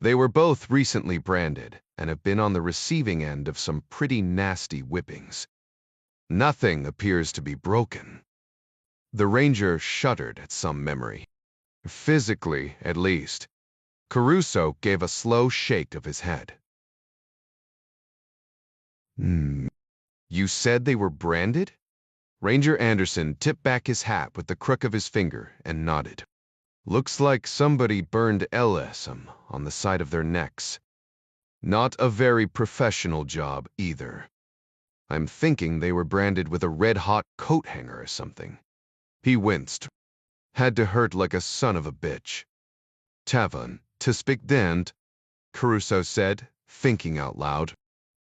Speaker 1: They were both recently branded and have been on the receiving end of some pretty nasty whippings. Nothing appears to be broken. The ranger shuddered at some memory. Physically, at least. Caruso gave a slow shake of his head. You said they were branded? Ranger Anderson tipped back his hat with the crook of his finger and nodded. Looks like somebody burned LSM on the side of their necks. Not a very professional job either. I'm thinking they were branded with a red-hot coat hanger or something. He winced. Had to hurt like a son of a bitch. Tavan, to speak dent, Caruso said, thinking out loud.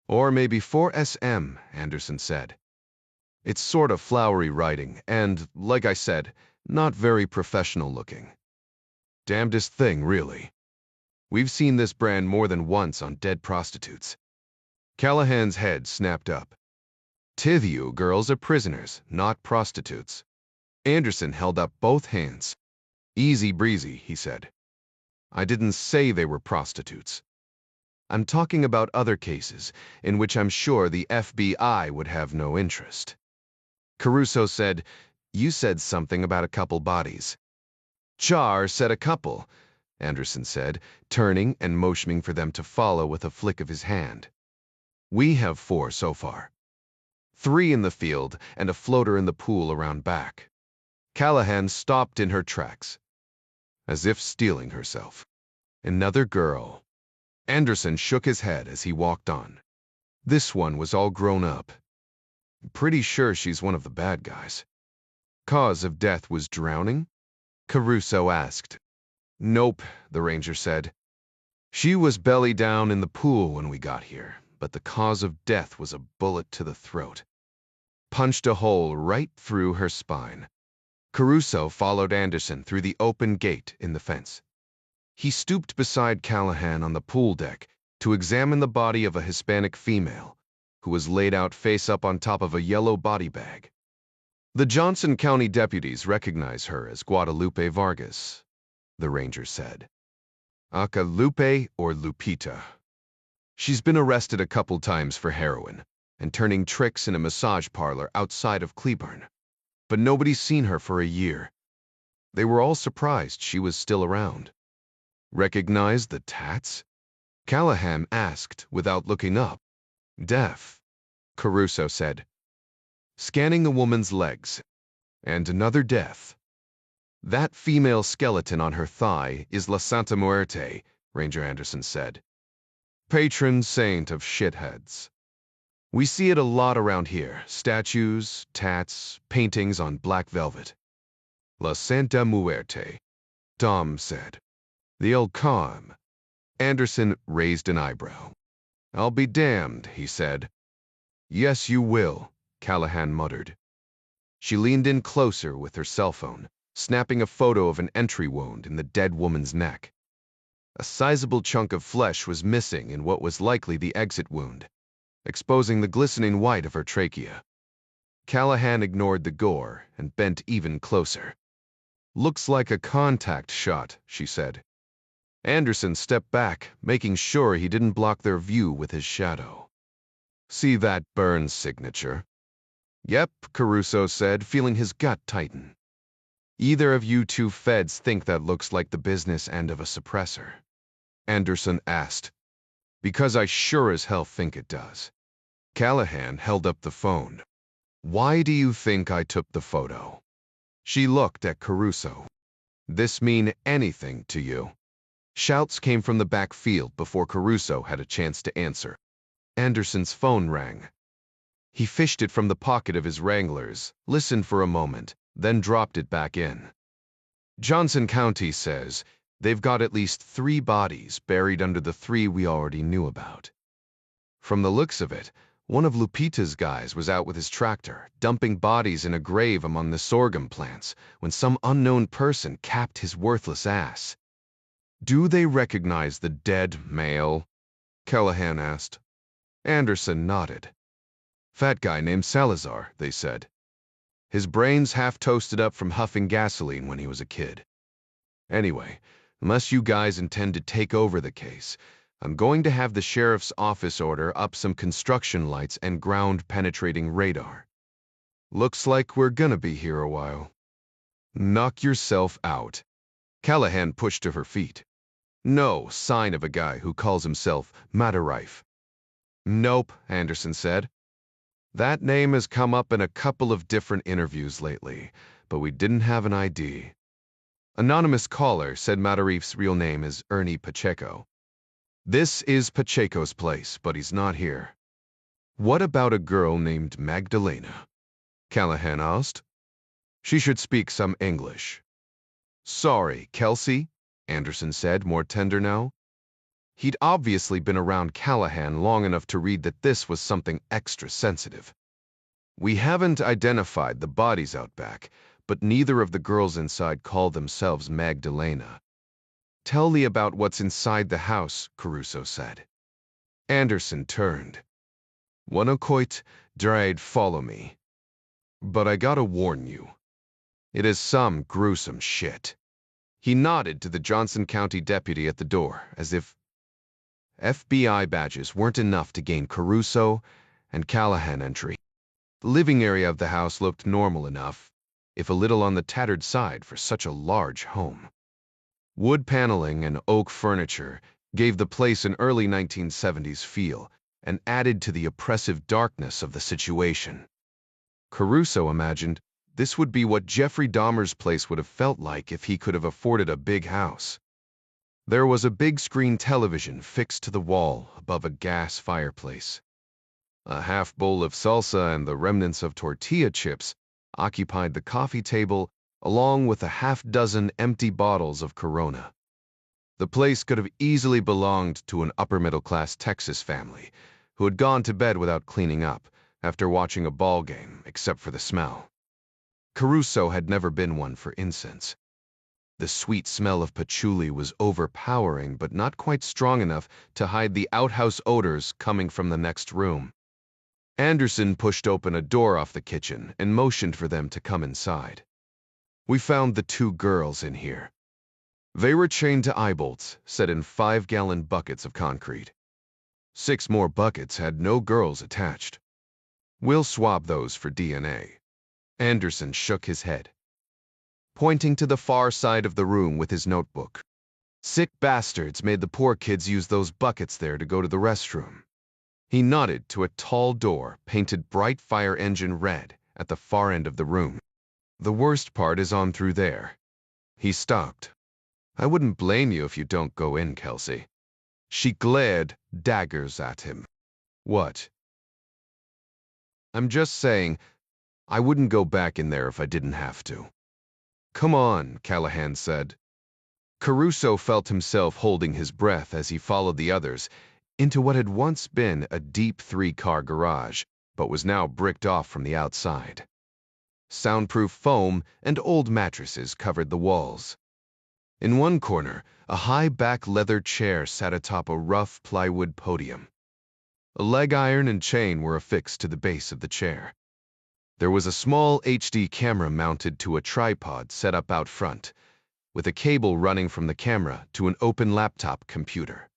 Speaker 1: Or maybe 4SM, Anderson said. It's sort of flowery writing and, like I said, not very professional looking. Damnedest thing, really. We've seen this brand more than once on dead prostitutes. Callahan's head snapped up. Tivyu girls are prisoners, not prostitutes. Anderson held up both hands. Easy breezy, he said. I didn't say they were prostitutes. I'm talking about other cases in which I'm sure the FBI would have no interest. Caruso said, You said something about a couple bodies. Char said a couple, Anderson said, turning and motioning for them to follow with a flick of his hand. We have 4 so far. 3 in the field and a floater in the pool around back. Callahan stopped in her tracks, as if steeling herself. Another girl. Anderson shook his head as he walked on. This one was all grown up. Pretty sure she's one of the bad guys. Cause of death was drowning? Caruso asked. Nope, the ranger said. She was belly down in the pool when we got here, but the cause of death was a bullet to the throat. Punched a hole right through her spine. Caruso followed Anderson through the open gate in the fence. He stooped beside Callahan on the pool deck to examine the body of a Hispanic female who was laid out face up on top of a yellow body bag. The Johnson County deputies recognize her as Guadalupe Vargas, the ranger said. Acalupe or Lupita. She's been arrested a couple times for heroin and turning tricks in a massage parlor outside of Cleburne, but nobody's seen her for a year. They were all surprised she was still around. Recognize the tats? Callahan asked without looking up. Deaf, Caruso said, scanning the woman's legs. And another death. That female skeleton on her thigh is La Santa Muerte, Ranger Anderson said. Patron saint of shitheads. We see it a lot around here. Statues, tats, paintings on black velvet. La Santa Muerte, Tom said. The old calm. Anderson raised an eyebrow. I'll be damned, he said. Yes, you will, Callahan muttered. She leaned in closer with her cell phone, snapping a photo of an entry wound in the dead woman's neck. A sizable chunk of flesh was missing in what was likely the exit wound, exposing the glistening white of her trachea. Callahan ignored the gore and bent even closer. Looks like a contact shot, she said. Anderson stepped back, making sure he didn't block their view with his shadow. See that burn signature? Yep, Caruso said, feeling his gut tighten. Either of you 2 feds think that looks like the business end of a suppressor? Anderson asked. Because I sure as hell think it does. Callahan held up the phone. Why do you think I took the photo? She looked at Caruso. This mean anything to you? Shouts came from the backfield before Caruso had a chance to answer. Anderson's phone rang. He fished it from the pocket of his Wranglers, listened for a moment, then dropped it back in. Johnson County says they've got at least 3 bodies buried under the 3 we already knew about. From the looks of it, one of Lupita's guys was out with his tractor, dumping bodies in a grave among the sorghum plants, when some unknown person capped his worthless ass. "Do they recognize the dead male?" Callahan asked. Anderson nodded. "Fat guy named Salazar," they said. "His brains half toasted up from huffing gasoline when he was a kid. Anyway, unless you guys intend to take over the case, I'm going to have the sheriff's office order up some construction lights and ground-penetrating radar. Looks like we're gonna be here a while." "Knock yourself out." Callahan pushed to her feet. No sign of a guy who calls himself Matarife. "Nope," Anderson said. "That name has come up in a couple of different interviews lately, but we didn't have an ID. Anonymous caller said Matarife's real name is Ernie Pacheco. This is Pacheco's place, but he's not here." "What about a girl named Magdalena?" Callahan asked. "She should speak some English." "Sorry, Kelsey," Anderson said, more tender now. He'd obviously been around Callahan long enough to read that this was something extra sensitive. "We haven't identified the bodies out back, but neither of the girls inside call themselves Magdalena." "Tell me about what's inside the house," Caruso said. Anderson turned. "Wanakoit, Drade, follow me. But I gotta warn you. It is some gruesome shit." He nodded to the Johnson County deputy at the door, as if FBI badges weren't enough to gain Caruso and Callahan entry. The living area of the house looked normal enough, if a little on the tattered side for such a large home. Wood paneling and oak furniture gave the place an early 1970s feel and added to the oppressive darkness of the situation. Caruso imagined this would be what Jeffrey Dahmer's place would have felt like if he could have afforded a big house. There was a big screen television fixed to the wall above a gas fireplace. A half bowl of salsa and the remnants of tortilla chips occupied the coffee table, along with a half-dozen empty bottles of Corona. The place could have easily belonged to an upper-middle-class Texas family who had gone to bed without cleaning up after watching a ball game, except for the smell. Caruso had never been one for incense. The sweet smell of patchouli was overpowering but not quite strong enough to hide the outhouse odors coming from the next room. Anderson pushed open a door off the kitchen and motioned for them to come inside. "We found the 2 girls in here. They were chained to eye bolts set in 5-gallon buckets of concrete. 6 more buckets had no girls attached. We'll swab those for DNA." Anderson shook his head, pointing to the far side of the room with his notebook. "Sick bastards made the poor kids use those buckets there to go to the restroom." He nodded to a tall door painted bright fire engine red at the far end of the room. "The worst part is on through there." He stopped. "I wouldn't blame you if you don't go in, Kelsey." She glared daggers at him. "What?" "I'm just saying, I wouldn't go back in there if I didn't have to." "Come on," Callahan said. Caruso felt himself holding his breath as he followed the others into what had once been a deep 3-car garage, but was now bricked off from the outside. Soundproof foam and old mattresses covered the walls. In one corner, a high-back leather chair sat atop a rough plywood podium. A leg iron and chain were affixed to the base of the chair. There was a small HD camera mounted to a tripod set up out front, with a cable running from the camera to an open laptop computer.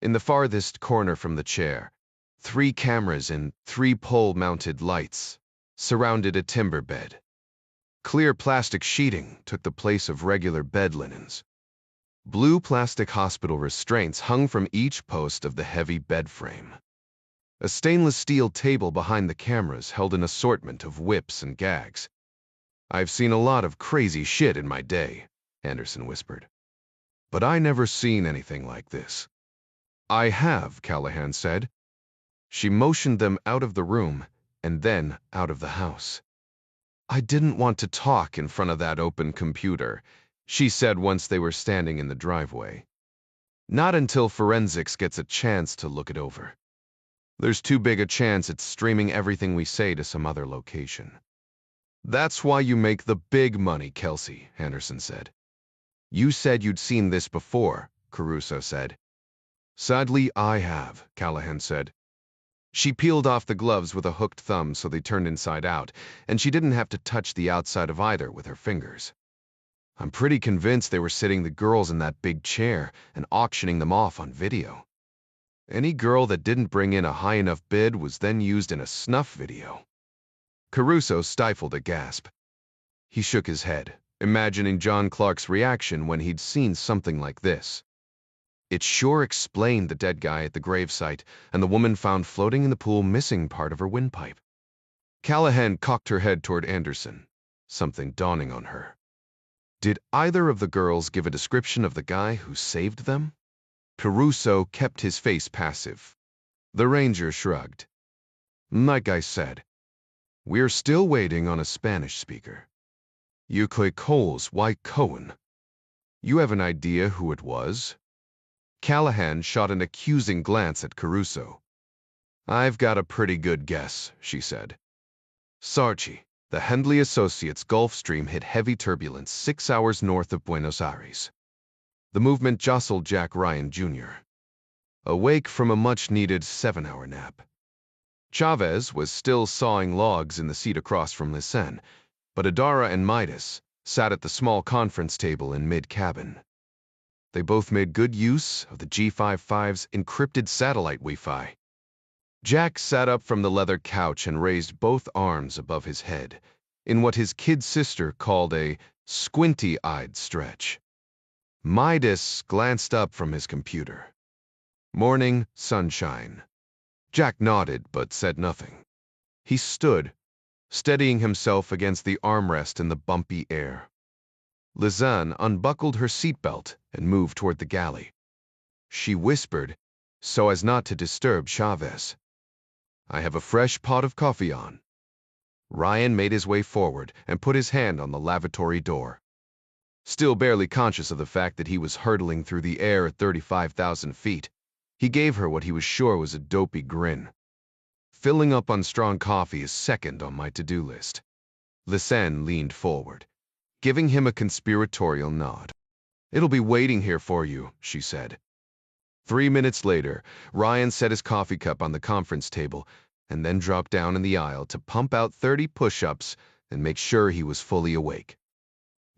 Speaker 1: In the farthest corner from the chair, 3 cameras and 3 pole-mounted lights surrounded a timber bed. Clear plastic sheeting took the place of regular bed linens. Blue plastic hospital restraints hung from each post of the heavy bed frame. A stainless steel table behind the cameras held an assortment of whips and gags. "I've seen a lot of crazy shit in my day," Anderson whispered. "But I never seen anything like this." "I have," Callahan said. She motioned them out of the room and then out of the house. "I didn't want to talk in front of that open computer," she said once they were standing in the driveway. "Not until forensics gets a chance to look it over. There's too big a chance it's streaming everything we say to some other location." "That's why you make the big money, Kelsey," Anderson said. "You said you'd seen this before," Caruso said. "Sadly, I have," Callahan said. She peeled off the gloves with a hooked thumb so they turned inside out, and she didn't have to touch the outside of either with her fingers. "I'm pretty convinced they were sitting the girls in that big chair and auctioning them off on video. Any girl that didn't bring in a high enough bid was then used in a snuff video." Caruso stifled a gasp. He shook his head, imagining John Clark's reaction when he'd seen something like this. It sure explained the dead guy at the gravesite and the woman found floating in the pool missing part of her windpipe. Callahan cocked her head toward Anderson, something dawning on her. "Did either of the girls give a description of the guy who saved them?" Caruso kept his face passive. The ranger shrugged. "Like I said, we're still waiting on a Spanish speaker. Euclid Coles, why Cohen? You have an idea who it was?" Callahan shot an accusing glance at Caruso. "I've got a pretty good guess," she said. "Sarchi, the Hendley Associates Gulf Stream hit heavy turbulence 6 hours north of Buenos Aires. The movement jostled Jack Ryan, Jr. awake from a much-needed 7-hour nap. Chavez was still sawing logs in the seat across from Lisanne, but Adara and Midas sat at the small conference table in mid-cabin. They both made good use of the G55's encrypted satellite Wi-Fi. Jack sat up from the leather couch and raised both arms above his head, in what his kid sister called a squinty-eyed stretch. Midas glanced up from his computer. "Morning, sunshine." Jack nodded but said nothing. He stood, steadying himself against the armrest in the bumpy air. Lisanne unbuckled her seatbelt and moved toward the galley. She whispered, so as not to disturb Chavez, "I have a fresh pot of coffee on." Ryan made his way forward and put his hand on the lavatory door. Still barely conscious of the fact that he was hurtling through the air at 35,000 feet, he gave her what he was sure was a dopey grin. "Filling up on strong coffee is second on my to-do list." Lisanne leaned forward, giving him a conspiratorial nod. "It'll be waiting here for you," she said. 3 minutes later, Ryan set his coffee cup on the conference table and then dropped down in the aisle to pump out 30 push-ups and make sure he was fully awake.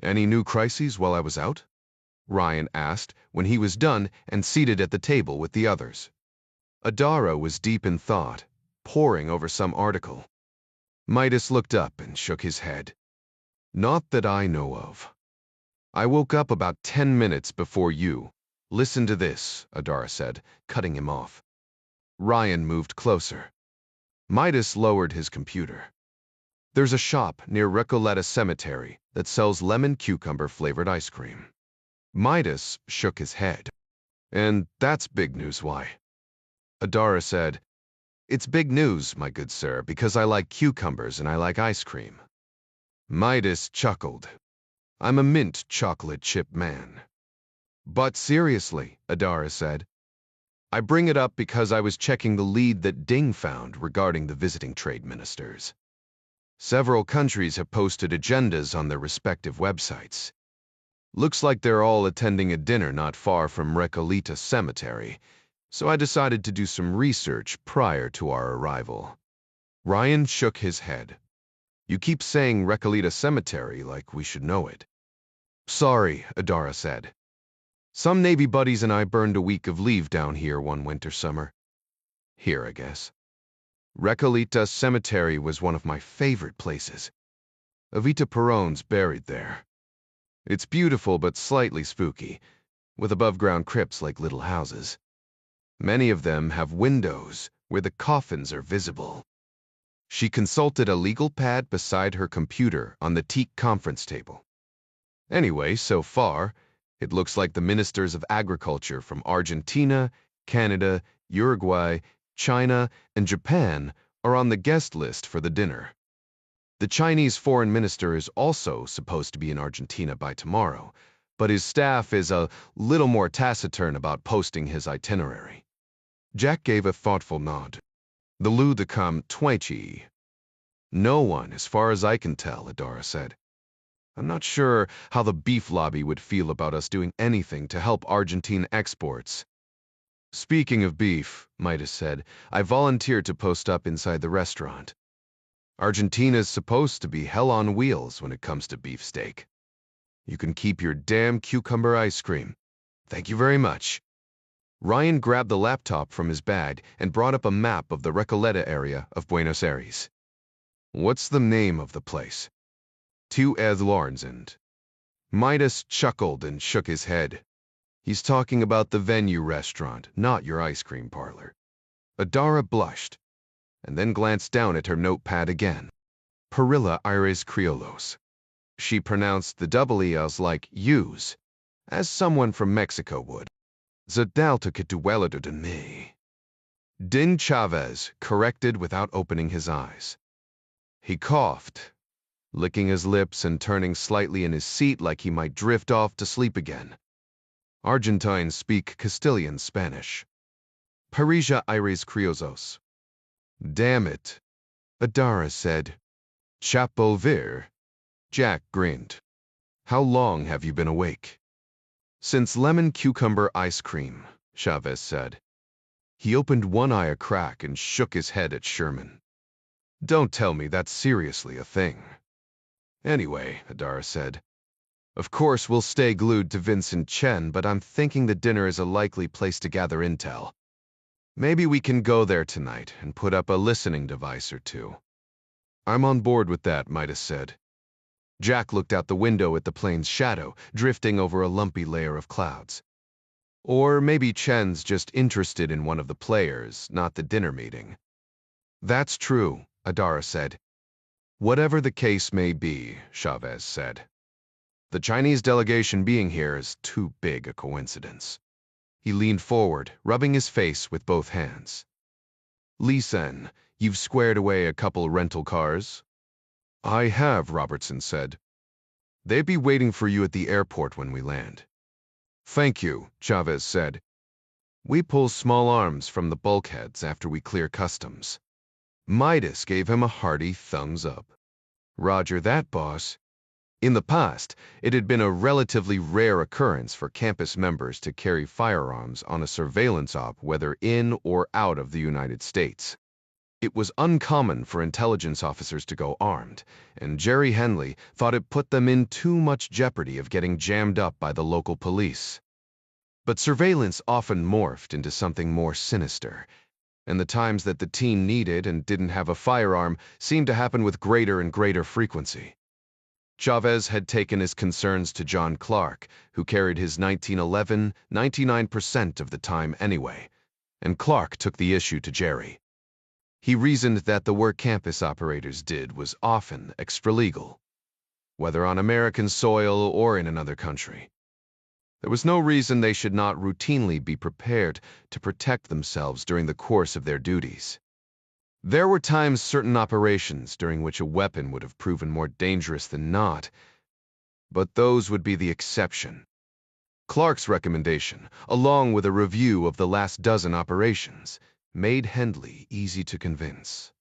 Speaker 1: "Any new crises while I was out?" Ryan asked when he was done and seated at the table with the others. Adara was deep in thought, poring over some article. Midas looked up and shook his head. "Not that I know of. I woke up about 10 minutes before you. Listen to this," Adara said, cutting him off. Ryan moved closer. Midas lowered his computer. "There's a shop near Recoleta Cemetery that sells lemon cucumber-flavored ice cream." Midas shook his head. "And that's big news, why?" Adara said, "It's big news, my good sir, because I like cucumbers and I like ice cream." Midas chuckled. "I'm a mint chocolate chip man." "But seriously," Adara said, "I bring it up because I was checking the lead that Ding found regarding the visiting trade ministers. Several countries have posted agendas on their respective websites. Looks like they're all attending a dinner not far from Recoleta Cemetery, so I decided to do some research prior to our arrival." Ryan shook his head. "You keep saying Recoleta Cemetery like we should know it." "Sorry," Adara said. "Some Navy buddies and I burned a week of leave down here one winter summer. Here, I guess. Recoleta Cemetery was one of my favorite places. Evita Perón's buried there. It's beautiful but slightly spooky, with above-ground crypts like little houses. Many of them have windows where the coffins are visible." She consulted a legal pad beside her computer on the teak conference table. "Anyway, so far, it looks like the ministers of agriculture from Argentina, Canada, Uruguay, China, and Japan are on the guest list for the dinner. The Chinese foreign minister is also supposed to be in Argentina by tomorrow, but his staff is a little more taciturn about posting his itinerary. Jack gave a thoughtful nod. The Lu de Cam Twaichi. No one, as far as I can tell, Adara said. I'm not sure how the beef lobby would feel about us doing anything to help Argentine exports. Speaking of beef, Midas said, I volunteered to post up inside the restaurant. Argentina's supposed to be hell on wheels when it comes to beefsteak. You can keep your damn cucumber ice cream. Thank you very much. Ryan grabbed the laptop from his bag and brought up a map of the Recoleta area of Buenos Aires. What's the name of the place? To Edlornsend. Midas chuckled and shook his head. He's talking about the venue restaurant, not your ice cream parlor. Adara blushed, and then glanced down at her notepad again. Perilla Aires Criollos. She pronounced the double E's like U's, as someone from Mexico would. Zadalta que duelado de me. Din Chavez corrected without opening his eyes. He coughed, licking his lips and turning slightly in his seat like he might drift off to sleep again. Argentines speak Castilian Spanish. Parisia Aires Criollos. Damn it, Adara said. Chapeau vert. Jack grinned. How long have you been awake? Since lemon cucumber ice cream, Chavez said. He opened one eye a crack and shook his head at Sherman. Don't tell me that's seriously a thing. Anyway, Adara said, of course we'll stay glued to Vincent Chen, but I'm thinking the dinner is a likely place to gather intel. Maybe we can go there tonight and put up a listening device or two. I'm on board with that, Midas said. Jack looked out the window at the plane's shadow, drifting over a lumpy layer of clouds. Or maybe Chen's just interested in one of the players, not the dinner meeting. That's true, Adara said. Whatever the case may be, Chavez said. The Chinese delegation being here is too big a coincidence. He leaned forward, rubbing his face with both hands. Lee Sen, you've squared away a couple rental cars? I have, Robertson said. They'd be waiting for you at the airport when we land. Thank you, Chavez said. We pull small arms from the bulkheads after we clear customs. Midas gave him a hearty thumbs up. Roger that, boss. In the past, it had been a relatively rare occurrence for campus members to carry firearms on a surveillance op, whether in or out of the United States. It was uncommon for intelligence officers to go armed, and Jerry Henley thought it put them in too much jeopardy of getting jammed up by the local police. But surveillance often morphed into something more sinister, and the times that the team needed and didn't have a firearm seemed to happen with greater and greater frequency. Chavez had taken his concerns to John Clark, who carried his 1911 99% of the time anyway, and Clark took the issue to Jerry. He reasoned that the work campus operators did was often extra-legal, whether on American soil or in another country. There was no reason they should not routinely be prepared to protect themselves during the course of their duties. There were times certain operations during which a weapon would have proven more dangerous than not, but those would be the exception. Clark's recommendation, along with a review of the last dozen operations, made Hendley easy to convince.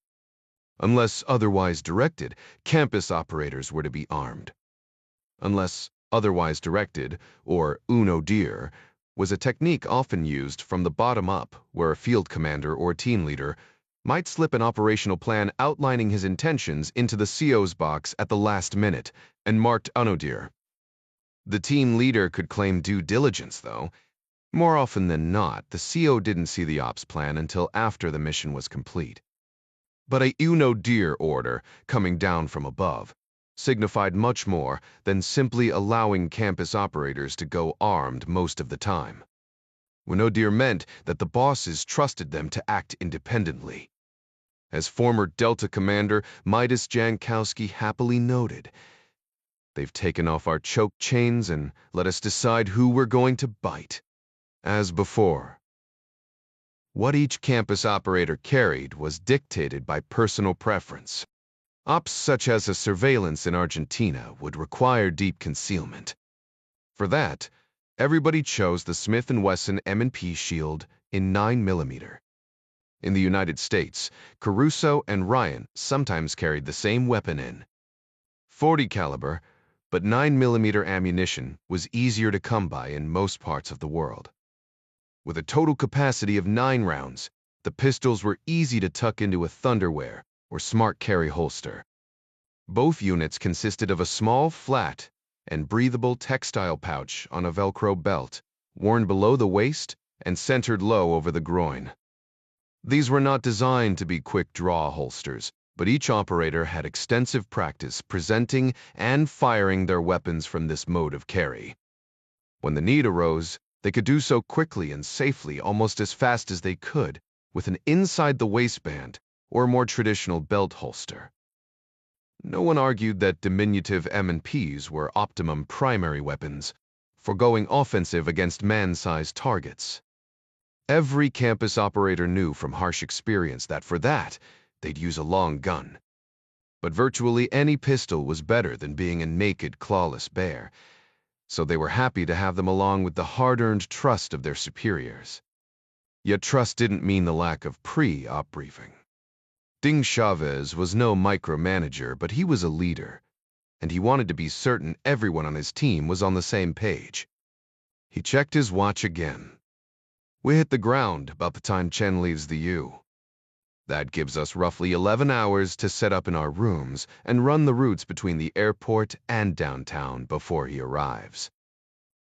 Speaker 1: Unless otherwise directed, campus operators were to be armed. Unless otherwise directed, or uno dir, was a technique often used from the bottom up, where a field commander or team leader might slip an operational plan outlining his intentions into the CO's box at the last minute and marked uno dir. The team leader could claim due diligence, though. More often than not, the CO didn't see the ops plan until after the mission was complete. But a uno dir order, coming down from above, signified much more than simply allowing campus operators to go armed most of the time. Uno dir meant that the bosses trusted them to act independently. As former Delta commander Midas Jankowski happily noted, they've taken off our choke chains and let us decide who we're going to bite. As before. What each campus operator carried was dictated by personal preference. Ops such as a surveillance in Argentina would require deep concealment. For that, everybody chose the Smith & Wesson M&P Shield in 9mm. In the United States, Caruso and Ryan sometimes carried the same weapon in 40 caliber, but 9mm ammunition was easier to come by in most parts of the world. With a total capacity of 9 rounds, the pistols were easy to tuck into a Thunderwear or Smart Carry holster. Both units consisted of a small, flat, and breathable textile pouch on a Velcro belt, worn below the waist and centered low over the groin. These were not designed to be quick-draw holsters, but each operator had extensive practice presenting and firing their weapons from this mode of carry. When the need arose, they could do so quickly and safely, almost as fast as they could, with an inside-the-waistband or more traditional belt holster. No one argued that diminutive M&Ps were optimum primary weapons for going offensive against man-sized targets. Every campus operator knew from harsh experience that for that, they'd use a long gun. But virtually any pistol was better than being a naked, clawless bear, so they were happy to have them along with the hard-earned trust of their superiors. Yet trust didn't mean the lack of pre-op briefing. Ding Chavez was no micromanager, but he was a leader, and he wanted to be certain everyone on his team was on the same page. He checked his watch again. We hit the ground about the time Chen leaves the U. That gives us roughly 11 hours to set up in our rooms and run the routes between the airport and downtown before he arrives.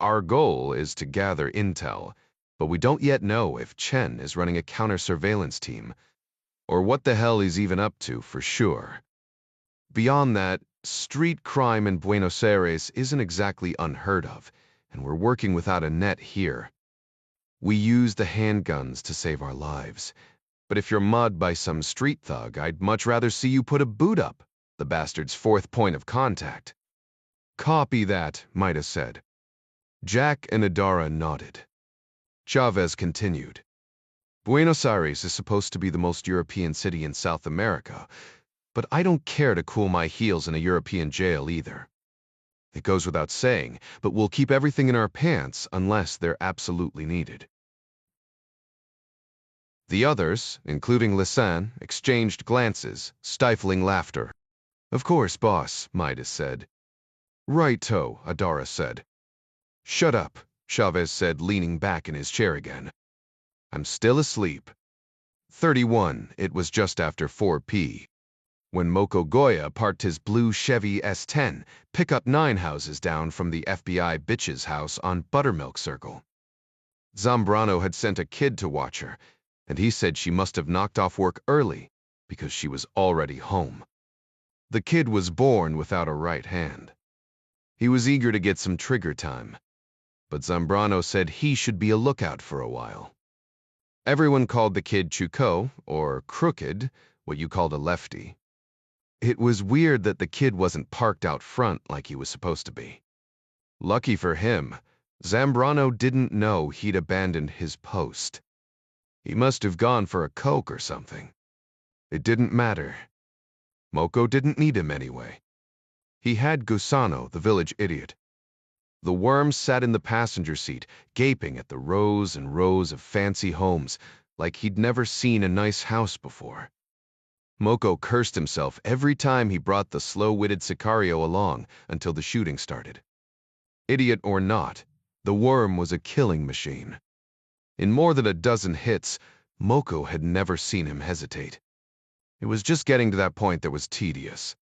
Speaker 1: Our goal is to gather intel, but we don't yet know if Chen is running a counter-surveillance team, or what the hell he's even up to for sure. Beyond that, street crime in Buenos Aires isn't exactly unheard of, and we're working without a net here. We use the handguns to save our lives, but if you're mugged by some street thug, I'd much rather see you put a boot up, the bastard's fourth point of contact. Copy that, Maida said. Jack and Adara nodded. Chavez continued. Buenos Aires is supposed to be the most European city in South America, but I don't care to cool my heels in a European jail either. It goes without saying, but we'll keep everything in our pants unless they're absolutely needed. The others, including Lisanne, exchanged glances, stifling laughter. Of course, boss, Midas said. Right-to, Adara said. Shut up, Chavez said, leaning back in his chair again. I'm still asleep. 31, it was just after 4 p. when Moko Goya parked his blue Chevy S10, pickup 9 houses down from the FBI bitch's house on Buttermilk Circle. Zambrano had sent a kid to watch her, and he said she must have knocked off work early because she was already home. The kid was born without a right hand. He was eager to get some trigger time, but Zambrano said he should be a lookout for a while. Everyone called the kid Chuko, or Crooked, what you called a lefty. It was weird that the kid wasn't parked out front like he was supposed to be. Lucky for him, Zambrano didn't know he'd abandoned his post. He must have gone for a Coke or something. It didn't matter. Moko didn't need him anyway. He had Gusano, the village idiot. The worm sat in the passenger seat, gaping at the rows and rows of fancy homes, like he'd never seen a nice house before. Moko cursed himself every time he brought the slow-witted Sicario along until the shooting started. Idiot or not, the worm was a killing machine. In more than a dozen hits, Moko had never seen him hesitate. It was just getting to that point that was tedious.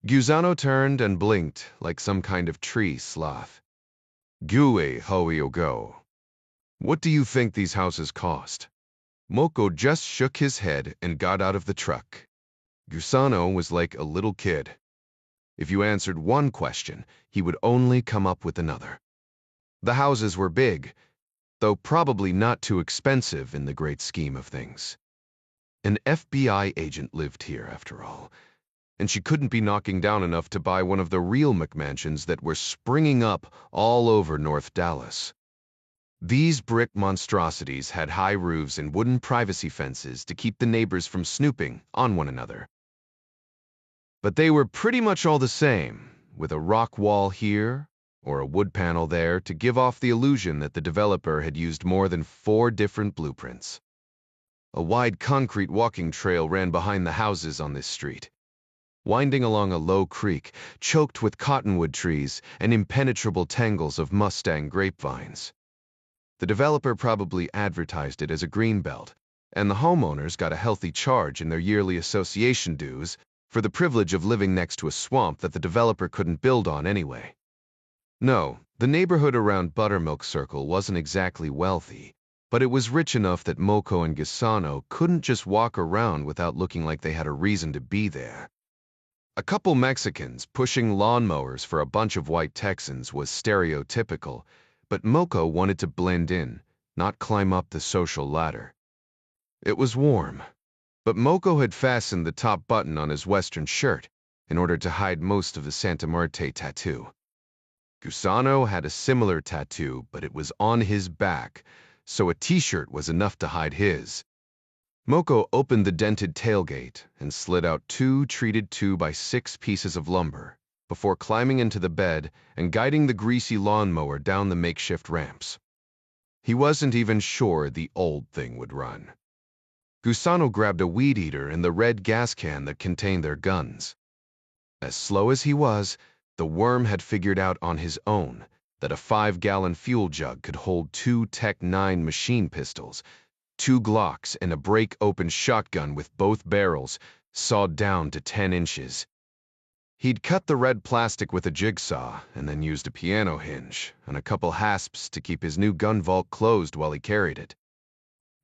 Speaker 1: Gusano turned and blinked like some kind of tree sloth. Gue hoio go. What do you think these houses cost? Moko just shook his head and got out of the truck. Gusano was like a little kid. If you answered one question, he would only come up with another. The houses were big, though probably not too expensive in the great scheme of things. An FBI agent lived here, after all, and she couldn't be knocking down enough to buy one of the real McMansions that were springing up all over North Dallas. These brick monstrosities had high roofs and wooden privacy fences to keep the neighbors from snooping on one another. But they were pretty much all the same, with a rock wall here or a wood panel there to give off the illusion that the developer had used more than 4 different blueprints. A wide concrete walking trail ran behind the houses on this street, winding along a low creek choked with cottonwood trees and impenetrable tangles of Mustang grapevines. The developer probably advertised it as a greenbelt, and the homeowners got a healthy charge in their yearly association dues for the privilege of living next to a swamp that the developer couldn't build on anyway. No, the neighborhood around Buttermilk Circle wasn't exactly wealthy, but it was rich enough that Moko and Gisano couldn't just walk around without looking like they had a reason to be there. A couple Mexicans pushing lawnmowers for a bunch of white Texans was stereotypical, but Moko wanted to blend in, not climb up the social ladder. It was warm, but Moko had fastened the top button on his Western shirt in order to hide most of the Santa Muerte tattoo. Gisano had a similar tattoo, but it was on his back, so a t-shirt was enough to hide his. Moko opened the dented tailgate and slid out 2 treated 2x6 pieces of lumber before climbing into the bed and guiding the greasy lawnmower down the makeshift ramps. He wasn't even sure the old thing would run. Gisano grabbed a weed eater and the red gas can that contained their guns. As slow as he was, the worm had figured out on his own that a 5-gallon fuel jug could hold 2 Tech 9 machine pistols, 2 Glocks, and a break-open shotgun with both barrels sawed down to 10 inches. He'd cut the red plastic with a jigsaw and then used a piano hinge and a couple hasps to keep his new gun vault closed while he carried it.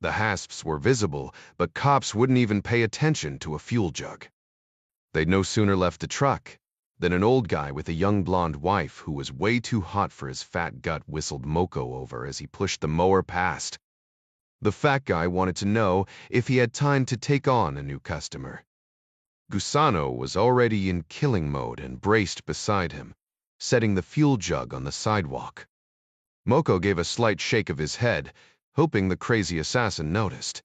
Speaker 1: The hasps were visible, but cops wouldn't even pay attention to a fuel jug. They'd no sooner left the truck than an old guy with a young blonde wife who was way too hot for his fat gut whistled Moko over as he pushed the mower past. The fat guy wanted to know if he had time to take on a new customer. Gisano was already in killing mode and braced beside him, setting the fuel jug on the sidewalk. Moko gave a slight shake of his head, hoping the crazy assassin noticed.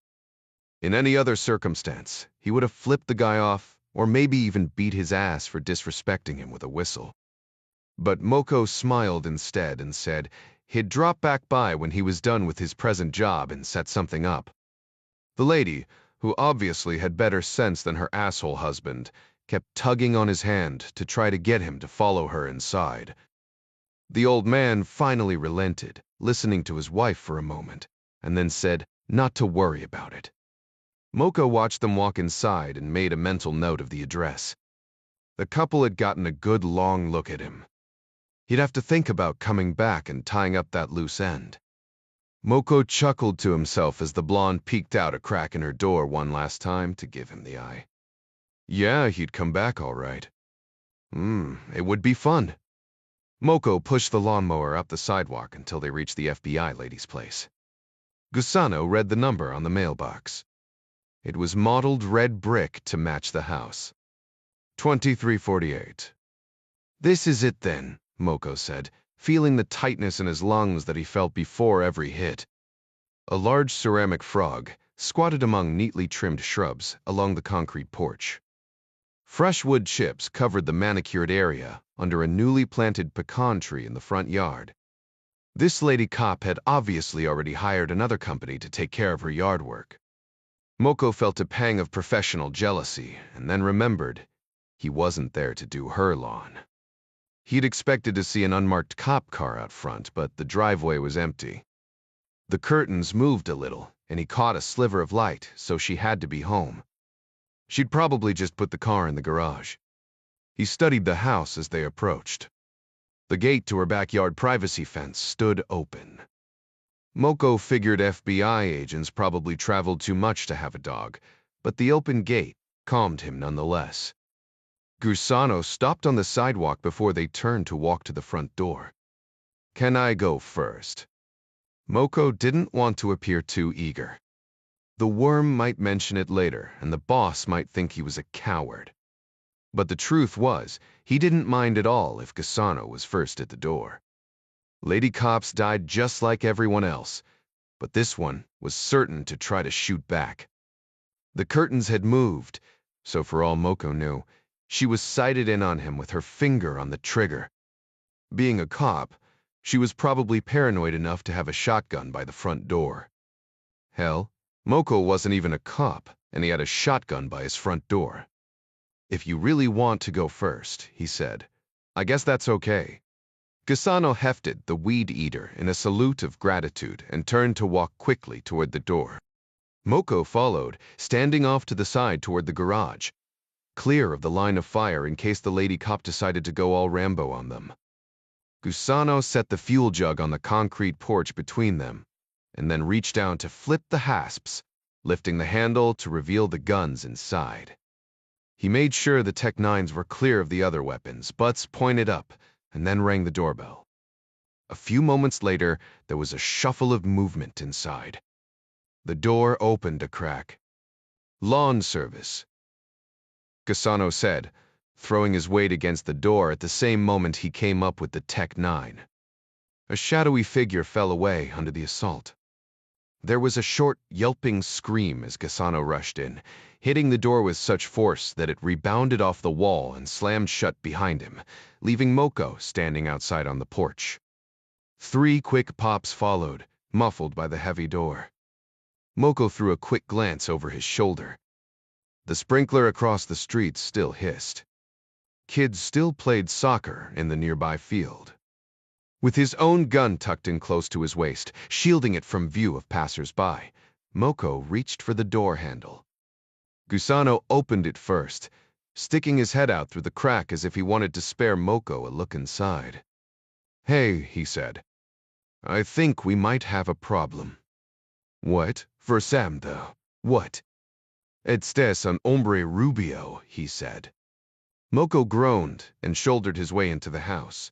Speaker 1: In any other circumstance, he would have flipped the guy off or maybe even beat his ass for disrespecting him with a whistle. But Moko smiled instead and said he'd drop back by when he was done with his present job and set something up. The lady, who obviously had better sense than her asshole husband, kept tugging on his hand to try to get him to follow her inside. The old man finally relented, listening to his wife for a moment, and then said not to worry about it. Moko watched them walk inside and made a mental note of the address. The couple had gotten a good long look at him. He'd have to think about coming back and tying up that loose end. Moko chuckled to himself as the blonde peeked out a crack in her door one last time to give him the eye. Yeah, he'd come back all right. It would be fun. Moko pushed the lawnmower up the sidewalk until they reached the FBI lady's place. Gisano read the number on the mailbox. It was mottled red brick to match the house. 2348. This is it then, Moko said, feeling the tightness in his lungs that he felt before every hit. A large ceramic frog squatted among neatly trimmed shrubs along the concrete porch. Fresh wood chips covered the manicured area under a newly planted pecan tree in the front yard. This lady cop had obviously already hired another company to take care of her yard work. Moko felt a pang of professional jealousy and then remembered he wasn't there to do her lawn. He'd expected to see an unmarked cop car out front, but the driveway was empty. The curtains moved a little, and he caught a sliver of light, so she had to be home. She'd probably just put the car in the garage. He studied the house as they approached. The gate to her backyard privacy fence stood open. Moko figured FBI agents probably traveled too much to have a dog, but the open gate calmed him nonetheless. Gisano stopped on the sidewalk before they turned to walk to the front door. Can I go first? Moko didn't want to appear too eager. The worm might mention it later, and the boss might think he was a coward. But the truth was, he didn't mind at all if Gisano was first at the door. Lady Cops died just like everyone else, but this one was certain to try to shoot back. The curtains had moved, so for all Moko knew, she was sighted in on him with her finger on the trigger. Being a cop, she was probably paranoid enough to have a shotgun by the front door. Hell, Moko wasn't even a cop, and he had a shotgun by his front door. "If you really want to go first," he said, "I guess that's okay." Gisano hefted the weed eater in a salute of gratitude and turned to walk quickly toward the door. Moko followed, standing off to the side toward the garage, clear of the line of fire in case the lady cop decided to go all Rambo on them. Gisano set the fuel jug on the concrete porch between them, and then reached down to flip the hasps, lifting the handle to reveal the guns inside. He made sure the Tech-9s were clear of the other weapons, butts pointed up, and then rang the doorbell. A few moments later, there was a shuffle of movement inside. The door opened a crack. "Lawn service," Gisano said, throwing his weight against the door at the same moment he came up with the Tech-9. A shadowy figure fell away under the assault. There was a short, yelping scream as Gisano rushed in, hitting the door with such force that it rebounded off the wall and slammed shut behind him, leaving Moko standing outside on the porch. 3 quick pops followed, muffled by the heavy door. Moko threw a quick glance over his shoulder. The sprinkler across the street still hissed. Kids still played soccer in the nearby field. With his own gun tucked in close to his waist, shielding it from view of passers-by, Moko reached for the door handle. Gisano opened it first, sticking his head out through the crack as if he wanted to spare Moko a look inside. "Hey," he said. "I think we might have a problem." "What? For Sam, though. What?" "Estés un hombre rubio," he said. Moko groaned and shouldered his way into the house.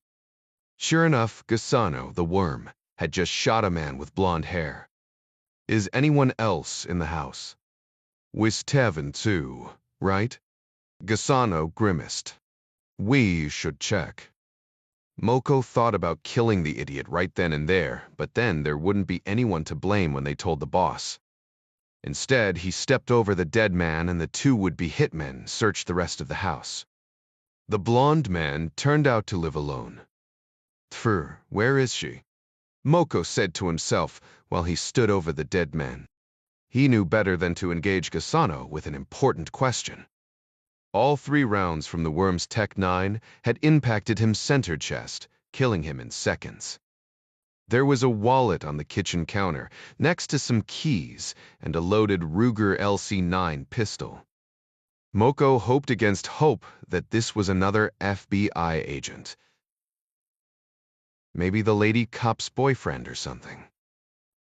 Speaker 1: Sure enough, Gisano, the worm, had just shot a man with blonde hair. "Is anyone else in the house?" "Wis Tevin too, right?" Gisano grimaced. "We should check." Moko thought about killing the idiot right then and there, but then there wouldn't be anyone to blame when they told the boss. Instead, he stepped over the dead man and the 2 would-be hitmen searched the rest of the house. The blonde man turned out to live alone. "Tfur, where is she?" Moko said to himself while he stood over the dead man. He knew better than to engage Gisano with an important question. All 3 rounds from the worm's Tech-9 had impacted him center chest, killing him in seconds. There was a wallet on the kitchen counter, next to some keys and a loaded Ruger LC9 pistol. Moko hoped against hope that this was another FBI agent. Maybe the lady cop's boyfriend or something.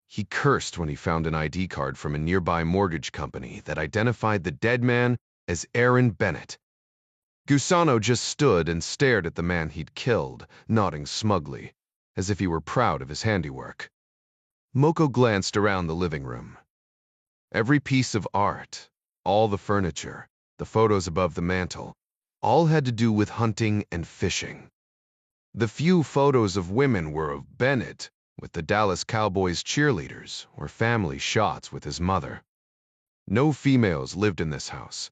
Speaker 1: He cursed when he found an ID card from a nearby mortgage company that identified the dead man as Aaron Bennett. Gisano just stood and stared at the man he'd killed, nodding smugly, as if he were proud of his handiwork. Moko glanced around the living room. Every piece of art, all the furniture, the photos above the mantel, all had to do with hunting and fishing. The few photos of women were of Bennett, with the Dallas Cowboys cheerleaders, or family shots with his mother. No females lived in this house.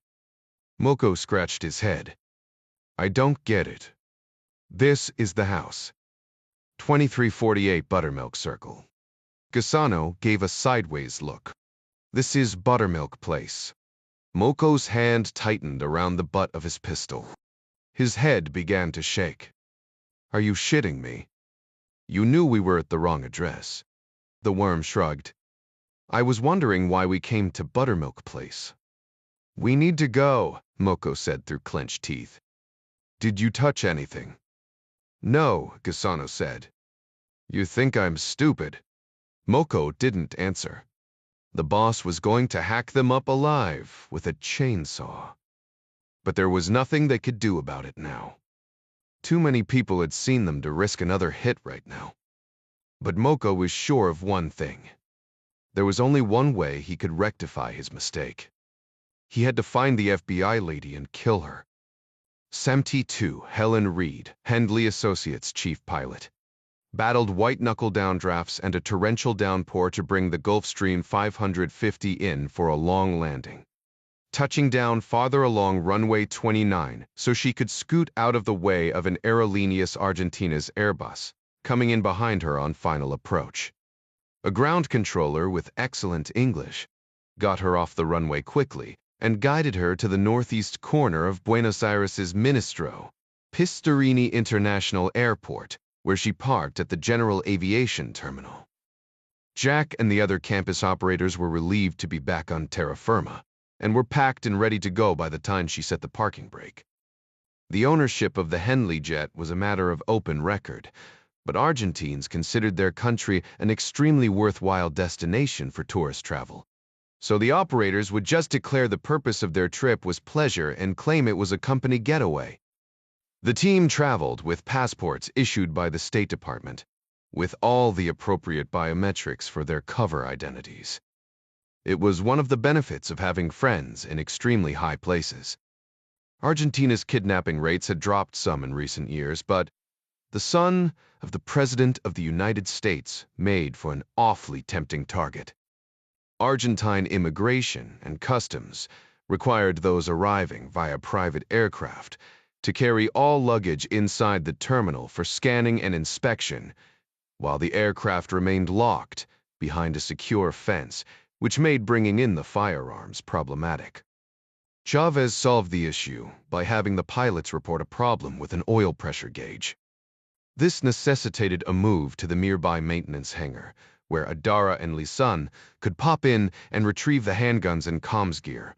Speaker 1: Moko scratched his head. "I don't get it. This is the house. 2348 Buttermilk Circle." Gisano gave a sideways look. "This is Buttermilk Place." Moko's hand tightened around the butt of his pistol. His head began to shake. "Are you shitting me? You knew we were at the wrong address." The worm shrugged. "I was wondering why we came to Buttermilk Place." "We need to go," Moko said through clenched teeth. "Did you touch anything?" "No," Gisano said. "You think I'm stupid?" Moko didn't answer. The boss was going to hack them up alive with a chainsaw. But there was nothing they could do about it now. Too many people had seen them to risk another hit right now. But Moko was sure of one thing. There was only one way he could rectify his mistake. He had to find the FBI lady and kill her. SAMT-2 Helen Reed, Hendley Associates chief pilot. battled white-knuckle downdrafts and a torrential downpour to bring the Gulfstream 550 in for a long landing, touching down farther along runway 29 so she could scoot out of the way of an Aerolíneas Argentinas Airbus, coming in behind her on final approach. A ground controller with excellent English got her off the runway quickly and guided her to the northeast corner of Buenos Aires's Ministro Pistarini International Airport, where she parked at the General Aviation Terminal. Jack and the other campus operators were relieved to be back on terra firma and were packed and ready to go by the time she set the parking brake. The ownership of the Henley jet was a matter of open record, but Argentines considered their country an extremely worthwhile destination for tourist travel. So the operators would just declare the purpose of their trip was pleasure and claim it was a company getaway. The team traveled with passports issued by the State Department, with all the appropriate biometrics for their cover identities. It was one of the benefits of having friends in extremely high places. Argentina's kidnapping rates had dropped some in recent years, but the son of the President of the United States made for an awfully tempting target. Argentine immigration and customs required those arriving via private aircraft to carry all luggage inside the terminal for scanning and inspection, while the aircraft remained locked behind a secure fence, which made bringing in the firearms problematic. Chavez solved the issue by having the pilots report a problem with an oil pressure gauge. This necessitated a move to the nearby maintenance hangar, where Adara and Lisan could pop in and retrieve the handguns and comms gear.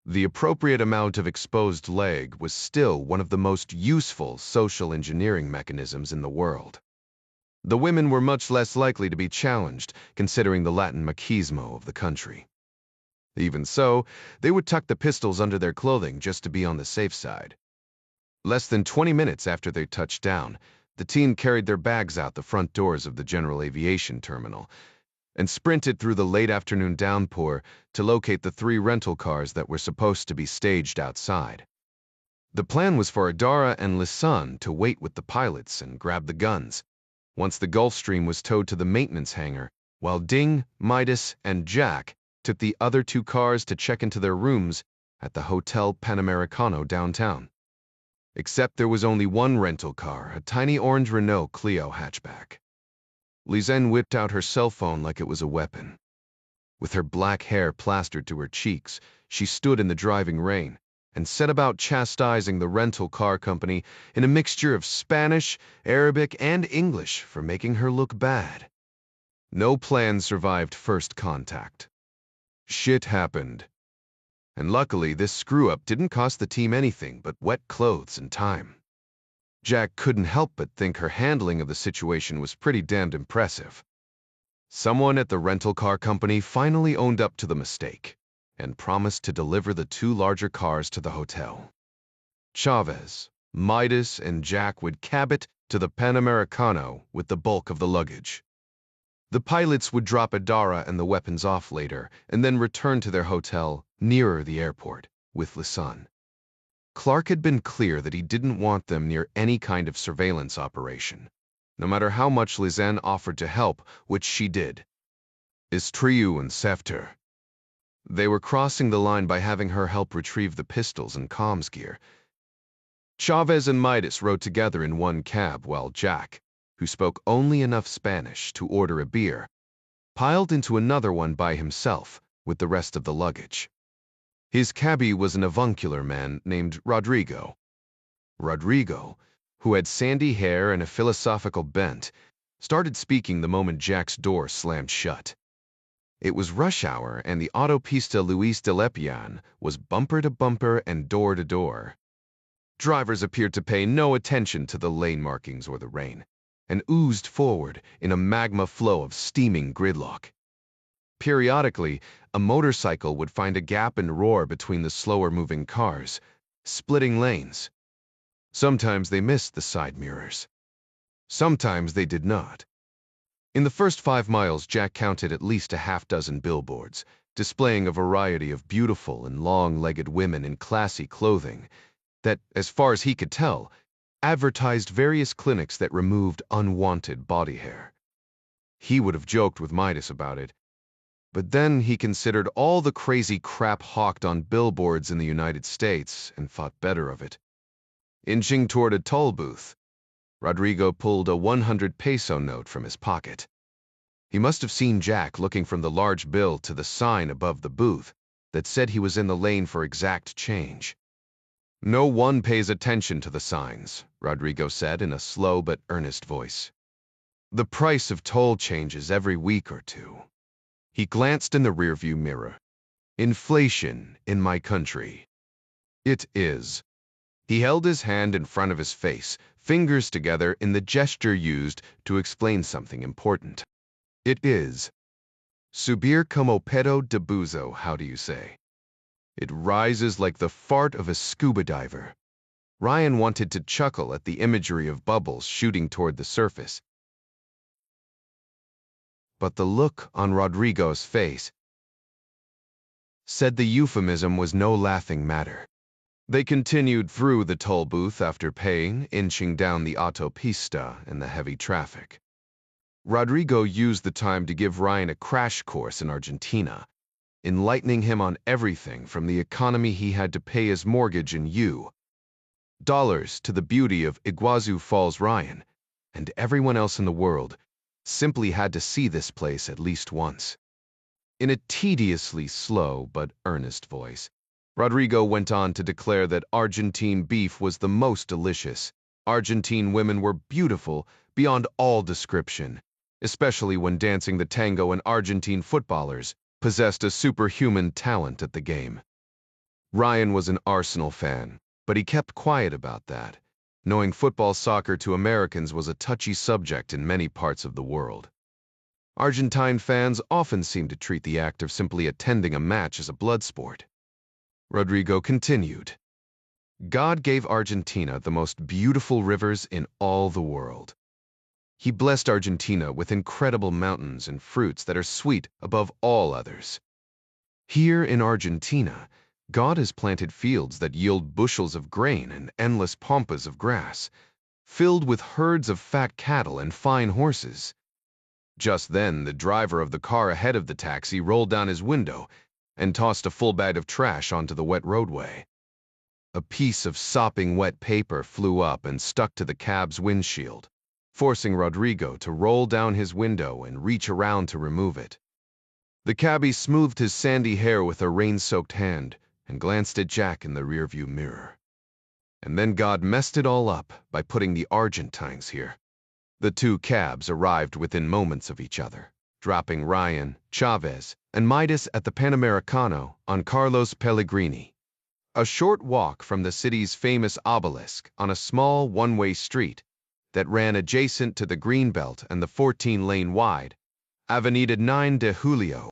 Speaker 1: The appropriate amount of exposed leg was still one of the most useful social engineering mechanisms in the world. The women were much less likely to be challenged, considering the Latin machismo of the country. Even so, they would tuck the pistols under their clothing just to be on the safe side. Less than 20 minutes after they touched down, the team carried their bags out the front doors of the General Aviation Terminal and sprinted through the late afternoon downpour to locate the 3 rental cars that were supposed to be staged outside. The plan was for Adara and Lisan to wait with the pilots and grab the guns once the Gulfstream was towed to the maintenance hangar, while Ding, Midas, and Jack took the other 2 cars to check into their rooms at the Hotel Panamericano downtown. Except there was only one rental car, a tiny orange Renault Clio hatchback. Lisanne whipped out her cell phone like it was a weapon. With her black hair plastered to her cheeks, she stood in the driving rain and set about chastising the rental car company in a mixture of Spanish, Arabic, and English for making her look bad. No plan survived first contact. Shit happened. And luckily, this screw-up didn't cost the team anything but wet clothes and time. Jack couldn't help but think her handling of the situation was pretty damned impressive. Someone at the rental car company finally owned up to the mistake and promised to deliver the 2 larger cars to the hotel. Chavez, Midas, and Jack would cab it to the Panamericano with the bulk of the luggage. The pilots would drop Adara and the weapons off later and then return to their hotel nearer the airport with Lisan. Clark had been clear that he didn't want them near any kind of surveillance operation, no matter how much Lisanne offered to help, which she did. Istriu and Sefter. They were crossing the line by having her help retrieve the pistols and comms gear. Chavez and Midas rode together in one cab while Jack, who spoke only enough Spanish to order a beer, piled into another one by himself with the rest of the luggage. His cabbie was an avuncular man named Rodrigo. Rodrigo, who had sandy hair and a philosophical bent, started speaking the moment Jack's door slammed shut. It was rush hour, and the Autopista Luis de Lepian was bumper to bumper and door to door. Drivers appeared to pay no attention to the lane markings or the rain, and oozed forward in a magma flow of steaming gridlock. Periodically, a motorcycle would find a gap and roar between the slower-moving cars, splitting lanes. Sometimes they missed the side mirrors. Sometimes they did not. In the first 5 miles, Jack counted at least a half-dozen billboards, displaying a variety of beautiful and long-legged women in classy clothing that, as far as he could tell, advertised various clinics that removed unwanted body hair. He would have joked with Midas about it, but then he considered all the crazy crap hawked on billboards in the United States and thought better of it. Inching toward a toll booth, Rodrigo pulled a 100 peso note from his pocket. He must have seen Jack looking from the large bill to the sign above the booth that said he was in the lane for exact change. "No one pays attention to the signs," Rodrigo said in a slow but earnest voice. "The price of toll changes every week or two." He glanced in the rearview mirror. "Inflation in my country. It is." He held his hand in front of his face, fingers together in the gesture used to explain something important. "It is. Subir como pedo de buzo, how do you say? It rises like the fart of a scuba diver." Ryan wanted to chuckle at the imagery of bubbles shooting toward the surface, but the look on Rodrigo's face said the euphemism was no laughing matter. They continued through the toll booth after paying, inching down the autopista in the heavy traffic. Rodrigo used the time to give Ryan a crash course in Argentina, enlightening him on everything from the economy he had to pay his mortgage in $dollars to the beauty of Iguazu Falls. Ryan, and everyone else in the world, simply had to see this place at least once. In a tediously slow but earnest voice, Rodrigo went on to declare that Argentine beef was the most delicious. Argentine women were beautiful beyond all description, especially when dancing the tango, and Argentine footballers possessed a superhuman talent at the game. Ryan was an Arsenal fan, but he kept quiet about that, knowing football soccer to Americans was a touchy subject in many parts of the world. Argentine fans often seemed to treat the act of simply attending a match as a blood sport. Rodrigo continued, "God gave Argentina the most beautiful rivers in all the world. He blessed Argentina with incredible mountains and fruits that are sweet above all others. Here in Argentina, God has planted fields that yield bushels of grain and endless pampas of grass, filled with herds of fat cattle and fine horses." Just then, the driver of the car ahead of the taxi rolled down his window and tossed a full bag of trash onto the wet roadway. A piece of sopping wet paper flew up and stuck to the cab's windshield, forcing Rodrigo to roll down his window and reach around to remove it. The cabbie smoothed his sandy hair with a rain-soaked hand and glanced at Jack in the rearview mirror. And then God messed it all up by putting the Argentines here. The two cabs arrived within moments of each other, dropping Ryan, Chavez, and Midas at the Panamericano on Carlos Pellegrini, a short walk from the city's famous obelisk on a small one-way street that ran adjacent to the Greenbelt and the 14-lane wide Avenida 9 de Julio.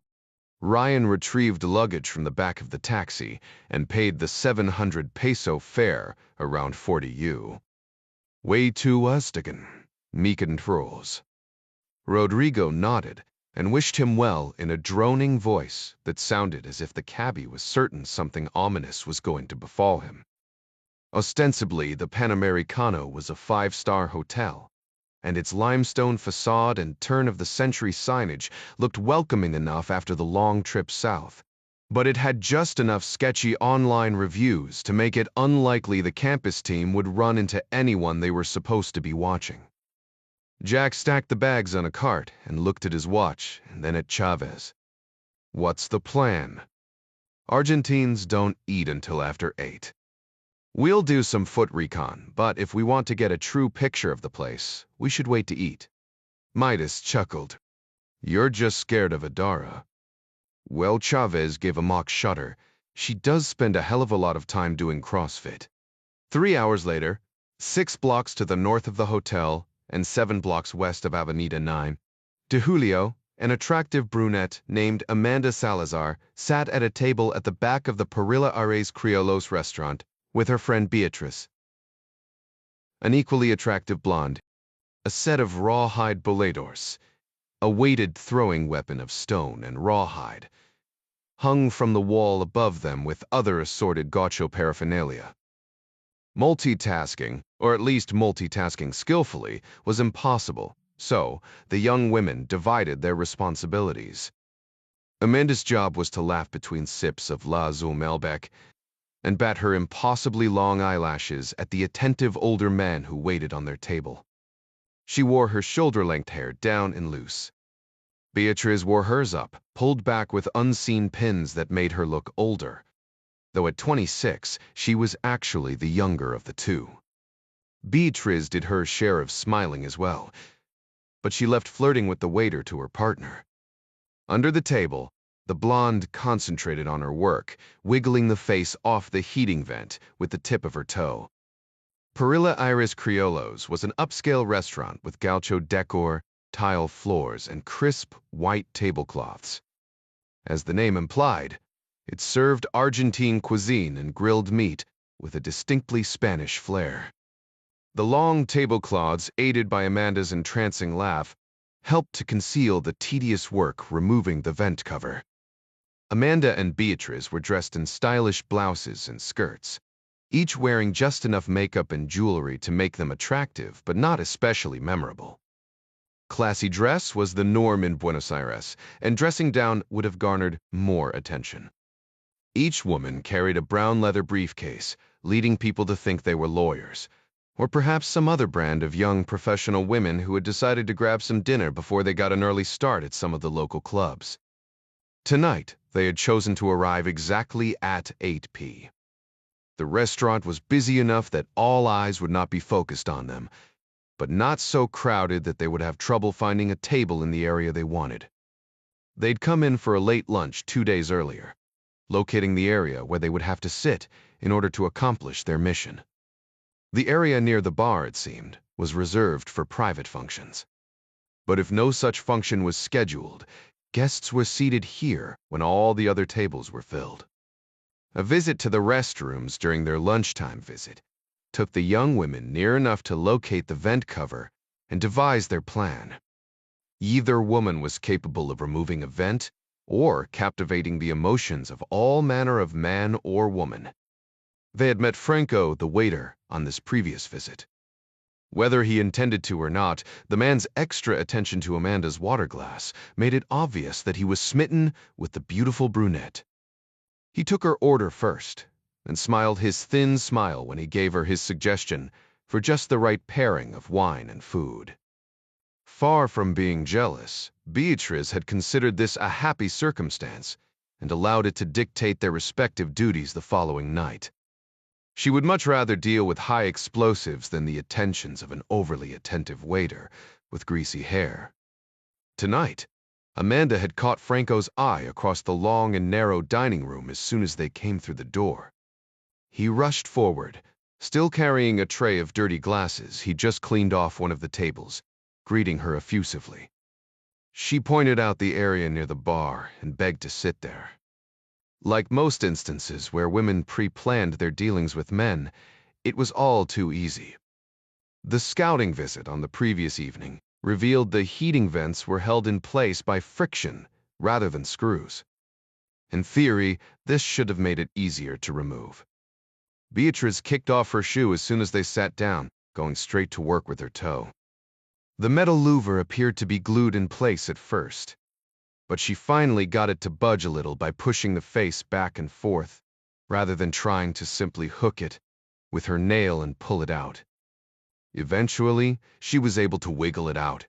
Speaker 1: Ryan retrieved luggage from the back of the taxi and paid the 700 peso fare, around 40 U. "Way to Uztagan, me controls." Rodrigo nodded and wished him well in a droning voice that sounded as if the cabbie was certain something ominous was going to befall him. Ostensibly, the Panamericano was a 5-star hotel, and its limestone facade and turn-of-the-century signage looked welcoming enough after the long trip south. But it had just enough sketchy online reviews to make it unlikely the campus team would run into anyone they were supposed to be watching. Jack stacked the bags on a cart and looked at his watch and then at Chavez. "What's the plan?" "Argentines don't eat until after 8. We'll do some foot recon, but if we want to get a true picture of the place, we should wait to eat." Midas chuckled. "You're just scared of Adara." Well, Chavez gave a mock shudder. She does spend a hell of a lot of time doing CrossFit. 3 hours later, 6 blocks to the north of the hotel and 7 blocks west of Avenida 9, de Julio, an attractive brunette named Amanda Salazar, sat at a table at the back of the Parrilla Ares Criollos restaurant with her friend Beatrice, an equally attractive blonde. A set of rawhide boleadors, a weighted throwing weapon of stone and rawhide, hung from the wall above them with other assorted gaucho paraphernalia. Multitasking, or at least multitasking skillfully, was impossible, so the young women divided their responsibilities. Amanda's job was to laugh between sips of La Melbeck and bat her impossibly long eyelashes at the attentive older man who waited on their table. She wore her shoulder-length hair down and loose. Beatrice wore hers up, pulled back with unseen pins that made her look older, though at 26, she was actually the younger of the two. Beatrice did her share of smiling as well, but she left flirting with the waiter to her partner. Under the table, the blonde concentrated on her work, wiggling the face off the heating vent with the tip of her toe. Perilla Iris Criollo's was an upscale restaurant with gaucho decor, tile floors, and crisp, white tablecloths. As the name implied, it served Argentine cuisine and grilled meat with a distinctly Spanish flair. The long tablecloths, aided by Amanda's entrancing laugh, helped to conceal the tedious work removing the vent cover. Amanda and Beatrice were dressed in stylish blouses and skirts, each wearing just enough makeup and jewelry to make them attractive but not especially memorable. Classy dress was the norm in Buenos Aires, and dressing down would have garnered more attention. Each woman carried a brown leather briefcase, leading people to think they were lawyers, or perhaps some other brand of young professional women who had decided to grab some dinner before they got an early start at some of the local clubs. Tonight, they had chosen to arrive exactly at 8 p. The restaurant was busy enough that all eyes would not be focused on them, but not so crowded that they would have trouble finding a table in the area they wanted. They'd come in for a late lunch 2 days earlier, locating the area where they would have to sit in order to accomplish their mission. The area near the bar, it seemed, was reserved for private functions. But if no such function was scheduled, guests were seated here when all the other tables were filled. A visit to the restrooms during their lunchtime visit took the young women near enough to locate the vent cover and devise their plan. Either woman was capable of removing a vent or captivating the emotions of all manner of man or woman. They had met Franco, the waiter, on this previous visit. Whether he intended to or not, the man's extra attention to Amanda's water glass made it obvious that he was smitten with the beautiful brunette. He took her order first and smiled his thin smile when he gave her his suggestion for just the right pairing of wine and food. Far from being jealous, Beatrice had considered this a happy circumstance and allowed it to dictate their respective duties the following night. She would much rather deal with high explosives than the attentions of an overly attentive waiter with greasy hair. Tonight, Amanda had caught Franco's eye across the long and narrow dining room as soon as they came through the door. He rushed forward, still carrying a tray of dirty glasses he'd just cleaned off one of the tables, greeting her effusively. She pointed out the area near the bar and begged to sit there. Like most instances where women pre-planned their dealings with men, it was all too easy. The scouting visit on the previous evening revealed the heating vents were held in place by friction rather than screws. In theory, this should have made it easier to remove. Beatrice kicked off her shoe as soon as they sat down, going straight to work with her toe. The metal louver appeared to be glued in place at first, but she finally got it to budge a little by pushing the face back and forth, rather than trying to simply hook it with her nail and pull it out. Eventually, she was able to wiggle it out.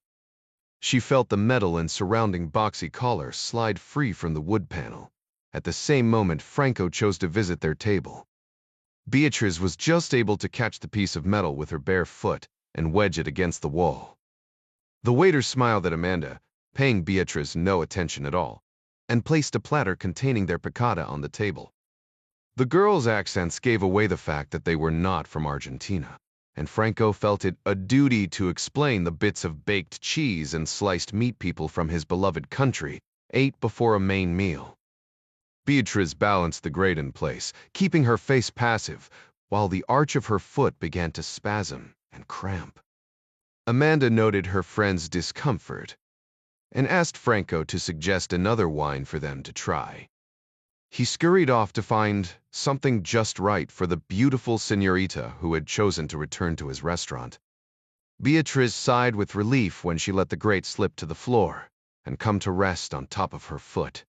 Speaker 1: She felt the metal and surrounding boxy collar slide free from the wood panel. At the same moment, Franco chose to visit their table. Beatrice was just able to catch the piece of metal with her bare foot and wedge it against the wall. The waiter smiled at Amanda, paying Beatrice no attention at all, and placed a platter containing their piccata on the table. The girls' accents gave away the fact that they were not from Argentina, and Franco felt it a duty to explain the bits of baked cheese and sliced meat people from his beloved country ate before a main meal. Beatrice balanced the grate in place, keeping her face passive, while the arch of her foot began to spasm and cramp. Amanda noted her friend's discomfort and asked Franco to suggest another wine for them to try. He scurried off to find something just right for the beautiful señorita who had chosen to return to his restaurant. Beatriz sighed with relief when she let the grate slip to the floor and come to rest on top of her foot.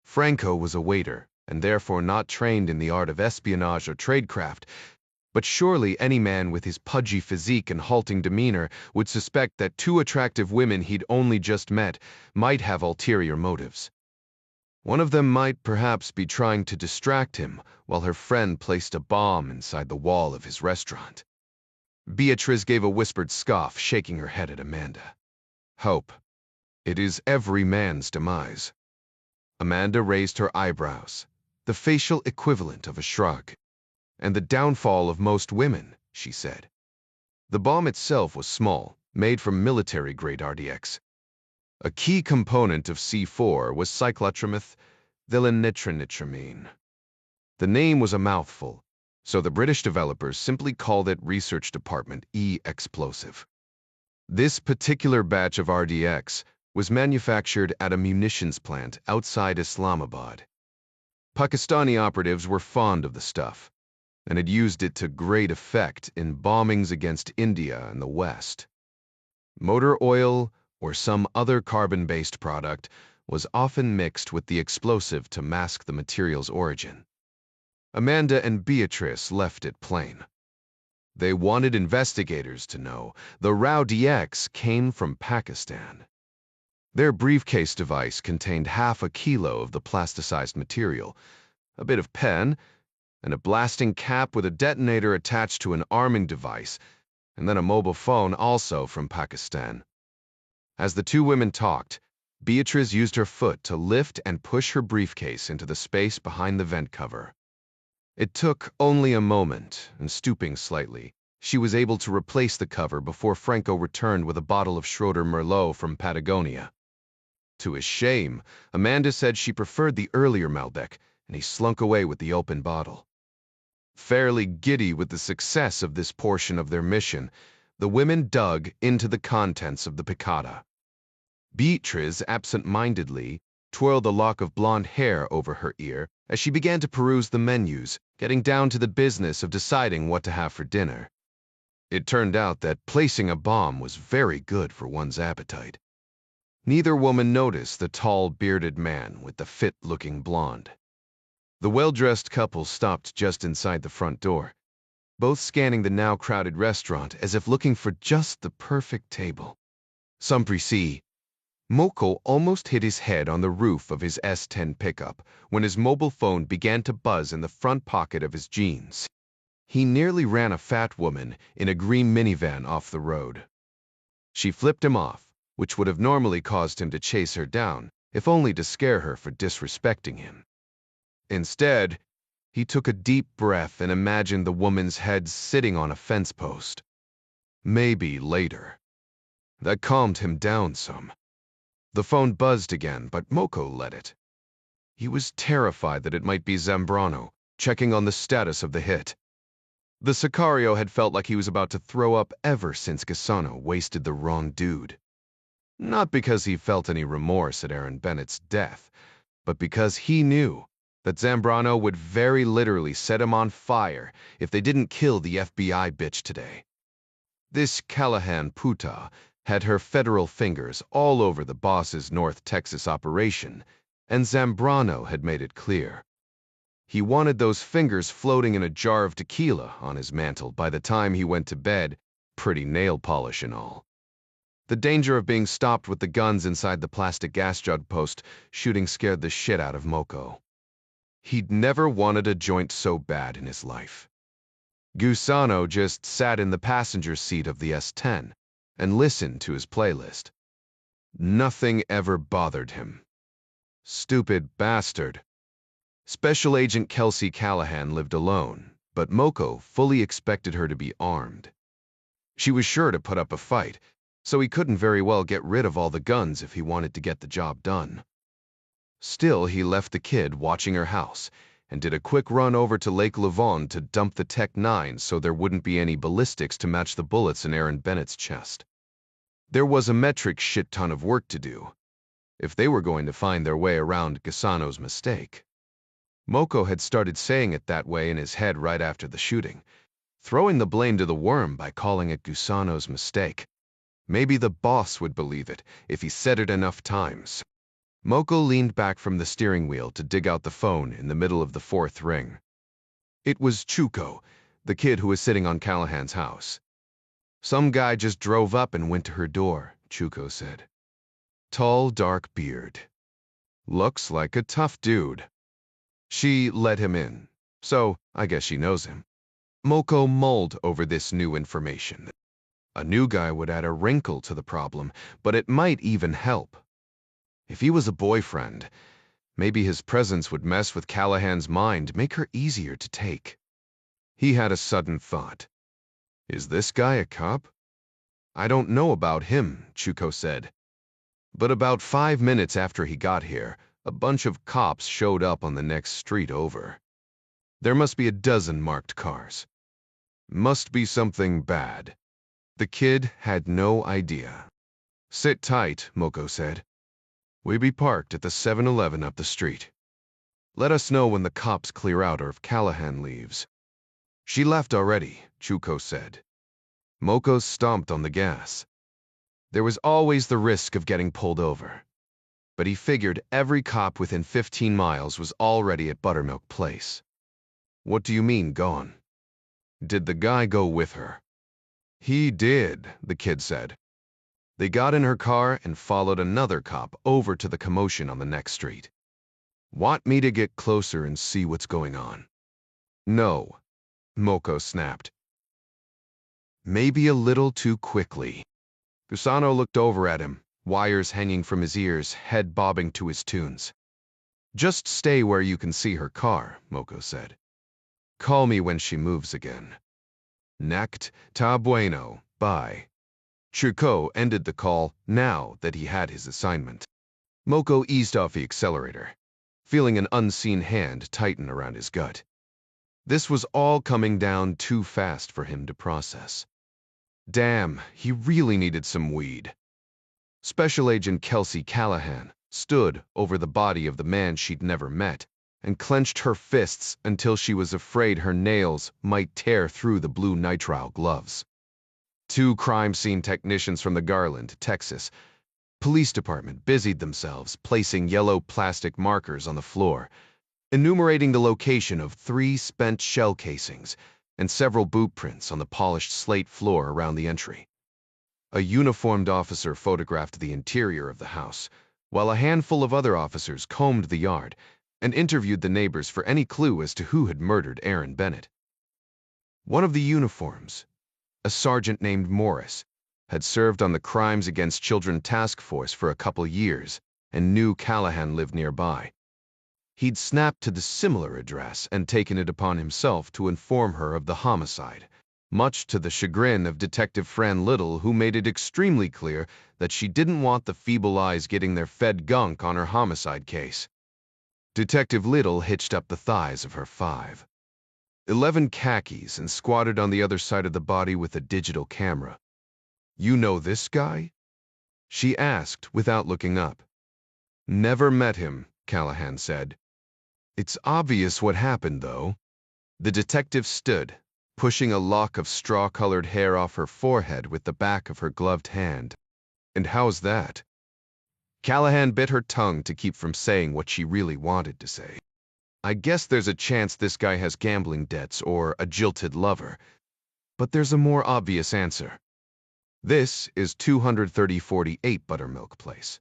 Speaker 1: Franco was a waiter, and therefore not trained in the art of espionage or tradecraft, but surely any man with his pudgy physique and halting demeanor would suspect that two attractive women he'd only just met might have ulterior motives. One of them might perhaps be trying to distract him while her friend placed a bomb inside the wall of his restaurant. Beatriz gave a whispered scoff, shaking her head at Amanda. Hope. It is every man's demise. Amanda raised her eyebrows, the facial equivalent of a shrug. And the downfall of most women, she said. The bomb itself was small, made from military-grade RDX. A key component of C4 was cyclotrimethylnitronitramine. The name was a mouthful, so the British developers simply called it Research Department E-explosive. This particular batch of RDX was manufactured at a munitions plant outside Islamabad. Pakistani operatives were fond of the stuff, and had used it to great effect in bombings against India and the West. Motor oil or some other carbon-based product was often mixed with the explosive to mask the material's origin. Amanda and Beatrice left it plain. They wanted investigators to know the Rao DX came from Pakistan. Their briefcase device contained half a kilo of the plasticized material, a bit of pen, and a blasting cap with a detonator attached to an arming device, and then a mobile phone also from Pakistan. As the two women talked, Beatriz used her foot to lift and push her briefcase into the space behind the vent cover. It took only a moment, and stooping slightly, she was able to replace the cover before Franco returned with a bottle of Schroeder Merlot from Patagonia. To his shame, Amanda said she preferred the earlier Malbec, and he slunk away with the open bottle. Fairly giddy with the success of this portion of their mission, the women dug into the contents of the piccata. Beatriz absent-mindedly twirled a lock of blonde hair over her ear as she began to peruse the menus, getting down to the business of deciding what to have for dinner. It turned out that placing a bomb was very good for one's appetite. Neither woman noticed the tall, bearded man with the fit-looking blonde. The well-dressed couple stopped just inside the front door, both scanning the now crowded restaurant as if looking for just the perfect table. Samprissi. Moko almost hit his head on the roof of his S10 pickup when his mobile phone began to buzz in the front pocket of his jeans. He nearly ran a fat woman in a green minivan off the road. She flipped him off, which would have normally caused him to chase her down, if only to scare her for disrespecting him. Instead, he took a deep breath and imagined the woman's head sitting on a fence post. Maybe later. That calmed him down some. The phone buzzed again, but Moko let it. He was terrified that it might be Zambrano, checking on the status of the hit. The Sicario had felt like he was about to throw up ever since Gasano wasted the wrong dude. Not because he felt any remorse at Aaron Bennett's death, but because he knew that Zambrano would very literally set him on fire if they didn't kill the FBI bitch today. This Callahan puta had her federal fingers all over the boss's North Texas operation, and Zambrano had made it clear. He wanted those fingers floating in a jar of tequila on his mantle by the time he went to bed, pretty nail polish and all. The danger of being stopped with the guns inside the plastic gas jug post shooting scared the shit out of Moko. He'd never wanted a joint so bad in his life. Gusano just sat in the passenger seat of the S10 and listened to his playlist. Nothing ever bothered him. Stupid bastard. Special Agent Kelsey Callahan lived alone, but Moko fully expected her to be armed. She was sure to put up a fight, so he couldn't very well get rid of all the guns if he wanted to get the job done. Still, he left the kid watching her house and did a quick run over to Lake Lavon to dump the Tech-9 so there wouldn't be any ballistics to match the bullets in Aaron Bennett's chest. There was a metric shit ton of work to do if they were going to find their way around Gasano's mistake. Moko had started saying it that way in his head right after the shooting, throwing the blame to the worm by calling it Gusano's mistake. Maybe the boss would believe it if he said it enough times. Moko leaned back from the steering wheel to dig out the phone in the middle of the fourth ring. It was Chuko, the kid who was sitting on Callahan's house. Some guy just drove up and went to her door, Chuko said. Tall, dark beard. Looks like a tough dude. She let him in, so I guess she knows him. Moko mulled over this new information. A new guy would add a wrinkle to the problem, but it might even help. If he was a boyfriend, maybe his presence would mess with Callahan's mind, make her easier to take. He had a sudden thought. Is this guy a cop? I don't know about him, Chuko said. But about 5 minutes after he got here, a bunch of cops showed up on the next street over. There must be a dozen marked cars. Must be something bad. The kid had no idea. Sit tight, Moko said. We be parked at the 7-Eleven up the street. Let us know when the cops clear out or if Callahan leaves. She left already, Chuko said. Moko stomped on the gas. There was always the risk of getting pulled over. But he figured every cop within 15 miles was already at Buttermilk Place. What do you mean, gone? Did the guy go with her? He did, the kid said. They got in her car and followed another cop over to the commotion on the next street. Want me to get closer and see what's going on? No, Moko snapped. Maybe a little too quickly. Gusano looked over at him, wires hanging from his ears, head bobbing to his tunes. Just stay where you can see her car, Moko said. Call me when she moves again. Nakt, ta bueno, bye. Chuko ended the call now that he had his assignment. Moko eased off the accelerator, feeling an unseen hand tighten around his gut. This was all coming down too fast for him to process. Damn, he really needed some weed. Special Agent Kelsey Callahan stood over the body of the man she'd never met and clenched her fists until she was afraid her nails might tear through the blue nitrile gloves. 2 crime scene technicians from the Garland, Texas, police department busied themselves placing yellow plastic markers on the floor, enumerating the location of 3 spent shell casings and several boot prints on the polished slate floor around the entry. A uniformed officer photographed the interior of the house, while a handful of other officers combed the yard and interviewed the neighbors for any clue as to who had murdered Aaron Bennett. One of the uniforms, a sergeant named Morris, had served on the Crimes Against Children Task Force for a couple years and knew Callahan lived nearby. He'd snapped to the similar address and taken it upon himself to inform her of the homicide, much to the chagrin of Detective Fran Little, who made it extremely clear that she didn't want the feeble eyes getting their fed gunk on her homicide case. Detective Little hitched up the thighs of her 5'11" khakis and squatted on the other side of the body with a digital camera. You know this guy? She asked without looking up. Never met him, Callahan said. It's obvious what happened, though. The detective stood, pushing a lock of straw-colored hair off her forehead with the back of her gloved hand. And how's that? Callahan bit her tongue to keep from saying what she really wanted to say. I guess there's a chance this guy has gambling debts or a jilted lover. But there's a more obvious answer. This is 23048 Buttermilk Place.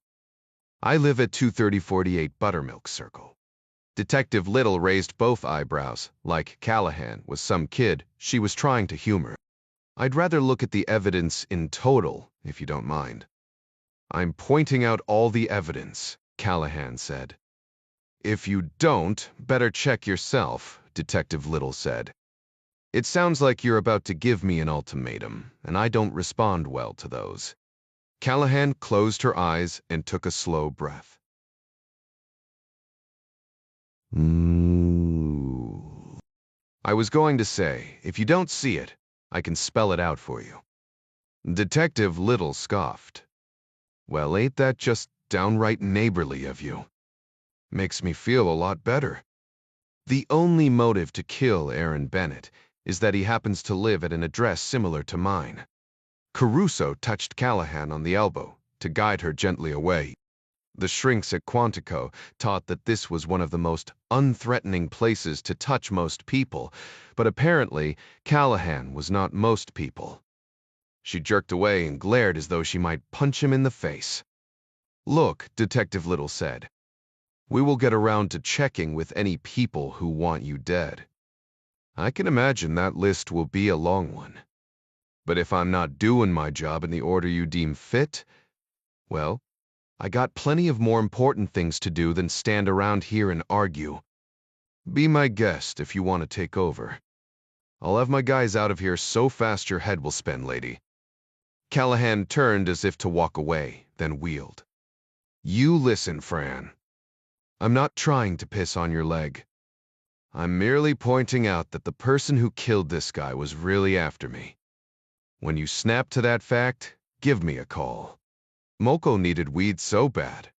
Speaker 1: I live at 23048 Buttermilk Circle. Detective Little raised both eyebrows, like Callahan was some kid she was trying to humor. I'd rather look at the evidence in total, if you don't mind. I'm pointing out all the evidence, Callahan said. If you don't, better check yourself, Detective Little said. It sounds like you're about to give me an ultimatum, and I don't respond well to those. Callahan closed her eyes and took a slow breath. I was going to say, if you don't see it, I can spell it out for you. Detective Little scoffed. Well, ain't that just downright neighborly of you? Makes me feel a lot better. The only motive to kill Aaron Bennett is that he happens to live at an address similar to mine. Caruso touched Callahan on the elbow to guide her gently away. The shrinks at Quantico taught that this was one of the most unthreatening places to touch most people, but apparently Callahan was not most people. She jerked away and glared as though she might punch him in the face. "Look," Detective Little said. "We will get around to checking with any people who want you dead. I can imagine that list will be a long one. But if I'm not doing my job in the order you deem fit, well, I got plenty of more important things to do than stand around here and argue. Be my guest if you want to take over. I'll have my guys out of here so fast your head will spin, lady." Callahan turned as if to walk away, then wheeled. "You listen, Fran. I'm not trying to piss on your leg. I'm merely pointing out that the person who killed this guy was really after me. When you snap to that fact, give me a call." Moko needed weed so bad,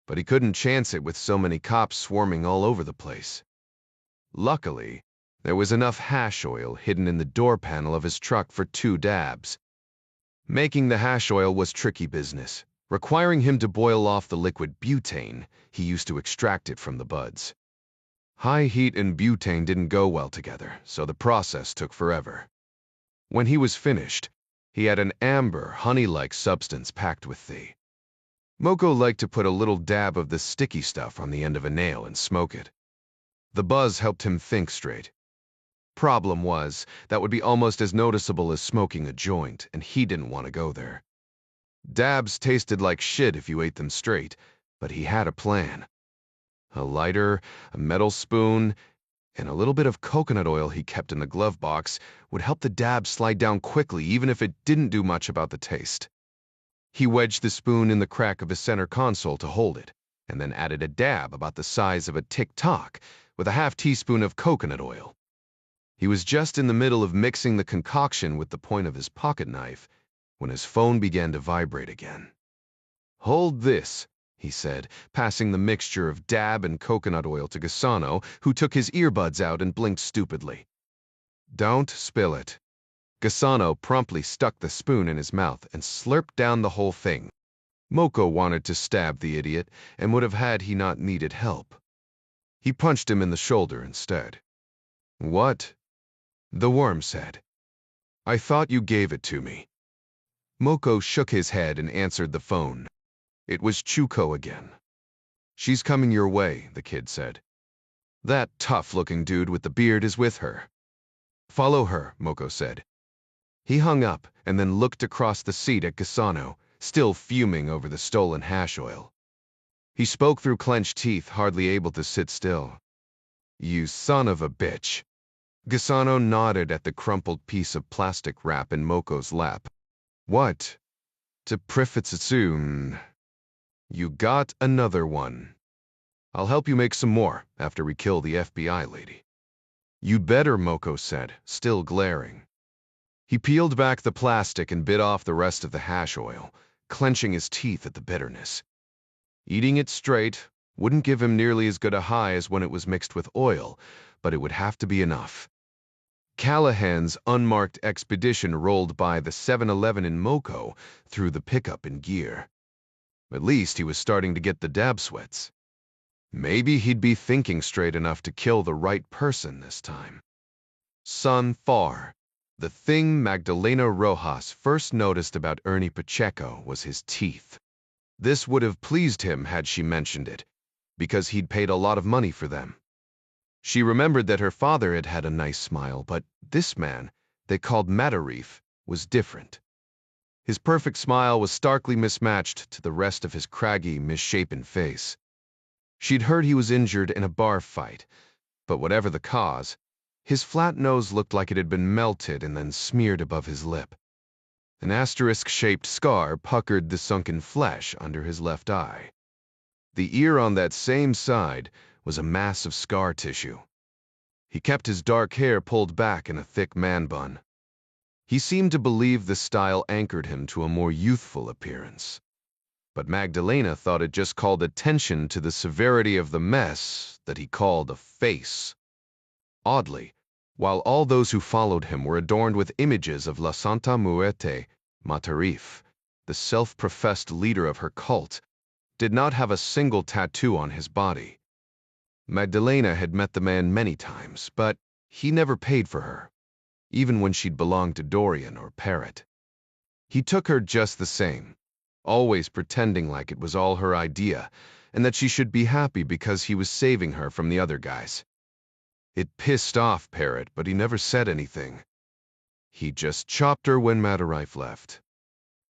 Speaker 1: but he couldn't chance it with so many cops swarming all over the place. Luckily, there was enough hash oil hidden in the door panel of his truck for 2 dabs. Making the hash oil was tricky business, requiring him to boil off the liquid butane he used to extract it from the buds. High heat and butane didn't go well together, so the process took forever. When he was finished, he had an amber, honey-like substance packed with the. Moko liked to put a little dab of the sticky stuff on the end of a nail and smoke it. The buzz helped him think straight. Problem was, that would be almost as noticeable as smoking a joint, and he didn't want to go there. Dabs tasted like shit if you ate them straight, but he had a plan. A lighter, a metal spoon, and a little bit of coconut oil he kept in the glove box would help the dab slide down quickly even if it didn't do much about the taste. He wedged the spoon in the crack of his center console to hold it, and then added a dab about the size of a tic-tac with a half-teaspoon of coconut oil. He was just in the middle of mixing the concoction with the point of his pocket knife when his phone began to vibrate again. "Hold this," he said, passing the mixture of dab and coconut oil to Gasano, who took his earbuds out and blinked stupidly. "Don't spill it." Gasano promptly stuck the spoon in his mouth and slurped down the whole thing. Moko wanted to stab the idiot and would have had he not needed help. He punched him in the shoulder instead. "What?" the worm said. "I thought you gave it to me." Moko shook his head and answered the phone. It was Chuko again. "She's coming your way," the kid said. "That tough-looking dude with the beard is with her." "Follow her," Moko said. He hung up and then looked across the seat at Gasano, still fuming over the stolen hash oil. He spoke through clenched teeth, hardly able to sit still. "You son of a bitch." Gasano nodded at the crumpled piece of plastic wrap in Moko's lap. "What?" "To Prefetsuun. You got another one. I'll help you make some more after we kill the FBI lady." "You'd better," Moko said, still glaring. He peeled back the plastic and bit off the rest of the hash oil, clenching his teeth at the bitterness. Eating it straight wouldn't give him nearly as good a high as when it was mixed with oil, but it would have to be enough. Callahan's unmarked expedition rolled by the 7-Eleven in Moko threw the pickup in gear. At least he was starting to get the dab sweats. Maybe he'd be thinking straight enough to kill the right person this time. Son Far. The thing Magdalena Rojas first noticed about Ernie Pacheco was his teeth. This would have pleased him had she mentioned it, because he'd paid a lot of money for them. She remembered that her father had had a nice smile, but this man, they called Matarif, was different. His perfect smile was starkly mismatched to the rest of his craggy, misshapen face. She'd heard he was injured in a bar fight, but whatever the cause, his flat nose looked like it had been melted and then smeared above his lip. An asterisk-shaped scar puckered the sunken flesh under his left eye. The ear on that same side was a mass of scar tissue. He kept his dark hair pulled back in a thick man bun. He seemed to believe the style anchored him to a more youthful appearance. But Magdalena thought it just called attention to the severity of the mess that he called a face. Oddly, while all those who followed him were adorned with images of La Santa Muerte, Matarif, the self-professed leader of her cult, did not have a single tattoo on his body. Magdalena had met the man many times, but he never paid for her, even when she'd belonged to Dorian or Parrot. He took her just the same, always pretending like it was all her idea, and that she should be happy because he was saving her from the other guys. It pissed off Parrot, but he never said anything. He just chopped her when Matarif left.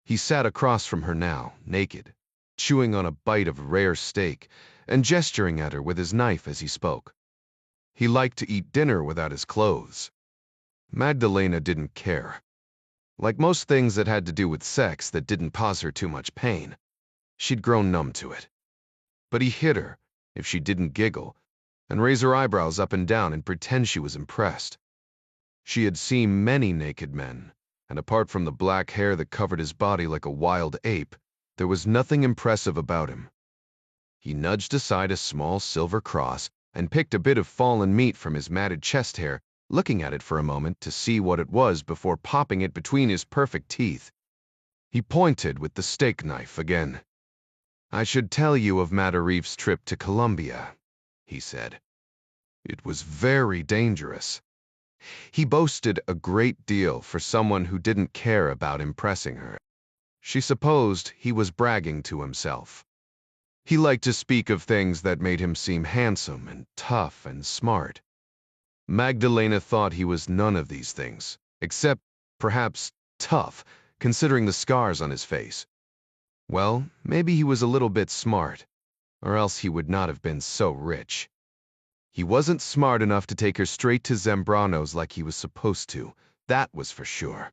Speaker 1: He sat across from her now, naked, chewing on a bite of rare steak, and gesturing at her with his knife as he spoke. He liked to eat dinner without his clothes. Magdalena didn't care. Like most things that had to do with sex that didn't cause her too much pain, she'd grown numb to it. But he hit her, if she didn't giggle, and raise her eyebrows up and down and pretend she was impressed. She had seen many naked men, and apart from the black hair that covered his body like a wild ape, there was nothing impressive about him. He nudged aside a small silver cross and picked a bit of fallen meat from his matted chest hair, looking at it for a moment to see what it was before popping it between his perfect teeth. He pointed with the steak knife again. "I should tell you of Matarif's trip to Colombia," he said. "It was very dangerous." He boasted a great deal for someone who didn't care about impressing her. She supposed he was bragging to himself. He liked to speak of things that made him seem handsome and tough and smart. Magdalena thought he was none of these things, except, perhaps, tough, considering the scars on his face. Well, maybe he was a little bit smart, or else he would not have been so rich. He wasn't smart enough to take her straight to Zambrano's like he was supposed to, that was for sure.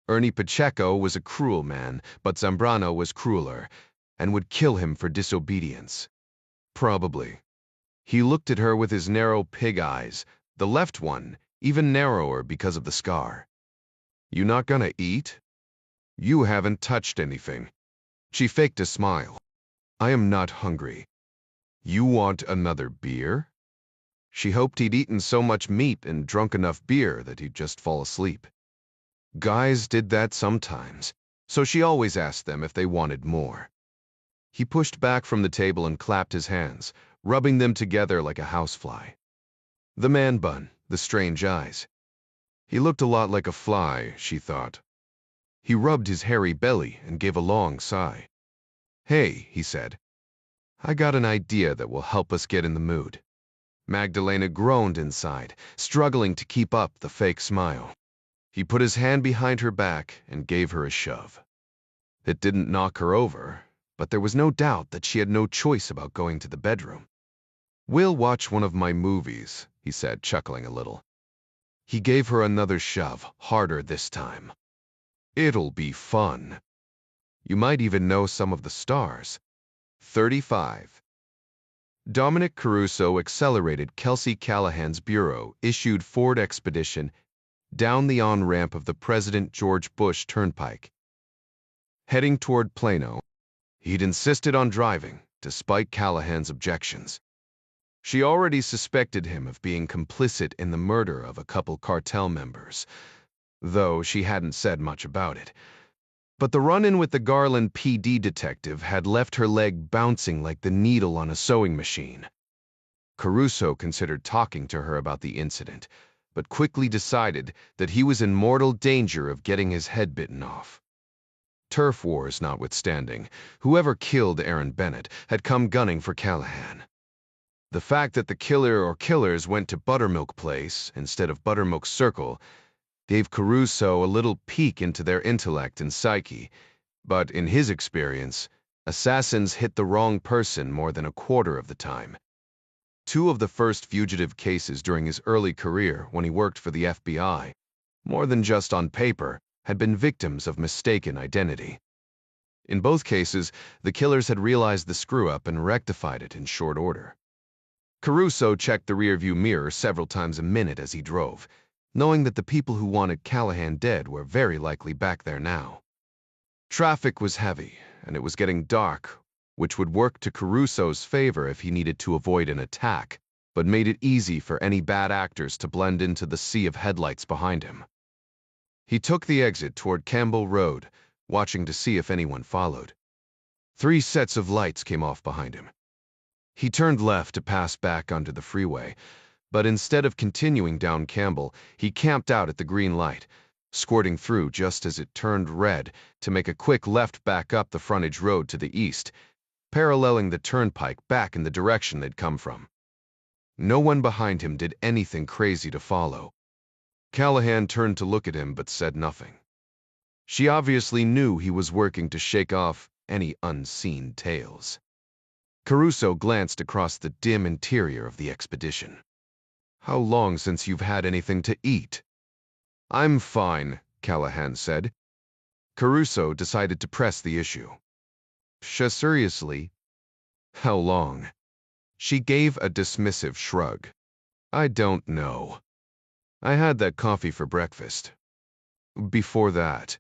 Speaker 1: Ernie Pacheco was a cruel man, but Zambrano was crueler, and would kill him for disobedience. Probably. He looked at her with his narrow pig eyes, the left one even narrower because of the scar. "You not gonna eat?" "You haven't touched anything." She faked a smile. "I am not hungry." "You want another beer?" She hoped he'd eaten so much meat and drunk enough beer that he'd just fall asleep. Guys did that sometimes, so she always asked them if they wanted more. He pushed back from the table and clapped his hands, rubbing them together like a housefly. The man bun, the strange eyes. He looked a lot like a fly, she thought. He rubbed his hairy belly and gave a long sigh. "Hey," he said. "I got an idea that will help us get in the mood." Magdalena groaned inside, struggling to keep up the fake smile. He put his hand behind her back and gave her a shove. It didn't knock her over, but there was no doubt that she had no choice about going to the bedroom. "We'll watch one of my movies," he said, chuckling a little. He gave her another shove, harder this time. "It'll be fun. You might even know some of the stars." 35. Dominic Caruso accelerated Kelsey Callahan's bureau issued Ford Expedition down the on-ramp of the President George Bush Turnpike. Heading toward Plano, he'd insisted on driving, despite Callahan's objections. She already suspected him of being complicit in the murder of a couple cartel members, though she hadn't said much about it. But the run-in with the Garland PD detective had left her leg bouncing like the needle on a sewing machine. Caruso considered talking to her about the incident, but quickly decided that he was in mortal danger of getting his head bitten off. Turf wars notwithstanding, whoever killed Aaron Bennett had come gunning for Callahan. The fact that the killer or killers went to Buttermilk Place instead of Buttermilk Circle gave Caruso a little peek into their intellect and psyche, but in his experience, assassins hit the wrong person more than a quarter of the time. Two of the first fugitive cases during his early career when he worked for the FBI, more than just on paper, had been victims of mistaken identity. In both cases, the killers had realized the screw-up and rectified it in short order. Caruso checked the rearview mirror several times a minute as he drove, knowing that the people who wanted Callahan dead were very likely back there now. Traffic was heavy, and it was getting dark, which would work to Caruso's favor if he needed to avoid an attack. but made it easy for any bad actors to blend into the sea of headlights behind him. He took the exit toward Campbell Road, watching to see if anyone followed. 3 sets of lights came off behind him. He turned left to pass back onto the freeway, but instead of continuing down Campbell, he camped out at the green light, squirting through just as it turned red to make a quick left back up the frontage road to the east, paralleling the turnpike back in the direction they'd come from. No one behind him did anything crazy to follow. Callahan turned to look at him but said nothing. She obviously knew he was working to shake off any unseen tales. Caruso glanced across the dim interior of the expedition. "How long since you've had anything to eat?" "I'm fine," Callahan said. Caruso decided to press the issue. "Seriously? How long?" She gave a dismissive shrug. "I don't know. I had that coffee for breakfast." "Before that,"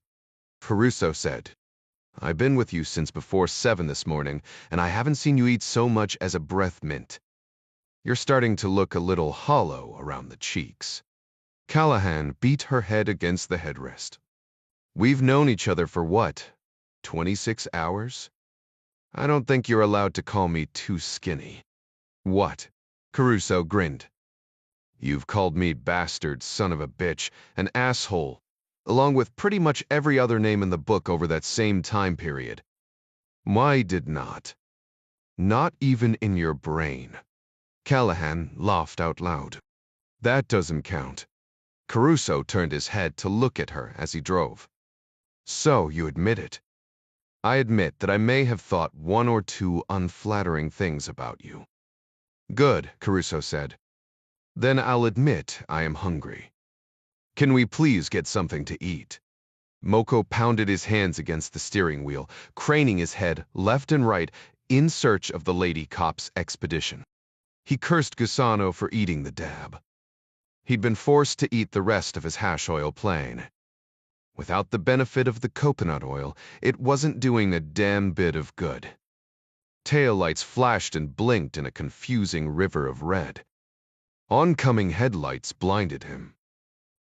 Speaker 1: Caruso said, "I've been with you since before 7 this morning, and I haven't seen you eat so much as a breath mint. You're starting to look a little hollow around the cheeks." Callahan beat her head against the headrest. "We've known each other for what, 26 hours? I don't think you're allowed to call me too skinny." "What?" Caruso grinned. "You've called me bastard, son of a bitch, an asshole, along with pretty much every other name in the book over that same time period." "Why did not?" "Not even in your brain." Callahan laughed out loud. "That doesn't count." Caruso turned his head to look at her as he drove. "So you admit it?" "I admit that I may have thought 1 or 2 unflattering things about you." "Good," Caruso said. "Then I'll admit I am hungry. Can we please get something to eat?" Moko pounded his hands against the steering wheel, craning his head left and right in search of the lady cop's expedition. He cursed Gusano for eating the dab. He'd been forced to eat the rest of his hash oil plain. Without the benefit of the coconut oil, it wasn't doing a damn bit of good. Taillights flashed and blinked in a confusing river of red. Oncoming headlights blinded him.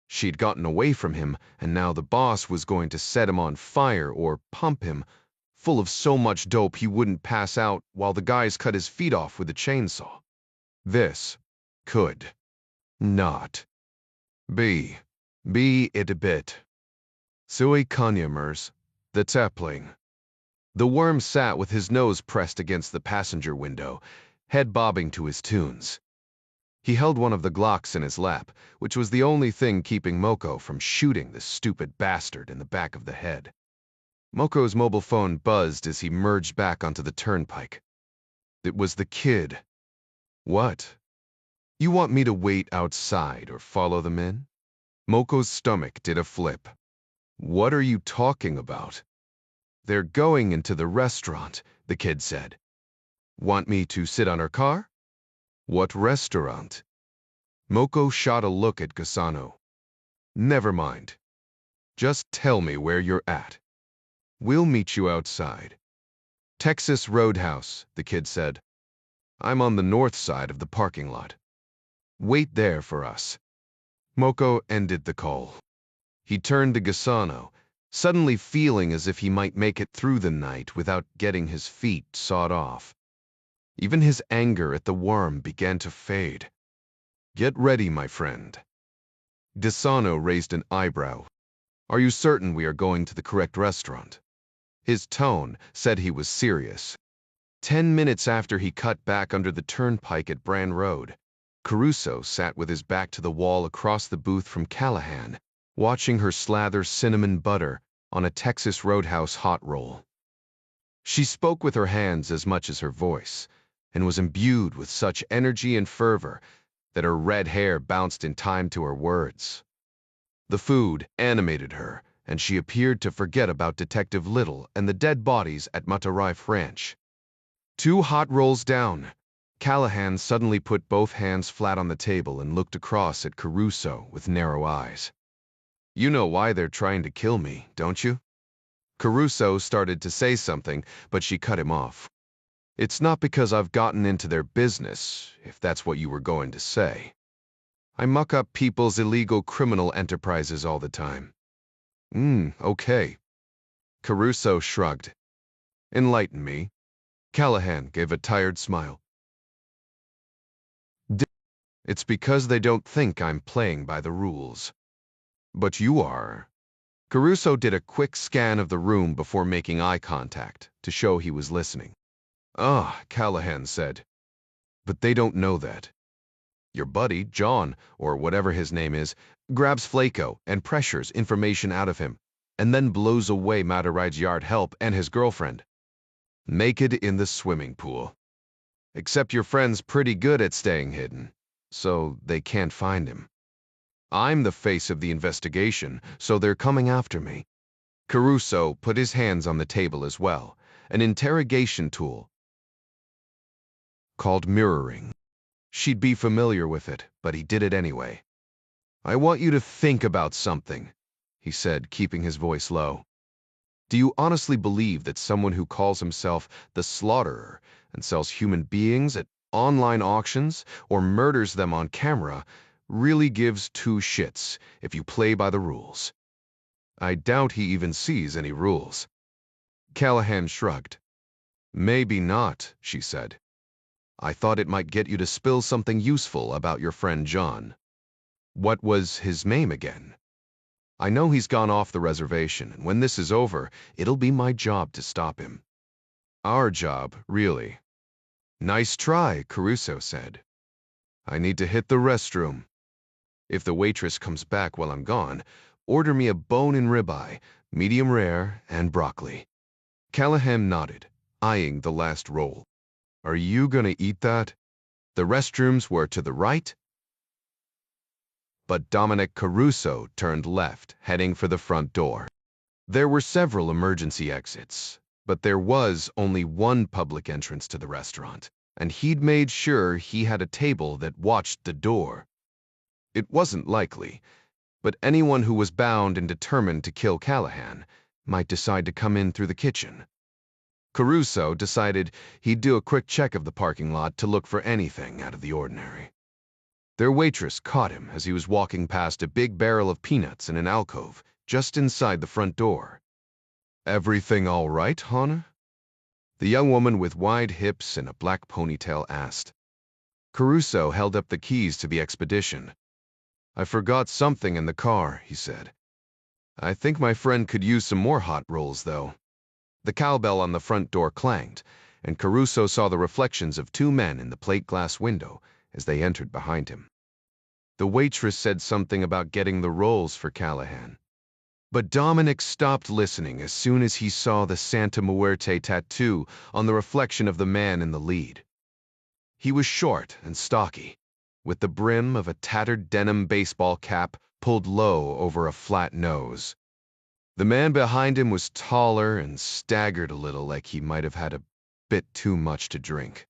Speaker 1: She'd gotten away from him, and now the boss was going to set him on fire or pump him, full of so much dope he wouldn't pass out while the guys cut his feet off with a chainsaw. This could not be it a bit. Sui Kanyamers, the Tepling. The worm sat with his nose pressed against the passenger window, head bobbing to his tunes. He held one of the Glocks in his lap, which was the only thing keeping Moko from shooting the stupid bastard in the back of the head. Moko's mobile phone buzzed as he merged back onto the turnpike. It was the kid. "What? You want me to wait outside or follow them in?" Moko's stomach did a flip. "What are you talking about?" "They're going into the restaurant," the kid said. "Want me to sit on her car?" "What restaurant?" Moko shot a look at Gusano. "Never mind. Just tell me where you're at. We'll meet you outside." "Texas Roadhouse," the kid said. "I'm on the north side of the parking lot. Wait there for us." Moko ended the call. He turned to Gusano, suddenly feeling as if he might make it through the night without getting his feet sawed off. Even his anger at the worm began to fade. "Get ready, my friend." Gusano raised an eyebrow. "Are you certain we are going to the correct restaurant?" His tone said he was serious. 10 minutes after he cut back under the turnpike at Brand Road, Caruso sat with his back to the wall across the booth from Callahan, watching her slather cinnamon butter on a Texas Roadhouse hot roll. She spoke with her hands as much as her voice, and was imbued with such energy and fervor that her red hair bounced in time to her words. The food animated her, and she appeared to forget about Detective Little and the dead bodies at Matarife Ranch. 2 hot rolls down. Callahan suddenly put both hands flat on the table and looked across at Caruso with narrow eyes. "You know why they're trying to kill me, don't you?" Caruso started to say something, but she cut him off. It's not because I've gotten into their business, if that's what you were going to say. I muck up people's illegal criminal enterprises all the time. Okay. Caruso shrugged. Enlighten me. Callahan gave a tired smile. It's because they don't think I'm playing by the rules. But you are. Caruso did a quick scan of the room before making eye contact to show he was listening. Callahan said. But they don't know that. Your buddy, John, or whatever his name is, grabs Flaco and pressures information out of him, and then blows away Mataride's yard help and his girlfriend. Naked in the swimming pool. Except your friend's pretty good at staying hidden, so they can't find him. I'm the face of the investigation, so they're coming after me. Caruso put his hands on the table as well, an interrogation tool called mirroring. She'd be familiar with it, but he did it anyway. I want you to think about something, he said, keeping his voice low. Do you honestly believe that someone who calls himself the Slaughterer and sells human beings at online auctions or murders them on camera really gives two shits if you play by the rules? I doubt he even sees any rules. Callahan shrugged. Maybe not, she said. I thought it might get you to spill something useful about your friend John. What was his name again? I know he's gone off the reservation, and when this is over, it'll be my job to stop him. Our job, really. Nice try, Caruso said. I need to hit the restroom. If the waitress comes back while I'm gone, order me a bone and ribeye, medium rare, and broccoli. Callahan nodded, eyeing the last roll. Are you gonna eat that? The restrooms were to the right, but Dominic Caruso turned left, heading for the front door. There were several emergency exits, but there was only one public entrance to the restaurant, and he'd made sure he had a table that watched the door. It wasn't likely, but anyone who was bound and determined to kill Callahan might decide to come in through the kitchen. Caruso decided he'd do a quick check of the parking lot to look for anything out of the ordinary. Their waitress caught him as he was walking past a big barrel of peanuts in an alcove just inside the front door. Everything all right, hon? The young woman with wide hips and a black ponytail asked. Caruso held up the keys to the expedition. I forgot something in the car, he said. I think my friend could use some more hot rolls, though. The cowbell on the front door clanged, and Caruso saw the reflections of two men in the plate glass window as they entered behind him. The waitress said something about getting the rolls for Callahan. But Dominic stopped listening as soon as he saw the Santa Muerte tattoo on the reflection of the man in the lead. He was short and stocky, with the brim of a tattered denim baseball cap pulled low over a flat nose. The man behind him was taller and staggered a little, like he might have had a bit too much to drink.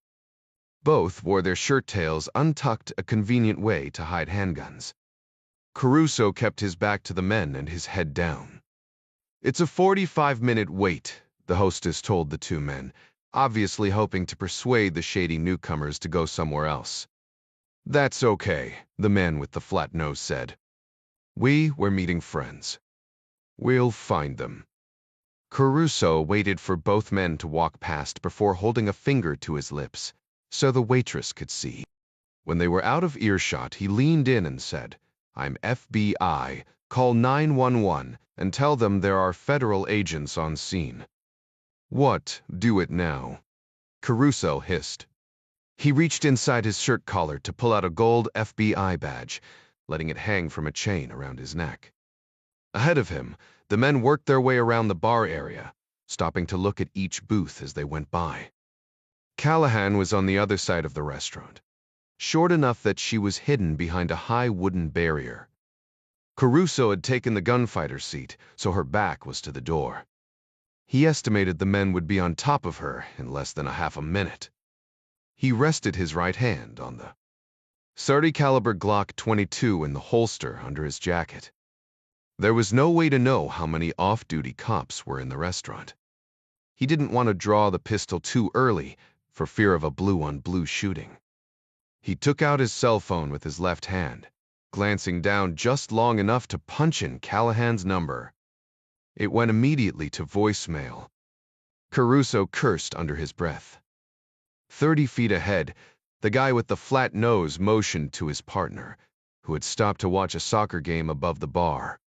Speaker 1: Both wore their shirt tails untucked, a convenient way to hide handguns. Caruso kept his back to the men and his head down. It's a 45-minute wait, the hostess told the two men, obviously hoping to persuade the shady newcomers to go somewhere else. That's okay, the man with the flat nose said. We're meeting friends. We'll find them. Caruso waited for both men to walk past before holding a finger to his lips, so the waitress could see. When they were out of earshot, he leaned in and said, I'm FBI. Call 911 and tell them there are federal agents on scene. What? Do it now. Caruso hissed. He reached inside his shirt collar to pull out a gold FBI badge, letting it hang from a chain around his neck. Ahead of him, the men worked their way around the bar area, stopping to look at each booth as they went by. Callahan was on the other side of the restaurant, short enough that she was hidden behind a high wooden barrier. Caruso had taken the gunfighter's seat, so her back was to the door. He estimated the men would be on top of her in less than a half a minute. He rested his right hand on the .30 caliber Glock 22 in the holster under his jacket. There was no way to know how many off-duty cops were in the restaurant. He didn't want to draw the pistol too early, for fear of a blue-on-blue shooting. He took out his cell phone with his left hand, glancing down just long enough to punch in Callahan's number. It went immediately to voicemail. Caruso cursed under his breath. 30 feet ahead, the guy with the flat nose motioned to his partner, who had stopped to watch a soccer game above the bar.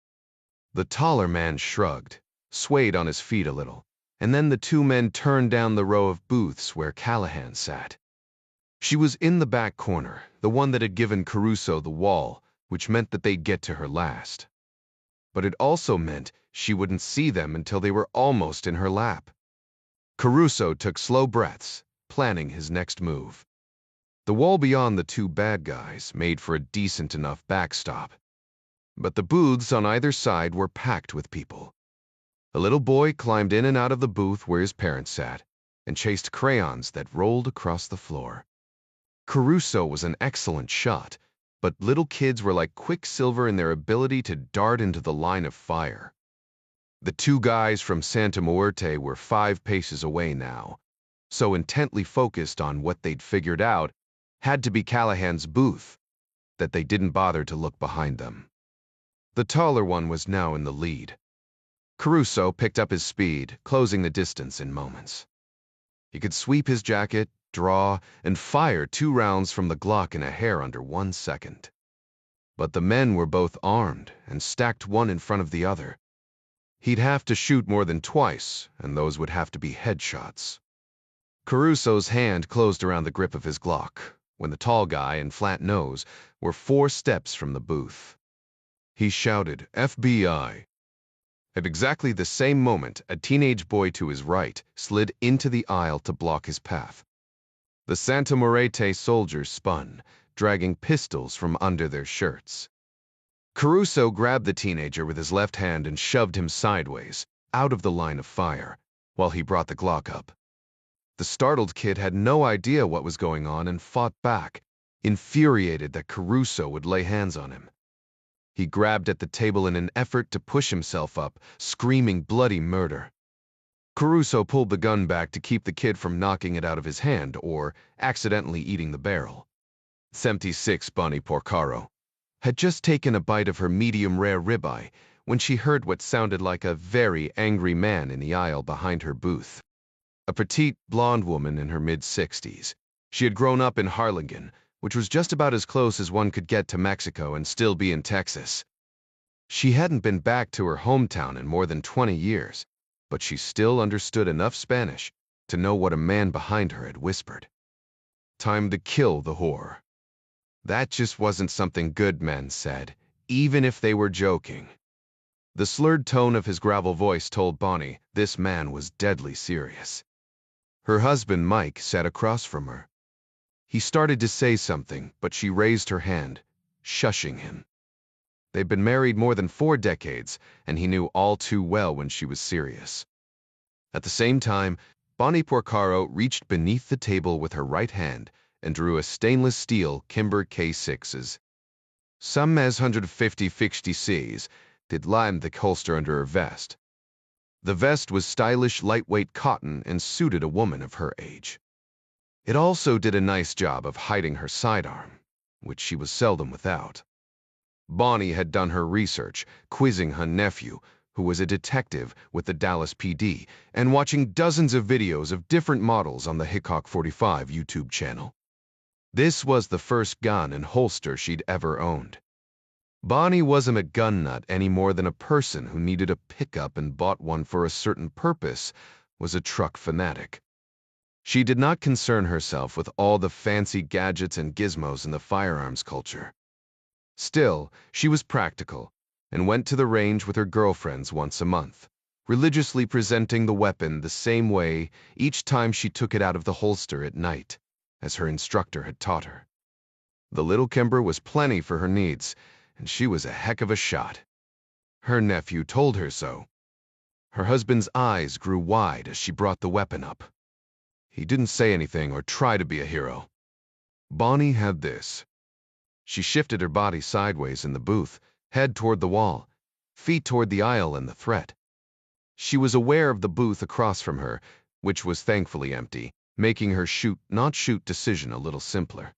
Speaker 1: The taller man shrugged, swayed on his feet a little, and then the two men turned down the row of booths where Callahan sat. She was in the back corner, the one that had given Caruso the wall, which meant that they'd get to her last. But it also meant she wouldn't see them until they were almost in her lap. Caruso took slow breaths, planning his next move. The wall beyond the two bad guys made for a decent enough backstop, but the booths on either side were packed with people. A little boy climbed in and out of the booth where his parents sat and chased crayons that rolled across the floor. Caruso was an excellent shot, but little kids were like quicksilver in their ability to dart into the line of fire. The two guys from Santa Muerte were 5 paces away now, so intently focused on what they'd figured out had to be Callahan's booth that they didn't bother to look behind them. The taller one was now in the lead. Caruso picked up his speed, closing the distance in moments. He could sweep his jacket, draw, and fire 2 rounds from the Glock in a hair under 1 second. But the men were both armed and stacked one in front of the other. He'd have to shoot more than twice, and those would have to be headshots. Caruso's hand closed around the grip of his Glock when the tall guy and flat nose were 4 steps from the booth. He shouted, "FBI!" At exactly the same moment, a teenage boy to his right slid into the aisle to block his path. The Santa Muerte soldiers spun, dragging pistols from under their shirts. Caruso grabbed the teenager with his left hand and shoved him sideways, out of the line of fire, while he brought the Glock up. The startled kid had no idea what was going on and fought back, infuriated that Caruso would lay hands on him. He grabbed at the table in an effort to push himself up, screaming bloody murder. Caruso pulled the gun back to keep the kid from knocking it out of his hand or accidentally eating the barrel. 76 Bonnie Porcaro had just taken a bite of her medium-rare ribeye when she heard what sounded like a very angry man in the aisle behind her booth. A petite, blonde woman in her mid-60s. She had grown up in Harlingen, which was just about as close as one could get to Mexico and still be in Texas. She hadn't been back to her hometown in more than 20 years, but she still understood enough Spanish to know what a man behind her had whispered. Time to kill the whore. That just wasn't something good men said, even if they were joking. The slurred tone of his gravel voice told Bonnie this man was deadly serious. Her husband, Mike, sat across from her. He started to say something, but she raised her hand, shushing him. They'd been married more than 4 decades, and he knew all too well when she was serious. At the same time, Bonnie Porcaro reached beneath the table with her right hand and drew a stainless steel Kimber K6's. Some as 150 Cs did line the holster under her vest. The vest was stylish, lightweight cotton and suited a woman of her age. It also did a nice job of hiding her sidearm, which she was seldom without. Bonnie had done her research, quizzing her nephew, who was a detective with the Dallas PD, and watching dozens of videos of different models on the Hickok 45 YouTube channel. This was the first gun and holster she'd ever owned. Bonnie wasn't a gun nut any more than a person who needed a pickup and bought one for a certain purpose was a truck fanatic. She did not concern herself with all the fancy gadgets and gizmos in the firearms culture. Still, she was practical and went to the range with her girlfriends once a month, religiously presenting the weapon the same way each time she took it out of the holster at night, as her instructor had taught her. The little Kimber was plenty for her needs, and she was a heck of a shot. Her nephew told her so. Her husband's eyes grew wide as she brought the weapon up. He didn't say anything or try to be a hero. Bonnie had this. She shifted her body sideways in the booth, head toward the wall, feet toward the aisle and the threat. She was aware of the booth across from her, which was thankfully empty, making her shoot-not-shoot decision a little simpler.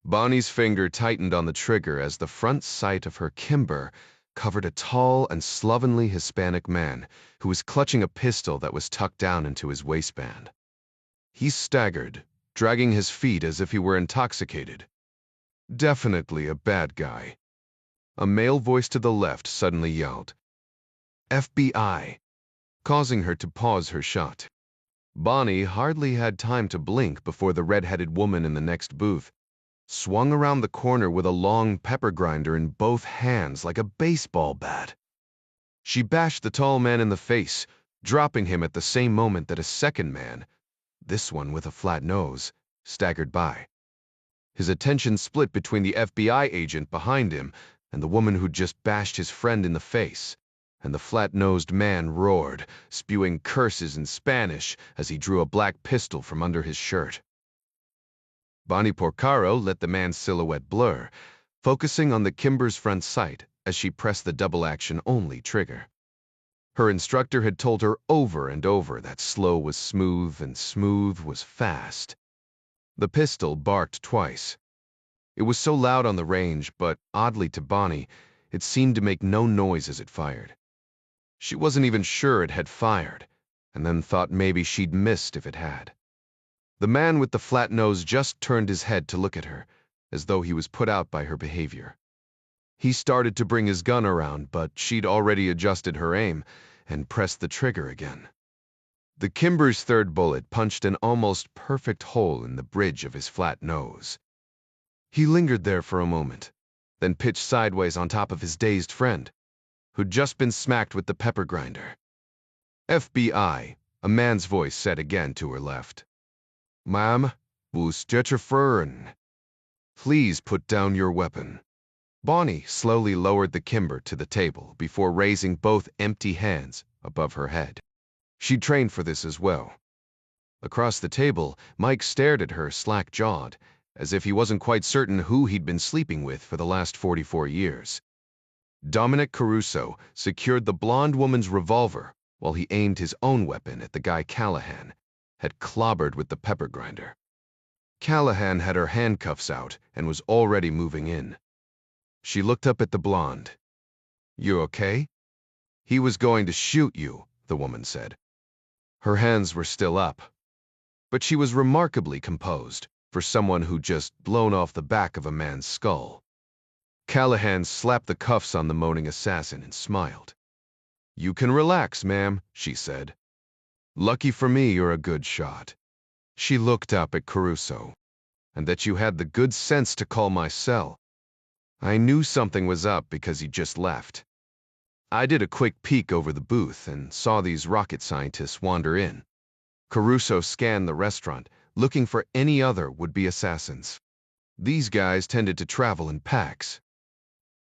Speaker 1: Bonnie's finger tightened on the trigger as the front sight of her Kimber covered a tall and slovenly Hispanic man who was clutching a pistol that was tucked down into his waistband. He staggered, dragging his feet as if he were intoxicated. Definitely a bad guy. A male voice to the left suddenly yelled, "FBI," causing her to pause her shot. Bonnie hardly had time to blink before the red-headed woman in the next booth swung around the corner with a long pepper grinder in both hands like a baseball bat. She bashed the tall man in the face, dropping him at the same moment that a second man, this one with a flat nose, staggered by. His attention split between the FBI agent behind him and the woman who'd just bashed his friend in the face, and the flat-nosed man roared, spewing curses in Spanish as he drew a black pistol from under his shirt. Bonnie Porcaro let the man's silhouette blur, focusing on the Kimber's front sight as she pressed the double-action-only trigger. Her instructor had told her over and over that slow was smooth and smooth was fast. The pistol barked twice. It was so loud on the range, but oddly to Bonnie, it seemed to make no noise as it fired. She wasn't even sure it had fired, and then thought maybe she'd missed if it had. The man with the flat nose just turned his head to look at her, as though he was put out by her behavior. He started to bring his gun around, but she'd already adjusted her aim and pressed the trigger again. The Kimber's third bullet punched an almost perfect hole in the bridge of his flat nose. He lingered there for a moment, then pitched sideways on top of his dazed friend, who'd just been smacked with the pepper grinder. "FBI," a man's voice said again to her left. "Ma'am, wo steht your Fern? Please put down your weapon." Bonnie slowly lowered the Kimber to the table before raising both empty hands above her head. She'd trained for this as well. Across the table, Mike stared at her slack-jawed, as if he wasn't quite certain who he'd been sleeping with for the last 44 years. Dominic Caruso secured the blonde woman's revolver while he aimed his own weapon at the guy Callahan had clobbered with the pepper grinder. Callahan had her handcuffs out and was already moving in. She looked up at the blonde. "You okay?" "He was going to shoot you," the woman said. Her hands were still up, but she was remarkably composed for someone who'd just blown off the back of a man's skull. Callahan slapped the cuffs on the moaning assassin and smiled. "You can relax, ma'am," she said. "Lucky for me you're a good shot." She looked up at Caruso. "And that you had the good sense to call my cell. I knew something was up because you just left. I did a quick peek over the booth and saw these rocket scientists wander in." Caruso scanned the restaurant, looking for any other would-be assassins. These guys tended to travel in packs.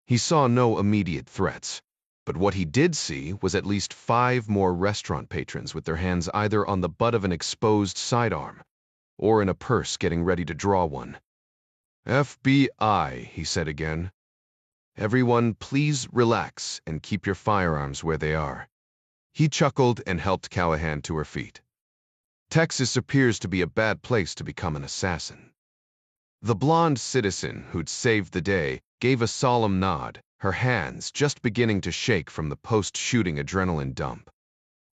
Speaker 1: He saw no immediate threats, but what he did see was at least 5 more restaurant patrons with their hands either on the butt of an exposed sidearm or in a purse getting ready to draw one. "FBI," he said again. "Everyone, please relax and keep your firearms where they are." He chuckled and helped Callahan to her feet. "Texas appears to be a bad place to become an assassin." The blonde citizen who'd saved the day gave a solemn nod, her hands just beginning to shake from the post-shooting adrenaline dump.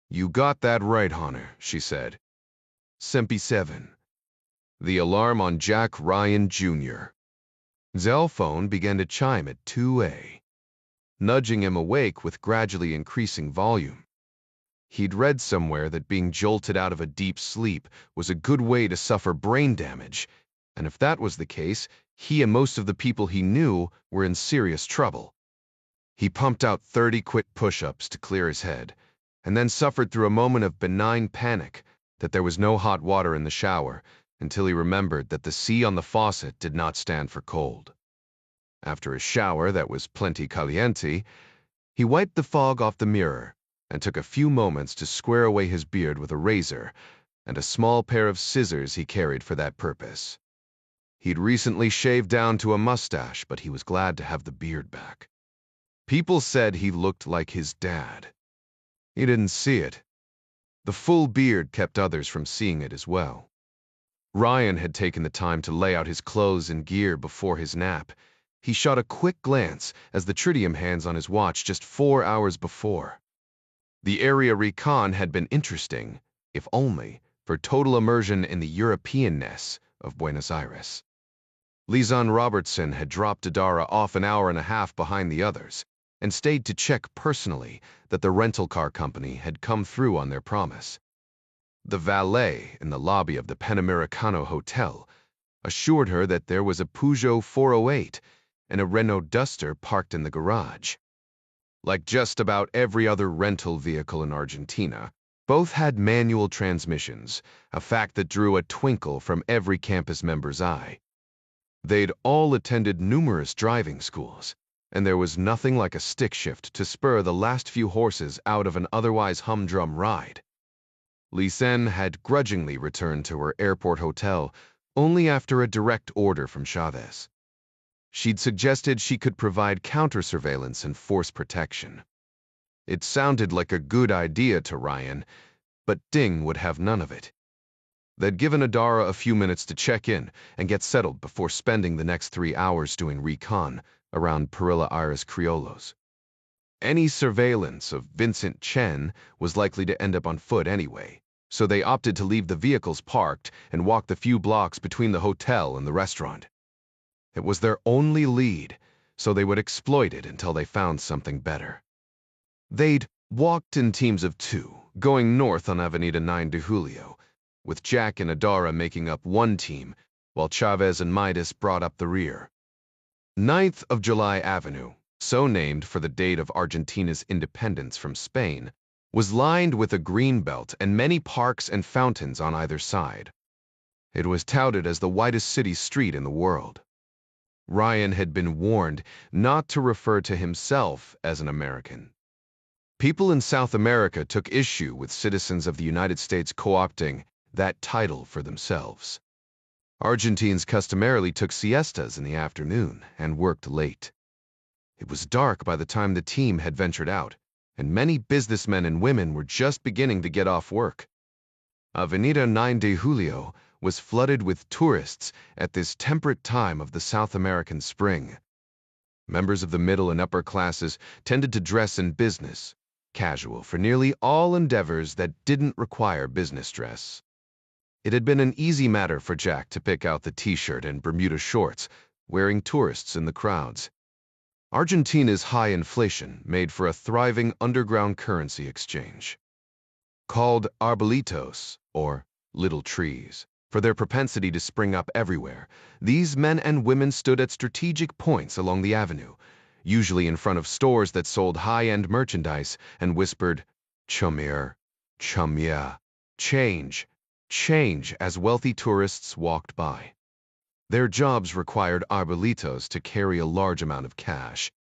Speaker 1: "You got that right, Honor," she said. "Sempi 7. The alarm on Jack Ryan, Jr." Zell phone began to chime at 2A, nudging him awake with gradually increasing volume. He'd read somewhere that being jolted out of a deep sleep was a good way to suffer brain damage, and if that was the case, he and most of the people he knew were in serious trouble. He pumped out 30 quick push-ups to clear his head, and then suffered through a moment of benign panic that there was no hot water in the shower until he remembered that the C on the faucet did not stand for cold. After a shower that was plenty caliente, he wiped the fog off the mirror and took a few moments to square away his beard with a razor and a small pair of scissors he carried for that purpose. He'd recently shaved down to a mustache, but he was glad to have the beard back. People said he looked like his dad. He didn't see it. The full beard kept others from seeing it as well. Ryan had taken the time to lay out his clothes and gear before his nap. He shot a quick glance as the tritium hands on his watch just 4 hours before. The area recon had been interesting, if only for total immersion in the European-ness of Buenos Aires. Lisanne Robertson had dropped Adara off an hour and a half behind the others and stayed to check personally that the rental car company had come through on their promise. The valet in the lobby of the Panamericano Hotel assured her that there was a Peugeot 408 and a Renault Duster parked in the garage. Like just about every other rental vehicle in Argentina, both had manual transmissions, a fact that drew a twinkle from every campus member's eye. They'd all attended numerous driving schools, and there was nothing like a stick shift to spur the last few horses out of an otherwise humdrum ride. Lisanne had grudgingly returned to her airport hotel only after a direct order from Chavez. She'd suggested she could provide counter-surveillance and force protection. It sounded like a good idea to Ryan, but Ding would have none of it. They'd given Adara a few minutes to check in and get settled before spending the next 3 hours doing recon around Perilla Iris Criollos. Any surveillance of Vincent Chen was likely to end up on foot anyway, so they opted to leave the vehicles parked and walk the few blocks between the hotel and the restaurant. It was their only lead, so they would exploit it until they found something better. They'd walked in teams of 2, going north on Avenida 9 de Julio, with Jack and Adara making up one team, while Chavez and Midas brought up the rear. 9th of July Avenue, so named for the date of Argentina's independence from Spain, was lined with a green belt and many parks and fountains on either side. It was touted as the widest city street in the world. Ryan had been warned not to refer to himself as an American. People in South America took issue with citizens of the United States co-opting that title for themselves. Argentines customarily took siestas in the afternoon and worked late. It was dark by the time the team had ventured out, and many businessmen and women were just beginning to get off work. Avenida 9 de Julio was flooded with tourists at this temperate time of the South American spring. Members of the middle and upper classes tended to dress in business, casual for nearly all endeavors that didn't require business dress. It had been an easy matter for Jack to pick out the t-shirt and Bermuda shorts, wearing tourists in the crowds. Argentina's high inflation made for a thriving underground currency exchange. Called arbolitos, or little trees, for their propensity to spring up everywhere, these men and women stood at strategic points along the avenue, usually in front of stores that sold high-end merchandise, and whispered, "Chumir, chumia, change, change," as wealthy tourists walked by. Their jobs required arbolitos to carry a large amount of cash,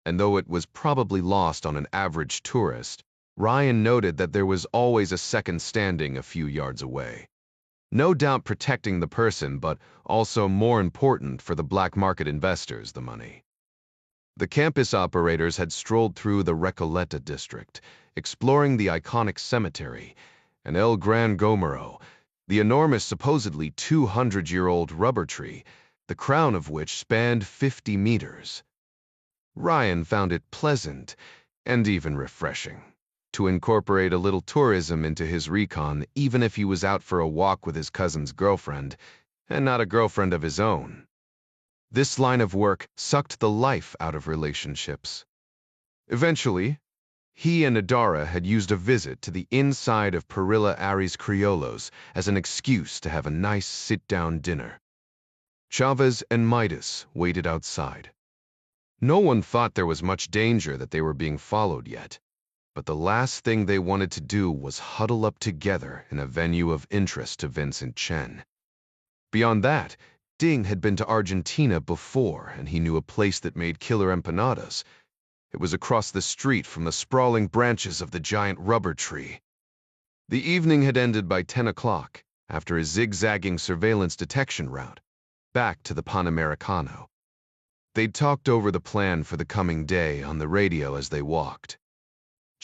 Speaker 1: and though it was probably lost on an average tourist, Ryan noted that there was always a second standing a few yards away. No doubt protecting the person, but also more important for the black market investors, the money. The campus operators had strolled through the Recoleta district, exploring the iconic cemetery, and El Gran Gomero, the enormous supposedly 200-year-old rubber tree, the crown of which spanned 50 meters. Ryan found it pleasant and even refreshing to incorporate a little tourism into his recon, even if he was out for a walk with his cousin's girlfriend, and not a girlfriend of his own. This line of work sucked the life out of relationships. Eventually, he and Adara had used a visit to the inside of Perilla Iris Criollos as an excuse to have a nice sit-down dinner. Chavez and Midas waited outside. No one thought there was much danger that they were being followed yet, but the last thing they wanted to do was huddle up together in a venue of interest to Vincent Chen. Beyond that, Ding had been to Argentina before, and he knew a place that made killer empanadas. It was across the street from the sprawling branches of the giant rubber tree. The evening had ended by 10 o'clock, after a zigzagging surveillance detection route, back to the Panamericano. They'd talked over the plan for the coming day on the radio as they walked.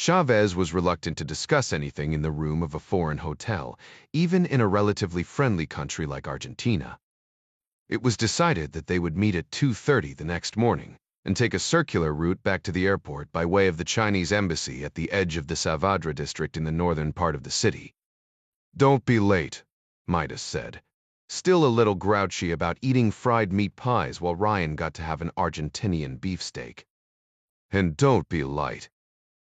Speaker 1: Chavez was reluctant to discuss anything in the room of a foreign hotel, even in a relatively friendly country like Argentina. It was decided that they would meet at 2:30 the next morning and take a circular route back to the airport by way of the Chinese embassy at the edge of the Savadra district in the northern part of the city. "Don't be late," Midas said, still a little grouchy about eating fried meat pies while Ryan got to have an Argentinian beefsteak. "And don't be light."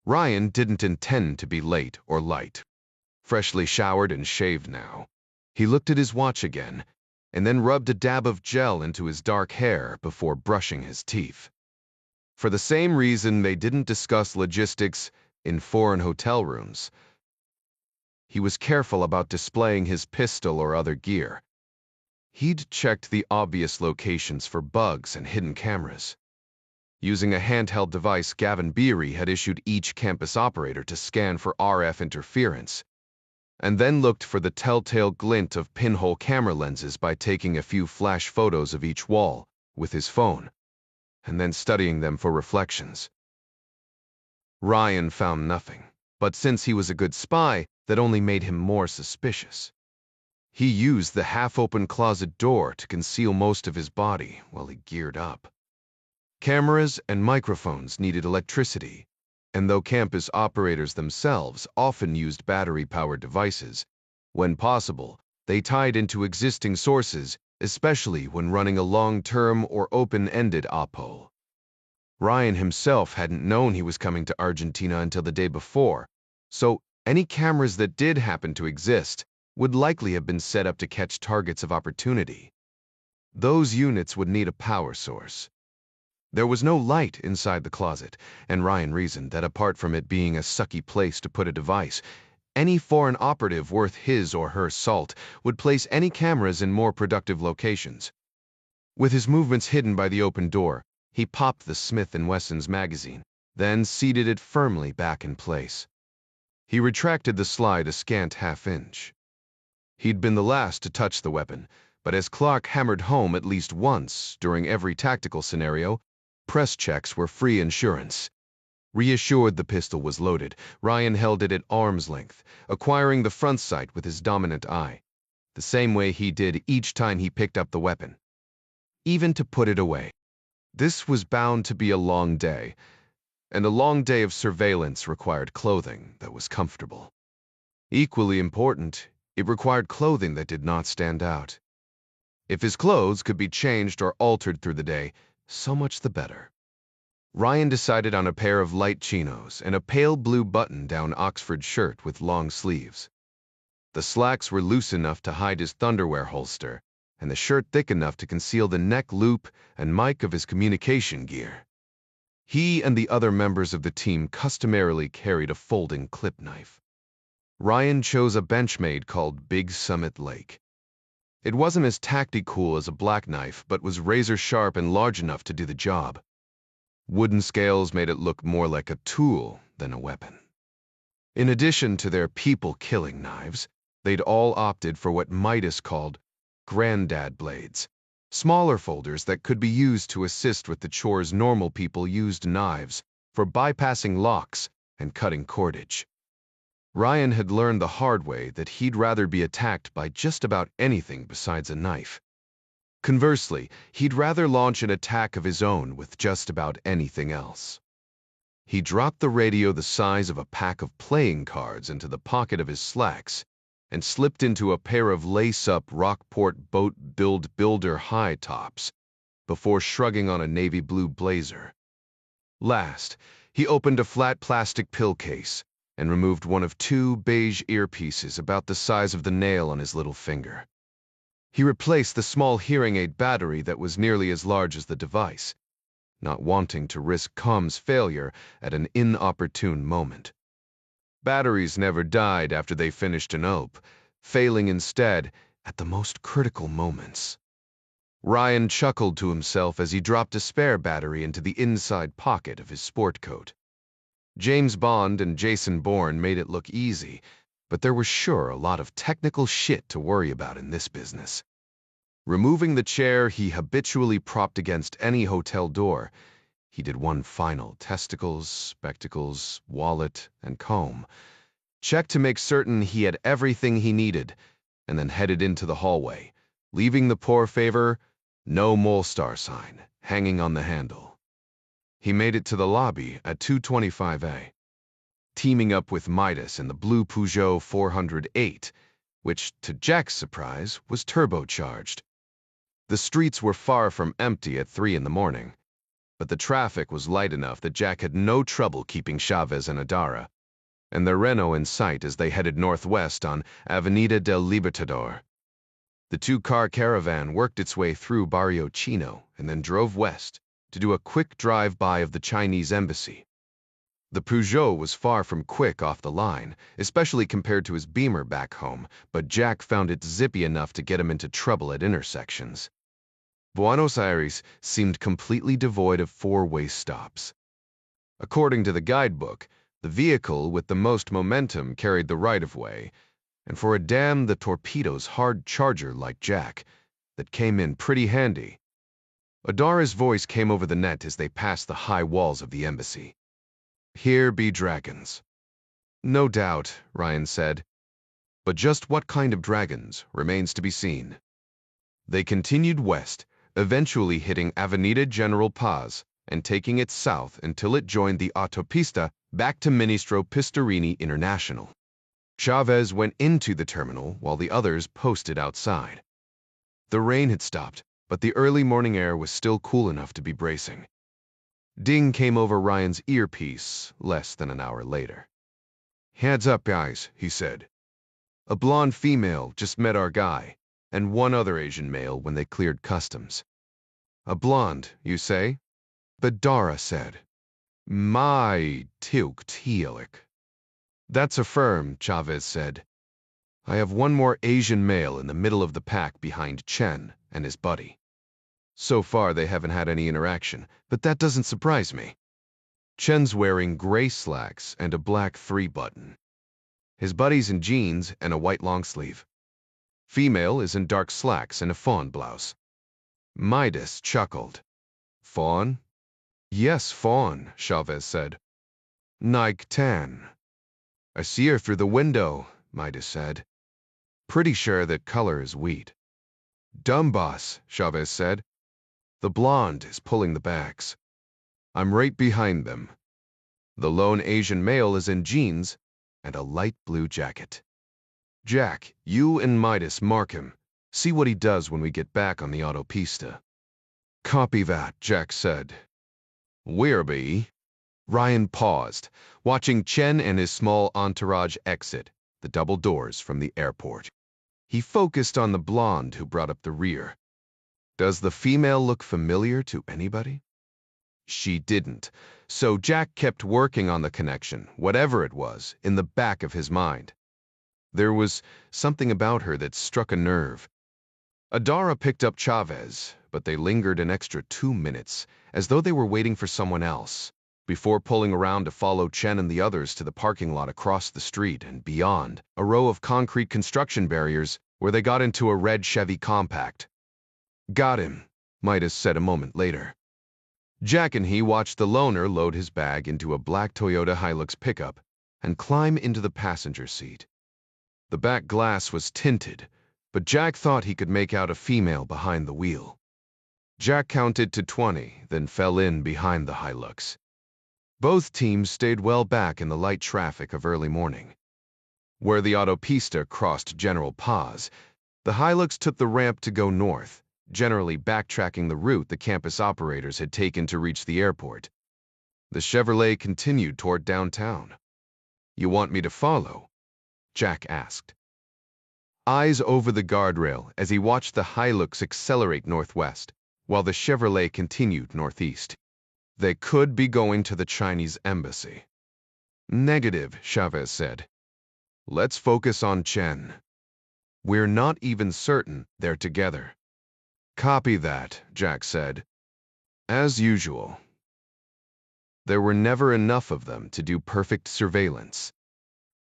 Speaker 1: Ryan didn't intend to be late or light. Freshly showered and shaved now, he looked at his watch again and then rubbed a dab of gel into his dark hair before brushing his teeth. For the same reason they didn't discuss logistics in foreign hotel rooms. He was careful about displaying his pistol or other gear. He'd checked the obvious locations for bugs and hidden cameras. Using a handheld device, Gavin Beery had issued each campus operator to scan for RF interference, and then looked for the telltale glint of pinhole camera lenses by taking a few flash photos of each wall with his phone, and then studying them for reflections. Ryan found nothing, but since he was a good spy, that only made him more suspicious. He used the half-open closet door to conceal most of his body while he geared up. Cameras and microphones needed electricity, and though campus operators themselves often used battery-powered devices, when possible, they tied into existing sources, especially when running a long-term or open-ended oppo. Ryan himself hadn't known he was coming to Argentina until the day before, so any cameras that did happen to exist would likely have been set up to catch targets of opportunity. Those units would need a power source. There was no light inside the closet, and Ryan reasoned that apart from it being a sucky place to put a device, any foreign operative worth his or her salt would place any cameras in more productive locations. With his movements hidden by the open door, he popped the Smith & Wesson's magazine, then seated it firmly back in place. He retracted the slide a scant half-inch. He'd been the last to touch the weapon, but as Clark hammered home at least once during every tactical scenario, press checks were free insurance. Reassured the pistol was loaded, Ryan held it at arm's length, acquiring the front sight with his dominant eye, the same way he did each time he picked up the weapon, even to put it away. This was bound to be a long day, and a long day of surveillance required clothing that was comfortable. Equally important, it required clothing that did not stand out. If his clothes could be changed or altered through the day, so much the better. Ryan decided on a pair of light chinos and a pale blue button-down Oxford shirt with long sleeves. The slacks were loose enough to hide his thunderwear holster, and the shirt thick enough to conceal the neck loop and mic of his communication gear. He and the other members of the team customarily carried a folding clip knife. Ryan chose a Benchmade called Big Summit Lake. It wasn't as tactical as a black knife, but was razor-sharp and large enough to do the job. Wooden scales made it look more like a tool than a weapon. In addition to their people-killing knives, they'd all opted for what Midas called granddad blades, smaller folders that could be used to assist with the chores normal people used knives for bypassing locks and cutting cordage. Ryan had learned the hard way that he'd rather be attacked by just about anything besides a knife. Conversely, he'd rather launch an attack of his own with just about anything else. He dropped the radio the size of a pack of playing cards into the pocket of his slacks and slipped into a pair of lace-up Rockport boat builder high tops before shrugging on a navy blue blazer. Last, he opened a flat plastic pill case and removed one of two beige earpieces about the size of the nail on his little finger. He replaced the small hearing aid battery that was nearly as large as the device, not wanting to risk comms failure at an inopportune moment. Batteries never died after they finished an op, failing instead at the most critical moments. Ryan chuckled to himself as he dropped a spare battery into the inside pocket of his sport coat. James Bond and Jason Bourne made it look easy, but there was sure a lot of technical shit to worry about in this business. Removing the chair he habitually propped against any hotel door, He did one final: testicles, spectacles, wallet, and comb. Checked to make certain he had everything he needed, and then headed into the hallway, leaving the poor favor, no mole star sign, hanging on the handle. He made it to the lobby at 225A, teaming up with Midas in the blue Peugeot 408, which, to Jack's surprise, was turbocharged. The streets were far from empty at 3 in the morning, but the traffic was light enough that Jack had no trouble keeping Chavez and Adara, and their Renault in sight as they headed northwest on Avenida del Libertador. The two-car caravan worked its way through Barrio Chino and then drove west to do a quick drive-by of the Chinese embassy. The Peugeot was far from quick off the line, especially compared to his Beamer back home, but Jack found it zippy enough to get him into trouble at intersections. Buenos Aires seemed completely devoid of four-way stops. According to the guidebook, the vehicle with the most momentum carried the right-of-way, and for a damn the torpedo's hard charger like Jack, that came in pretty handy. Adara's voice came over the net as they passed the high walls of the embassy. "Here be dragons." "No doubt," Ryan said. "But just what kind of dragons remains to be seen." They continued west, eventually hitting Avenida General Paz and taking it south until it joined the autopista back to Ministro Pistarini International. Chavez went into the terminal while the others posted outside. The rain had stopped, but the early morning air was still cool enough to be bracing. Ding came over Ryan's earpiece less than an hour later. "Heads up, guys," he said. "A blonde female just met our guy, and one other Asian male when they cleared customs." "A blonde, you say?" Badara said. "My tilk tealik." "That's a firm," Chavez said. "I have one more Asian male in the middle of the pack behind Chen and his buddy. So far, they haven't had any interaction, but that doesn't surprise me. Chen's wearing gray slacks and a black 3-button. His buddy's in jeans and a white long sleeve. Female is in dark slacks and a fawn blouse." Midas chuckled. "Fawn?" "Yes, fawn," Chavez said. "Nike tan." "I see her through the window," Midas said. "Pretty sure that color is wheat." "Dumb boss," Chavez said. "The blonde is pulling the bags. I'm right behind them. The lone Asian male is in jeans and a light blue jacket. Jack, you and Midas mark him. See what he does when we get back on the autopista." "Copy that," Jack said. "Where be?" Ryan paused, watching Chen and his small entourage exit the double doors from the airport. He focused on the blonde who brought up the rear. Does the female look familiar to anybody? She didn't, so Jack kept working on the connection, whatever it was, in the back of his mind. There was something about her that struck a nerve. Adara picked up Chavez, but they lingered an extra 2 minutes, as though they were waiting for someone else, before pulling around to follow Chen and the others to the parking lot across the street and beyond, a row of concrete construction barriers where they got into a red Chevy Compact. "Got him," Midas said a moment later. Jack and he watched the loner load his bag into a black Toyota Hilux pickup and climb into the passenger seat. The back glass was tinted, but Jack thought he could make out a female behind the wheel. Jack counted to 20, then fell in behind the Hilux. Both teams stayed well back in the light traffic of early morning. Where the autopista crossed General Paz, the Hilux took the ramp to go north, generally backtracking the route the campus operators had taken to reach the airport. The Chevrolet continued toward downtown. "You want me to follow?" Jack asked. Eyes over the guardrail as he watched the Hilux accelerate northwest, while the Chevrolet continued northeast. They could be going to the Chinese embassy. "Negative," Chavez said. "Let's focus on Chen. We're not even certain they're together." "Copy that," Jack said. As usual. There were never enough of them to do perfect surveillance.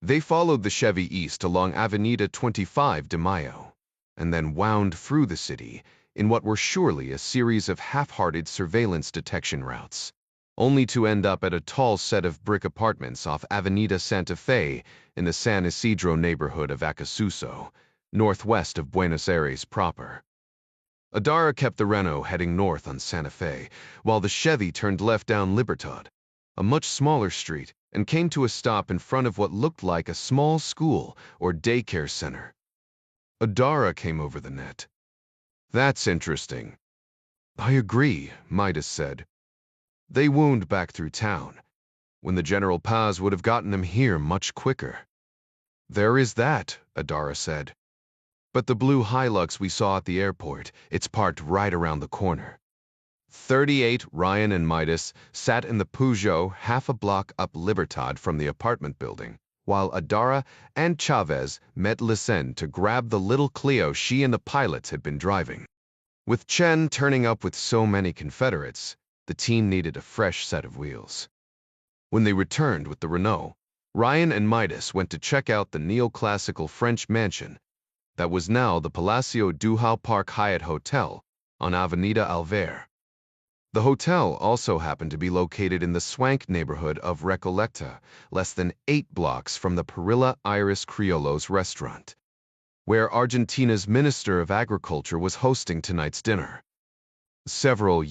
Speaker 1: They followed the Chevy east along Avenida 25 de Mayo, and then wound through the city in what were surely a series of half-hearted surveillance detection routes. only to end up at a tall set of brick apartments off Avenida Santa Fe in the San Isidro neighborhood of Acasuso, northwest of Buenos Aires proper. Adara kept the Renault heading north on Santa Fe, while the Chevy turned left down Libertad, a much smaller street, and came to a stop in front of what looked like a small school or daycare center. Adara came over the net. "That's interesting." "I agree," Midas said. "They wound back through town, when the General Paz would have gotten them here much quicker." "There is that," Adara said. "But the blue Hilux we saw at the airport, it's parked right around the corner." 38 Ryan and Midas sat in the Peugeot half a block up Libertad from the apartment building, while Adara and Chavez met Lisen to grab the little Clio she and the pilots had been driving. With Chen turning up with so many Confederates, the team needed a fresh set of wheels. When they returned with the Renault, Ryan and Midas went to check out the neoclassical French mansion that was now the Palacio Duhau Park Hyatt Hotel on Avenida Alvear. The hotel also happened to be located in the swank neighborhood of Recollecta, less than 8 blocks from the Perilla Iris Criollo's restaurant, where Argentina's Minister of Agriculture was hosting tonight's dinner. Several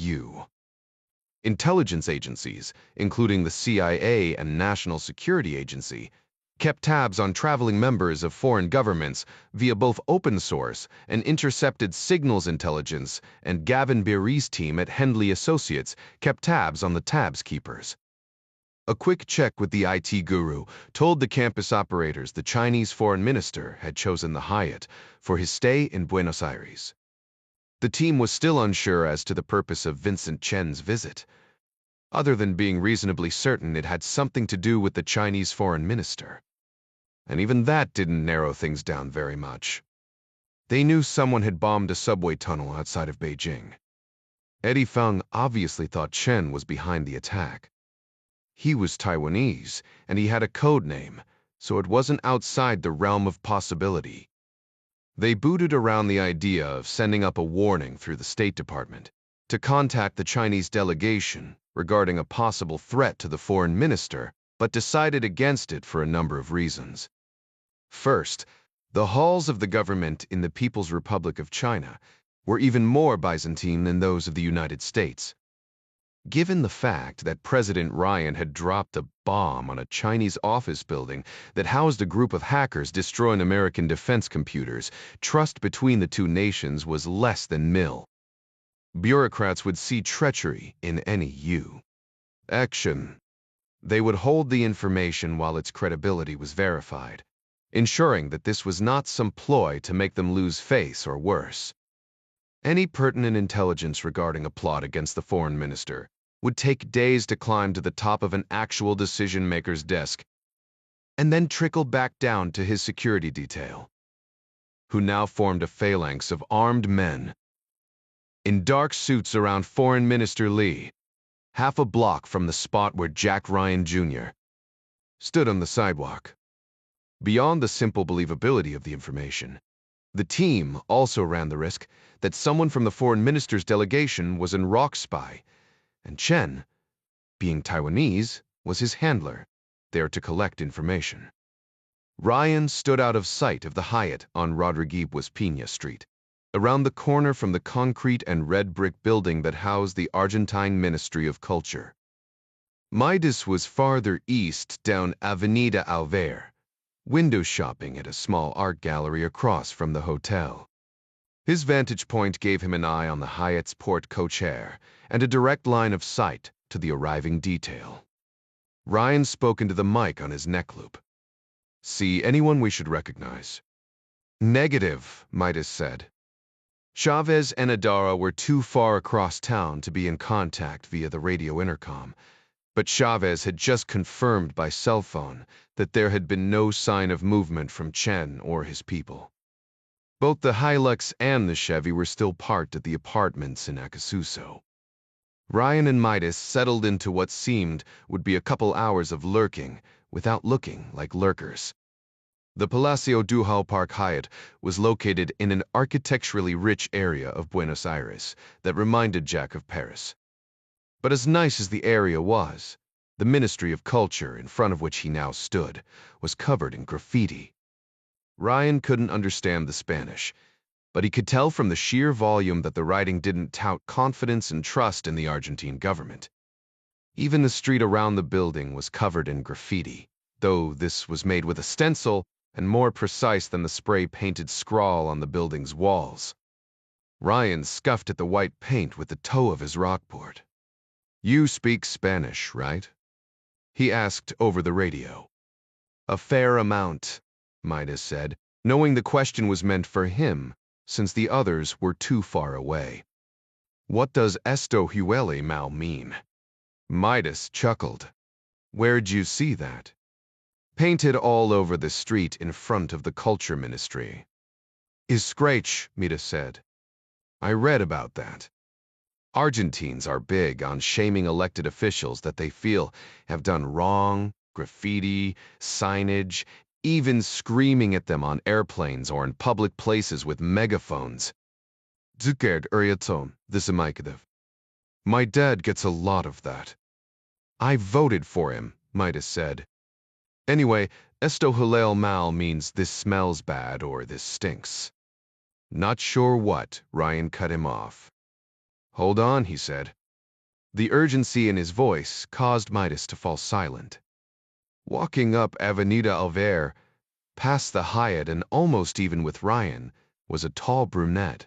Speaker 1: intelligence agencies, including the CIA and National Security Agency, kept tabs on traveling members of foreign governments via both open source and intercepted signals intelligence, and Gavin Beery's team at Hendley Associates kept tabs on the tabs keepers. A quick check with the IT guru told the campus operators the Chinese foreign minister had chosen the Hyatt for his stay in Buenos Aires. The team was still unsure as to the purpose of Vincent Chen's visit, other than being reasonably certain it had something to do with the Chinese foreign minister. And even that didn't narrow things down very much. They knew someone had bombed a subway tunnel outside of Beijing. Eddie Feng obviously thought Chen was behind the attack. He was Taiwanese, and he had a code name, so it wasn't outside the realm of possibility. They booted around the idea of sending up a warning through the State Department to contact the Chinese delegation regarding a possible threat to the foreign minister, but decided against it for a number of reasons. First, the halls of the government in the People's Republic of China were even more Byzantine than those of the United States. Given the fact that President Ryan had dropped a bomb on a Chinese office building that housed a group of hackers destroying American defense computers, trust between the two nations was less than nil. Bureaucrats would see treachery in any action. They would hold the information while its credibility was verified, ensuring that this was not some ploy to make them lose face or worse. Any pertinent intelligence regarding a plot against the foreign minister would take days to climb to the top of an actual decision-maker's desk and then trickle back down to his security detail, who now formed a phalanx of armed men in dark suits around Foreign Minister Lee, half a block from the spot where Jack Ryan Jr. stood on the sidewalk. Beyond the simple believability of the information, the team also ran the risk that someone from the foreign minister's delegation was an rock spy, and Chen, being Taiwanese, was his handler, there to collect information. Ryan stood out of sight of the Hyatt on Rodriguez Pina Street, around the corner from the concrete and red brick building that housed the Argentine Ministry of Culture. Midas was farther east down Avenida Alvear, window shopping at a small art gallery across from the hotel. His vantage point gave him an eye on the Hyatt's porte cochere and a direct line of sight to the arriving detail. Ryan spoke into the mic on his neck loop. "See anyone we should recognize?" "Negative," Midas said. Chavez and Adara were too far across town to be in contact via the radio intercom, but Chavez had just confirmed by cell phone that there had been no sign of movement from Chen or his people. Both the Hilux and the Chevy were still parked at the apartments in Acasuso. Ryan and Midas settled into what seemed would be a couple hours of lurking without looking like lurkers. The Palacio Duhau Park Hyatt was located in an architecturally rich area of Buenos Aires that reminded Jack of Paris. But as nice as the area was, the Ministry of Culture, in front of which he now stood, was covered in graffiti. Ryan couldn't understand the Spanish, but he could tell from the sheer volume that the writing didn't tout confidence and trust in the Argentine government. Even the street around the building was covered in graffiti, though this was made with a stencil and more precise than the spray-painted scrawl on the building's walls. Ryan scuffed at the white paint with the toe of his rockboard. "You speak Spanish, right?" he asked over the radio. "A fair amount," Midas said, knowing the question was meant for him, since the others were too far away. "What does esto huele mal mean?" Midas chuckled. "Where'd you see that?" "Painted all over the street in front of the Culture Ministry." "Is scratch," Midas said. "I read about that. Argentines are big on shaming elected officials that they feel have done wrong, graffiti, signage, even screaming at them on airplanes or in public places with megaphones. Zucard Uriaton, this Imikadev. My dad gets a lot of that." "I voted for him," Midas said. "Anyway, esto halal mal means this smells bad or this stinks." "Not sure what," Ryan cut him off. "Hold on," he said. The urgency in his voice caused Midas to fall silent. Walking up Avenida Alver, past the Hyatt and almost even with Ryan, was a tall brunette.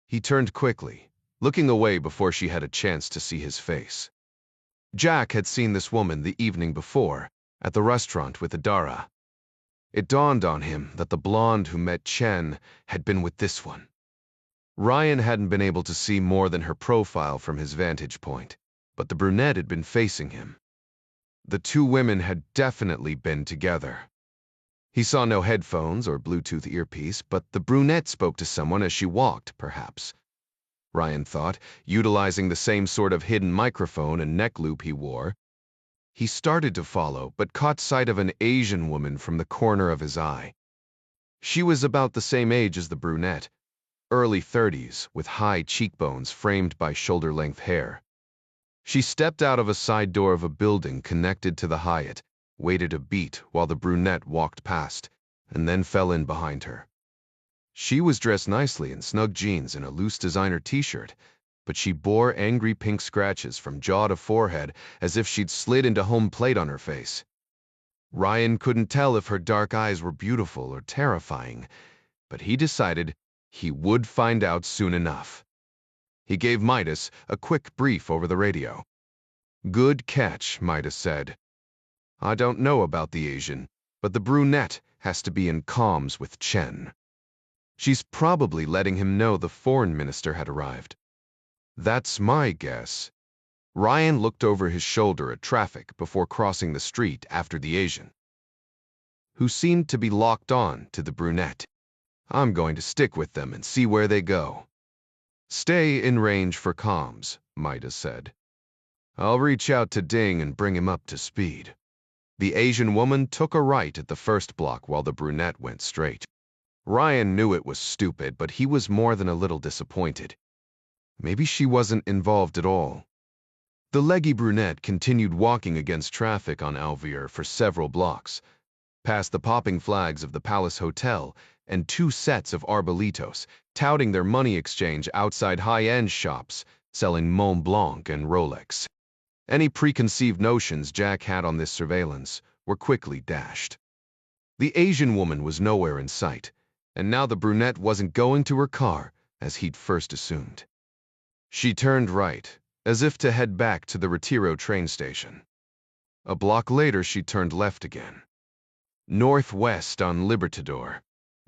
Speaker 1: He turned quickly, looking away before she had a chance to see his face. Jack had seen this woman the evening before, at the restaurant with Adara. It dawned on him that the blonde who met Chen had been with this one. Ryan hadn't been able to see more than her profile from his vantage point, but the brunette had been facing him. The two women had definitely been together. He saw no headphones or Bluetooth earpiece, but the brunette spoke to someone as she walked, perhaps. Ryan thought, utilizing the same sort of hidden microphone and neck loop he wore. He started to follow, but caught sight of an Asian woman from the corner of his eye. She was about the same age as the brunette, early 30s, with high cheekbones framed by shoulder-length hair. She stepped out of a side door of a building connected to the Hyatt, waited a beat while the brunette walked past, and then fell in behind her. She was dressed nicely in snug jeans and a loose designer t-shirt, but she bore angry pink scratches from jaw to forehead as if she'd slid into home plate on her face. Ryan couldn't tell if her dark eyes were beautiful or terrifying, but he decided he would find out soon enough. He gave Midas a quick brief over the radio. "Good catch," Midas said. "I don't know about the Asian, but the brunette has to be in comms with Chen. She's probably letting him know the foreign minister had arrived." "That's my guess." Ryan looked over his shoulder at traffic before crossing the street after the Asian, who seemed to be locked on to the brunette. "I'm going to stick with them and see where they go." "Stay in range for comms," Midas said. "I'll reach out to Ding and bring him up to speed." The Asian woman took a right at the first block while the brunette went straight. Ryan knew it was stupid, but he was more than a little disappointed. Maybe she wasn't involved at all. The leggy brunette continued walking against traffic on Alvear for several blocks, past the popping flags of the Palace Hotel and two sets of arbolitos, touting their money exchange outside high-end shops, selling Mont Blanc and Rolex. Any preconceived notions Jack had on this surveillance were quickly dashed. The Asian woman was nowhere in sight, and now the brunette wasn't going to her car, as he'd first assumed. She turned right, as if to head back to the Retiro train station. A block later, she turned left again. "Northwest on Libertador,"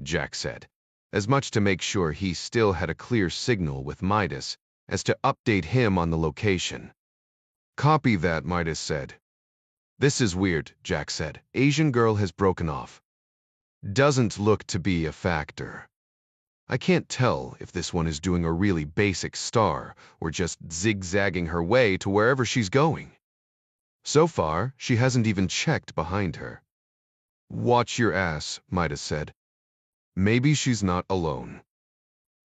Speaker 1: Jack said, as much to make sure he still had a clear signal with Midas as to update him on the location. "Copy that," Midas said. "This is weird," Jack said. "Asian girl has broken off. Doesn't look to be a factor. I can't tell if this one is doing a really basic star or just zigzagging her way to wherever she's going. So far, she hasn't even checked behind her." "Watch your ass," Midas said. "Maybe she's not alone."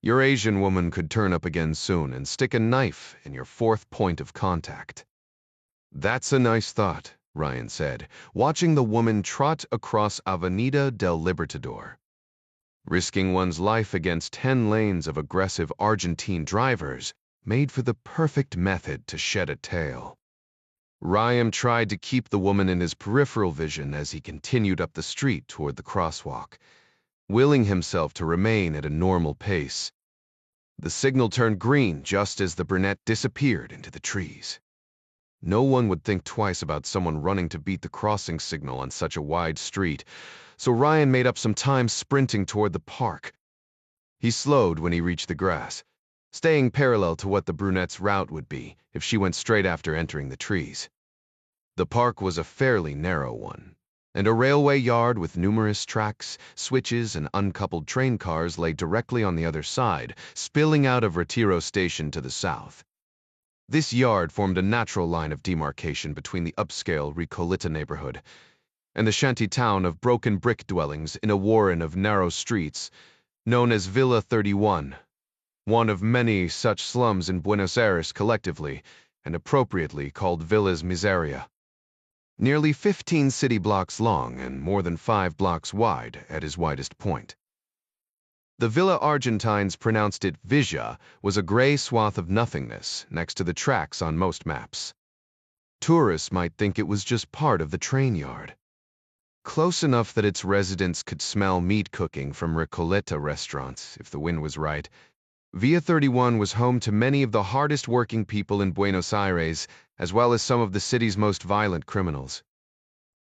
Speaker 1: Your Asian woman could turn up again soon and stick a knife in your fourth point of contact. That's a nice thought, Ryan said, watching the woman trot across Avenida del Libertador. Risking one's life against 10 lanes of aggressive Argentine drivers made for the perfect method to shed a tail. Ryan tried to keep the woman in his peripheral vision as he continued up the street toward the crosswalk, willing himself to remain at a normal pace. The signal turned green just as the brunette disappeared into the trees. No one would think twice about someone running to beat the crossing signal on such a wide street, so Ryan made up some time sprinting toward the park. He slowed when he reached the grass, staying parallel to what the brunette's route would be if she went straight after entering the trees. The park was a fairly narrow one, and a railway yard with numerous tracks, switches, and uncoupled train cars lay directly on the other side, spilling out of Retiro Station to the south. This yard formed a natural line of demarcation between the upscale Recoleta neighborhood and the shanty town of broken brick dwellings in a warren of narrow streets known as Villa 31, one of many such slums in Buenos Aires collectively and appropriately called Villas Miseria. Nearly 15 city blocks long and more than 5 blocks wide at his widest point. The Villa Argentines pronounced it Villa was a gray swath of nothingness next to the tracks on most maps. Tourists might think it was just part of the train yard. Close enough that its residents could smell meat cooking from Recoleta restaurants if the wind was right. Villa 31 was home to many of the hardest working people in Buenos Aires, as well as some of the city's most violent criminals.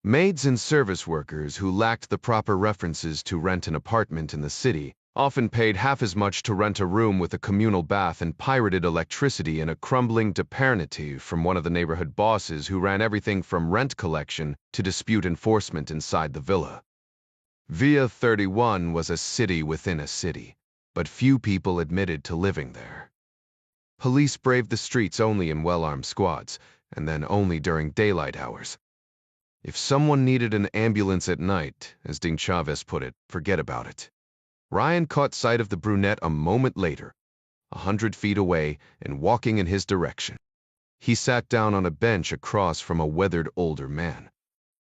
Speaker 1: Maids and service workers who lacked the proper references to rent an apartment in the city often paid half as much to rent a room with a communal bath and pirated electricity in a crumbling deparnity from one of the neighborhood bosses who ran everything from rent collection to dispute enforcement inside the villa. Villa 31 was a city within a city, but few people admitted to living there. Police braved the streets only in well-armed squads, and then only during daylight hours. If someone needed an ambulance at night, as Ding Chavez put it, forget about it. Ryan caught sight of the brunette a moment later, 100 feet away and walking in his direction. He sat down on a bench across from a weathered older man,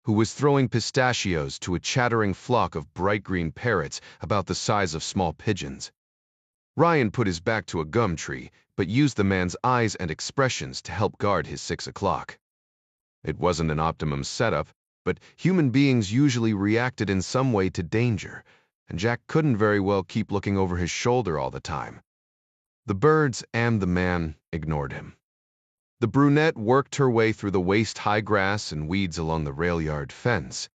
Speaker 1: who was throwing pistachios to a chattering flock of bright green parrots about the size of small pigeons. Ryan put his back to a gum tree, but used the man's eyes and expressions to help guard his 6 o'clock. It wasn't an optimum setup, but human beings usually reacted in some way to danger, and Jack couldn't very well keep looking over his shoulder all the time. The birds and the man ignored him. The brunette worked her way through the waist-high grass and weeds along the rail yard fence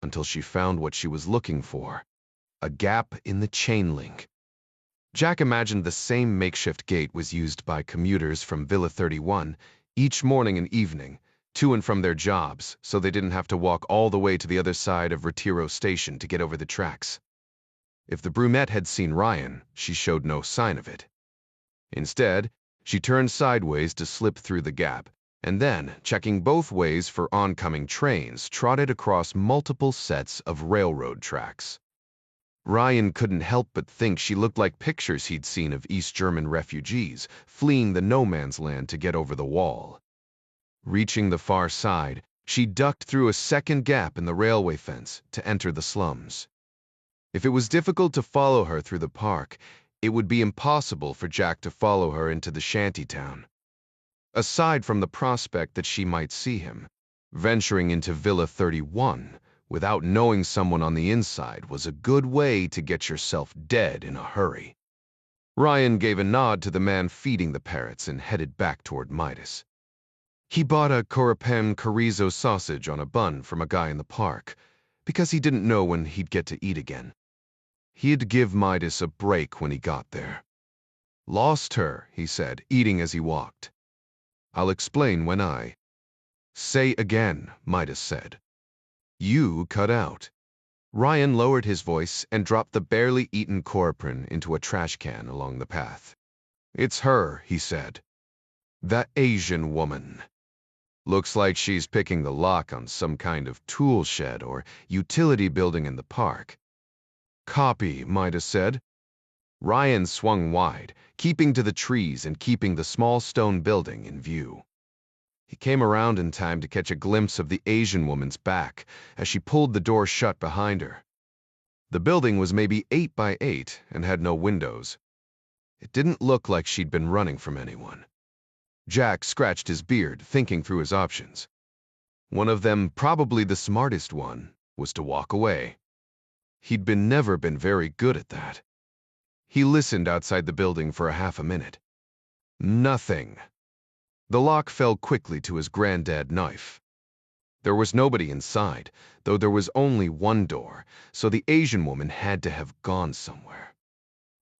Speaker 1: until she found what she was looking for, a gap in the chain link. Jack imagined the same makeshift gate was used by commuters from Villa 31 each morning and evening, to and from their jobs, so they didn't have to walk all the way to the other side of Retiro Station to get over the tracks. If the brunette had seen Ryan, she showed no sign of it. Instead, she turned sideways to slip through the gap, and then, checking both ways for oncoming trains, trotted across multiple sets of railroad tracks. Ryan couldn't help but think she looked like pictures he'd seen of East German refugees fleeing the no-man's land to get over the wall. Reaching the far side, she ducked through a second gap in the railway fence to enter the slums. If it was difficult to follow her through the park, it would be impossible for Jack to follow her into the shantytown. Aside from the prospect that she might see him, venturing into Villa 31 without knowing someone on the inside was a good way to get yourself dead in a hurry. Ryan gave a nod to the man feeding the parrots and headed back toward Midas. He bought a Corapen chorizo sausage on a bun from a guy in the park, because he didn't know when he'd get to eat again. He'd give Midas a break when he got there. "Lost her," he said, eating as he walked. "I'll explain when I—" "Say again," Midas said. "You cut out." Ryan lowered his voice and dropped the barely eaten Corapen into a trash can along the path. "It's her," he said. "That Asian woman. Looks like she's picking the lock on some kind of tool shed or utility building in the park." "Copy," Midas said. Ryan swung wide, keeping to the trees and keeping the small stone building in view. He came around in time to catch a glimpse of the Asian woman's back as she pulled the door shut behind her. The building was maybe 8 by 8 and had no windows. It didn't look like she'd been running from anyone. Jack scratched his beard, thinking through his options. One of them, probably the smartest one, was to walk away. He'd never been very good at that. He listened outside the building for a half a minute. Nothing. The lock fell quickly to his granddad knife. There was nobody inside, though there was only one door, so the Asian woman had to have gone somewhere.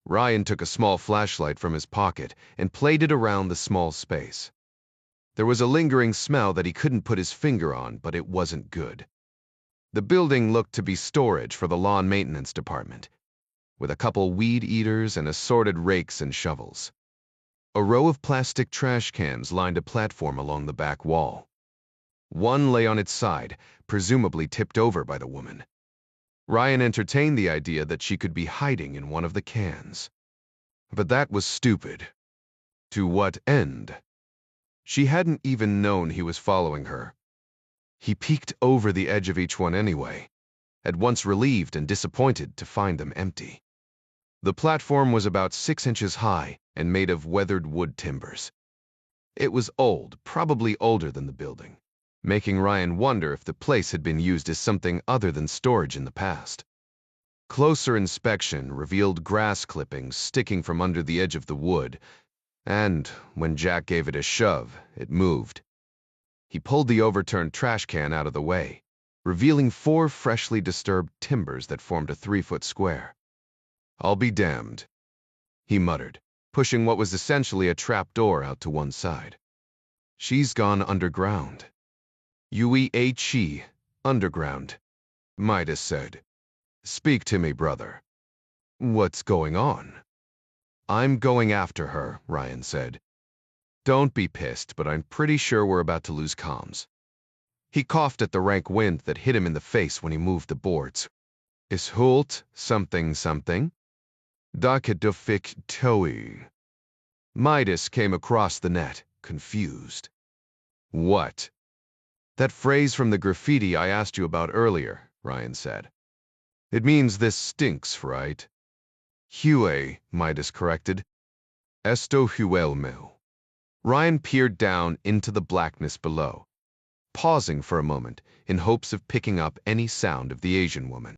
Speaker 1: Ryan took a small flashlight from his pocket and played it around the small space. There was a lingering smell that he couldn't put his finger on, but it wasn't good. The building looked to be storage for the lawn maintenance department, with a couple weed eaters and assorted rakes and shovels. A row of plastic trash cans lined a platform along the back wall. One lay on its side, presumably tipped over by the woman. Ryan entertained the idea that she could be hiding in one of the cans. But that was stupid. To what end? She hadn't even known he was following her. He peeked over the edge of each one anyway, at once relieved and disappointed to find them empty. The platform was about 6 inches high and made of weathered wood timbers. It was old, probably older than the building, making Ryan wonder if the place had been used as something other than storage in the past. Closer inspection revealed grass clippings sticking from under the edge of the wood, and when Jack gave it a shove, it moved. He pulled the overturned trash can out of the way, revealing 4 freshly disturbed timbers that formed a 3-foot square. "I'll be damned," he muttered, pushing what was essentially a trap door out to one side. "She's gone underground." "UEHE, underground," Midas said. "Speak to me, brother." "What's going on?" "I'm going after her," Ryan said. "Don't be pissed, but I'm pretty sure we're about to lose comms." He coughed at the rank wind that hit him in the face when he moved the boards. "Is Hult something something?" "Dakadufik Toi." Midas came across the net, confused. "What?" "That phrase from the graffiti I asked you about earlier," Ryan said. "It means this stinks, right?" "Hue," Midas corrected. "Esto huelmo." Ryan peered down into the blackness below, pausing for a moment in hopes of picking up any sound of the Asian woman.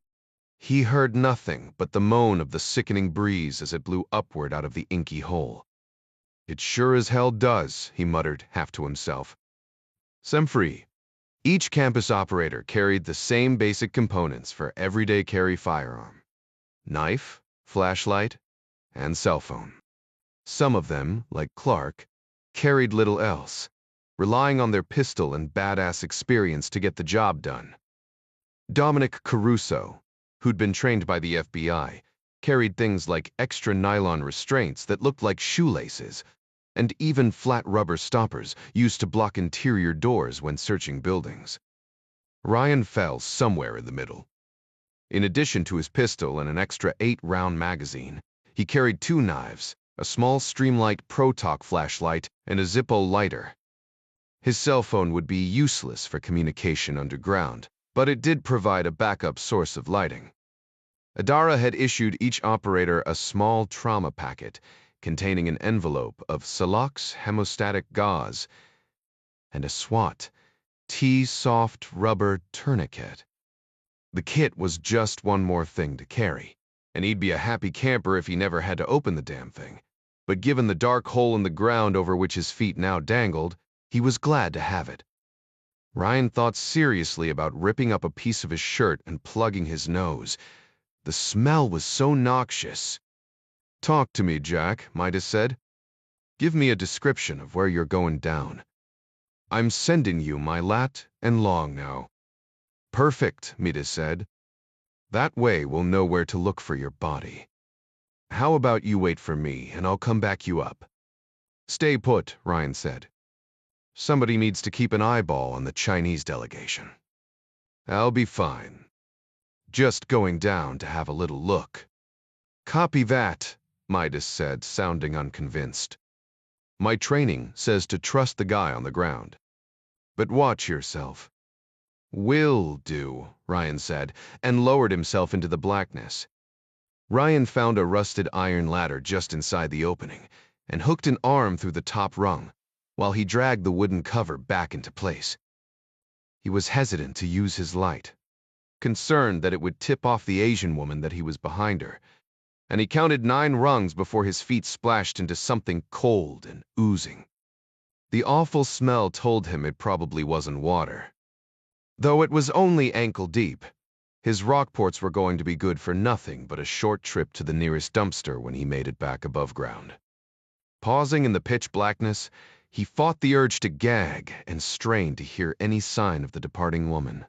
Speaker 1: He heard nothing but the moan of the sickening breeze as it blew upward out of the inky hole. "It sure as hell does," he muttered, half to himself. "Sem free." Each campus operator carried the same basic components for everyday carry firearm: knife, flashlight, and cell phone. Some of them, like Clark, carried little else, relying on their pistol and badass experience to get the job done. Dominic Caruso, who'd been trained by the FBI, carried things like extra nylon restraints that looked like shoelaces, and even flat rubber stoppers used to block interior doors when searching buildings. Ryan fell somewhere in the middle. In addition to his pistol and an extra 8-round magazine, he carried 2 knives, a small Streamlight Pro-Talk flashlight, and a Zippo lighter. His cell phone would be useless for communication underground, but it did provide a backup source of lighting. Adara had issued each operator a small trauma packet containing an envelope of Salox hemostatic gauze and a SWAT T-soft rubber tourniquet. The kit was just one more thing to carry, and he'd be a happy camper if he never had to open the damn thing. But given the dark hole in the ground over which his feet now dangled, he was glad to have it. Ryan thought seriously about ripping up a piece of his shirt and plugging his nose. The smell was so noxious. "Talk to me, Jack," Midas said. "Give me a description of where you're going down. I'm sending you my lat and long now." "Perfect," Midas said. "That way we'll know where to look for your body. How about you wait for me and I'll come back you up?" "Stay put," Ryan said. "Somebody needs to keep an eyeball on the Chinese delegation." "I'll be fine. Just going down to have a little look." "Copy that," Midas said, sounding unconvinced. My training says to trust the guy on the ground. But watch yourself. Will do, Ryan said, and lowered himself into the blackness. Ryan found a rusted iron ladder just inside the opening and hooked an arm through the top rung while he dragged the wooden cover back into place. He was hesitant to use his light, concerned that it would tip off the Asian woman that he was behind her, and he counted 9 rungs before his feet splashed into something cold and oozing. The awful smell told him it probably wasn't water. Though it was only ankle deep, his Rockports were going to be good for nothing but a short trip to the nearest dumpster when he made it back above ground. Pausing in the pitch blackness, he fought the urge to gag and strained to hear any sign of the departing woman.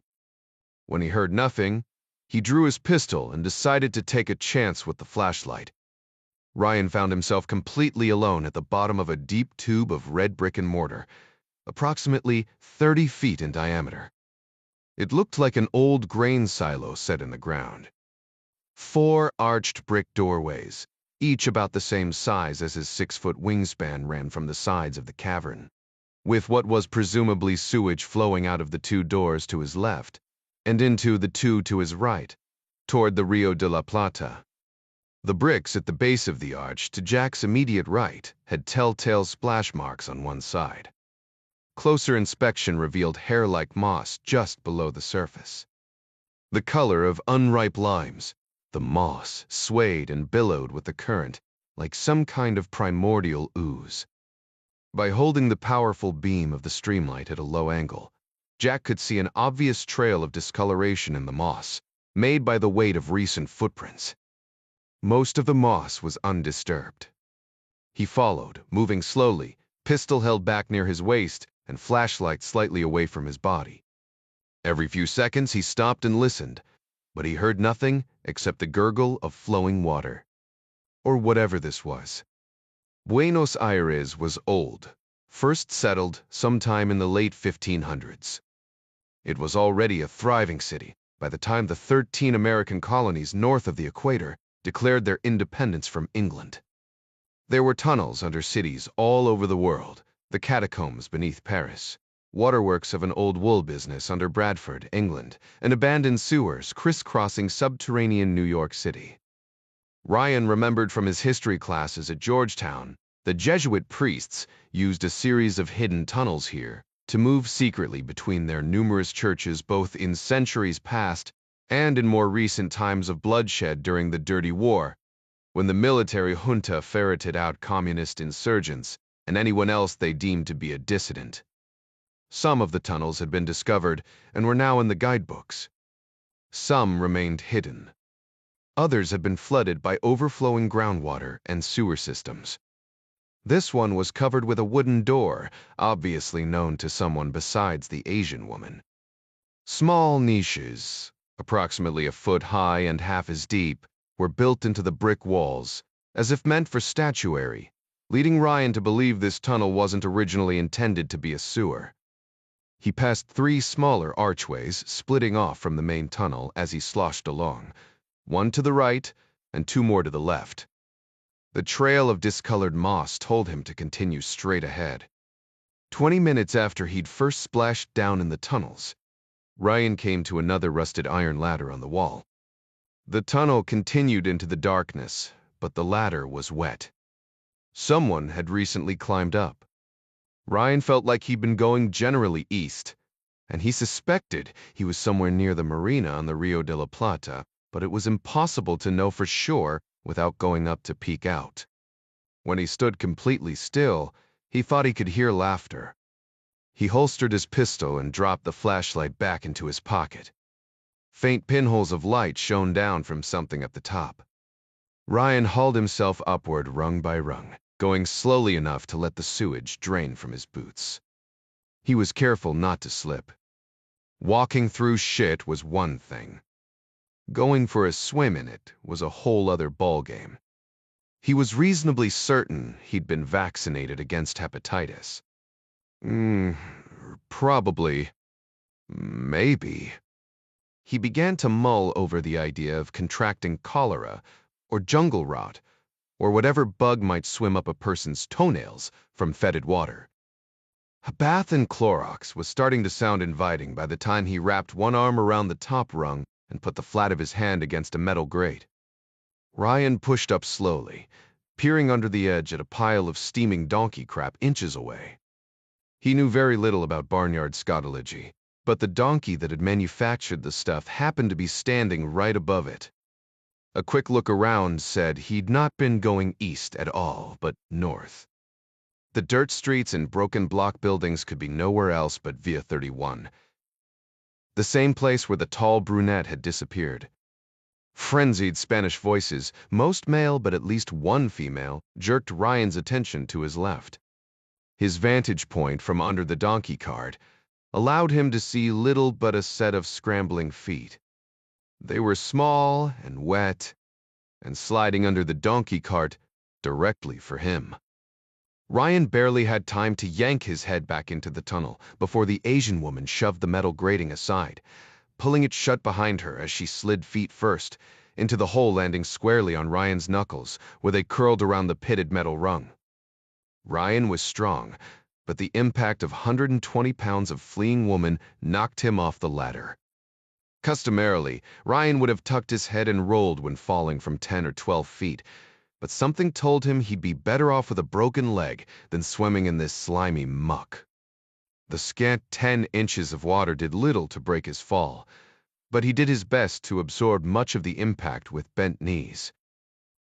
Speaker 1: When he heard nothing, he drew his pistol and decided to take a chance with the flashlight. Ryan found himself completely alone at the bottom of a deep tube of red brick and mortar, approximately 30 feet in diameter. It looked like an old grain silo set in the ground. 4 arched brick doorways, each about the same size as his 6-foot wingspan, ran from the sides of the cavern, with what was presumably sewage flowing out of the 2 doors to his left and into the 2 to his right, toward the Rio de la Plata. The bricks at the base of the arch to Jack's immediate right had telltale splash marks on one side. Closer inspection revealed hair-like moss just below the surface. The color of unripe limes, the moss swayed and billowed with the current like some kind of primordial ooze. By holding the powerful beam of the streamlight at a low angle, Jack could see an obvious trail of discoloration in the moss, made by the weight of recent footprints. Most of the moss was undisturbed. He followed, moving slowly, pistol held back near his waist and flashlight slightly away from his body. Every few seconds he stopped and listened, but he heard nothing except the gurgle of flowing water. Or whatever this was. Buenos Aires was old, first settled sometime in the late 1500s. It was already a thriving city by the time the 13 American colonies north of the equator declared their independence from England. There were tunnels under cities all over the world, the catacombs beneath Paris, waterworks of an old wool business under Bradford, England, and abandoned sewers crisscrossing subterranean New York City. Ryan remembered from his history classes at Georgetown the Jesuit priests used a series of hidden tunnels here to move secretly between their numerous churches both in centuries past and in more recent times of bloodshed during the Dirty War, when the military junta ferreted out communist insurgents and anyone else they deemed to be a dissident. Some of the tunnels had been discovered and were now in the guidebooks. Some remained hidden. Others had been flooded by overflowing groundwater and sewer systems. This one was covered with a wooden door, obviously known to someone besides the Asian woman. Small niches, approximately a foot high and half as deep, were built into the brick walls, as if meant for statuary, leading Ryan to believe this tunnel wasn't originally intended to be a sewer. He passed 3 smaller archways splitting off from the main tunnel as he sloshed along, 1 to the right and 2 more to the left. The trail of discolored moss told him to continue straight ahead. 20 minutes after he'd first splashed down in the tunnels, Ryan came to another rusted iron ladder on the wall. The tunnel continued into the darkness, but the ladder was wet. Someone had recently climbed up. Ryan felt like he'd been going generally east, and he suspected he was somewhere near the marina on the Rio de la Plata, but it was impossible to know for sure without going up to peek out. When he stood completely still, he thought he could hear laughter. He holstered his pistol and dropped the flashlight back into his pocket. Faint pinholes of light shone down from something at the top. Ryan hauled himself upward rung by rung, going slowly enough to let the sewage drain from his boots. He was careful not to slip. Walking through shit was one thing. Going for a swim in it was a whole other ballgame. He was reasonably certain he'd been vaccinated against hepatitis. Probably. Maybe. He began to mull over the idea of contracting cholera or jungle rot, or whatever bug might swim up a person's toenails from fetid water. A bath in Clorox was starting to sound inviting by the time he wrapped one arm around the top rung and put the flat of his hand against a metal grate. Ryan pushed up slowly, peering under the edge at a pile of steaming donkey crap inches away. He knew very little about barnyard scatology, but the donkey that had manufactured the stuff happened to be standing right above it. A quick look around said he'd not been going east at all, but north. The dirt streets and broken block buildings could be nowhere else but Via 31. The same place where the tall brunette had disappeared. Frenzied Spanish voices, most male but at least one female, jerked Ryan's attention to his left. His vantage point from under the donkey cart allowed him to see little but a set of scrambling feet. They were small and wet, and sliding under the donkey cart directly for him. Ryan barely had time to yank his head back into the tunnel before the Asian woman shoved the metal grating aside, pulling it shut behind her as she slid feet first, into the hole landing squarely on Ryan's knuckles, where they curled around the pitted metal rung. Ryan was strong, but the impact of 120 pounds of fleeing woman knocked him off the ladder. Customarily, Ryan would have tucked his head and rolled when falling from 10 or 12 feet, but something told him he'd be better off with a broken leg than swimming in this slimy muck. The scant 10 inches of water did little to break his fall, but he did his best to absorb much of the impact with bent knees.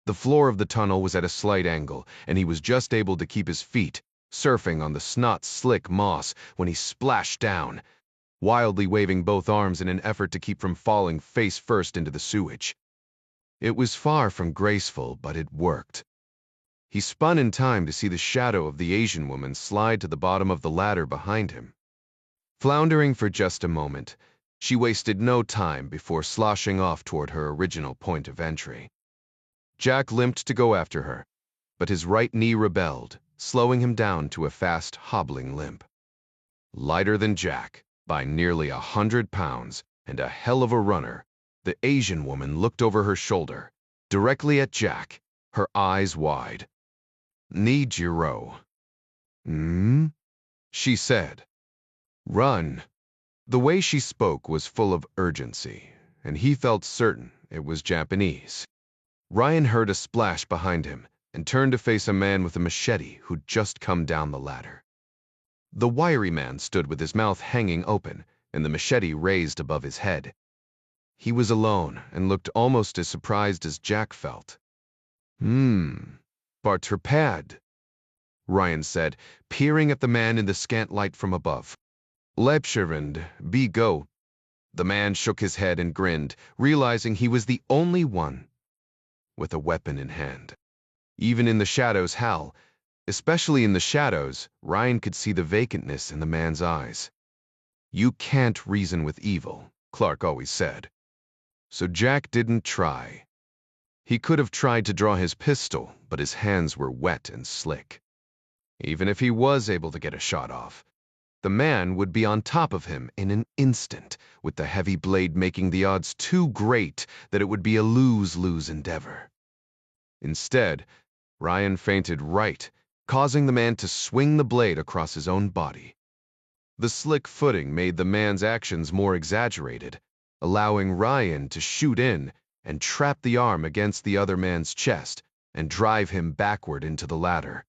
Speaker 1: The floor of the tunnel was at a slight angle, and he was just able to keep his feet surfing on the snot-slick moss when he splashed down, wildly waving both arms in an effort to keep from falling face first into the sewage. It was far from graceful, but it worked. He spun in time to see the shadow of the Asian woman slide to the bottom of the ladder behind him. Floundering for just a moment, she wasted no time before sloshing off toward her original point of entry. Jack limped to go after her, but his right knee rebelled, slowing him down to a fast, hobbling limp. Lighter than Jack, by nearly 100 pounds, and a hell of a runner, the Asian woman looked over her shoulder, directly at Jack, her eyes wide. "Nijiro." She said. "Run." The way she spoke was full of urgency, and he felt certain it was Japanese. Ryan heard a splash behind him and turned to face a man with a machete who'd just come down the ladder. The wiry man stood with his mouth hanging open and the machete raised above his head. He was alone and looked almost as surprised as Jack felt. Barterpad," Ryan said, peering at the man in the scant light from above. "Lepscherend, be go." The man shook his head and grinned, realizing he was the only one with a weapon in hand. Even in the shadows, especially in the shadows, Ryan could see the vacantness in the man's eyes. "You can't reason with evil," Clark always said. So Jack didn't try. He could have tried to draw his pistol, but his hands were wet and slick. Even if he was able to get a shot off, the man would be on top of him in an instant, with the heavy blade making the odds too great that it would be a lose-lose endeavor. Instead, Ryan feinted right, causing the man to swing the blade across his own body. The slick footing made the man's actions more exaggerated, allowing Ryan to shoot in and trap the arm against the other man's chest and drive him backward into the ladder.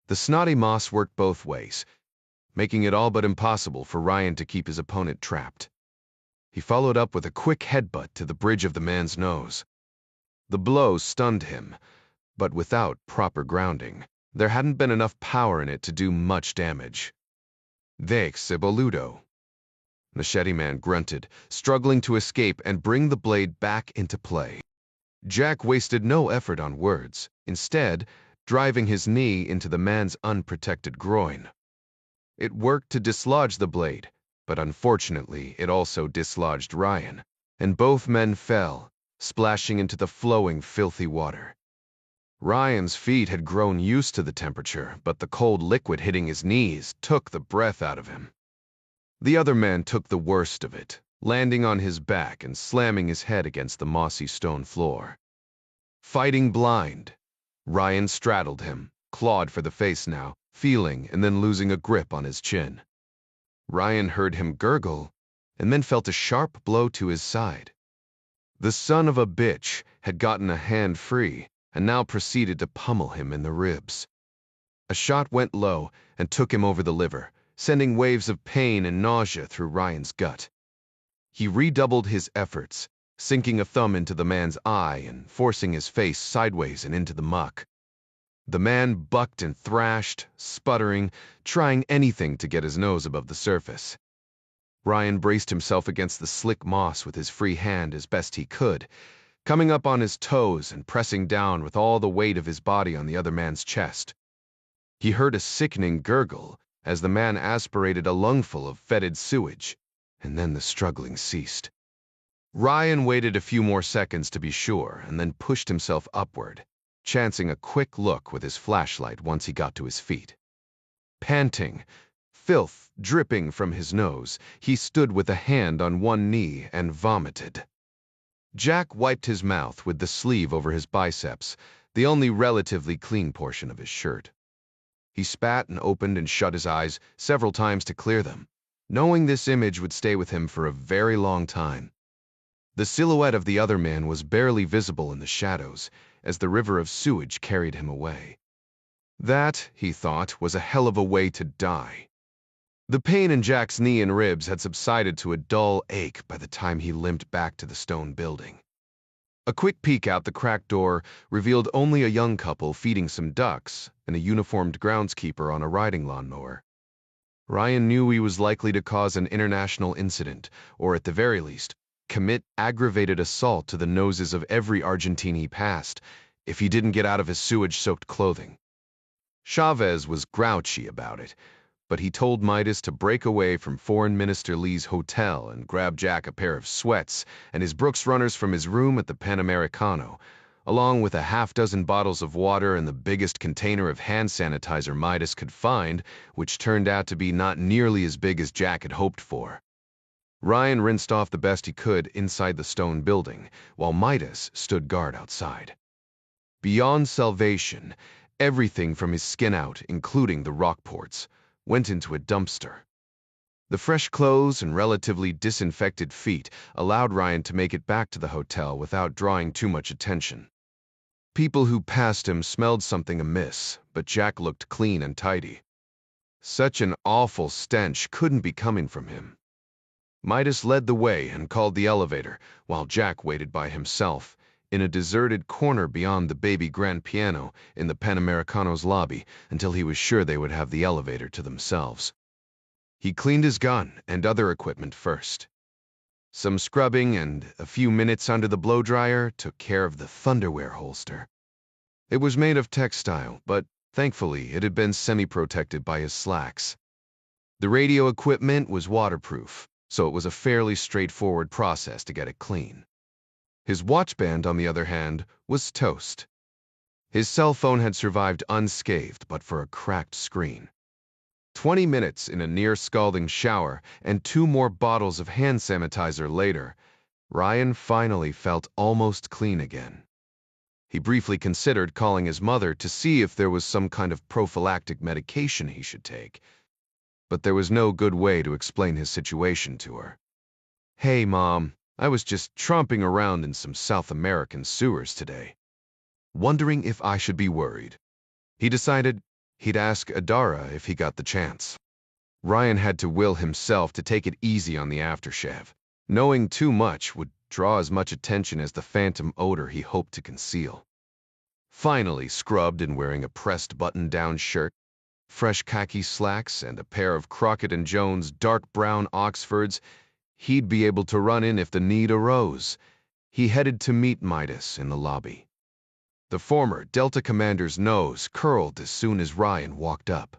Speaker 1: The snotty moss worked both ways, making it all but impossible for Ryan to keep his opponent trapped. He followed up with a quick headbutt to the bridge of the man's nose. The blow stunned him, but without proper grounding, there hadn't been enough power in it to do much damage. "Dex boludo," Machete Man grunted, struggling to escape and bring the blade back into play. Jack wasted no effort on words, instead driving his knee into the man's unprotected groin. It worked to dislodge the blade, but unfortunately it also dislodged Ryan, and both men fell, splashing into the flowing, filthy water. Ryan's feet had grown used to the temperature, but the cold liquid hitting his knees took the breath out of him. The other man took the worst of it, landing on his back and slamming his head against the mossy stone floor. Fighting blind, Ryan straddled him, clawed for the face now, feeling and then losing a grip on his chin. Ryan heard him gurgle, and then felt a sharp blow to his side. The son of a bitch had gotten a hand free, and now proceeded to pummel him in the ribs. A shot went low and took him over the liver, sending waves of pain and nausea through Ryan's gut. He redoubled his efforts, sinking a thumb into the man's eye and forcing his face sideways and into the muck. The man bucked and thrashed, sputtering, trying anything to get his nose above the surface. Ryan braced himself against the slick moss with his free hand as best he could, coming up on his toes and pressing down with all the weight of his body on the other man's chest. He heard a sickening gurgle as the man aspirated a lungful of fetid sewage, and then the struggling ceased. Ryan waited a few more seconds to be sure and then pushed himself upward, chancing a quick look with his flashlight once he got to his feet. Panting, filth dripping from his nose, he stood with a hand on one knee and vomited. Jack wiped his mouth with the sleeve over his biceps, the only relatively clean portion of his shirt. He spat and opened and shut his eyes several times to clear them, knowing this image would stay with him for a very long time. The silhouette of the other man was barely visible in the shadows as the river of sewage carried him away. That, he thought, was a hell of a way to die. The pain in Jack's knee and ribs had subsided to a dull ache by the time he limped back to the stone building. A quick peek out the cracked door revealed only a young couple feeding some ducks and a uniformed groundskeeper on a riding lawnmower. Ryan knew he was likely to cause an international incident, or at the very least, commit aggravated assault to the noses of every Argentine he passed if he didn't get out of his sewage-soaked clothing. Chavez was grouchy about it, but he told Midas to break away from Foreign Minister Lee's hotel and grab Jack a pair of sweats and his Brooks runners from his room at the Panamericano, along with a half-dozen bottles of water and the biggest container of hand sanitizer Midas could find, which turned out to be not nearly as big as Jack had hoped for. Ryan rinsed off the best he could inside the stone building, while Midas stood guard outside. Beyond salvation, everything from his skin out, including the rockports, went into a dumpster. The fresh clothes and relatively disinfected feet allowed Ryan to make it back to the hotel without drawing too much attention. People who passed him smelled something amiss, but Jack looked clean and tidy. Such an awful stench couldn't be coming from him. Midas led the way and called the elevator, while Jack waited by himself, in a deserted corner beyond the baby grand piano in the Panamericano's lobby until he was sure they would have the elevator to themselves. He cleaned his gun and other equipment first. Some scrubbing and a few minutes under the blow-dryer took care of the Thunderwear holster. It was made of textile, but thankfully it had been semi-protected by his slacks. The radio equipment was waterproof, so it was a fairly straightforward process to get it clean. His watchband, on the other hand, was toast. His cell phone had survived unscathed but for a cracked screen. 20 minutes in a near-scalding shower and 2 more bottles of hand sanitizer later, Ryan finally felt almost clean again. He briefly considered calling his mother to see if there was some kind of prophylactic medication he should take, but there was no good way to explain his situation to her. "Hey, Mom, I was just tromping around in some South American sewers today. Wondering if I should be worried." He decided he'd ask Adara if he got the chance. Ryan had to will himself to take it easy on the aftershave. Knowing too much would draw as much attention as the phantom odor he hoped to conceal. Finally scrubbed and wearing a pressed button-down shirt, fresh khaki slacks, and a pair of Crockett & Jones dark brown Oxfords, he'd be able to run in if the need arose. He headed to meet Midas in the lobby. The former Delta commander's nose curled as soon as Ryan walked up.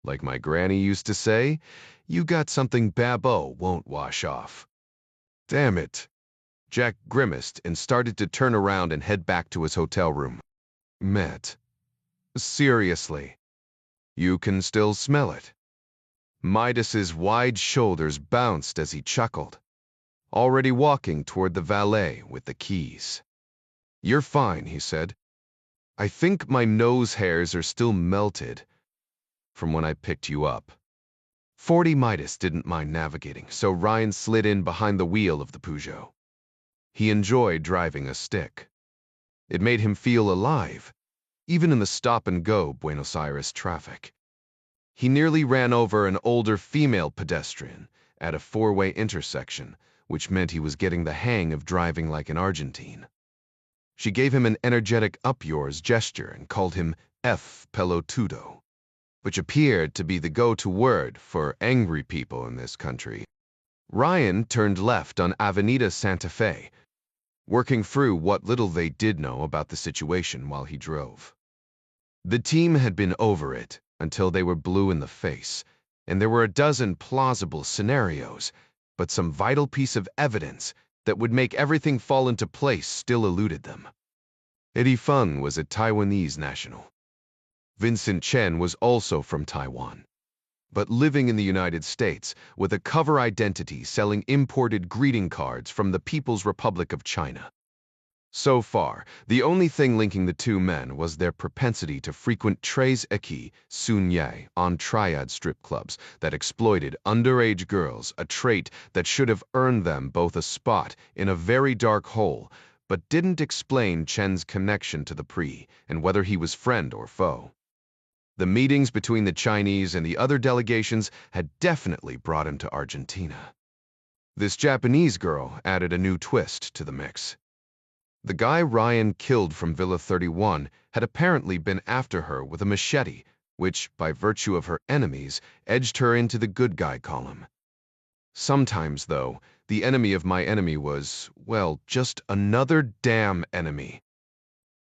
Speaker 1: Like my granny used to say, you got something Babbo won't wash off. Damn it. Jack grimaced and started to turn around and head back to his hotel room. Met. Seriously. You can still smell it. Midas's wide shoulders bounced as he chuckled, already walking toward the valet with the keys. You're fine, he said. I think my nose hairs are still melted from when I picked you up. 40 Midas didn't mind navigating, so Ryan slid in behind the wheel of the Peugeot. He enjoyed driving a stick. It made him feel alive, even in the stop-and-go Buenos Aires traffic. He nearly ran over an older female pedestrian at a four-way intersection, which meant he was getting the hang of driving like an Argentine. She gave him an energetic up-yours gesture and called him F. Pelotudo, which appeared to be the go-to word for angry people in this country. Ryan turned left on Avenida Santa Fe, working through what little they did know about the situation while he drove. The team had been over it until they were blue in the face, and there were a dozen plausible scenarios, but some vital piece of evidence that would make everything fall into place still eluded them. Eddie Feng was a Taiwanese national. Vincent Chen was also from Taiwan, but living in the United States with a cover identity selling imported greeting cards from the People's Republic of China. So far, the only thing linking the two men was their propensity to frequent Tres Equis Sunye on triad strip clubs that exploited underage girls, a trait that should have earned them both a spot in a very dark hole, but didn't explain Chen's connection to the Pri and whether he was friend or foe. The meetings between the Chinese and the other delegations had definitely brought him to Argentina. This Japanese girl added a new twist to the mix. The guy Ryan killed from Villa 31 had apparently been after her with a machete, which, by virtue of her enemies, edged her into the good guy column. Sometimes, though, the enemy of my enemy was, well, just another damn enemy.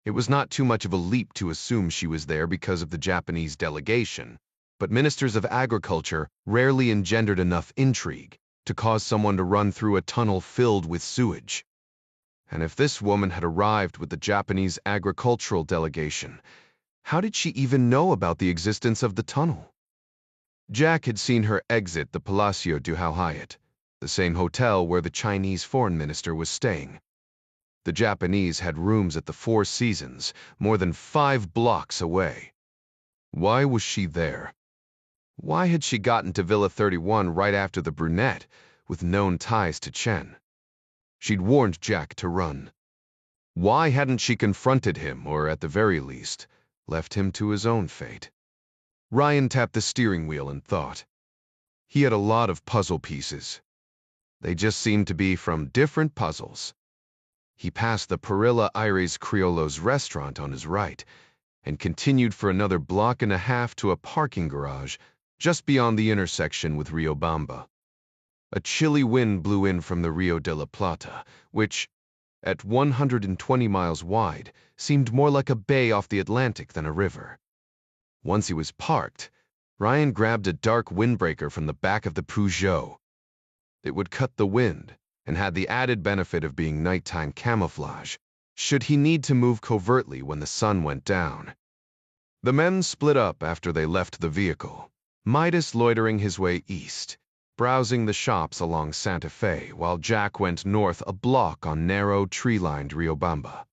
Speaker 1: It was not too much of a leap to assume she was there because of the Japanese delegation, but ministers of agriculture rarely engendered enough intrigue to cause someone to run through a tunnel filled with sewage. And if this woman had arrived with the Japanese agricultural delegation, how did she even know about the existence of the tunnel? Jack had seen her exit the Palacio du Hyatt, the same hotel where the Chinese foreign minister was staying. The Japanese had rooms at the Four Seasons, more than 5 blocks away. Why was she there? Why had she gotten to Villa 31 right after the brunette, with known ties to Chen? She'd warned Jack to run. Why hadn't she confronted him, or at the very least, left him to his own fate? Ryan tapped the steering wheel and thought. He had a lot of puzzle pieces. They just seemed to be from different puzzles. He passed the Perilla Aires Criollo's restaurant on his right and continued for another block and a half to a parking garage just beyond the intersection with Riobamba. A chilly wind blew in from the Rio de la Plata, which, at 120 miles wide, seemed more like a bay off the Atlantic than a river. Once he was parked, Ryan grabbed a dark windbreaker from the back of the Peugeot. It would cut the wind and had the added benefit of being nighttime camouflage, should he need to move covertly when the sun went down. The men split up after they left the vehicle, Midas loitering his way east, browsing the shops along Santa Fe, while Jack went north a block on narrow, tree-lined Riobamba.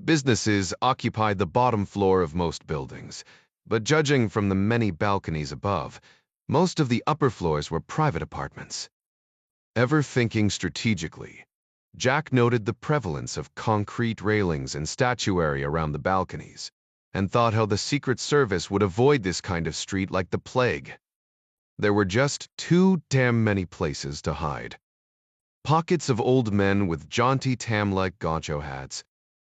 Speaker 1: Businesses occupied the bottom floor of most buildings, but judging from the many balconies above, most of the upper floors were private apartments. Ever thinking strategically, Jack noted the prevalence of concrete railings and statuary around the balconies, and thought how the Secret Service would avoid this kind of street like the plague. There were just too damn many places to hide. Pockets of old men with jaunty tam-like gaucho hats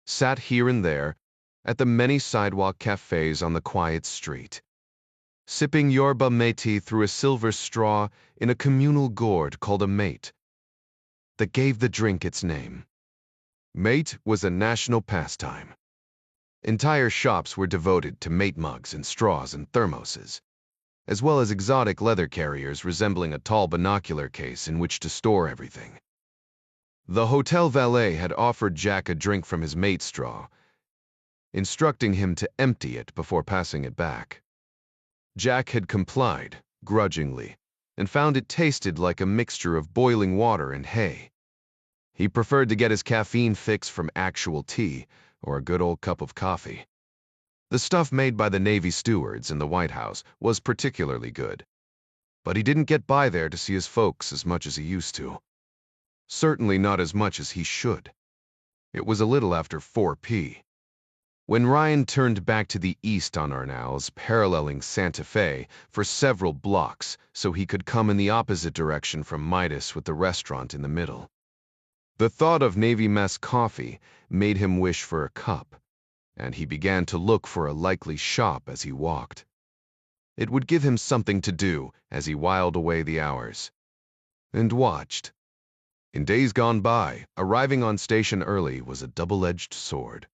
Speaker 1: sat here and there at the many sidewalk cafes on the quiet street, sipping yerba mate through a silver straw in a communal gourd called a mate that gave the drink its name. Mate was a national pastime. Entire shops were devoted to mate mugs and straws and thermoses, as well as exotic leather carriers resembling a tall binocular case in which to store everything. The hotel valet had offered Jack a drink from his mate straw, instructing him to empty it before passing it back. Jack had complied, grudgingly, and found it tasted like a mixture of boiling water and hay. He preferred to get his caffeine fix from actual tea or a good old cup of coffee. The stuff made by the Navy stewards in the White House was particularly good, but he didn't get by there to see his folks as much as he used to. Certainly not as much as he should. It was a little after 4 p. When Ryan turned back to the east on Arnal's, paralleling Santa Fe for several blocks so he could come in the opposite direction from Midas with the restaurant in the middle. The thought of Navy mess coffee made him wish for a cup, and he began to look for a likely shop as he walked. It would give him something to do as he whiled away the hours. And watched. In days gone by, arriving on station early was a double-edged sword.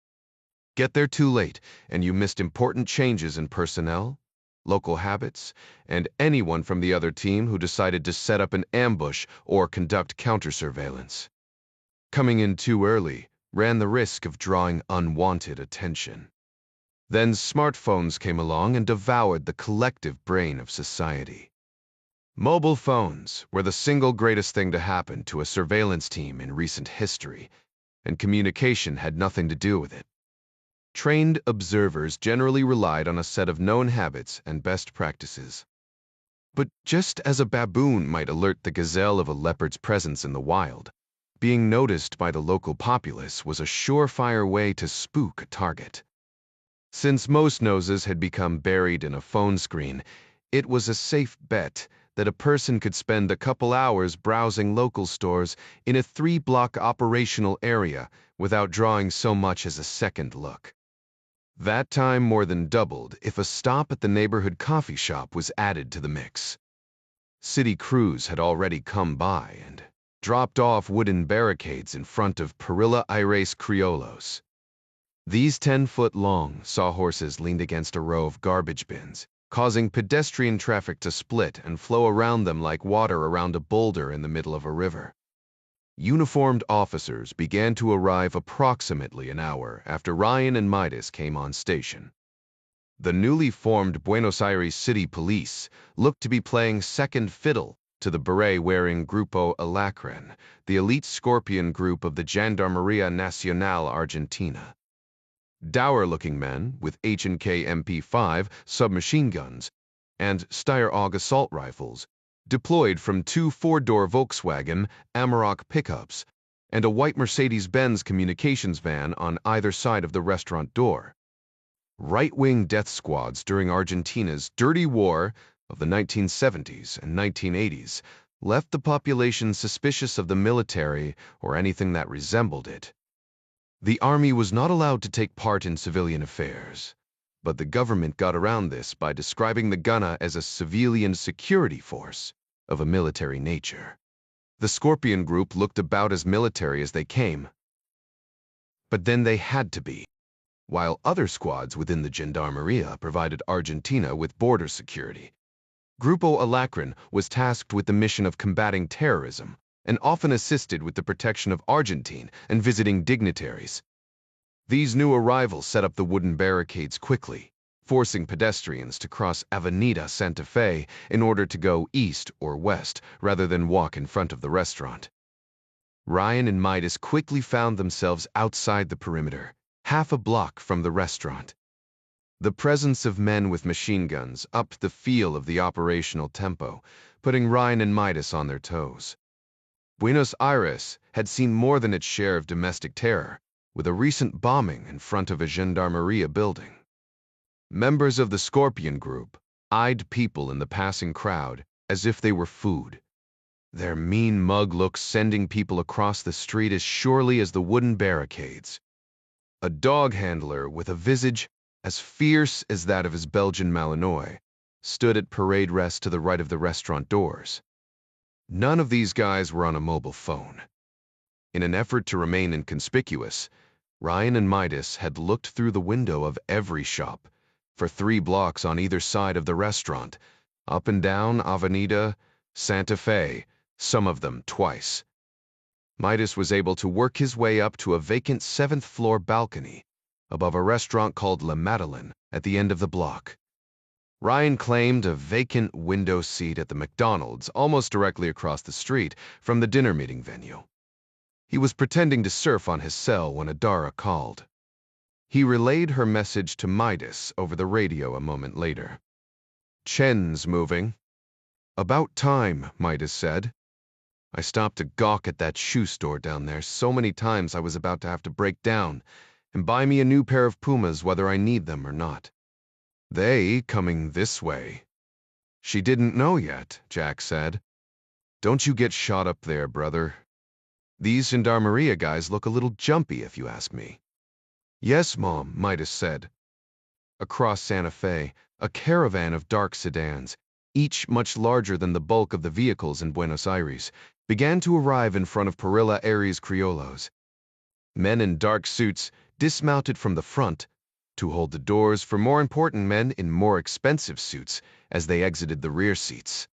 Speaker 1: Get there too late, and you missed important changes in personnel, local habits, and anyone from the other team who decided to set up an ambush or conduct counter-surveillance. Coming in too early ran the risk of drawing unwanted attention. Then smartphones came along and devoured the collective brain of society. Mobile phones were the single greatest thing to happen to a surveillance team in recent history, and communication had nothing to do with it. Trained observers generally relied on a set of known habits and best practices. But just as a baboon might alert the gazelle of a leopard's presence in the wild, being noticed by the local populace was a surefire way to spook a target. Since most noses had become buried in a phone screen, it was a safe bet that a person could spend a couple hours browsing local stores in a 3-block operational area without drawing so much as a second look. That time more than doubled if a stop at the neighborhood coffee shop was added to the mix. City crews had already come by and dropped off wooden barricades in front of Perilla Aires Criollos. These 10-foot-long sawhorses leaned against a row of garbage bins, causing pedestrian traffic to split and flow around them like water around a boulder in the middle of a river. Uniformed officers began to arrive approximately an hour after Ryan and Midas came on station. The newly formed Buenos Aires City Police looked to be playing second fiddle to the beret-wearing Grupo Alacrán, the elite scorpion group of the Gendarmería Nacional Argentina. Dour-looking men with H&K MP5 submachine guns and Steyr-AUG assault rifles deployed from 2 4-door Volkswagen Amarok pickups and a white Mercedes-Benz communications van on either side of the restaurant door. Right-wing death squads during Argentina's dirty war of the 1970s and 1980s left the population suspicious of the military or anything that resembled it. The army was not allowed to take part in civilian affairs, but the government got around this by describing the Gunna as a civilian security force of a military nature. The Scorpion Group looked about as military as they came, but then they had to be, while other squads within the Gendarmería provided Argentina with border security. Grupo Alacrán was tasked with the mission of combating terrorism and often assisted with the protection of Argentine and visiting dignitaries. These new arrivals set up the wooden barricades quickly, forcing pedestrians to cross Avenida Santa Fe in order to go east or west rather than walk in front of the restaurant. Ryan and Midas quickly found themselves outside the perimeter, half a block from the restaurant. The presence of men with machine guns upped the feel of the operational tempo, putting Ryan and Midas on their toes. Buenos Aires had seen more than its share of domestic terror, with a recent bombing in front of a Gendarmería building. Members of the Scorpion Group eyed people in the passing crowd as if they were food, their mean mug looks sending people across the street as surely as the wooden barricades. A dog handler with a visage as fierce as that of his Belgian Malinois stood at parade rest to the right of the restaurant doors. None of these guys were on a mobile phone. In an effort to remain inconspicuous, Ryan and Midas had looked through the window of every shop for 3 blocks on either side of the restaurant, up and down Avenida Santa Fe, some of them twice. Midas was able to work his way up to a vacant 7th-floor balcony above a restaurant called La Madeleine at the end of the block. Ryan claimed a vacant window seat at the McDonald's almost directly across the street from the dinner meeting venue. He was pretending to surf on his cell when Adara called. He relayed her message to Midas over the radio a moment later. "Chen's moving." "About time," Midas said. "I stopped to gawk at that shoe store down there so many times I was about to have to break down and buy me a new pair of Pumas whether I need them or not. They coming this way." "She didn't know yet," Jack said. "Don't you get shot up there, brother. These Gendarmeria guys look a little jumpy, if you ask me." "Yes, Mom," Midas said. Across Santa Fe, a caravan of dark sedans, each much larger than the bulk of the vehicles in Buenos Aires, began to arrive in front of Perilla Aries Criollos. Men in dark suits dismounted from the front to hold the doors for more important men in more expensive suits as they exited the rear seats.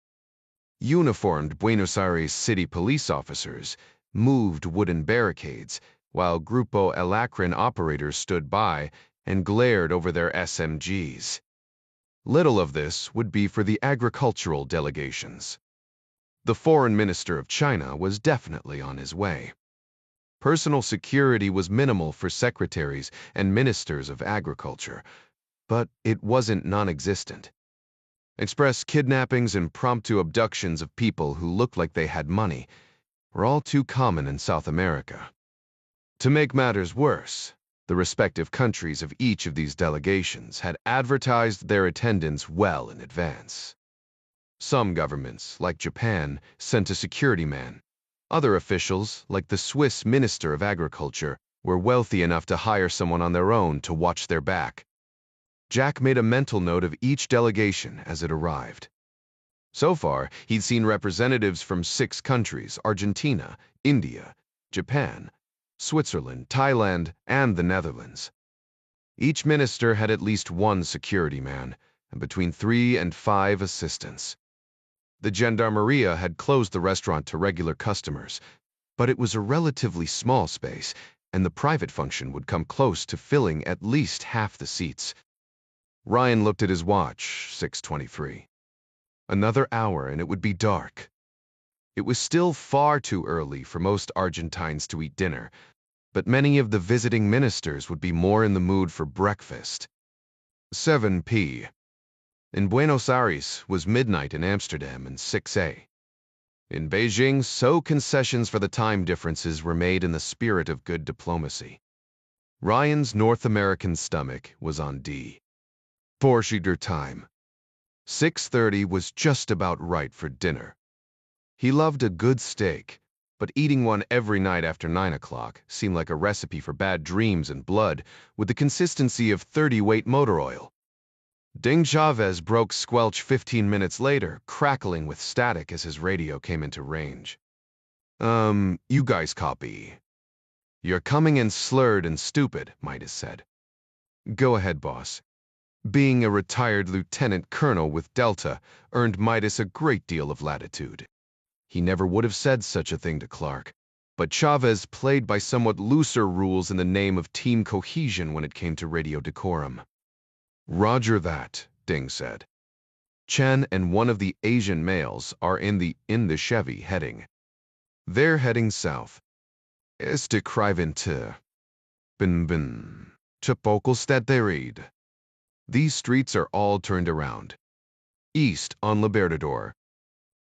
Speaker 1: Uniformed Buenos Aires city police officers moved wooden barricades, while Grupo Alacrin operators stood by and glared over their SMGs. Little of this would be for the agricultural delegations. The foreign minister of China was definitely on his way. Personal security was minimal for secretaries and ministers of agriculture, but it wasn't non-existent. Express kidnappings and impromptu abductions of people who looked like they had money were all too common in South America. To make matters worse, the respective countries of each of these delegations had advertised their attendance well in advance. Some governments, like Japan, sent a security man. Other officials, like the Swiss Minister of Agriculture, were wealthy enough to hire someone on their own to watch their back. Jack made a mental note of each delegation as it arrived. So far, he'd seen representatives from 6 countries: Argentina, India, Japan, Switzerland, Thailand, and the Netherlands. Each minister had at least 1 security man, and between 3 and 5 assistants. The Gendarmeria had closed the restaurant to regular customers, but it was a relatively small space, and the private function would come close to filling at least half the seats. Ryan looked at his watch, 6:23. Another hour and it would be dark. It was still far too early for most Argentines to eat dinner, but many of the visiting ministers would be more in the mood for breakfast. 7 p. In Buenos Aires was midnight in Amsterdam and 6 a. In Beijing, so concessions for the time differences were made in the spirit of good diplomacy. Ryan's North American stomach was on D. Portuguese time. 6:30 was just about right for dinner. He loved a good steak, but eating one every night after 9 o'clock seemed like a recipe for bad dreams and blood with the consistency of 30-weight motor oil. Ding Chavez broke squelch 15 minutes later, crackling with static as his radio came into range. You guys copy." "You're coming in slurred and stupid," Midas said. "Go ahead, boss." Being a retired lieutenant colonel with Delta earned Midas a great deal of latitude. He never would have said such a thing to Clark, but Chavez played by somewhat looser rules in the name of team cohesion when it came to radio decorum. "Roger that," Ding said. "Chen and one of the Asian males are in the Chevy heading. They're heading south. Este Kriven to Bin Chapocalstad. These streets are all turned around. East on Libertador.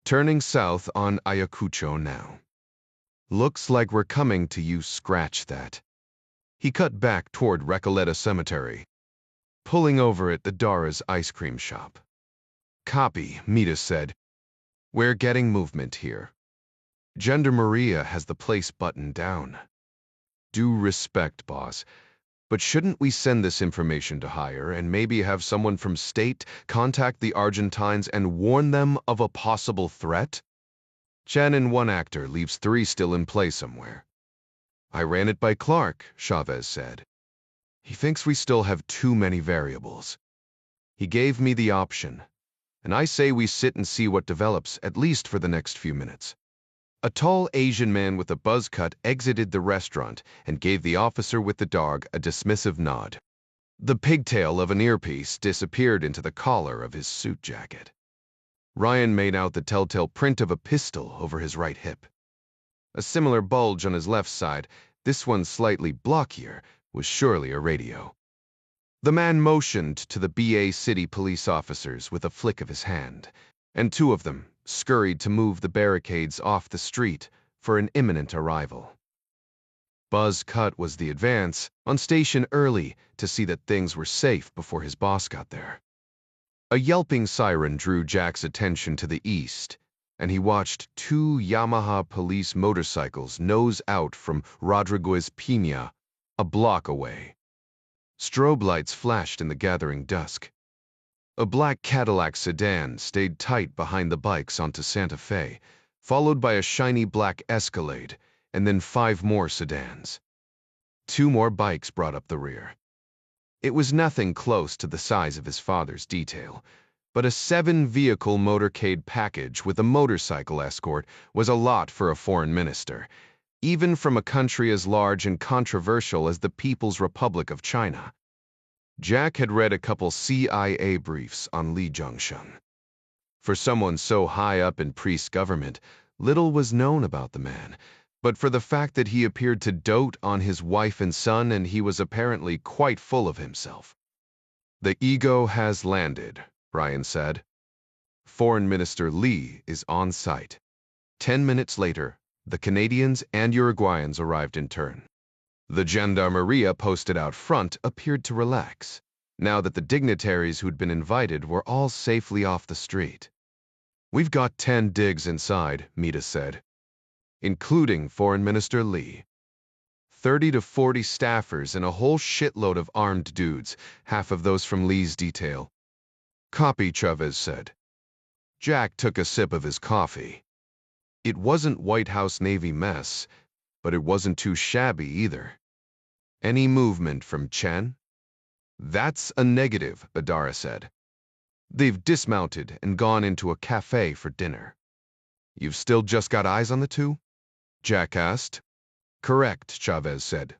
Speaker 1: Turning south on Ayacucho now. Looks like we're coming to you, scratch that." He cut back toward Recoleta Cemetery, pulling over at the Dara's ice cream shop. "Copy," Midas said. "We're getting movement here. Gendarmeria has the place buttoned down." "Due respect, boss. But shouldn't we send this information to higher and maybe have someone from state contact the Argentines and warn them of a possible threat? Chen and 1 actor leaves 3 still in play somewhere." "I ran it by Clark," Chavez said. "He thinks we still have too many variables. He gave me the option, and I say we sit and see what develops, at least for the next few minutes." A tall Asian man with a buzz cut exited the restaurant and gave the officer with the dog a dismissive nod. The pigtail of an earpiece disappeared into the collar of his suit jacket. Ryan made out the telltale print of a pistol over his right hip. A similar bulge on his left side, this one slightly blockier, was surely a radio. The man motioned to the BA city police officers with a flick of his hand, and two of them scurried to move the barricades off the street for an imminent arrival. Buzz Cut was the advance, on station early to see that things were safe before his boss got there. A yelping siren drew Jack's attention to the east, and he watched two Yamaha police motorcycles nose out from Rodriguez Pina, a block away. Strobe lights flashed in the gathering dusk. A black Cadillac sedan stayed tight behind the bikes onto Santa Fe, followed by a shiny black Escalade, and then 5 more sedans. 2 more bikes brought up the rear. It was nothing close to the size of his father's detail, but a 7-vehicle motorcade package with a motorcycle escort was a lot for a foreign minister, even from a country as large and controversial as the People's Republic of China. Jack had read a couple CIA briefs on Li Zhongsheng. For someone so high up in priest government, little was known about the man, but for the fact that he appeared to dote on his wife and son, and he was apparently quite full of himself. "The ego has landed," Ryan said. "Foreign Minister Li is on site." 10 minutes later, the Canadians and Uruguayans arrived in turn. The gendarmeria posted out front appeared to relax, now that the dignitaries who'd been invited were all safely off the street. "We've got 10 digs inside," Mita said, "including Foreign Minister Li. 30 to 40 staffers and a whole shitload of armed dudes, half of those from Li's detail." "Copy," Chavez said. Jack took a sip of his coffee. It wasn't White House Navy mess, but it wasn't too shabby either. "Any movement from Chen?" "That's a negative," Adara said. "They've dismounted and gone into a cafe for dinner." "You've still just got eyes on the two?" Jack asked. "Correct," Chavez said.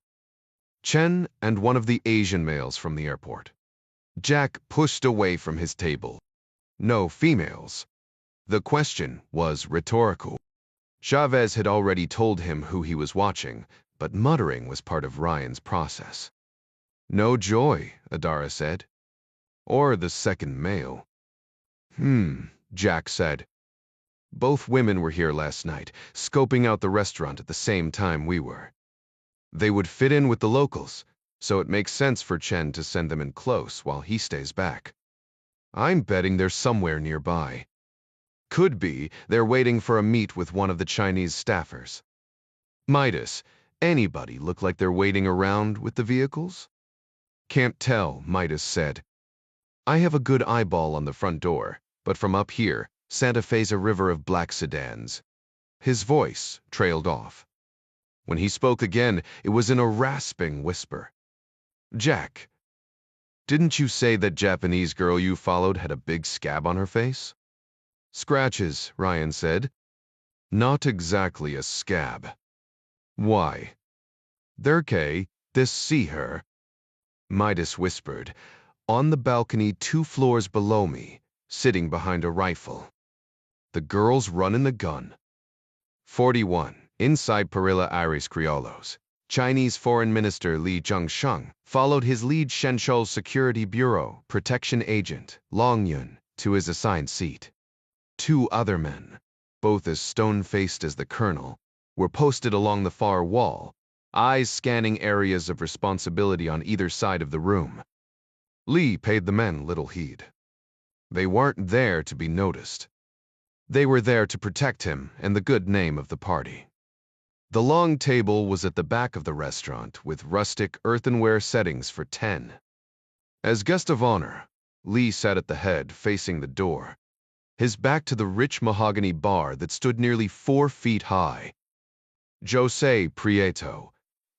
Speaker 1: "Chen and one of the Asian males from the airport." Jack pushed away from his table. "No females." The question was rhetorical. Chavez had already told him who he was watching, but muttering was part of Ryan's process. "No joy," Adara said. "Or the second male." Jack said. "Both women were here last night, scoping out the restaurant at the same time we were. They would fit in with the locals, so it makes sense for Chen to send them in close while he stays back. I'm betting they're somewhere nearby. Could be they're waiting for a meet with one of the Chinese staffers." "Midas, anybody look like they're waiting around with the vehicles?" "Can't tell," Midas said. "I have a good eyeball on the front door, but from up here, Santa Fe's a river of black sedans." His voice trailed off. When he spoke again, it was in a rasping whisper. "Jack, didn't you say that Japanese girl you followed had a big scab on her face?" "Scratches," Ryan said. "Not exactly a scab." "Why?" "Derke, this see her." Midas whispered. "On the balcony 2 floors below me, sitting behind a rifle. The girl's running the gun." 41. Inside Parilla Aires Criollos, Chinese Foreign Minister Li Zhongsheng followed his lead Shenzhou Security Bureau protection agent, Long Yun, to his assigned seat. 2 other men, both as stone-faced as the colonel, were posted along the far wall, eyes scanning areas of responsibility on either side of the room. Li paid the men little heed. They weren't there to be noticed. They were there to protect him and the good name of the party. The long table was at the back of the restaurant with rustic earthenware settings for 10. As guest of honor, Li sat at the head facing the door, his back to the rich mahogany bar that stood nearly 4 feet high. Jose Prieto,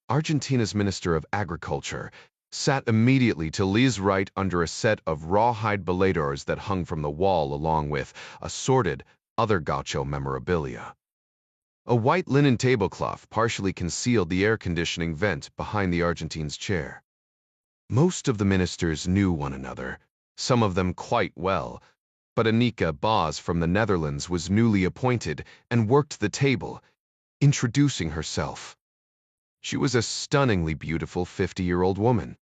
Speaker 1: Argentina's Minister of Agriculture, sat immediately to Li's right under a set of rawhide baladors that hung from the wall along with assorted other gaucho memorabilia. A white linen tablecloth partially concealed the air conditioning vent behind the Argentine's chair. Most of the ministers knew one another, some of them quite well, but Anika Boz from the Netherlands was newly appointed and worked the table, introducing herself. She was a stunningly beautiful 50-year-old woman.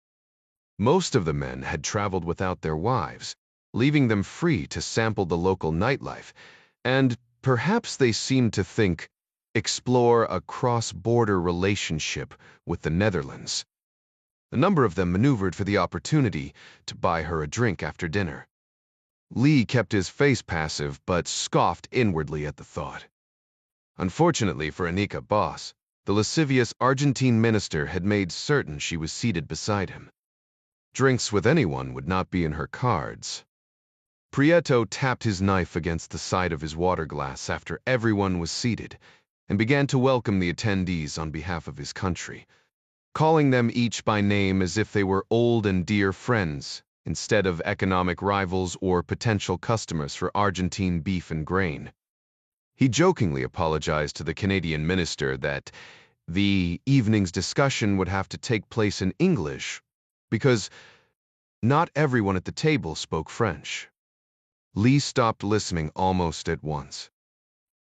Speaker 1: Most of the men had traveled without their wives, leaving them free to sample the local nightlife, and perhaps they seemed to think, explore a cross-border relationship with the Netherlands. A number of them maneuvered for the opportunity to buy her a drink after dinner. Lee kept his face passive but scoffed inwardly at the thought. Unfortunately for Anika Boss, the lascivious Argentine minister had made certain she was seated beside him. Drinks with anyone would not be in her cards. Prieto tapped his knife against the side of his water glass after everyone was seated and began to welcome the attendees on behalf of his country, calling them each by name as if they were old and dear friends instead of economic rivals or potential customers for Argentine beef and grain. He jokingly apologized to the Canadian minister that the evening's discussion would have to take place in English because not everyone at the table spoke French. Lee stopped listening almost at once.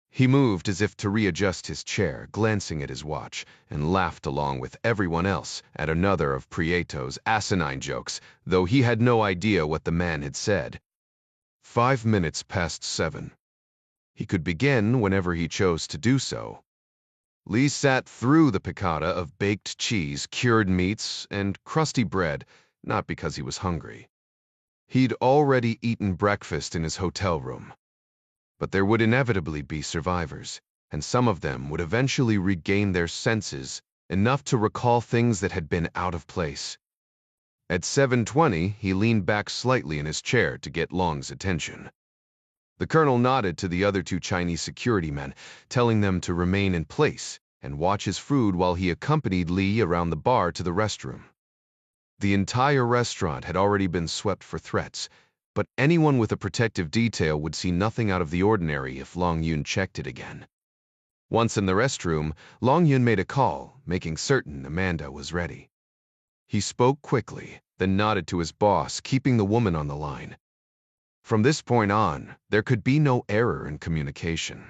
Speaker 1: He moved as if to readjust his chair, glancing at his watch, and laughed along with everyone else at another of Prieto's asinine jokes, though he had no idea what the man had said. 5 minutes past 7. He could begin whenever he chose to do so. Lee sat through the piccata of baked cheese, cured meats, and crusty bread, not because he was hungry. He'd already eaten breakfast in his hotel room. But there would inevitably be survivors, and some of them would eventually regain their senses, enough to recall things that had been out of place. At 7:20, he leaned back slightly in his chair to get Long's attention. The colonel nodded to the other 2 Chinese security men, telling them to remain in place and watch his food while he accompanied Lee around the bar to the restroom. The entire restaurant had already been swept for threats, but anyone with a protective detail would see nothing out of the ordinary if Long Yun checked it again. Once in the restroom, Long Yun made a call, making certain Amanda was ready. He spoke quickly, then nodded to his boss, keeping the woman on the line. From this point on, there could be no error in communication.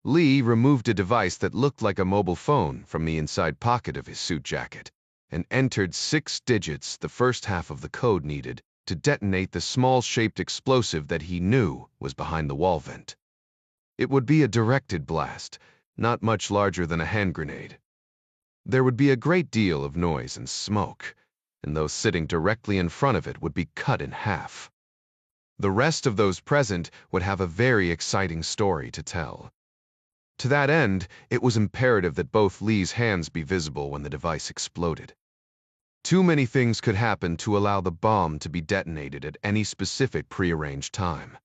Speaker 1: Lee removed a device that looked like a mobile phone from the inside pocket of his suit jacket and entered 6 digits, the first half of the code needed, to detonate the small-shaped explosive that he knew was behind the wall vent. It would be a directed blast, not much larger than a hand grenade. There would be a great deal of noise and smoke, and those sitting directly in front of it would be cut in half. The rest of those present would have a very exciting story to tell. To that end, it was imperative that both Lee's hands be visible when the device exploded. Too many things could happen to allow the bomb to be detonated at any specific prearranged time.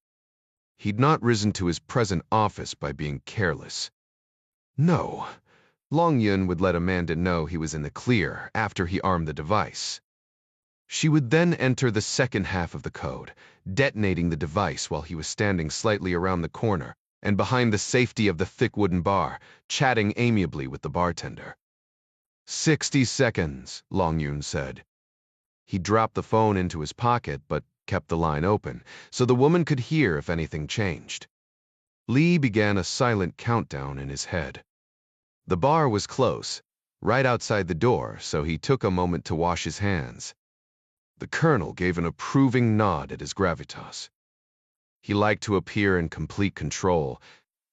Speaker 1: He'd not risen to his present office by being careless. No, Long Yun would let Amanda know he was in the clear after he armed the device. She would then enter the second half of the code, detonating the device while he was standing slightly around the corner and behind the safety of the thick wooden bar, chatting amiably with the bartender. 60 seconds, Long Yun said. He dropped the phone into his pocket but kept the line open, so the woman could hear if anything changed. Lee began a silent countdown in his head. The bar was close, right outside the door, so he took a moment to wash his hands. The colonel gave an approving nod at his gravitas. He liked to appear in complete control,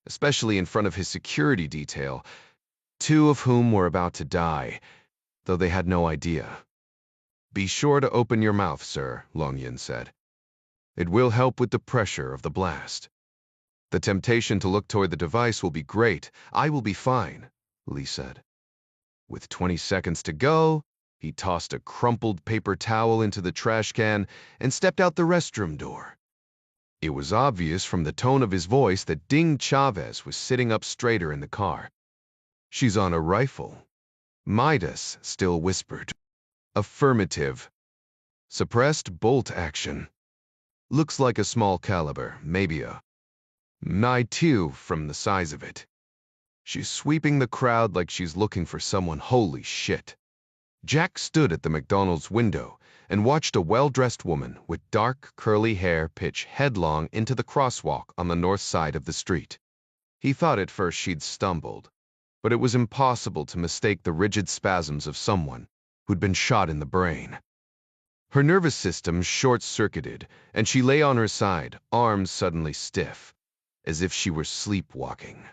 Speaker 1: especially in front of his security detail, 2 of whom were about to die, though they had no idea. "Be sure to open your mouth, sir," Long Yun said. "It will help with the pressure of the blast. The temptation to look toward the device will be great. I will be fine," Lee said. With 20 seconds to go, he tossed a crumpled paper towel into the trash can and stepped out the restroom door. It was obvious from the tone of his voice that Ding Chavez was sitting up straighter in the car. "She's on a rifle," Midas still whispered. "Affirmative. Suppressed bolt action. Looks like a small caliber, maybe a .92 from the size of it. She's sweeping the crowd like she's looking for someone. Holy shit." Jack stood at the McDonald's window and watched a well-dressed woman with dark, curly hair pitch headlong into the crosswalk on the north side of the street. He thought at first she'd stumbled, but it was impossible to mistake the rigid spasms of someone who'd been shot in the brain. Her nervous system short-circuited, and she lay on her side, arms suddenly stiff, as if she were sleepwalking.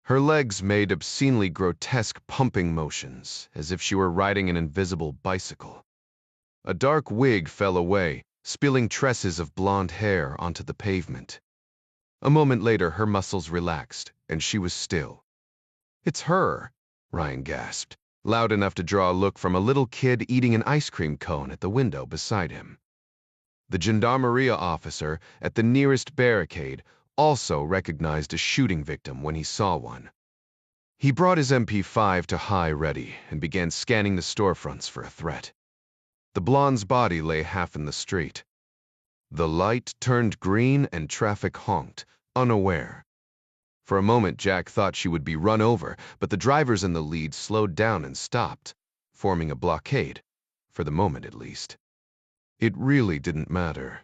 Speaker 1: Her legs made obscenely grotesque pumping motions, as if she were riding an invisible bicycle. A dark wig fell away, spilling tresses of blonde hair onto the pavement. A moment later, her muscles relaxed, and she was still. "It's her," Ryan gasped, loud enough to draw a look from a little kid eating an ice cream cone at the window beside him. The gendarmeria officer at the nearest barricade also recognized a shooting victim when he saw one. He brought his MP5 to high ready and began scanning the storefronts for a threat. The blonde's body lay half in the street. The light turned green and traffic honked, unaware. For a moment, Jack thought she would be run over, but the drivers in the lead slowed down and stopped, forming a blockade, for the moment at least. It really didn't matter.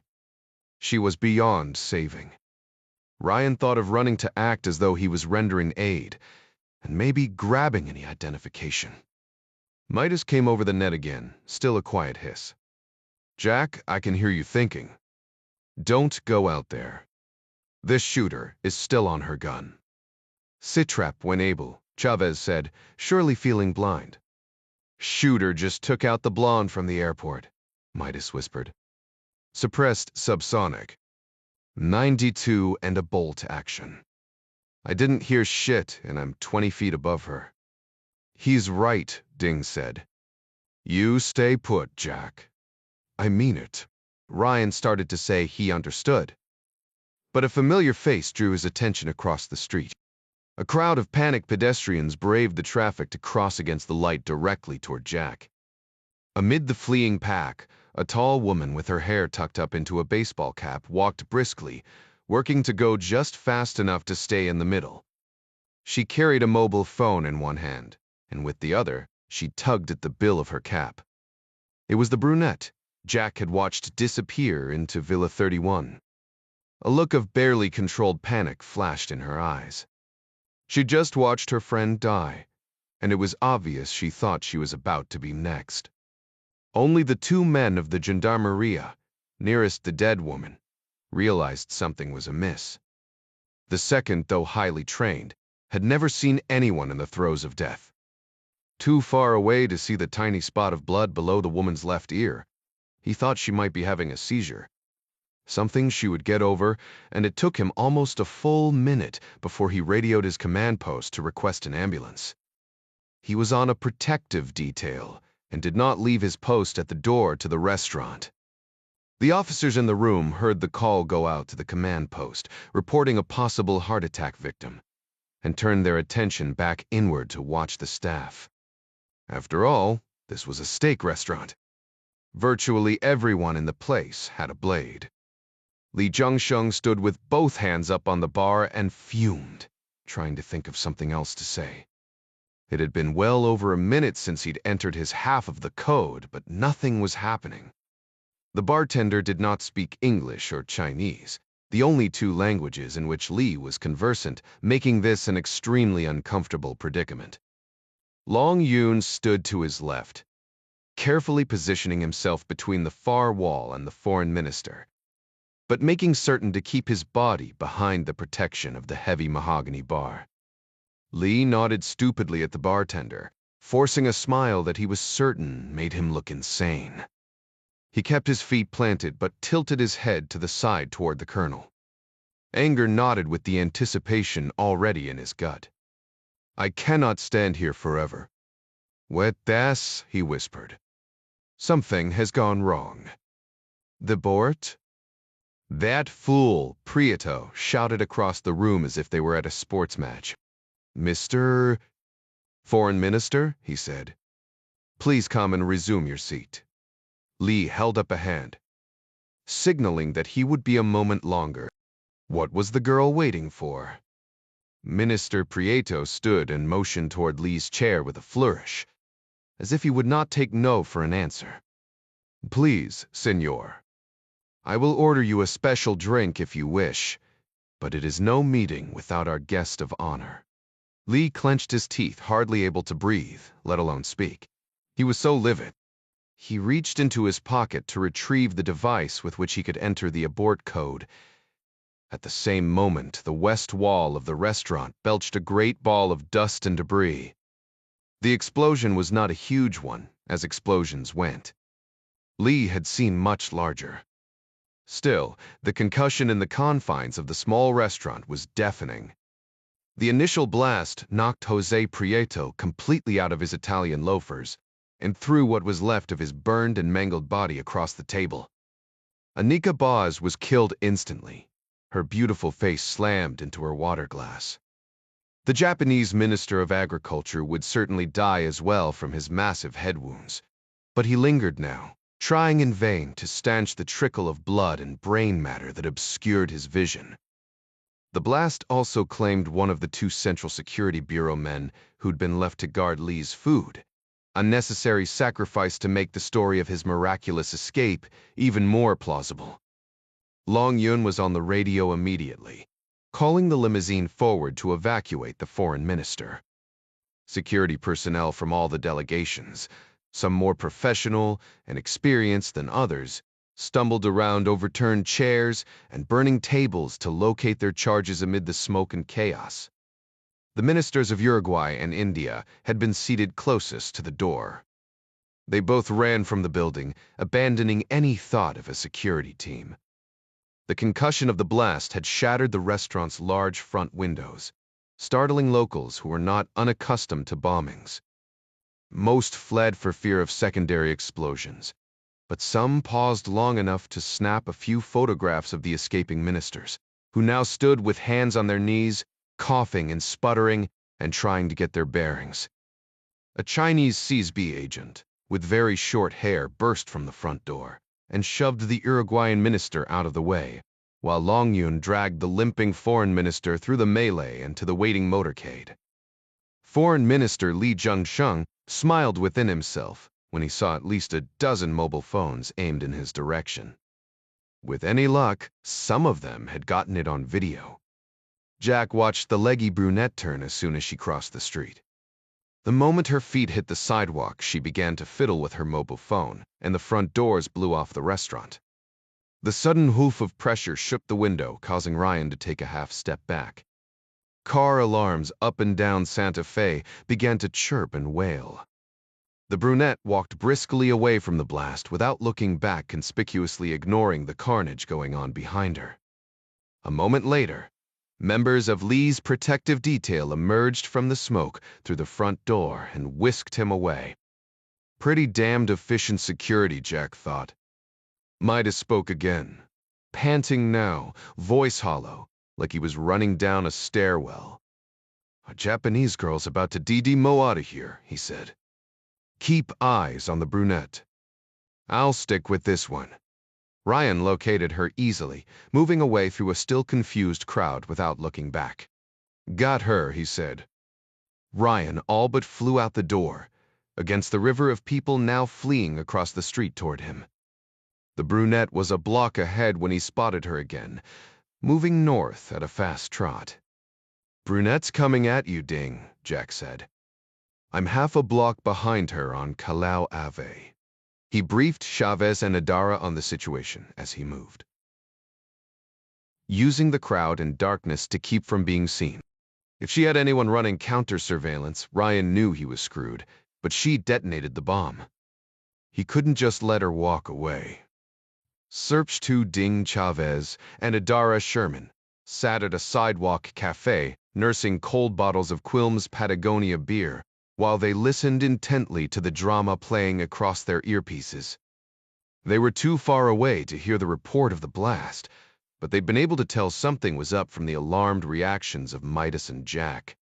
Speaker 1: She was beyond saving. Ryan thought of running to act as though he was rendering aid, and maybe grabbing any identification. Midas came over the net again, still a quiet hiss. "Jack, I can hear you thinking. Don't go out there. This shooter is still on her gun." "Sitrap when able," Chavez said, surely feeling blind. "Shooter just took out the blonde from the airport," Midas whispered. "Suppressed subsonic. 92 and a bolt action. I didn't hear shit, and I'm 20 feet above her." "He's right," Ding said. "You stay put, Jack." "I mean it." Ryan started to say he understood. But a familiar face drew his attention across the street. A crowd of panicked pedestrians braved the traffic to cross against the light directly toward Jack. Amid the fleeing pack, a tall woman with her hair tucked up into a baseball cap walked briskly, working to go just fast enough to stay in the middle. She carried a mobile phone in one hand, and with the other, she tugged at the bill of her cap. It was the brunette Jack had watched disappear into Villa 31. A look of barely controlled panic flashed in her eyes. She'd just watched her friend die, and it was obvious she thought she was about to be next. Only the two men of the gendarmeria, nearest the dead woman, realized something was amiss. The second, though highly trained, had never seen anyone in the throes of death. Too far away to see the tiny spot of blood below the woman's left ear, he thought she might be having a seizure. Something she would get over, and it took him almost a full minute before he radioed his command post to request an ambulance. He was on a protective detail and did not leave his post at the door to the restaurant. The officers in the room heard the call go out to the command post, reporting a possible heart attack victim, and turned their attention back inward to watch the staff. After all, this was a steak restaurant. Virtually everyone in the place had a blade. Li Zhengsheng stood with both hands up on the bar and fumed, trying to think of something else to say. It had been well over a minute since he'd entered his half of the code, but nothing was happening. The bartender did not speak English or Chinese, the only two languages in which Li was conversant, making this an extremely uncomfortable predicament. Long Yun stood to his left, carefully positioning himself between the far wall and the foreign minister, but making certain to keep his body behind the protection of the heavy mahogany bar. Li nodded stupidly at the bartender, forcing a smile that he was certain made him look insane. He kept his feet planted but tilted his head to the side toward the colonel. Anger knotted with the anticipation already in his gut. "I cannot stand here forever." "What das?" he whispered. "Something has gone wrong." "The Bort?" "That fool," Prieto shouted across the room as if they were at a sports match. "Mr. Foreign Minister," he said. "Please come and resume your seat." Li held up a hand, signaling that he would be a moment longer. What was the girl waiting for? Minister Prieto stood and motioned toward Li's chair with a flourish, as if he would not take no for an answer. "Please, senor. I will order you a special drink if you wish, but it is no meeting without our guest of honor." Li clenched his teeth, hardly able to breathe, let alone speak. He was so livid. He reached into his pocket to retrieve the device with which he could enter the abort code. At the same moment, the west wall of the restaurant belched a great ball of dust and debris. The explosion was not a huge one, as explosions went. Lee had seen much larger. Still, the concussion in the confines of the small restaurant was deafening. The initial blast knocked Jose Prieto completely out of his Italian loafers and threw what was left of his burned and mangled body across the table. Anika Boz was killed instantly, her beautiful face slammed into her water glass. The Japanese Minister of Agriculture would certainly die as well from his massive head wounds, but he lingered now, trying in vain to stanch the trickle of blood and brain matter that obscured his vision. The blast also claimed one of the 2 Central Security Bureau men who'd been left to guard Lee's food, a necessary sacrifice to make the story of his miraculous escape even more plausible. Long Yun was on the radio immediately, calling the limousine forward to evacuate the foreign minister. Security personnel from all the delegations, some more professional and experienced than others, stumbled around overturned chairs and burning tables to locate their charges amid the smoke and chaos. The ministers of Uruguay and India had been seated closest to the door. They both ran from the building, abandoning any thought of a security team. The concussion of the blast had shattered the restaurant's large front windows, startling locals who were not unaccustomed to bombings. Most fled for fear of secondary explosions, but some paused long enough to snap a few photographs of the escaping ministers, who now stood with hands on their knees, coughing and sputtering and trying to get their bearings. A Chinese CSB agent, with very short hair, burst from the front door and shoved the Uruguayan minister out of the way, while Long Yun dragged the limping foreign minister through the melee and to the waiting motorcade. Foreign Minister Li Zhengsheng smiled within himself when he saw at least a dozen mobile phones aimed in his direction. With any luck, some of them had gotten it on video. Jack watched the leggy brunette turn as soon as she crossed the street. The moment her feet hit the sidewalk, she began to fiddle with her mobile phone, and the front doors blew off the restaurant. The sudden hoof of pressure shook the window, causing Ryan to take a half step back. Car alarms up and down Santa Fe began to chirp and wail. The brunette walked briskly away from the blast without looking back, conspicuously ignoring the carnage going on behind her. A moment later, members of Lee's protective detail emerged from the smoke through the front door and whisked him away. Pretty damned efficient security, Jack thought. Midas spoke again, panting now, voice hollow, like he was running down a stairwell. "A Japanese girl's about to DD-mo out of here," he said. "Keep eyes on the brunette. I'll stick with this one." Ryan located her easily, moving away through a still confused crowd without looking back. "Got her," he said. Ryan all but flew out the door, against the river of people now fleeing across the street toward him. The brunette was a block ahead when he spotted her again, moving north at a fast trot. "Brunette's coming at you, Ding," Jack said. "I'm half a block behind her on Callao Ave." He briefed Chavez and Adara on the situation as he moved. Using the crowd and darkness to keep from being seen. If she had anyone running counter-surveillance, Ryan knew he was screwed, but she detonated the bomb. He couldn't just let her walk away. Search 2 Ding Chavez and Adara Sherman sat at a sidewalk cafe, nursing cold bottles of Quilmes Patagonia beer, while they listened intently to the drama playing across their earpieces. They were too far away to hear the report of the blast, but they'd been able to tell something was up from the alarmed reactions of Midas and Jack.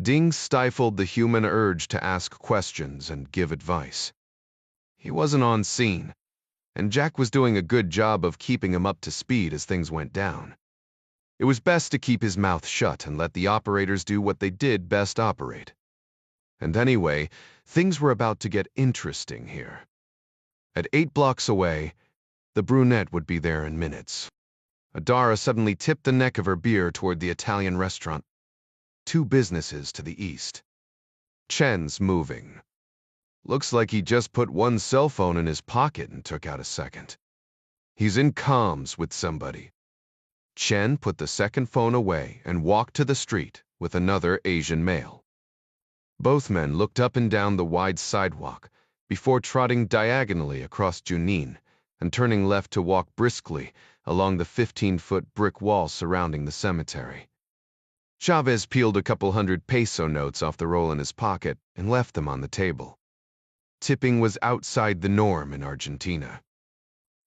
Speaker 1: Ding stifled the human urge to ask questions and give advice. He wasn't on scene, and Jack was doing a good job of keeping him up to speed as things went down. It was best to keep his mouth shut and let the operators do what they did best: operate. And anyway, things were about to get interesting here. At 8 blocks away, the brunette would be there in minutes. Adara suddenly tipped the neck of her beer toward the Italian restaurant. 2 businesses to the east. Chen's moving. Looks like he just put one cell phone in his pocket and took out a second. He's in comms with somebody. Chen put the second phone away and walked to the street with another Asian male. Both men looked up and down the wide sidewalk before trotting diagonally across Junin and turning left to walk briskly along the 15-foot brick wall surrounding the cemetery. Chavez peeled a couple $100 notes off the roll in his pocket and left them on the table. Tipping was outside the norm in Argentina.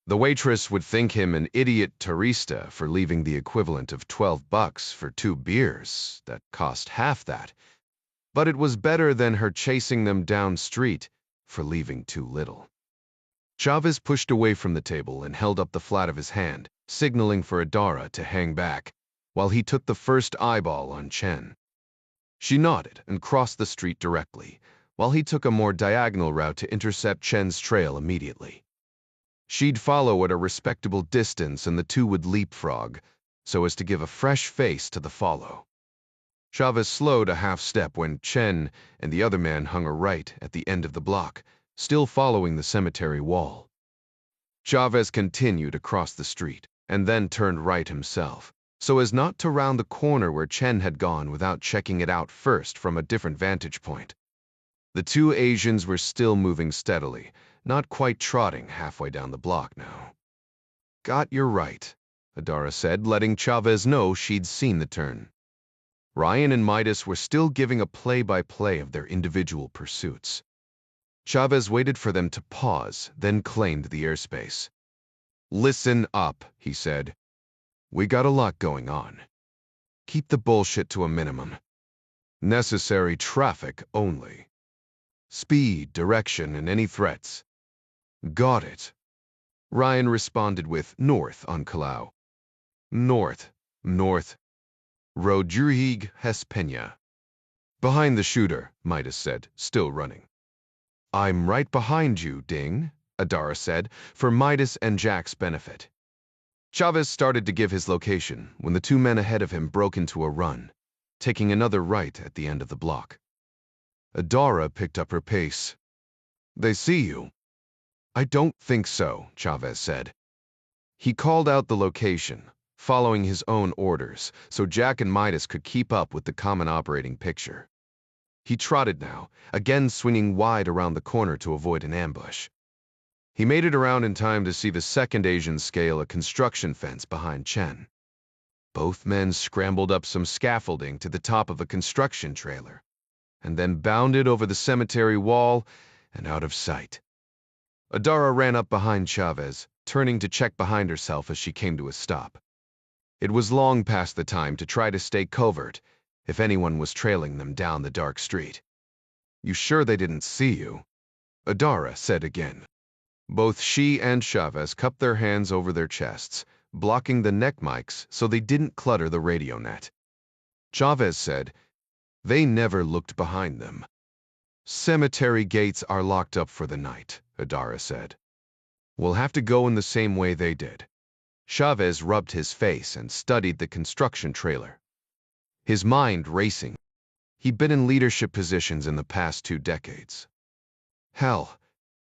Speaker 1: The waitress would think him an idiot turista for leaving the equivalent of $12 for 2 beers that cost half that, but it was better than her chasing them down street for leaving too little. Chavez pushed away from the table and held up the flat of his hand, signaling for Adara to hang back, while he took the first eyeball on Chen. She nodded and crossed the street directly, while he took a more diagonal route to intercept Chen's trail immediately. She'd follow at a respectable distance and the two would leapfrog, so as to give a fresh face to the follow. Chavez slowed a half step when Chen and the other man hung a right at the end of the block, still following the cemetery wall. Chavez continued across the street and then turned right himself, so as not to round the corner where Chen had gone without checking it out first from a different vantage point. The two Asians were still moving steadily, not quite trotting halfway down the block now. "Got your right," Adara said, letting Chavez know she'd seen the turn. Ryan and Midas were still giving a play-by-play of their individual pursuits. Chavez waited for them to pause, then claimed the airspace. "Listen up," he said. "We got a lot going on. Keep the bullshit to a minimum. Necessary traffic only. Speed, direction, and any threats." "Got it." Ryan responded with north on Callao. "North. Rodriguez Peña." "Behind the shooter," Midas said, still running. "I'm right behind you, Ding," Adara said, for Midas and Jack's benefit. Chavez started to give his location when the two men ahead of him broke into a run, taking another right at the end of the block. Adara picked up her pace. "They see you." "I don't think so," Chavez said. He called out the location, following his own orders, so Jack and Midas could keep up with the common operating picture. He trotted now, again swinging wide around the corner to avoid an ambush. He made it around in time to see the second Asian scale a construction fence behind Chen. Both men scrambled up some scaffolding to the top of a construction trailer, and then bounded over the cemetery wall and out of sight. Adara ran up behind Chavez, turning to check behind herself as she came to a stop. It was long past the time to try to stay covert if anyone was trailing them down the dark street. "You sure they didn't see you?" Adara said again. Both she and Chavez cupped their hands over their chests, blocking the neck mics so they didn't clutter the radio net. Chavez said, "They never looked behind them." "Cemetery gates are locked up for the night," Adara said. "We'll have to go in the same way they did." Chavez rubbed his face and studied the construction trailer, his mind racing. He'd been in leadership positions in the past 2 decades. Hell,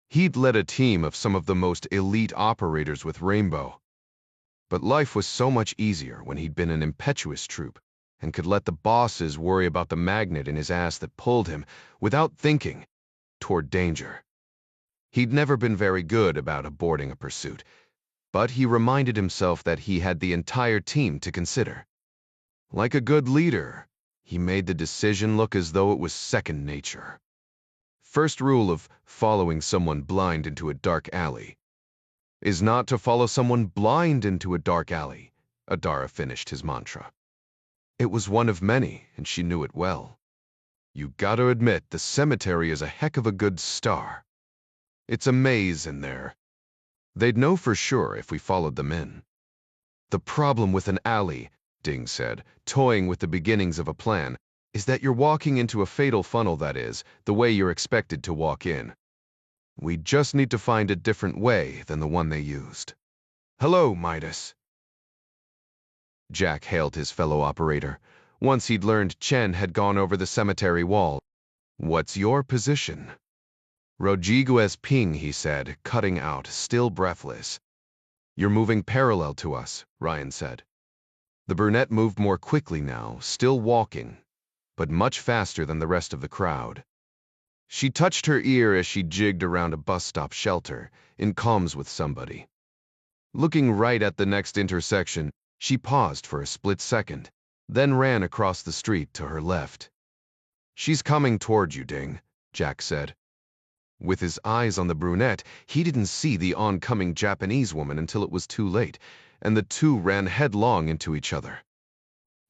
Speaker 1: he'd led a team of some of the most elite operators with Rainbow. But life was so much easier when he'd been an impetuous troop and could let the bosses worry about the magnet in his ass that pulled him, without thinking, toward danger. He'd never been very good about aborting a pursuit, but he reminded himself that he had the entire team to consider. Like a good leader, he made the decision look as though it was second nature. First rule of following someone blind into a dark alley is not to follow someone blind into a dark alley, Adara finished his mantra. It was one of many, and she knew it well. You gotta admit, the cemetery is a heck of a good star. It's a maze in there. They'd know for sure if we followed them in. "The problem with an alley," Ding said, toying with the beginnings of a plan, "is that you're walking into a fatal funnel, that is, the way you're expected to walk in. We just need to find a different way than the one they used." "Hello, Midas." Jack hailed his fellow operator, once he'd learned Chen had gone over the cemetery wall. "What's your position?" Rodriguez ping, he said, cutting out, still breathless. You're moving parallel to us, Ryan said. The brunette moved more quickly now, still walking, but much faster than the rest of the crowd. She touched her ear as she jigged around a bus stop shelter, in comms with somebody. Looking right at the next intersection, she paused for a split second, then ran across the street to her left. She's coming toward you, Ding, Jack said. With his eyes on the brunette, he didn't see the oncoming Japanese woman until it was too late, and the two ran headlong into each other.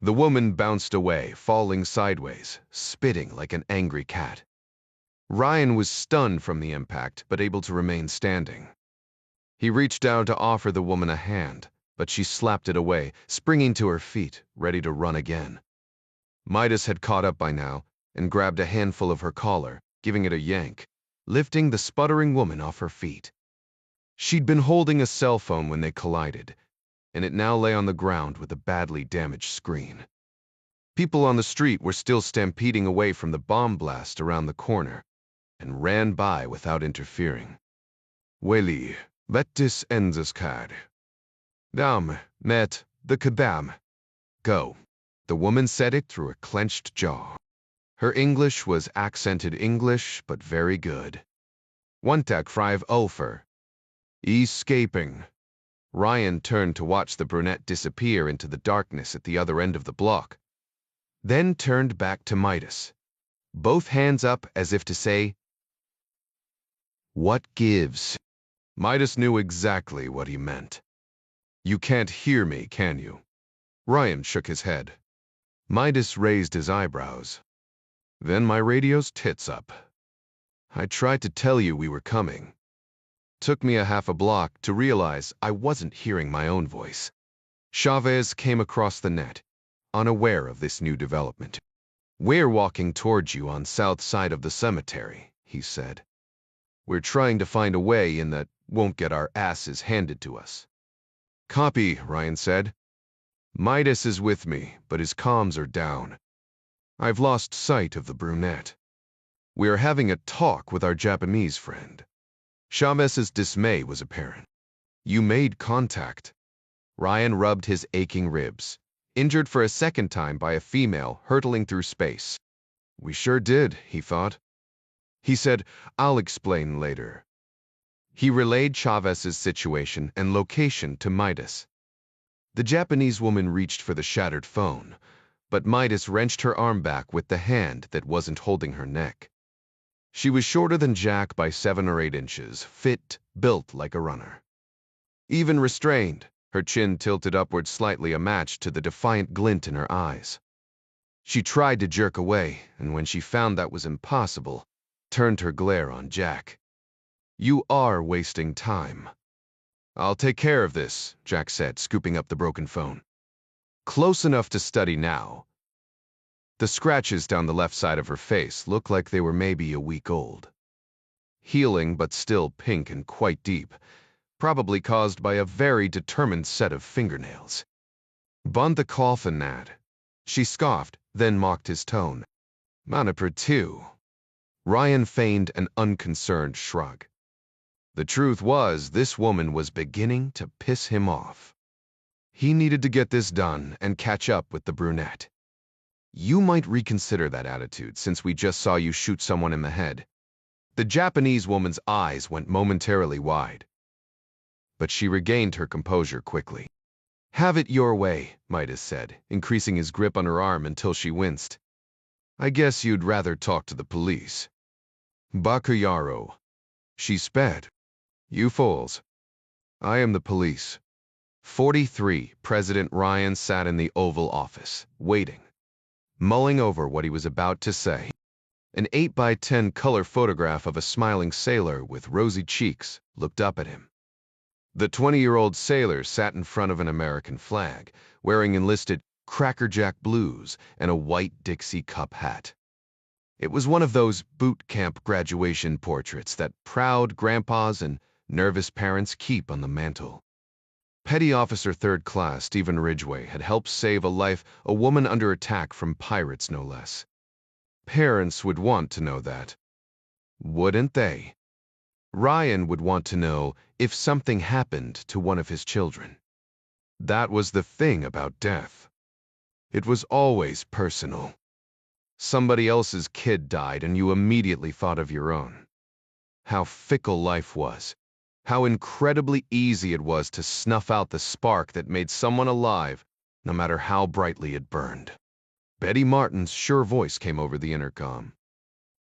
Speaker 1: The woman bounced away, falling sideways, spitting like an angry cat. Ryan was stunned from the impact, but able to remain standing. He reached out to offer the woman a hand, but she slapped it away, springing to her feet, ready to run again. Midas had caught up by now and grabbed a handful of her collar, giving it a yank, lifting the sputtering woman off her feet. She'd been holding a cell phone when they collided, and it now lay on the ground with a badly damaged screen. People on the street were still stampeding away from the bomb blast around the corner, and ran by without interfering. Weli, let this end this card. Dam, met, the kadam. Go. The woman said it through a clenched jaw. Her English was accented English, but very good. One tak 5 over. Escaping. Ryan turned to watch the brunette disappear into the darkness at the other end of the block, then turned back to Midas, both hands up as if to say, "What gives?" Midas knew exactly what he meant. "You can't hear me, can you?" Ryan shook his head. Midas raised his eyebrows. "Then my radio's tits up. I tried to tell you we were coming. Took me a half a block to realize I wasn't hearing my own voice." Chavez came across the net, unaware of this new development. "We're walking towards you on south side of the cemetery," he said. "We're trying to find a way in that won't get our asses handed to us." "Copy," Ryan said. "Midas is with me, but his comms are down. I've lost sight of the brunette. We are having a talk with our Japanese friend." Chavez's dismay was apparent. "You made contact." Ryan rubbed his aching ribs, injured for a second time by a female hurtling through space. "We sure did," he thought. He said, "I'll explain later." He relayed Chavez's situation and location to Midas. The Japanese woman reached for the shattered phone, but Midas wrenched her arm back with the hand that wasn't holding her neck. She was shorter than Jack by 7 or 8 inches, fit, built like a runner. Even restrained, her chin tilted upward slightly a match to the defiant glint in her eyes. She tried to jerk away, and when she found that was impossible, turned her glare on Jack. "You are wasting time." "I'll take care of this," Jack said, scooping up the broken phone. Close enough to study now. The scratches down the left side of her face looked like they were maybe a week old. Healing, but still pink and quite deep, probably caused by a very determined set of fingernails. "Bund the coffin, Nad." She scoffed, then mocked his tone. "Maniper too." Ryan feigned an unconcerned shrug. The truth was, this woman was beginning to piss him off. He needed to get this done and catch up with the brunette. "You might reconsider that attitude since we just saw you shoot someone in the head." The Japanese woman's eyes went momentarily wide, but she regained her composure quickly. "Have it your way," Midas said, increasing his grip on her arm until she winced. "I guess you'd rather talk to the police." "Bakuyaro." She sped. "You fools. I am the police." 43, President Ryan sat in the Oval Office, waiting, mulling over what he was about to say. An 8x10 color photograph of a smiling sailor with rosy cheeks looked up at him. The 20-year-old sailor sat in front of an American flag, wearing enlisted crackerjack blues and a white Dixie cup hat. It was one of those boot camp graduation portraits that proud grandpas and nervous parents keep on the mantle. Petty Officer 3rd Class Stephen Ridgway had helped save a life, a woman under attack from pirates no less. Parents would want to know that. Wouldn't they? Ryan would want to know if something happened to one of his children. That was the thing about death. It was always personal. Somebody else's kid died and you immediately thought of your own. How fickle life was. How incredibly easy it was to snuff out the spark that made someone alive, no matter how brightly it burned. Betty Martin's sure voice came over the intercom.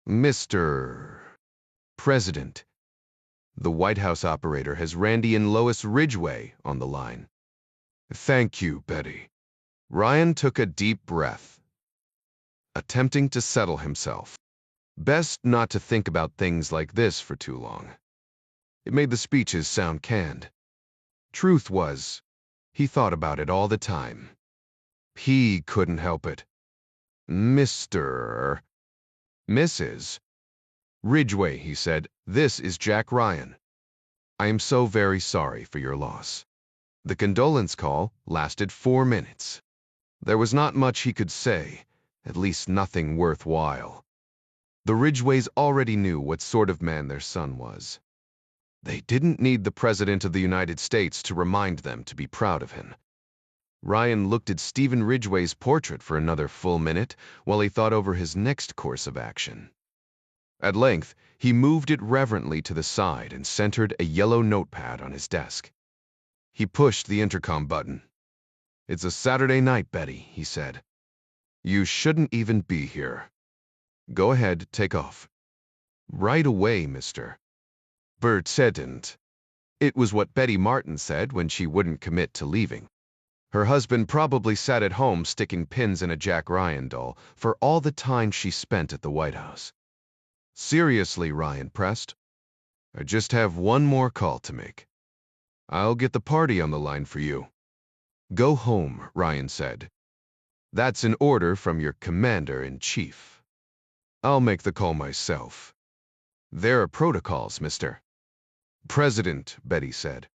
Speaker 1: Mr. President, the White House operator has Randy and Lois Ridgway on the line. Thank you, Betty. Ryan took a deep breath, attempting to settle himself. Best not to think about things like this for too long. It made the speeches sound canned. Truth was, he thought about it all the time. He couldn't help it. Mr. Mrs. Ridgway, he said, this is Jack Ryan. I am so very sorry for your loss. The condolence call lasted 4 minutes. There was not much he could say, at least nothing worthwhile. The Ridgways already knew what sort of man their son was. They didn't need the President of the United States to remind them to be proud of him. Ryan looked at Stephen Ridgway's portrait for another full minute while he thought over his next course of action. At length, he moved it reverently to the side and centered a yellow notepad on his desk. He pushed the intercom button. It's a Saturday night, Betty, he said. You shouldn't even be here. Go ahead, take off. Right away, mister. Bert saidn't. It was what Betty Martin said when she wouldn't commit to leaving. Her husband probably sat at home sticking pins in a Jack Ryan doll for all the time she spent at the White House. Seriously, Ryan pressed. I just have one more call to make. I'll get the party on the line for you. Go home, Ryan said. That's an order from your commander-in-chief. I'll make the call myself. There are protocols, mister. President, Betty said.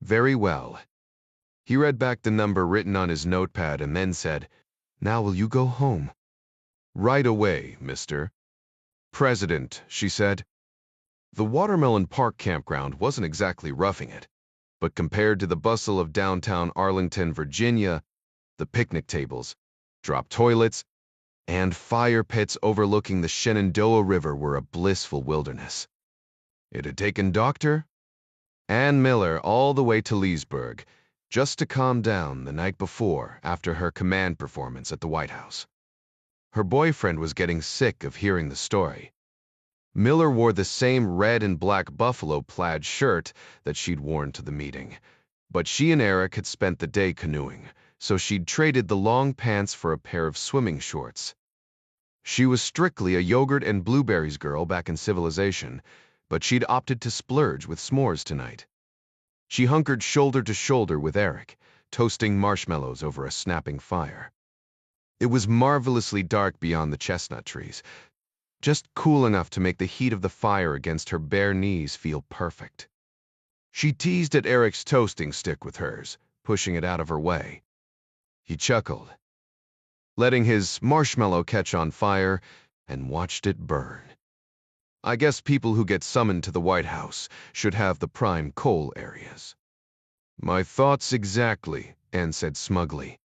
Speaker 1: Very well. He read back the number written on his notepad and then said, Now will you go home? Right away, mister. President, she said. The Watermelon Park campground wasn't exactly roughing it, but compared to the bustle of downtown Arlington, Virginia, the picnic tables, drop toilets, and fire pits overlooking the Shenandoah River were a blissful wilderness. It had taken Dr. Ann Miller all the way to Leesburg just to calm down the night before after her command performance at the White House. Her boyfriend was getting sick of hearing the story. Miller wore the same red and black buffalo plaid shirt that she'd worn to the meeting, but she and Eric had spent the day canoeing, so she'd traded the long pants for a pair of swimming shorts. She was strictly a yogurt and blueberries girl back in civilization, but she'd opted to splurge with s'mores tonight. She hunkered shoulder to shoulder with Eric, toasting marshmallows over a snapping fire. It was marvelously dark beyond the chestnut trees, just cool enough to make the heat of the fire against her bare knees feel perfect. She teased at Eric's toasting stick with hers, pushing it out of her way. He chuckled, letting his marshmallow catch on fire, and watched it burn. I guess people who get summoned to the White House should have the prime coal areas. My thoughts exactly, Anne said smugly.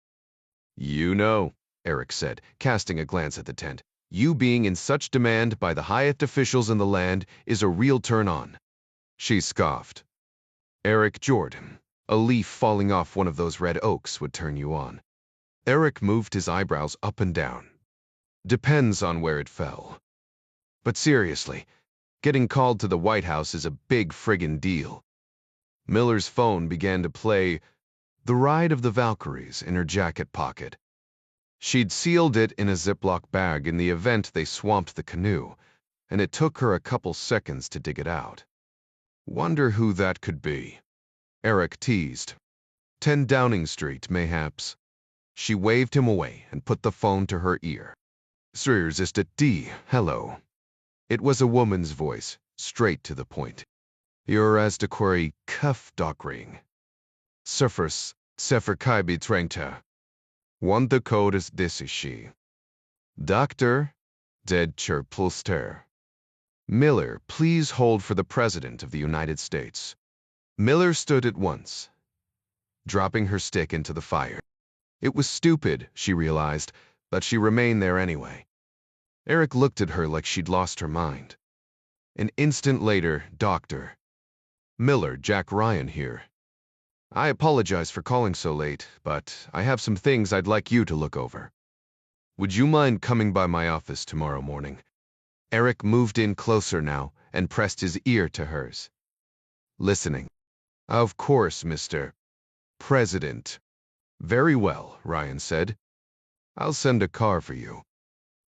Speaker 1: You know, Eric said, casting a glance at the tent. You being in such demand by the highest officials in the land is a real turn-on. She scoffed. Eric Jordan, a leaf falling off one of those red oaks would turn you on. Eric moved his eyebrows up and down. Depends on where it fell. But seriously, getting called to the White House is a big friggin' deal. Miller's phone began to play The Ride of the Valkyries in her jacket pocket. She'd sealed it in a Ziploc bag in the event they swamped the canoe, and it took her a couple seconds to dig it out. Wonder who that could be. Eric teased. 10 Downing Street, mayhaps. She waved him away and put the phone to her ear. Sirs, ist it D, hello. It was a woman's voice, straight to the point. You're as de query cuff dockring. Surfers, sefer kai betrengta. One the code is this is she. Doctor, dead chirpulster. Miller, please hold for the President of the United States. Miller stood at once, dropping her stick into the fire. It was stupid, she realized, but she remained there anyway. Eric looked at her like she'd lost her mind. An instant later, Dr. Miller, Jack Ryan here. I apologize for calling so late, but I have some things I'd like you to look over. Would you mind coming by my office tomorrow morning? Eric moved in closer now and pressed his ear to hers. Listening. Of course, Mr. President. Very well, Ryan said. I'll send a car for you.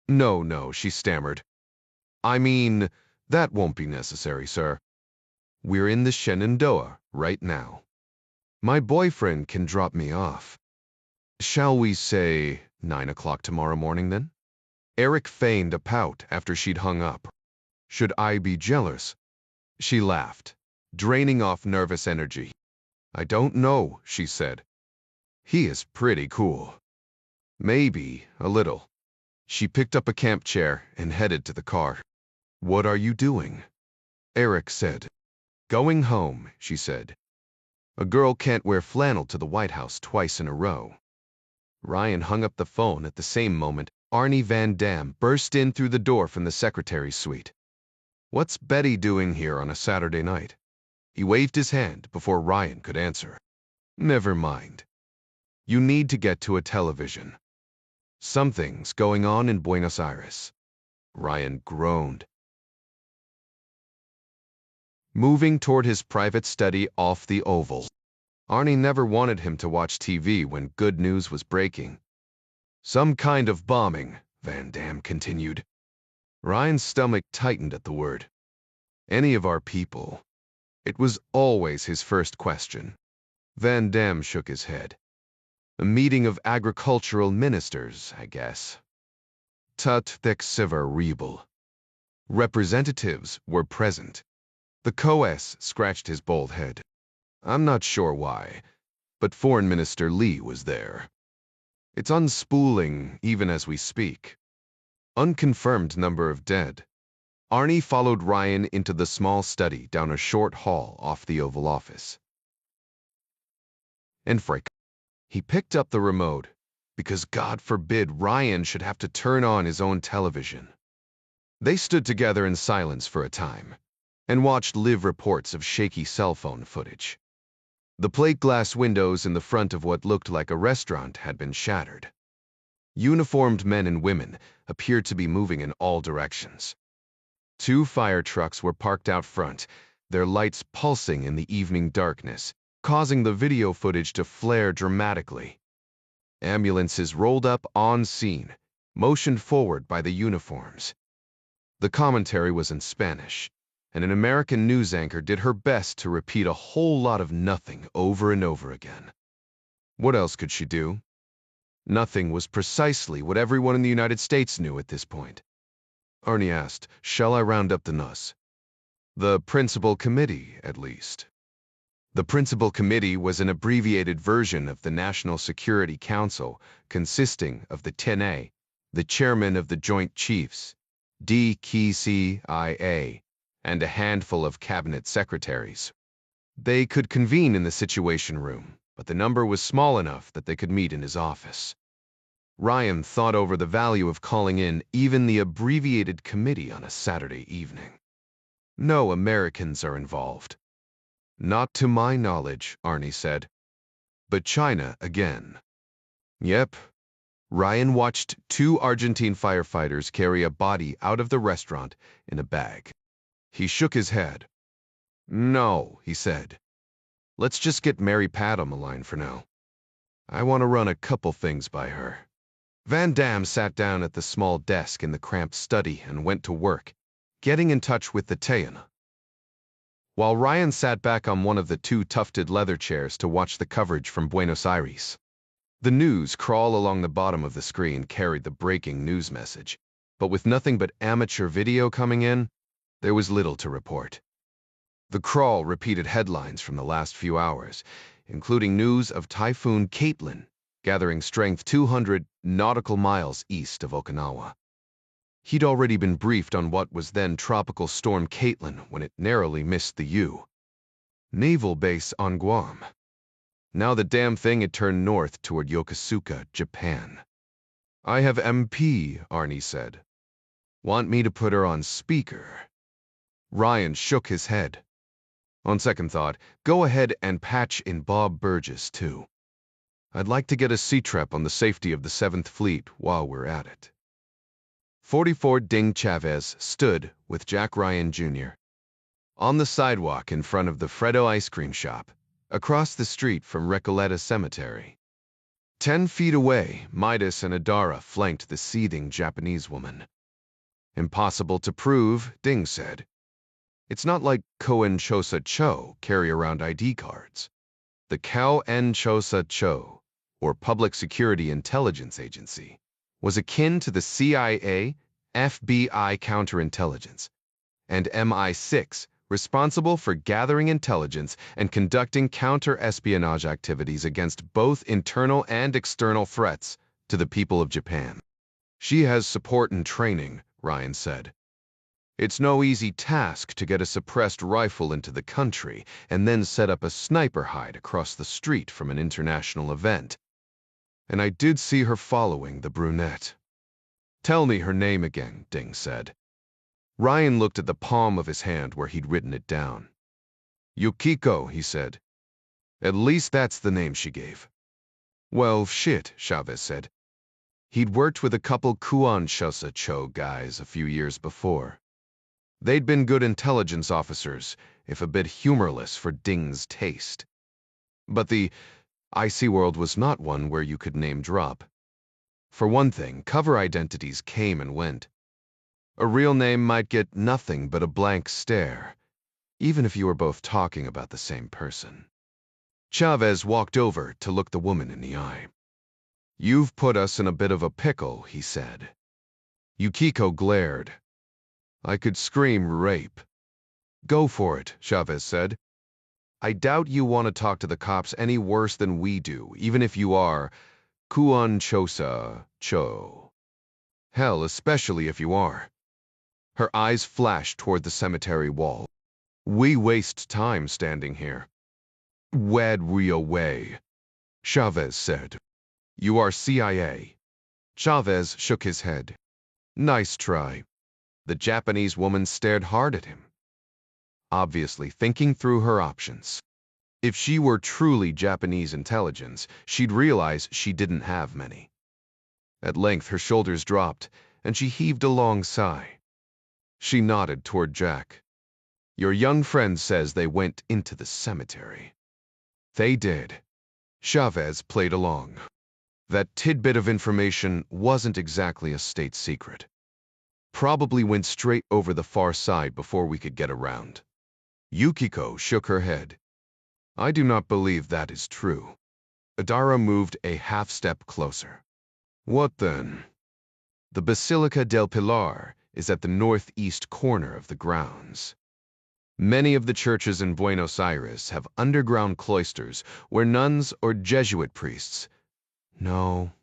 Speaker 1: No, she stammered. I mean, that won't be necessary, sir. We're in the Shenandoah right now. My boyfriend can drop me off. Shall we say 9 o'clock tomorrow morning, then? Eric feigned a pout after she'd hung up. Should I be jealous? She laughed, draining off nervous energy. I don't know, she said. He is pretty cool. Maybe a little. She picked up a camp chair and headed to the car. What are you doing? Eric said. Going home, she said. A girl can't wear flannel to the White House twice in a row. Ryan hung up the phone at the same moment. Arnie Van Dam burst in through the door from the secretary's suite. What's Betty doing here on a Saturday night? He waved his hand before Ryan could answer. Never mind. You need to get to a television. Something's going on in Buenos Aires. Ryan groaned. Moving toward his private study off the Oval. Arnie never wanted him to watch TV when good news was breaking. Some kind of bombing, Van Dam continued. Ryan's stomach tightened at the word. Any of our people? It was always his first question. Van Dam shook his head. A meeting of agricultural ministers, I guess. Tut thek siver rebel. Representatives were present. The co-S scratched his bald head. I'm not sure why, but Foreign Minister Lee was there. It's unspooling even as we speak. Unconfirmed number of dead. Arnie followed Ryan into the small study down a short hall off the Oval Office. And frick. He picked up the remote, because God forbid Ryan should have to turn on his own television. They stood together in silence for a time, and watched live reports of shaky cell phone footage. The plate glass windows in the front of what looked like a restaurant had been shattered. Uniformed men and women appeared to be moving in all directions. 2 fire trucks were parked out front, their lights pulsing in the evening darkness, causing the video footage to flare dramatically. Ambulances rolled up on scene, motioned forward by the uniforms. The commentary was in Spanish, and an American news anchor did her best to repeat a whole lot of nothing over and over again. What else could she do? Nothing was precisely what everyone in the United States knew at this point. Arnie asked, shall I round up the NUS? The Principal Committee, at least. The Principal Committee was an abbreviated version of the National Security Council, consisting of the 10A, the chairman of the Joint Chiefs, DKCIA, and a handful of cabinet secretaries. They could convene in the Situation Room, but the number was small enough that they could meet in his office. Ryan thought over the value of calling in even the abbreviated committee on a Saturday evening. No Americans are involved. Not to my knowledge, Arnie said. But China again. Yep. Ryan watched 2 Argentine firefighters carry a body out of the restaurant in a bag. He shook his head. No, he said. Let's just get Mary Pat on the line for now. I want to run a couple things by her. Van Dam sat down at the small desk in the cramped study and went to work, getting in touch with the Tayana. While Ryan sat back on one of the 2 tufted leather chairs to watch the coverage from Buenos Aires. The news crawl along the bottom of the screen carried the breaking news message, but with nothing but amateur video coming in, there was little to report. The crawl repeated headlines from the last few hours, including news of Typhoon Caitlin gathering strength 200 nautical miles east of Okinawa. He'd already been briefed on what was then Tropical Storm Caitlin when it narrowly missed the U. Naval base on Guam. Now the damn thing had turned north toward Yokosuka, Japan. "I have MP," Arnie said. "Want me to put her on speaker?" Ryan shook his head. "On second thought, go ahead and patch in Bob Burgess, too. I'd like to get a C-Trep on the safety of the 7th Fleet while we're at it." 44 Ding Chavez stood with Jack Ryan Jr. on the sidewalk in front of the Freddo ice cream shop, across the street from Recoleta Cemetery. 10 feet away, Midas and Adara flanked the seething Japanese woman. "Impossible to prove," Ding said. "It's not like Koen Chosa Cho carry around ID cards. The Koen Chosa Cho, or Public Security Intelligence Agency, was akin to the CIA, FBI counterintelligence, and MI6, responsible for gathering intelligence and conducting counter-espionage activities against both internal and external threats to the people of Japan. She has support and training," Ryan said. "It's no easy task to get a suppressed rifle into the country and then set up a sniper hide across the street from an international event. And I did see her following the brunette." "Tell me her name again," Ding said. Ryan looked at the palm of his hand where he'd written it down. "Yukiko," he said. "At least that's the name she gave." "Well, shit," Chavez said. He'd worked with a couple Kuan Chosa Cho guys a few years before. They'd been good intelligence officers, if a bit humorless for Ding's taste. But the IC world was not one where you could name drop. For one thing, cover identities came and went. A real name might get nothing but a blank stare, even if you were both talking about the same person. Chavez walked over to look the woman in the eye. "You've put us in a bit of a pickle," he said. Yukiko glared. "I could scream rape." "Go for it," Chavez said. "I doubt you want to talk to the cops any worse than we do, even if you are Kuan Chosa Cho. Hell, especially if you are." Her eyes flashed toward the cemetery wall. "We waste time standing here." "Wad we away," Chavez said. "You are CIA." Chavez shook his head. "Nice try." The Japanese woman stared hard at him, obviously thinking through her options. If she were truly Japanese intelligence, she'd realize she didn't have many. At length her shoulders dropped, and she heaved a long sigh. She nodded toward Jack. "Your young friend says they went into the cemetery." "They did." Chavez played along. "That tidbit of information wasn't exactly a state secret. Probably went straight over the far side before we could get around." Yukiko shook her head. "I do not believe that is true." Adara moved a half-step closer. "What then?" "The Basilica del Pilar is at the northeast corner of the grounds. Many of the churches in Buenos Aires have underground cloisters where nuns or Jesuit priests—" No.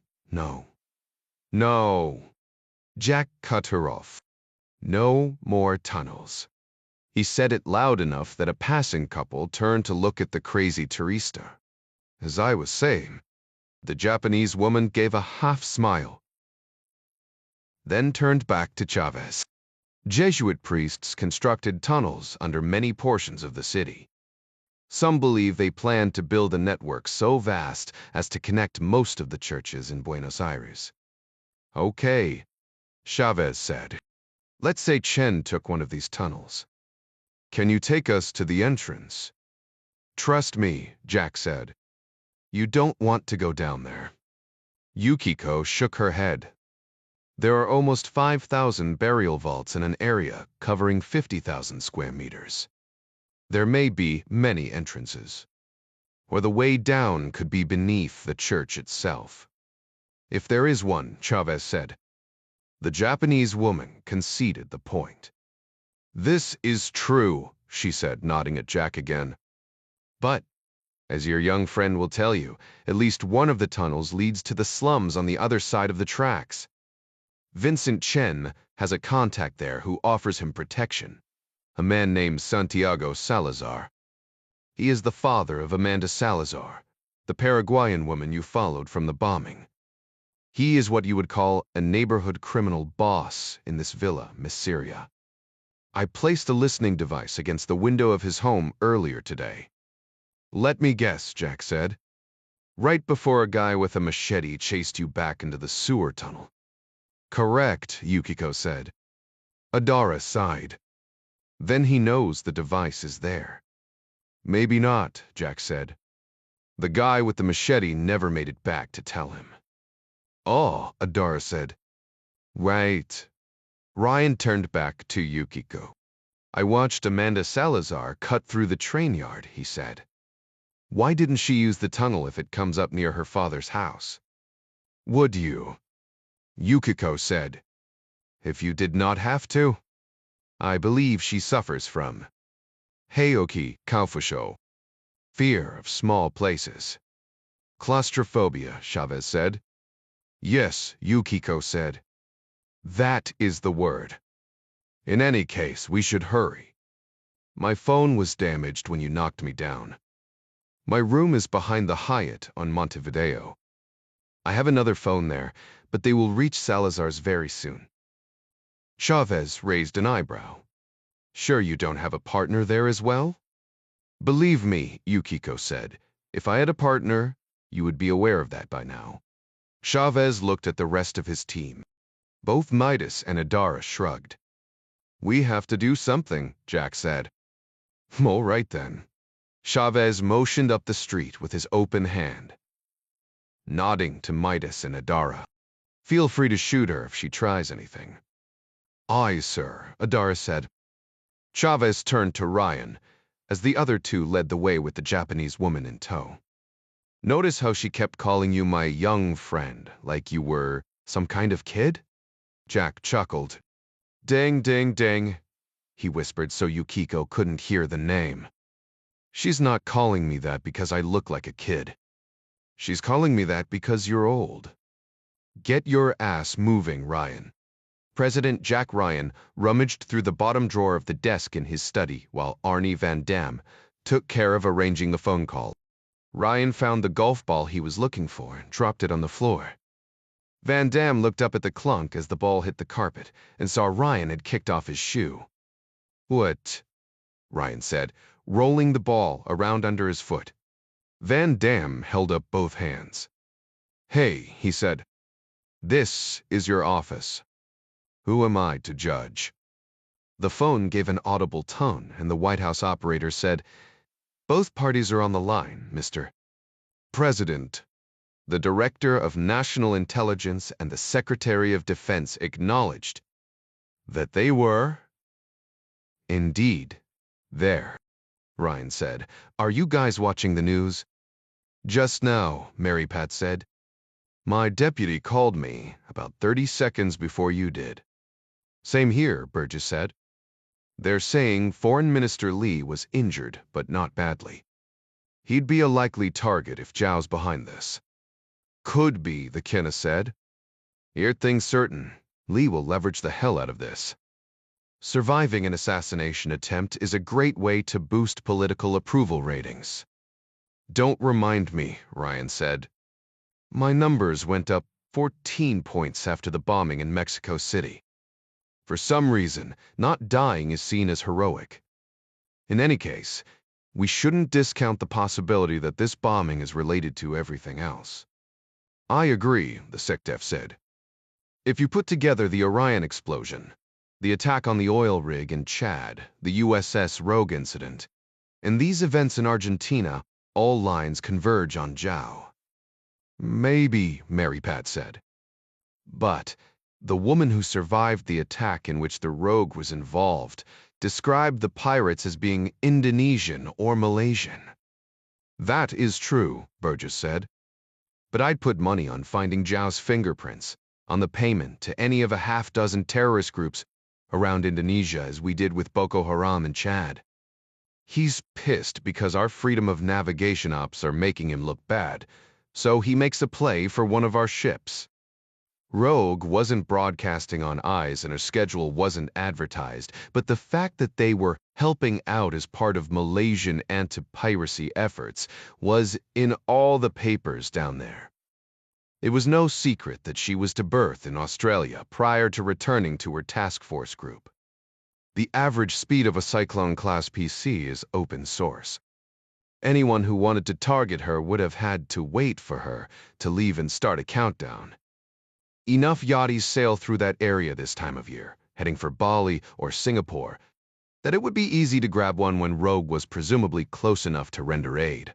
Speaker 1: Jack cut her off. "No more tunnels." He said it loud enough that a passing couple turned to look at the crazy turista. "As I was saying," the Japanese woman gave a half-smile, then turned back to Chavez. "Jesuit priests constructed tunnels under many portions of the city. Some believe they planned to build a network so vast as to connect most of the churches in Buenos Aires." "Okay," Chavez said. "Let's say Chen took one of these tunnels. Can you take us to the entrance?" "Trust me," Jack said. "You don't want to go down there." Yukiko shook her head. "There are almost 5,000 burial vaults in an area covering 50,000 square meters. There may be many entrances. Or the way down could be beneath the church itself." "If there is one," Chavez said. The Japanese woman conceded the point. "This is true," she said, nodding at Jack again. "But, as your young friend will tell you, at least one of the tunnels leads to the slums on the other side of the tracks. Vincent Chen has a contact there who offers him protection, a man named Santiago Salazar. He is the father of Amanda Salazar, the Paraguayan woman you followed from the bombing. He is what you would call a neighborhood criminal boss in this villa, Miss Syria. I placed a listening device against the window of his home earlier today. Let me guess, Jack said. Right before a guy with a machete chased you back into the sewer tunnel. Correct, Yukiko said. Adara sighed. Then he knows the device is there. Maybe not, Jack said. The guy with the machete never made it back to tell him. Oh, Adara said. Right. Ryan turned back to Yukiko. I watched Amanda Salazar cut through the train yard, he said. Why didn't she use the tunnel if it comes up near her father's house? Would you? Yukiko said. If you did not have to? I believe she suffers from Heioki Kaufusho, fear of small places. Claustrophobia, Chavez said. Yes, Yukiko said. That is the word. In any case, we should hurry. My phone was damaged when you knocked me down. My room is behind the Hyatt on Montevideo. I have another phone there, but they will reach Salazar's very soon. Chavez raised an eyebrow. Sure you don't have a partner there as well? Believe me, Yukiko said, if I had a partner, you would be aware of that by now. Chavez looked at the rest of his team. Both Midas and Adara shrugged. We have to do something, Jack said. All right then. Chavez motioned up the street with his open hand, nodding to Midas and Adara. Feel free to shoot her if she tries anything. Aye, sir, Adara said. Chavez turned to Ryan, as the other two led the way with the Japanese woman in tow. Notice how she kept calling you my young friend, like you were some kind of kid? Jack chuckled. Ding, ding, ding, he whispered so Yukiko couldn't hear the name. She's not calling me that because I look like a kid. She's calling me that because you're old. Get your ass moving, Ryan. President Jack Ryan rummaged through the bottom drawer of the desk in his study while Arnie Van Dam took care of arranging the phone call. Ryan found the golf ball he was looking for and dropped it on the floor. Van Dam looked up at the clunk as the ball hit the carpet and saw Ryan had kicked off his shoe. What? Ryan said, rolling the ball around under his foot. Van Dam held up both hands. Hey, he said. This is your office. Who am I to judge? The phone gave an audible tone, and the White House operator said, Both parties are on the line, Mr. President. The Director of National Intelligence and the Secretary of Defense acknowledged that they were indeed there, Ryan said. Are you guys watching the news? Just now, Mary Pat said. My deputy called me about 30 seconds before you did. Same here, Burgess said. They're saying Foreign Minister Lee was injured, but not badly. He'd be a likely target if Zhao's behind this. Could be, the Kenna said. Here thing's certain. Lee will leverage the hell out of this. Surviving an assassination attempt is a great way to boost political approval ratings. Don't remind me, Ryan said. My numbers went up 14 points after the bombing in Mexico City. For some reason, not dying is seen as heroic. In any case, we shouldn't discount the possibility that this bombing is related to everything else. I agree, the SecDef said. If you put together the Orion explosion, the attack on the oil rig in Chad, the USS Rogue incident, and these events in Argentina, all lines converge on Zhao. Maybe, Mary Pat said. But the woman who survived the attack in which the Rogue was involved described the pirates as being Indonesian or Malaysian. That is true, Burgess said. But I'd put money on finding Zhao's fingerprints on the payment to any of a half-dozen terrorist groups around Indonesia as we did with Boko Haram in Chad. He's pissed because our freedom of navigation ops are making him look bad, so he makes a play for one of our ships. Rogue wasn't broadcasting on eyes and her schedule wasn't advertised, but the fact that they were helping out as part of Malaysian anti-piracy efforts was in all the papers down there. It was no secret that she was to berth in Australia prior to returning to her task force group. The average speed of a Cyclone-class PC is open source. Anyone who wanted to target her would have had to wait for her to leave and start a countdown. Enough yachties sail through that area this time of year, heading for Bali or Singapore, that it would be easy to grab one when Rogue was presumably close enough to render aid.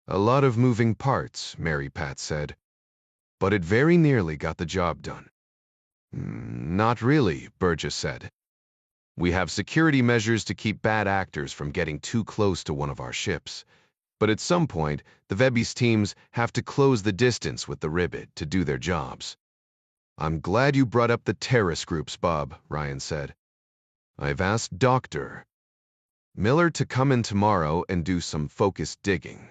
Speaker 1: A lot of moving parts, Mary Pat said, but it very nearly got the job done. Not really, Burgess said. We have security measures to keep bad actors from getting too close to one of our ships. But at some point, the Vebby's teams have to close the distance with the Ribbit to do their jobs. I'm glad you brought up the terrorist groups, Bob, Ryan said. I've asked Dr. Miller to come in tomorrow and do some focused digging.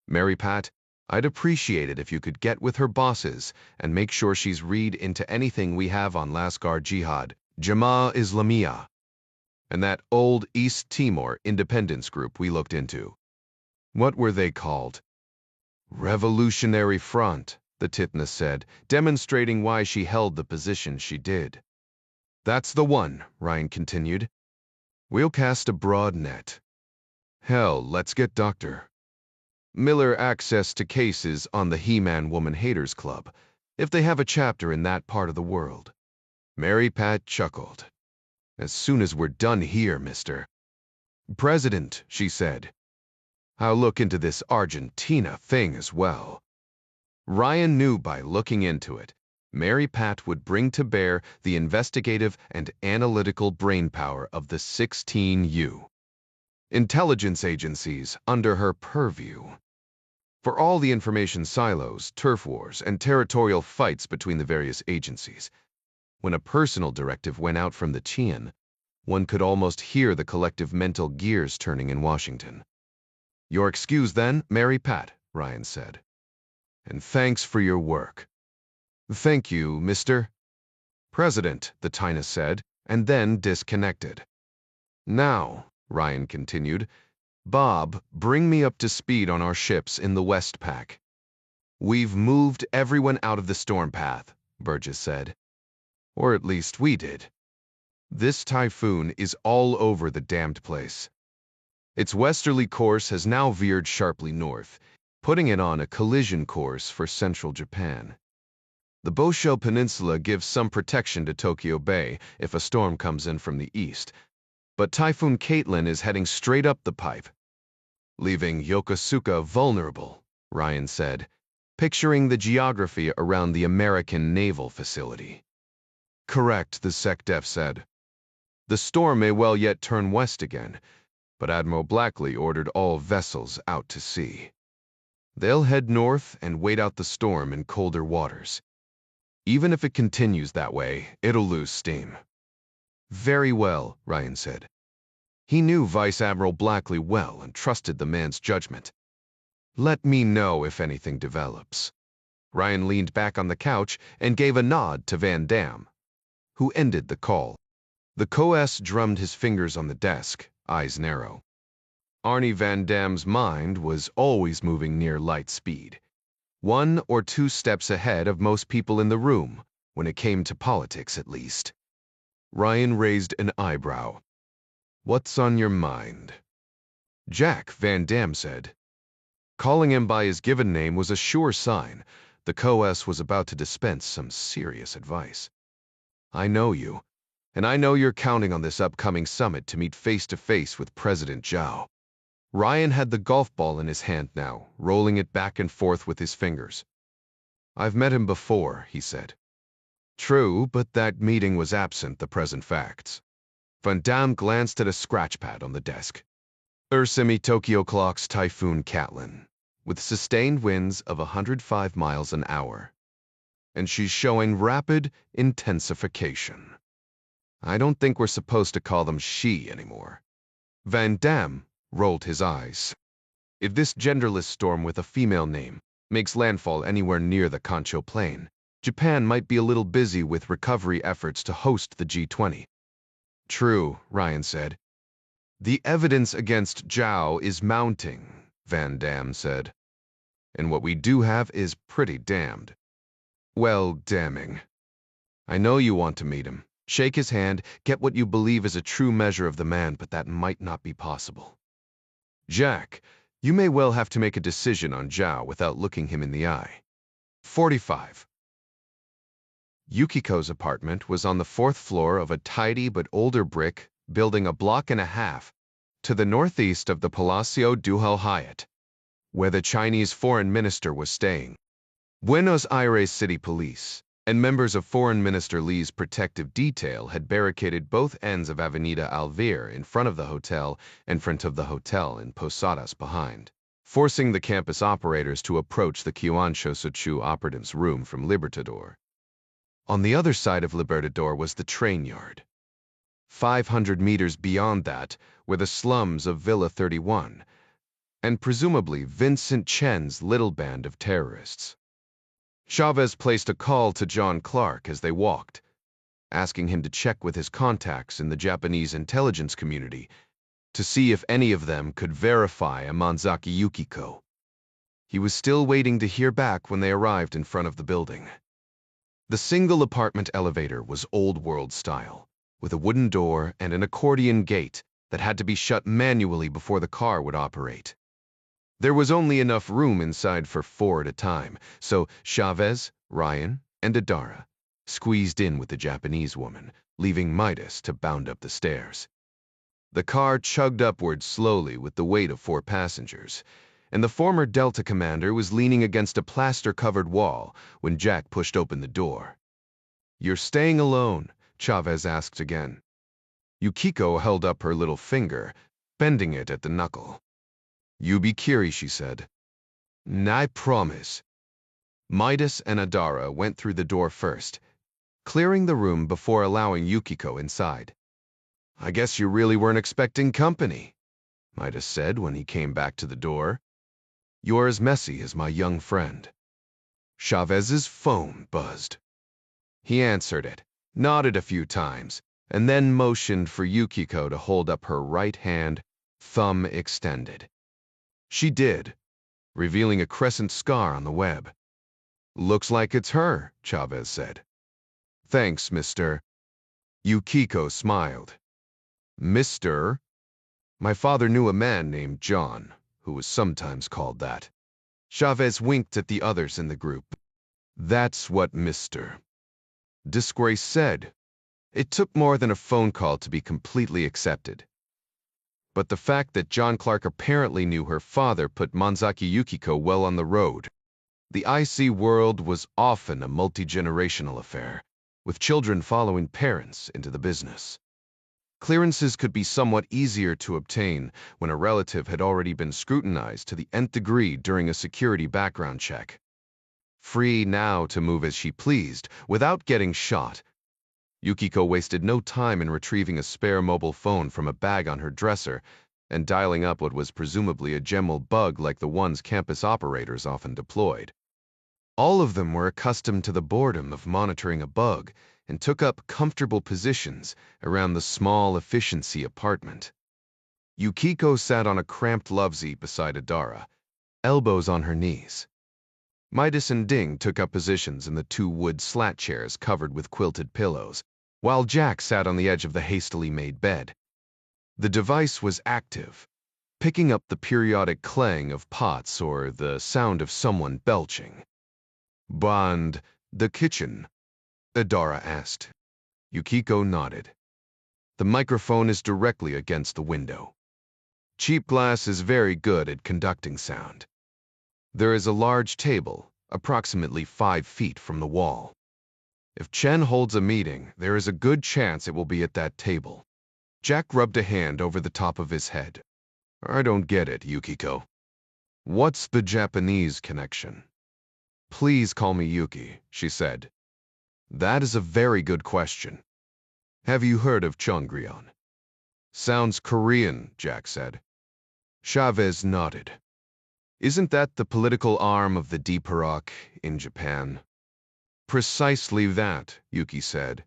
Speaker 1: Mary Pat, I'd appreciate it if you could get with her bosses and make sure she's read into anything we have on Lascar Jihad, Jama'a Islamiyah, and that old East Timor independence group we looked into. What were they called? Revolutionary Front, the Titna said, demonstrating why she held the position she did. That's the one, Ryan continued. We'll cast a broad net. Hell, let's get Dr. Miller access to cases on the He-Man Woman Haters Club, if they have a chapter in that part of the world. Mary Pat chuckled. As soon as we're done here, mister. President, she said. I'll look into this Argentina thing as well. Ryan knew by looking into it, Mary Pat would bring to bear the investigative and analytical brainpower of the 16U. Intelligence agencies under her purview. For all the information silos, turf wars, and territorial fights between the various agencies, when a personal directive went out from the Qian, one could almost hear the collective mental gears turning in Washington. Your excuse then, Mary Pat, Ryan said. And thanks for your work. Thank you, Mr. President, the Tina said, and then disconnected. Now, Ryan continued, Bob, bring me up to speed on our ships in the Westpac. We've moved everyone out of the storm path, Burgess said. Or at least we did. This typhoon is all over the damned place. Its westerly course has now veered sharply north, putting it on a collision course for central Japan. The Bosho Peninsula gives some protection to Tokyo Bay if a storm comes in from the east, but Typhoon Caitlin is heading straight up the pipe, leaving Yokosuka vulnerable, Ryan said, picturing the geography around the American naval facility. Correct, the SecDef said. The storm may well yet turn west again, but Admiral Blackley ordered all vessels out to sea. They'll head north and wait out the storm in colder waters. Even if it continues that way, it'll lose steam. Very well, Ryan said. He knew Vice Admiral Blackley well and trusted the man's judgment. Let me know if anything develops. Ryan leaned back on the couch and gave a nod to Van Damme, who ended the call. The co-S drummed his fingers on the desk, eyes narrow. Arnie Van Damme's mind was always moving near light speed, 1 or 2 steps ahead of most people in the room, when it came to politics at least. Ryan raised an eyebrow. What's on your mind? Jack, Van Damme said. Calling him by his given name was a sure sign. The co-S was about to dispense some serious advice. I know you, and I know you're counting on this upcoming summit to meet face-to-face with President Zhao. Ryan had the golf ball in his hand now, rolling it back and forth with his fingers. I've met him before, he said. True, but that meeting was absent the present facts. Van Damme glanced at a scratch pad on the desk. Ursimi Tokyo clocks Typhoon Caitlin, with sustained winds of 105 miles an hour. And she's showing rapid intensification. I don't think we're supposed to call them she anymore. Van Damme rolled his eyes. If this genderless storm with a female name makes landfall anywhere near the Concho Plain, Japan might be a little busy with recovery efforts to host the G20. True, Ryan said. The evidence against Zhao is mounting, Van Damme said. And what we do have is pretty damned. Well, damning. I know you want to meet him. Shake his hand, get what you believe is a true measure of the man, but that might not be possible. Jack, you may well have to make a decision on Zhao without looking him in the eye. 45. Yukiko's apartment was on the 4th floor of a tidy but older brick building a block and a half to the northeast of the Palacio Duhal Hyatt, where the Chinese foreign minister was staying. Buenos Aires City Police and members of Foreign Minister Lee's protective detail had barricaded both ends of Avenida Alvear in front of the hotel and front of the hotel in Posadas behind, forcing the campus operators to approach the Quiancho Sochu operative's room from Libertador. On the other side of Libertador was the train yard. 500 meters beyond that were the slums of Villa 31, and presumably Vincent Chen's little band of terrorists. Chavez placed a call to John Clark as they walked, asking him to check with his contacts in the Japanese intelligence community to see if any of them could verify a Manzaki Yukiko. He was still waiting to hear back when they arrived in front of the building. The single apartment elevator was old-world style, with a wooden door and an accordion gate that had to be shut manually before the car would operate. There was only enough room inside for 4 at a time, so Chavez, Ryan, and Adara squeezed in with the Japanese woman, leaving Midas to bound up the stairs. The car chugged upward slowly with the weight of 4 passengers, and the former Delta commander was leaning against a plaster-covered wall when Jack pushed open the door. "You're staying alone?" Chavez asked again. Yukiko held up her little finger, bending it at the knuckle. "You be Kiri," she said. "I promise." Midas and Adara went through the door first, clearing the room before allowing Yukiko inside. "I guess you really weren't expecting company," Midas said when he came back to the door. "You're as messy as my young friend." Chavez's phone buzzed. He answered it, nodded a few times, and then motioned for Yukiko to hold up her right hand, thumb extended. She did, revealing a crescent scar on the web. "Looks like it's her," Chavez said. "Thanks, Mr." Yukiko smiled. "Mr.? My father knew a man named John, who was sometimes called that." Chavez winked at the others in the group. "That's what Mr. Disgrace said." It took more than a phone call to be completely accepted. But the fact that John Clark apparently knew her father put Manzaki Yukiko well on the road. The IC world was often a multi-generational affair, with children following parents into the business. Clearances could be somewhat easier to obtain when a relative had already been scrutinized to the nth degree during a security background check. Free now to move as she pleased, without getting shot, Yukiko wasted no time in retrieving a spare mobile phone from a bag on her dresser and dialing up what was presumably a Gemel bug like the ones campus operators often deployed. All of them were accustomed to the boredom of monitoring a bug and took up comfortable positions around the small efficiency apartment. Yukiko sat on a cramped loveseat beside Adara, elbows on her knees. Midas and Ding took up positions in the 2 wood slat chairs covered with quilted pillows, while Jack sat on the edge of the hastily made bed. The device was active, picking up the periodic clang of pots or the sound of someone belching. "Bond, the kitchen?" Adara asked. Yukiko nodded. "The microphone is directly against the window. Cheap glass is very good at conducting sound. There is a large table, approximately 5 feet from the wall. If Chen holds a meeting, there is a good chance it will be at that table." Jack rubbed a hand over the top of his head. "I don't get it, Yukiko. What's the Japanese connection?" "Please call me Yuki," she said. "That is a very good question. Have you heard of Chongryon?" "Sounds Korean," Jack said. Chavez nodded. "Isn't that the political arm of the Deeparok in Japan?" Precisely that, Yuki said.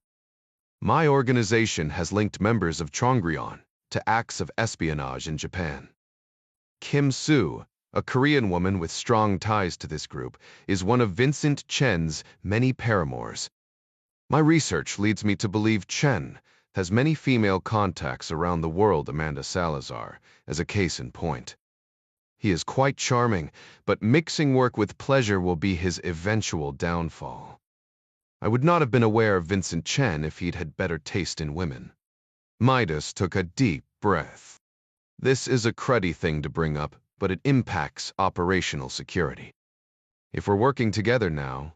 Speaker 1: My organization has linked members of Chongryon to acts of espionage in Japan. Kim Soo, a Korean woman with strong ties to this group, is one of Vincent Chen's many paramours. My research leads me to believe Chen has many female contacts around the world, Amanda Salazar, as a case in point. He is quite charming, but mixing work with pleasure will be his eventual downfall. I would not have been aware of Vincent Chen if he'd had better taste in women. Midas took a deep breath. This is a cruddy thing to bring up, but it impacts operational security. If we're working together now,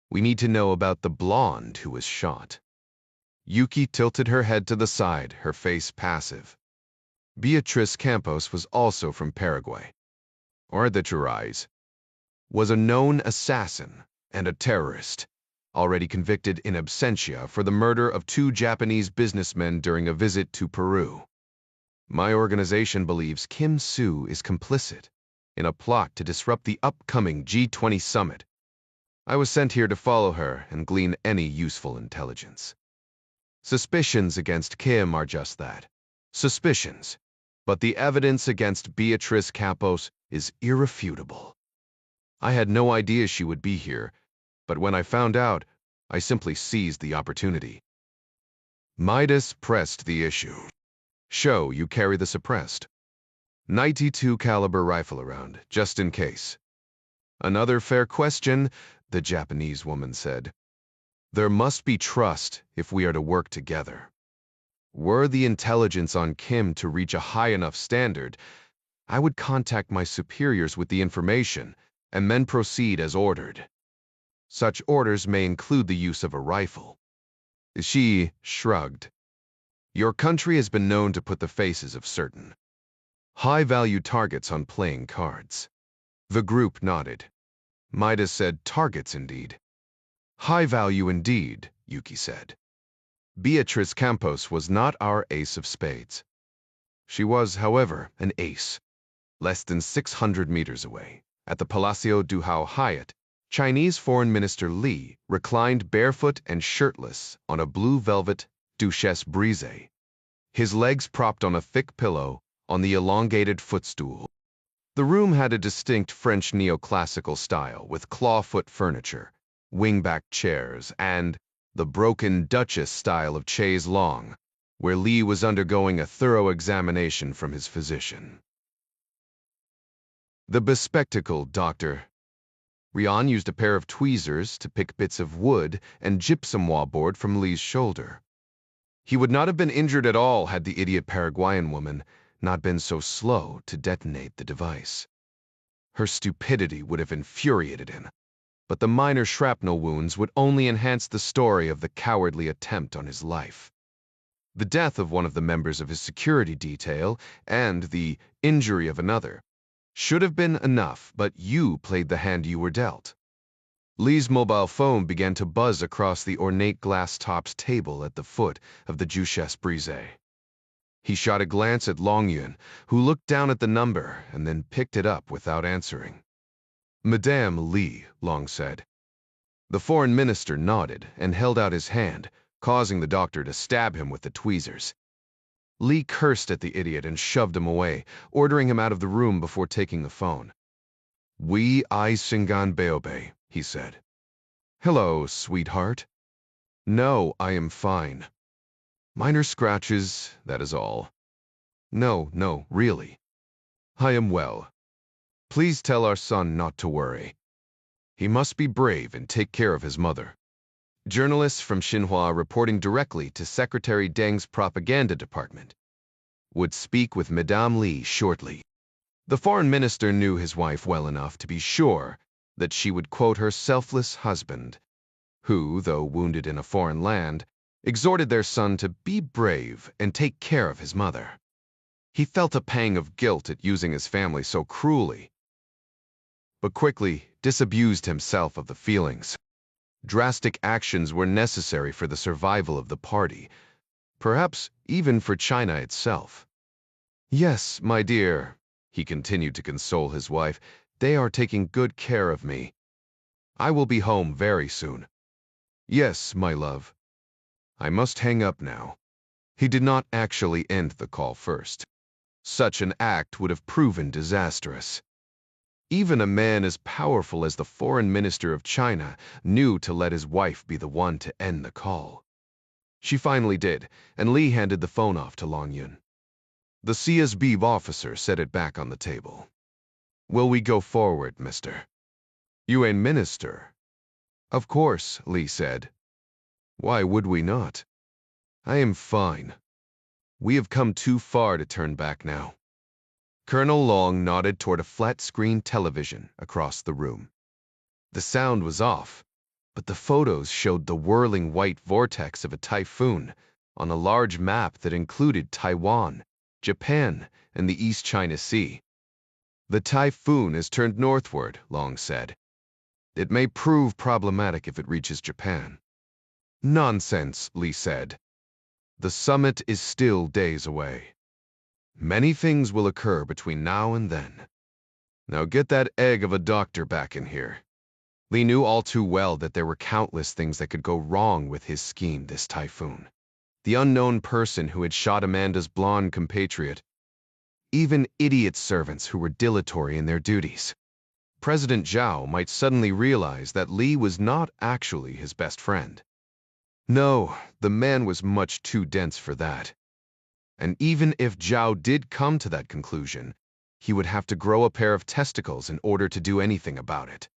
Speaker 1: we need to know about the blonde who was shot. Yuki tilted her head to the side, her face passive. Beatriz Campos was also from Paraguay. Arditurize was a known assassin and a terrorist, already convicted in absentia for the murder of 2 Japanese businessmen during a visit to Peru. My organization believes Kim Soo is complicit in a plot to disrupt the upcoming G20 summit. I was sent here to follow her and glean any useful intelligence. Suspicions against Kim are just that, suspicions, but the evidence against Beatriz Campos is irrefutable. I had no idea she would be here, but when I found out, I simply seized the opportunity. Midas pressed the issue. Show you carry the suppressed .92 caliber rifle around, just in case. Another fair question, the Japanese woman said. There must be trust if we are to work together. Were the intelligence on Kim to reach a high enough standard, I would contact my superiors with the information and then proceed as ordered. Such orders may include the use of a rifle. She shrugged. Your country has been known to put the faces of certain high-value targets on playing cards. The group nodded. Midas said, targets indeed. High value indeed, Yuki said. Beatriz Campos was not our ace of spades. She was, however, an ace. Less than 600 meters away, at the Palacio Duhao Hyatt, Chinese Foreign Minister Li reclined barefoot and shirtless on a blue velvet Duchesse Brise, his legs propped on a thick pillow on the elongated footstool. The room had a distinct French neoclassical style with clawfoot furniture, wingback chairs, and the broken Duchess style of chaise longue, where Li was undergoing a thorough examination from his physician. The bespectacled doctor. Rian used a pair of tweezers to pick bits of wood and gypsum wallboard from Li's shoulder. He would not have been injured at all had the idiot Paraguayan woman not been so slow to detonate the device. Her stupidity would have infuriated him, but the minor shrapnel wounds would only enhance the story of the cowardly attempt on his life. The death of one of the members of his security detail and the injury of another should have been enough, but you played the hand you were dealt. Li's mobile phone began to buzz across the ornate glass-topped table at the foot of the Duchesse Brise. He shot a glance at Long Yun, who looked down at the number and then picked it up without answering. Madame Li, Long said. The foreign minister nodded and held out his hand, causing the doctor to stab him with the tweezers. Li cursed at the idiot and shoved him away, ordering him out of the room before taking the phone. "We I Singan Beobe," he said. "Hello, sweetheart." "No, I am fine. Minor scratches, that is all." No, really. I am well. Please tell our son not to worry. He must be brave and take care of his mother." Journalists from Xinhua reporting directly to Secretary Deng's propaganda department would speak with Madame Li shortly. The foreign minister knew his wife well enough to be sure that she would quote her selfless husband, who, though wounded in a foreign land, exhorted their son to be brave and take care of his mother. He felt a pang of guilt at using his family so cruelly, but quickly disabused himself of the feelings. Drastic actions were necessary for the survival of the party, perhaps even for China itself. "Yes, my dear," he continued to console his wife, "they are taking good care of me. I will be home very soon. Yes, my love. I must hang up now. He did not actually end the call first. Such an act would have proven disastrous. Even a man as powerful as the foreign minister of China knew to let his wife be the one to end the call. She finally did, and Li handed the phone off to Long Yun. The CSB officer set it back on the table. Will we go forward, mister? You a minister? Of course, Li said. Why would we not? I am fine. We have come too far to turn back now. Colonel Long nodded toward a flat-screen television across the room. The sound was off, but the photos showed the whirling white vortex of a typhoon on a large map that included Taiwan, Japan, and the East China Sea. The typhoon has turned northward, Long said. It may prove problematic if it reaches Japan. Nonsense, Li said. The summit is still days away. Many things will occur between now and then. Now get that egg of a doctor back in here. Li knew all too well that there were countless things that could go wrong with his scheme this typhoon. The unknown person who had shot Amanda's blonde compatriot. Even idiot servants who were dilatory in their duties. President Zhao might suddenly realize that Li was not actually his best friend. No, the man was much too dense for that. And even if Zhao did come to that conclusion, he would have to grow a pair of testicles in order to do anything about it.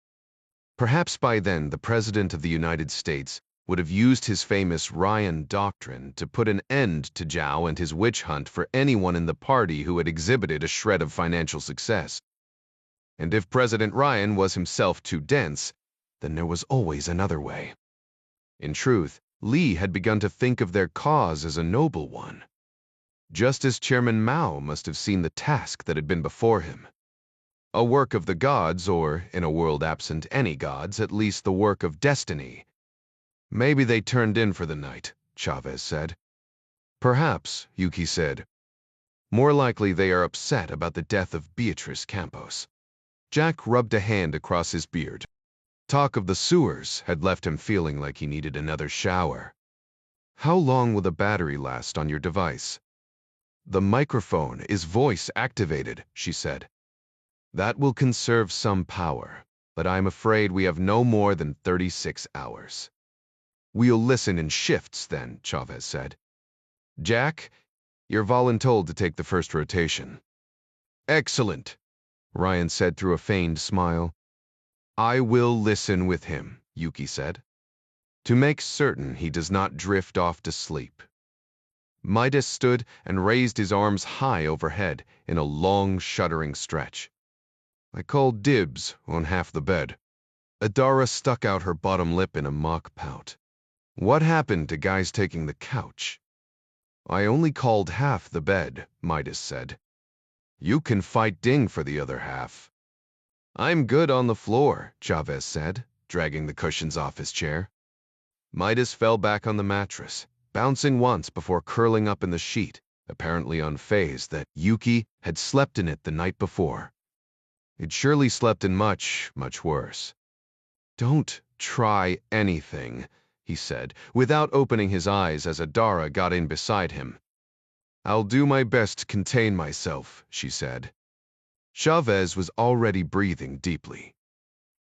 Speaker 1: Perhaps by then the President of the United States would have used his famous Ryan Doctrine to put an end to Zhao and his witch hunt for anyone in the party who had exhibited a shred of financial success. And if President Ryan was himself too dense, then there was always another way. In truth, Li had begun to think of their cause as a noble one. Just as Chairman Mao must have seen the task that had been before him. A work of the gods, or, in a world absent any gods, at least the work of destiny. Maybe they turned in for the night, Chavez said. Perhaps, Yuki said. More likely they are upset about the death of Beatrice Campos. Jack rubbed a hand across his beard. Talk of the sewers had left him feeling like he needed another shower. How long will the battery last on your device? The microphone is voice-activated, she said. That will conserve some power, but I'm afraid we have no more than 36 hours. We'll listen in shifts then, Chavez said. Jack, you're voluntold to take the first rotation. Excellent, Ryan said through a feigned smile. I will listen with him, Yuki said, to make certain he does not drift off to sleep. Midas stood and raised his arms high overhead in a long, shuddering stretch. I called dibs on half the bed. Adara stuck out her bottom lip in a mock pout. What happened to guys taking the couch? I only called half the bed, Midas said. You can fight Ding for the other half. I'm good on the floor, Chavez said, dragging the cushions off his chair. Midas fell back on the mattress, bouncing once before curling up in the sheet, apparently unfazed that Yuki had slept in it the night before. It surely slept in much, much worse. Don't try anything, he said, without opening his eyes as Adara got in beside him. I'll do my best to contain myself, she said. Chavez was already breathing deeply.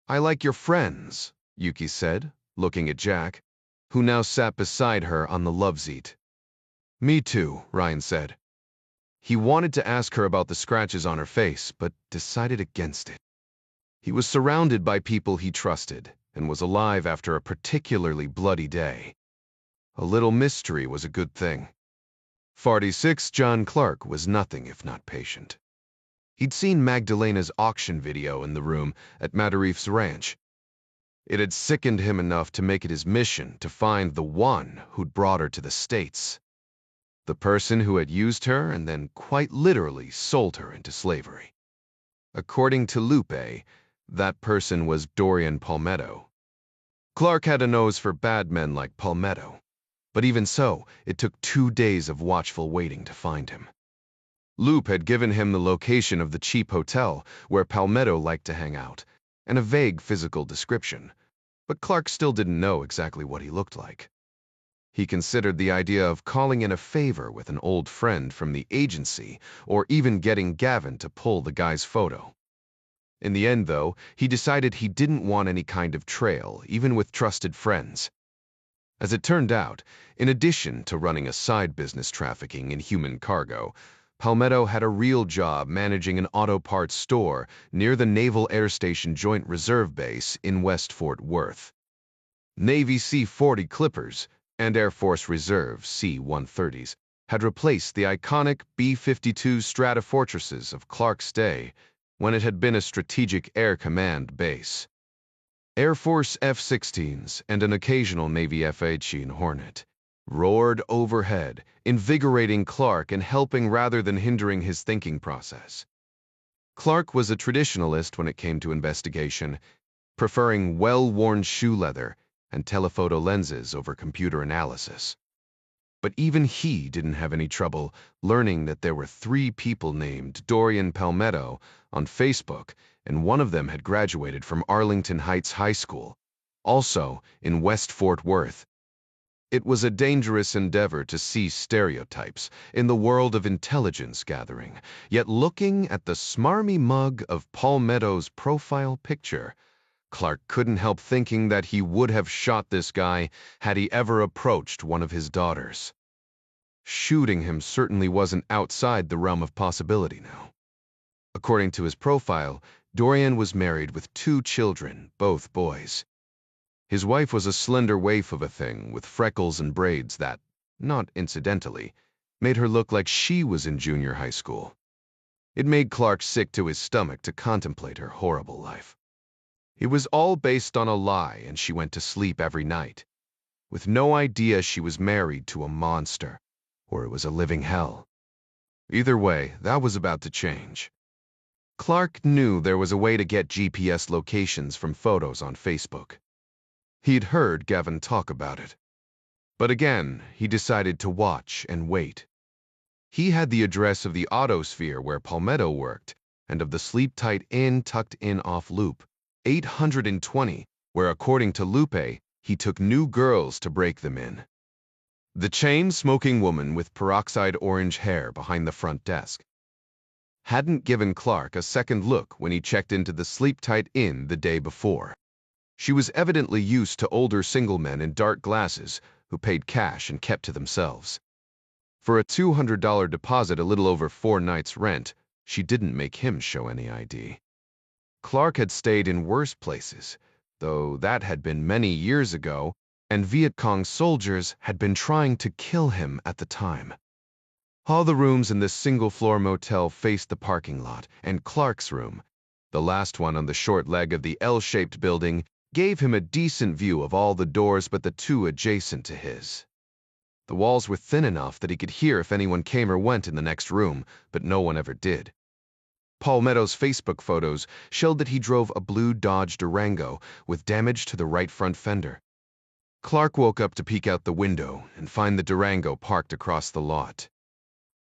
Speaker 1: I like your friends, Yuki said, looking at Jack, who now sat beside her on the love seat. Me too, Ryan said. He wanted to ask her about the scratches on her face, but decided against it. He was surrounded by people he trusted, and was alive after a particularly bloody day. A little mystery was a good thing. 46 John Clark was nothing if not patient. He'd seen Magdalena's auction video in the room at Matarif's ranch. It had sickened him enough to make it his mission to find the one who'd brought her to the States. The person who had used her and then quite literally sold her into slavery. According to Lupe, that person was Dorian Palmetto. Clark had a nose for bad men like Palmetto, but even so, it took 2 days of watchful waiting to find him. Lupe had given him the location of the cheap hotel where Palmetto liked to hang out, and a vague physical description, but Clark still didn't know exactly what he looked like. He considered the idea of calling in a favor with an old friend from the agency, or even getting Gavin to pull the guy's photo. In the end, though, he decided he didn't want any kind of trail, even with trusted friends. As it turned out, in addition to running a side business trafficking in human cargo, Palmetto had a real job managing an auto parts store near the Naval Air Station Joint Reserve Base in West Fort Worth. Navy C-40 Clippers and Air Force Reserve C-130s had replaced the iconic B-52 Stratofortresses of Clark's day when it had been a strategic air command base. Air Force F-16s and an occasional Navy F-18 Hornet roared overhead, invigorating Clark and helping rather than hindering his thinking process. Clark was a traditionalist when it came to investigation, preferring well-worn shoe leather and telephoto lenses over computer analysis. But even he didn't have any trouble learning that there were 3 people named Dorian Palmetto on Facebook, and one of them had graduated from Arlington Heights High School, also in West Fort Worth. It was a dangerous endeavor to see stereotypes in the world of intelligence gathering, yet looking at the smarmy mug of Palmetto's profile picture, Clark couldn't help thinking that he would have shot this guy had he ever approached one of his daughters. Shooting him certainly wasn't outside the realm of possibility now. According to his profile, Dorian was married with 2 children, both boys. His wife was a slender waif of a thing with freckles and braids that, not incidentally, made her look like she was in junior high school. It made Clark sick to his stomach to contemplate her horrible life. It was all based on a lie, and she went to sleep every night, with no idea she was married to a monster, or it was a living hell. Either way, that was about to change. Clark knew there was a way to get GPS locations from photos on Facebook. He'd heard Gavin talk about it. But again, he decided to watch and wait. He had the address of the Autosphere where Palmetto worked, and of the Sleep Tight Inn tucked in off Loop 820, where according to Lupe, he took new girls to break them in. The chain-smoking woman with peroxide orange hair behind the front desk hadn't given Clark a second look when he checked into the Sleep Tight Inn the day before. She was evidently used to older single men in dark glasses who paid cash and kept to themselves. For a $200 deposit, a little over 4 nights' rent, she didn't make him show any ID. Clark had stayed in worse places, though that had been many years ago, and Viet Cong soldiers had been trying to kill him at the time. All the rooms in this single-floor motel faced the parking lot, and Clark's room, the last one on the short leg of the L-shaped building, gave him a decent view of all the doors but the 2 adjacent to his. The walls were thin enough that he could hear if anyone came or went in the next room, but no one ever did. Palmetto's Facebook photos showed that he drove a blue Dodge Durango with damage to the right front fender. Clark woke up to peek out the window and find the Durango parked across the lot.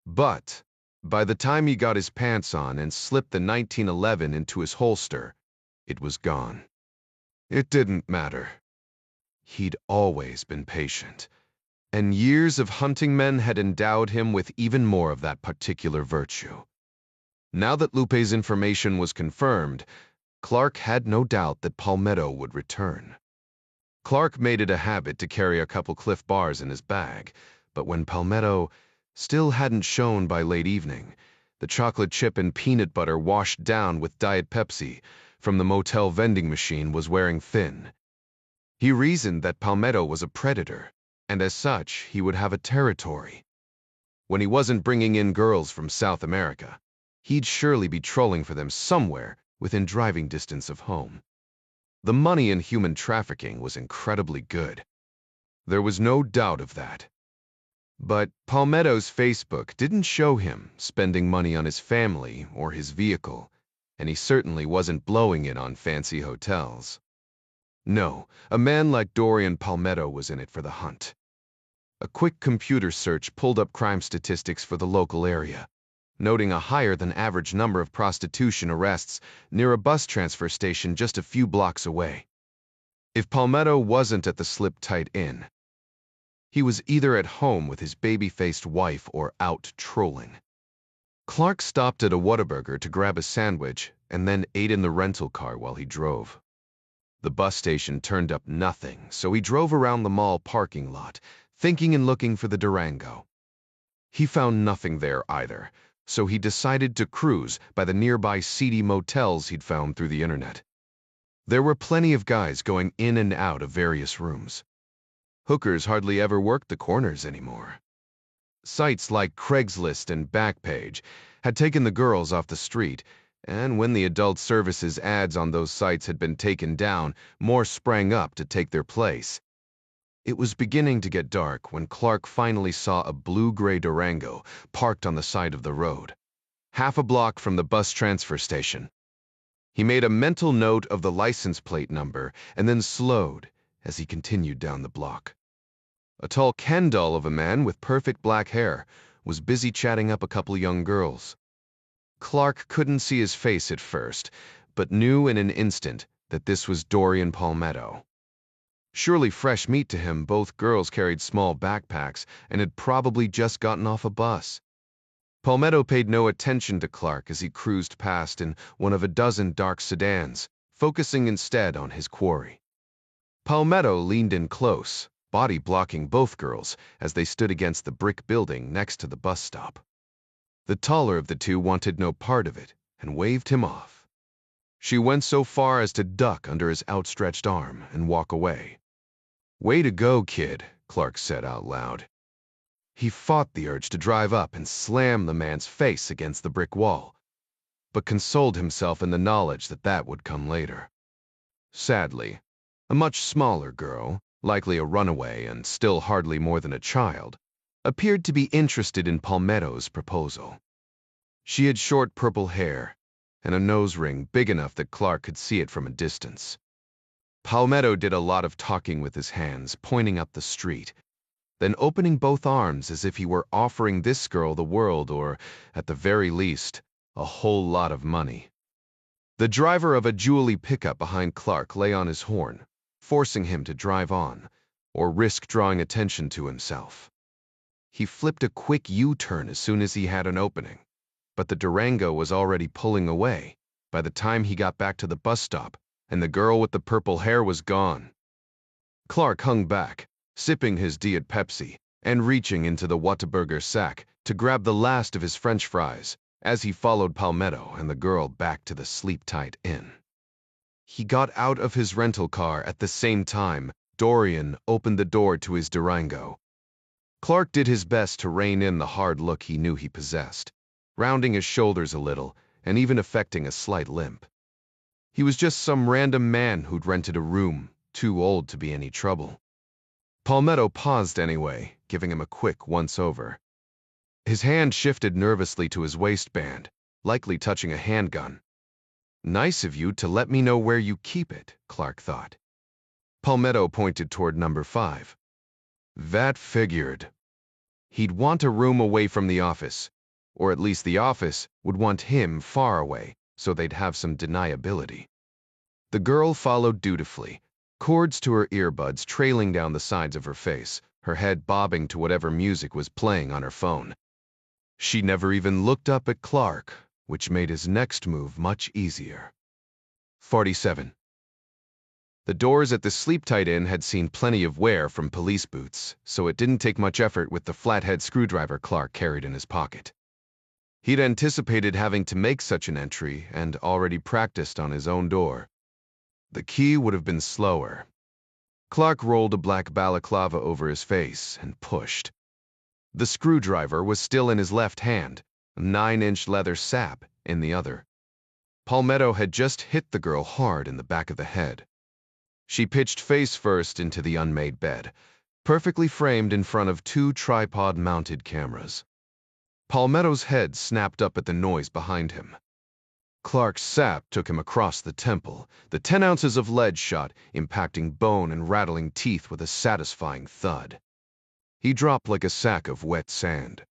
Speaker 1: But by the time he got his pants on and slipped the 1911 into his holster, it was gone. It didn't matter. He'd always been patient, and years of hunting men had endowed him with even more of that particular virtue. Now that Lupe's information was confirmed, Clark had no doubt that Palmetto would return. Clark made it a habit to carry a couple Cliff Bars in his bag, but when Palmetto still hadn't shown by late evening, the chocolate chip and peanut butter washed down with Diet Pepsi from the motel vending machine was wearing thin. He reasoned that Palmetto was a predator, and as such, he would have a territory. When he wasn't bringing in girls from South America, he'd surely be trolling for them somewhere within driving distance of home. The money in human trafficking was incredibly good. There was no doubt of that. But Palmetto's Facebook didn't show him spending money on his family or his vehicle, and he certainly wasn't blowing it on fancy hotels. No, a man like Dorian Palmetto was in it for the hunt. A quick computer search pulled up crime statistics for the local area, noting a higher than average number of prostitution arrests near a bus transfer station just a few blocks away. If Palmetto wasn't at the Slip-Tight Inn, he was either at home with his baby-faced wife or out trolling. Clark stopped at a Whataburger to grab a sandwich and then ate in the rental car while he drove. The bus station turned up nothing, so he drove around the mall parking lot, thinking and looking for the Durango. He found nothing there either, so he decided to cruise by the nearby seedy motels he'd found through the internet. There were plenty of guys going in and out of various rooms. Hookers hardly ever worked the corners anymore. Sites like Craigslist and Backpage had taken the girls off the street, and when the adult services ads on those sites had been taken down, more sprang up to take their place. It was beginning to get dark when Clark finally saw a blue-gray Durango parked on the side of the road, half a block from the bus transfer station. He made a mental note of the license plate number and then slowed as he continued down the block. A tall Ken doll of a man with perfect black hair was busy chatting up a couple young girls. Clark couldn't see his face at first, but knew in an instant that this was Dorian Palmetto. Surely fresh meat to him, both girls carried small backpacks and had probably just gotten off a bus. Palmetto paid no attention to Clark as he cruised past in one of a dozen dark sedans, focusing instead on his quarry. Palmetto leaned in close, body blocking both girls as they stood against the brick building next to the bus stop. The taller of the two wanted no part of it and waved him off. She went so far as to duck under his outstretched arm and walk away. "Way to go, kid," Clark said out loud. He fought the urge to drive up and slam the man's face against the brick wall, but consoled himself in the knowledge that that would come later. Sadly, a much smaller girl, likely a runaway and still hardly more than a child, appeared to be interested in Palmetto's proposal. She had short purple hair and a nose ring big enough that Clark could see it from a distance. Palmetto did a lot of talking with his hands, pointing up the street, then opening both arms as if he were offering this girl the world or, at the very least, a whole lot of money. The driver of a Julie pickup behind Clark lay on his horn, forcing him to drive on, or risk drawing attention to himself. He flipped a quick U-turn as soon as he had an opening, but the Durango was already pulling away by the time he got back to the bus stop, and the girl with the purple hair was gone. Clark hung back, sipping his Diet Pepsi and reaching into the Whataburger sack to grab the last of his French fries as he followed Palmetto and the girl back to the Sleep-Tight Inn. He got out of his rental car at the same time Dorian opened the door to his Durango. Clark did his best to rein in the hard look he knew he possessed, rounding his shoulders a little and even affecting a slight limp. He was just some random man who'd rented a room, too old to be any trouble. Palmetto paused anyway, giving him a quick once-over. His hand shifted nervously to his waistband, likely touching a handgun. "Nice of you to let me know where you keep it," Clark thought. Palmetto pointed toward number 5. That figured. He'd want a room away from the office, or at least the office would want him far away, so they'd have some deniability. The girl followed dutifully, cords to her earbuds trailing down the sides of her face, her head bobbing to whatever music was playing on her phone. She never even looked up at Clark, which made his next move much easier. 47. The doors at the Sleep-Tight Inn had seen plenty of wear from police boots, so it didn't take much effort with the flathead screwdriver Clark carried in his pocket. He'd anticipated having to make such an entry and already practiced on his own door. The key would have been slower. Clark rolled a black balaclava over his face and pushed. The screwdriver was still in his left hand, a 9-inch leather sap in the other. Palmetto had just hit the girl hard in the back of the head. She pitched face first into the unmade bed, perfectly framed in front of 2 tripod-mounted cameras. Palmetto's head snapped up at the noise behind him. Clark's sap took him across the temple, the 10 ounces of lead shot impacting bone and rattling teeth with a satisfying thud. He dropped like a sack of wet sand.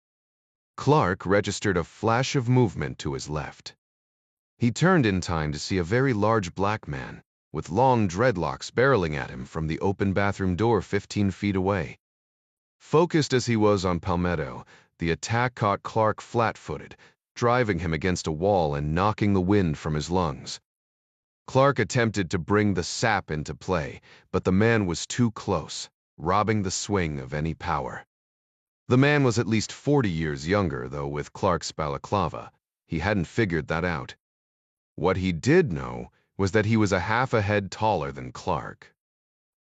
Speaker 1: Clark registered a flash of movement to his left. He turned in time to see a very large black man, with long dreadlocks barreling at him from the open bathroom door 15 feet away. Focused as he was on Palmetto, the attack caught Clark flat-footed, driving him against a wall and knocking the wind from his lungs. Clark attempted to bring the sap into play, but the man was too close, robbing the swing of any power. The man was at least 40 years younger, though with Clark's balaclava, he hadn't figured that out. What he did know was that he was a half a head taller than Clark.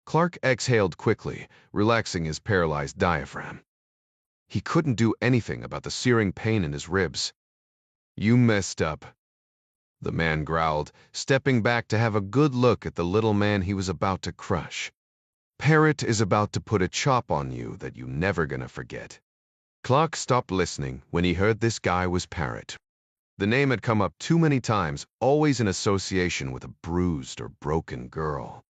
Speaker 1: Clark exhaled quickly, relaxing his paralyzed diaphragm. He couldn't do anything about the searing pain in his ribs. "You messed up," the man growled, stepping back to have a good look at the little man he was about to crush. "Parrot is about to put a chop on you that you never gonna forget." Clark stopped listening when he heard this guy was Parrot. The name had come up too many times, always in association with a bruised or broken girl.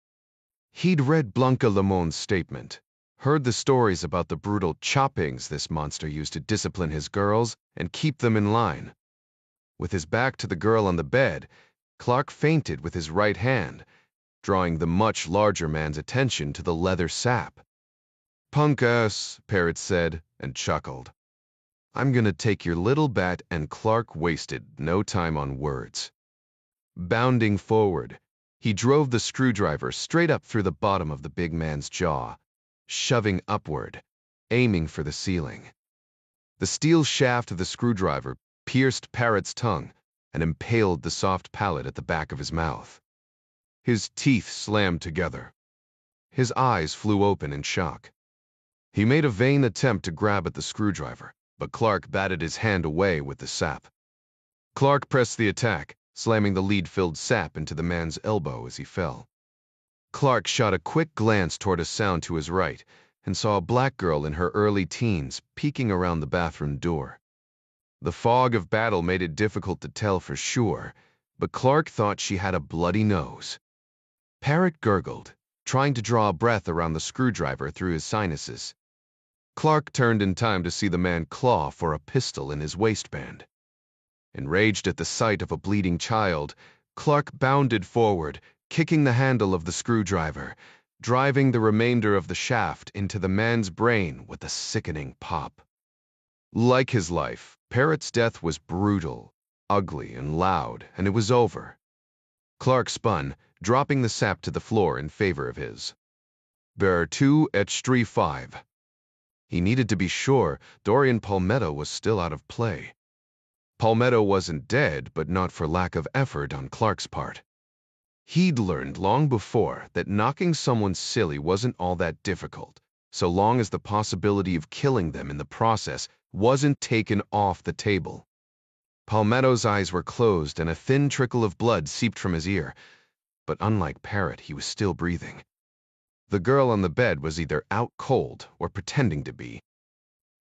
Speaker 1: He'd read Blanca Lemon's statement, heard the stories about the brutal choppings this monster used to discipline his girls and keep them in line. With his back to the girl on the bed, Clark feinted with his right hand, drawing the much larger man's attention to the leather sap. "Punk ass," Parrot said, and chuckled. "I'm gonna take your little bat," and Clark wasted no time on words. Bounding forward, he drove the screwdriver straight up through the bottom of the big man's jaw, shoving upward, aiming for the ceiling. The steel shaft of the screwdriver pierced Parrot's tongue and impaled the soft palate at the back of his mouth. His teeth slammed together. His eyes flew open in shock. He made a vain attempt to grab at the screwdriver, but Clark batted his hand away with the sap. Clark pressed the attack, slamming the lead-filled sap into the man's elbow as he fell. Clark shot a quick glance toward a sound to his right and saw a black girl in her early teens peeking around the bathroom door. The fog of battle made it difficult to tell for sure, but Clark thought she had a bloody nose. Parrot gurgled, trying to draw a breath around the screwdriver through his sinuses. Clark turned in time to see the man claw for a pistol in his waistband. Enraged at the sight of a bleeding child, Clark bounded forward, kicking the handle of the screwdriver, driving the remainder of the shaft into the man's brain with a sickening pop. Like his life, Parrot's death was brutal, ugly, and loud, and it was over. Clark spun, dropping the sap to the floor in favor of his. "Bear 2 et 5. He needed to be sure Dorian Palmetto was still out of play. Palmetto wasn't dead, but not for lack of effort on Clark's part. He'd learned long before that knocking someone silly wasn't all that difficult, so long as the possibility of killing them in the process wasn't taken off the table. Palmetto's eyes were closed and a thin trickle of blood seeped from his ear, but unlike Parrot, he was still breathing. The girl on the bed was either out cold or pretending to be.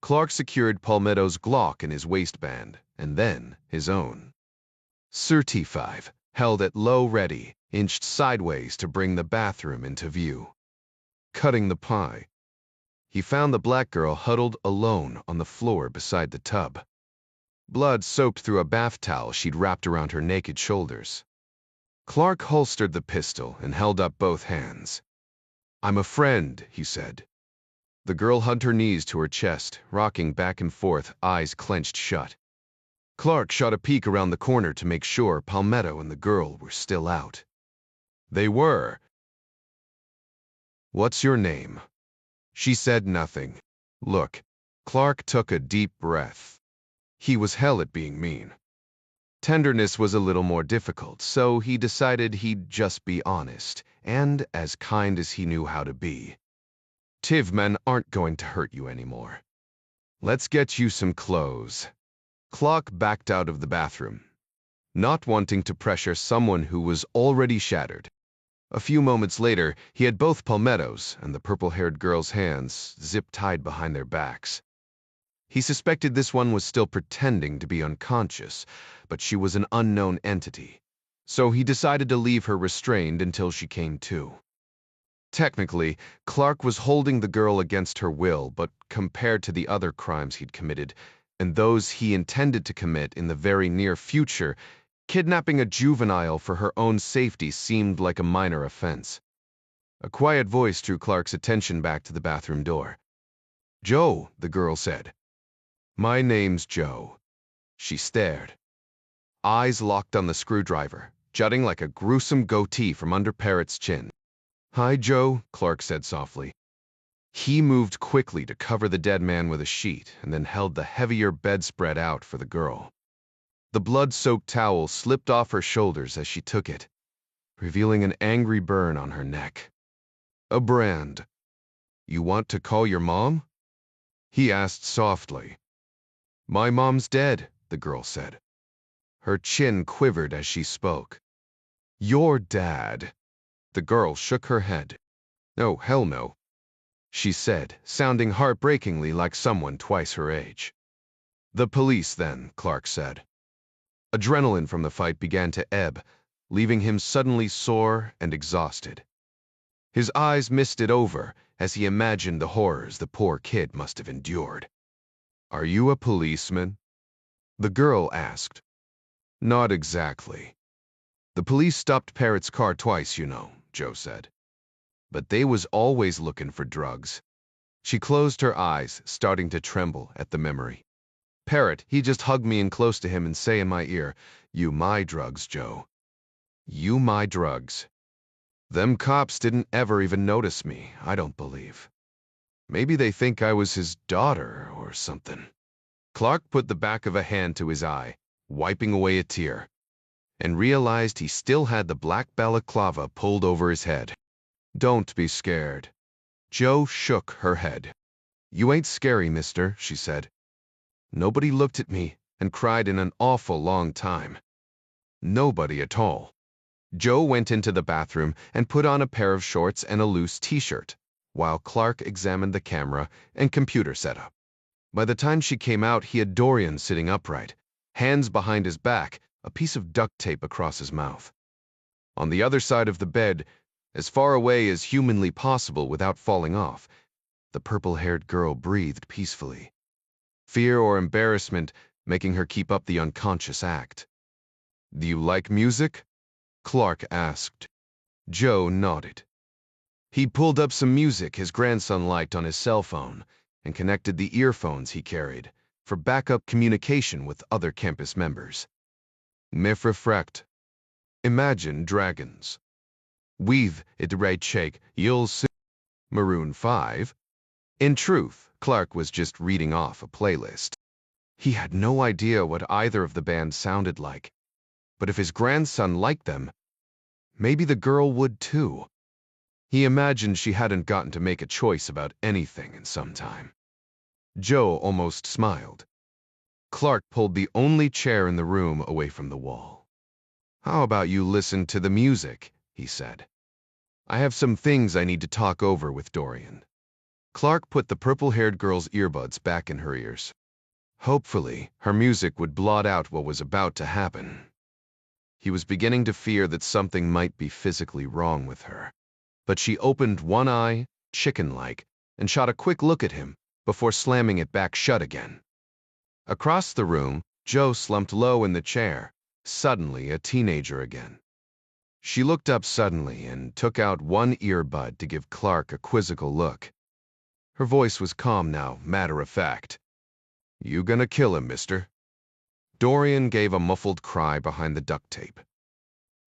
Speaker 1: Clark secured Palmetto's Glock in his waistband, and then his own. Sir-T5, held at low ready, inched sideways to bring the bathroom into view. Cutting the pie, he found the black girl huddled alone on the floor beside the tub. Blood soaked through a bath towel she'd wrapped around her naked shoulders. Clark holstered the pistol and held up both hands. "I'm a friend," he said. The girl hugged her knees to her chest, rocking back and forth, eyes clenched shut. Clark shot a peek around the corner to make sure Palmetto and the girl were still out. They were. "What's your name?" She said nothing. "Look." Clark took a deep breath. He was hell at being mean. Tenderness was a little more difficult, so he decided he'd just be honest, and as kind as he knew how to be. "Tiv men aren't going to hurt you anymore. Let's get you some clothes." Clark backed out of the bathroom, not wanting to pressure someone who was already shattered. A few moments later, he had both Palmetto's and the purple-haired girl's hands zip-tied behind their backs. He suspected this one was still pretending to be unconscious, but she was an unknown entity, so he decided to leave her restrained until she came to. Technically, Clark was holding the girl against her will, but compared to the other crimes he'd committed, and those he intended to commit in the very near future, Kidnapping a juvenile for her own safety seemed like a minor offense. A quiet voice drew Clark's attention back to the bathroom door. "Joe," the girl said. "My name's Joe." She stared. Eyes locked on the screwdriver, jutting like a gruesome goatee from under Parrot's chin. "Hi, Joe," Clark said softly. He moved quickly to cover the dead man with a sheet and then held the heavier bedspread out for the girl. The blood-soaked towel slipped off her shoulders as she took it, revealing an angry burn on her neck. "A brand. You want to call your mom?" he asked softly. "My mom's dead," the girl said. Her chin quivered as she spoke. "Your dad?" The girl shook her head. "Oh, hell no," she said, sounding heartbreakingly like someone twice her age. "The police, then," Clark said. Adrenaline from the fight began to ebb, leaving him suddenly sore and exhausted. His eyes misted over as he imagined the horrors the poor kid must have endured. "Are you a policeman?" the girl asked. "Not exactly. The police stopped Parrot's car twice, you know," Joe said. "But they was always looking for drugs." She closed her eyes, starting to tremble at the memory. "Parrot, he just hugged me in close to him and say in my ear, 'You my drugs, Joe. You my drugs.' Them cops didn't ever even notice me, I don't believe. Maybe they think I was his daughter or something." Clark put the back of a hand to his eye, wiping away a tear, and realized he still had the black balaclava pulled over his head. "Don't be scared." Joe shook her head. "You ain't scary, mister," she said. "Nobody looked at me and cried in an awful long time. Nobody at all." Joe went into the bathroom and put on a pair of shorts and a loose t-shirt, while Clark examined the camera and computer setup. By the time she came out, he had Dorian sitting upright, hands behind his back, a piece of duct tape across his mouth. On the other side of the bed, as far away as humanly possible without falling off, the purple-haired girl breathed peacefully, fear or embarrassment making her keep up the unconscious act. "Do you like music?" Clark asked. Joe nodded. He pulled up some music his grandson liked on his cell phone and connected the earphones he carried for backup communication with other campus members. "Mif refrect. Imagine Dragons. We've it right shake, you'll see." Maroon 5. In truth, Clark was just reading off a playlist. He had no idea what either of the bands sounded like, but if his grandson liked them, maybe the girl would too. He imagined she hadn't gotten to make a choice about anything in some time. Joe almost smiled. Clark pulled the only chair in the room away from the wall. "How about you listen to the music?" he said. "I have some things I need to talk over with Dorian." Clark put the purple-haired girl's earbuds back in her ears. Hopefully, her music would blot out what was about to happen. He was beginning to fear that something might be physically wrong with her. But she opened one eye, chicken-like, and shot a quick look at him before slamming it back shut again. Across the room, Joe slumped low in the chair, suddenly a teenager again. She looked up suddenly and took out one earbud to give Clark a quizzical look. Her voice was calm now, matter-of-fact. "You gonna kill him, mister?" Dorian gave a muffled cry behind the duct tape.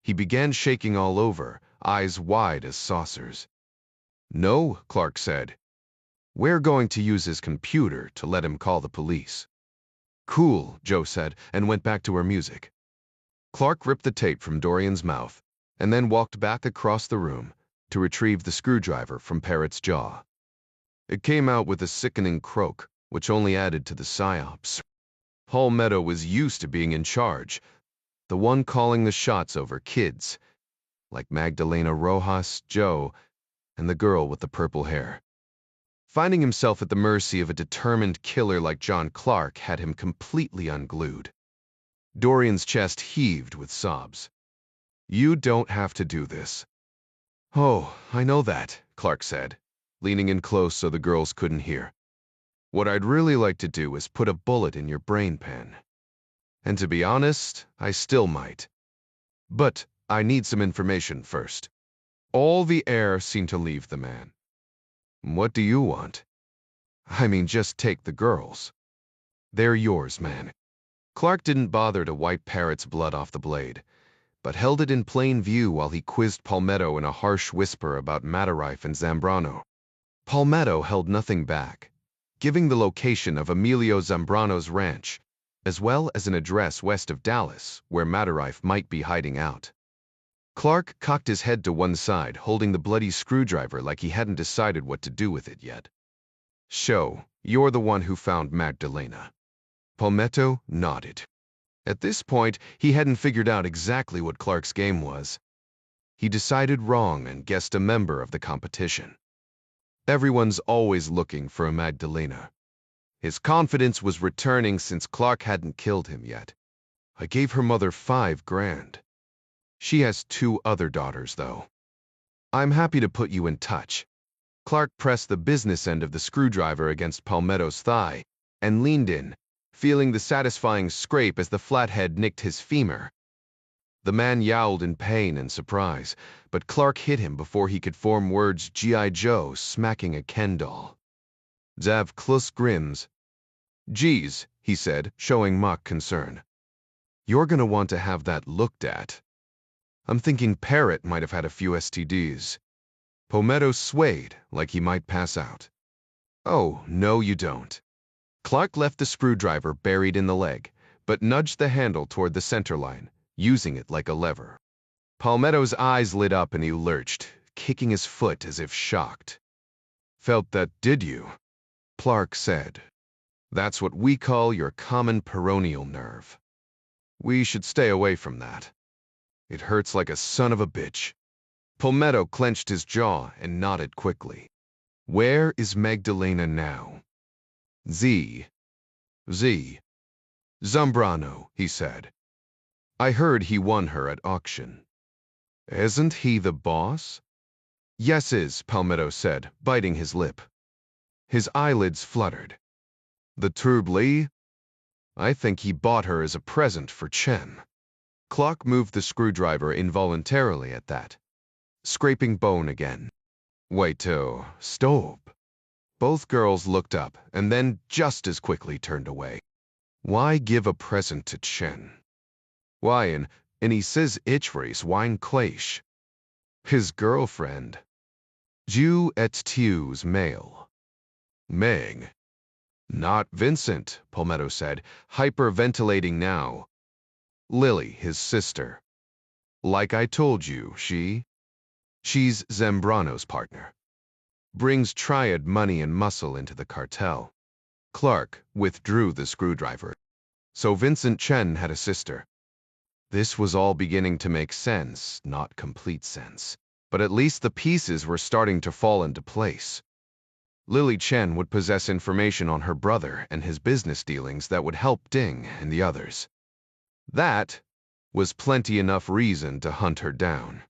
Speaker 1: He began shaking all over, eyes wide as saucers. "No," Clark said. "We're going to use his computer to let him call the police." "Cool," Joe said, and went back to her music. Clark ripped the tape from Dorian's mouth and then walked back across the room to retrieve the screwdriver from Parrot's jaw. It came out with a sickening croak, which only added to the psyops. Palmetto was used to being in charge, the one calling the shots over kids, like Magdalena Rojas, Joe, and the girl with the purple hair. Finding himself at the mercy of a determined killer like John Clark had him completely unglued. Dorian's chest heaved with sobs. "You don't have to do this." "Oh, I know that," Clark said, leaning in close so the girls couldn't hear. "What I'd really like to do is put a bullet in your brain pan." And to be honest, I still might. But I need some information first. All the air seemed to leave the man. What do you want? I mean, just take the girls. They're yours, man. Clark didn't bother to wipe Parrot's blood off the blade, but held it in plain view while he quizzed Palmetto in a harsh whisper about Matarife and Zambrano. Palmetto held nothing back, giving the location of Emilio Zambrano's ranch, as well as an address west of Dallas where Matarife might be hiding out. Clark cocked his head to one side, holding the bloody screwdriver like he hadn't decided what to do with it yet. So, you're the one who found Magdalena. Palmetto nodded. At this point, he hadn't figured out exactly what Clark's game was. He decided wrong and guessed a member of the competition. Everyone's always looking for a Magdalena. His confidence was returning since Clark hadn't killed him yet. I gave her mother $5 grand. She has 2 other daughters, though. I'm happy to put you in touch. Clark pressed the business end of the screwdriver against Palmetto's thigh and leaned in, feeling the satisfying scrape as the flathead nicked his femur. The man yowled in pain and surprise, but Clark hit him before he could form words G.I. Joe smacking a Ken doll. Zav Klus grims. Geez, he said, showing mock concern. You're gonna want to have that looked at. I'm thinking Parrot might have had a few STDs. Palmetto swayed like he might pass out. Oh, no you don't. Clark left the screwdriver buried in the leg, but nudged the handle toward the center line, using it like a lever. Palmetto's eyes lit up and he lurched, kicking his foot as if shocked. Felt that, did you? Clark said. That's what we call your common peroneal nerve. We should stay away from that. It hurts like a son of a bitch. Palmetto clenched his jaw and nodded quickly. Where is Magdalena now? Z. Zambrano, he said. I heard he won her at auction. Isn't he the boss? Yes is, Palmetto said, biting his lip. His eyelids fluttered. The Turbli? I think he bought her as a present for Chen. Clark moved the screwdriver involuntarily at that, scraping bone again. Wait, stop. Both girls looked up and then just as quickly turned away. Why give a present to Chen? Why, and he says Ichvries wine clash. His girlfriend. Jew et Tews male. Meg. Not Vincent, Palmetto said, hyperventilating now. Lily, his sister. Like I told you, she's Zambrano's partner. Brings triad money and muscle into the cartel. Clark withdrew the screwdriver. So Vincent Chen had a sister. This was all beginning to make sense, not complete sense. But at least the pieces were starting to fall into place. Lily Chen would possess information on her brother and his business dealings that would help Ding and the others. That was plenty enough reason to hunt her down.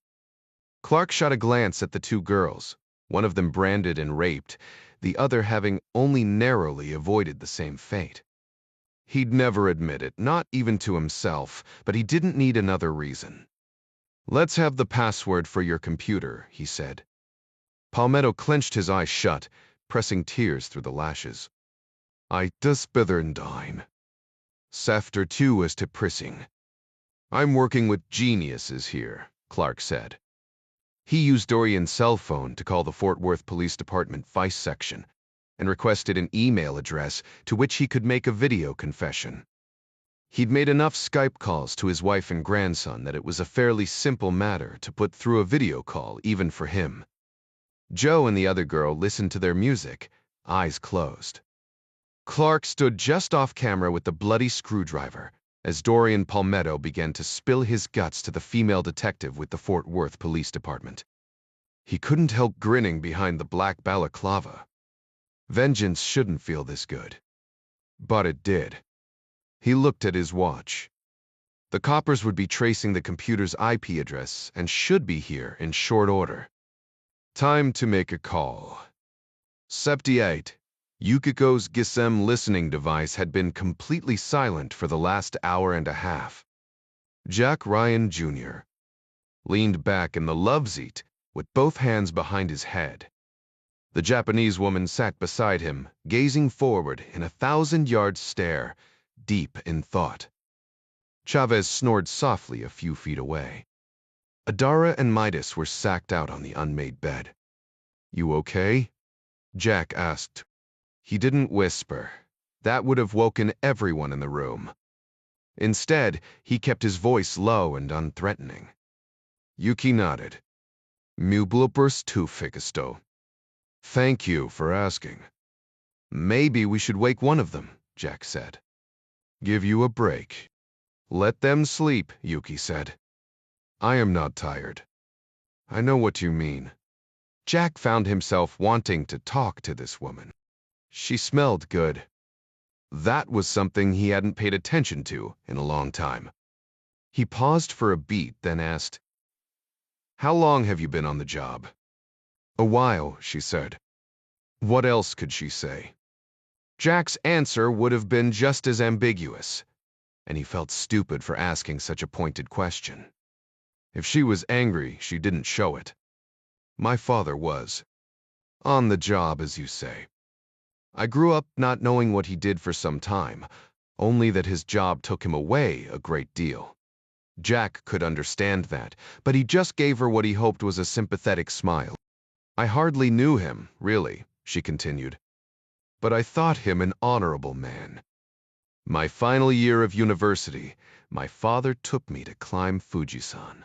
Speaker 1: Clark shot a glance at the 2 girls, one of them branded and raped, the other having only narrowly avoided the same fate. He'd never admit it, not even to himself, but he didn't need another reason. Let's have the password for your computer, he said. Palmetto clenched his eyes shut, pressing tears through the lashes. I despithern Sefter 2 as to prissing. I'm working with geniuses here, Clark said. He used Dorian's cell phone to call the Fort Worth Police Department Vice Section and requested an email address to which he could make a video confession. He'd made enough Skype calls to his wife and grandson that it was a fairly simple matter to put through a video call even for him. Joe and the other girl listened to their music, eyes closed. Clark stood just off camera with the bloody screwdriver as Dorian Palmetto began to spill his guts to the female detective with the Fort Worth Police Department. He couldn't help grinning behind the black balaclava. Vengeance shouldn't feel this good. But it did. He looked at his watch. The coppers would be tracing the computer's IP address and should be here in short order. Time to make a call. 78. Yukiko's GSM listening device had been completely silent for the last hour and a half. Jack Ryan Jr. leaned back in the love seat with both hands behind his head. The Japanese woman sat beside him, gazing forward in a 1,000-yard stare, deep in thought. Chavez snored softly a few feet away. Adara and Midas were sacked out on the unmade bed. "You okay?" Jack asked. He didn't whisper. That would have woken everyone in the room. Instead, he kept his voice low and unthreatening. Yuki nodded. "Mu bloopers tu fikisto." "Thank you for asking." "Maybe we should wake one of them," Jack said. "Give you a break." "Let them sleep," Yuki said. "I am not tired." "I know what you mean." Jack found himself wanting to talk to this woman. She smelled good. That was something he hadn't paid attention to in a long time. He paused for a beat, then asked, "How long have you been on the job?" "A while," she said. What else could she say? Jack's answer would have been just as ambiguous, and he felt stupid for asking such a pointed question. If she was angry, she didn't show it. "My father was. On the job, as you say. I grew up not knowing what he did for some time, only that his job took him away a great deal." Jack could understand that, but he just gave her what he hoped was a sympathetic smile. "I hardly knew him, really," she continued, "but I thought him an honorable man. My final year of university, my father took me to climb Fujisan.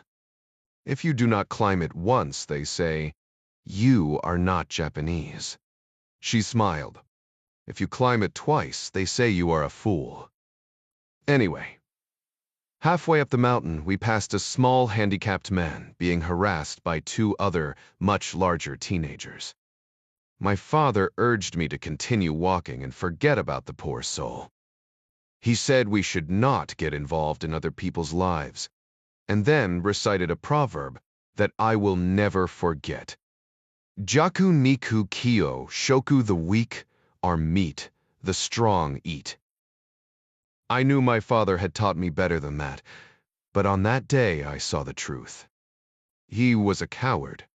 Speaker 1: If you do not climb it once, they say, you are not Japanese." She smiled. "If you climb it twice, they say you are a fool." Anyway, halfway up the mountain, we passed a small handicapped man being harassed by two other, much larger teenagers. My father urged me to continue walking and forget about the poor soul. He said we should not get involved in other people's lives, and then recited a proverb that I will never forget. "Jaku niku kyo shoku, the weak are meat, the strong eat." I knew my father had taught me better than that, but on that day I saw the truth. He was a coward.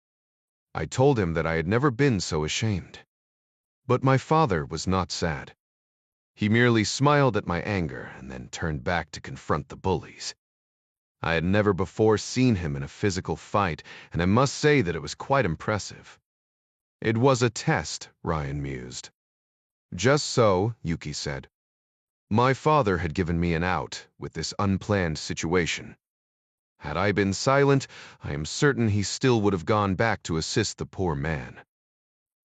Speaker 1: I told him that I had never been so ashamed. But my father was not sad. He merely smiled at my anger and then turned back to confront the bullies. I had never before seen him in a physical fight, and I must say that it was quite impressive. It was a test, Ryan mused. "Just so," Yuki said. "My father had given me an out with this unplanned situation. Had I been silent, I am certain he still would have gone back to assist the poor man.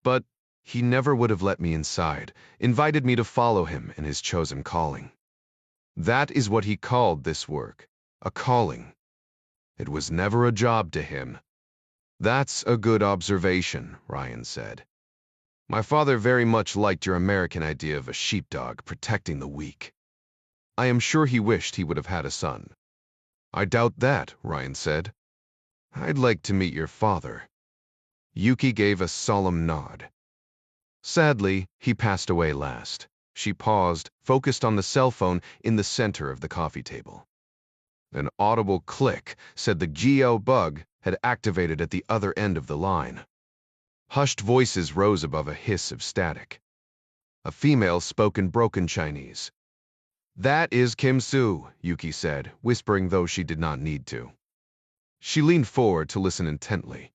Speaker 1: But he never would have let me inside, invited me to follow him in his chosen calling. That is what he called this work, a calling. It was never a job to him." "That's a good observation," Ryan said. "My father very much liked your American idea of a sheepdog protecting the weak. I am sure he wished he would have had a son." "I doubt that," Ryan said. "I'd like to meet your father." Yuki gave a solemn nod. Sadly, he passed away last. She paused, focused on the cell phone in the center of the coffee table. An audible click said the Geo bug had activated at the other end of the line. Hushed voices rose above a hiss of static. A female spoke in broken Chinese. "That is Kim Soo," Yuki said, whispering though she did not need to. She leaned forward to listen intently.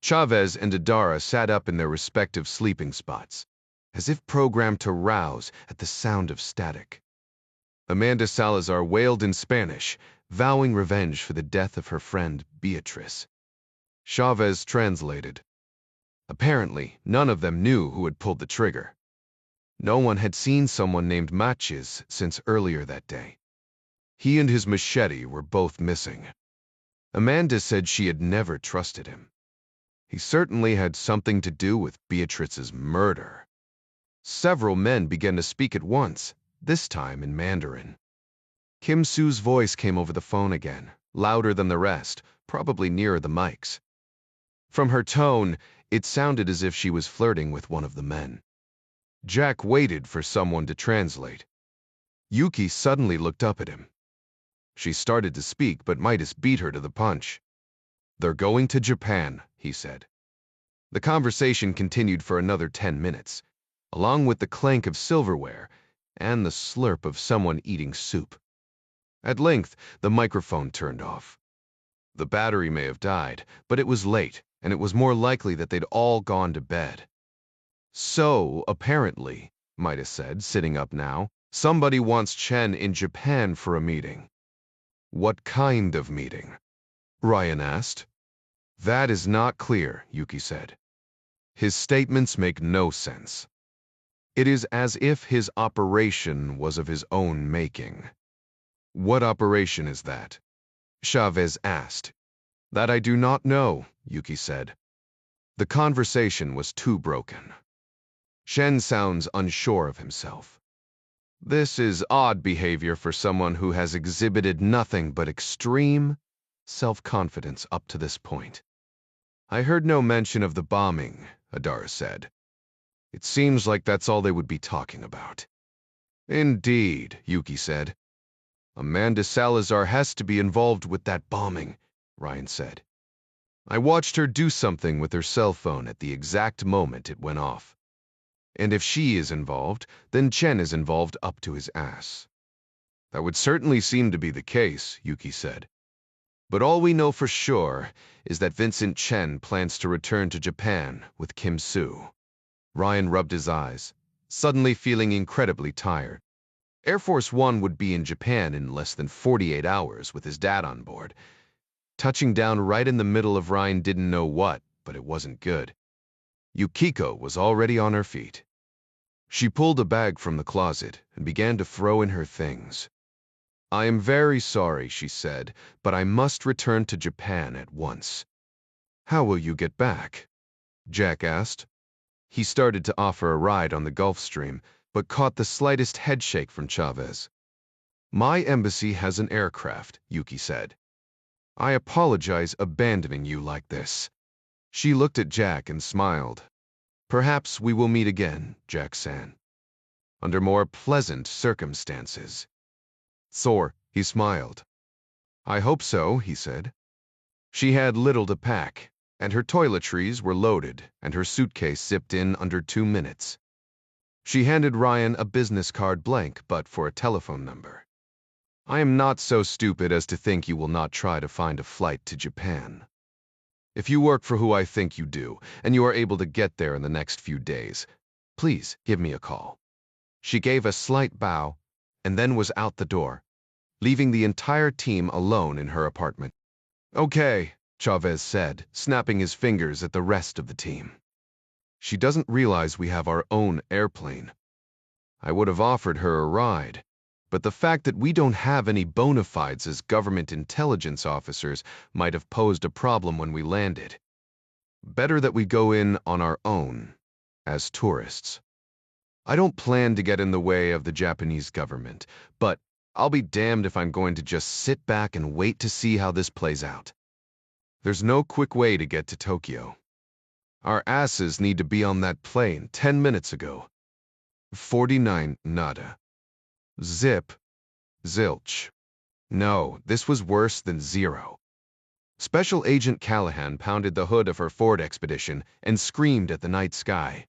Speaker 1: Chavez and Adara sat up in their respective sleeping spots, as if programmed to rouse at the sound of static. Amanda Salazar wailed in Spanish, vowing revenge for the death of her friend Beatrice. Chavez translated. Apparently, none of them knew who had pulled the trigger. No one had seen someone named Matches since earlier that day. He and his machete were both missing. Amanda said she had never trusted him. He certainly had something to do with Beatrice's murder. Several men began to speak at once, this time in Mandarin. Kim Soo's voice came over the phone again, louder than the rest, probably nearer the mics. From her tone, it sounded as if she was flirting with one of the men. Jack waited for someone to translate. Yuki suddenly looked up at him. She started to speak, but Midas beat her to the punch. "They're going to Japan," he said. The conversation continued for another 10 minutes, along with the clank of silverware and the slurp of someone eating soup. At length, the microphone turned off. The battery may have died, but it was late, and it was more likely that they'd all gone to bed. "So, apparently," Midas said, sitting up now, "somebody wants Chen in Japan for a meeting." "What kind of meeting?" Ryan asked. "That is not clear," Yuki said. "His statements make no sense. It is as if his operation was of his own making." "What operation is that?" Chavez asked. "That I do not know," Yuki said. The conversation was too broken. Shen sounds unsure of himself. This is odd behavior for someone who has exhibited nothing but extreme self-confidence up to this point. "I heard no mention of the bombing," Adara said. "It seems like that's all they would be talking about." "Indeed," Yuki said. "Amanda Salazar has to be involved with that bombing," Ryan said. "I watched her do something with her cell phone at the exact moment it went off. And if she is involved, then Chen is involved up to his ass." "That would certainly seem to be the case," Yuki said. "But all we know for sure is that Vincent Chen plans to return to Japan with Kim Soo." Ryan rubbed his eyes, suddenly feeling incredibly tired. Air Force One would be in Japan in less than 48 hours with his dad on board. Touching down right in the middle of Ryan didn't know what, but it wasn't good. Yukiko was already on her feet. She pulled a bag from the closet and began to throw in her things. "I am very sorry," she said, "but I must return to Japan at once." "How will you get back?" Jack asked. He started to offer a ride on the Gulf Stream, but caught the slightest headshake from Chavez. "My embassy has an aircraft," Yuki said. "I apologize abandoning you like this." She looked at Jack and smiled. "Perhaps we will meet again, Jack-san. Under more pleasant circumstances." "Sore," he smiled. "I hope so," he said. She had little to pack, and her toiletries were loaded, and her suitcase zipped in under 2 minutes. She handed Ryan a business card blank but for a telephone number. "I am not so stupid as to think you will not try to find a flight to Japan. If you work for who I think you do, and you are able to get there in the next few days, please give me a call." She gave a slight bow and then was out the door, leaving the entire team alone in her apartment. "Okay," Chavez said, snapping his fingers at the rest of the team. "She doesn't realize we have our own airplane. I would have offered her a ride, but the fact that we don't have any bona fides as government intelligence officers might have posed a problem when we landed. Better that we go in on our own, as tourists. I don't plan to get in the way of the Japanese government, but I'll be damned if I'm going to just sit back and wait to see how this plays out. There's no quick way to get to Tokyo. Our asses need to be on that plane 10 minutes ago." 49 nada. Zip. Zilch. No, this was worse than zero. Special Agent Callahan pounded the hood of her Ford Expedition and screamed at the night sky.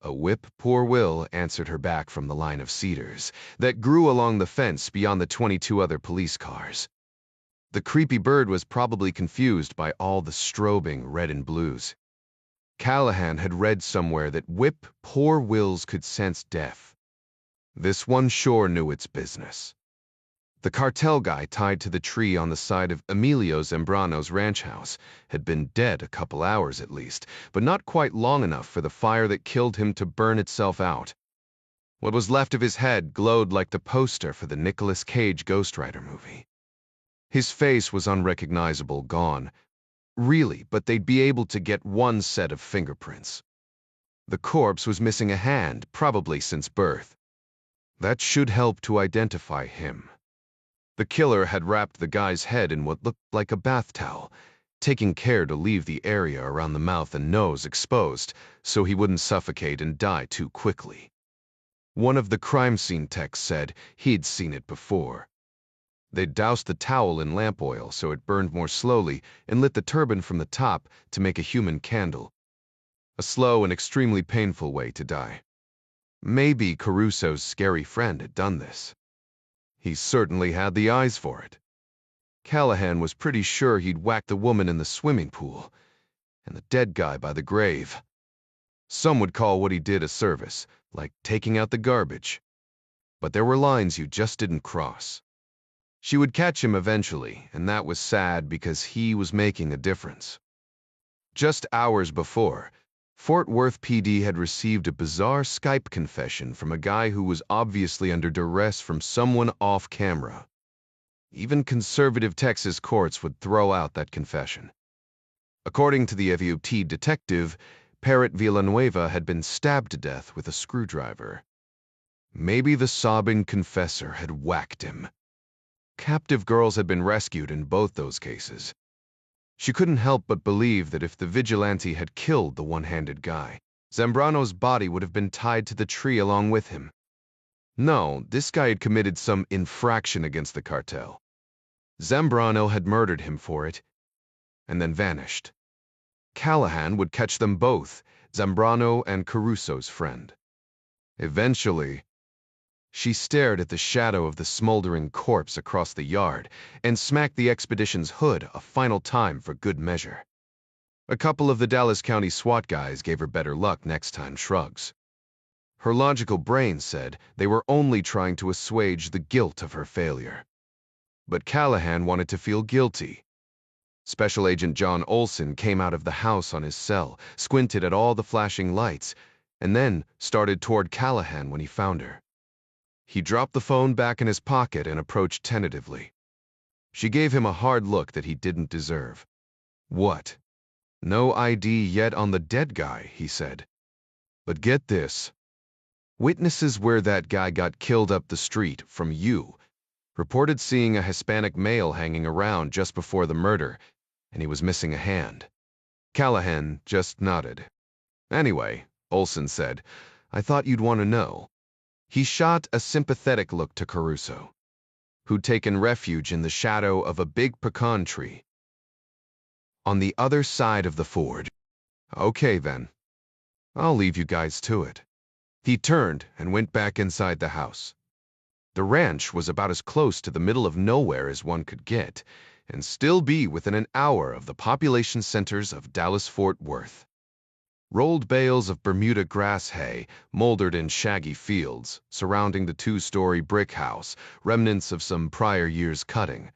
Speaker 1: A whip poor will answered her back from the line of cedars that grew along the fence beyond the 22 other police cars. The creepy bird was probably confused by all the strobing red and blues. Callahan had read somewhere that whip poor wills could sense death. This one sure knew its business. The cartel guy tied to the tree on the side of Emilio Zambrano's ranch house had been dead a couple hours at least, but not quite long enough for the fire that killed him to burn itself out. What was left of his head glowed like the poster for the Nicolas Cage Ghost Rider movie. His face was unrecognizable, gone. Really, but they'd be able to get one set of fingerprints. The corpse was missing a hand, probably since birth. That should help to identify him. The killer had wrapped the guy's head in what looked like a bath towel, taking care to leave the area around the mouth and nose exposed so he wouldn't suffocate and die too quickly. One of the crime scene techs said he'd seen it before. They'd doused the towel in lamp oil so it burned more slowly and lit the turban from the top to make a human candle. A slow and extremely painful way to die. Maybe Caruso's scary friend had done this. He certainly had the eyes for it. Callahan was pretty sure he'd whacked the woman in the swimming pool and the dead guy by the grave. Some would call what he did a service, like taking out the garbage. But there were lines you just didn't cross. She would catch him eventually, and that was sad because he was making a difference. Just hours before, Fort Worth PD had received a bizarre Skype confession from a guy who was obviously under duress from someone off camera. Even conservative Texas courts would throw out that confession. According to the FUT detective, Parrot Villanueva had been stabbed to death with a screwdriver. Maybe the sobbing confessor had whacked him. Captive girls had been rescued in both those cases. She couldn't help but believe that if the vigilante had killed the one-handed guy, Zambrano's body would have been tied to the tree along with him. No, this guy had committed some infraction against the cartel. Zambrano had murdered him for it, and then vanished. Callahan would catch them both, Zambrano and Caruso's friend. Eventually, she stared at the shadow of the smoldering corpse across the yard and smacked the expedition's hood a final time for good measure. A couple of the Dallas County SWAT guys gave her better luck next time shrugs. Her logical brain said they were only trying to assuage the guilt of her failure. But Callahan wanted to feel guilty. Special Agent John Olson came out of the house on his cell, squinted at all the flashing lights, and then started toward Callahan when he found her. He dropped the phone back in his pocket and approached tentatively. She gave him a hard look that he didn't deserve. What? No ID yet on the dead guy, he said. But get this. Witnesses where that guy got killed up the street from you reported seeing a Hispanic male hanging around just before the murder, and he was missing a hand. Callahan just nodded. Anyway, Olson said, I thought you'd want to know. He shot a sympathetic look to Caruso, who'd taken refuge in the shadow of a big pecan tree on the other side of the ford. Okay, then. I'll leave you guys to it. He turned and went back inside the house. The ranch was about as close to the middle of nowhere as one could get, and still be within an hour of the population centers of Dallas-Fort Worth. Rolled bales of Bermuda grass hay moldered in shaggy fields, surrounding the two-story brick house, remnants of some prior year's cutting.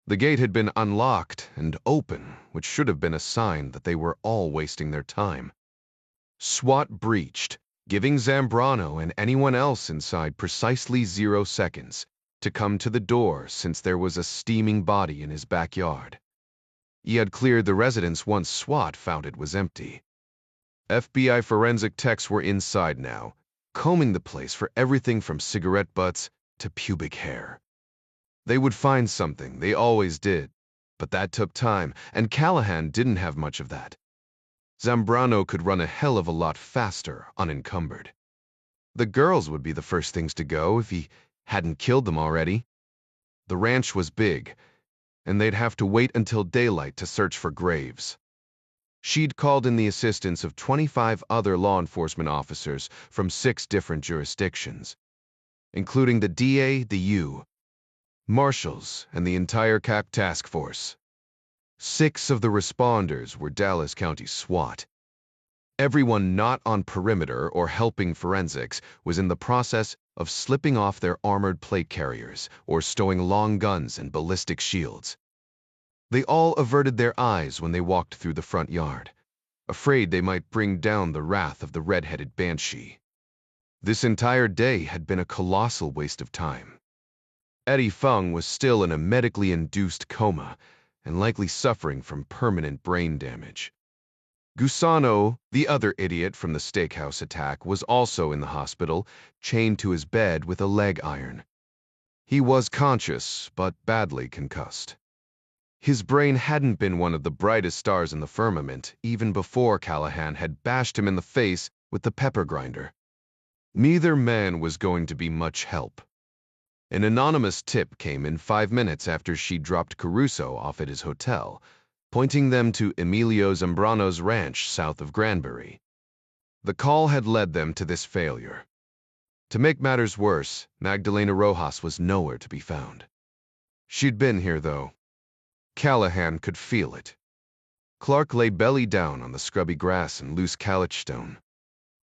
Speaker 1: The gate had been unlocked and open, which should have been a sign that they were all wasting their time. SWAT breached, giving Zambrano and anyone else inside precisely 0 seconds to come to the door since there was a steaming body in his backyard. He had cleared the residence once SWAT found it was empty. FBI forensic techs were inside now, combing the place for everything from cigarette butts to pubic hair. They would find something, they always did, but that took time, and Callahan didn't have much of that. Zambrano could run a hell of a lot faster, unencumbered. The girls would be the first things to go if he hadn't killed them already. The ranch was big, and they'd have to wait until daylight to search for graves. She'd called in the assistance of 25 other law enforcement officers from 6 different jurisdictions, including the DA, the U, marshals, and the entire CAP task force. 6 of the responders were Dallas County SWAT. Everyone not on perimeter or helping forensics was in the process of slipping off their armored plate carriers or stowing long guns and ballistic shields. They all averted their eyes when they walked through the front yard, afraid they might bring down the wrath of the red-headed banshee. This entire day had been a colossal waste of time. Eddie Fung was still in a medically induced coma and likely suffering from permanent brain damage. Gusano, the other idiot from the steakhouse attack, was also in the hospital, chained to his bed with a leg iron. He was conscious, but badly concussed. His brain hadn't been one of the brightest stars in the firmament, even before Callahan had bashed him in the face with the pepper grinder. Neither man was going to be much help. An anonymous tip came in 5 minutes after she dropped Caruso off at his hotel, pointing them to Emilio Zambrano's ranch south of Granbury. The call had led them to this failure. To make matters worse, Magdalena Rojas was nowhere to be found. She'd been here, though. Callahan could feel it. Clark lay belly down on the scrubby grass and loose caliche stone.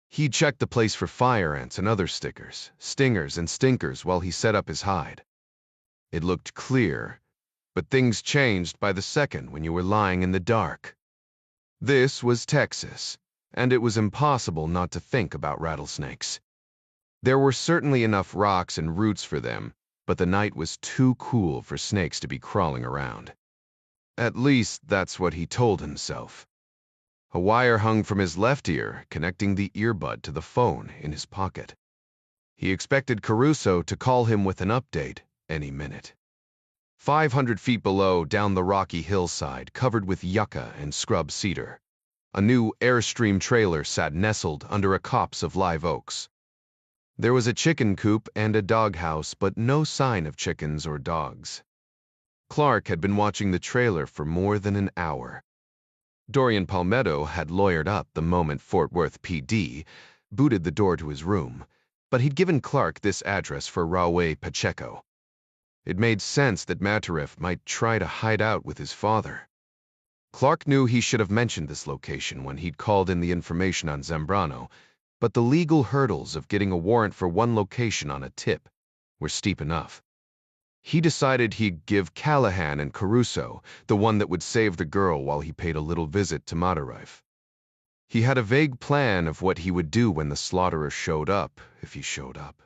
Speaker 1: He checked the place for fire ants and other stickers, stingers and stinkers while he set up his hide. It looked clear, but things changed by the second when you were lying in the dark. This was Texas, and it was impossible not to think about rattlesnakes. There were certainly enough rocks and roots for them, but the night was too cool for snakes to be crawling around. At least that's what he told himself. A wire hung from his left ear, connecting the earbud to the phone in his pocket. He expected Caruso to call him with an update any minute. 500 feet below, down the rocky hillside, covered with yucca and scrub cedar, a new Airstream trailer sat nestled under a copse of live oaks. There was a chicken coop and a doghouse, but no sign of chickens or dogs. Clark had been watching the trailer for more than an hour. Dorian Palmetto had lawyered up the moment Fort Worth PD booted the door to his room, but he'd given Clark this address for Raul Pacheco. It made sense that Matarif might try to hide out with his father. Clark knew he should have mentioned this location when he'd called in the information on Zambrano, but the legal hurdles of getting a warrant for one location on a tip were steep enough. He decided he'd give Callahan and Caruso the one that would save the girl while he paid a little visit to Matarif. He had a vague plan of what he would do when the slaughterer showed up, if he showed up.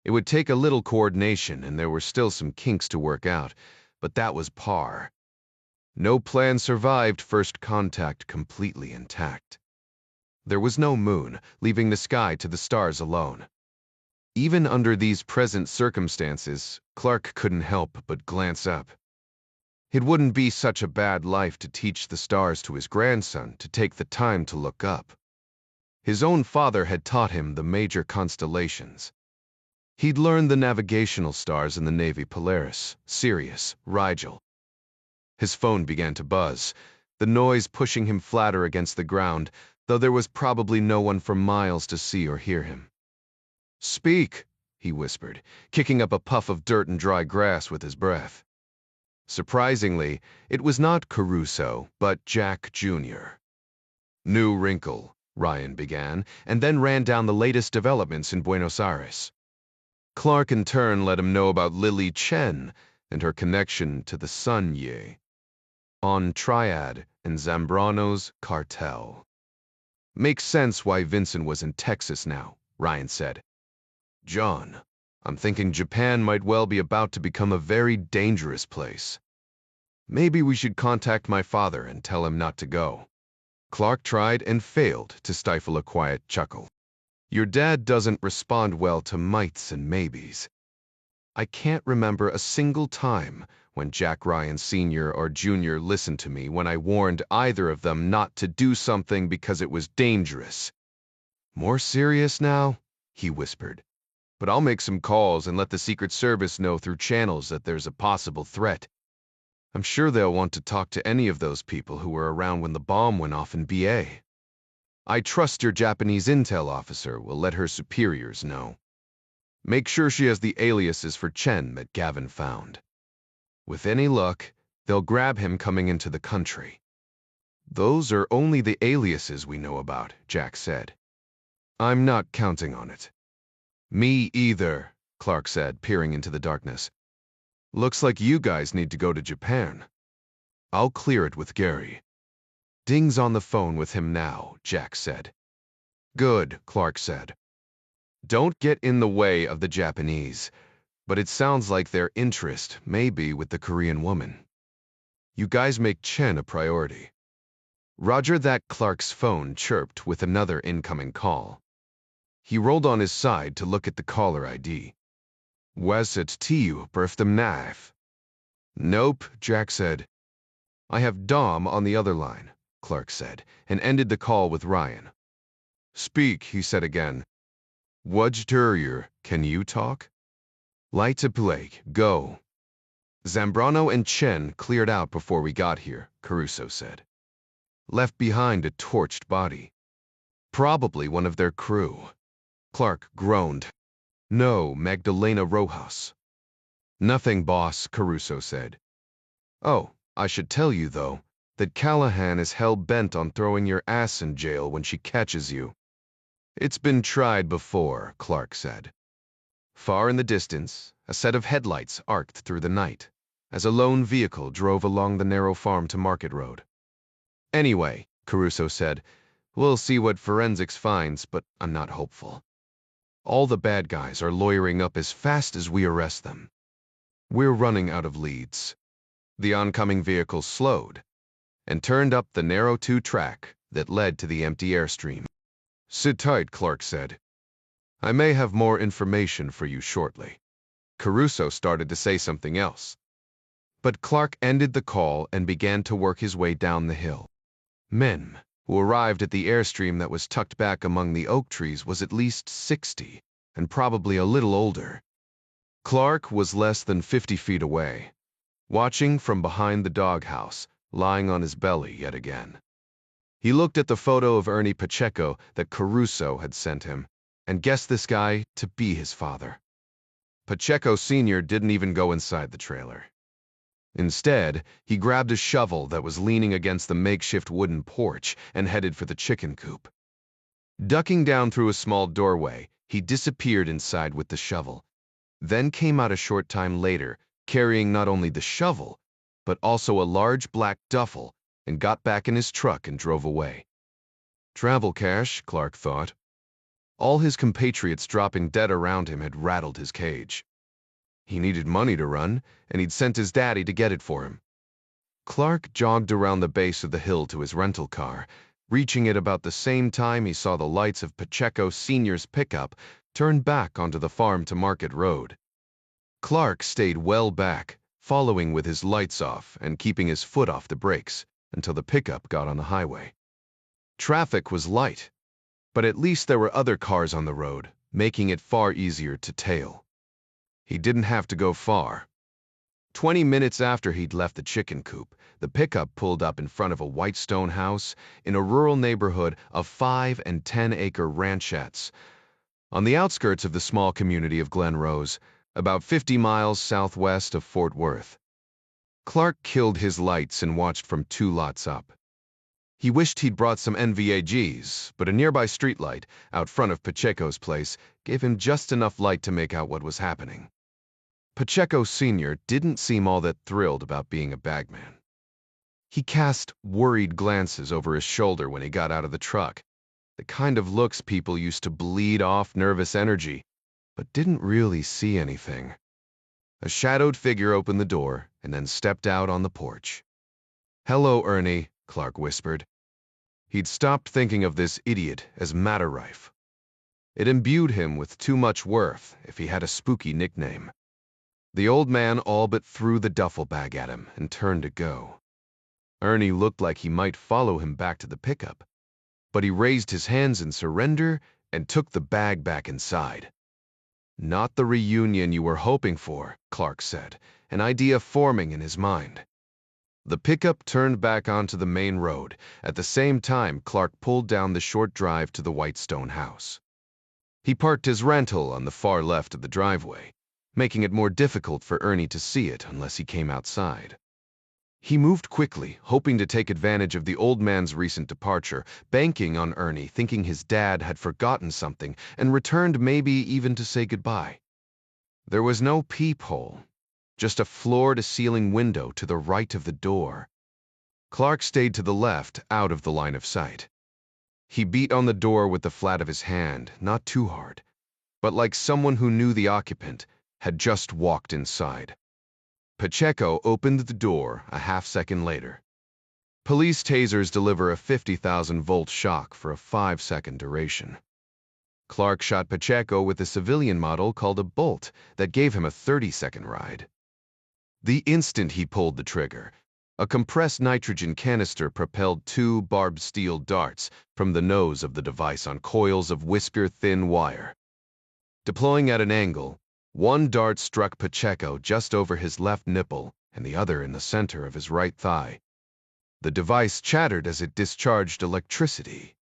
Speaker 1: It would take a little coordination, and there were still some kinks to work out, but that was par. No plan survived first contact completely intact. There was no moon, leaving the sky to the stars alone. Even under these present circumstances, Clark couldn't help but glance up. It wouldn't be such a bad life to teach the stars to his grandson to take the time to look up. His own father had taught him the major constellations. He'd learned the navigational stars in the Navy: Polaris, Sirius, Rigel. His phone began to buzz, the noise pushing him flatter against the ground, though there was probably no one for miles to see or hear him. "Speak," he whispered, kicking up a puff of dirt and dry grass with his breath. Surprisingly, it was not Caruso, but Jack Jr. "New wrinkle," Ryan began, and then ran down the latest developments in Buenos Aires. Clark in turn let him know about Lily Chen and her connection to the Sun Ye, on Triad and Zambrano's cartel. "Makes sense why Vincent was in Texas now," Ryan said. "John, I'm thinking Japan might well be about to become a very dangerous place. Maybe we should contact my father and tell him not to go." Clark tried and failed to stifle a quiet chuckle. "Your dad doesn't respond well to mights and maybes. I can't remember a single time when Jack Ryan Sr. or Jr. listened to me when I warned either of them not to do something because it was dangerous." "More serious now?" he whispered. "But I'll make some calls and let the Secret Service know through channels that there's a possible threat. I'm sure they'll want to talk to any of those people who were around when the bomb went off in BA. I trust your Japanese intel officer will let her superiors know. Make sure she has the aliases for Chen that Gavin found. With any luck, they'll grab him coming into the country." "Those are only the aliases we know about," Jack said. "I'm not counting on it." "Me either," Clark said, peering into the darkness. "Looks like you guys need to go to Japan. I'll clear it with Gary." "Ding's on the phone with him now," Jack said. "Good," Clark said. "Don't get in the way of the Japanese, but it sounds like their interest may be with the Korean woman. You guys make Chen a priority." Roger that. Clark's phone chirped with another incoming call. He rolled on his side to look at the caller ID. "Was it you, birthed them knife?" Nope, Jack said. I have Dom on the other line, Clark said, and ended the call with Ryan. Speak, he said again. Wudge Terrier, can you talk? Light to plague, go. Zambrano and Chen cleared out before we got here, Caruso said. Left behind a torched body. Probably one of their crew. Clark groaned. No, Magdalena Rojas. Nothing, boss, Caruso said. Oh, I should tell you, though, that Callahan is hell-bent on throwing your ass in jail when she catches you. It's been tried before, Clark said. Far in the distance, a set of headlights arced through the night as a lone vehicle drove along the narrow farm-to-market road. Anyway, Caruso said, we'll see what forensics finds, but I'm not hopeful. All the bad guys are lawyering up as fast as we arrest them. We're running out of leads. The oncoming vehicle slowed and turned up the narrow two-track that led to the empty airstream. Sit tight, Clark said. I may have more information for you shortly. Caruso started to say something else, but Clark ended the call and began to work his way down the hill. Mem, who arrived at the airstream that was tucked back among the oak trees, was at least 60 and probably a little older. Clark was less than 50 feet away, watching from behind the doghouse, lying on his belly yet again. He looked at the photo of Ernie Pacheco that Caruso had sent him and guessed this guy to be his father. Pacheco Sr. didn't even go inside the trailer. Instead, he grabbed a shovel that was leaning against the makeshift wooden porch and headed for the chicken coop. Ducking down through a small doorway, he disappeared inside with the shovel, then came out a short time later, carrying not only the shovel, but also a large black duffel, and got back in his truck and drove away. Travel cash, Clark thought. All his compatriots dropping dead around him had rattled his cage. He needed money to run, and he'd sent his daddy to get it for him. Clark jogged around the base of the hill to his rental car, reaching it about the same time he saw the lights of Pacheco Sr.'s pickup turn back onto the farm-to-market road. Clark stayed well back, following with his lights off and keeping his foot off the brakes until the pickup got on the highway. Traffic was light, but at least there were other cars on the road, making it far easier to tail. He didn't have to go far. 20 minutes after he'd left the chicken coop, the pickup pulled up in front of a white stone house in a rural neighborhood of 5- and 10-acre ranchettes on the outskirts of the small community of Glen Rose, about 50 miles southwest of Fort Worth. Clark killed his lights and watched from 2 lots up. He wished he'd brought some NVAGs, but a nearby streetlight out front of Pacheco's place gave him just enough light to make out what was happening. Pacheco Sr. didn't seem all that thrilled about being a bagman. He cast worried glances over his shoulder when he got out of the truck, the kind of looks people used to bleed off nervous energy, but didn't really see anything. A shadowed figure opened the door and then stepped out on the porch. "Hello, Ernie," Clark whispered. He'd stopped thinking of this idiot as Matterife. It imbued him with too much worth if he had a spooky nickname. The old man all but threw the duffel bag at him and turned to go. Ernie looked like he might follow him back to the pickup, but he raised his hands in surrender and took the bag back inside. "Not the reunion you were hoping for," Clark said, an idea forming in his mind. The pickup turned back onto the main road. At the same time, Clark pulled down the short drive to the white stone house. He parked his rental on the far left of the driveway, making it more difficult for Ernie to see it unless he came outside. He moved quickly, hoping to take advantage of the old man's recent departure, banking on Ernie, thinking his dad had forgotten something and returned maybe even to say goodbye. There was no peephole, just a floor-to-ceiling window to the right of the door. Clark stayed to the left, out of the line of sight. He beat on the door with the flat of his hand, not too hard, but like someone who knew the occupant had just walked inside. Pacheco opened the door a half-second later. Police tasers deliver a 50,000-volt shock for a 5-second duration. Clark shot Pacheco with a civilian model called a Bolt that gave him a 30-second ride. The instant he pulled the trigger, a compressed nitrogen canister propelled two barbed steel darts from the nose of the device on coils of whisker-thin wire. Deploying at an angle, one dart struck Pacheco just over his left nipple and the other in the center of his right thigh. The device chattered as it discharged electricity.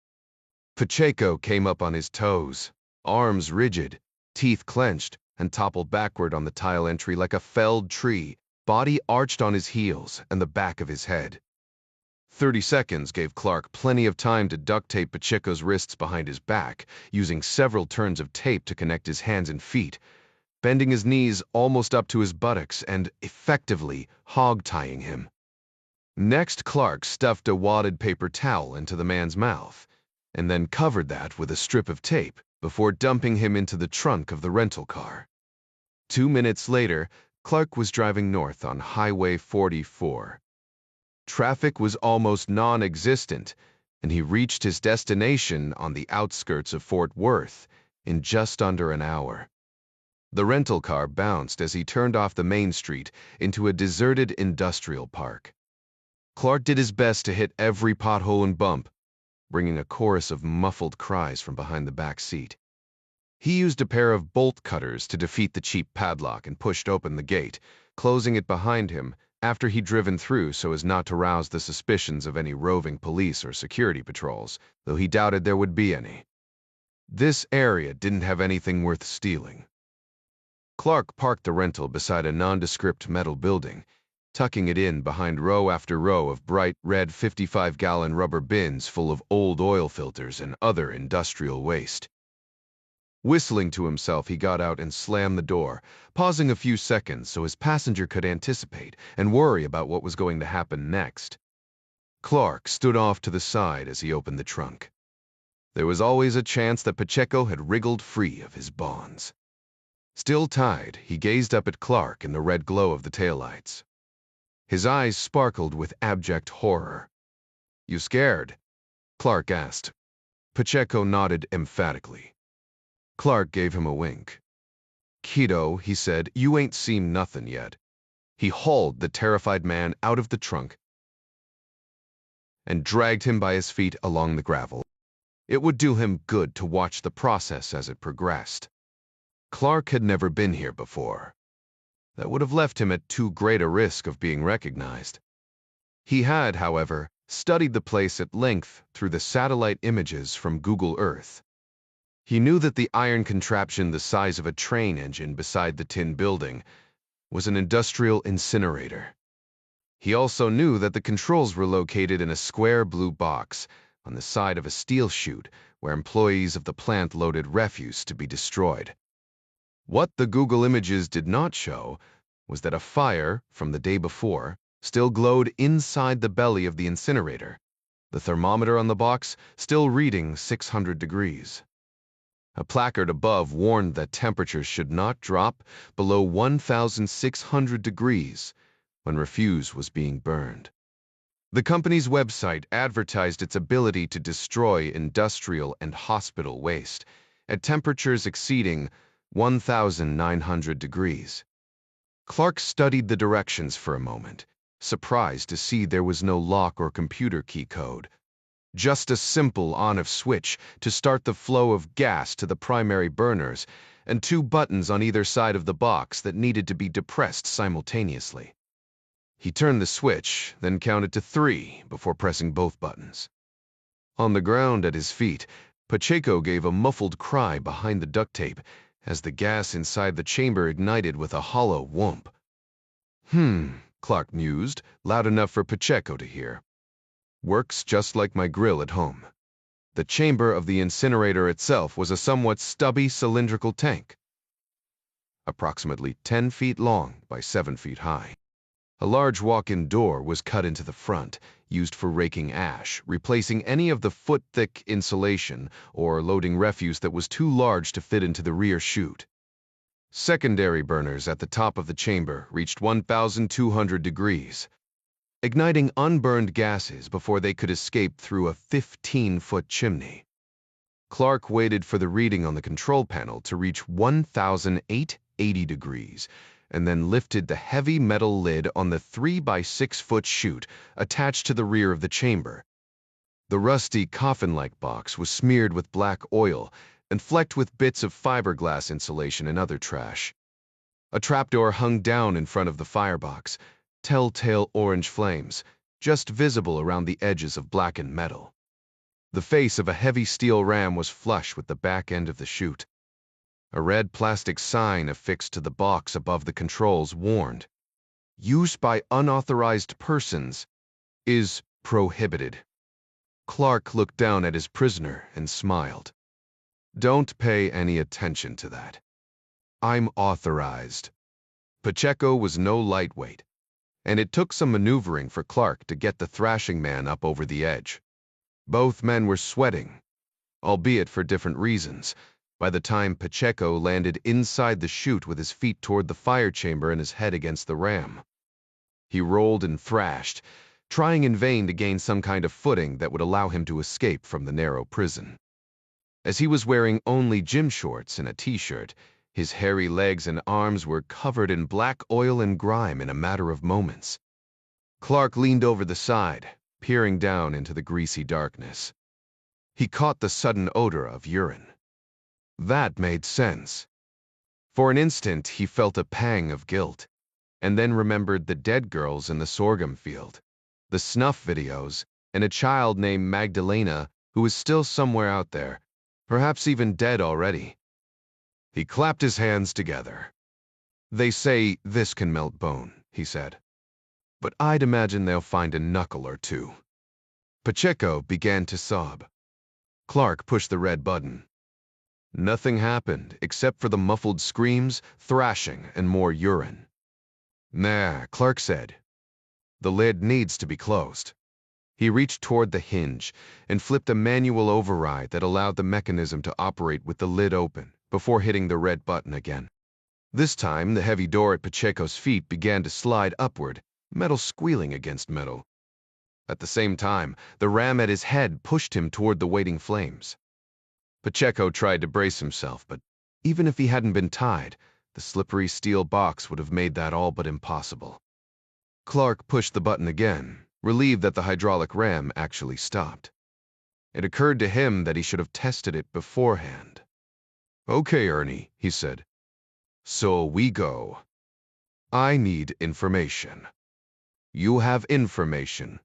Speaker 1: Pacheco came up on his toes, arms rigid, teeth clenched, and toppled backward on the tile entry like a felled tree, body arched on his heels and the back of his head. 30 seconds gave Clark plenty of time to duct tape Pacheco's wrists behind his back, using several turns of tape to connect his hands and feet, bending his knees almost up to his buttocks and effectively hog-tying him. Next, Clark stuffed a wadded paper towel into the man's mouth, and then covered that with a strip of tape before dumping him into the trunk of the rental car. 2 minutes later, Clark was driving north on Highway 44. Traffic was almost non-existent, and he reached his destination on the outskirts of Fort Worth in just under an hour. The rental car bounced as he turned off the main street into a deserted industrial park. Clark did his best to hit every pothole and bump, bringing a chorus of muffled cries from behind the back seat. He used a pair of bolt cutters to defeat the cheap padlock and pushed open the gate, closing it behind him after he'd driven through so as not to rouse the suspicions of any roving police or security patrols, though he doubted there would be any. This area didn't have anything worth stealing. Clark parked the rental beside a nondescript metal building, tucking it in behind row after row of bright red 55-gallon rubber bins full of old oil filters and other industrial waste. Whistling to himself, he got out and slammed the door, pausing a few seconds so his passenger could anticipate and worry about what was going to happen next. Clark stood off to the side as he opened the trunk. There was always a chance that Pacheco had wriggled free of his bonds. Still tied, he gazed up at Clark in the red glow of the taillights. His eyes sparkled with abject horror. "You scared?" Clark asked. Pacheco nodded emphatically. Clark gave him a wink. "Kiddo," he said, "you ain't seen nothing yet." He hauled the terrified man out of the trunk and dragged him by his feet along the gravel. It would do him good to watch the process as it progressed. Clark had never been here before. That would have left him at too great a risk of being recognized. He had, however, studied the place at length through the satellite images from Google Earth. He knew that the iron contraption the size of a train engine beside the tin building was an industrial incinerator. He also knew that the controls were located in a square blue box on the side of a steel chute where employees of the plant loaded refuse to be destroyed. What the Google images did not show was that a fire from the day before still glowed inside the belly of the incinerator, the thermometer on the box still reading 600 degrees. A placard above warned that temperatures should not drop below 1,600 degrees when refuse was being burned. The company's website advertised its ability to destroy industrial and hospital waste at temperatures exceeding 1,900 degrees. Clark studied the directions for a moment, surprised to see there was no lock or computer key code. Just a simple on-off switch to start the flow of gas to the primary burners, and two buttons on either side of the box that needed to be depressed simultaneously. He turned the switch, then counted to 3 before pressing both buttons. On the ground at his feet, Pacheco gave a muffled cry behind the duct tape as the gas inside the chamber ignited with a hollow whoomp. Clark mused, loud enough for Pacheco to hear. "Works just like my grill at home." The chamber of the incinerator itself was a somewhat stubby cylindrical tank, approximately 10 feet long by 7 feet high. A large walk-in door was cut into the front, used for raking ash, replacing any of the foot-thick insulation or loading refuse that was too large to fit into the rear chute. Secondary burners at the top of the chamber reached 1,200 degrees, igniting unburned gases before they could escape through a 15-foot chimney. Clark waited for the reading on the control panel to reach 1,880 degrees, and then lifted the heavy metal lid on the 3 by 6 foot chute attached to the rear of the chamber. The rusty coffin-like box was smeared with black oil and flecked with bits of fiberglass insulation and other trash. A trapdoor hung down in front of the firebox, telltale orange flames, just visible around the edges of blackened metal. The face of a heavy steel ram was flush with the back end of the chute. A red plastic sign affixed to the box above the controls warned, "Use by unauthorized persons is prohibited." Clark looked down at his prisoner and smiled. "Don't pay any attention to that. I'm authorized." Pacheco was no lightweight, and it took some maneuvering for Clark to get the thrashing man up over the edge. Both men were sweating, albeit for different reasons, by the time Pacheco landed inside the chute with his feet toward the fire chamber and his head against the ram. He rolled and thrashed, trying in vain to gain some kind of footing that would allow him to escape from the narrow prison. As he was wearing only gym shorts and a t-shirt, his hairy legs and arms were covered in black oil and grime in a matter of moments. Clark leaned over the side, peering down into the greasy darkness. He caught the sudden odor of urine. That made sense. For an instant, he felt a pang of guilt, and then remembered the dead girls in the sorghum field, the snuff videos, and a child named Magdalena who was still somewhere out there, perhaps even dead already. He clapped his hands together. "They say this can melt bone," he said. "But I'd imagine they'll find a knuckle or two." Pacheco began to sob. Clark pushed the red button. Nothing happened except for the muffled screams, thrashing, and more urine. "Nah," Clark said. "The lid needs to be closed." He reached toward the hinge and flipped a manual override that allowed the mechanism to operate with the lid open before hitting the red button again. This time, the heavy door at Pacheco's feet began to slide upward, metal squealing against metal. At the same time, the ram at his head pushed him toward the waiting flames. Pacheco tried to brace himself, but even if he hadn't been tied, the slippery steel box would have made that all but impossible. Clark pushed the button again, relieved that the hydraulic ram actually stopped. It occurred to him that he should have tested it beforehand. "Okay, Ernie," he said. "So we go. I need information. You have information.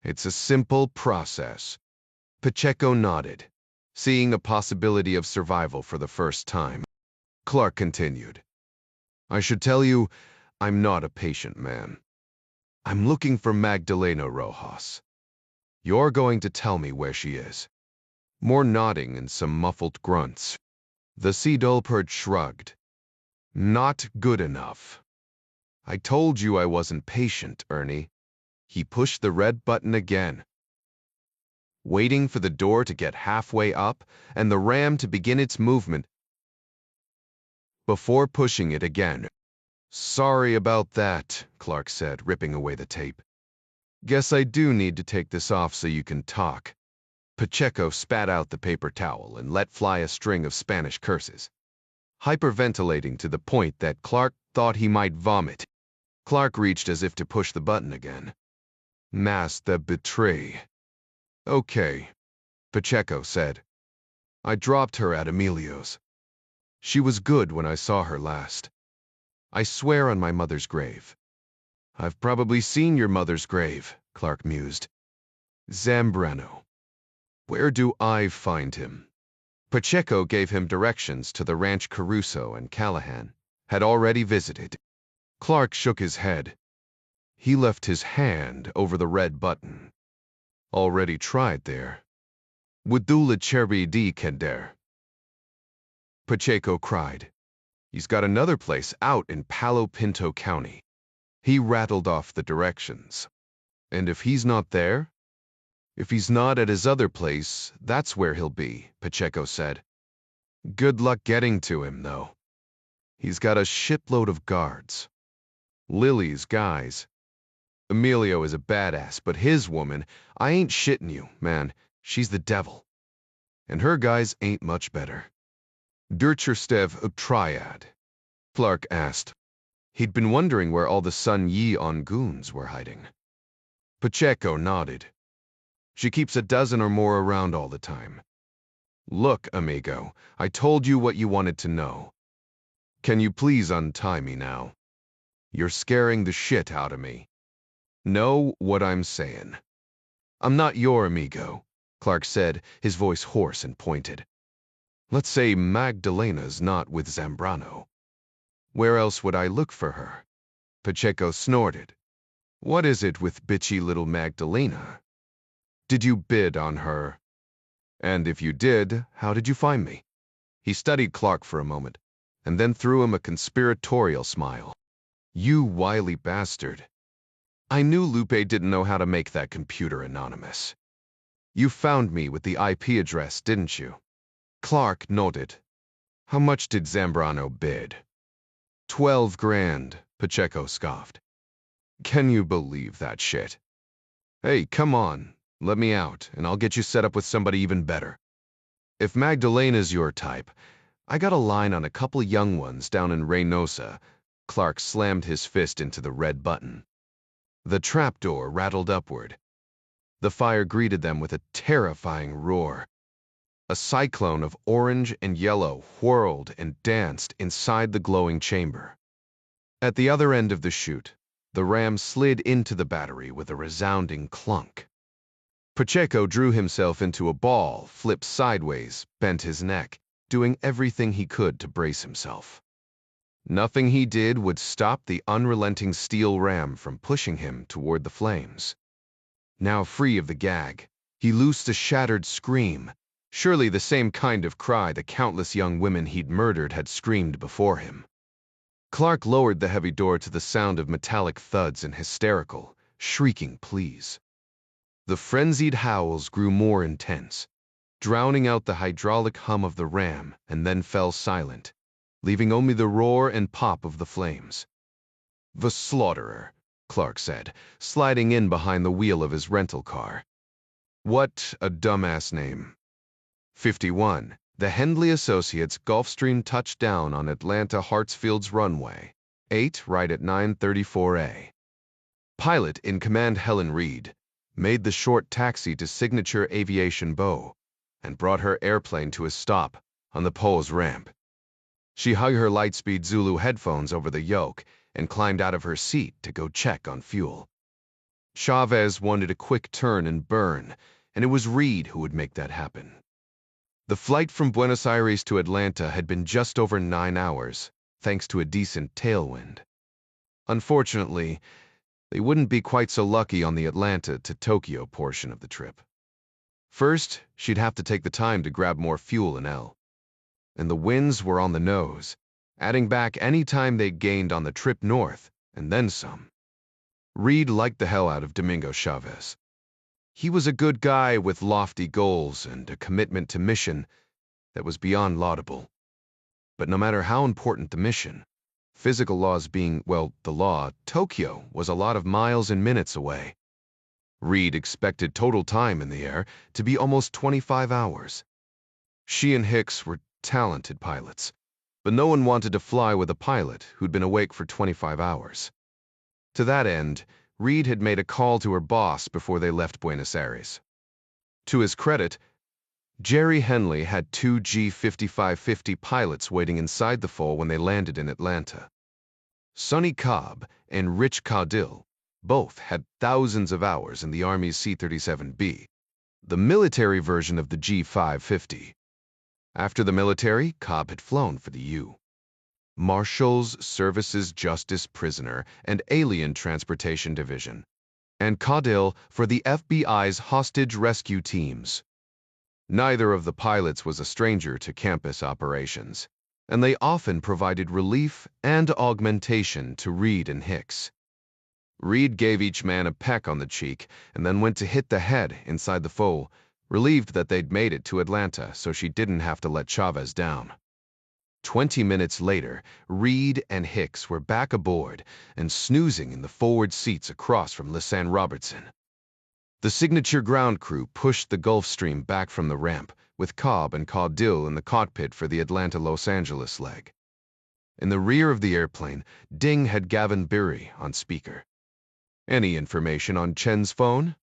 Speaker 1: It's a simple process." Pacheco nodded, seeing a possibility of survival for the first time. Clark continued. "I should tell you, I'm not a patient man. I'm looking for Magdalena Rojas. You're going to tell me where she is." More nodding and some muffled grunts. The sea dulperd shrugged. "Not good enough. I told you I wasn't patient, Ernie." He pushed the red button again, waiting for the door to get halfway up and the ram to begin its movement before pushing it again. "Sorry about that," Clark said, ripping away the tape. "Guess I do need to take this off so you can talk." Pacheco spat out the paper towel and let fly a string of Spanish curses, hyperventilating to the point that Clark thought he might vomit. Clark reached as if to push the button again. "Mas the betray." "Okay," Pacheco said. "I dropped her at Emilio's. She was good when I saw her last. I swear on my mother's grave." "I've probably seen your mother's grave," Clark mused. "Zambrano. Where do I find him?" Pacheco gave him directions to the ranch Caruso and Callahan had already visited. Clark shook his head. He left his hand over the red button. "Already tried there. Wudula Cherby di Kender." Pacheco cried. "He's got another place out in Palo Pinto County." He rattled off the directions. "And if he's not there?" "If he's not at his other place, that's where he'll be," Pacheco said. "Good luck getting to him, though. He's got a shitload of guards. Lily's guys. Emilio is a badass, but his woman, I ain't shitting you, man, she's the devil. And her guys ain't much better." "Durcherstev a triad?" Clark asked. He'd been wondering where all the Sun Yi-on goons were hiding. Pacheco nodded. She keeps a dozen or more around all the time. Look, amigo, I told you what you wanted to know. Can you please untie me now? You're scaring the shit out of me. Know what I'm saying. I'm not your amigo, Clark said, his voice hoarse and pointed. Let's say Magdalena's not with Zambrano. Where else would I look for her? Pacheco snorted. What is it with bitchy little Magdalena? Did you bid on her? And if you did, how did you find me? He studied Clark for a moment, and then threw him a conspiratorial smile. You wily bastard. I knew Lupe didn't know how to make that computer anonymous. You found me with the IP address, didn't you? Clark nodded. How much did Zambrano bid? 12 grand, Pacheco scoffed. Can you believe that shit? Hey, come on, let me out, and I'll get you set up with somebody even better. If Magdalena's your type, I got a line on a couple young ones down in Reynosa. Clark slammed his fist into the red button. The trapdoor rattled upward. The fire greeted them with a terrifying roar. A cyclone of orange and yellow whirled and danced inside the glowing chamber. At the other end of the chute, the ram slid into the battery with a resounding clunk. Pacheco drew himself into a ball, flipped sideways, bent his neck, doing everything he could to brace himself. Nothing he did would stop the unrelenting steel ram from pushing him toward the flames. Now free of the gag, he loosed a shattered scream, surely the same kind of cry the countless young women he'd murdered had screamed before him. Clark lowered the heavy door to the sound of metallic thuds and hysterical, shrieking pleas. The frenzied howls grew more intense, drowning out the hydraulic hum of the ram, and then fell silent, leaving only the roar and pop of the flames. The Slaughterer, Clark said, sliding in behind the wheel of his rental car. What a dumbass name. 51. The Hendley Associates Gulfstream touched down on Atlanta Hartsfield's runway, 8 right at 9:34 a. Pilot in command Helen Reed made the short taxi to Signature Aviation Bow and brought her airplane to a stop on the Pole's ramp. She hung her Lightspeed Zulu headphones over the yoke and climbed out of her seat to go check on fuel. Chavez wanted a quick turn and burn, and it was Reed who would make that happen. The flight from Buenos Aires to Atlanta had been just over 9 hours, thanks to a decent tailwind. Unfortunately, they wouldn't be quite so lucky on the Atlanta to Tokyo portion of the trip. First, she'd have to take the time to grab more fuel in L. And the winds were on the nose, adding back any time they gained on the trip north, and then some. Reed liked the hell out of Domingo Chavez. He was a good guy with lofty goals and a commitment to mission that was beyond laudable. But no matter how important the mission, physical laws being, well, the law, Tokyo was a lot of miles and minutes away. Reed expected total time in the air to be almost 25 hours. She and Hicks were talented pilots, but no one wanted to fly with a pilot who'd been awake for 25 hours. To that end, Reed had made a call to her boss before they left Buenos Aires. To his credit, Jerry Henley had 2 G5550 pilots waiting inside the foal when they landed in Atlanta. Sonny Cobb and Rich Caudill both had thousands of hours in the Army's C-37B, the military version of the G550. After the military, Cobb had flown for the U. Marshals Services Justice Prisoner and Alien Transportation Division, and Caudill for the FBI's hostage rescue teams. Neither of the pilots was a stranger to campus operations, and they often provided relief and augmentation to Reed and Hicks. Reed gave each man a peck on the cheek and then went to hit the head inside the foal, relieved that they'd made it to Atlanta so she didn't have to let Chavez down. 20 minutes later, Reed and Hicks were back aboard and snoozing in the forward seats across from Lisanne Robertson. The Signature ground crew pushed the Gulfstream back from the ramp, with Cobb and Caudill in the cockpit for the Atlanta-Los Angeles leg. In the rear of the airplane, Ding had Gavin Beery on speaker. Any information on Chen's phone?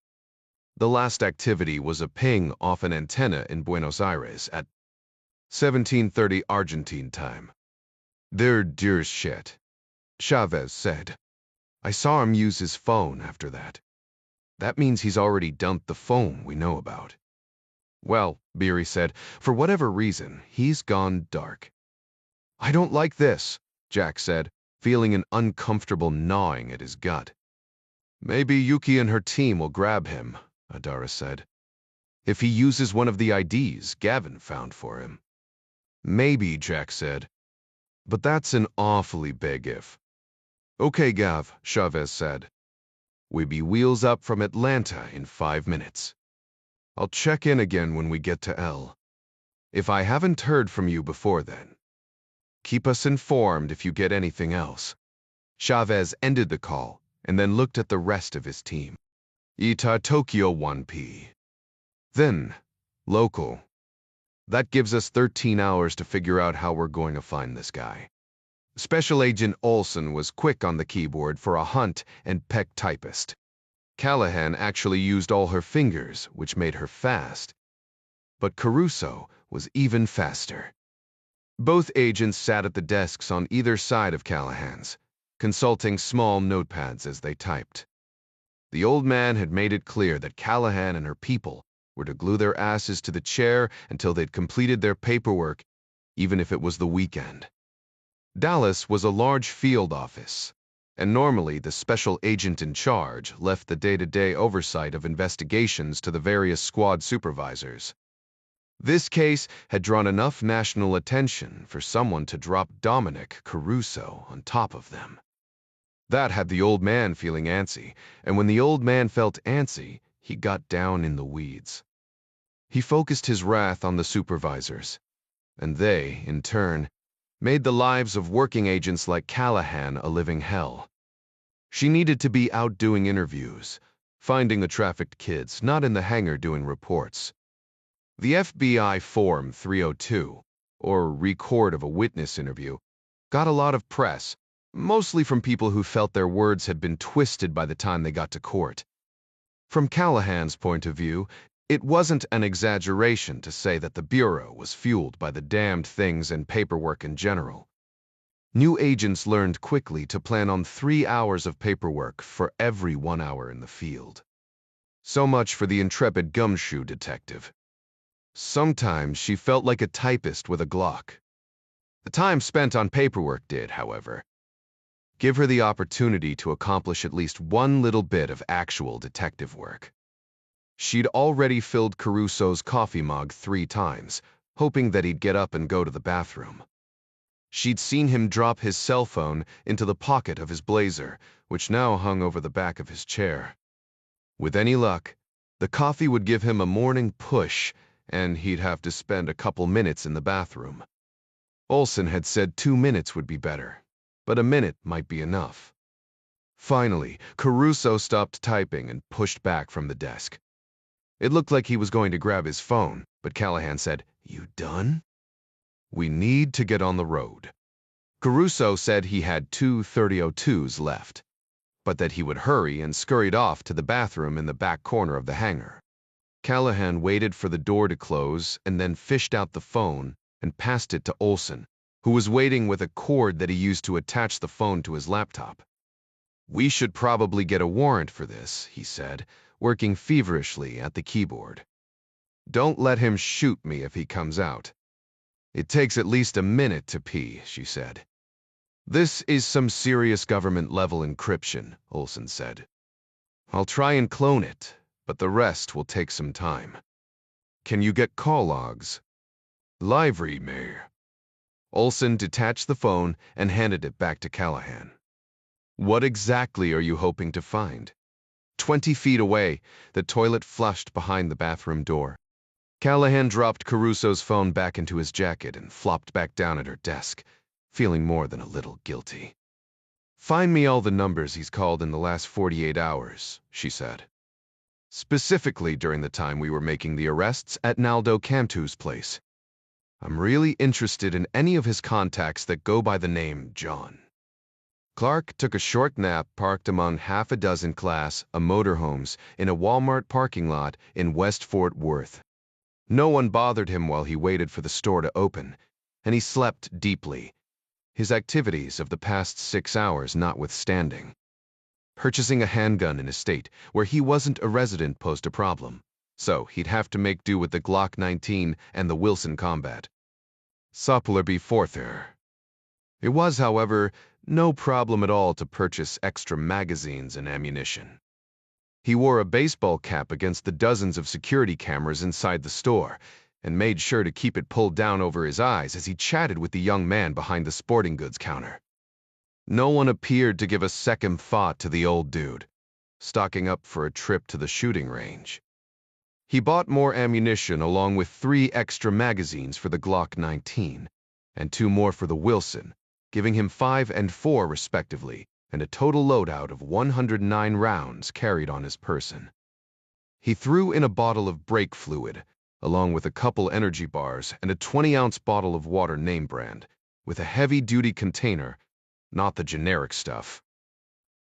Speaker 1: The last activity was a ping off an antenna in Buenos Aires at 17:30 Argentine time. They're dear shit, Chavez said. I saw him use his phone after that. That means he's already dumped the phone we know about. Well, Beery said, for whatever reason, he's gone dark. I don't like this, Jack said, feeling an uncomfortable gnawing at his gut. Maybe Yuki and her team will grab him, Adara said. If he uses one of the IDs Gavin found for him. Maybe, Jack said. But that's an awfully big if. Okay, Gav, Chavez said. We be wheels up from Atlanta in 5 minutes. I'll check in again when we get to L. If I haven't heard from you before then, keep us informed if you get anything else. Chavez ended the call and then looked at the rest of his team. Ita Tokyo 1P. Then, local. That gives us 13 hours to figure out how we're going to find this guy. Special Agent Olsen was quick on the keyboard for a hunt and peck typist. Callahan actually used all her fingers, which made her fast. But Caruso was even faster. Both agents sat at the desks on either side of Callahan's, consulting small notepads as they typed. The old man had made it clear that Callahan and her people were to glue their asses to the chair until they'd completed their paperwork, even if it was the weekend. Dallas was a large field office, and normally the special agent in charge left the day-to-day oversight of investigations to the various squad supervisors. This case had drawn enough national attention for someone to drop Dominic Caruso on top of them. That had the old man feeling antsy, and when the old man felt antsy, he got down in the weeds. He focused his wrath on the supervisors, and they, in turn, made the lives of working agents like Callahan a living hell. She needed to be out doing interviews, finding the trafficked kids, not in the hangar doing reports. The FBI Form 302, or record of a witness interview, got a lot of press, mostly from people who felt their words had been twisted by the time they got to court. From Callahan's point of view, it wasn't an exaggeration to say that the Bureau was fueled by the damned things and paperwork in general. New agents learned quickly to plan on 3 hours of paperwork for every 1 hour in the field. So much for the intrepid gumshoe detective. Sometimes she felt like a typist with a Glock. The time spent on paperwork did, however, give her the opportunity to accomplish at least one little bit of actual detective work. She'd already filled Caruso's coffee mug 3 times, hoping that he'd get up and go to the bathroom. She'd seen him drop his cell phone into the pocket of his blazer, which now hung over the back of his chair. With any luck, the coffee would give him a morning push, and he'd have to spend a couple minutes in the bathroom. Olsen had said 2 minutes would be better, but a minute might be enough. Finally, Caruso stopped typing and pushed back from the desk. It looked like he was going to grab his phone, but Callahan said, "You done? We need to get on the road." Caruso said he had 2 3002s left, but that he would hurry and scurried off to the bathroom in the back corner of the hangar. Callahan waited for the door to close and then fished out the phone and passed it to Olsen, who was waiting with a cord that he used to attach the phone to his laptop. "We should probably get a warrant for this," he said, working feverishly at the keyboard. "Don't let him shoot me if he comes out." "It takes at least a minute to pee," she said. "This is some serious government-level encryption," Olsen said. "I'll try and clone it, but the rest will take some time. Can you get call logs?" "Lively, Mayor." Olsen detached the phone and handed it back to Callahan. "What exactly are you hoping to find?" 20 feet away, the toilet flushed behind the bathroom door. Callahan dropped Caruso's phone back into his jacket and flopped back down at her desk, feeling more than a little guilty. "Find me all the numbers he's called in the last 48 hours, she said. "Specifically during the time we were making the arrests at Naldo Cantu's place." I'm really interested in any of his contacts that go by the name John. Clark took a short nap parked among half a dozen Class A motorhomes in a Walmart parking lot in West Fort Worth. No one bothered him while he waited for the store to open, and he slept deeply, his activities of the past 6 hours notwithstanding. Purchasing a handgun in a state where he wasn't a resident posed a problem, so he'd have to make do with the Glock 19 and the Wilson Combat. Suppler be forther. It was, however, no problem at all to purchase extra magazines and ammunition. He wore a baseball cap against the dozens of security cameras inside the store, and made sure to keep it pulled down over his eyes as he chatted with the young man behind the sporting goods counter. No one appeared to give a second thought to the old dude, stocking up for a trip to the shooting range. He bought more ammunition along with 3 extra magazines for the Glock 19, and 2 more for the Wilson, giving him 5 and 4 respectively, and a total loadout of 109 rounds carried on his person. He threw in a bottle of brake fluid, along with a couple energy bars and a 20-ounce bottle of water name brand, with a heavy-duty container, not the generic stuff.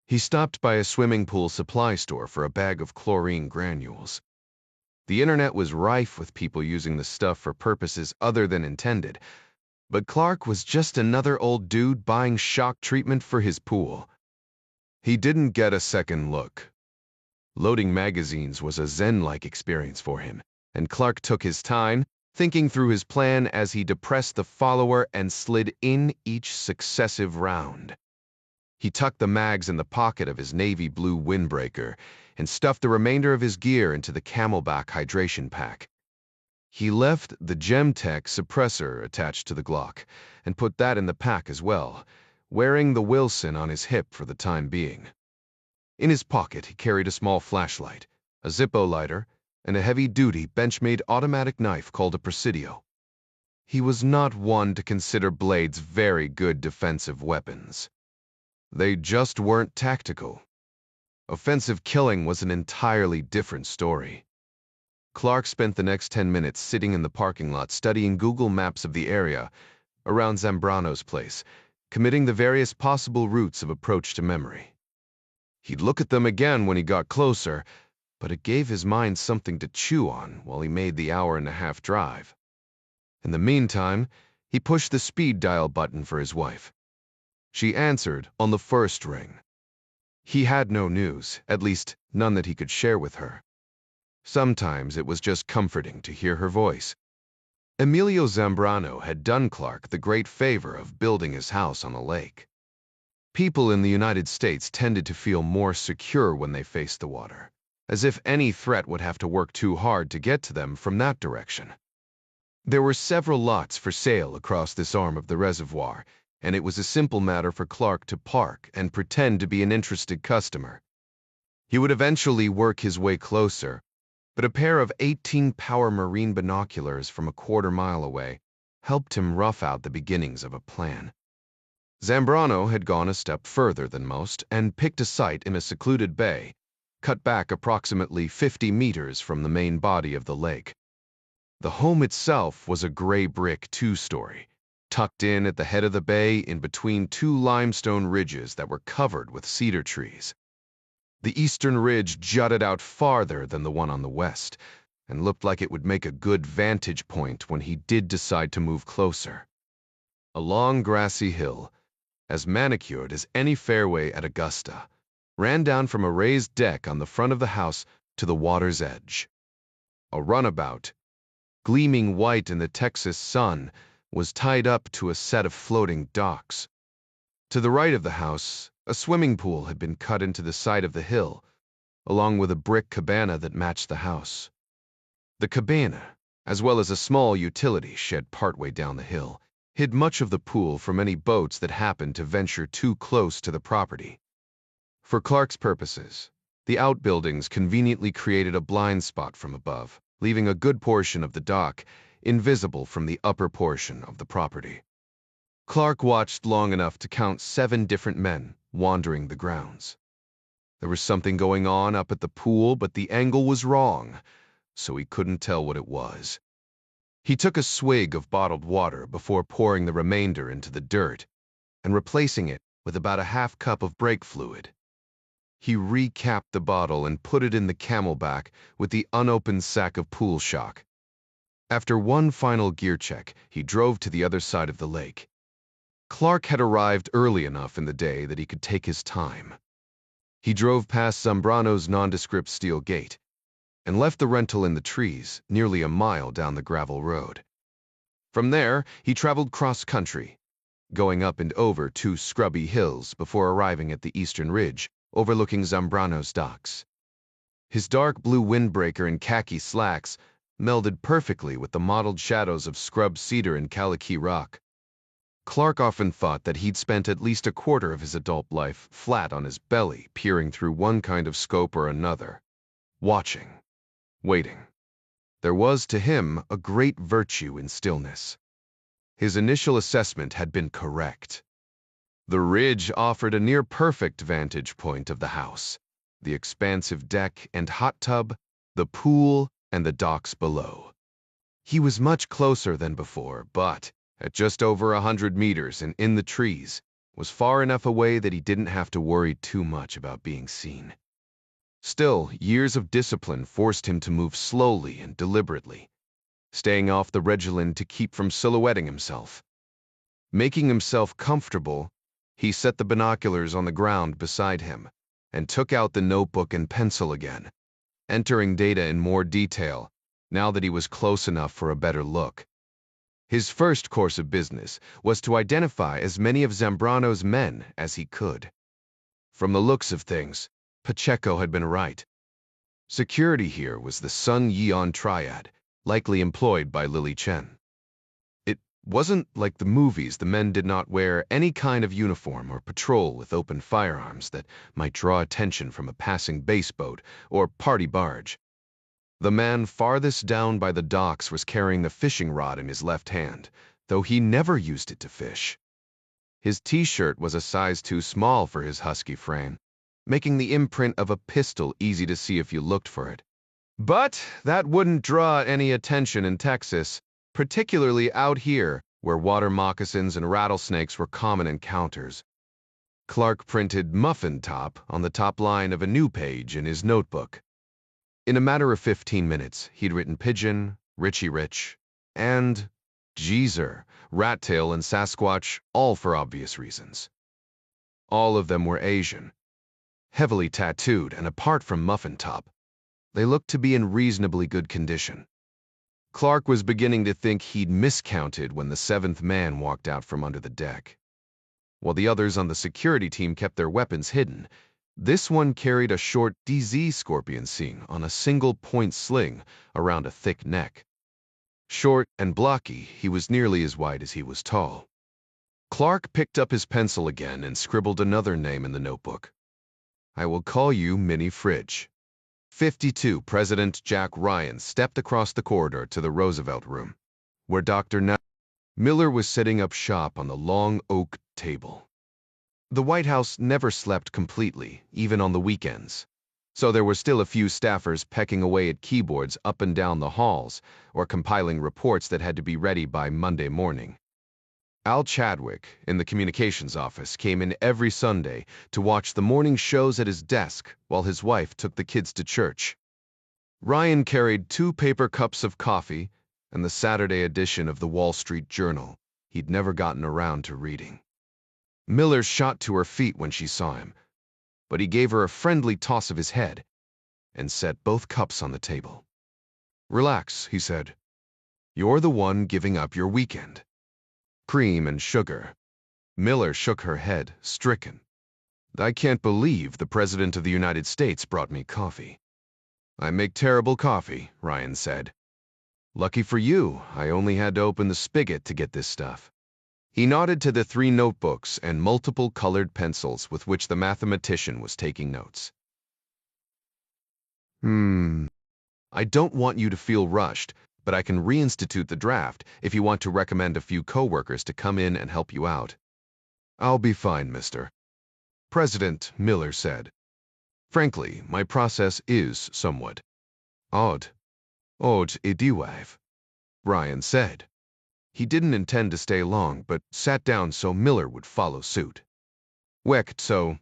Speaker 1: He stopped by a swimming pool supply store for a bag of chlorine granules. The internet was rife with people using the stuff for purposes other than intended, but Clark was just another old dude buying shock treatment for his pool. He didn't get a second look. Loading magazines was a zen-like experience for him, and Clark took his time, thinking through his plan as he depressed the follower and slid in each successive round. He tucked the mags in the pocket of his navy blue windbreaker and stuffed the remainder of his gear into the Camelback hydration pack. He left the Gemtech suppressor attached to the Glock and put that in the pack as well, wearing the Wilson on his hip for the time being. In his pocket, he carried a small flashlight, a Zippo lighter, and a heavy-duty Benchmade automatic knife called a Presidio. He was not one to consider blades very good defensive weapons. They just weren't tactical. Offensive killing was an entirely different story. Clark spent the next 10 minutes sitting in the parking lot studying Google Maps of the area around Zambrano's place, committing the various possible routes of approach to memory. He'd look at them again when he got closer, but it gave his mind something to chew on while he made the hour-and-a-half drive. In the meantime, he pushed the speed dial button for his wife. She answered on the first ring. He had no news, at least none that he could share with her. Sometimes it was just comforting to hear her voice. Emilio Zambrano had done Clark the great favor of building his house on a lake. People in the United States tended to feel more secure when they faced the water, as if any threat would have to work too hard to get to them from that direction. There were several lots for sale across this arm of the reservoir, and it was a simple matter for Clark to park and pretend to be an interested customer. He would eventually work his way closer, but a pair of 18-power marine binoculars from a quarter-mile away helped him rough out the beginnings of a plan. Zambrano had gone a step further than most and picked a site in a secluded bay, cut back approximately 50 meters from the main body of the lake. The home itself was a gray brick 2-story, tucked in at the head of the bay in between 2 limestone ridges that were covered with cedar trees. The eastern ridge jutted out farther than the one on the west, and looked like it would make a good vantage point when he did decide to move closer. A long grassy hill, as manicured as any fairway at Augusta, ran down from a raised deck on the front of the house to the water's edge. A runabout, gleaming white in the Texas sun, was tied up to a set of floating docks. To the right of the house, a swimming pool had been cut into the side of the hill, along with a brick cabana that matched the house. The cabana, as well as a small utility shed partway down the hill, hid much of the pool from any boats that happened to venture too close to the property. For Clark's purposes, the outbuildings conveniently created a blind spot from above, leaving a good portion of the dock invisible from the upper portion of the property. Clark watched long enough to count 7 different men wandering the grounds. There was something going on up at the pool, but the angle was wrong, so he couldn't tell what it was. He took a swig of bottled water before pouring the remainder into the dirt and replacing it with about a half cup of brake fluid. He recapped the bottle and put it in the camelback with the unopened sack of pool shock. After one final gear check, he drove to the other side of the lake. Clark had arrived early enough in the day that he could take his time. He drove past Zambrano's nondescript steel gate and left the rental in the trees nearly a mile down the gravel road. From there, he traveled cross-country, going up and over 2 scrubby hills before arriving at the eastern ridge overlooking Zambrano's docks. His dark blue windbreaker and khaki slacks melded perfectly with the mottled shadows of scrub cedar and Kaliki rock. Clark often thought that he'd spent at least a quarter of his adult life flat on his belly, peering through one kind of scope or another, watching, waiting. There was, to him, a great virtue in stillness. His initial assessment had been correct. The ridge offered a near-perfect vantage point of the house, the expansive deck and hot tub, the pool, and the docks below. He was much closer than before, but, at just over 100 meters and in the trees, was far enough away that he didn't have to worry too much about being seen. Still, years of discipline forced him to move slowly and deliberately, staying off the Regillin to keep from silhouetting himself. Making himself comfortable, he set the binoculars on the ground beside him and took out the notebook and pencil again, entering data in more detail now that he was close enough for a better look. His first course of business was to identify as many of Zambrano's men as he could. From the looks of things, Pacheco had been right. Security here was the Sun Yeon triad, likely employed by Lily Chen. It wasn't like the movies. The men did not wear any kind of uniform or patrol with open firearms that might draw attention from a passing base-boat or party barge. The man farthest down by the docks was carrying the fishing rod in his left hand, though he never used it to fish. His t-shirt was a size too small for his husky frame, making the imprint of a pistol easy to see if you looked for it. But that wouldn't draw any attention in Texas, particularly out here, where water moccasins and rattlesnakes were common encounters. Clark printed "muffin top" on the top line of a new page in his notebook. In a matter of 15 minutes, he'd written pigeon, Richie Rich, and geezer, rat tail, and Sasquatch, all for obvious reasons. All of them were Asian, heavily tattooed, and apart from Muffin Top, they looked to be in reasonably good condition. Clark was beginning to think he'd miscounted when the 7th man walked out from under the deck. While the others on the security team kept their weapons hidden, this one carried a short DZ scorpion sing on a single-point sling around a thick neck. Short and blocky, he was nearly as wide as he was tall. Clark picked up his pencil again and scribbled another name in the notebook. "I will call you Mini Fridge." 52 President Jack Ryan stepped across the corridor to the Roosevelt room, where Dr. Miller was setting up shop on the long oak table. The White House never slept completely, even on the weekends, so there were still a few staffers pecking away at keyboards up and down the halls or compiling reports that had to be ready by Monday morning. Al Chadwick, in the communications office, came in every Sunday to watch the morning shows at his desk while his wife took the kids to church. Ryan carried 2 paper cups of coffee and the Saturday edition of the Wall Street Journal he'd never gotten around to reading. Miller shot to her feet when she saw him, but he gave her a friendly toss of his head and set both cups on the table. "Relax," he said. "You're the one giving up your weekend. Cream and sugar." Miller shook her head, stricken. "I can't believe the President of the United States brought me coffee." "I make terrible coffee," Ryan said. "Lucky for you, I only had to open the spigot to get this stuff." He nodded to the 3 notebooks and multiple colored pencils with which the mathematician was taking notes. I don't want you to feel rushed, but I can reinstitute the draft if you want to recommend a few coworkers to come in and help you out." "I'll be fine, Mr. President," Miller said. "Frankly, my process is somewhat odd. Odd, idiwave." Ryan said. He didn't intend to stay long, but sat down so Miller would follow suit. So,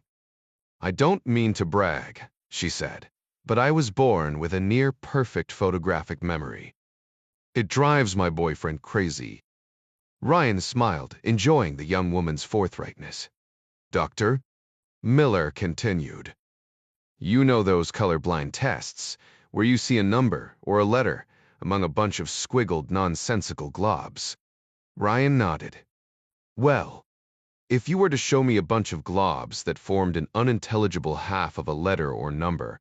Speaker 1: I don't mean to brag, she said, but I was born with a near-perfect photographic memory. It drives my boyfriend crazy. Ryan smiled, enjoying the young woman's forthrightness. Doctor? Miller continued. You know those colorblind tests, where you see a number or a letter among a bunch of squiggled, nonsensical globs. Ryan nodded. Well, if you were to show me a bunch of globs that formed an unintelligible half of a letter or number,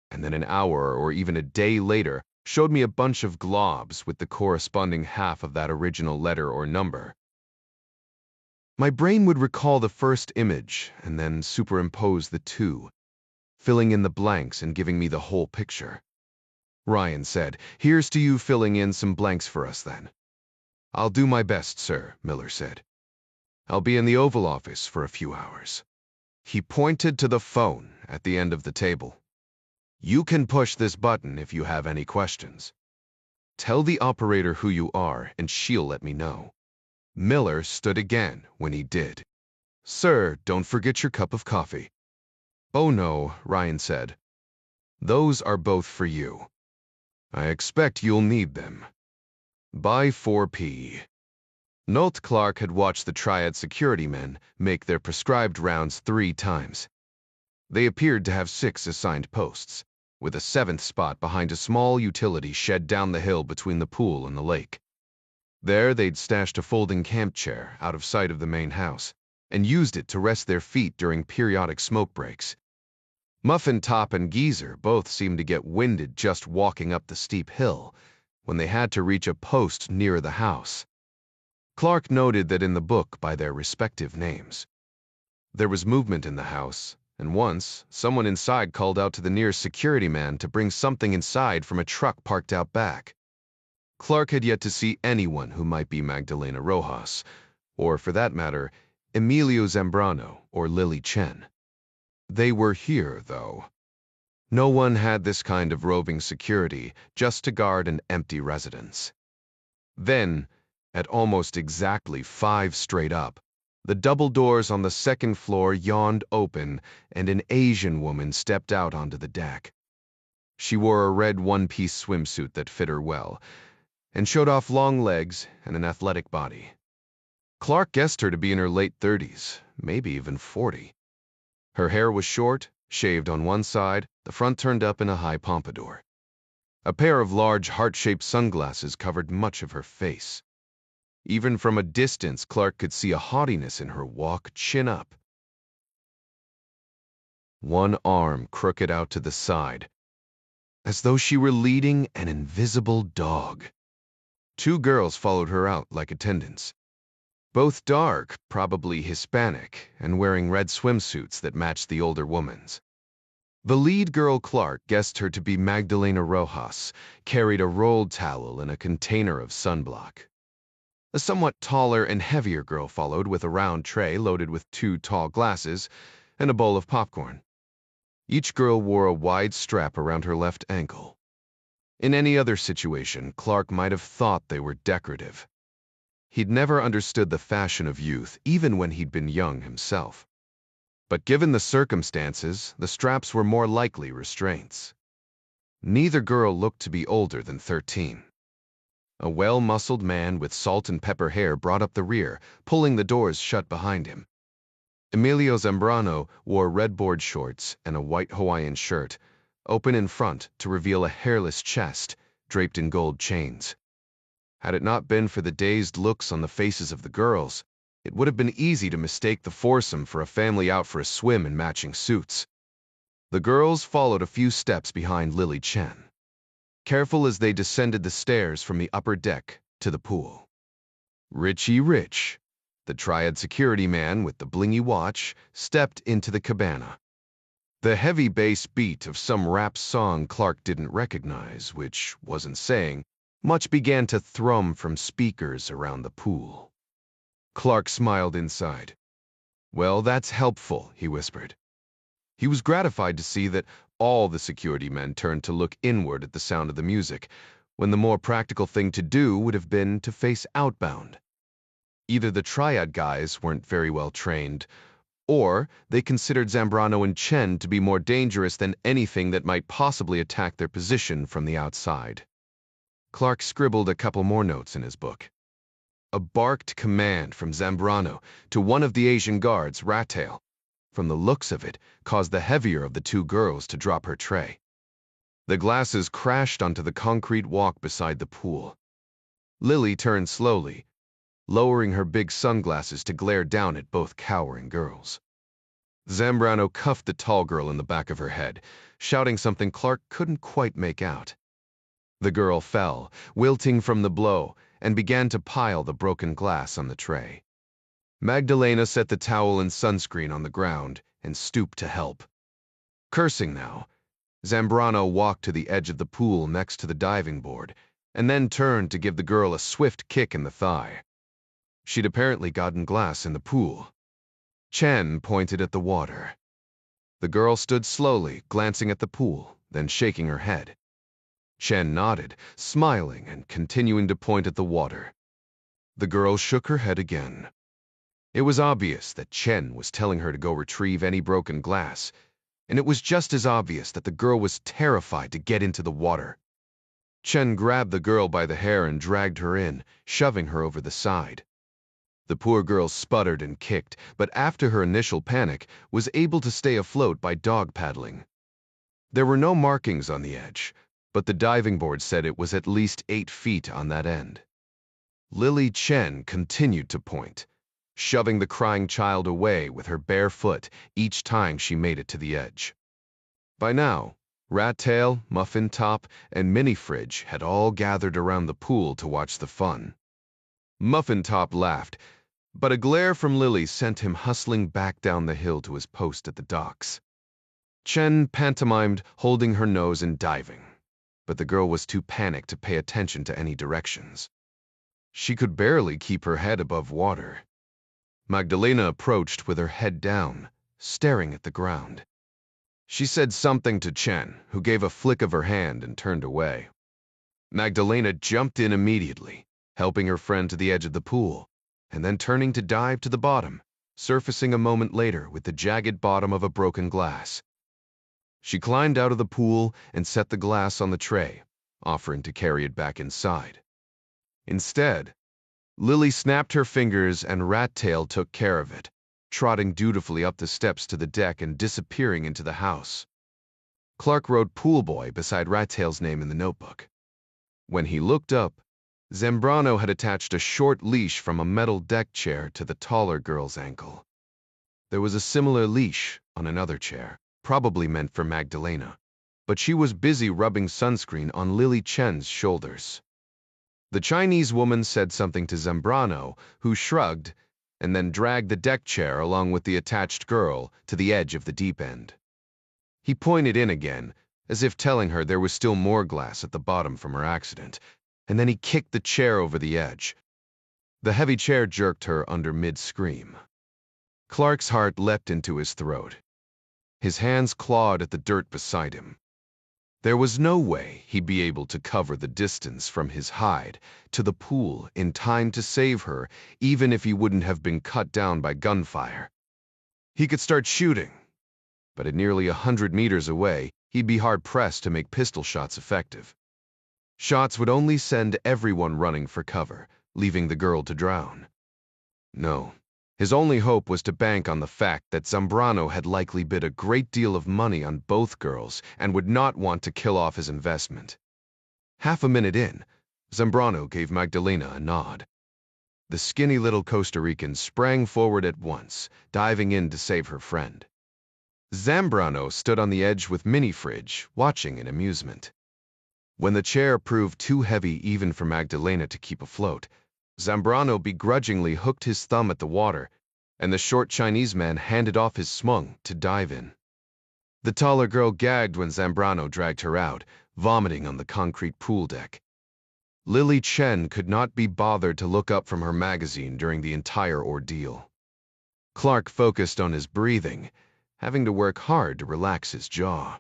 Speaker 1: and then an hour or even a day later showed me a bunch of globs with the corresponding half of that original letter or number, my brain would recall the first image and then superimpose the two, filling in the blanks and giving me the whole picture. Ryan said, Here's to you filling in some blanks for us then. I'll do my best, sir, Miller said. I'll be in the Oval Office for a few hours. He pointed to the phone at the end of the table. You can push this button if you have any questions. Tell the operator who you are and she'll let me know. Miller stood again when he did. Sir, don't forget your cup of coffee. Oh no, Ryan said. Those are both for you. I expect you'll need them. By 4 p. Nolt Clark had watched the Triad security men make their prescribed rounds 3 times. They appeared to have 6 assigned posts, with a 7th spot behind a small utility shed down the hill between the pool and the lake. There they'd stashed a folding camp chair out of sight of the main house, and used it to rest their feet during periodic smoke breaks. Muffin Top and Geezer both seemed to get winded just walking up the steep hill when they had to reach a post near the house. Clark noted that in the book by their respective names. There was movement in the house, and once, someone inside called out to the nearest security man to bring something inside from a truck parked out back. Clark had yet to see anyone who might be Magdalena Rojas, or for that matter, Emilio Zambrano or Lily Chen. They were here, though. No one had this kind of roving security just to guard an empty residence. Then, at almost exactly 5 straight up, the double doors on the 2nd floor yawned open and an Asian woman stepped out onto the deck. She wore a red one-piece swimsuit that fit her well, and showed off long legs and an athletic body. Clark guessed her to be in her late 30s, maybe even 40. Her hair was short, shaved on one side, the front turned up in a high pompadour. A pair of large heart-shaped sunglasses covered much of her face. Even from a distance, Clark could see a haughtiness in her walk, chin up. One arm crooked out to the side, as though she were leading an invisible dog. 2 girls followed her out like attendants. Both dark, probably Hispanic, and wearing red swimsuits that matched the older woman's. The lead girl, Clark, guessed her to be Magdalena Rojas, carried a rolled towel and a container of sunblock. A somewhat taller and heavier girl followed with a round tray loaded with 2 tall glasses and a bowl of popcorn. Each girl wore a wide strap around her left ankle. In any other situation, Clark might have thought they were decorative. He'd never understood the fashion of youth, even when he'd been young himself. But given the circumstances, the straps were more likely restraints. Neither girl looked to be older than 13. A well-muscled man with salt and pepper hair brought up the rear, pulling the doors shut behind him. Emilio Zambrano wore red board shorts and a white Hawaiian shirt, open in front to reveal a hairless chest draped in gold chains. Had it not been for the dazed looks on the faces of the girls, it would have been easy to mistake the foursome for a family out for a swim in matching suits. The girls followed a few steps behind Lily Chen, careful as they descended the stairs from the upper deck to the pool. Richie Rich, the Triad security man with the blingy watch, stepped into the cabana. The heavy bass beat of some rap song Clark didn't recognize, which wasn't saying much, began to thrum from speakers around the pool. Clark smiled inside. Well, that's helpful, he whispered. He was gratified to see that all the security men turned to look inward at the sound of the music, when the more practical thing to do would have been to face outbound. Either the Triad guys weren't very well trained, or they considered Zambrano and Chen to be more dangerous than anything that might possibly attack their position from the outside. Clark scribbled a couple more notes in his book. A barked command from Zambrano to one of the Asian guards, Rattail, from the looks of it, caused the heavier of the two girls to drop her tray. The glasses crashed onto the concrete walk beside the pool. Lily turned slowly, lowering her big sunglasses to glare down at both cowering girls. Zambrano cuffed the tall girl in the back of her head, shouting something Clark couldn't quite make out. The girl fell, wilting from the blow, and began to pile the broken glass on the tray. Magdalena set the towel and sunscreen on the ground and stooped to help. Cursing now, Zambrano walked to the edge of the pool next to the diving board and then turned to give the girl a swift kick in the thigh. She'd apparently gotten glass in the pool. Chen pointed at the water. The girl stood slowly, glancing at the pool, then shaking her head. Chen nodded, smiling and continuing to point at the water. The girl shook her head again. It was obvious that Chen was telling her to go retrieve any broken glass, and it was just as obvious that the girl was terrified to get into the water. Chen grabbed the girl by the hair and dragged her in, shoving her over the side. The poor girl sputtered and kicked, but after her initial panic, was able to stay afloat by dog paddling. There were no markings on the edge, but the diving board said it was at least 8 feet on that end. Lily Chen continued to point, shoving the crying child away with her bare foot each time she made it to the edge. By now, Rat Tail, Muffin Top, and Mini Fridge had all gathered around the pool to watch the fun. Muffin Top laughed, but a glare from Lily sent him hustling back down the hill to his post at the docks. Chen pantomimed holding her nose and diving, but the girl was too panicked to pay attention to any directions. She could barely keep her head above water. Magdalena approached with her head down, staring at the ground. She said something to Chen, who gave a flick of her hand and turned away. Magdalena jumped in immediately, helping her friend to the edge of the pool, and then turning to dive to the bottom, surfacing a moment later with the jagged bottom of a broken glass. She climbed out of the pool and set the glass on the tray, offering to carry it back inside. Instead, Lily snapped her fingers and Rat Tail took care of it, trotting dutifully up the steps to the deck and disappearing into the house. Clark wrote Pool Boy beside Rat Tail's name in the notebook. When he looked up, Zambrano had attached a short leash from a metal deck chair to the taller girl's ankle. There was a similar leash on another chair, probably meant for Magdalena, but she was busy rubbing sunscreen on Lily Chen's shoulders. The Chinese woman said something to Zambrano, who shrugged, and then dragged the deck chair along with the attached girl to the edge of the deep end. He pointed in again, as if telling her there was still more glass at the bottom from her accident, and then he kicked the chair over the edge. The heavy chair jerked her under mid-scream. Clark's heart leapt into his throat. His hands clawed at the dirt beside him. There was no way he'd be able to cover the distance from his hide to the pool in time to save her, even if he wouldn't have been cut down by gunfire. He could start shooting, but at nearly 100 meters away, he'd be hard-pressed to make pistol shots effective. Shots would only send everyone running for cover, leaving the girl to drown. No, his only hope was to bank on the fact that Zambrano had likely bid a great deal of money on both girls and would not want to kill off his investment. Half a minute in, Zambrano gave Magdalena a nod. The skinny little Costa Rican sprang forward at once, diving in to save her friend. Zambrano stood on the edge with Mini Fridge, watching in amusement. When the chair proved too heavy even for Magdalena to keep afloat, Zambrano begrudgingly hooked his thumb at the water, and the short Chinese man handed off his smung to dive in. The taller girl gagged when Zambrano dragged her out, vomiting on the concrete pool deck. Lily Chen could not be bothered to look up from her magazine during the entire ordeal. Clark focused on his breathing, having to work hard to relax his jaw.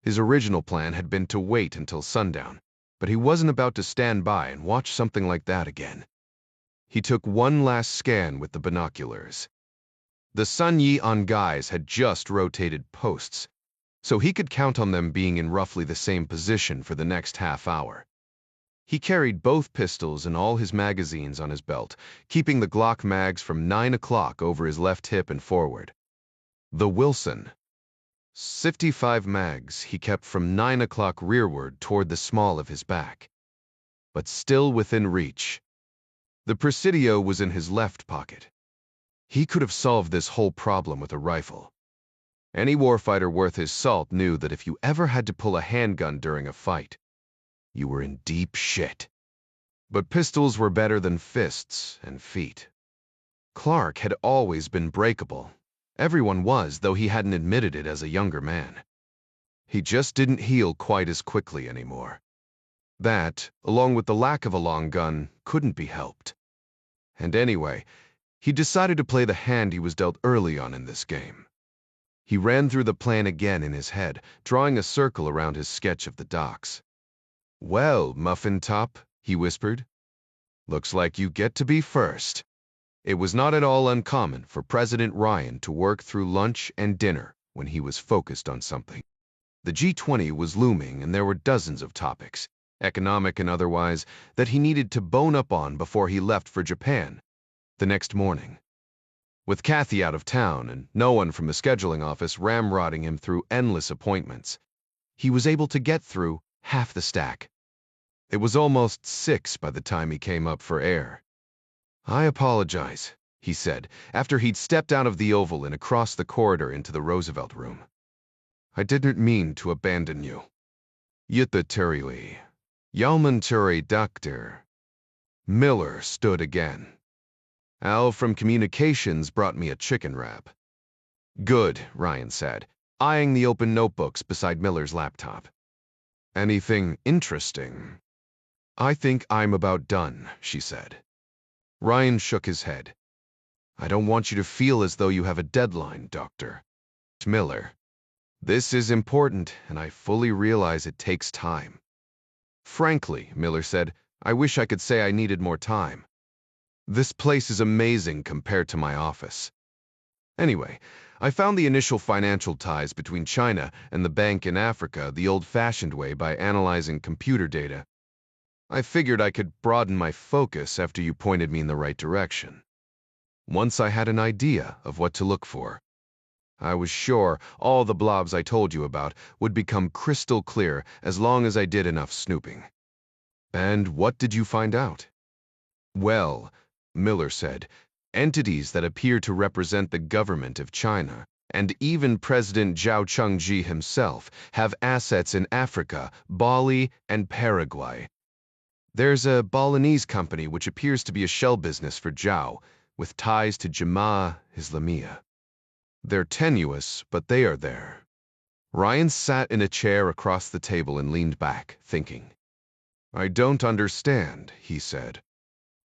Speaker 1: His original plan had been to wait until sundown, But he wasn't about to stand by and watch something like that again. He took one last scan with the binoculars. The Sun Yi-on guys had just rotated posts, so he could count on them being in roughly the same position for the next half hour. He carried both pistols and all his magazines on his belt, keeping the Glock mags from 9 o'clock over his left hip and forward. The Wilson 55 mags he kept from 9 o'clock rearward toward the small of his back, but still within reach. The Presidio was in his left pocket. He could have solved this whole problem with a rifle. Any warfighter worth his salt knew that if you ever had to pull a handgun during a fight, you were in deep shit. But pistols were better than fists and feet. Clark had always been breakable. Everyone was, though he hadn't admitted it as a younger man. He just didn't heal quite as quickly anymore. That, along with the lack of a long gun, couldn't be helped. And anyway, he decided to play the hand he was dealt early on in this game. He ran through the plan again in his head, drawing a circle around his sketch of the docks. "Well, Muffin Top," he whispered, "looks like you get to be first." It was not at all uncommon for President Ryan to work through lunch and dinner when he was focused on something. The G20 was looming, and there were dozens of topics, economic and otherwise, that he needed to bone up on before he left for Japan the next morning. With Kathy out of town and no one from the scheduling office ramrodding him through endless appointments, he was able to get through half the stack. It was almost 6 by the time he came up for air. "I apologize," he said, after he'd stepped out of the Oval and across the corridor into the Roosevelt room. "I didn't mean to abandon you. Yitta Terry, Yalman Terry Doctor." Miller stood again. "Al from communications brought me a chicken wrap." "Good," Ryan said, eyeing the open notebooks beside Miller's laptop. "Anything interesting?" "I think I'm about done," she said. Ryan shook his head. "I don't want you to feel as though you have a deadline, Dr. Miller. This is important, and I fully realize it takes time." "Frankly," Miller said, "I wish I could say I needed more time. This place is amazing compared to my office. Anyway, I found the initial financial ties between China and the bank in Africa the old-fashioned way by analyzing computer data. I figured I could broaden my focus after you pointed me in the right direction. Once I had an idea of what to look for, I was sure all the blobs I told you about would become crystal clear as long as I did enough snooping." "And what did you find out?" "Well," Miller said, "entities that appear to represent the government of China, and even President Zhao Chengji himself, have assets in Africa, Bali, and Paraguay. There's a Balinese company which appears to be a shell business for Zhao, with ties to Jama'a Islamiyah. They're tenuous, but they are there." Ryan sat in a chair across the table and leaned back, thinking. "I don't understand," he said.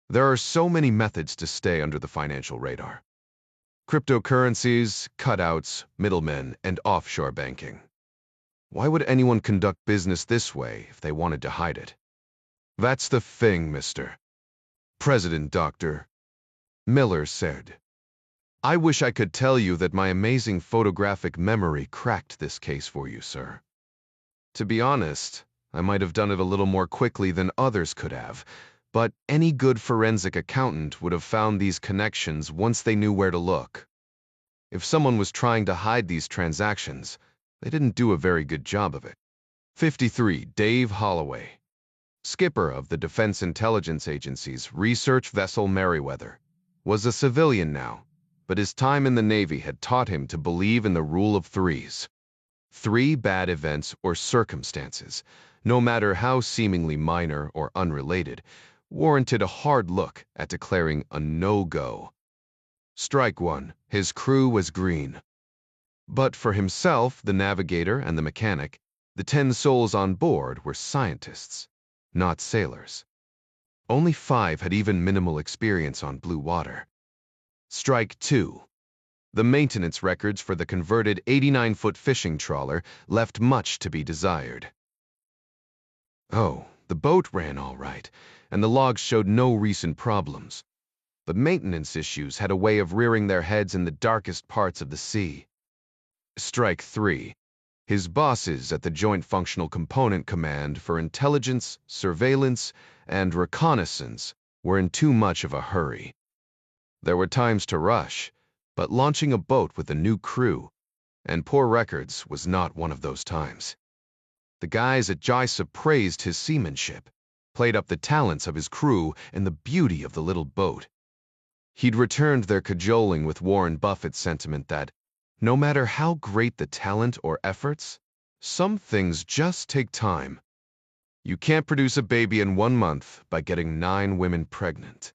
Speaker 1: "There are so many methods to stay under the financial radar. Cryptocurrencies, cutouts, middlemen, and offshore banking. Why would anyone conduct business this way if they wanted to hide it?" "That's the thing, Mr. President, Doctor," Miller said. "I wish I could tell you that my amazing photographic memory cracked this case for you, sir. To be honest, I might have done it a little more quickly than others could have, but any good forensic accountant would have found these connections once they knew where to look. If someone was trying to hide these transactions, they didn't do a very good job of it." 53. Dave Holloway, skipper of the Defense Intelligence Agency's research vessel Merriweather, was a civilian now, but his time in the Navy had taught him to believe in the rule of threes. 3 bad events or circumstances, no matter how seemingly minor or unrelated, warranted a hard look at declaring a no-go. Strike 1, his crew was green. But for himself, the navigator, and the mechanic, the 10 souls on board were scientists, not sailors. Only 5 had even minimal experience on blue water. Strike 2. The maintenance records for the converted 89-foot fishing trawler left much to be desired. "Oh, The boat ran all right, and the logs showed no recent problems. But maintenance issues had a way of rearing their heads in the darkest parts of the sea. Strike 3. His bosses at the Joint Functional Component Command for Intelligence, Surveillance, and Reconnaissance were in too much of a hurry. There were times to rush, but launching a boat with a new crew and poor records was not one of those times. The guys at JISA praised his seamanship, played up the talents of his crew and the beauty of the little boat. He'd returned their cajoling with Warren Buffett's sentiment that, no matter how great the talent or efforts, some things just take time. You can't produce a baby in 1 month by getting 9 women pregnant.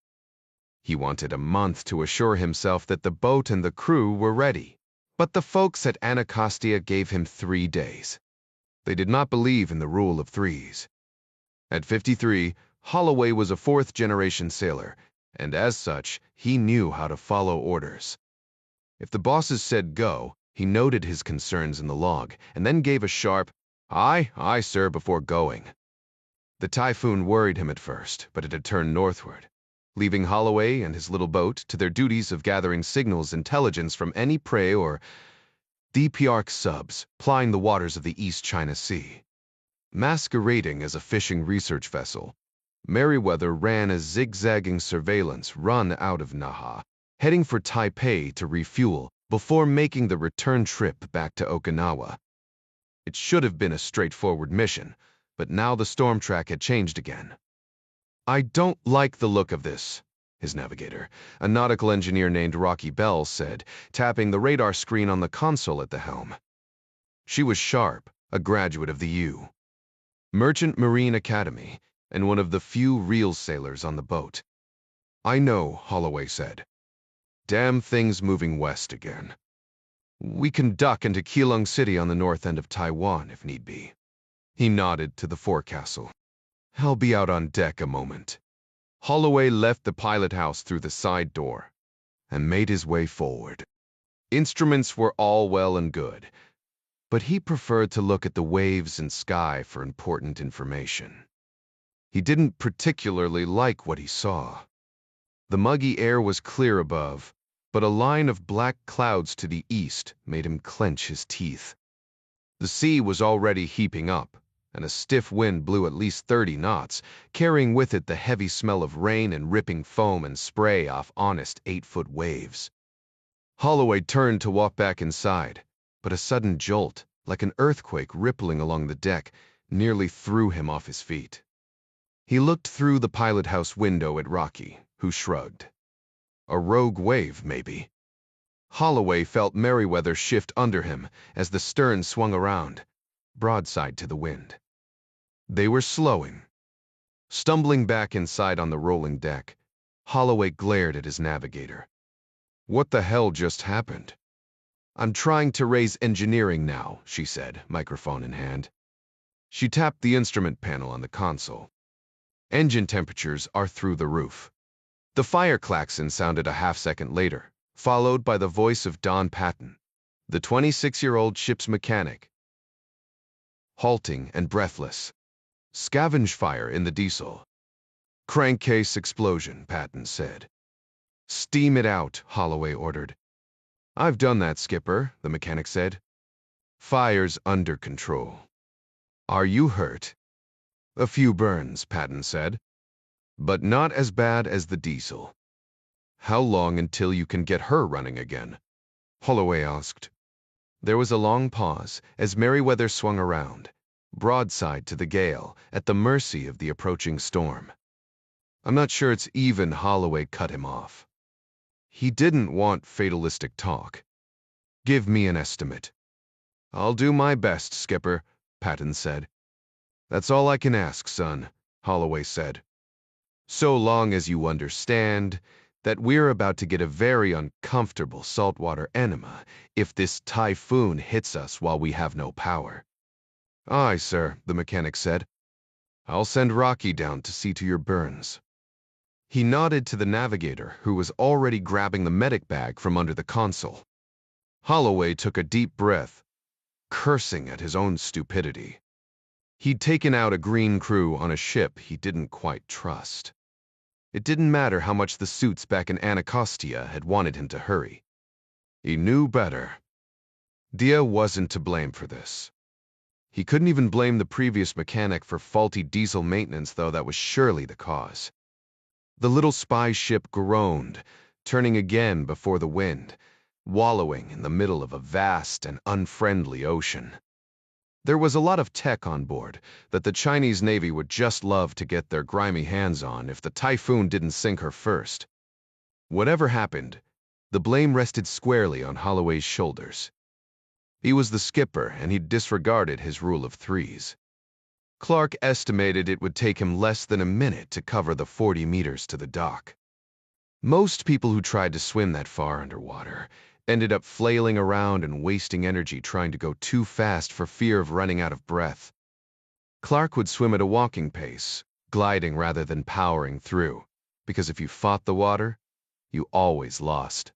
Speaker 1: He wanted a month to assure himself that the boat and the crew were ready, but the folks at Anacostia gave him 3 days. They did not believe in the rule of threes. At 53, Holloway was a 4th-generation sailor, and as such, he knew how to follow orders. If the bosses said go, he noted his concerns in the log, and then gave a sharp, "Aye, aye, sir," before going. The typhoon worried him at first, but it had turned northward, leaving Holloway and his little boat to their duties of gathering signals intelligence from any prey or DPRC subs plying the waters of the East China Sea. Masquerading as a fishing research vessel, Merryweather ran a zigzagging surveillance run out of Naha, heading for Taipei to refuel before making the return trip back to Okinawa. It should have been a straightforward mission, but now the storm track had changed again. "I don't like the look of this," his navigator, a nautical engineer named Rocky Bell, said, tapping the radar screen on the console at the helm. She was Sharp, a graduate of the U. Merchant Marine Academy, and one of the few real sailors on the boat. "I know," Holloway said. "Damn thing's moving west again. We can duck into Keelung City on the north end of Taiwan if need be." He nodded to the forecastle. "I'll be out on deck a moment." Holloway left the pilot house through the side door and made his way forward. Instruments were all well and good, but he preferred to look at the waves and sky for important information. He didn't particularly like what he saw. The muggy air was clear above, but a line of black clouds to the east made him clench his teeth. The sea was already heaping up, and a stiff wind blew at least 30 knots, carrying with it the heavy smell of rain and ripping foam and spray off honest 8-foot waves. Holloway turned to walk back inside, but a sudden jolt, like an earthquake rippling along the deck, nearly threw him off his feet. He looked through the pilot house window at Rocky, who shrugged. A rogue wave, maybe. Holloway felt Merryweather shift under him as the stern swung around, broadside to the wind. They were slowing. Stumbling back inside on the rolling deck, Holloway glared at his navigator. "What the hell just happened?" "I'm trying to raise engineering now," she said, microphone in hand. She tapped the instrument panel on the console. "Engine temperatures are through the roof." The fire klaxon sounded a half-second later, followed by the voice of Don Patton, the 26-year-old ship's mechanic. Halting and breathless. "Scavenge fire in the diesel." "Crankcase explosion," Patton said. "Steam it out," Holloway ordered. "I've done that, Skipper," the mechanic said. "Fire's under control." "Are you hurt?" "A few burns," Patton said. "But not as bad as the diesel." "How long until you can get her running again?" Holloway asked. There was a long pause as Merryweather swung around, broadside to the gale, at the mercy of the approaching storm. "I'm not sure it's even," Holloway cut him off. He didn't want fatalistic talk. "Give me an estimate." "I'll do my best, Skipper," Patton said. "That's all I can ask, son," Holloway said. "So long as you understand that we're about to get a very uncomfortable saltwater enema if this typhoon hits us while we have no power." "Aye, sir," the mechanic said. "I'll send Rocky down to see to your burns." He nodded to the navigator, who was already grabbing the medic bag from under the console. Holloway took a deep breath, cursing at his own stupidity. He'd taken out a green crew on a ship he didn't quite trust. It didn't matter how much the suits back in Anacostia had wanted him to hurry. He knew better. Dia wasn't to blame for this. He couldn't even blame the previous mechanic for faulty diesel maintenance, though that was surely the cause. The little spy ship groaned, turning again before the wind, wallowing in the middle of a vast and unfriendly ocean. There was a lot of tech on board that the Chinese Navy would just love to get their grimy hands on if the Typhoon didn't sink her first. Whatever happened, the blame rested squarely on Holloway's shoulders. He was the skipper, and he'd disregarded his rule of threes. Clark estimated it would take him less than a minute to cover the 40 meters to the dock. Most people who tried to swim that far underwater ended up flailing around and wasting energy trying to go too fast for fear of running out of breath. Clark would swim at a walking pace, gliding rather than powering through, because if you fought the water, you always lost.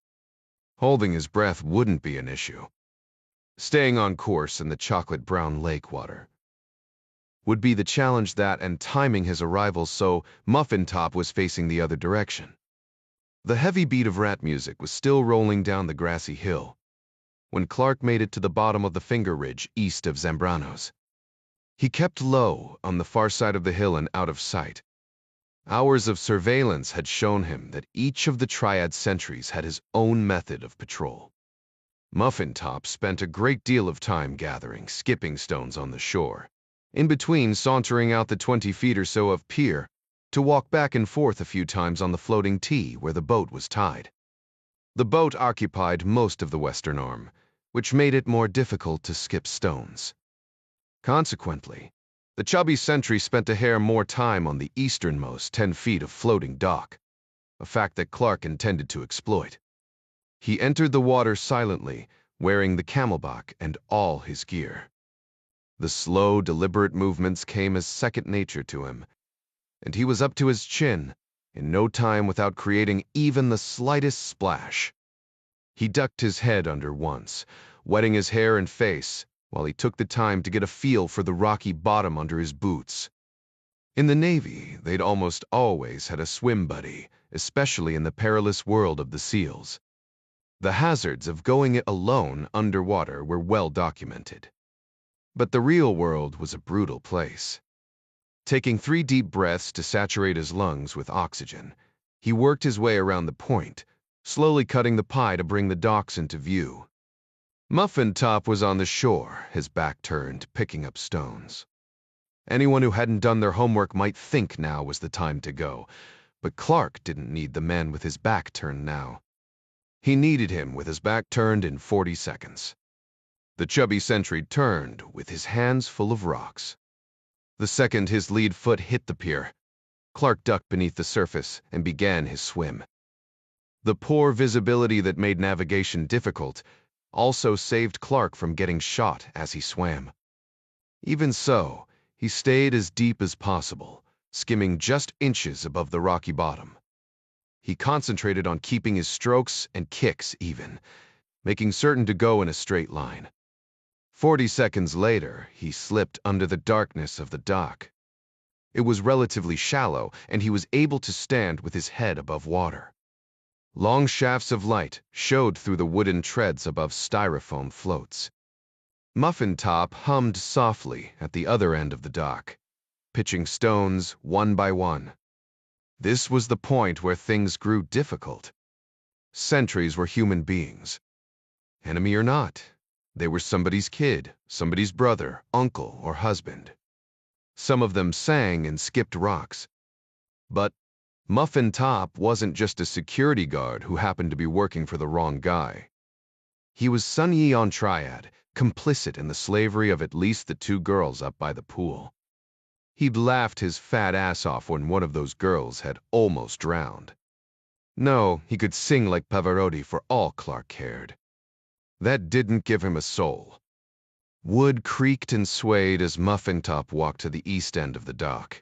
Speaker 1: Holding his breath wouldn't be an issue. Staying on course in the chocolate-brown lake water would be the challenge, that and timing his arrival so Muffin Top was facing the other direction. The heavy beat of rat music was still rolling down the grassy hill when Clark made it to the bottom of the finger ridge east of Zambranos. He kept low on the far side of the hill and out of sight. Hours of surveillance had shown him that each of the Triad sentries had his own method of patrol. Muffin Top spent a great deal of time gathering skipping stones on the shore, in between sauntering out the 20 feet or so of pier to walk back and forth a few times on the floating tee where the boat was tied. The boat occupied most of the western arm, which made it more difficult to skip stones. Consequently, the chubby sentry spent a hair more time on the easternmost 10 feet of floating dock, a fact that Clark intended to exploit. He entered the water silently, wearing the camelback and all his gear. The slow, deliberate movements came as second nature to him, and he was up to his chin in no time without creating even the slightest splash. He ducked his head under once, wetting his hair and face, while he took the time to get a feel for the rocky bottom under his boots. In the Navy, they'd almost always had a swim buddy, especially in the perilous world of the SEALs. The hazards of going it alone underwater were well documented. But the real world was a brutal place. Taking 3 deep breaths to saturate his lungs with oxygen, he worked his way around the point, slowly cutting the pie to bring the docks into view. Muffin Top was on the shore, his back turned, picking up stones. Anyone who hadn't done their homework might think now was the time to go, but Clark didn't need the man with his back turned now. He needed him with his back turned in 40 seconds. The chubby sentry turned with his hands full of rocks. The second his lead foot hit the pier, Clark ducked beneath the surface and began his swim. The poor visibility that made navigation difficult also saved Clark from getting shot as he swam. Even so, he stayed as deep as possible, skimming just inches above the rocky bottom. He concentrated on keeping his strokes and kicks even, making certain to go in a straight line. 40 seconds later, he slipped under the darkness of the dock. It was relatively shallow, and he was able to stand with his head above water. Long shafts of light showed through the wooden treads above styrofoam floats. Muffin Top hummed softly at the other end of the dock, pitching stones one by one. This was the point where things grew difficult. Sentries were human beings. Enemy or not, they were somebody's kid, somebody's brother, uncle, or husband. Some of them sang and skipped rocks. But Muffin Top wasn't just a security guard who happened to be working for the wrong guy. He was Sun Yi on Triad, complicit in the slavery of at least the 2 girls up by the pool. He'd laughed his fat ass off when one of those girls had almost drowned. No, he could sing like Pavarotti for all Clark cared. That didn't give him a soul. Wood creaked and swayed as Muffin Top walked to the east end of the dock.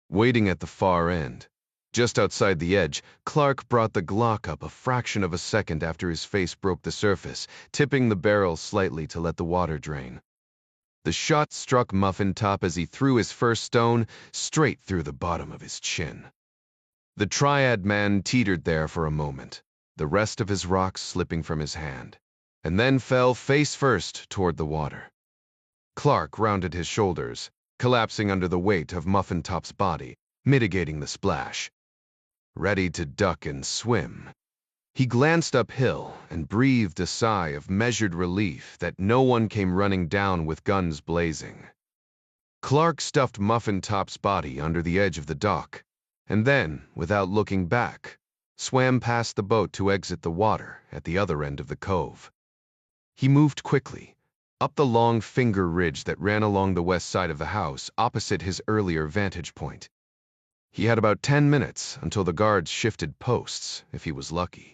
Speaker 1: Waiting at the far end, just outside the edge, Clark brought the Glock up a fraction of a second after his face broke the surface, tipping the barrel slightly to let the water drain. The shot struck Muffin Top as he threw his first stone straight through the bottom of his chin. The Triad Man teetered there for a moment, the rest of his rocks slipping from his hand, and then fell face first toward the water. Clark rounded his shoulders, collapsing under the weight of Muffin Top's body, mitigating the splash. Ready to duck and swim, he glanced uphill and breathed a sigh of measured relief that no one came running down with guns blazing. Clark stuffed Muffin Top's body under the edge of the dock, and then, without looking back, swam past the boat to exit the water at the other end of the cove. He moved quickly, up the long finger ridge that ran along the west side of the house opposite his earlier vantage point. He had about 10 minutes until the guards shifted posts, if he was lucky.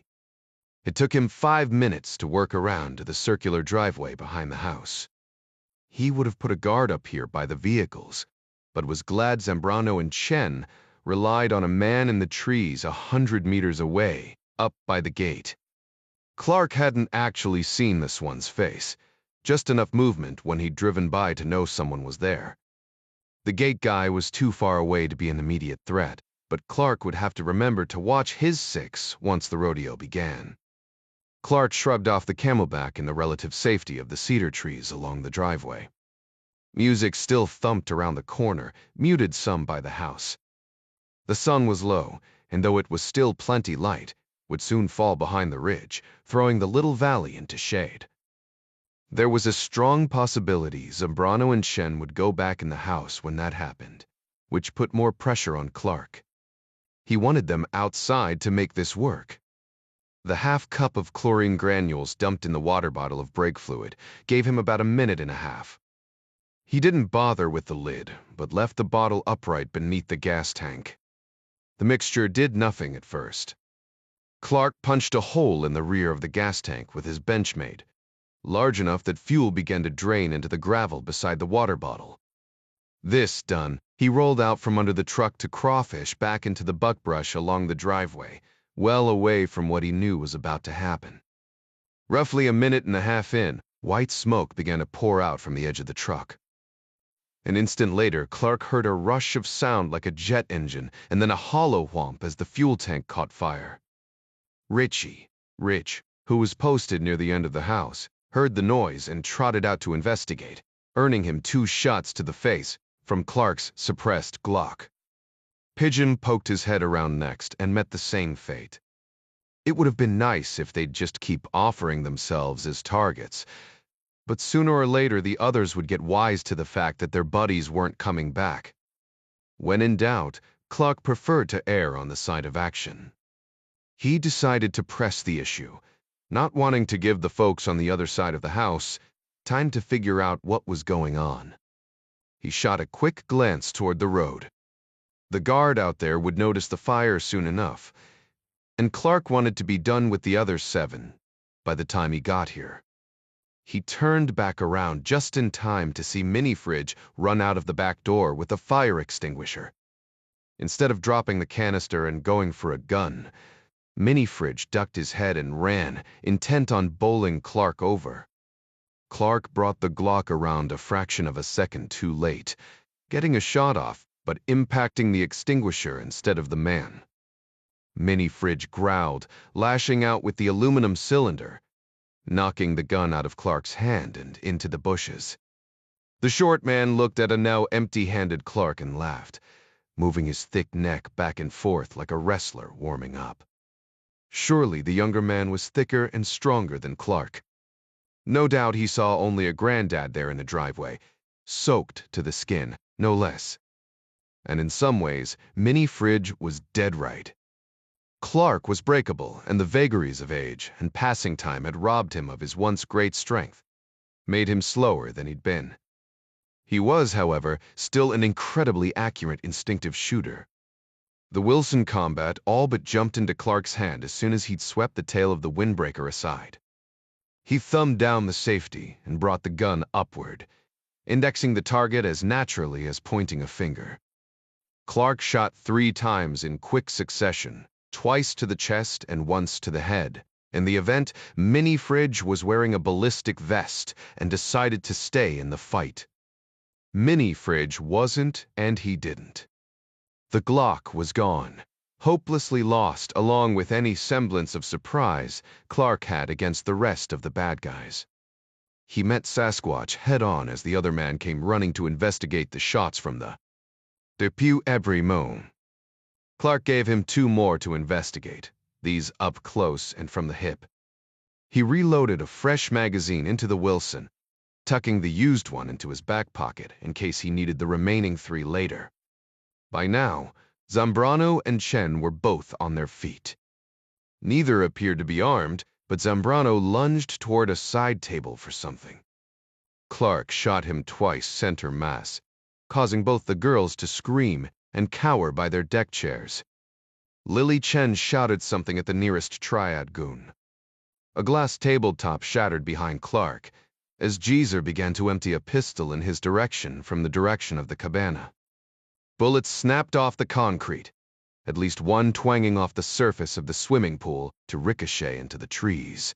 Speaker 1: It took him 5 minutes to work around to the circular driveway behind the house. He would have put a guard up here by the vehicles, but was glad Zambrano and Chen relied on a man in the trees 100 meters away, up by the gate. Clark hadn't actually seen this one's face, just enough movement when he'd driven by to know someone was there. The gate guy was too far away to be an immediate threat, but Clark would have to remember to watch his six once the rodeo began. Clark shrugged off the camelback in the relative safety of the cedar trees along the driveway. Music still thumped around the corner, muted some by the house. The sun was low, and though it was still plenty light, would soon fall behind the ridge, throwing the little valley into shade. There was a strong possibility Zambrano and Chen would go back in the house when that happened, which put more pressure on Clark. He wanted them outside to make this work. The half cup of chlorine granules dumped in the water bottle of brake fluid gave him about a minute and a half. He didn't bother with the lid, but left the bottle upright beneath the gas tank. The mixture did nothing at first. Clark punched a hole in the rear of the gas tank with his Benchmade, large enough that fuel began to drain into the gravel beside the water bottle. This done, he rolled out from under the truck to crawfish back into the buckbrush along the driveway, well away from what he knew was about to happen. Roughly a minute and a half in, white smoke began to pour out from the edge of the truck. An instant later, Clark heard a rush of sound like a jet engine, and then a hollow whomp as the fuel tank caught fire. Rich, who was posted near the end of the house, heard the noise and trotted out to investigate, earning him 2 shots to the face from Clark's suppressed Glock. Pigeon poked his head around next and met the same fate. It would have been nice if they'd just keep offering themselves as targets, but sooner or later the others would get wise to the fact that their buddies weren't coming back. When in doubt, Clark preferred to err on the side of action. He decided to press the issue, not wanting to give the folks on the other side of the house time to figure out what was going on. He shot a quick glance toward the road. The guard out there would notice the fire soon enough, and Clark wanted to be done with the other 7 by the time he got here. He turned back around just in time to see Mini-Fridge run out of the back door with a fire extinguisher. Instead of dropping the canister and going for a gun, Mini-Fridge ducked his head and ran, intent on bowling Clark over. Clark brought the Glock around a fraction of a second too late, getting a shot off, but impacting the extinguisher instead of the man. Mini-Fridge growled, lashing out with the aluminum cylinder, knocking the gun out of Clark's hand and into the bushes. The short man looked at a now empty-handed Clark and laughed, moving his thick neck back and forth like a wrestler warming up. Surely the younger man was thicker and stronger than Clark. No doubt he saw only a granddad there in the driveway, soaked to the skin, no less. And in some ways, Mini-Fridge was dead right. Clark was breakable, and the vagaries of age and passing time had robbed him of his once great strength, made him slower than he'd been. He was, however, still an incredibly accurate instinctive shooter. The Wilson combat all but jumped into Clark's hand as soon as he'd swept the tail of the windbreaker aside. He thumbed down the safety and brought the gun upward, indexing the target as naturally as pointing a finger. Clark shot 3 times in quick succession, twice to the chest and once to the head. In the event, Mini-Fridge was wearing a ballistic vest and decided to stay in the fight, Mini-fridge wasn't, and he didn't. The Glock was gone, hopelessly lost along with any semblance of surprise Clark had against the rest of the bad guys. He met Sasquatch head-on as the other man came running to investigate the shots from the Depuis every moan. Clark gave him 2 more to investigate, these up close and from the hip. He reloaded a fresh magazine into the Wilson, tucking the used one into his back pocket in case he needed the remaining 3 later. By now, Zambrano and Chen were both on their feet. Neither appeared to be armed, but Zambrano lunged toward a side table for something. Clark shot him twice center mass, causing both the girls to scream and cower by their deck chairs. Lily Chen shouted something at the nearest triad goon. A glass tabletop shattered behind Clark, as Geezer began to empty a pistol in his direction from the direction of the cabana. Bullets snapped off the concrete, at least one twanging off the surface of the swimming pool to ricochet into the trees.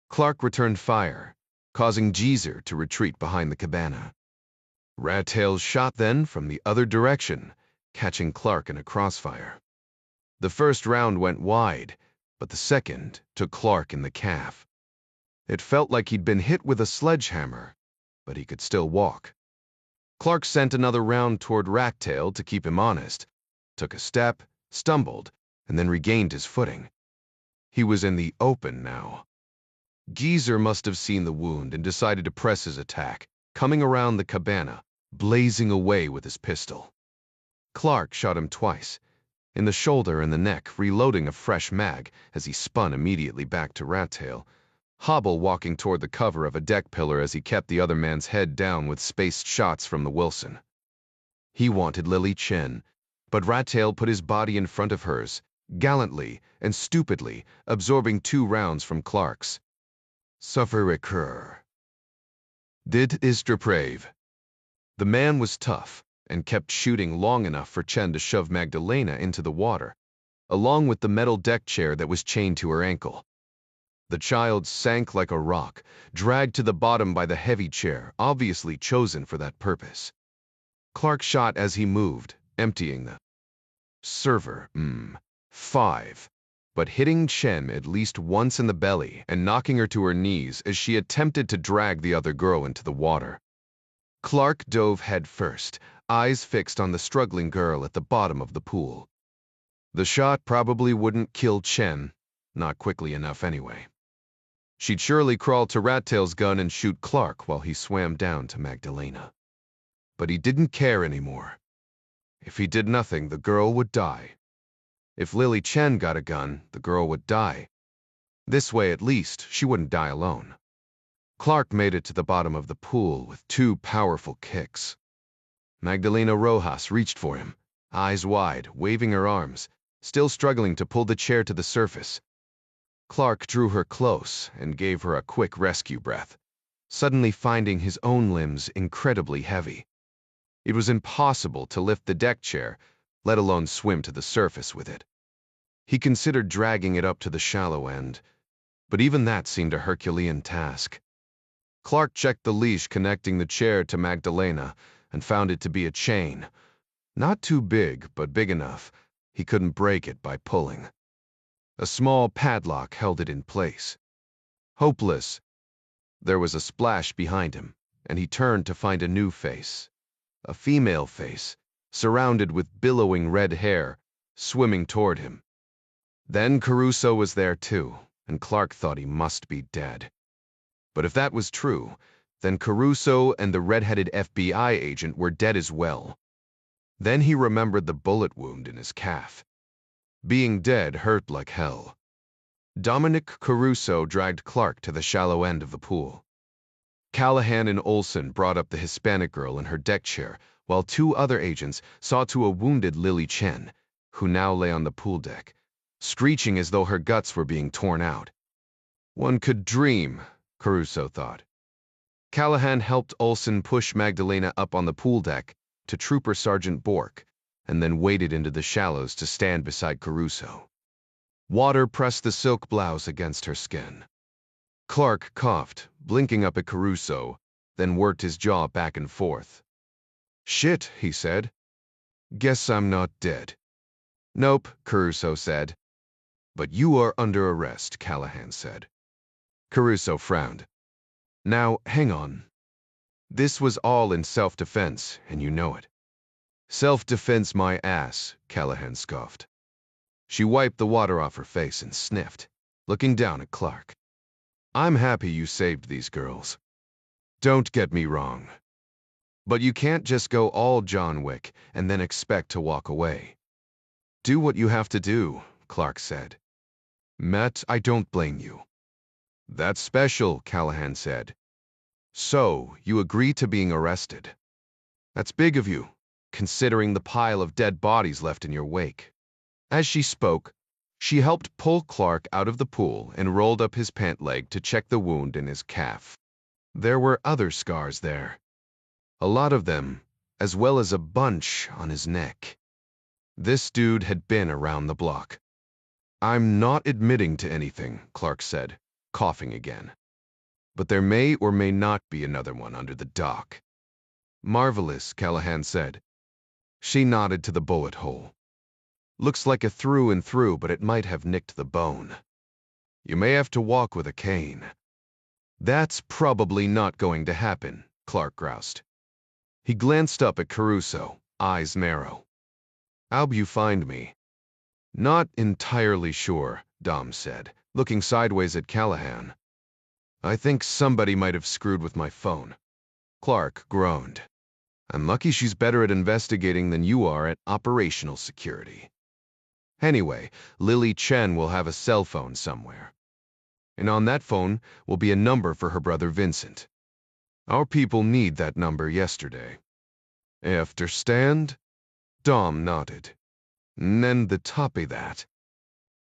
Speaker 1: Clark returned fire, causing Geezer to retreat behind the cabana. Rat-tails shot then from the other direction, catching Clark in a crossfire. The first round went wide, but the second took Clark in the calf. It felt like he'd been hit with a sledgehammer, but he could still walk. Clark sent another round toward Rat-tail to keep him honest, took a step, stumbled, and then regained his footing. He was in the open now. Geezer must have seen the wound and decided to press his attack, coming around the cabana, blazing away with his pistol. Clark shot him twice, in the shoulder and the neck, reloading a fresh mag as he spun immediately back to Rat-tail, Hobble walking toward the cover of a deck pillar as he kept the other man's head down with spaced shots from the Wilson. He wanted Lily Chen, but Rat-tail put his body in front of hers, gallantly and stupidly absorbing 2 rounds from Clark's. Suffer recur. Did is deprave. The man was tough and kept shooting long enough for Chen to shove Magdalena into the water, along with the metal deck chair that was chained to her ankle. The child sank like a rock, dragged to the bottom by the heavy chair, obviously chosen for that purpose. Clark shot as he moved, emptying the server, 5, but hitting Chen at least once in the belly and knocking her to her knees as she attempted to drag the other girl into the water. Clark dove head first, eyes fixed on the struggling girl at the bottom of the pool. The shot probably wouldn't kill Chen, not quickly enough anyway. She'd surely crawl to Rat-tail's gun and shoot Clark while he swam down to Magdalena. But he didn't care anymore. If he did nothing, the girl would die. If Lily Chen got a gun, the girl would die. This way, at least, she wouldn't die alone. Clark made it to the bottom of the pool with 2 powerful kicks. Magdalena Rojas reached for him, eyes wide, waving her arms, still struggling to pull the chair to the surface. Clark drew her close and gave her a quick rescue breath, suddenly finding his own limbs incredibly heavy. It was impossible to lift the deck chair, let alone swim to the surface with it. He considered dragging it up to the shallow end, but even that seemed a Herculean task. Clark checked the leash connecting the chair to Magdalena and found it to be a chain. Not too big, but big enough he couldn't break it by pulling. A small padlock held it in place. Hopeless. There was a splash behind him, and he turned to find a new face. A female face, surrounded with billowing red hair, swimming toward him. Then Caruso was there too, and Clark thought he must be dead. But if that was true, then Caruso and the red-headed FBI agent were dead as well. Then he remembered the bullet wound in his calf. Being dead hurt like hell. Dominic Caruso dragged Clark to the shallow end of the pool. Callahan and Olson brought up the Hispanic girl in her deck chair, while 2 other agents saw to a wounded Lily Chen, who now lay on the pool deck, screeching as though her guts were being torn out. One could dream, Caruso thought. Callahan helped Olson push Magdalena up on the pool deck to Trooper Sergeant Bork, and then waded into the shallows to stand beside Caruso. Water pressed the silk blouse against her skin. Clark coughed, blinking up at Caruso, then worked his jaw back and forth. Shit, he said. Guess I'm not dead. Nope, Caruso said. But you are under arrest, Callahan said. Caruso frowned. Now, hang on. This was all in self-defense, and you know it. Self-defense my ass, Callahan scoffed. She wiped the water off her face and sniffed, looking down at Clark. I'm happy you saved these girls. Don't get me wrong. But you can't just go all John Wick and then expect to walk away. Do what you have to do, Clark said. Matt, I don't blame you. That's special, Callahan said. So, you agree to being arrested. That's big of you, considering the pile of dead bodies left in your wake. As she spoke, she helped pull Clark out of the pool and rolled up his pant leg to check the wound in his calf. There were other scars there. A lot of them, as well as a bunch on his neck. This dude had been around the block. I'm not admitting to anything, Clark said, coughing again. But there may or may not be another one under the dock. Marvelous, Callahan said. She nodded to the bullet hole. Looks like a through and through, but it might have nicked the bone. You may have to walk with a cane. That's probably not going to happen, Clark groused. He glanced up at Caruso, eyes narrow. How'd you find me? Not entirely sure, Dom said, looking sideways at Callahan. I think somebody might have screwed with my phone. Clark groaned. I'm lucky she's better at investigating than you are at operational security. Anyway, Lily Chen will have a cell phone somewhere. And on that phone will be a number for her brother Vincent. Our people need that number yesterday. Afterstand? Dom nodded. And then the top of that.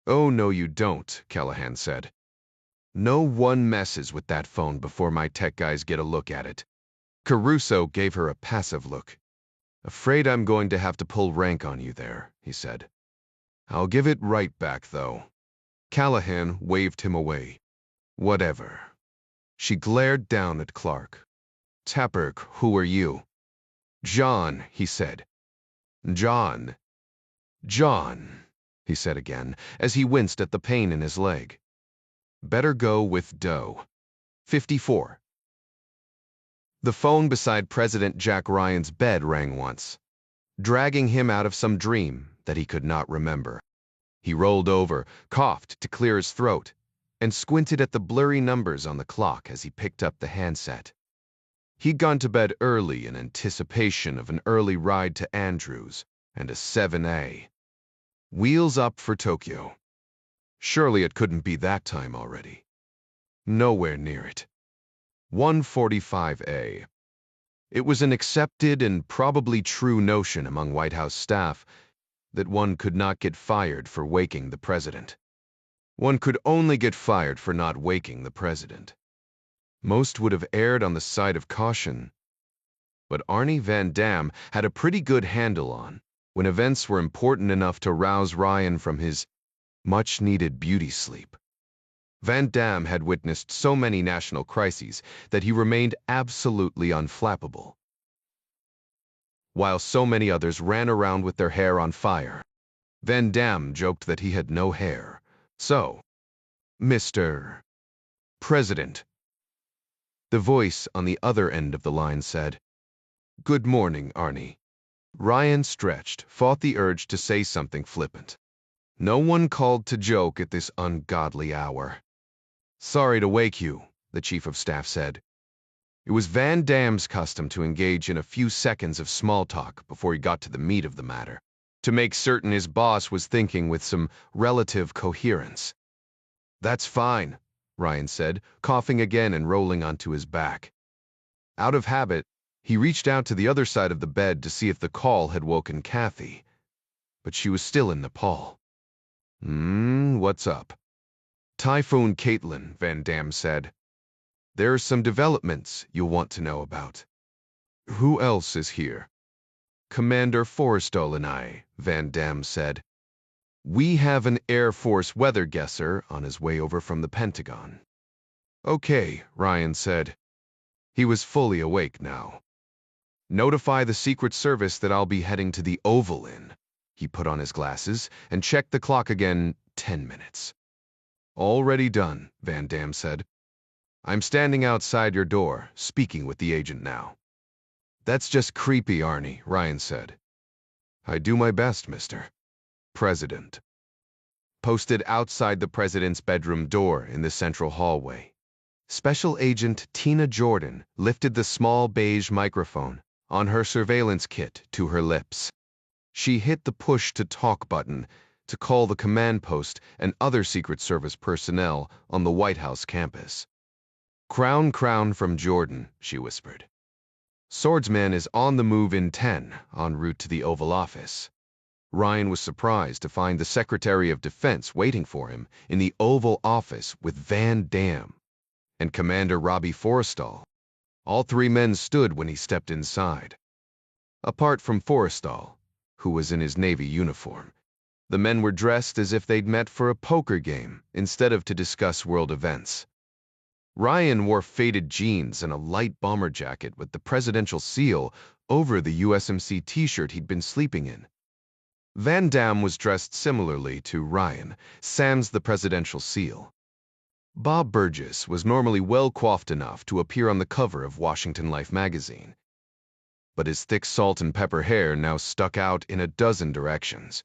Speaker 1: Oh, no you don't, Callahan said. No one messes with that phone before my tech guys get a look at it. Caruso gave her a passive look. Afraid I'm going to have to pull rank on you there, he said. I'll give it right back, though. Callahan waved him away. Whatever. She glared down at Clark. Tapperk, who are you? John, he said. John. John, he said again, as he winced at the pain in his leg. Better go with Doe. 54. The phone beside President Jack Ryan's bed rang once, dragging him out of some dream that he could not remember. He rolled over, coughed to clear his throat, and squinted at the blurry numbers on the clock as he picked up the handset. He'd gone to bed early in anticipation of an early ride to Andrews and a 7A. Wheels up for Tokyo. Surely it couldn't be that time already. Nowhere near it. 145A. It was an accepted and probably true notion among White House staff that one could not get fired for waking the president. One could only get fired for not waking the president. Most would have erred on the side of caution. But Arnie Van Dam had a pretty good handle on when events were important enough to rouse Ryan from his much-needed beauty sleep. Van Dam had witnessed so many national crises that he remained absolutely unflappable, while so many others ran around with their hair on fire. Van Dam joked that he had no hair. So, Mr. President. The voice on the other end of the line said, Good morning, Arnie. Ryan stretched, fought the urge to say something flippant. No one called to joke at this ungodly hour. Sorry to wake you, the chief of staff said. It was Van Dam's custom to engage in a few seconds of small talk before he got to the meat of the matter, to make certain his boss was thinking with some relative coherence. That's fine, Ryan said, coughing again and rolling onto his back. Out of habit, he reached out to the other side of the bed to see if the call had woken Kathy, but she was still in Nepal. What's up? Typhoon Caitlin, Van Dam said. There are some developments you'll want to know about. Who else is here? Commander Forrestal and I, Van Dam said. We have an Air Force weather guesser on his way over from the Pentagon. Okay, Ryan said. He was fully awake now. Notify the Secret Service that I'll be heading to the Oval Inn. He put on his glasses and checked the clock again. 10 minutes. Already done, Van Dam said. I'm standing outside your door, speaking with the agent now. That's just creepy, Arnie, Ryan said. I do my best, Mr. President. Posted outside the president's bedroom door in the central hallway. Special Agent Tina Jordan lifted the small beige microphone on her surveillance kit to her lips. She hit the push-to-talk button to call the command post and other Secret Service personnel on the White House campus. Crown from Jordan, she whispered. Swordsman is on the move in 10, en route to the Oval Office. Ryan was surprised to find the Secretary of Defense waiting for him in the Oval Office with Van Dam and Commander Robbie Forrestal. All three men stood when he stepped inside. Apart from Forrestal, who was in his Navy uniform, the men were dressed as if they'd met for a poker game instead of to discuss world events. Ryan wore faded jeans and a light bomber jacket with the presidential seal over the USMC t-shirt he'd been sleeping in. Van Dam was dressed similarly to Ryan, sans the presidential seal. Bob Burgess was normally well coiffed enough to appear on the cover of Washington Life magazine, but his thick salt and pepper hair now stuck out in a dozen directions.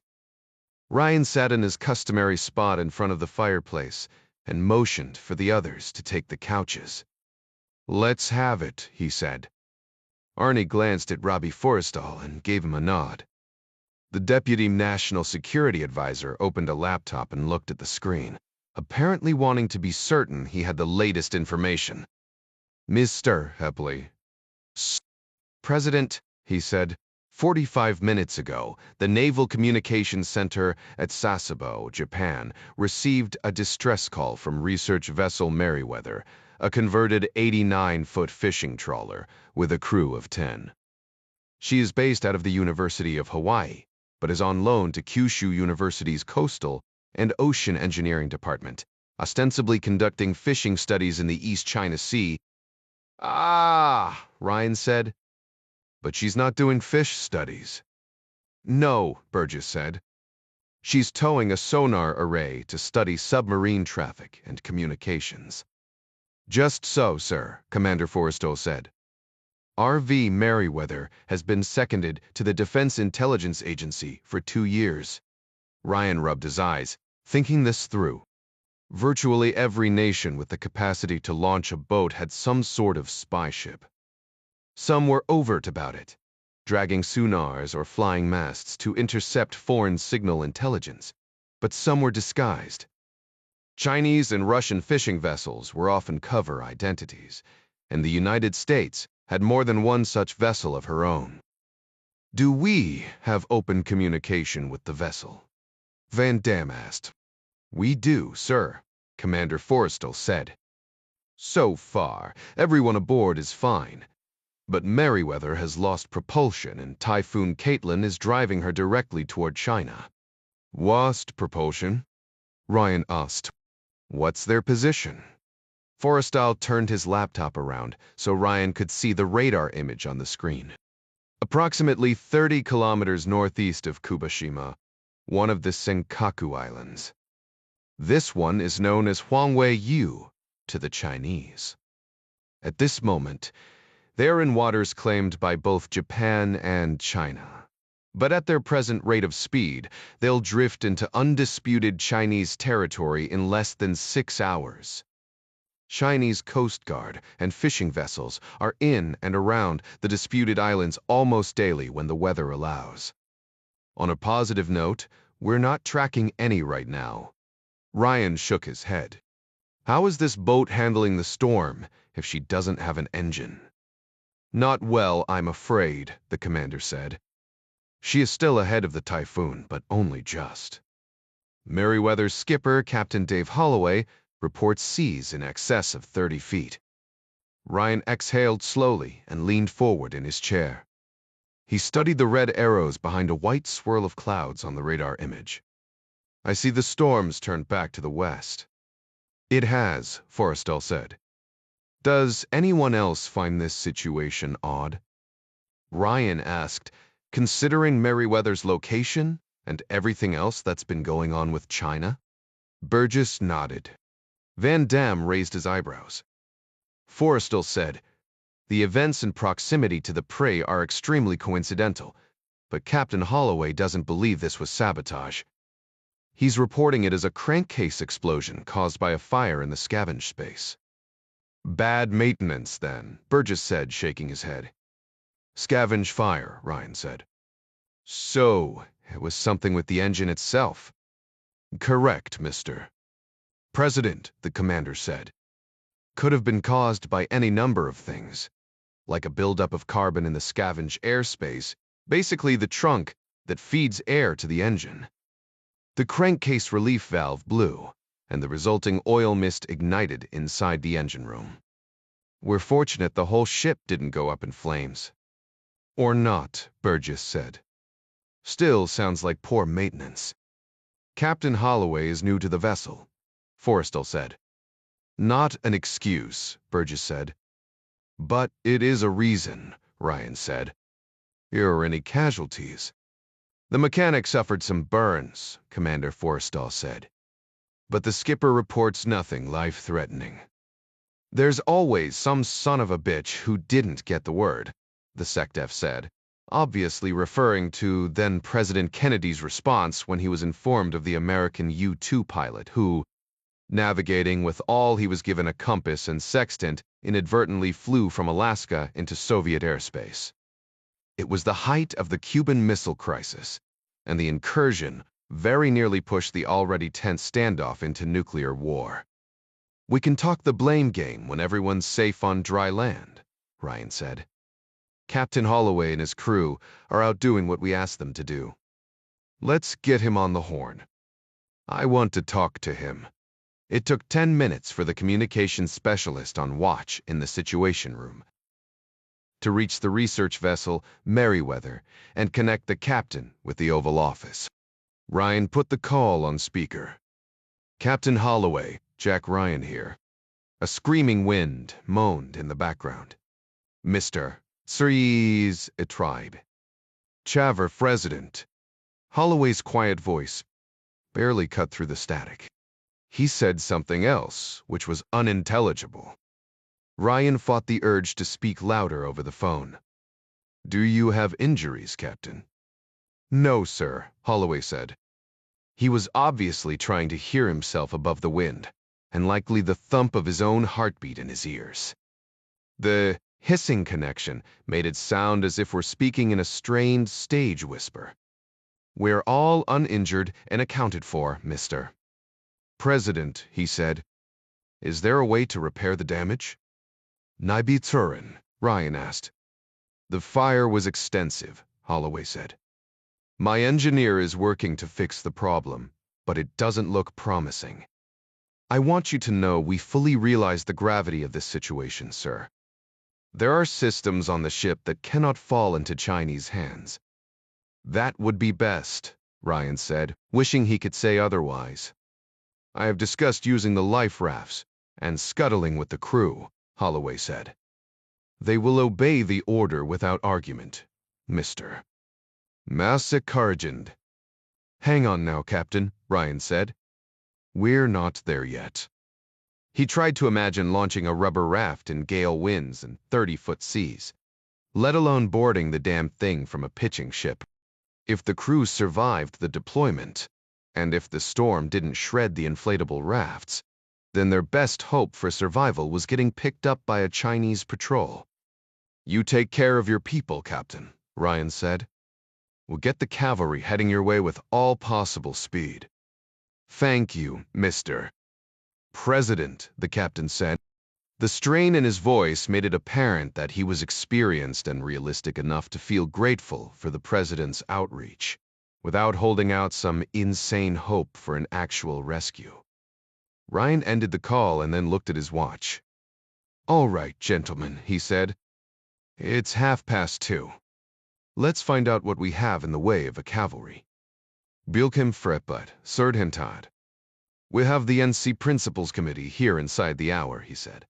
Speaker 1: Ryan sat in his customary spot in front of the fireplace and motioned for the others to take the couches. Let's have it, he said. Arnie glanced at Robbie Forrestal and gave him a nod. The Deputy National Security Advisor opened a laptop and looked at the screen, apparently wanting to be certain he had the latest information. Mr. Hepley. President, he said, 45 minutes ago, the Naval Communications Center at Sasebo, Japan, received a distress call from research vessel Merryweather, a converted 89-foot fishing trawler with a crew of 10. She is based out of the University of Hawaii, but is on loan to Kyushu University's Coastal and Ocean Engineering Department, ostensibly conducting fishing studies in the East China Sea. Ah, Ryan said. But she's not doing fish studies. No, Burgess said. She's towing a sonar array to study submarine traffic and communications. Just so, sir, Commander Forrestal said. R.V. Merryweather has been seconded to the Defense Intelligence Agency for 2 years. Ryan rubbed his eyes, thinking this through. Virtually every nation with the capacity to launch a boat had some sort of spy ship. Some were overt about it, dragging sonars or flying masts to intercept foreign signal intelligence, but some were disguised. Chinese and Russian fishing vessels were often cover identities, and the United States had more than one such vessel of her own. Do we have open communication with the vessel? Van Dam asked. We do, sir, Commander Forrestal said. So far, everyone aboard is fine, but Merryweather has lost propulsion and Typhoon Caitlin is driving her directly toward China. Lost propulsion? Ryan asked. What's their position? Forrestal turned his laptop around so Ryan could see the radar image on the screen. Approximately 30 kilometers northeast of Kubashima, one of the Senkaku Islands. This one is known as Huangwei-yu to the Chinese. At this moment, they are in waters claimed by both Japan and China. But at their present rate of speed, they'll drift into undisputed Chinese territory in less than 6 hours. Chinese Coast Guard and fishing vessels are in and around the disputed islands almost daily when the weather allows. On a positive note, we're not tracking any right now. Ryan shook his head. How is this boat handling the storm if she doesn't have an engine? Not well, I'm afraid, the commander said. She is still ahead of the typhoon, but only just. Merryweather's skipper, Captain Dave Holloway, reports seas in excess of 30 feet. Ryan exhaled slowly and leaned forward in his chair. He studied the red arrows behind a white swirl of clouds on the radar image. I see the storm's turned back to the west. It has, Forrestal said. Does anyone else find this situation odd? Ryan asked, considering Merryweather's location and everything else that's been going on with China. Burgess nodded. Van Damme raised his eyebrows. Forrestal said, the events in proximity to the prey are extremely coincidental, but Captain Holloway doesn't believe this was sabotage. He's reporting it as a crankcase explosion caused by a fire in the scavenge space. Bad maintenance, then, Burgess said, shaking his head. Scavenge fire, Ryan said. So, it was something with the engine itself. Correct, Mr. President, the commander said. Could have been caused by any number of things, like a buildup of carbon in the scavenge airspace, basically the trunk that feeds air to the engine. The crankcase relief valve blew, and the resulting oil mist ignited inside the engine room. We're fortunate the whole ship didn't go up in flames. Or not, Burgess said. Still sounds like poor maintenance. Captain Holloway is new to the vessel, Forrestal said. Not an excuse, Burgess said. But it is a reason, Ryan said. Here are any casualties? The mechanic suffered some burns, Commander Forrestal said. But the skipper reports nothing life-threatening. There's always some son of a bitch who didn't get the word, the SecDef said, obviously referring to then-President Kennedy's response when he was informed of the American U-2 pilot who, navigating with all he was given a compass and sextant, inadvertently flew from Alaska into Soviet airspace. It was the height of the Cuban Missile Crisis, and the incursion very nearly pushed the already tense standoff into nuclear war. We can talk the blame game when everyone's safe on dry land, Ryan said. Captain Holloway and his crew are out doing what we asked them to do. Let's get him on the horn. I want to talk to him. It took 10 minutes for the communications specialist on watch in the Situation Room to reach the research vessel Merryweather and connect the captain with the Oval Office. Ryan put the call on speaker. Captain Holloway, Jack Ryan here. A screaming wind moaned in the background. Mr. Cerise a tribe. Chaver President. Holloway's quiet voice barely cut through the static. He said something else, which was unintelligible. Ryan fought the urge to speak louder over the phone. Do you have injuries, Captain? No, sir, Holloway said. He was obviously trying to hear himself above the wind, and likely the thump of his own heartbeat in his ears. The hissing connection made it sound as if we're speaking in a strained stage whisper. We're all uninjured and accounted for, Mr. President, he said. Is there a way to repair the damage? Nibi Turin, Ryan asked. The fire was extensive, Holloway said. My engineer is working to fix the problem, but it doesn't look promising. I want you to know we fully realize the gravity of this situation, sir. There are systems on the ship that cannot fall into Chinese hands. That would be best, Ryan said, wishing he could say otherwise. I have discussed using the life rafts and scuttling with the crew, Holloway said. They will obey the order without argument, Mr. Massakarjand. Hang on now, Captain, Ryan said. We're not there yet. He tried to imagine launching a rubber raft in gale winds and 30-foot seas, let alone boarding the damn thing from a pitching ship. If the crew survived the deployment, and if the storm didn't shred the inflatable rafts, then their best hope for survival was getting picked up by a Chinese patrol. You take care of your people, Captain, Ryan said. We'll get the cavalry heading your way with all possible speed. Thank you, Mr. President, the captain said. The strain in his voice made it apparent that he was experienced and realistic enough to feel grateful for the president's outreach, without holding out some insane hope for an actual rescue. Ryan ended the call and then looked at his watch. All right, gentlemen, he said. It's 2:30. Let's find out what we have in the way of a cavalry. Bilkim Freput, Surdhentad. We have the NC Principals Committee here inside the hour, he said.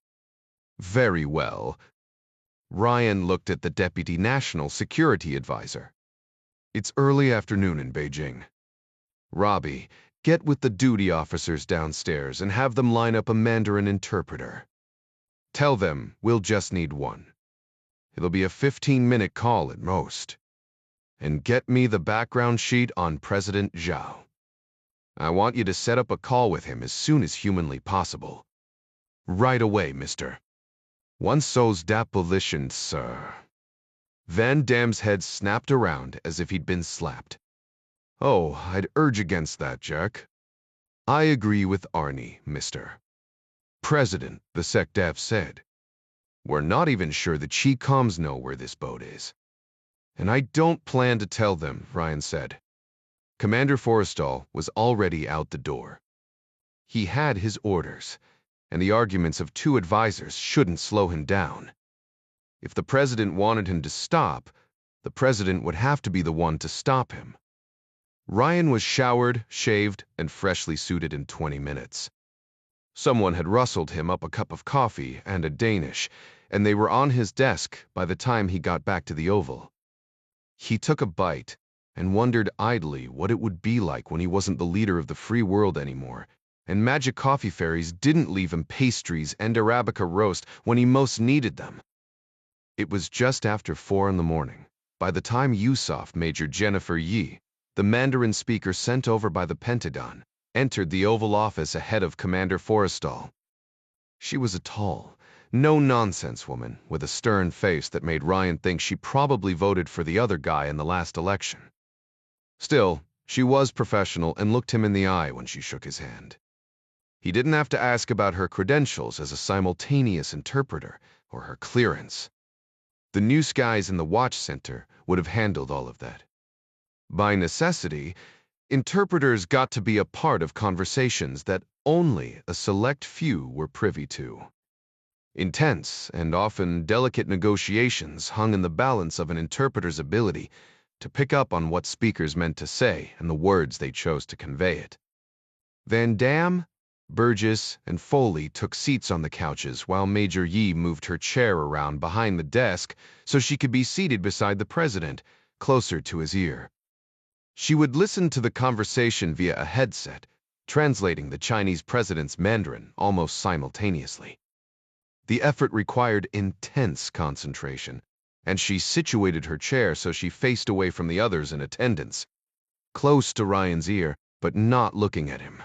Speaker 1: Very well. Ryan looked at the Deputy National Security Advisor. "It's early afternoon in Beijing. Robbie, get with the duty officers downstairs and have them line up a Mandarin interpreter. Tell them we'll just need one. It'll be a 15-minute call at most. And get me the background sheet on President Zhao. I want you to set up a call with him as soon as humanly possible. Right away, mister." "One so's deposition, sir." Van Damme's head snapped around as if he'd been slapped. "Oh, I'd urge against that, Jack." "I agree with Arnie, mister." "President," the SecDef said. "We're not even sure the Chi Coms know where this boat is." "And I don't plan to tell them," Ryan said. Commander Forrestal was already out the door. He had his orders, and the arguments of two advisors shouldn't slow him down. If the president wanted him to stop, the president would have to be the one to stop him. Ryan was showered, shaved, and freshly suited in 20 minutes. Someone had rustled him up a cup of coffee and a Danish, and they were on his desk by the time he got back to the Oval. He took a bite and wondered idly what it would be like when he wasn't the leader of the free world anymore, and magic coffee fairies didn't leave him pastries and Arabica roast when he most needed them. It was just after 4 in the morning. By the time USOF Major Jennifer Yi, the Mandarin speaker sent over by the Pentagon, entered the Oval Office ahead of Commander Forrestal. She was a tall, no-nonsense woman with a stern face that made Ryan think she probably voted for the other guy in the last election. Still, she was professional and looked him in the eye when she shook his hand. He didn't have to ask about her credentials as a simultaneous interpreter or her clearance. The new guys in the watch center would have handled all of that. By necessity, interpreters got to be a part of conversations that only a select few were privy to. Intense and often delicate negotiations hung in the balance of an interpreter's ability to pick up on what speakers meant to say and the words they chose to convey it. Van Damme, Burgess, and Foley took seats on the couches while Major Yi moved her chair around behind the desk so she could be seated beside the president, closer to his ear. She would listen to the conversation via a headset, translating the Chinese president's Mandarin almost simultaneously. The effort required intense concentration, and she situated her chair so she faced away from the others in attendance, close to Ryan's ear, but not looking at him.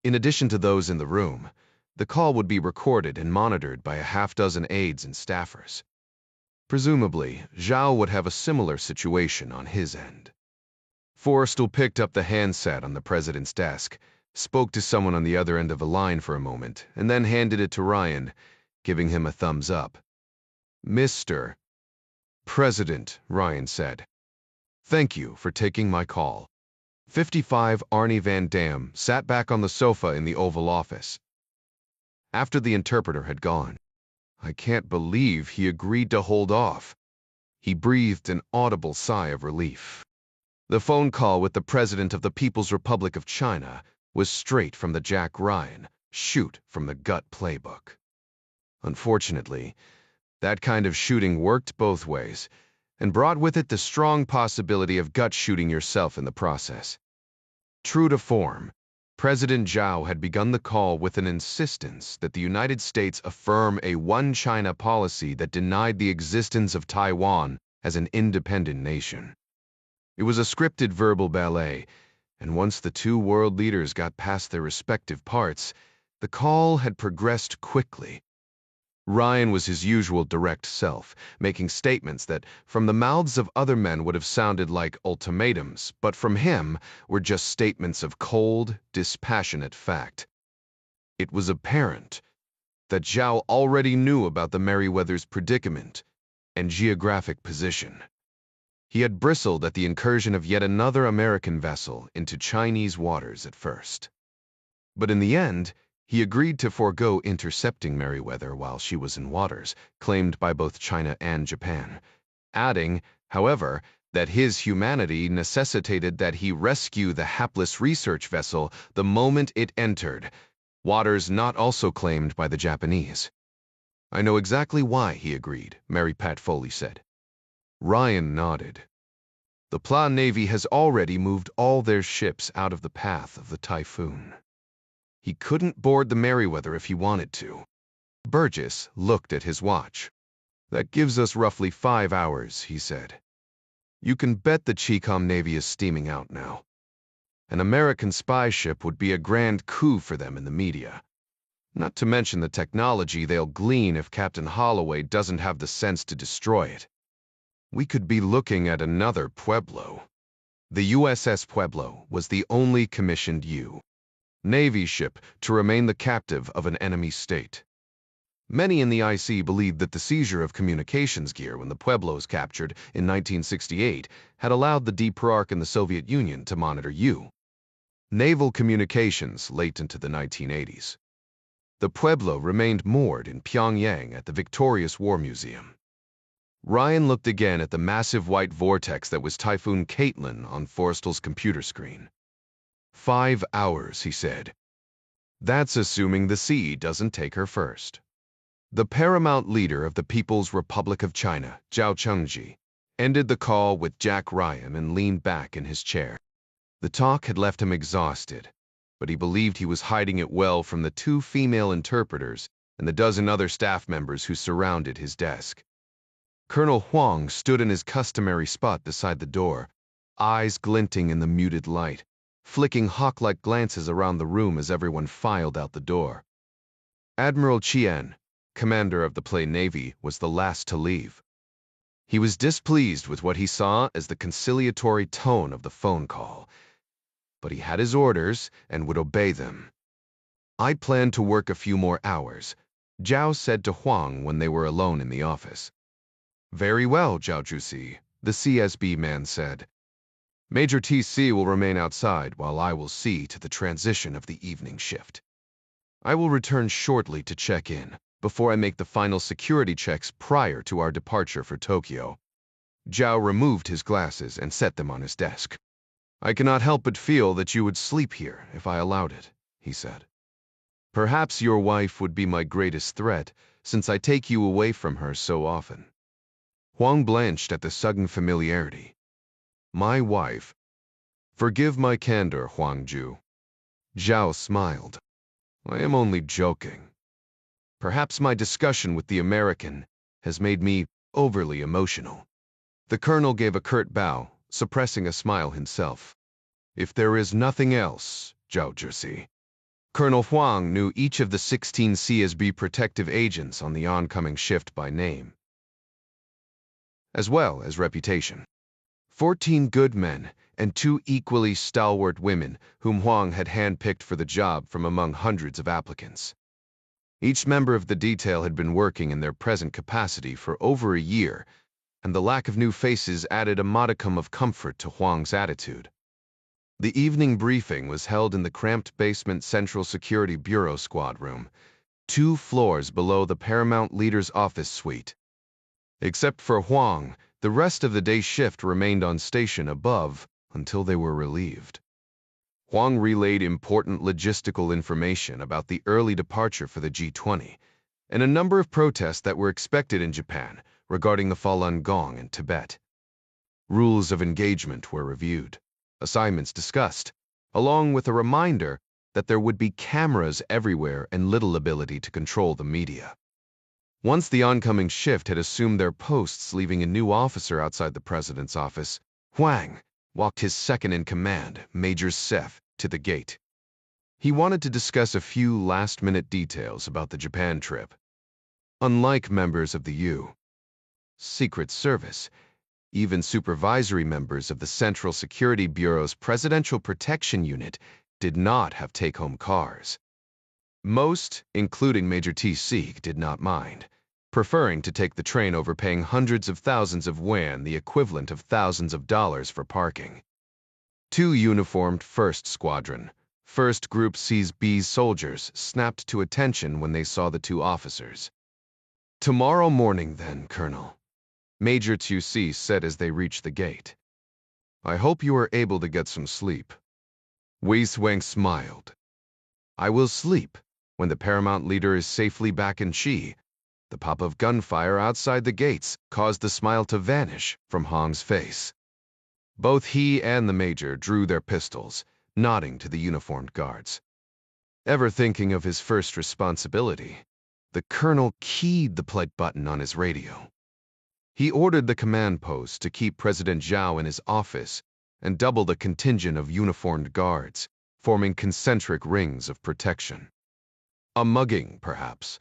Speaker 1: In addition to those in the room, the call would be recorded and monitored by a half-dozen aides and staffers. Presumably, Zhao would have a similar situation on his end. Forrestal picked up the handset on the president's desk, spoke to someone on the other end of a line for a moment, and then handed it to Ryan, giving him a thumbs up. "Mr. President," Ryan said. "Thank you for taking my call." 55 Arnie Van Damme sat back on the sofa in the Oval Office. After the interpreter had gone, "I can't believe he agreed to hold off." He breathed an audible sigh of relief. The phone call with the President of the People's Republic of China was straight from the Jack Ryan, shoot from the gut playbook. Unfortunately, that kind of shooting worked both ways, and brought with it the strong possibility of gut shooting yourself in the process. True to form, President Zhao had begun the call with an insistence that the United States affirm a one China policy that denied the existence of Taiwan as an independent nation. It was a scripted verbal ballet, and once the two world leaders got past their respective parts, the call had progressed quickly. Ryan was his usual direct self, making statements that from the mouths of other men would have sounded like ultimatums, but from him were just statements of cold, dispassionate fact. It was apparent that Zhao already knew about the Merryweather's predicament and geographic position. He had bristled at the incursion of yet another American vessel into Chinese waters at first. But in the end, he agreed to forego intercepting Merryweather while she was in waters claimed by both China and Japan, adding, however, that his humanity necessitated that he rescue the hapless research vessel the moment it entered, waters not also claimed by the Japanese. I know exactly why, he agreed, Mary Pat Foley said. Ryan nodded. The Pla Navy has already moved all their ships out of the path of the typhoon. He couldn't board the Merryweather if he wanted to. Burgess looked at his watch. That gives us roughly 5 hours, he said. You can bet the Chicom Navy is steaming out now. An American spy ship would be a grand coup for them in the media. Not to mention the technology they'll glean if Captain Holloway doesn't have the sense to destroy it. We could be looking at another Pueblo. The USS Pueblo was the only commissioned Navy ship to remain the captive of an enemy state. Many in the IC believed that the seizure of communications gear when the Pueblos captured in 1968 had allowed the DPRK and the Soviet Union to monitor naval communications late into the 1980s. The Pueblo remained moored in Pyongyang at the Victorious War Museum. Ryan looked again at the massive white vortex that was Typhoon Caitlin on Forrestal's computer screen. 5 hours, he said. That's assuming the sea doesn't take her first. The paramount leader of the People's Republic of China, Zhao Chengji, ended the call with Jack Ryan and leaned back in his chair. The talk had left him exhausted, but he believed he was hiding it well from the 2 female interpreters and the dozen other staff members who surrounded his desk. Colonel Huang stood in his customary spot beside the door, eyes glinting in the muted light, flicking hawk-like glances around the room as everyone filed out the door. Admiral Chien, commander of the Pla Navy, was the last to leave. He was displeased with what he saw as the conciliatory tone of the phone call, but he had his orders and would obey them. I plan to work a few more hours, Zhao said to Huang when they were alone in the office. Very well, Zhao Jusi, the CSB man said. Major TC will remain outside while I will see to the transition of the evening shift. I will return shortly to check in, before I make the final security checks prior to our departure for Tokyo. Zhao removed his glasses and set them on his desk. I cannot help but feel that you would sleep here if I allowed it, he said. Perhaps your wife would be my greatest threat, since I take you away from her so often. Huang blanched at the sudden familiarity. My wife. Forgive my candor, Huangju. Zhao smiled. I am only joking. Perhaps my discussion with the American has made me overly emotional. The colonel gave a curt bow, suppressing a smile himself. If there is nothing else, Zhao Zhisi. Colonel Huang knew each of the 16 CSB protective agents on the oncoming shift by name, as well as reputation. 14 good men and 2 equally stalwart women whom Huang had handpicked for the job from among hundreds of applicants. Each member of the detail had been working in their present capacity for over a year, and the lack of new faces added a modicum of comfort to Huang's attitude. The evening briefing was held in the cramped basement Central Security Bureau squad room, 2 floors below the Paramount Leader's office suite. Except for Huang, the rest of the day shift remained on station above until they were relieved. Huang relayed important logistical information about the early departure for the G20 and a number of protests that were expected in Japan regarding the Falun Gong in Tibet. Rules of engagement were reviewed, assignments discussed, along with a reminder that there would be cameras everywhere and little ability to control the media. Once the oncoming shift had assumed their posts, leaving a new officer outside the president's office, Huang walked his second-in-command, Major Seth, to the gate. He wanted to discuss a few last-minute details about the Japan trip. Unlike members of the Secret Service, even supervisory members of the Central Security Bureau's Presidential Protection Unit did not have take-home cars. Most, including Major T.C., did not mind, preferring to take the train over paying hundreds of thousands of yuan, the equivalent of thousands of dollars for parking. 2 uniformed 1st Squadron, 1st Group CSB soldiers snapped to attention when they saw the 2 officers. Tomorrow morning then, Colonel, Major T.C. said as they reached the gate. I hope you are able to get some sleep. Wei Swang smiled. I will sleep when the Paramount Leader is safely back in Chi, The pop of gunfire outside the gates caused the smile to vanish from Huang's face. Both he and the major drew their pistols, nodding to the uniformed guards. Ever thinking of his first responsibility, the colonel keyed the plate button on his radio. He ordered the command post to keep President Zhao in his office and double the contingent of uniformed guards, forming concentric rings of protection. A mugging, perhaps.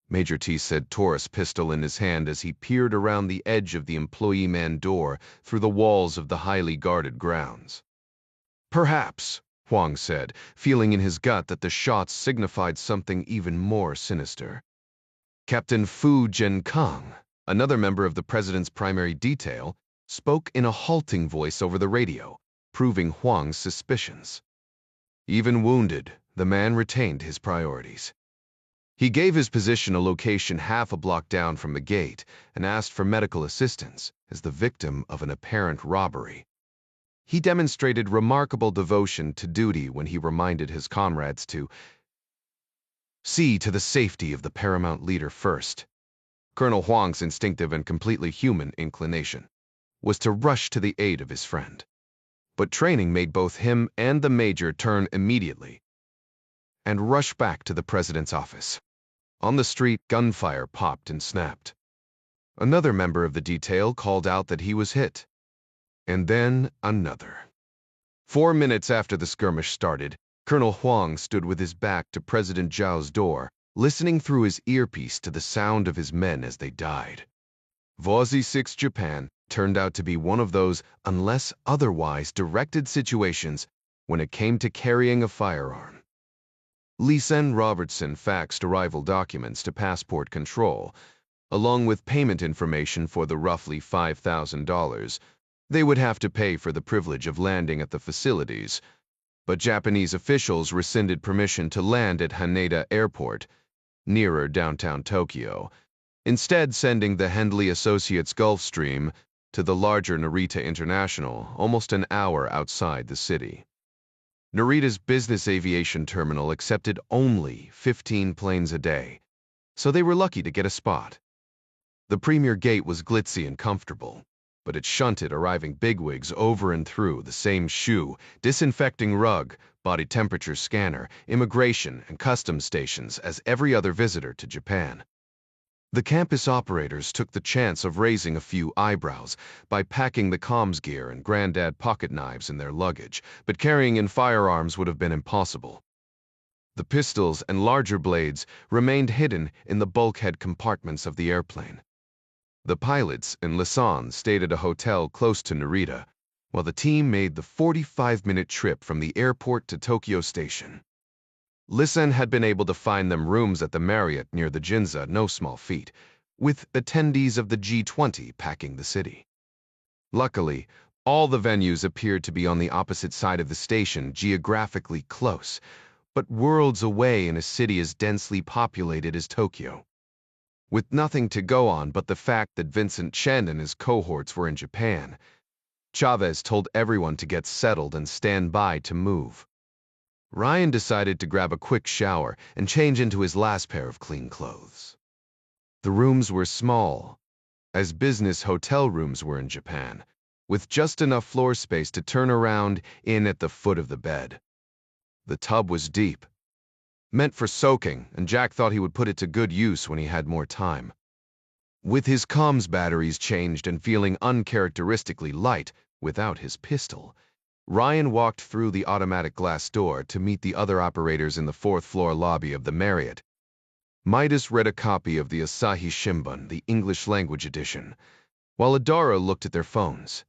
Speaker 1: Major T said, Taurus pistol in his hand as he peered around the edge of the employee man door through the walls of the highly guarded grounds. Perhaps, Huang said, feeling in his gut that the shots signified something even more sinister. Captain Fu Zhenkang, another member of the president's primary detail, spoke in a halting voice over the radio, proving Huang's suspicions. Even wounded, the man retained his priorities. He gave his position a location half a block down from the gate and asked for medical assistance as the victim of an apparent robbery. He demonstrated remarkable devotion to duty when he reminded his comrades to see to the safety of the paramount leader first. Colonel Huang's instinctive and completely human inclination was to rush to the aid of his friend. But training made both him and the major turn immediately and rush back to the president's office. On the street, gunfire popped and snapped. Another member of the detail called out that he was hit. And then another. 4 minutes after the skirmish started, Colonel Huang stood with his back to President Zhao's door, listening through his earpiece to the sound of his men as they died. Vozi 6 Japan turned out to be one of those unless otherwise directed situations when it came to carrying a firearm. Leeson Robertson faxed arrival documents to passport control, along with payment information for the roughly $5,000 they would have to pay for the privilege of landing at the facilities, but Japanese officials rescinded permission to land at Haneda Airport, nearer downtown Tokyo, instead sending the Hendley Associates Gulfstream to the larger Narita International, almost an hour outside the city. Narita's business aviation terminal accepted only 15 planes a day, so they were lucky to get a spot. The Premier Gate was glitzy and comfortable, but it shunted arriving bigwigs over and through the same shoe, disinfecting rug, body temperature scanner, immigration, and customs stations as every other visitor to Japan. The campus operators took the chance of raising a few eyebrows by packing the comms gear and granddad pocket knives in their luggage, but carrying in firearms would have been impossible. The pistols and larger blades remained hidden in the bulkhead compartments of the airplane. The pilots in Lisan stayed at a hotel close to Narita, while the team made the 45-minute trip from the airport to Tokyo Station. Lisan had been able to find them rooms at the Marriott near the Ginza, no small feat, with attendees of the G20 packing the city. Luckily, all the venues appeared to be on the opposite side of the station, geographically close, but worlds away in a city as densely populated as Tokyo. With nothing to go on but the fact that Vincent Chen and his cohorts were in Japan, Chavez told everyone to get settled and stand by to move. Ryan decided to grab a quick shower and change into his last pair of clean clothes. The rooms were small, as business hotel rooms were in Japan, with just enough floor space to turn around in at the foot of the bed. The tub was deep, meant for soaking, and Jack thought he would put it to good use when he had more time. With his comms batteries changed and feeling uncharacteristically light without his pistol, Ryan walked through the automatic glass door to meet the other operators in the fourth-floor lobby of the Marriott. Midas read a copy of the Asahi Shimbun, the English-language edition, while Adara looked at their phones.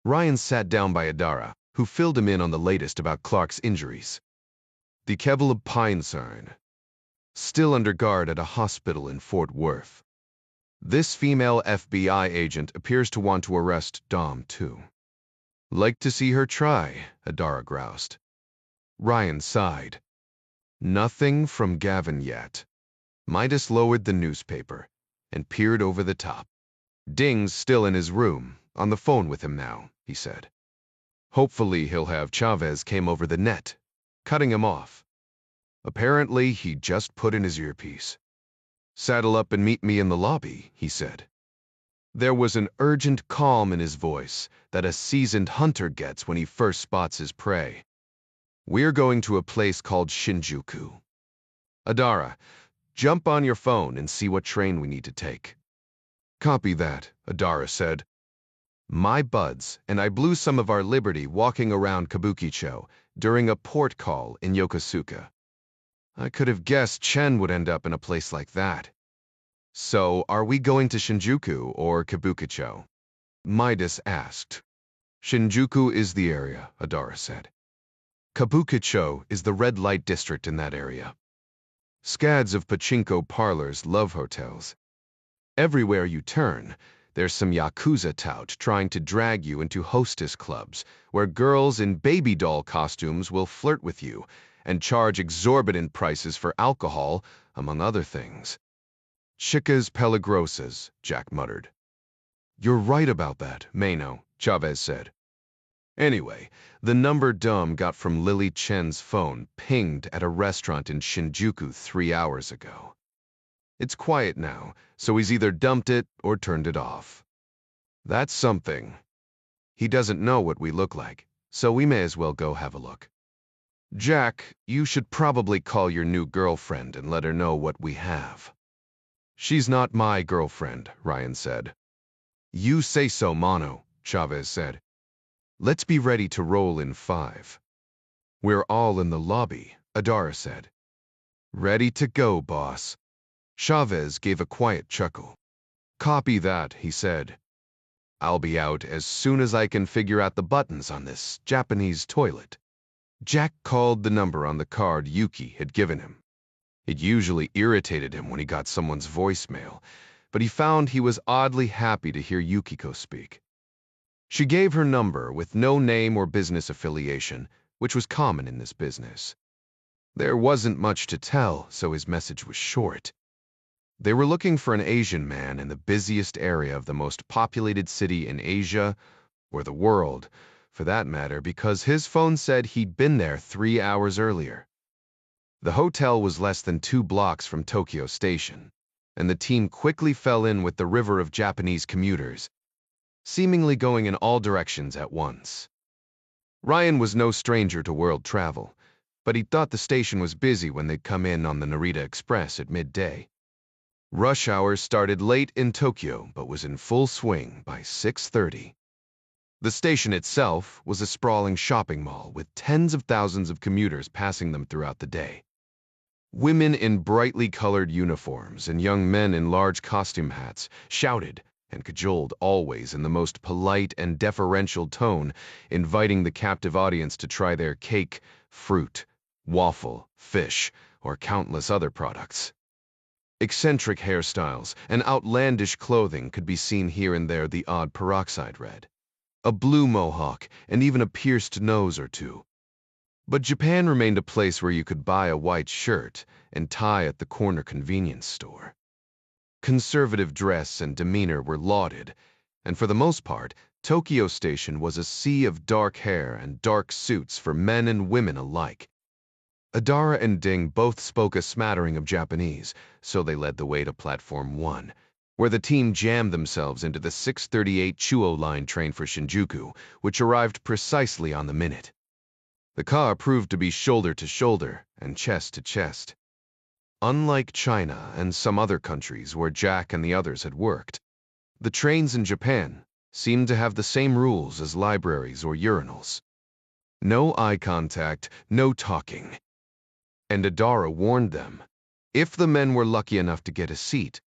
Speaker 1: Ryan sat down by Adara, who filled him in on the latest about Clark's injuries. The Kevleb Pineshine, still under guard at a hospital in Fort Worth. This female FBI agent appears to want to arrest Dom, too. Like to see her try, Adara groused. Ryan sighed. Nothing from Gavin yet. Midas lowered the newspaper and peered over the top. Ding's still in his room, on the phone with him now, he said. Hopefully he'll have Chavez came over the net, cutting him off. Apparently he just put in his earpiece. "Saddle up and meet me in the lobby," he said. There was an urgent calm in his voice that a seasoned hunter gets when he first spots his prey. "We're going to a place called Shinjuku. Adara, jump on your phone and see what train we need to take." "Copy that," Adara said. "My buds and I blew some of our liberty walking around Kabukicho during a port call in Yokosuka. I could have guessed Chen would end up in a place like that." "So, are we going to Shinjuku or Kabukicho?" Midas asked. "Shinjuku is the area," Adara said. "Kabukicho is the red light district in that area. Scads of pachinko parlors, love hotels. Everywhere you turn, there's some Yakuza tout trying to drag you into hostess clubs, where girls in baby doll costumes will flirt with you and charge exorbitant prices for alcohol, among other things." "Chicas peligrosas," Jack muttered. "You're right about that, Mano," Chavez said. Anyway, the number Dom got from Lily Chen's phone pinged at a restaurant in Shinjuku 3 hours ago. It's quiet now, so he's either dumped it or turned it off. That's something. He doesn't know what we look like, so we may as well go have a look. Jack, you should probably call your new girlfriend and let her know what we have." "She's not my girlfriend," Ryan said. "You say so, Mano," Chavez said. "Let's be ready to roll in 5. "We're all in the lobby," Adara said. "Ready to go, boss." Chavez gave a quiet chuckle. "Copy that," he said. "I'll be out as soon as I can figure out the buttons on this Japanese toilet." Jack called the number on the card Yuki had given him. It usually irritated him when he got someone's voicemail, but he found he was oddly happy to hear Yukiko speak. She gave her number with no name or business affiliation, which was common in this business. There wasn't much to tell, so his message was short. They were looking for an Asian man in the busiest area of the most populated city in Asia, or the world, for that matter, because his phone said he'd been there 3 hours earlier. The hotel was less than 2 blocks from Tokyo Station, and the team quickly fell in with the river of Japanese commuters, seemingly going in all directions at once. Ryan was no stranger to world travel, but he thought the station was busy when they'd come in on the Narita Express at midday. Rush hour started late in Tokyo, but was in full swing by 6:30. The station itself was a sprawling shopping mall with tens of thousands of commuters passing them throughout the day. Women in brightly colored uniforms and young men in large costume hats shouted and cajoled, always in the most polite and deferential tone, inviting the captive audience to try their cake, fruit, waffle, fish, or countless other products. Eccentric hairstyles and outlandish clothing could be seen here and there, the odd peroxide red, a blue mohawk, and even a pierced nose or two. But Japan remained a place where you could buy a white shirt and tie at the corner convenience store. Conservative dress and demeanor were lauded, and for the most part, Tokyo Station was a sea of dark hair and dark suits for men and women alike. Adara and Ding both spoke a smattering of Japanese, so they led the way to Platform 1, where the team jammed themselves into the 6:38 Chuo Line train for Shinjuku, which arrived precisely on the minute. The car proved to be shoulder to shoulder and chest to chest. Unlike China and some other countries where Jack and the others had worked, the trains in Japan seemed to have the same rules as libraries or urinals. No eye contact, no talking. And Adara warned them, if the men were lucky enough to get a seat,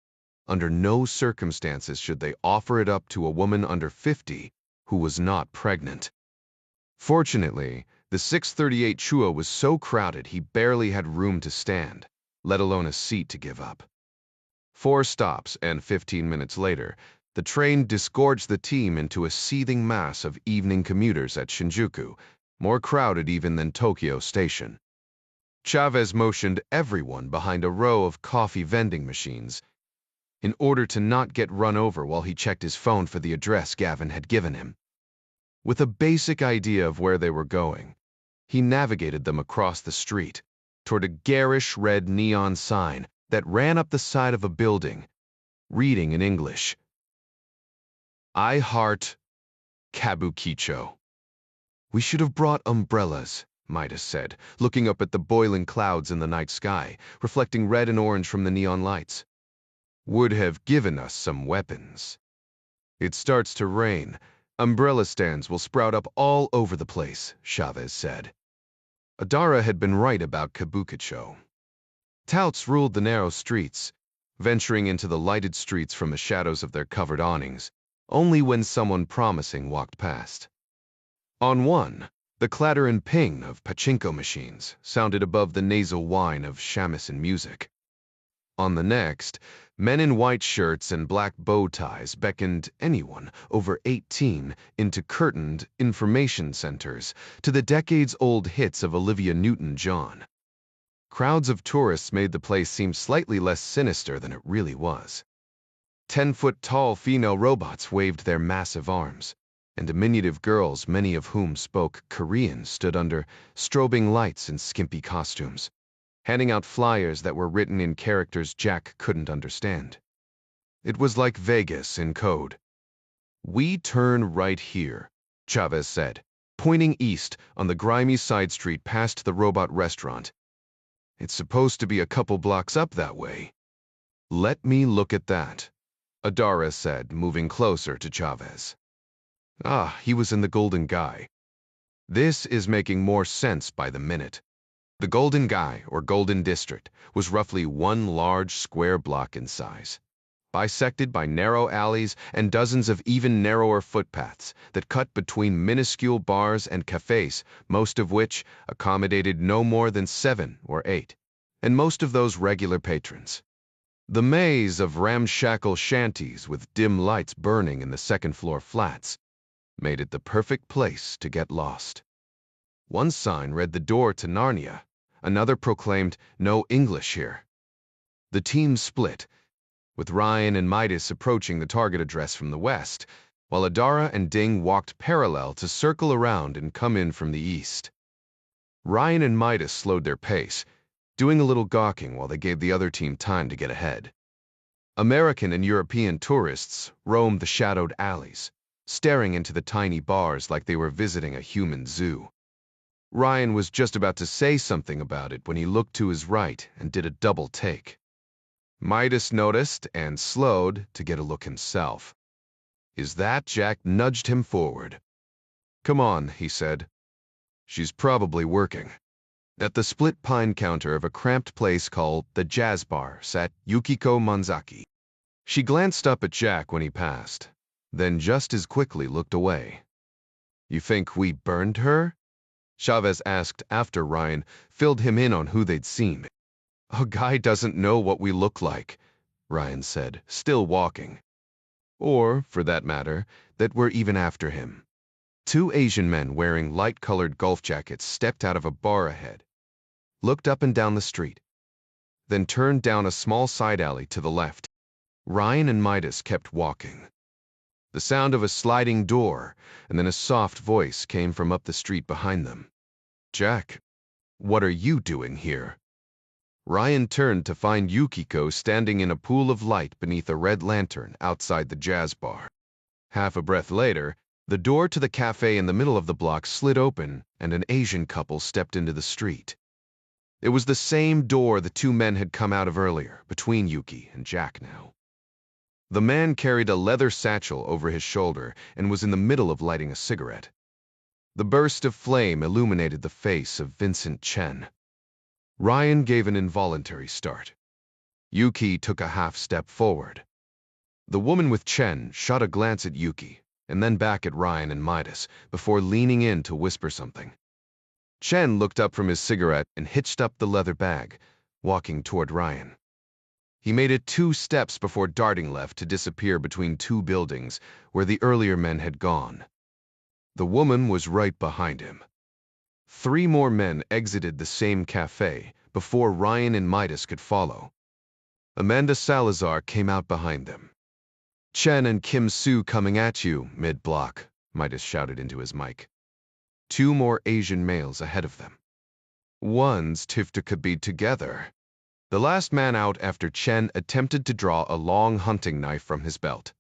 Speaker 1: under no circumstances should they offer it up to a woman under 50 who was not pregnant. Fortunately, the 6:38 Chuo was so crowded he barely had room to stand, let alone a seat to give up. 4 stops, and 15 minutes later, the train disgorged the team into a seething mass of evening commuters at Shinjuku, more crowded even than Tokyo Station. Chavez motioned everyone behind a row of coffee vending machines in order to not get run over while he checked his phone for the address Gavin had given him. With a basic idea of where they were going, he navigated them across the street, toward a garish red neon sign that ran up the side of a building, reading in English. I heart Kabukicho. We should have brought umbrellas, Midas said, looking up at the boiling clouds in the night sky, reflecting red and orange from the neon lights. Would have given us some weapons. It starts to rain. Umbrella stands will sprout up all over the place, Chavez said. Adara had been right about Kabukicho. Touts ruled the narrow streets, venturing into the lighted streets from the shadows of their covered awnings, only when someone promising walked past. On one, the clatter and ping of pachinko machines sounded above the nasal whine of shamisen music. On the next, men in white shirts and black bow ties beckoned anyone over 18 into curtained information centers to the decades-old hits of Olivia Newton-John. Crowds of tourists made the place seem slightly less sinister than it really was. 10-foot-tall female robots waved their massive arms, and diminutive girls, many of whom spoke Korean, stood under strobing lights in skimpy costumes, handing out flyers that were written in characters Jack couldn't understand. It was like Vegas in code. We turn right here, Chavez said, pointing east on the grimy side street past the robot restaurant. It's supposed to be a couple blocks up that way. Let me look at that, Adara said, moving closer to Chavez. Ah, he was in the Golden Guy. This is making more sense by the minute. The Golden Guy, or Golden District, was roughly one large square block in size, bisected by narrow alleys and dozens of even narrower footpaths that cut between minuscule bars and cafes, most of which accommodated no more than 7 or 8, and most of those regular patrons. The maze of ramshackle shanties with dim lights burning in the second-floor flats made it the perfect place to get lost. One sign read the door to Narnia. Another proclaimed, no English here. The team split, with Ryan and Midas approaching the target address from the west, while Adara and Ding walked parallel to circle around and come in from the east. Ryan and Midas slowed their pace, doing a little gawking while they gave the other team time to get ahead. American and European tourists roamed the shadowed alleys, staring into the tiny bars like they were visiting a human zoo. Ryan was just about to say something about it when he looked to his right and did a double take. Midas noticed and slowed to get a look himself. Is that Jack nudged him forward? Come on, he said. She's probably working. At the split pine counter of a cramped place called the Jazz Bar sat Yukiko Manzaki. She glanced up at Jack when he passed, then just as quickly looked away. You think we burned her? Chavez asked after Ryan filled him in on who they'd seen. A guy doesn't know what we look like, Ryan said, still walking. Or, for that matter, that we're even after him. 2 Asian men wearing light-colored golf jackets stepped out of a bar ahead, looked up and down the street, then turned down a small side alley to the left. Ryan and Midas kept walking. The sound of a sliding door and then a soft voice came from up the street behind them. Jack, what are you doing here? Ryan turned to find Yukiko standing in a pool of light beneath a red lantern outside the jazz bar. Half a breath later, the door to the cafe in the middle of the block slid open and an Asian couple stepped into the street. It was the same door the 2 men had come out of earlier, between Yuki and Jack now. The man carried a leather satchel over his shoulder and was in the middle of lighting a cigarette. The burst of flame illuminated the face of Vincent Chen. Ryan gave an involuntary start. Yuki took a half step forward. The woman with Chen shot a glance at Yuki and then back at Ryan and Midas before leaning in to whisper something. Chen looked up from his cigarette and hitched up the leather bag, walking toward Ryan. He made it 2 steps before darting left to disappear between 2 buildings where the earlier men had gone. The woman was right behind him. 3 more men exited the same cafe before Ryan and Midas could follow. Amanda Salazar came out behind them. Chen and Kim Soo coming at you, mid-block, Midas shouted into his mic. 2 more Asian males ahead of them. One's Tifta could be together. The last man out after Chen attempted to draw a long hunting knife from his belt,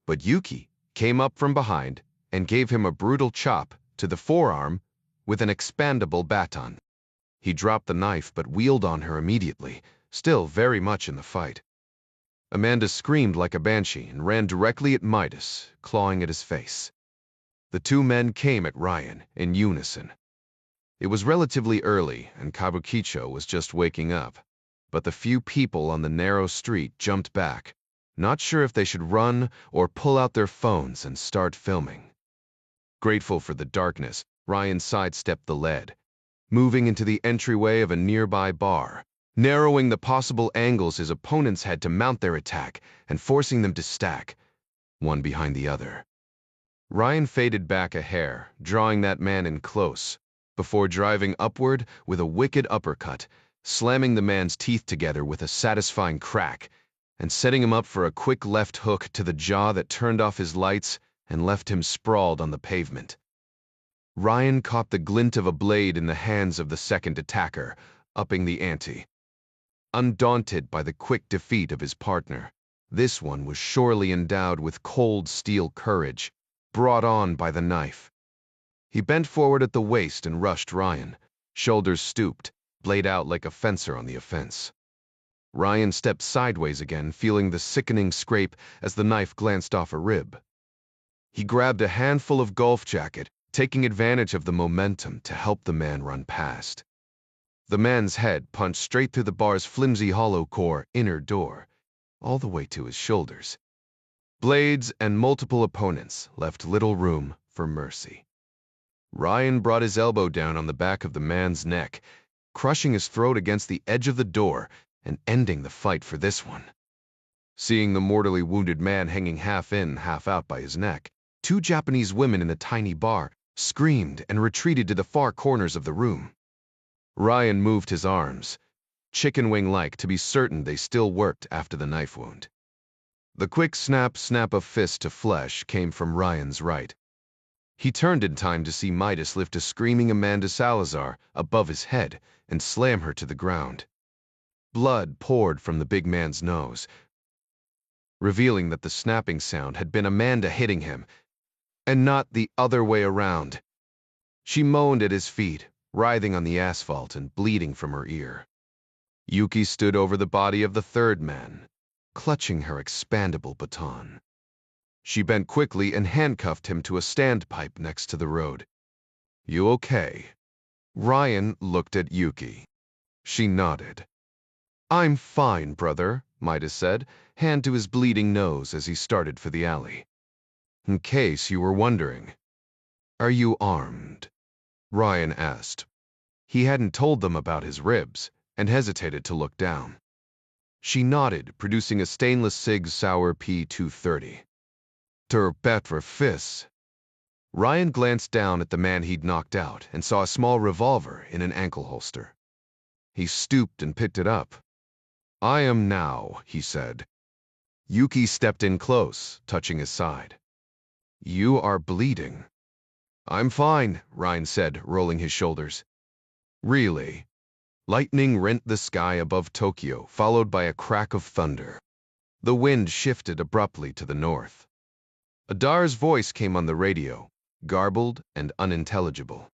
Speaker 1: but Yuki came up from behind and gave him a brutal chop to the forearm with an expandable baton. He dropped the knife but wheeled on her immediately, still very much in the fight. Amanda screamed like a banshee and ran directly at Midas, clawing at his face. The two men came at Ryan in unison. It was relatively early, and Kabukicho was just waking up, but the few people on the narrow street jumped back, not sure if they should run or pull out their phones and start filming. Grateful for the darkness, Ryan sidestepped the lead, moving into the entryway of a nearby bar, narrowing the possible angles his opponents had to mount their attack and forcing them to stack, one behind the other. Ryan faded back a hair, drawing that man in close, before driving upward with a wicked uppercut, slamming the man's teeth together with a satisfying crack, and setting him up for a quick left hook to the jaw that turned off his lights and left him sprawled on the pavement. Ryan caught the glint of a blade in the hands of the second attacker, upping the ante. Undaunted by the quick defeat of his partner, this one was surely endowed with cold steel courage, brought on by the knife. He bent forward at the waist and rushed Ryan, shoulders stooped, blade out like a fencer on the offense. Ryan stepped sideways again, feeling the sickening scrape as the knife glanced off a rib. He grabbed a handful of golf jacket, taking advantage of the momentum to help the man run past. The man's head punched straight through the bar's flimsy hollow core inner door, all the way to his shoulders. Blades and multiple opponents left little room for mercy. Ryan brought his elbow down on the back of the man's neck, crushing his throat against the edge of the door and ending the fight for this one. Seeing the mortally wounded man hanging half in, half out by his neck, two Japanese women in the tiny bar screamed and retreated to the far corners of the room. Ryan moved his arms, chicken wing-like, to be certain they still worked after the knife wound. The quick snap of fist to flesh came from Ryan's right. He turned in time to see Midas lift a screaming Amanda Salazar above his head and slam her to the ground. Blood poured from the big man's nose, revealing that the snapping sound had been Amanda hitting him, and not the other way around. She moaned at his feet, writhing on the asphalt and bleeding from her ear. Yuki stood over the body of the third man, clutching her expandable baton. She bent quickly and handcuffed him to a standpipe next to the road. "You okay?" Ryan looked at Yuki. She nodded. "I'm fine, brother," Midas said, hand to his bleeding nose as he started for the alley. "In case you were wondering, are you armed?" Ryan asked. He hadn't told them about his ribs and hesitated to look down. She nodded, producing a stainless Sig Sauer P230. "Der better fist." Ryan glanced down at the man he'd knocked out and saw a small revolver in an ankle holster. He stooped and picked it up. "I am now," he said. Yuki stepped in close, touching his side. "You are bleeding." "I'm fine," Ryan said, rolling his shoulders. "Really?" Lightning rent the sky above Tokyo, followed by a crack of thunder. The wind shifted abruptly to the north. Adar's voice came on the radio, garbled and unintelligible.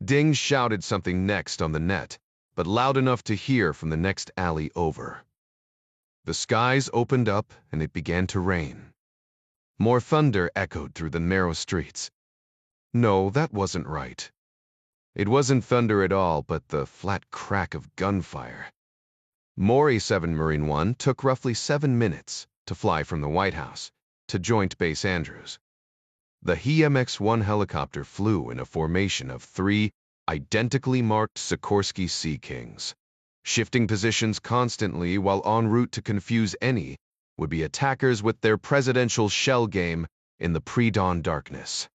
Speaker 1: Ding shouted something next on the net, but loud enough to hear from the next alley over. The skies opened up and it began to rain. More thunder echoed through the narrow streets. No, that wasn't right. It wasn't thunder at all, but the flat crack of gunfire. Mori 7 Marine 1 took roughly 7 minutes to fly from the White House to Joint Base Andrews. The HMX-1 helicopter flew in a formation of 3 identically marked Sikorsky Sea Kings, shifting positions constantly while en route to confuse any would-be attackers with their presidential shell game in the pre-dawn darkness.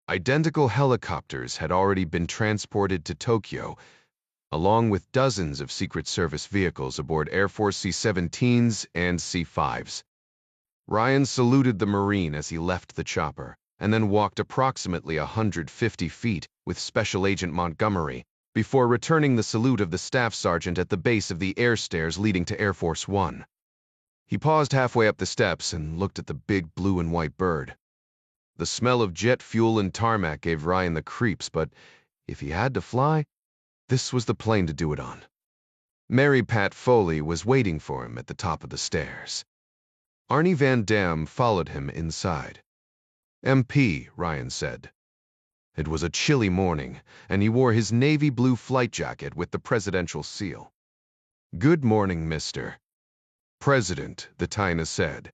Speaker 1: Identical helicopters had already been transported to Tokyo, along with dozens of Secret Service vehicles aboard Air Force C-17s and C-5s. Ryan saluted the Marine as he left the chopper, and then walked approximately 150 feet with Special Agent Montgomery before returning the salute of the staff sergeant at the base of the air stairs leading to Air Force One. He paused halfway up the steps and looked at the big blue and white bird. The smell of jet fuel and tarmac gave Ryan the creeps, but if he had to fly, this was the plane to do it on. Mary Pat Foley was waiting for him at the top of the stairs. Arnie Van Dam followed him inside. MP, Ryan said. It was a chilly morning, and he wore his navy blue flight jacket with the presidential seal. Good morning, mister. President, the Taina said.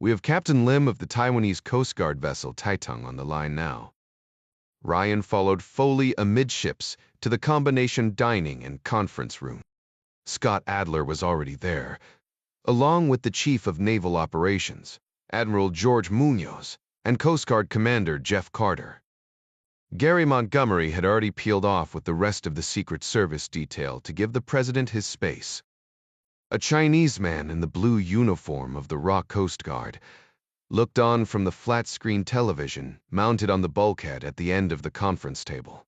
Speaker 1: We have Captain Lim of the Taiwanese Coast Guard vessel Taitung on the line now. Ryan followed Foley amidships to the combination dining and conference room. Scott Adler was already there, along with the Chief of Naval Operations, Admiral George Munoz, and Coast Guard Commander Jeff Carter. Gary Montgomery had already peeled off with the rest of the Secret Service detail to give the president his space. A Chinese man in the blue uniform of the RA Coast Guard looked on from the flat-screen television mounted on the bulkhead at the end of the conference table.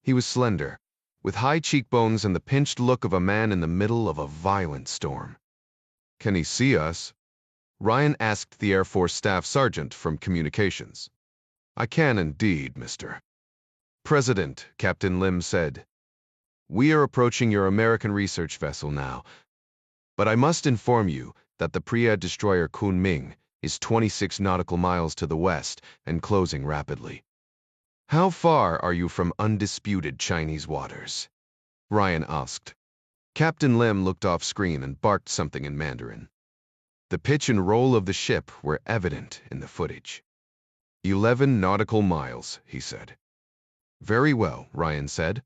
Speaker 1: He was slender, with high cheekbones and the pinched look of a man in the middle of a violent storm. Can he see us? Ryan asked the Air Force Staff Sergeant from Communications. I can indeed, mister. President, Captain Lim said. We are approaching your American research vessel now, but I must inform you that the Priya destroyer Kunming is 26 nautical miles to the west and closing rapidly. How far are you from undisputed Chinese waters? Ryan asked. Captain Lim looked off screen and barked something in Mandarin. The pitch and roll of the ship were evident in the footage. 11 nautical miles, he said. Very well, Ryan said.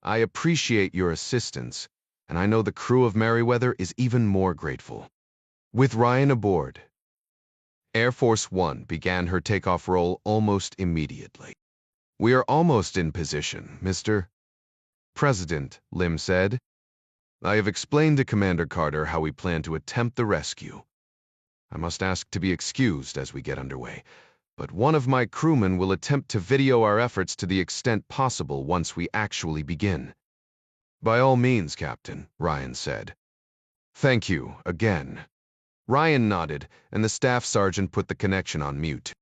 Speaker 1: I appreciate your assistance, and I know the crew of Merryweather is even more grateful. With Ryan aboard, Air Force One began her takeoff roll almost immediately. We are almost in position, Mr. President, Lim said. I have explained to Commander Carter how we plan to attempt the rescue. I must ask to be excused as we get underway, but one of my crewmen will attempt to video our efforts to the extent possible once we actually begin. By all means, Captain, Ryan said. Thank you, again. Ryan nodded, and the staff sergeant put the connection on mute.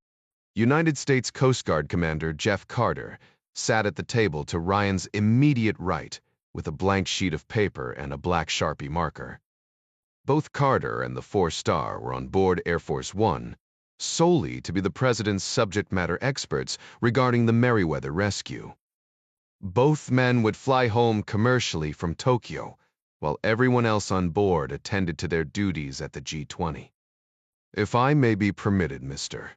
Speaker 1: United States Coast Guard Commander Jeff Carter sat at the table to Ryan's immediate right with a blank sheet of paper and a black Sharpie marker. Both Carter and the 4-star were on board Air Force One solely to be the president's subject matter experts regarding the Merryweather rescue. Both men would fly home commercially from Tokyo, while everyone else on board attended to their duties at the G20. If I may be permitted, Mr.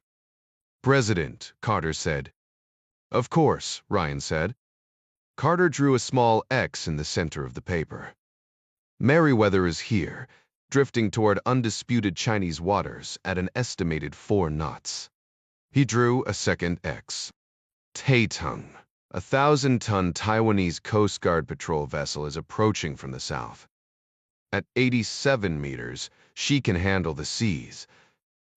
Speaker 1: President, Carter said. Of course, Ryan said. Carter drew a small X in the center of the paper. Merryweather is here, drifting toward undisputed Chinese waters at an estimated 4 knots. He drew a second X. Taitung, a 1,000-ton Taiwanese Coast Guard patrol vessel, is approaching from the south. At 87 meters, she can handle the seas,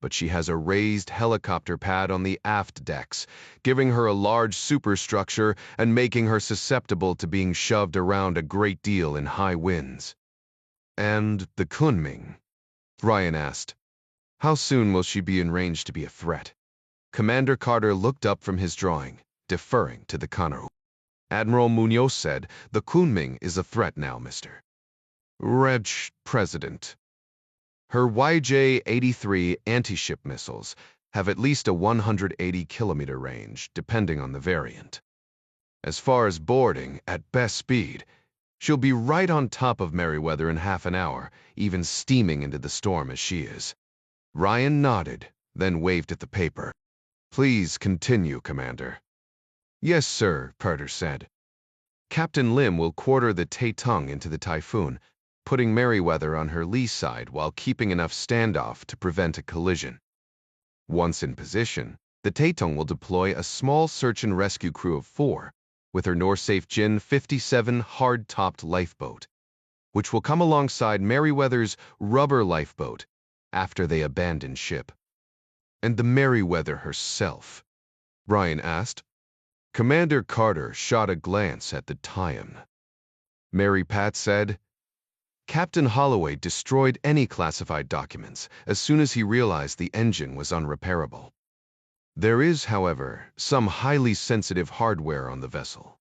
Speaker 1: but she has a raised helicopter pad on the aft decks, giving her a large superstructure and making her susceptible to being shoved around a great deal in high winds. And the Kunming? Ryan asked. How soon will she be in range to be a threat? Commander Carter looked up from his drawing, deferring to the Kanaru. Admiral Munoz said, the Kunming is a threat now, Mr. Reg, President. Her YJ-83 anti-ship missiles have at least a 180-kilometer range, depending on the variant. As far as boarding, at best speed, she'll be right on top of Merryweather in half an hour, even steaming into the storm as she is. Ryan nodded, then waved at the paper. Please continue, Commander. Yes, sir, Carter said. Captain Lim will quarter the Taitung into the Typhoon, putting Merryweather on her lee side while keeping enough standoff to prevent a collision. Once in position, the Taitung will deploy a small search and rescue crew of 4, with her Norsafe Jin 57 hard-topped lifeboat, which will come alongside Merryweather's rubber lifeboat after they abandon ship. And the Merryweather herself? Ryan asked. Commander Carter shot a glance at the tie-in. Mary Pat said, Captain Holloway destroyed any classified documents as soon as he realized the engine was unrepairable. There is, however, some highly sensitive hardware on the vessel.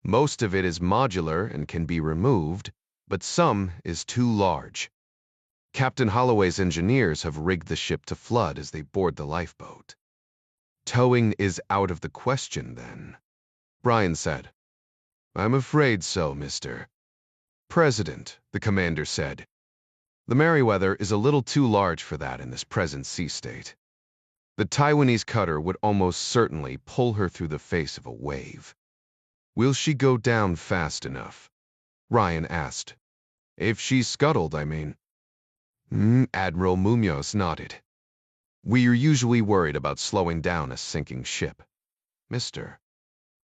Speaker 1: Most of it is modular and can be removed, but some is too large. Captain Holloway's engineers have rigged the ship to flood as they board the lifeboat. Towing is out of the question, then, Brian said. I'm afraid so, Mr. President, the commander said. The Merryweather is a little too large for that in this present sea state. The Taiwanese cutter would almost certainly pull her through the face of a wave. Will she go down fast enough? Ryan asked. If she's scuttled, I mean. Admiral Munoz nodded. We're usually worried about slowing down a sinking ship. Mr.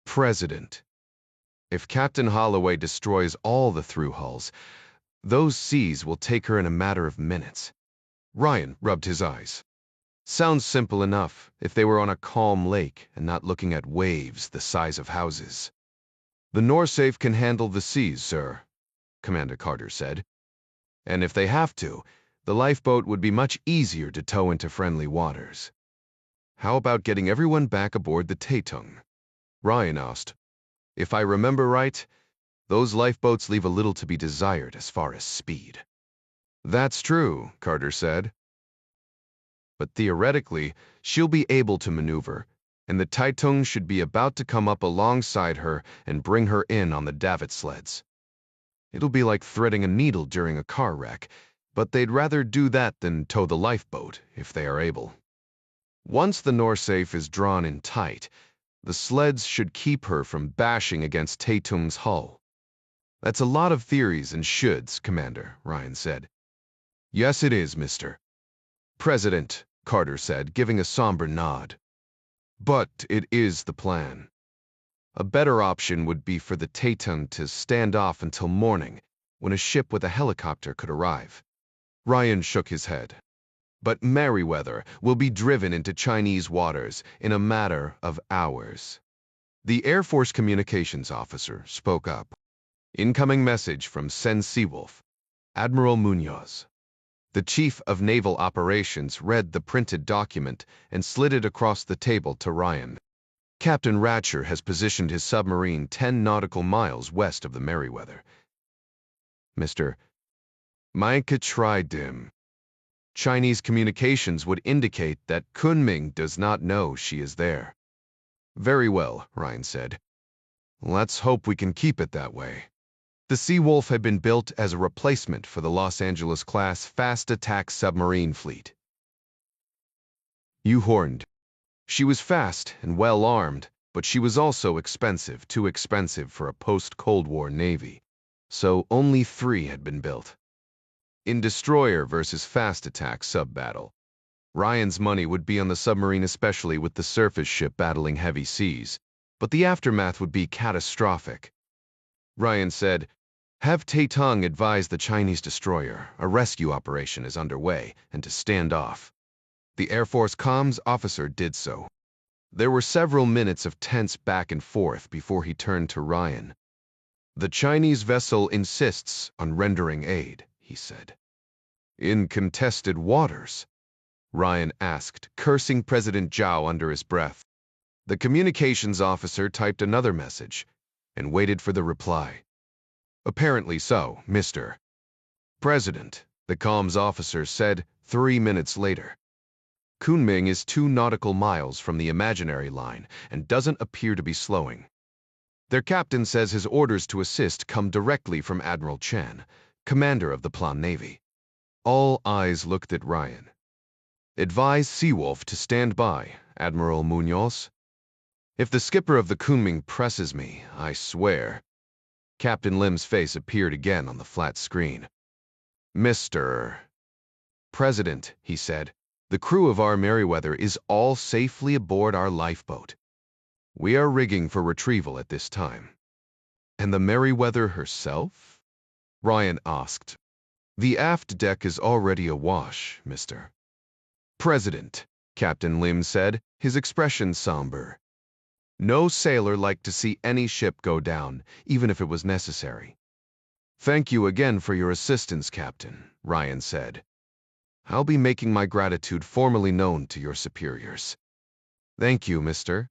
Speaker 1: President, if Captain Holloway destroys all the through hulls, those seas will take her in a matter of minutes. Ryan rubbed his eyes. Sounds simple enough if they were on a calm lake and not looking at waves the size of houses. The Norsafe can handle the seas, sir, Commander Carter said. And if they have to, the lifeboat would be much easier to tow into friendly waters. How about getting everyone back aboard the Taitung? Ryan asked. If I remember right, those lifeboats leave a little to be desired as far as speed. That's true, Carter said. But theoretically, she'll be able to maneuver, and the Taitung should be about to come up alongside her and bring her in on the davit sleds. It'll be like threading a needle during a car wreck, but they'd rather do that than tow the lifeboat, if they are able. Once the Norsafe is drawn in tight, the sleds should keep her from bashing against Taitung's hull. That's a lot of theories and shoulds, Commander, Ryan said. Yes, it is, Mr. President, Carter said, giving a somber nod. But it is the plan. A better option would be for the Taitung to stand off until morning, when a ship with a helicopter could arrive. Ryan shook his head. But Merryweather will be driven into Chinese waters in a matter of hours. The Air Force communications officer spoke up. Incoming message from Sen Seawolf, Admiral Munoz. The chief of naval operations read the printed document and slid it across the table to Ryan. Captain Ratcher has positioned his submarine 10 nautical miles west of the Merryweather. Mr. Micah tried him. Chinese communications would indicate that Kunming does not know she is there. Very well, Ryan said. Let's hope we can keep it that way. The Seawolf had been built as a replacement for the Los Angeles-class fast attack submarine fleet. You horned. She was fast and well-armed, but she was also expensive, too expensive for a post-Cold War Navy. So only 3 had been built. In destroyer versus fast attack sub-battle, Ryan's money would be on the submarine, especially with the surface ship battling heavy seas, but the aftermath would be catastrophic. Ryan said, have Taitung advise the Chinese destroyer a rescue operation is underway and to stand off. The Air Force comms officer did so. There were several minutes of tense back and forth before he turned to Ryan. The Chinese vessel insists on rendering aid, he said. In contested waters? Ryan asked, cursing President Zhao under his breath. The communications officer typed another message and waited for the reply. Apparently so, Mr. President, the comms officer said 3 minutes later. Kunming is 2 nautical miles from the imaginary line and doesn't appear to be slowing. Their captain says his orders to assist come directly from Admiral Chan, commander of the Plan Navy. All eyes looked at Ryan. Advise Seawolf to stand by, Admiral Munoz. If the skipper of the Kunming presses me, I swear. Captain Lim's face appeared again on the flat screen. Mr. President, he said, the crew of our Merryweather is all safely aboard our lifeboat. We are rigging for retrieval at this time. And the Merryweather herself? Ryan asked. The aft deck is already awash, Mr. President, Captain Lim said, his expression somber. No sailor liked to see any ship go down, even if it was necessary. "Thank you again for your assistance, Captain," Ryan said. "I'll be making my gratitude formally known to your superiors." "Thank you, Mr.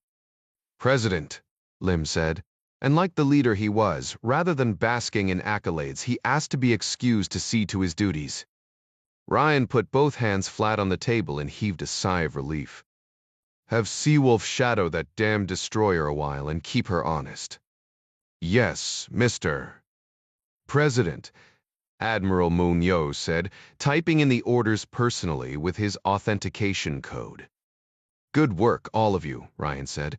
Speaker 1: President," Lim said. And like the leader he was, rather than basking in accolades, he asked to be excused to see to his duties. Ryan put both hands flat on the table and heaved a sigh of relief. "Have Seawolf shadow that damned destroyer a while and keep her honest." "Yes, Mr. President," Admiral Munoz said, typing in the orders personally with his authentication code. "Good work, all of you," Ryan said.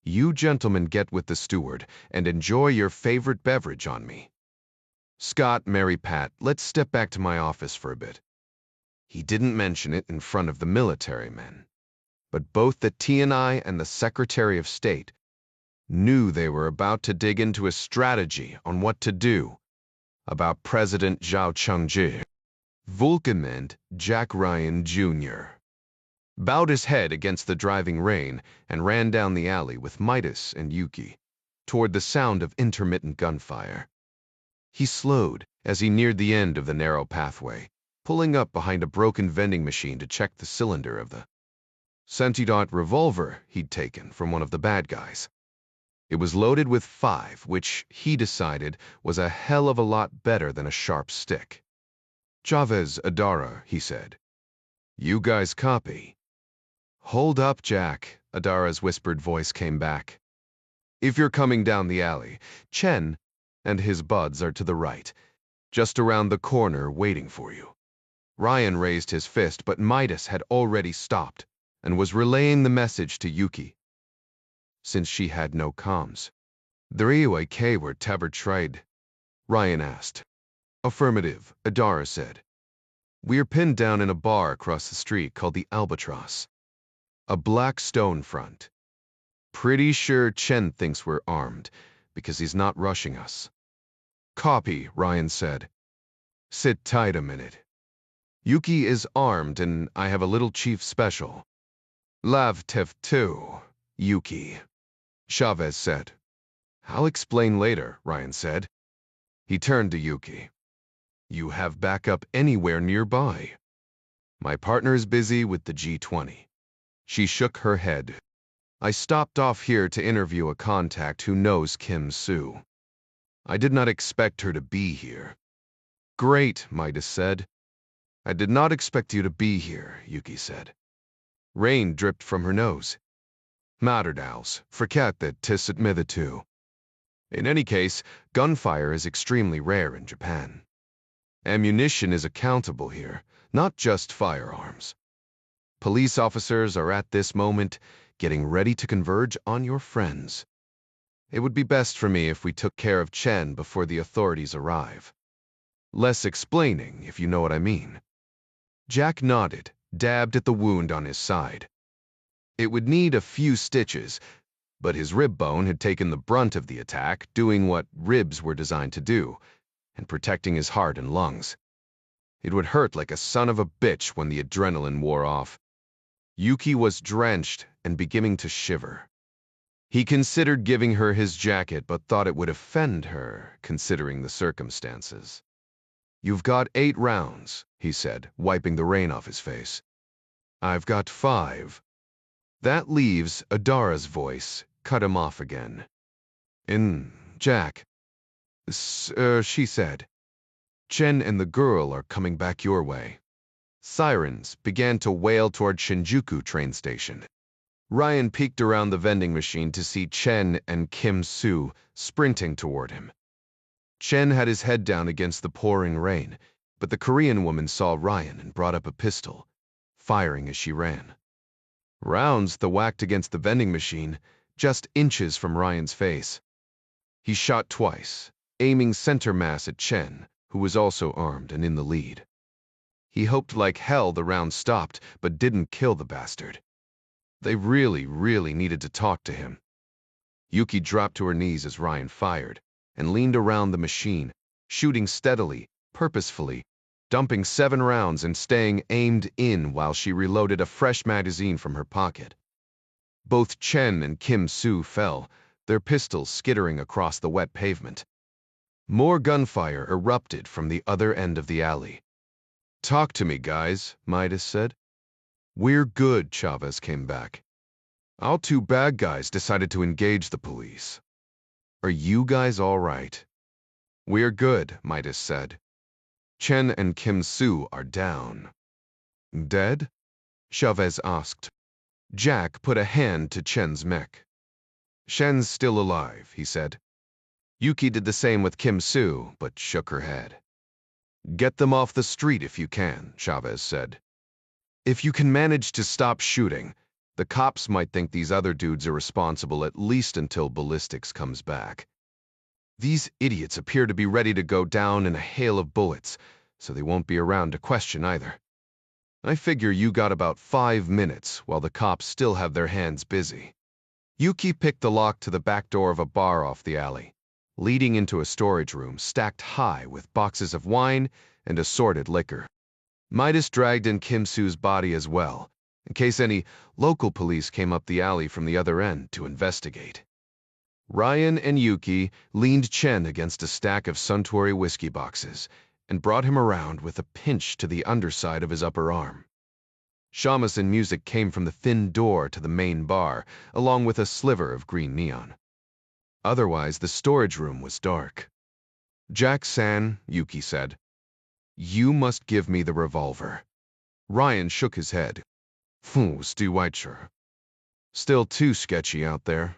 Speaker 1: "You gentlemen get with the steward and enjoy your favorite beverage on me. Scott, Mary Pat, let's step back to my office for a bit." He didn't mention it in front of the military men, but both the TNI and the Secretary of State knew they were about to dig into a strategy on what to do about President Zhao Chengji. Vulcan and Jack Ryan Jr. bowed his head against the driving rain and ran down the alley with Midas and Yuki toward the sound of intermittent gunfire. He slowed as he neared the end of the narrow pathway, pulling up behind a broken vending machine to check the cylinder of the Sentidot revolver he'd taken from one of the bad guys. It was loaded with 5, which he decided was a hell of a lot better than a sharp stick. "Chavez, Adara," he said. "You guys copy?" "Hold up, Jack," Adara's whispered voice came back. "If you're coming down the alley, Chen and his buds are to the right, just around the corner waiting for you." Ryan raised his fist, but Midas had already stopped and was relaying the message to Yuki, since she had no comms. "The Ryuei were Taber trade?" Ryan asked. "Affirmative," Adara said. "We're pinned down in a bar across the street called the Albatross. A black stone front. Pretty sure Chen thinks we're armed, because he's not rushing us." "Copy," Ryan said. "Sit tight a minute. Yuki is armed and I have a little chief special." "Lav Tev 2, Yuki," Chavez said. "I'll explain later," Ryan said. He turned to Yuki. "You have backup anywhere nearby?" "My partner's busy with the G20. She shook her head. "I stopped off here to interview a contact who knows Kim Soo. I did not expect her to be here." "Great," Midas said. "I did not expect you to be here," Yuki said. Rain dripped from her nose. "Matterdaus, forget that tis at mither too. In any case, gunfire is extremely rare in Japan. Ammunition is accountable here, not just firearms. Police officers are at this moment getting ready to converge on your friends. It would be best for me if we took care of Chen before the authorities arrive. Less explaining, if you know what I mean." Jack nodded, dabbed at the wound on his side. It would need a few stitches, but his rib bone had taken the brunt of the attack, doing what ribs were designed to do, and protecting his heart and lungs. It would hurt like a son of a bitch when the adrenaline wore off. Yuki was drenched and beginning to shiver. He considered giving her his jacket, but thought it would offend her, considering the circumstances. "You've got 8 rounds, he said, wiping the rain off his face. "I've got 5. That leaves Adara's voice cut him off again. Jack. She said. "Chen and the girl are coming back your way." Sirens began to wail toward Shinjuku train station. Ryan peeked around the vending machine to see Chen and Kim Soo sprinting toward him. Chen had his head down against the pouring rain, but the Korean woman saw Ryan and brought up a pistol, firing as she ran. Rounds thwacked against the vending machine, just inches from Ryan's face. He shot twice, aiming center mass at Chen, who was also armed and in the lead. He hoped like hell the round stopped, but didn't kill the bastard. They really, really needed to talk to him. Yuki dropped to her knees as Ryan fired, and leaned around the machine, shooting steadily, purposefully, dumping 7 rounds and staying aimed in while she reloaded a fresh magazine from her pocket. Both Chen and Kim Soo fell, their pistols skittering across the wet pavement. More gunfire erupted from the other end of the alley. "Talk to me, guys," Midas said. "We're good," Chavez came back. "Our two bad guys decided to engage the police. Are you guys all right?" "We're good," Midas said. "Chen and Kim Soo are down." "Dead?" Chavez asked. Jack put a hand to Chen's neck. "Shen's still alive," he said. Yuki did the same with Kim Soo, but shook her head. "Get them off the street if you can," Chavez said. "If you can manage to stop shooting, the cops might think these other dudes are responsible at least until ballistics comes back. These idiots appear to be ready to go down in a hail of bullets, so they won't be around to question either. I figure you got about 5 minutes while the cops still have their hands busy." Yuki picked the lock to the back door of a bar off the alley, leading into a storage room stacked high with boxes of wine and assorted liquor. Midas dragged in Kim Soo's body as well, in case any local police came up the alley from the other end to investigate. Ryan and Yuki leaned Chen against a stack of Suntory whiskey boxes and brought him around with a pinch to the underside of his upper arm. Shamisen music came from the thin door to the main bar, along with a sliver of green neon. Otherwise, the storage room was dark. "Jack-san," Yuki said, "you must give me the revolver." Ryan shook his head. "Still too sketchy out there."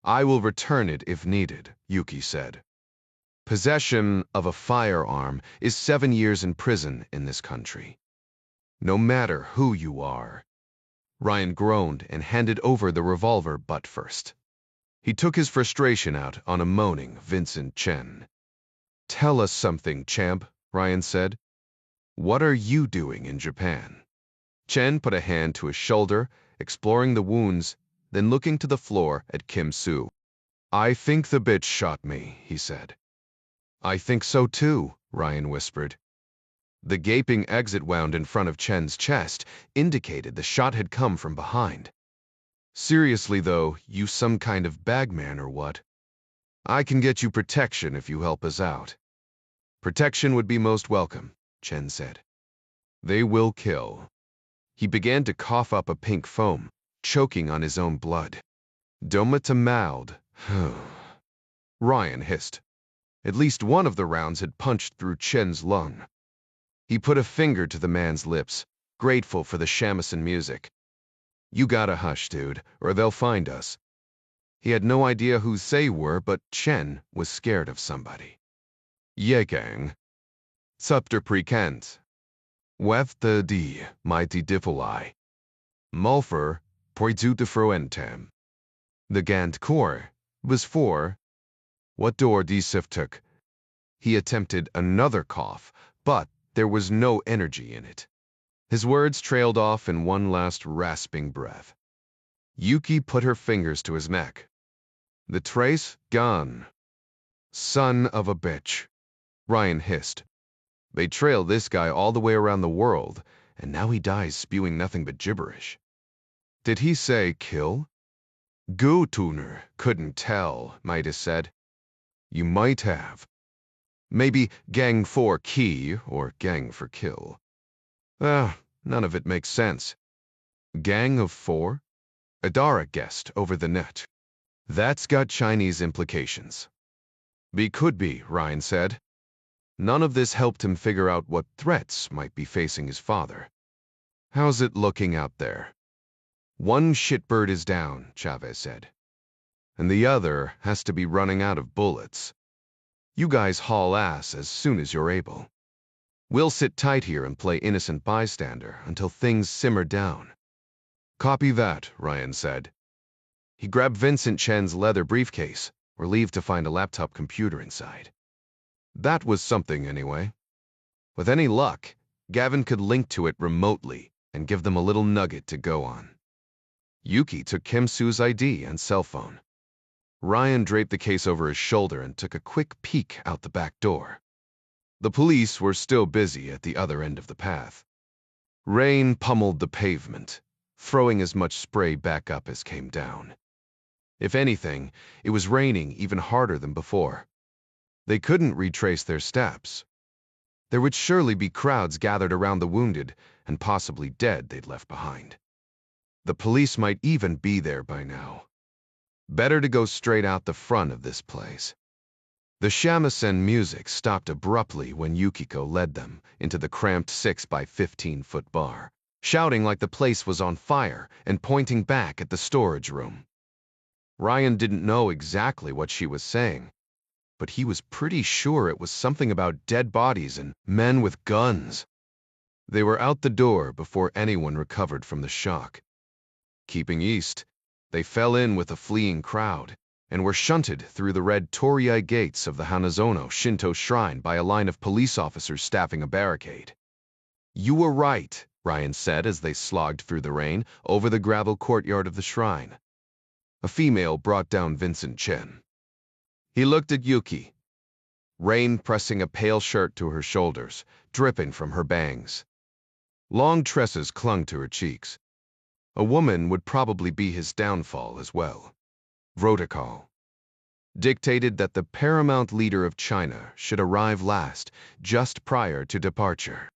Speaker 1: "I will return it if needed," Yuki said. "Possession of a firearm is 7 years in prison in this country. No matter who you are." Ryan groaned and handed over the revolver butt first. He took his frustration out on a moaning Vincent Chen. "Tell us something, champ," Ryan said. "What are you doing in Japan?" Chen put a hand to his shoulder, exploring the wounds, then looking to the floor at Kim Soo. "I think the bitch shot me," he said. "I think so too," Ryan whispered. The gaping exit wound in front of Chen's chest indicated the shot had come from behind. "Seriously though, you some kind of bagman or what?" "I can get you protection if you help us out." "Protection would be most welcome," Chen said. "They will kill." He began to cough up a pink foam, choking on his own blood. "Domata maud." Ryan hissed. At least one of the rounds had punched through Chen's lung. He put a finger to the man's lips, grateful for the shamisen music. "You gotta hush, dude, or they'll find us." He had no idea who they were, but Chen was scared of somebody. "Yegang. Supter prekent. Wefte die, mighty diffelai. Mulfer, poizutefroentem." The Gant Kor was for what door die siftuk. He attempted another cough, but there was no energy in it. His words trailed off in one last rasping breath. Yuki put her fingers to his neck. "The trace gone." "Son of a bitch," Ryan hissed. "They trailed this guy all the way around the world, and now he dies spewing nothing but gibberish." "Did he say kill?" "Go-tuner couldn't tell," Midas said. "You might have. Maybe gang for key or gang for kill." None of it makes sense." "Gang of 4? Adara guessed over the net. That's got Chinese implications." Could be," Ryan said. None of this helped him figure out what threats might be facing his father. "How's it looking out there?" "One shitbird is down," Chavez said. "And the other has to be running out of bullets. You guys haul ass as soon as you're able. We'll sit tight here and play innocent bystander until things simmer down." "Copy that," Ryan said. He grabbed Vincent Chen's leather briefcase, relieved to find a laptop computer inside. That was something anyway. With any luck, Gavin could link to it remotely and give them a little nugget to go on. Yuki took Kim Soo's ID and cell phone. Ryan draped the case over his shoulder and took a quick peek out the back door. The police were still busy at the other end of the path. Rain pummeled the pavement, throwing as much spray back up as came down. If anything, it was raining even harder than before. They couldn't retrace their steps. There would surely be crowds gathered around the wounded and possibly dead they'd left behind. The police might even be there by now. Better to go straight out the front of this place. The shamisen music stopped abruptly when Yukiko led them into the cramped 6-by-15-foot bar, shouting like the place was on fire and pointing back at the storage room. Ryan didn't know exactly what she was saying, but he was pretty sure it was something about dead bodies and men with guns. They were out the door before anyone recovered from the shock. Keeping east, they fell in with a fleeing crowd and were shunted through the red torii gates of the Hanazono Shinto shrine by a line of police officers staffing a barricade. "You were right," Ryan said as they slogged through the rain over the gravel courtyard of the shrine. A female brought down Vincent Chen. He looked at Yuki, rain pressing a pale shirt to her shoulders, dripping from her bangs. Long tresses clung to her cheeks. A woman would probably be his downfall as well. Protocol dictated that the paramount leader of China should arrive last, just prior to departure.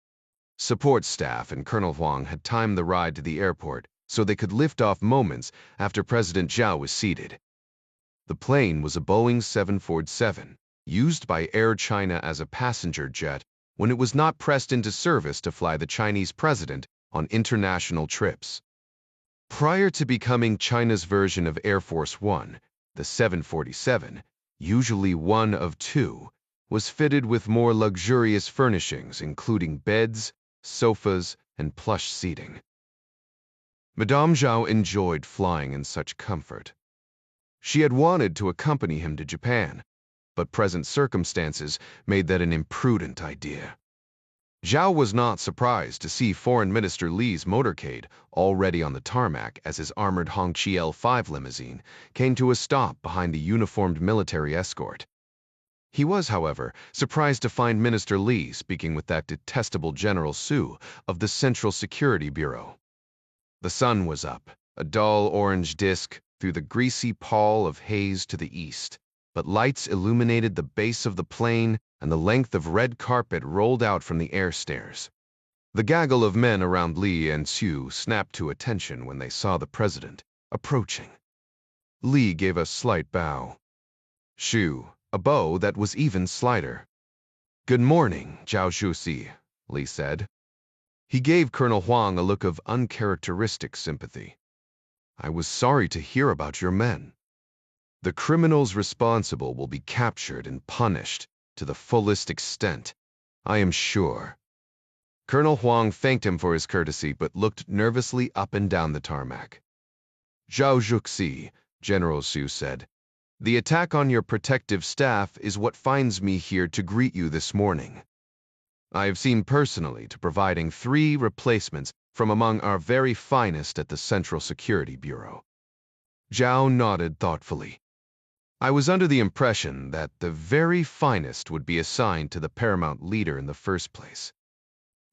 Speaker 1: Support staff and Colonel Huang had timed the ride to the airport so they could lift off moments after President Zhao was seated. The plane was a Boeing 747, used by Air China as a passenger jet when it was not pressed into service to fly the Chinese president on international trips. Prior to becoming China's version of Air Force One, the 747, usually one of two, was fitted with more luxurious furnishings including beds, sofas, and plush seating. Madame Zhao enjoyed flying in such comfort. She had wanted to accompany him to Japan, but present circumstances made that an imprudent idea. Zhao was not surprised to see Foreign Minister Li's motorcade already on the tarmac as his armored Hongqi L5 limousine came to a stop behind the uniformed military escort. He was, however, surprised to find Minister Li speaking with that detestable General Su of the Central Security Bureau. The sun was up, a dull orange disk through the greasy pall of haze to the east, but lights illuminated the base of the plane and the length of red carpet rolled out from the air stairs. The gaggle of men around Li and Su snapped to attention when they saw the president approaching. Li gave a slight bow. Shu, a bow that was even slighter. "Good morning, Zhao Zhuxi," Li said. He gave Colonel Huang a look of uncharacteristic sympathy. "I was sorry to hear about your men. The criminals responsible will be captured and punished to the fullest extent, I am sure." Colonel Huang thanked him for his courtesy but looked nervously up and down the tarmac. "Zhao Zhuxi," General Su said, "the attack on your protective staff is what finds me here to greet you this morning. I have seen personally to providing 3 replacements from among our very finest at the Central Security Bureau." Zhao nodded thoughtfully. "I was under the impression that the very finest would be assigned to the paramount leader in the first place."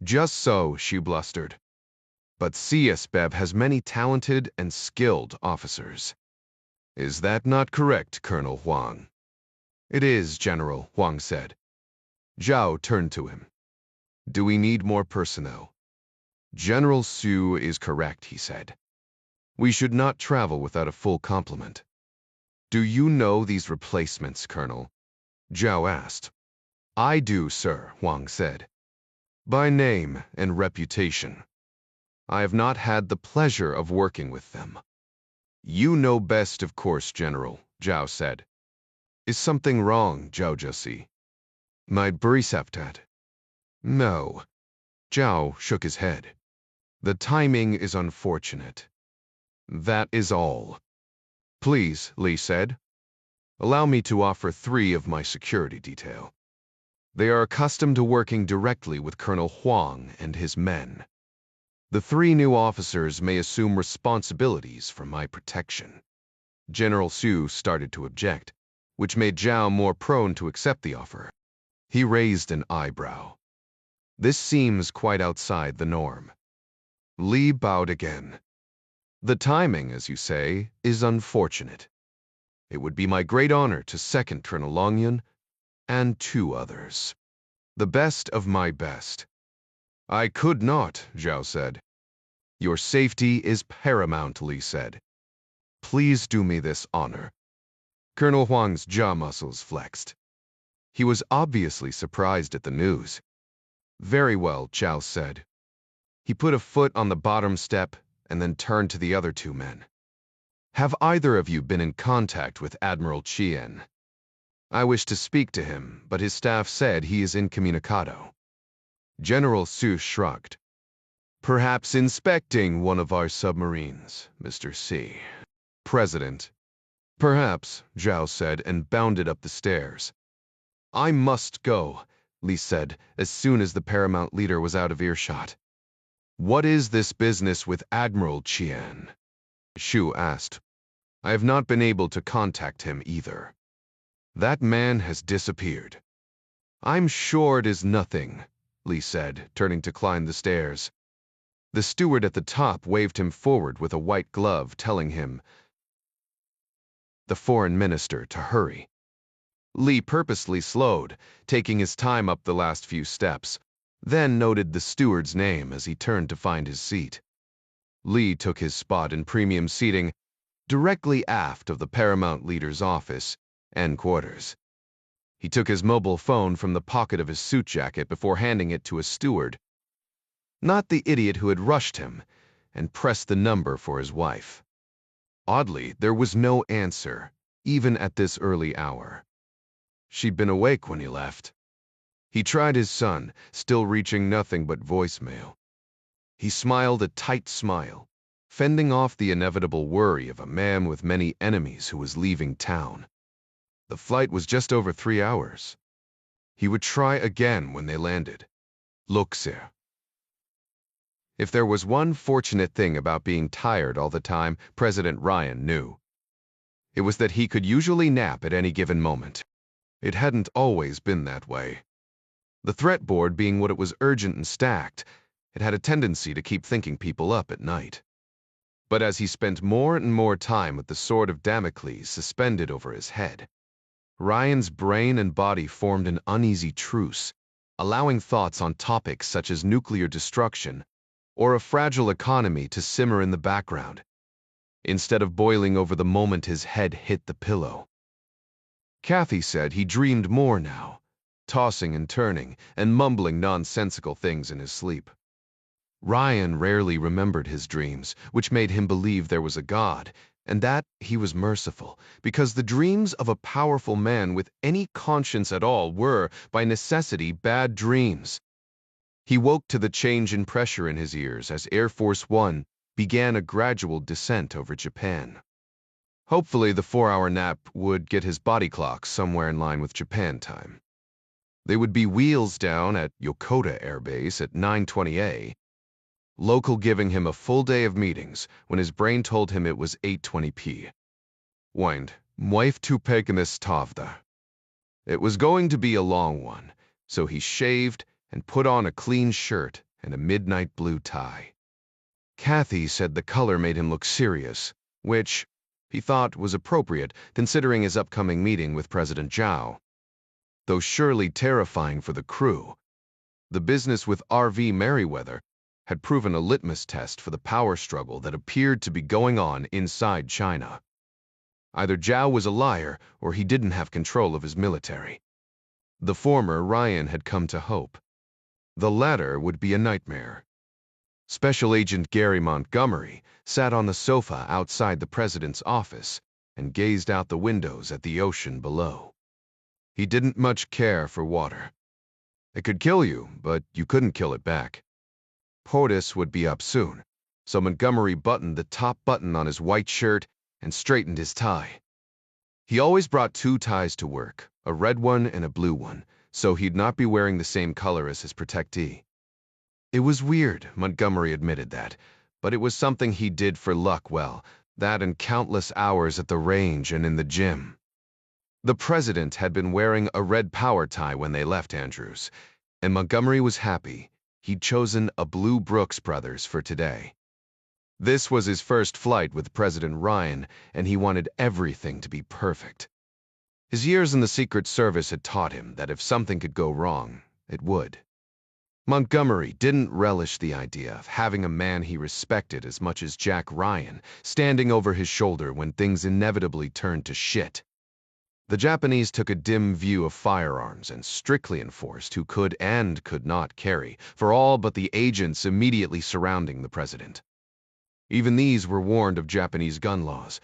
Speaker 1: "Just so," she blustered. "But CSBEV has many talented and skilled officers." "Is that not correct, Colonel Huang?" "It is, General," Huang said. Zhao turned to him. "Do we need more personnel?" "General Su is correct," he said. "We should not travel without a full complement." "Do you know these replacements, Colonel?" Zhao asked. "I do, sir," Huang said. "By name and reputation. I have not had the pleasure of working with them." "You know best, of course, General," Zhao said. "Is something wrong, Zhao Zhuxi?" "My preceptat." "No." Zhao shook his head. "The timing is unfortunate. That is all." "Please," Li said. "Allow me to offer 3 of my security detail. They are accustomed to working directly with Colonel Huang and his men. The 3 new officers may assume responsibilities for my protection." General Su started to object, which made Zhao more prone to accept the offer. He raised an eyebrow. "This seems quite outside the norm." Li bowed again. The timing, as you say, is unfortunate. It would be my great honor to second Colonel Longyun and 2 others. The best of my best. I could not, Zhao said. Your safety is paramount, Li said. Please do me this honor. Colonel Huang's jaw muscles flexed. He was obviously surprised at the news. Very well, Zhao said. He put a foot on the bottom step and then turned to the other 2 men. Have either of you been in contact with Admiral Chien? I wish to speak to him, but his staff said he is incommunicado. General Su shrugged. Perhaps inspecting one of our submarines, Mr. C. President. Perhaps, Zhao said and bounded up the stairs. I must go, Li said as soon as the paramount leader was out of earshot. What is this business with Admiral Chien? Shu asked. I have not been able to contact him either. That man has disappeared. I'm sure it is nothing, Li said, turning to climb the stairs. The steward at the top waved him forward with a white glove, telling him, the foreign minister, to hurry. Li purposely slowed, taking his time up the last few steps, then noted the steward's name as he turned to find his seat. Li took his spot in premium seating, directly aft of the paramount leader's office and quarters. He took his mobile phone from the pocket of his suit jacket before handing it to a steward, not the idiot who had rushed him, and pressed the number for his wife. Oddly, there was no answer, even at this early hour. She'd been awake when he left. He tried his son, still reaching nothing but voicemail. He smiled a tight smile, fending off the inevitable worry of a man with many enemies who was leaving town. The flight was just over 3 hours. He would try again when they landed. Luxor. If there was one fortunate thing about being tired all the time, President Ryan knew. It was that he could usually nap at any given moment. It hadn't always been that way. The threat board being what it was urgent and stacked, it had a tendency to keep thinking people up at night. But as he spent more and more time with the sword of Damocles suspended over his head, Ryan's brain and body formed an uneasy truce, allowing thoughts on topics such as nuclear destruction or a fragile economy to simmer in the background, instead of boiling over the moment his head hit the pillow. Kathy said he dreamed more now, tossing and turning and mumbling nonsensical things in his sleep. Ryan rarely remembered his dreams, which made him believe there was a God, and that he was merciful, because the dreams of a powerful man with any conscience at all were, by necessity, bad dreams. He woke to the change in pressure in his ears as Air Force One began a gradual descent over Japan. Hopefully the 4-hour nap would get his body clock somewhere in line with Japan time. They would be wheels down at Yokota Air Base at 9:20 a.m., local giving him a full day of meetings when his brain told him it was 8:20 p.m. Wind, wife tu pegamis tavda. It was going to be a long one, so he shaved and put on a clean shirt and a midnight blue tie. Kathy said the color made him look serious, which he thought was appropriate considering his upcoming meeting with President Zhao. Though surely terrifying for the crew, the business with R.V. Merriweather had proven a litmus test for the power struggle that appeared to be going on inside China. Either Zhao was a liar or he didn't have control of his military. The former Ryan had come to hope. The latter would be a nightmare. Special Agent Gary Montgomery sat on the sofa outside the president's office and gazed out the windows at the ocean below. He didn't much care for water. It could kill you, but you couldn't kill it back. POTUS would be up soon, so Montgomery buttoned the top button on his white shirt and straightened his tie. He always brought 2 ties to work, a red one and a blue one, so he'd not be wearing the same color as his protectee. It was weird, Montgomery admitted that, but it was something he did for luck, well, that and countless hours at the range and in the gym. The president had been wearing a red power tie when they left Andrews, and Montgomery was happy. He'd chosen a blue Brooks Brothers for today. This was his first flight with President Ryan, and he wanted everything to be perfect. His years in the Secret Service had taught him that if something could go wrong, it would. Montgomery didn't relish the idea of having a man he respected as much as Jack Ryan standing over his shoulder when things inevitably turned to shit. The Japanese took a dim view of firearms and strictly enforced who could and could not carry for all but the agents immediately surrounding the president. Even these were warned of Japanese gun laws,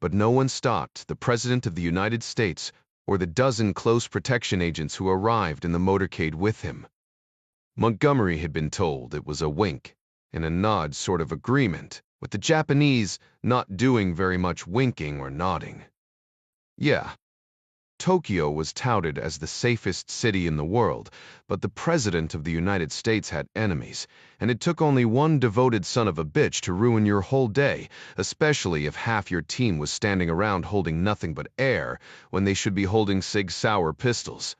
Speaker 1: but no one stopped the President of the United States or the dozen close protection agents who arrived in the motorcade with him. Montgomery had been told it was a wink and a nod sort of agreement, with the Japanese not doing very much winking or nodding. Yeah, Tokyo was touted as the safest city in the world, but the President of the United States had enemies, and it took only one devoted son of a bitch to ruin your whole day, especially if half your team was standing around holding nothing but air when they should be holding Sig Sauer pistols.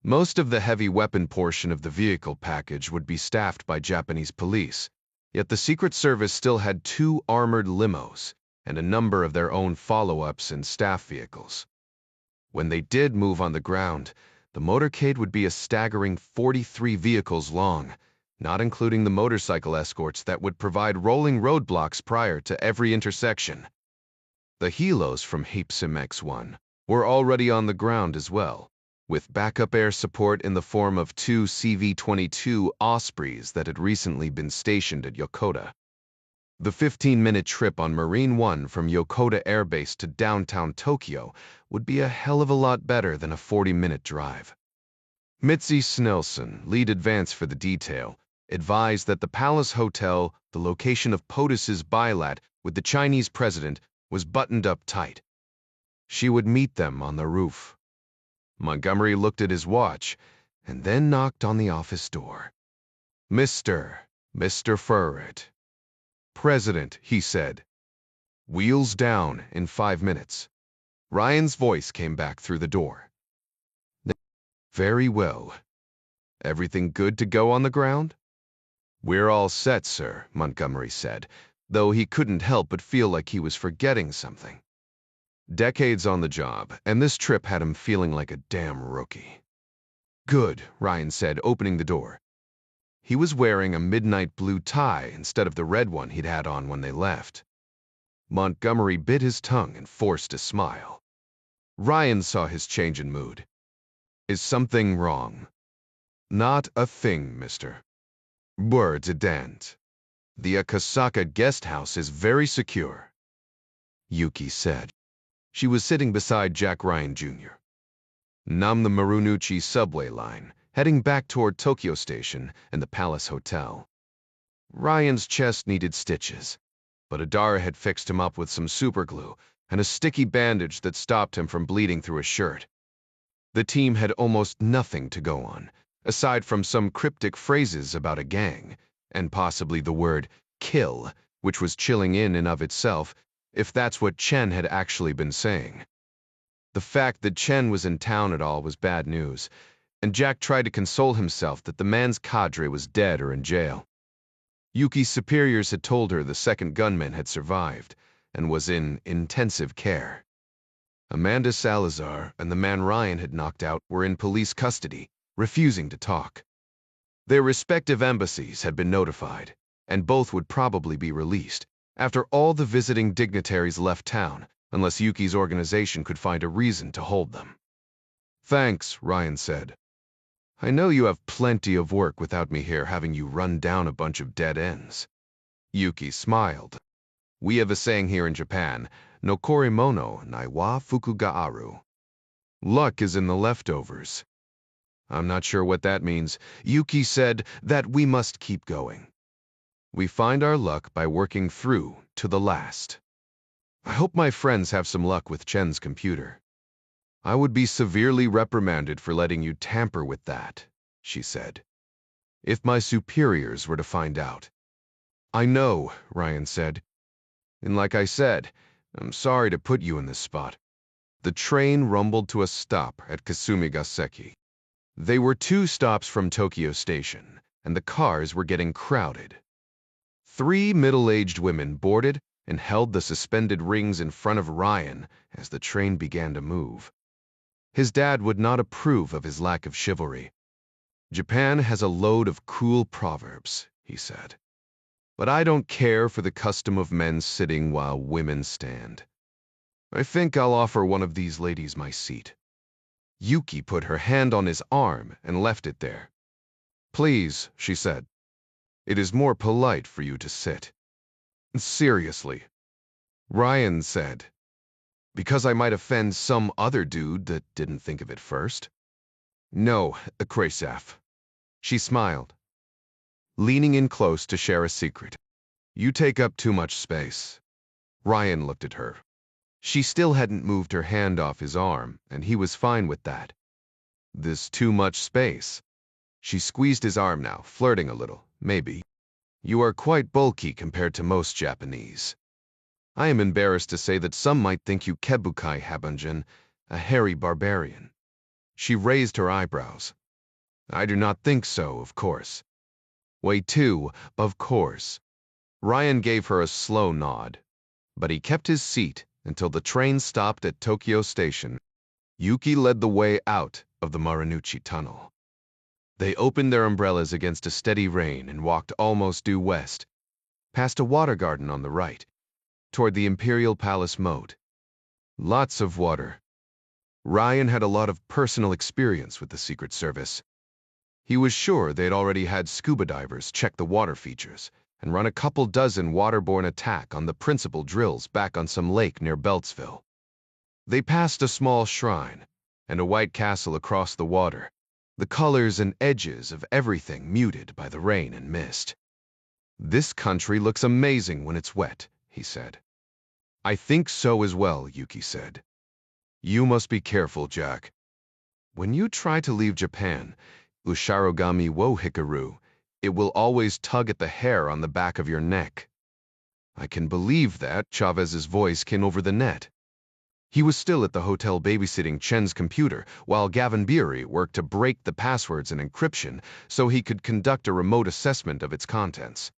Speaker 1: Most of the heavy weapon portion of the vehicle package would be staffed by Japanese police, yet the Secret Service still had 2 armored limos and a number of their own follow-ups and staff vehicles. When they did move on the ground, the motorcade would be a staggering 43 vehicles long, not including the motorcycle escorts that would provide rolling roadblocks prior to every intersection. The helos from Hapsim X1 were already on the ground as well, with backup air support in the form of 2 CV-22 Ospreys that had recently been stationed at Yokota. The 15-minute trip on Marine One from Yokota Air Base to downtown Tokyo would be a hell of a lot better than a 40-minute drive. Mitzi Snelson, lead advance for the detail, advised that the Palace Hotel, the location of POTUS's bilat with the Chinese president, was buttoned up tight. She would meet them on the roof. Montgomery looked at his watch and then knocked on the office door. Mr. Furret. President, he said. Wheels down in 5 minutes. Ryan's voice came back through the door. Very well. Everything good to go on the ground? We're all set, sir, Montgomery said, though he couldn't help but feel like he was forgetting something. Decades on the job, and this trip had him feeling like a damn rookie. Good, Ryan said, opening the door. He was wearing a midnight blue tie instead of the red one he'd had on when they left. Montgomery bit his tongue and forced a smile. Ryan saw his change in mood. Is something wrong? Not a thing, mister. Words didn't. The Akasaka guest house is very secure, Yuki said. She was sitting beside Jack Ryan Jr. Nam the Marunouchi subway line, heading back toward Tokyo Station and the Palace Hotel. Ryan's chest needed stitches, but Adara had fixed him up with some superglue and a sticky bandage that stopped him from bleeding through his shirt. The team had almost nothing to go on, aside from some cryptic phrases about a gang, and possibly the word kill, which was chilling in and of itself, if that's what Chen had actually been saying. The fact that Chen was in town at all was bad news, and Jack tried to console himself that the man's cadre was dead or in jail. Yuki's superiors had told her the second gunman had survived and was in intensive care. Amanda Salazar and the man Ryan had knocked out were in police custody, refusing to talk. Their respective embassies had been notified, and both would probably be released after all the visiting dignitaries left town, unless Yuki's organization could find a reason to hold them. Thanks, Ryan said. I know you have plenty of work without me here having you run down a bunch of dead ends. Yuki smiled. We have a saying here in Japan, no korimono nai wa fuku ga aru. Luck is in the leftovers. I'm not sure what that means. Yuki said that we must keep going. We find our luck by working through to the last. I hope my friends have some luck with Chen's computer. I would be severely reprimanded for letting you tamper with that, she said. If my superiors were to find out. I know, Ryan said. And like I said, I'm sorry to put you in this spot. The train rumbled to a stop at Kasumigaseki. They were 2 stops from Tokyo Station, and the cars were getting crowded. 3 middle-aged women boarded and held the suspended rings in front of Ryan as the train began to move. His dad would not approve of his lack of chivalry. "Japan has a load of cool proverbs," he said. "But I don't care for the custom of men sitting while women stand. I think I'll offer one of these ladies my seat." Yuki put her hand on his arm and left it there. "Please," she said. "It is more polite for you to sit." "Seriously," Ryan said. "Because I might offend some other dude that didn't think of it first." "No, Krasaf." She smiled, leaning in close to share a secret. "You take up too much space." Ryan looked at her. She still hadn't moved her hand off his arm, and he was fine with that. "This too much space." She squeezed his arm now, flirting a little, maybe. "You are quite bulky compared to most Japanese. I am embarrassed to say that some might think you kebukai habanjin, a hairy barbarian." She raised her eyebrows. "I do not think so, of course." "Way too, of course." Ryan gave her a slow nod, but he kept his seat until the train stopped at Tokyo Station. Yuki led the way out of the Marunouchi Tunnel. They opened their umbrellas against a steady rain and walked almost due west, past a water garden on the right, toward the Imperial Palace moat. Lots of water. Ryan had a lot of personal experience with the Secret Service. He was sure they'd already had scuba divers check the water features and run a couple dozen waterborne attack on the principal drills back on some lake near Beltsville. They passed a small shrine and a white castle across the water, the colors and edges of everything muted by the rain and mist. "This country looks amazing when it's wet," he said. "I think so as well," Yuki said. "You must be careful, Jack. When you try to leave Japan, Usharogami wo hikaru, it will always tug at the hair on the back of your neck." "I can believe that," Chavez's voice came over the net. He was still at the hotel babysitting Chen's computer, while Gavin Beery worked to break the passwords and encryption so he could conduct a remote assessment of its contents.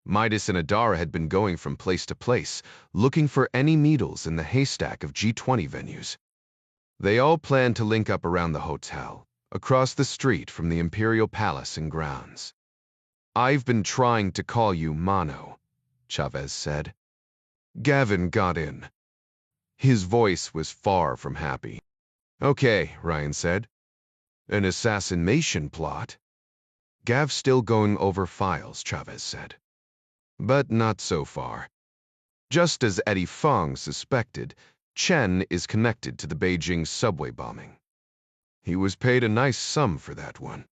Speaker 1: Midas and Adara had been going from place to place, looking for any needles in the haystack of G20 venues. They all planned to link up around the hotel, across the street from the Imperial Palace and grounds. "I've been trying to call you Mano," Chavez said. Gavin got in. His voice was far from happy. "Okay," Ryan said. "An assassination plot?" "Gav's still going over files," Chavez said. "But not so far. Just as Eddie Fong suspected, Chen is connected to the Beijing subway bombing. He was paid a nice sum for that one.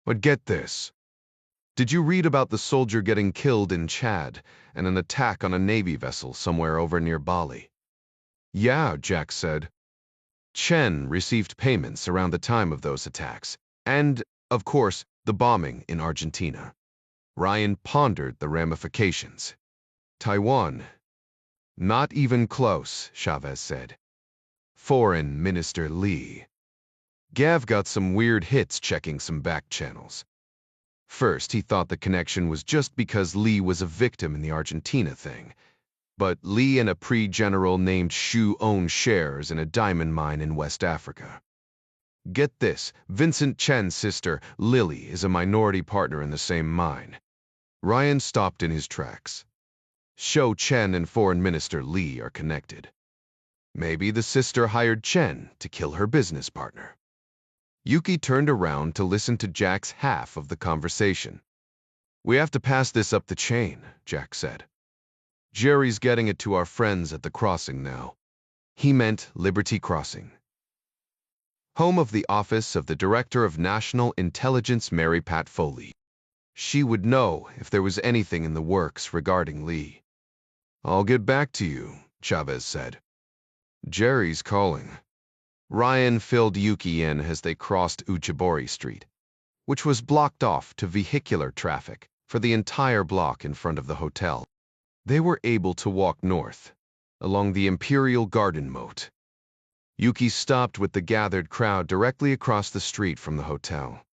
Speaker 1: But get this. Did you read about the soldier getting killed in Chad and an attack on a Navy vessel somewhere over near Bali?" "Yeah," Jack said. "Chen received payments around the time of those attacks, and, of course, the bombing in Argentina." Ryan pondered the ramifications. "Taiwan?" "Not even close," Chavez said. "Foreign Minister Lee." Gav got some weird hits checking some back channels. First, he thought the connection was just because Lee was a victim in the Argentina thing. But Lee and a pre-general named Shu own shares in a diamond mine in West Africa. Get this, Vincent Chen's sister, Lily, is a minority partner in the same mine. Ryan stopped in his tracks. Show Chen and Foreign Minister Lee are connected. Maybe the sister hired Chen to kill her business partner. Yuki turned around to listen to Jack's half of the conversation. "We have to pass this up the chain," Jack said. "Jerry's getting it to our friends at the crossing now." He meant Liberty Crossing, home of the office of the Director of National Intelligence, Mary Pat Foley. She would know if there was anything in the works regarding Lee. "I'll get back to you," Chavez said. "Jerry's calling." Ryan filled Yuki in as they crossed Uchibori Street, which was blocked off to vehicular traffic for the entire block in front of the hotel. They were able to walk north, along the Imperial Garden Moat. Yuki stopped with the gathered crowd directly across the street from the hotel.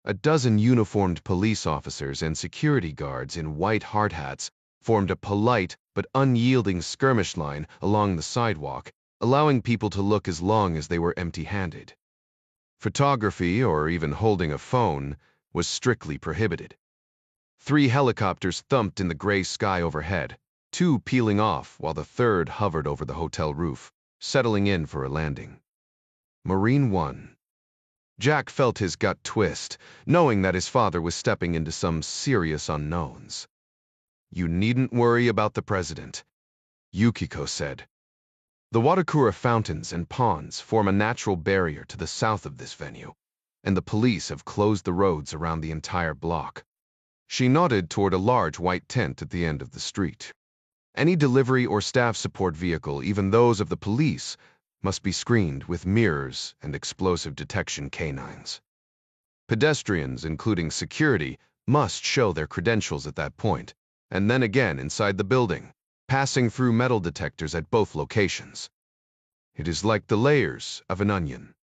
Speaker 1: A dozen uniformed police officers and security guards in white hard hats formed a polite but unyielding skirmish line along the sidewalk, allowing people to look as long as they were empty-handed. Photography, or even holding a phone, was strictly prohibited. 3 helicopters thumped in the gray sky overhead, 2 peeling off while the third hovered over the hotel roof, settling in for a landing. Marine 1. Jack felt his gut twist, knowing that his father was stepping into some serious unknowns. "You needn't worry about the president," Yukiko said. "The Watakura fountains and ponds form a natural barrier to the south of this venue, and the police have closed the roads around the entire block." She nodded toward a large white tent at the end of the street. "Any delivery or staff support vehicle, even those of the police, must be screened with mirrors and explosive detection canines. Pedestrians, including security, must show their credentials at that point, and then again inside the building, passing through metal detectors at both locations. It is like the layers of an onion.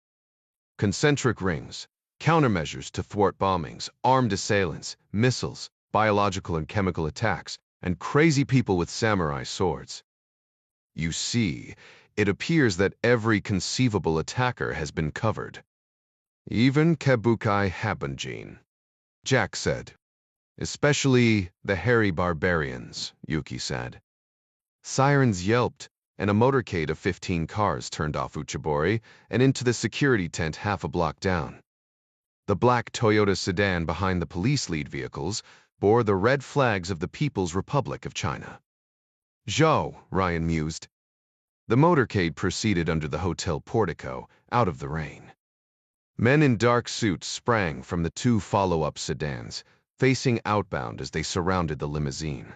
Speaker 1: Concentric rings, countermeasures to thwart bombings, armed assailants, missiles, biological and chemical attacks, and crazy people with samurai swords. You see, it appears that every conceivable attacker has been covered. Even Kabukai Habanjin," Jack said. "Especially the hairy barbarians," Yuki said. Sirens yelped, and a motorcade of 15 cars turned off Uchibori and into the security tent half a block down. The black Toyota sedan behind the police lead vehicles bore the red flags of the People's Republic of China. "Zhou," Ryan mused. The motorcade proceeded under the hotel portico, out of the rain. Men in dark suits sprang from the 2 follow-up sedans, facing outbound as they surrounded the limousine.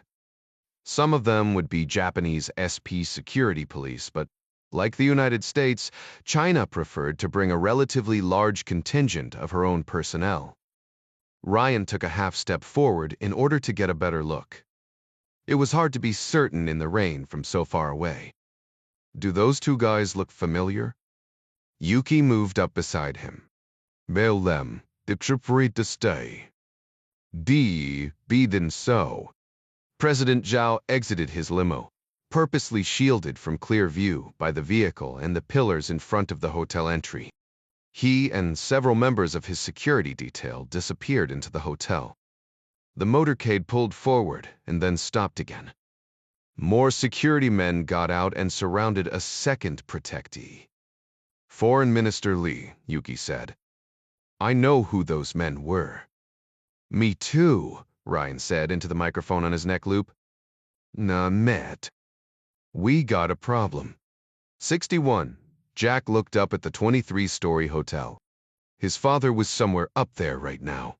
Speaker 1: Some of them would be Japanese SP security police, but like the United States, China preferred to bring a relatively large contingent of her own personnel. Ryan took a half step forward in order to get a better look. It was hard to be certain in the rain from so far away. "Do those 2 guys look familiar?" Yuki moved up beside him. "Bail them, the trip to stay." Be then so." President Zhao exited his limo, purposely shielded from clear view by the vehicle and the pillars in front of the hotel entry. He and several members of his security detail disappeared into the hotel. The motorcade pulled forward and then stopped again. More security men got out and surrounded a second protectee. "Foreign Minister Li," Yuki said. "I know who those men were." "Me too," Ryan said into the microphone on his neck loop. "Nah, Matt. We got a problem." 61. Jack looked up at the 23-story hotel. His father was somewhere up there right now.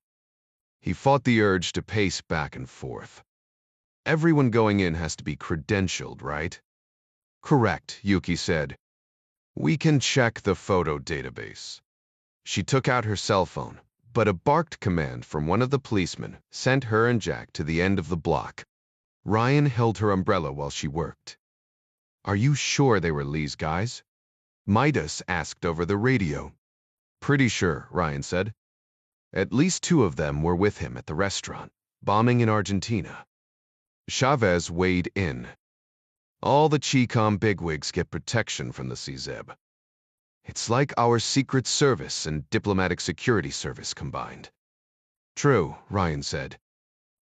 Speaker 1: He fought the urge to pace back and forth. "Everyone going in has to be credentialed, right?" "Correct," Yuki said. "We can check the photo database." She took out her cell phone, but a barked command from one of the policemen sent her and Jack to the end of the block. Ryan held her umbrella while she worked. "Are you sure they were Lee's guys?" Midas asked over the radio. "Pretty sure," Ryan said. "At least 2 of them were with him at the restaurant, bombing in Argentina." Chavez weighed in. "All the Chi-Com bigwigs get protection from the CZEB. It's like our Secret Service and Diplomatic Security Service combined." "True," Ryan said.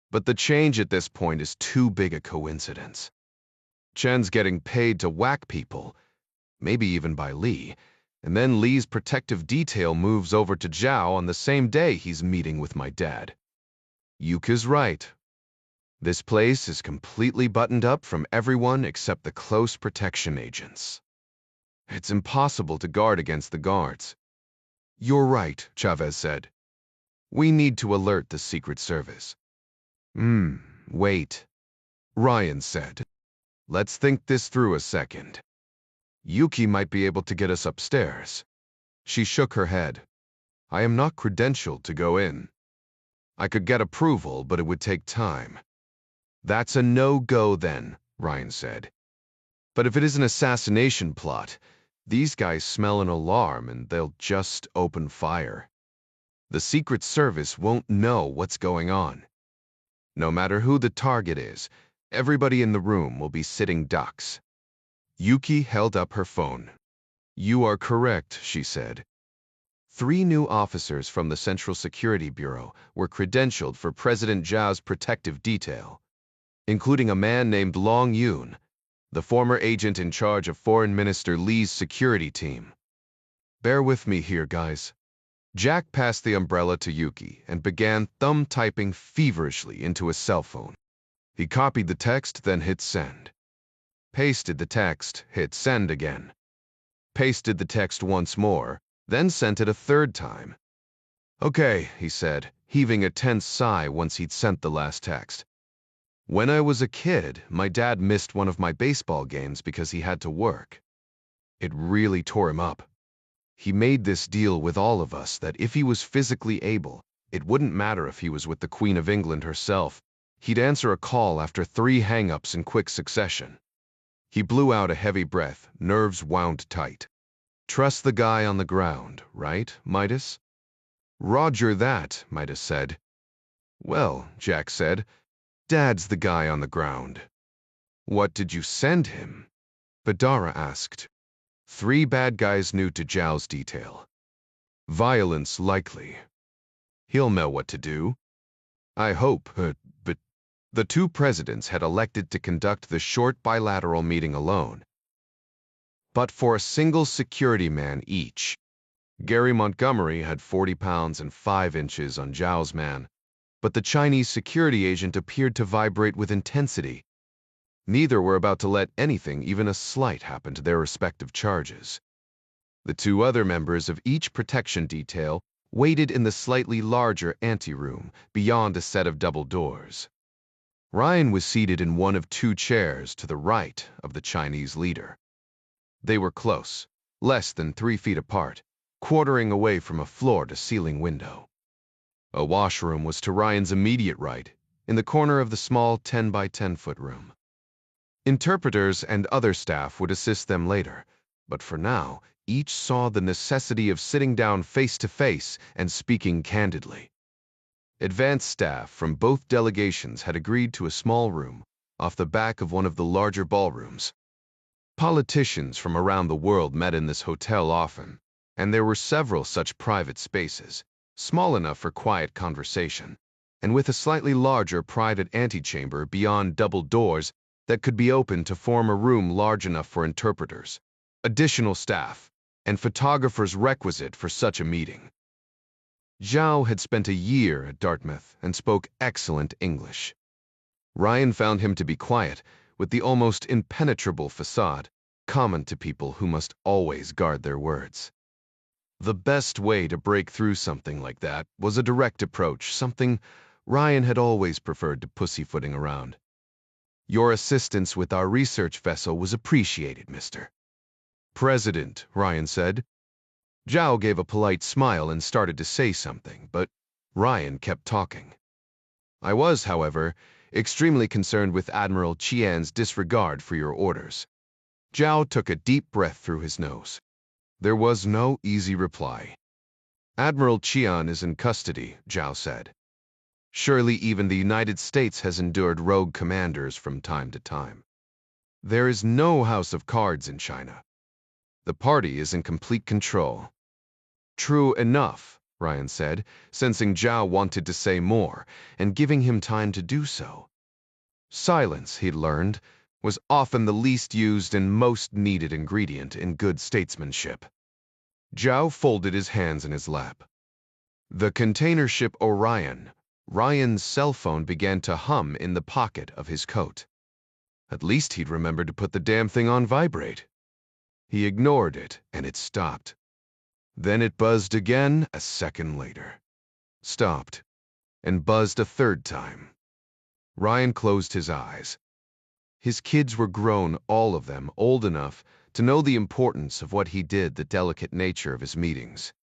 Speaker 1: "But the change at this point is too big a coincidence. Chen's getting paid to whack people, maybe even by Lee, and then Lee's protective detail moves over to Zhao on the same day he's meeting with my dad. Yuka's right. This place is completely buttoned up from everyone except the close protection agents. It's impossible to guard against the guards." "You're right," Chavez said. "We need to alert the Secret Service." Wait," Ryan said. "Let's think this through a second. Yuki might be able to get us upstairs." She shook her head. "I am not credentialed to go in. I could get approval, but it would take time." "That's a no-go then," Ryan said. "But if it is an assassination plot, these guys smell an alarm and they'll just open fire." The Secret Service won't know what's going on. No matter who the target is, everybody in the room will be sitting ducks. Yuki held up her phone. You are correct, she said. 3 new officers from the Central Security Bureau were credentialed for President Zhao's protective detail, including a man named Long Yun, the former agent in charge of Foreign Minister Li's security team. Bear with me here, guys. Jack passed the umbrella to Yuki and began thumb-typing feverishly into his cell phone. He copied the text, then hit send. Pasted the text, hit send again. Pasted the text once more, then sent it a 3rd time. Okay, he said, heaving a tense sigh once he'd sent the last text. When I was a kid, my dad missed one of my baseball games because he had to work. It really tore him up. He made this deal with all of us that if he was physically able, it wouldn't matter if he was with the Queen of England herself, he'd answer a call after 3 hang-ups in quick succession. He blew out a heavy breath, nerves wound tight. Trust the guy on the ground, right, Midas? Roger that, Midas said. Well, Jack said, Dad's the guy on the ground. What did you send him? Badara asked. 3 bad guys new to Zhao's detail. Violence likely. He'll know what to do. I hope, but the 2 presidents had elected to conduct the short bilateral meeting alone, but for a single security man each. Gary Montgomery had 40 pounds and 5 inches on Zhao's man, but the Chinese security agent appeared to vibrate with intensity. Neither were about to let anything, even a slight, happen to their respective charges. The 2 other members of each protection detail waited in the slightly larger anteroom beyond a set of double doors. Ryan was seated in one of 2 chairs to the right of the Chinese leader. They were close, less than 3 feet apart, quartering away from a floor-to-ceiling window. A washroom was to Ryan's immediate right, in the corner of the small 10 by 10 foot room. Interpreters and other staff would assist them later, but for now, each saw the necessity of sitting down face-to-face and speaking candidly. Advanced staff from both delegations had agreed to a small room off the back of one of the larger ballrooms. Politicians from around the world met in this hotel often, and there were several such private spaces, small enough for quiet conversation, and with a slightly larger private antechamber beyond double doors that could be opened to form a room large enough for interpreters, additional staff, and photographers requisite for such a meeting. Zhao had spent a year at Dartmouth and spoke excellent English. Ryan found him to be quiet, with the almost impenetrable facade, common to people who must always guard their words. The best way to break through something like that was a direct approach, something Ryan had always preferred to pussyfooting around. Your assistance with our research vessel was appreciated, Mr. President, Ryan said. Zhao gave a polite smile and started to say something, but Ryan kept talking. I was, however, extremely concerned with Admiral Qian's disregard for your orders. Zhao took a deep breath through his nose. There was no easy reply. Admiral Qian is in custody, Zhao said. Surely even the United States has endured rogue commanders from time to time. There is no house of cards in China. The party is in complete control. True enough, Ryan said, sensing Zhao wanted to say more and giving him time to do so. Silence, he'd learned, was often the least used and most needed ingredient in good statesmanship. Zhao folded his hands in his lap. The container ship Orion. Ryan's cell phone began to hum in the pocket of his coat. At least he'd remembered to put the damn thing on vibrate. He ignored it, and it stopped. Then it buzzed again a second later. Stopped, and buzzed a 3rd time. Ryan closed his eyes. His kids were grown, all of them, old enough to know the importance of what he did, the delicate nature of his meetings.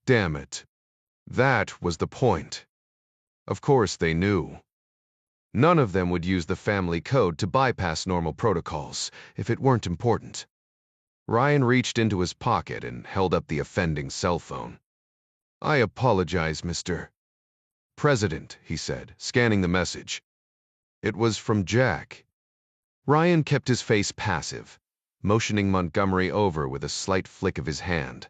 Speaker 1: Damn it. That was the point. Of course they knew. None of them would use the family code to bypass normal protocols if it weren't important. Ryan reached into his pocket and held up the offending cell phone. I apologize, Mr. President, he said, scanning the message. It was from Jack. Ryan kept his face passive, motioning Montgomery over with a slight flick of his hand.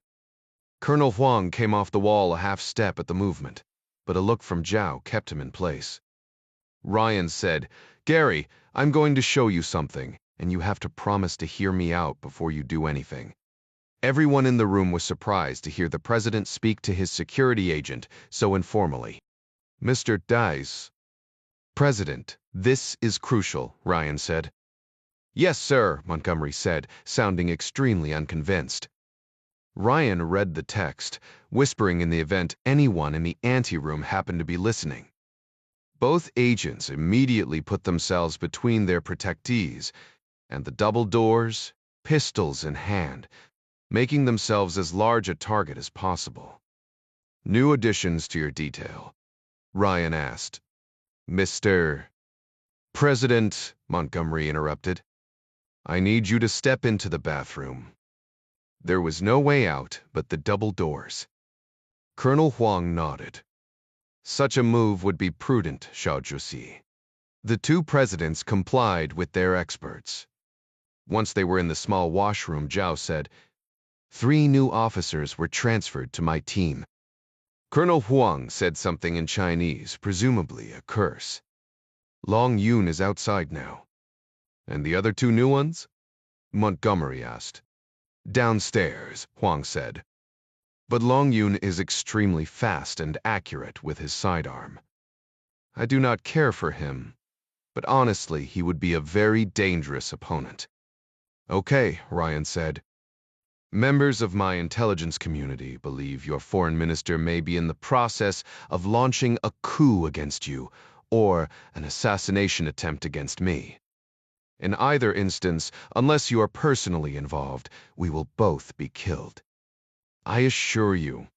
Speaker 1: Colonel Huang came off the wall a half step at the movement, but a look from Zhao kept him in place. Ryan said, "Gary, I'm going to show you something, and you have to promise to hear me out before you do anything." Everyone in the room was surprised to hear the president speak to his security agent so informally. "Mr. Dice." "President, this is crucial," Ryan said. "Yes, sir," Montgomery said, sounding extremely unconvinced. Ryan read the text, whispering in the event anyone in the anteroom happened to be listening. Both agents immediately put themselves between their protectees and the double doors, pistols in hand, making themselves as large a target as possible. "New additions to your detail?" Ryan asked. "Mr. President," Montgomery interrupted, "I need you to step into the bathroom." There was no way out but the double doors. Colonel Huang nodded. Such a move would be prudent, Xiaojusi. The two presidents complied with their experts. Once they were in the small washroom, Zhao said, "3 new officers were transferred to my team." Colonel Huang said something in Chinese, presumably a curse. "Long Yun is outside now." "And the other 2 new ones?" Montgomery asked. "Downstairs," Huang said. "But Long Yun is extremely fast and accurate with his sidearm. I do not care for him, but honestly, he would be a very dangerous opponent." "Okay," Ryan said. "Members of my intelligence community believe your foreign minister may be in the process of launching a coup against you or an assassination attempt against me. In either instance, unless you are personally involved, we will both be killed." "I assure you,"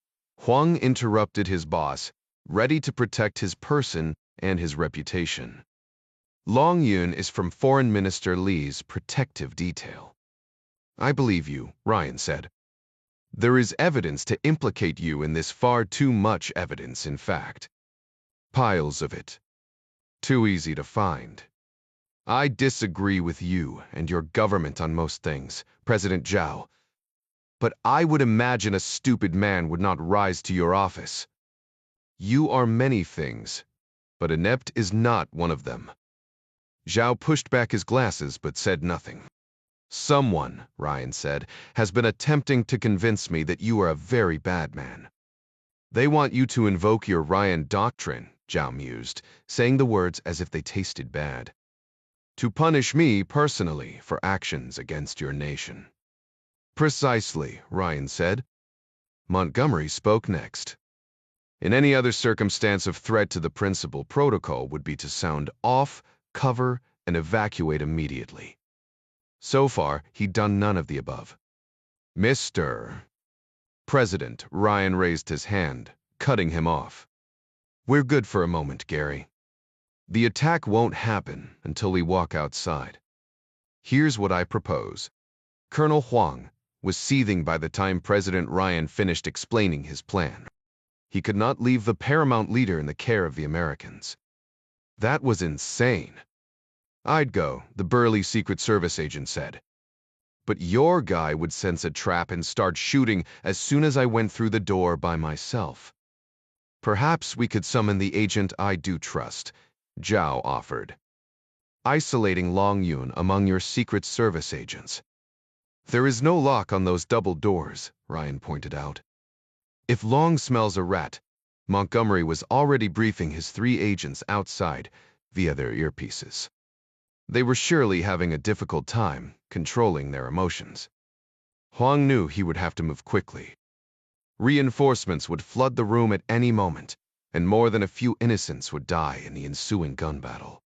Speaker 1: Huang interrupted his boss, ready to protect his person and his reputation. "Long Yun is from Foreign Minister Li's protective detail." "I believe you," Ryan said. "There is evidence to implicate you in this, far too much evidence, in fact. Piles of it. Too easy to find. I disagree with you and your government on most things, President Zhao, but I would imagine a stupid man would not rise to your office. You are many things, but inept is not one of them." Zhao pushed back his glasses but said nothing. "Someone," Ryan said, "has been attempting to convince me that you are a very bad man." "They want you to invoke your Ryan doctrine," Zhao mused, saying the words as if they tasted bad. "To punish me personally for actions against your nation." "Precisely," Ryan said. Montgomery spoke next. "In any other circumstance of threat to the principal protocol would be to sound off, cover, and evacuate immediately. So far, he'd done none of the above." "Mr. President," Ryan raised his hand, cutting him off. "We're good for a moment, Gary. The attack won't happen until we walk outside. Here's what I propose." Colonel Huang was seething by the time President Ryan finished explaining his plan. He could not leave the paramount leader in the care of the Americans. That was insane. "I'd go," the burly Secret Service agent said. "But your guy would sense a trap and start shooting as soon as I went through the door by myself." "Perhaps we could summon the agent I do trust," Zhao offered. "Isolating Long Yun among your Secret Service agents." "There is no lock on those double doors," Ryan pointed out. If Long smells a rat, Montgomery was already briefing his 3 agents outside via their earpieces. They were surely having a difficult time controlling their emotions. Huang knew he would have to move quickly. Reinforcements would flood the room at any moment, and more than a few innocents would die in the ensuing gun battle.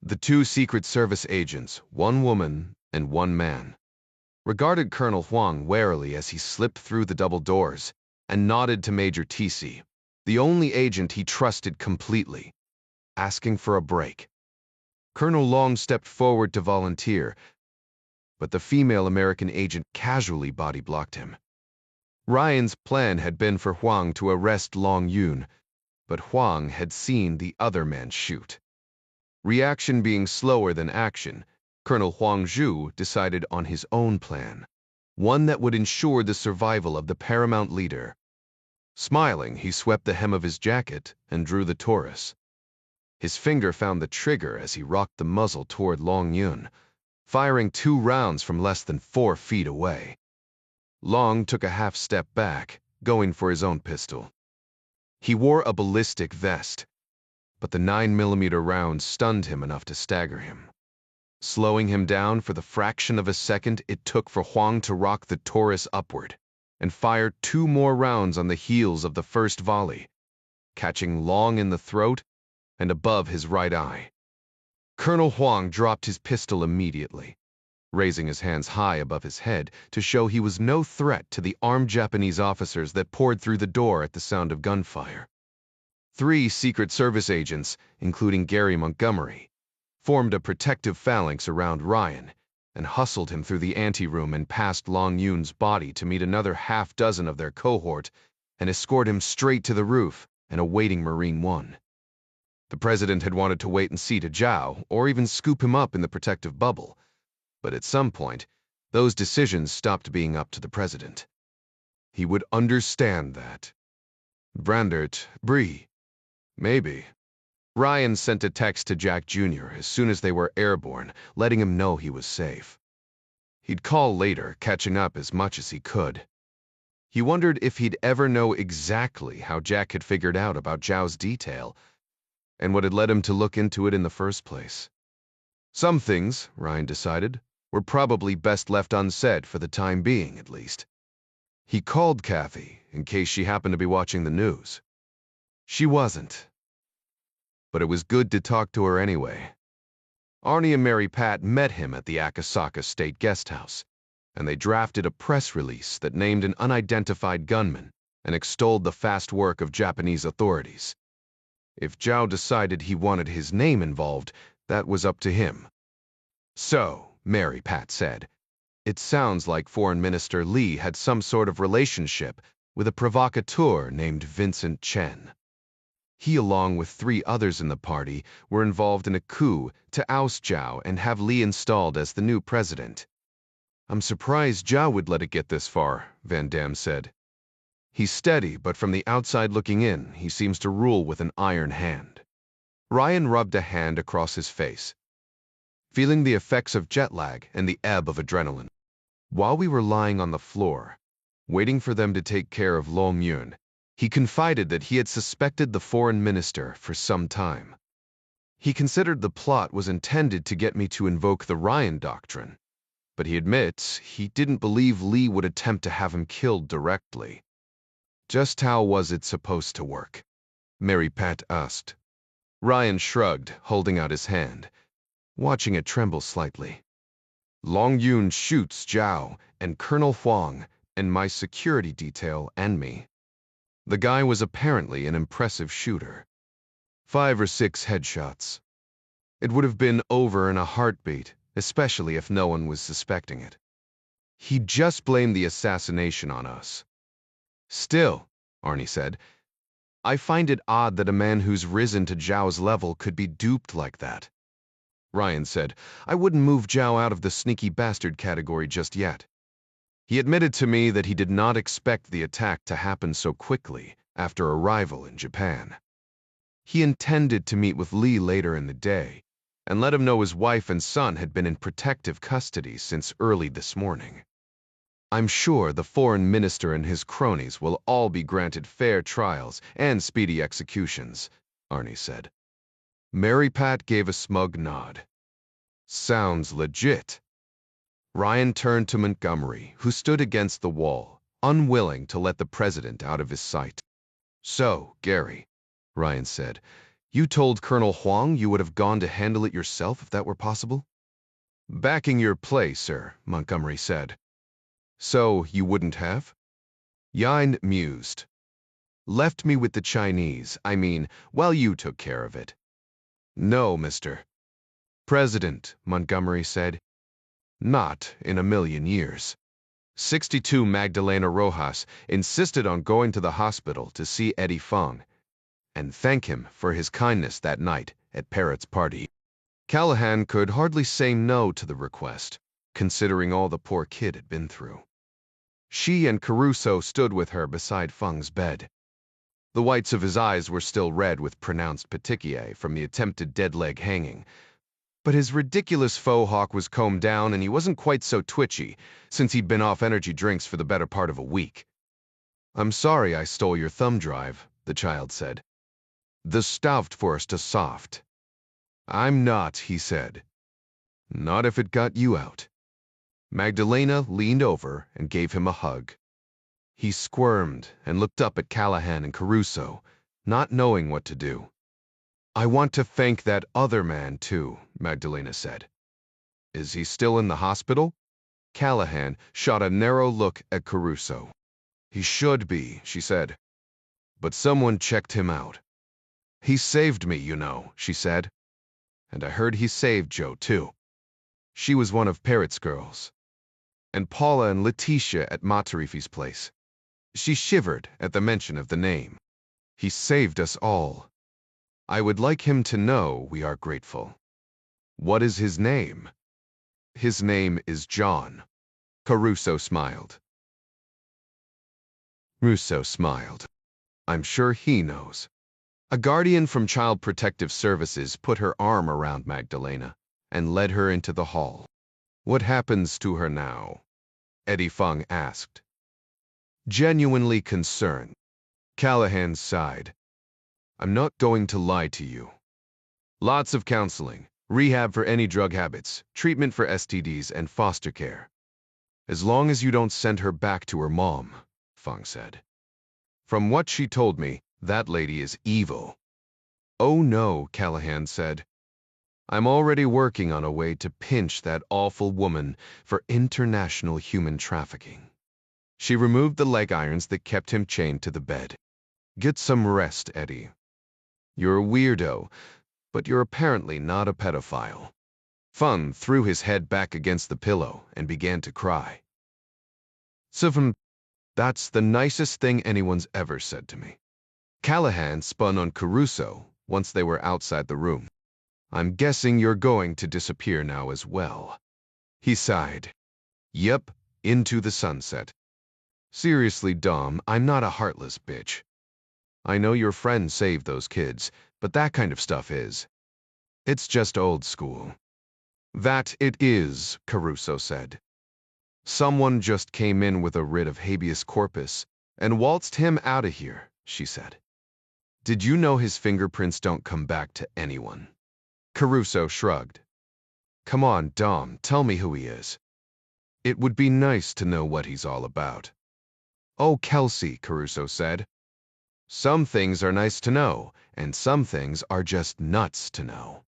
Speaker 1: The 2 Secret Service agents, 1 woman and 1 man, regarded Colonel Huang warily as he slipped through the double doors and nodded to Major TC, the only agent he trusted completely, asking for a break. Colonel Long stepped forward to volunteer, but the female American agent casually body-blocked him. Ryan's plan had been for Huang to arrest Long Yun, but Huang had seen the other man shoot. Reaction being slower than action, Colonel Huang Zhu decided on his own plan, one that would ensure the survival of the paramount leader. Smiling, he swept the hem of his jacket and drew the Taurus. His finger found the trigger as he rocked the muzzle toward Long Yun, firing 2 rounds from less than 4 feet away. Long took a half step back, going for his own pistol. He wore a ballistic vest, but the 9mm round stunned him enough to stagger him. Slowing him down for the fraction of a second it took for Huang to rock the Taurus upward and fire 2 more rounds on the heels of the first volley, catching Long in the throat and above his right eye. Colonel Huang dropped his pistol immediately, raising his hands high above his head to show he was no threat to the armed Japanese officers that poured through the door at the sound of gunfire. 3 Secret Service agents, including Gary Montgomery, formed a protective phalanx around Ryan and hustled him through the anteroom and past Long Yun's body to meet another half-dozen of their cohort and escort him straight to the roof and awaiting Marine One. The president had wanted to wait and see to Zhao or even scoop him up in the protective bubble, but at some point, those decisions stopped being up to the president. He would understand that. Brandert, Bree. Maybe. Ryan sent a text to Jack Jr. as soon as they were airborne, letting him know he was safe. He'd call later, catching up as much as he could. He wondered if he'd ever know exactly how Jack had figured out about Zhao's detail and what had led him to look into it in the first place. Some things, Ryan decided, were probably best left unsaid for the time being, at least. He called Kathy in case she happened to be watching the news. She wasn't, but it was good to talk to her anyway. Arnie and Mary Pat met him at the Akasaka State Guest House, and they drafted a press release that named an unidentified gunman and extolled the fast work of Japanese authorities. If Zhao decided he wanted his name involved, that was up to him. So, Mary Pat said, it sounds like Foreign Minister Li had some sort of relationship with a provocateur named Vincent Chen. He, along with 3 others in the party, were involved in a coup to oust Zhao and have Li installed as the new president. I'm surprised Zhao would let it get this far, Van Damme said. He's steady, but from the outside looking in, he seems to rule with an iron hand. Ryan rubbed a hand across his face, feeling the effects of jet lag and the ebb of adrenaline. While we were lying on the floor, waiting for them to take care of Long Yun, he confided that he had suspected the foreign minister for some time. He considered the plot was intended to get me to invoke the Ryan Doctrine, but he admits he didn't believe Li would attempt to have him killed directly. Just how was it supposed to work? Mary Pat asked. Ryan shrugged, holding out his hand, watching it tremble slightly. Long Yun shoots Zhao and Colonel Huang and my security detail and me. The guy was apparently an impressive shooter. 5 or 6 headshots. It would have been over in a heartbeat, especially if no one was suspecting it. He just blamed the assassination on us. Still, Arnie said, I find it odd that a man who's risen to Zhao's level could be duped like that. Ryan said, I wouldn't move Zhao out of the sneaky bastard category just yet. He admitted to me that he did not expect the attack to happen so quickly after arrival in Japan. He intended to meet with Li later in the day and let him know his wife and son had been in protective custody since early this morning. I'm sure the foreign minister and his cronies will all be granted fair trials and speedy executions, Arnie said. Mary Pat gave a smug nod. Sounds legit. Ryan turned to Montgomery, who stood against the wall, unwilling to let the president out of his sight. So, Gary, Ryan said, you told Colonel Huang you would have gone to handle it yourself if that were possible? Backing your play, sir, Montgomery said. So you wouldn't have? Yine mused. Left me with the Chinese, while you took care of it. No, Mr. President, Montgomery said. Not in a million years. 62 Magdalena Rojas insisted on going to the hospital to see Eddie Fung and thank him for his kindness that night at Parrot's party. Callahan could hardly say no to the request, considering all the poor kid had been through. She and Caruso stood with her beside Fung's bed. The whites of his eyes were still red with pronounced petechiae from the attempted dead leg hanging, but his ridiculous faux hawk was combed down and he wasn't quite so twitchy since he'd been off energy drinks for the better part of a week. "I'm sorry I stole your thumb drive," the child said. "The Stavt forced us soft." "I'm not," he said. "Not if it got you out." Magdalena leaned over and gave him a hug. He squirmed and looked up at Callahan and Caruso, not knowing what to do. "I want to thank that other man, too," Magdalena said. "Is he still in the hospital?" Callahan shot a narrow look at Caruso. "He should be," she said. "But someone checked him out." "He saved me, you know," she said. "And I heard he saved Joe, too." She was one of Parrot's girls. "And Paula and Letitia at Matarifi's place." She shivered at the mention of the name. "He saved us all. I would like him to know we are grateful." "What is his name?" "His name is John." Caruso smiled. "I'm sure he knows." A guardian from Child Protective Services put her arm around Magdalena and led her into the hall. "What happens to her now?" Eddie Fung asked. Genuinely concerned, Callahan sighed. "I'm not going to lie to you. Lots of counseling, rehab for any drug habits, treatment for STDs, and foster care. As long as you don't send her back to her mom," Fung said. "From what she told me, that lady is evil." "Oh no," Callahan said. "I'm already working on a way to pinch that awful woman for international human trafficking." She removed the leg irons that kept him chained to the bed. "Get some rest, Eddie. You're a weirdo, but you're apparently not a pedophile." Fung threw his head back against the pillow and began to cry. "Sivum, that's the nicest thing anyone's ever said to me." Callahan spun on Caruso once they were outside the room. "I'm guessing you're going to disappear now as well." He sighed. "Yep, into the sunset. Seriously, Dom, I'm not a heartless bitch. I know your friend saved those kids, but that kind of stuff it's just old school." "That it is," Caruso said. "Someone just came in with a writ of habeas corpus and waltzed him out of here," she said. "Did you know his fingerprints don't come back to anyone?" Caruso shrugged. "Come on, Dom, tell me who he is. It would be nice to know what he's all about." "Oh, Kelsey," Caruso said. "Some things are nice to know, and some things are just nuts to know."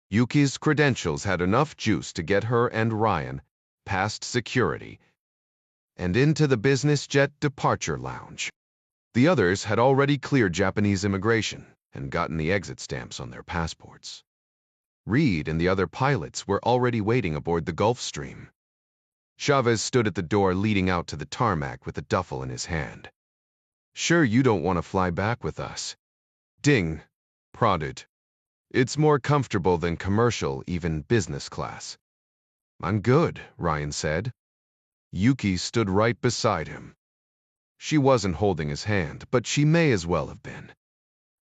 Speaker 1: Yuki's credentials had enough juice to get her and Ryan past security and into the business jet departure lounge. The others had already cleared Japanese immigration and gotten the exit stamps on their passports. Reed and the other pilots were already waiting aboard the Gulfstream. Chavez stood at the door leading out to the tarmac with a duffel in his hand. "Sure you don't want to fly back with us?" Ding prodded. "It's more comfortable than commercial, even business class." "I'm good," Ryan said. Yuki stood right beside him. She wasn't holding his hand, but she may as well have been.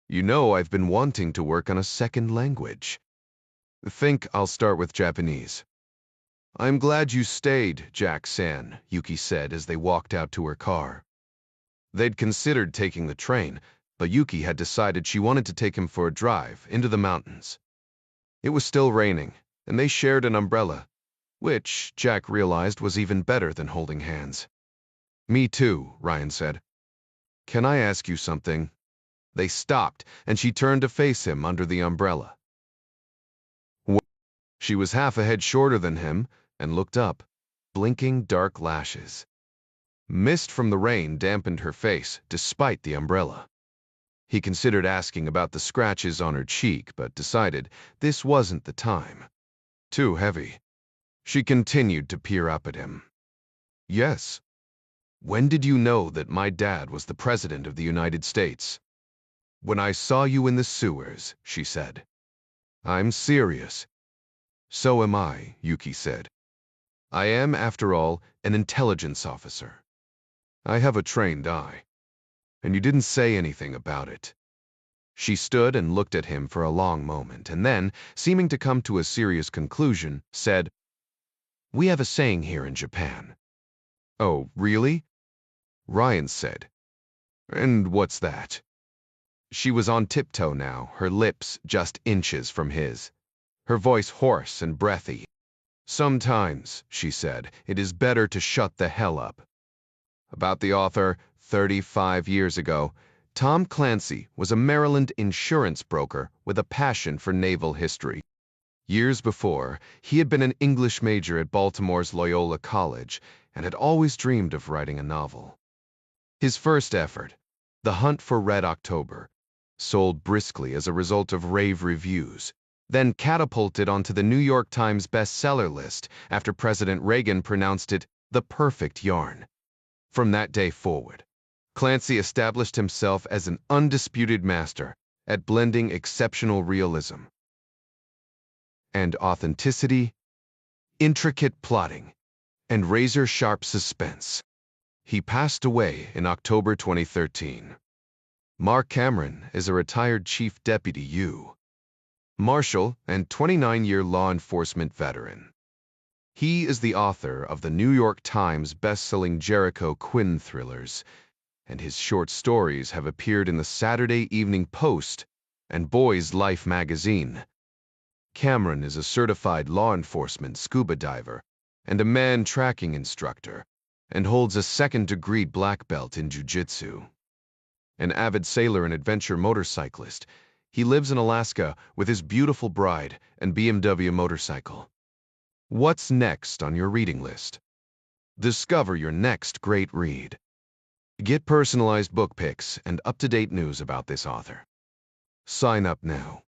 Speaker 1: "You know, I've been wanting to work on a second language. Think I'll start with Japanese." "I'm glad you stayed, Jack-san," Yuki said as they walked out to her car. They'd considered taking the train, but Yuki had decided she wanted to take him for a drive into the mountains. It was still raining, and they shared an umbrella, which Jack realized was even better than holding hands. "Me too," Ryan said. "Can I ask you something?" They stopped, and she turned to face him under the umbrella. She was half a head shorter than him and looked up, blinking dark lashes. Mist from the rain dampened her face despite the umbrella. He considered asking about the scratches on her cheek, but decided this wasn't the time. Too heavy. She continued to peer up at him. Yes. When did you know that my dad was the President of the United States? When I saw you in the sewers, she said. I'm serious. So am I, Yuki said. I am, after all, an intelligence officer. I have a trained eye. And you didn't say anything about it. She stood and looked at him for a long moment, and then, seeming to come to a serious conclusion, said, We have a saying here in Japan. Oh, really? Ryan said. And what's that? She was on tiptoe now, her lips just inches from his, her voice hoarse and breathy. Sometimes, she said, it is better to shut the hell up. About the author, 35 years ago, Tom Clancy was a Maryland insurance broker with a passion for naval history. Years before, he had been an English major at Baltimore's Loyola College and had always dreamed of writing a novel. His first effort, The Hunt for Red October, sold briskly as a result of rave reviews, then catapulted onto the New York Times bestseller list after President Reagan pronounced it the perfect yarn. From that day forward, Clancy established himself as an undisputed master at blending exceptional realism and authenticity, intricate plotting, and razor-sharp suspense. He passed away in October 2013. Marc Cameron is a retired Chief Deputy U. Marshal and 29-year law enforcement veteran. He is the author of the New York Times best-selling Jericho Quinn thrillers, and his short stories have appeared in the Saturday Evening Post and Boys Life magazine. Cameron is a certified law enforcement scuba diver and a man tracking instructor, and holds a second-degree black belt in jiu-jitsu. An avid sailor and adventure motorcyclist, he lives in Alaska with his beautiful bride and BMW motorcycle. What's next on your reading list? Discover your next great read. Get personalized book picks and up-to-date news about this author. Sign up now.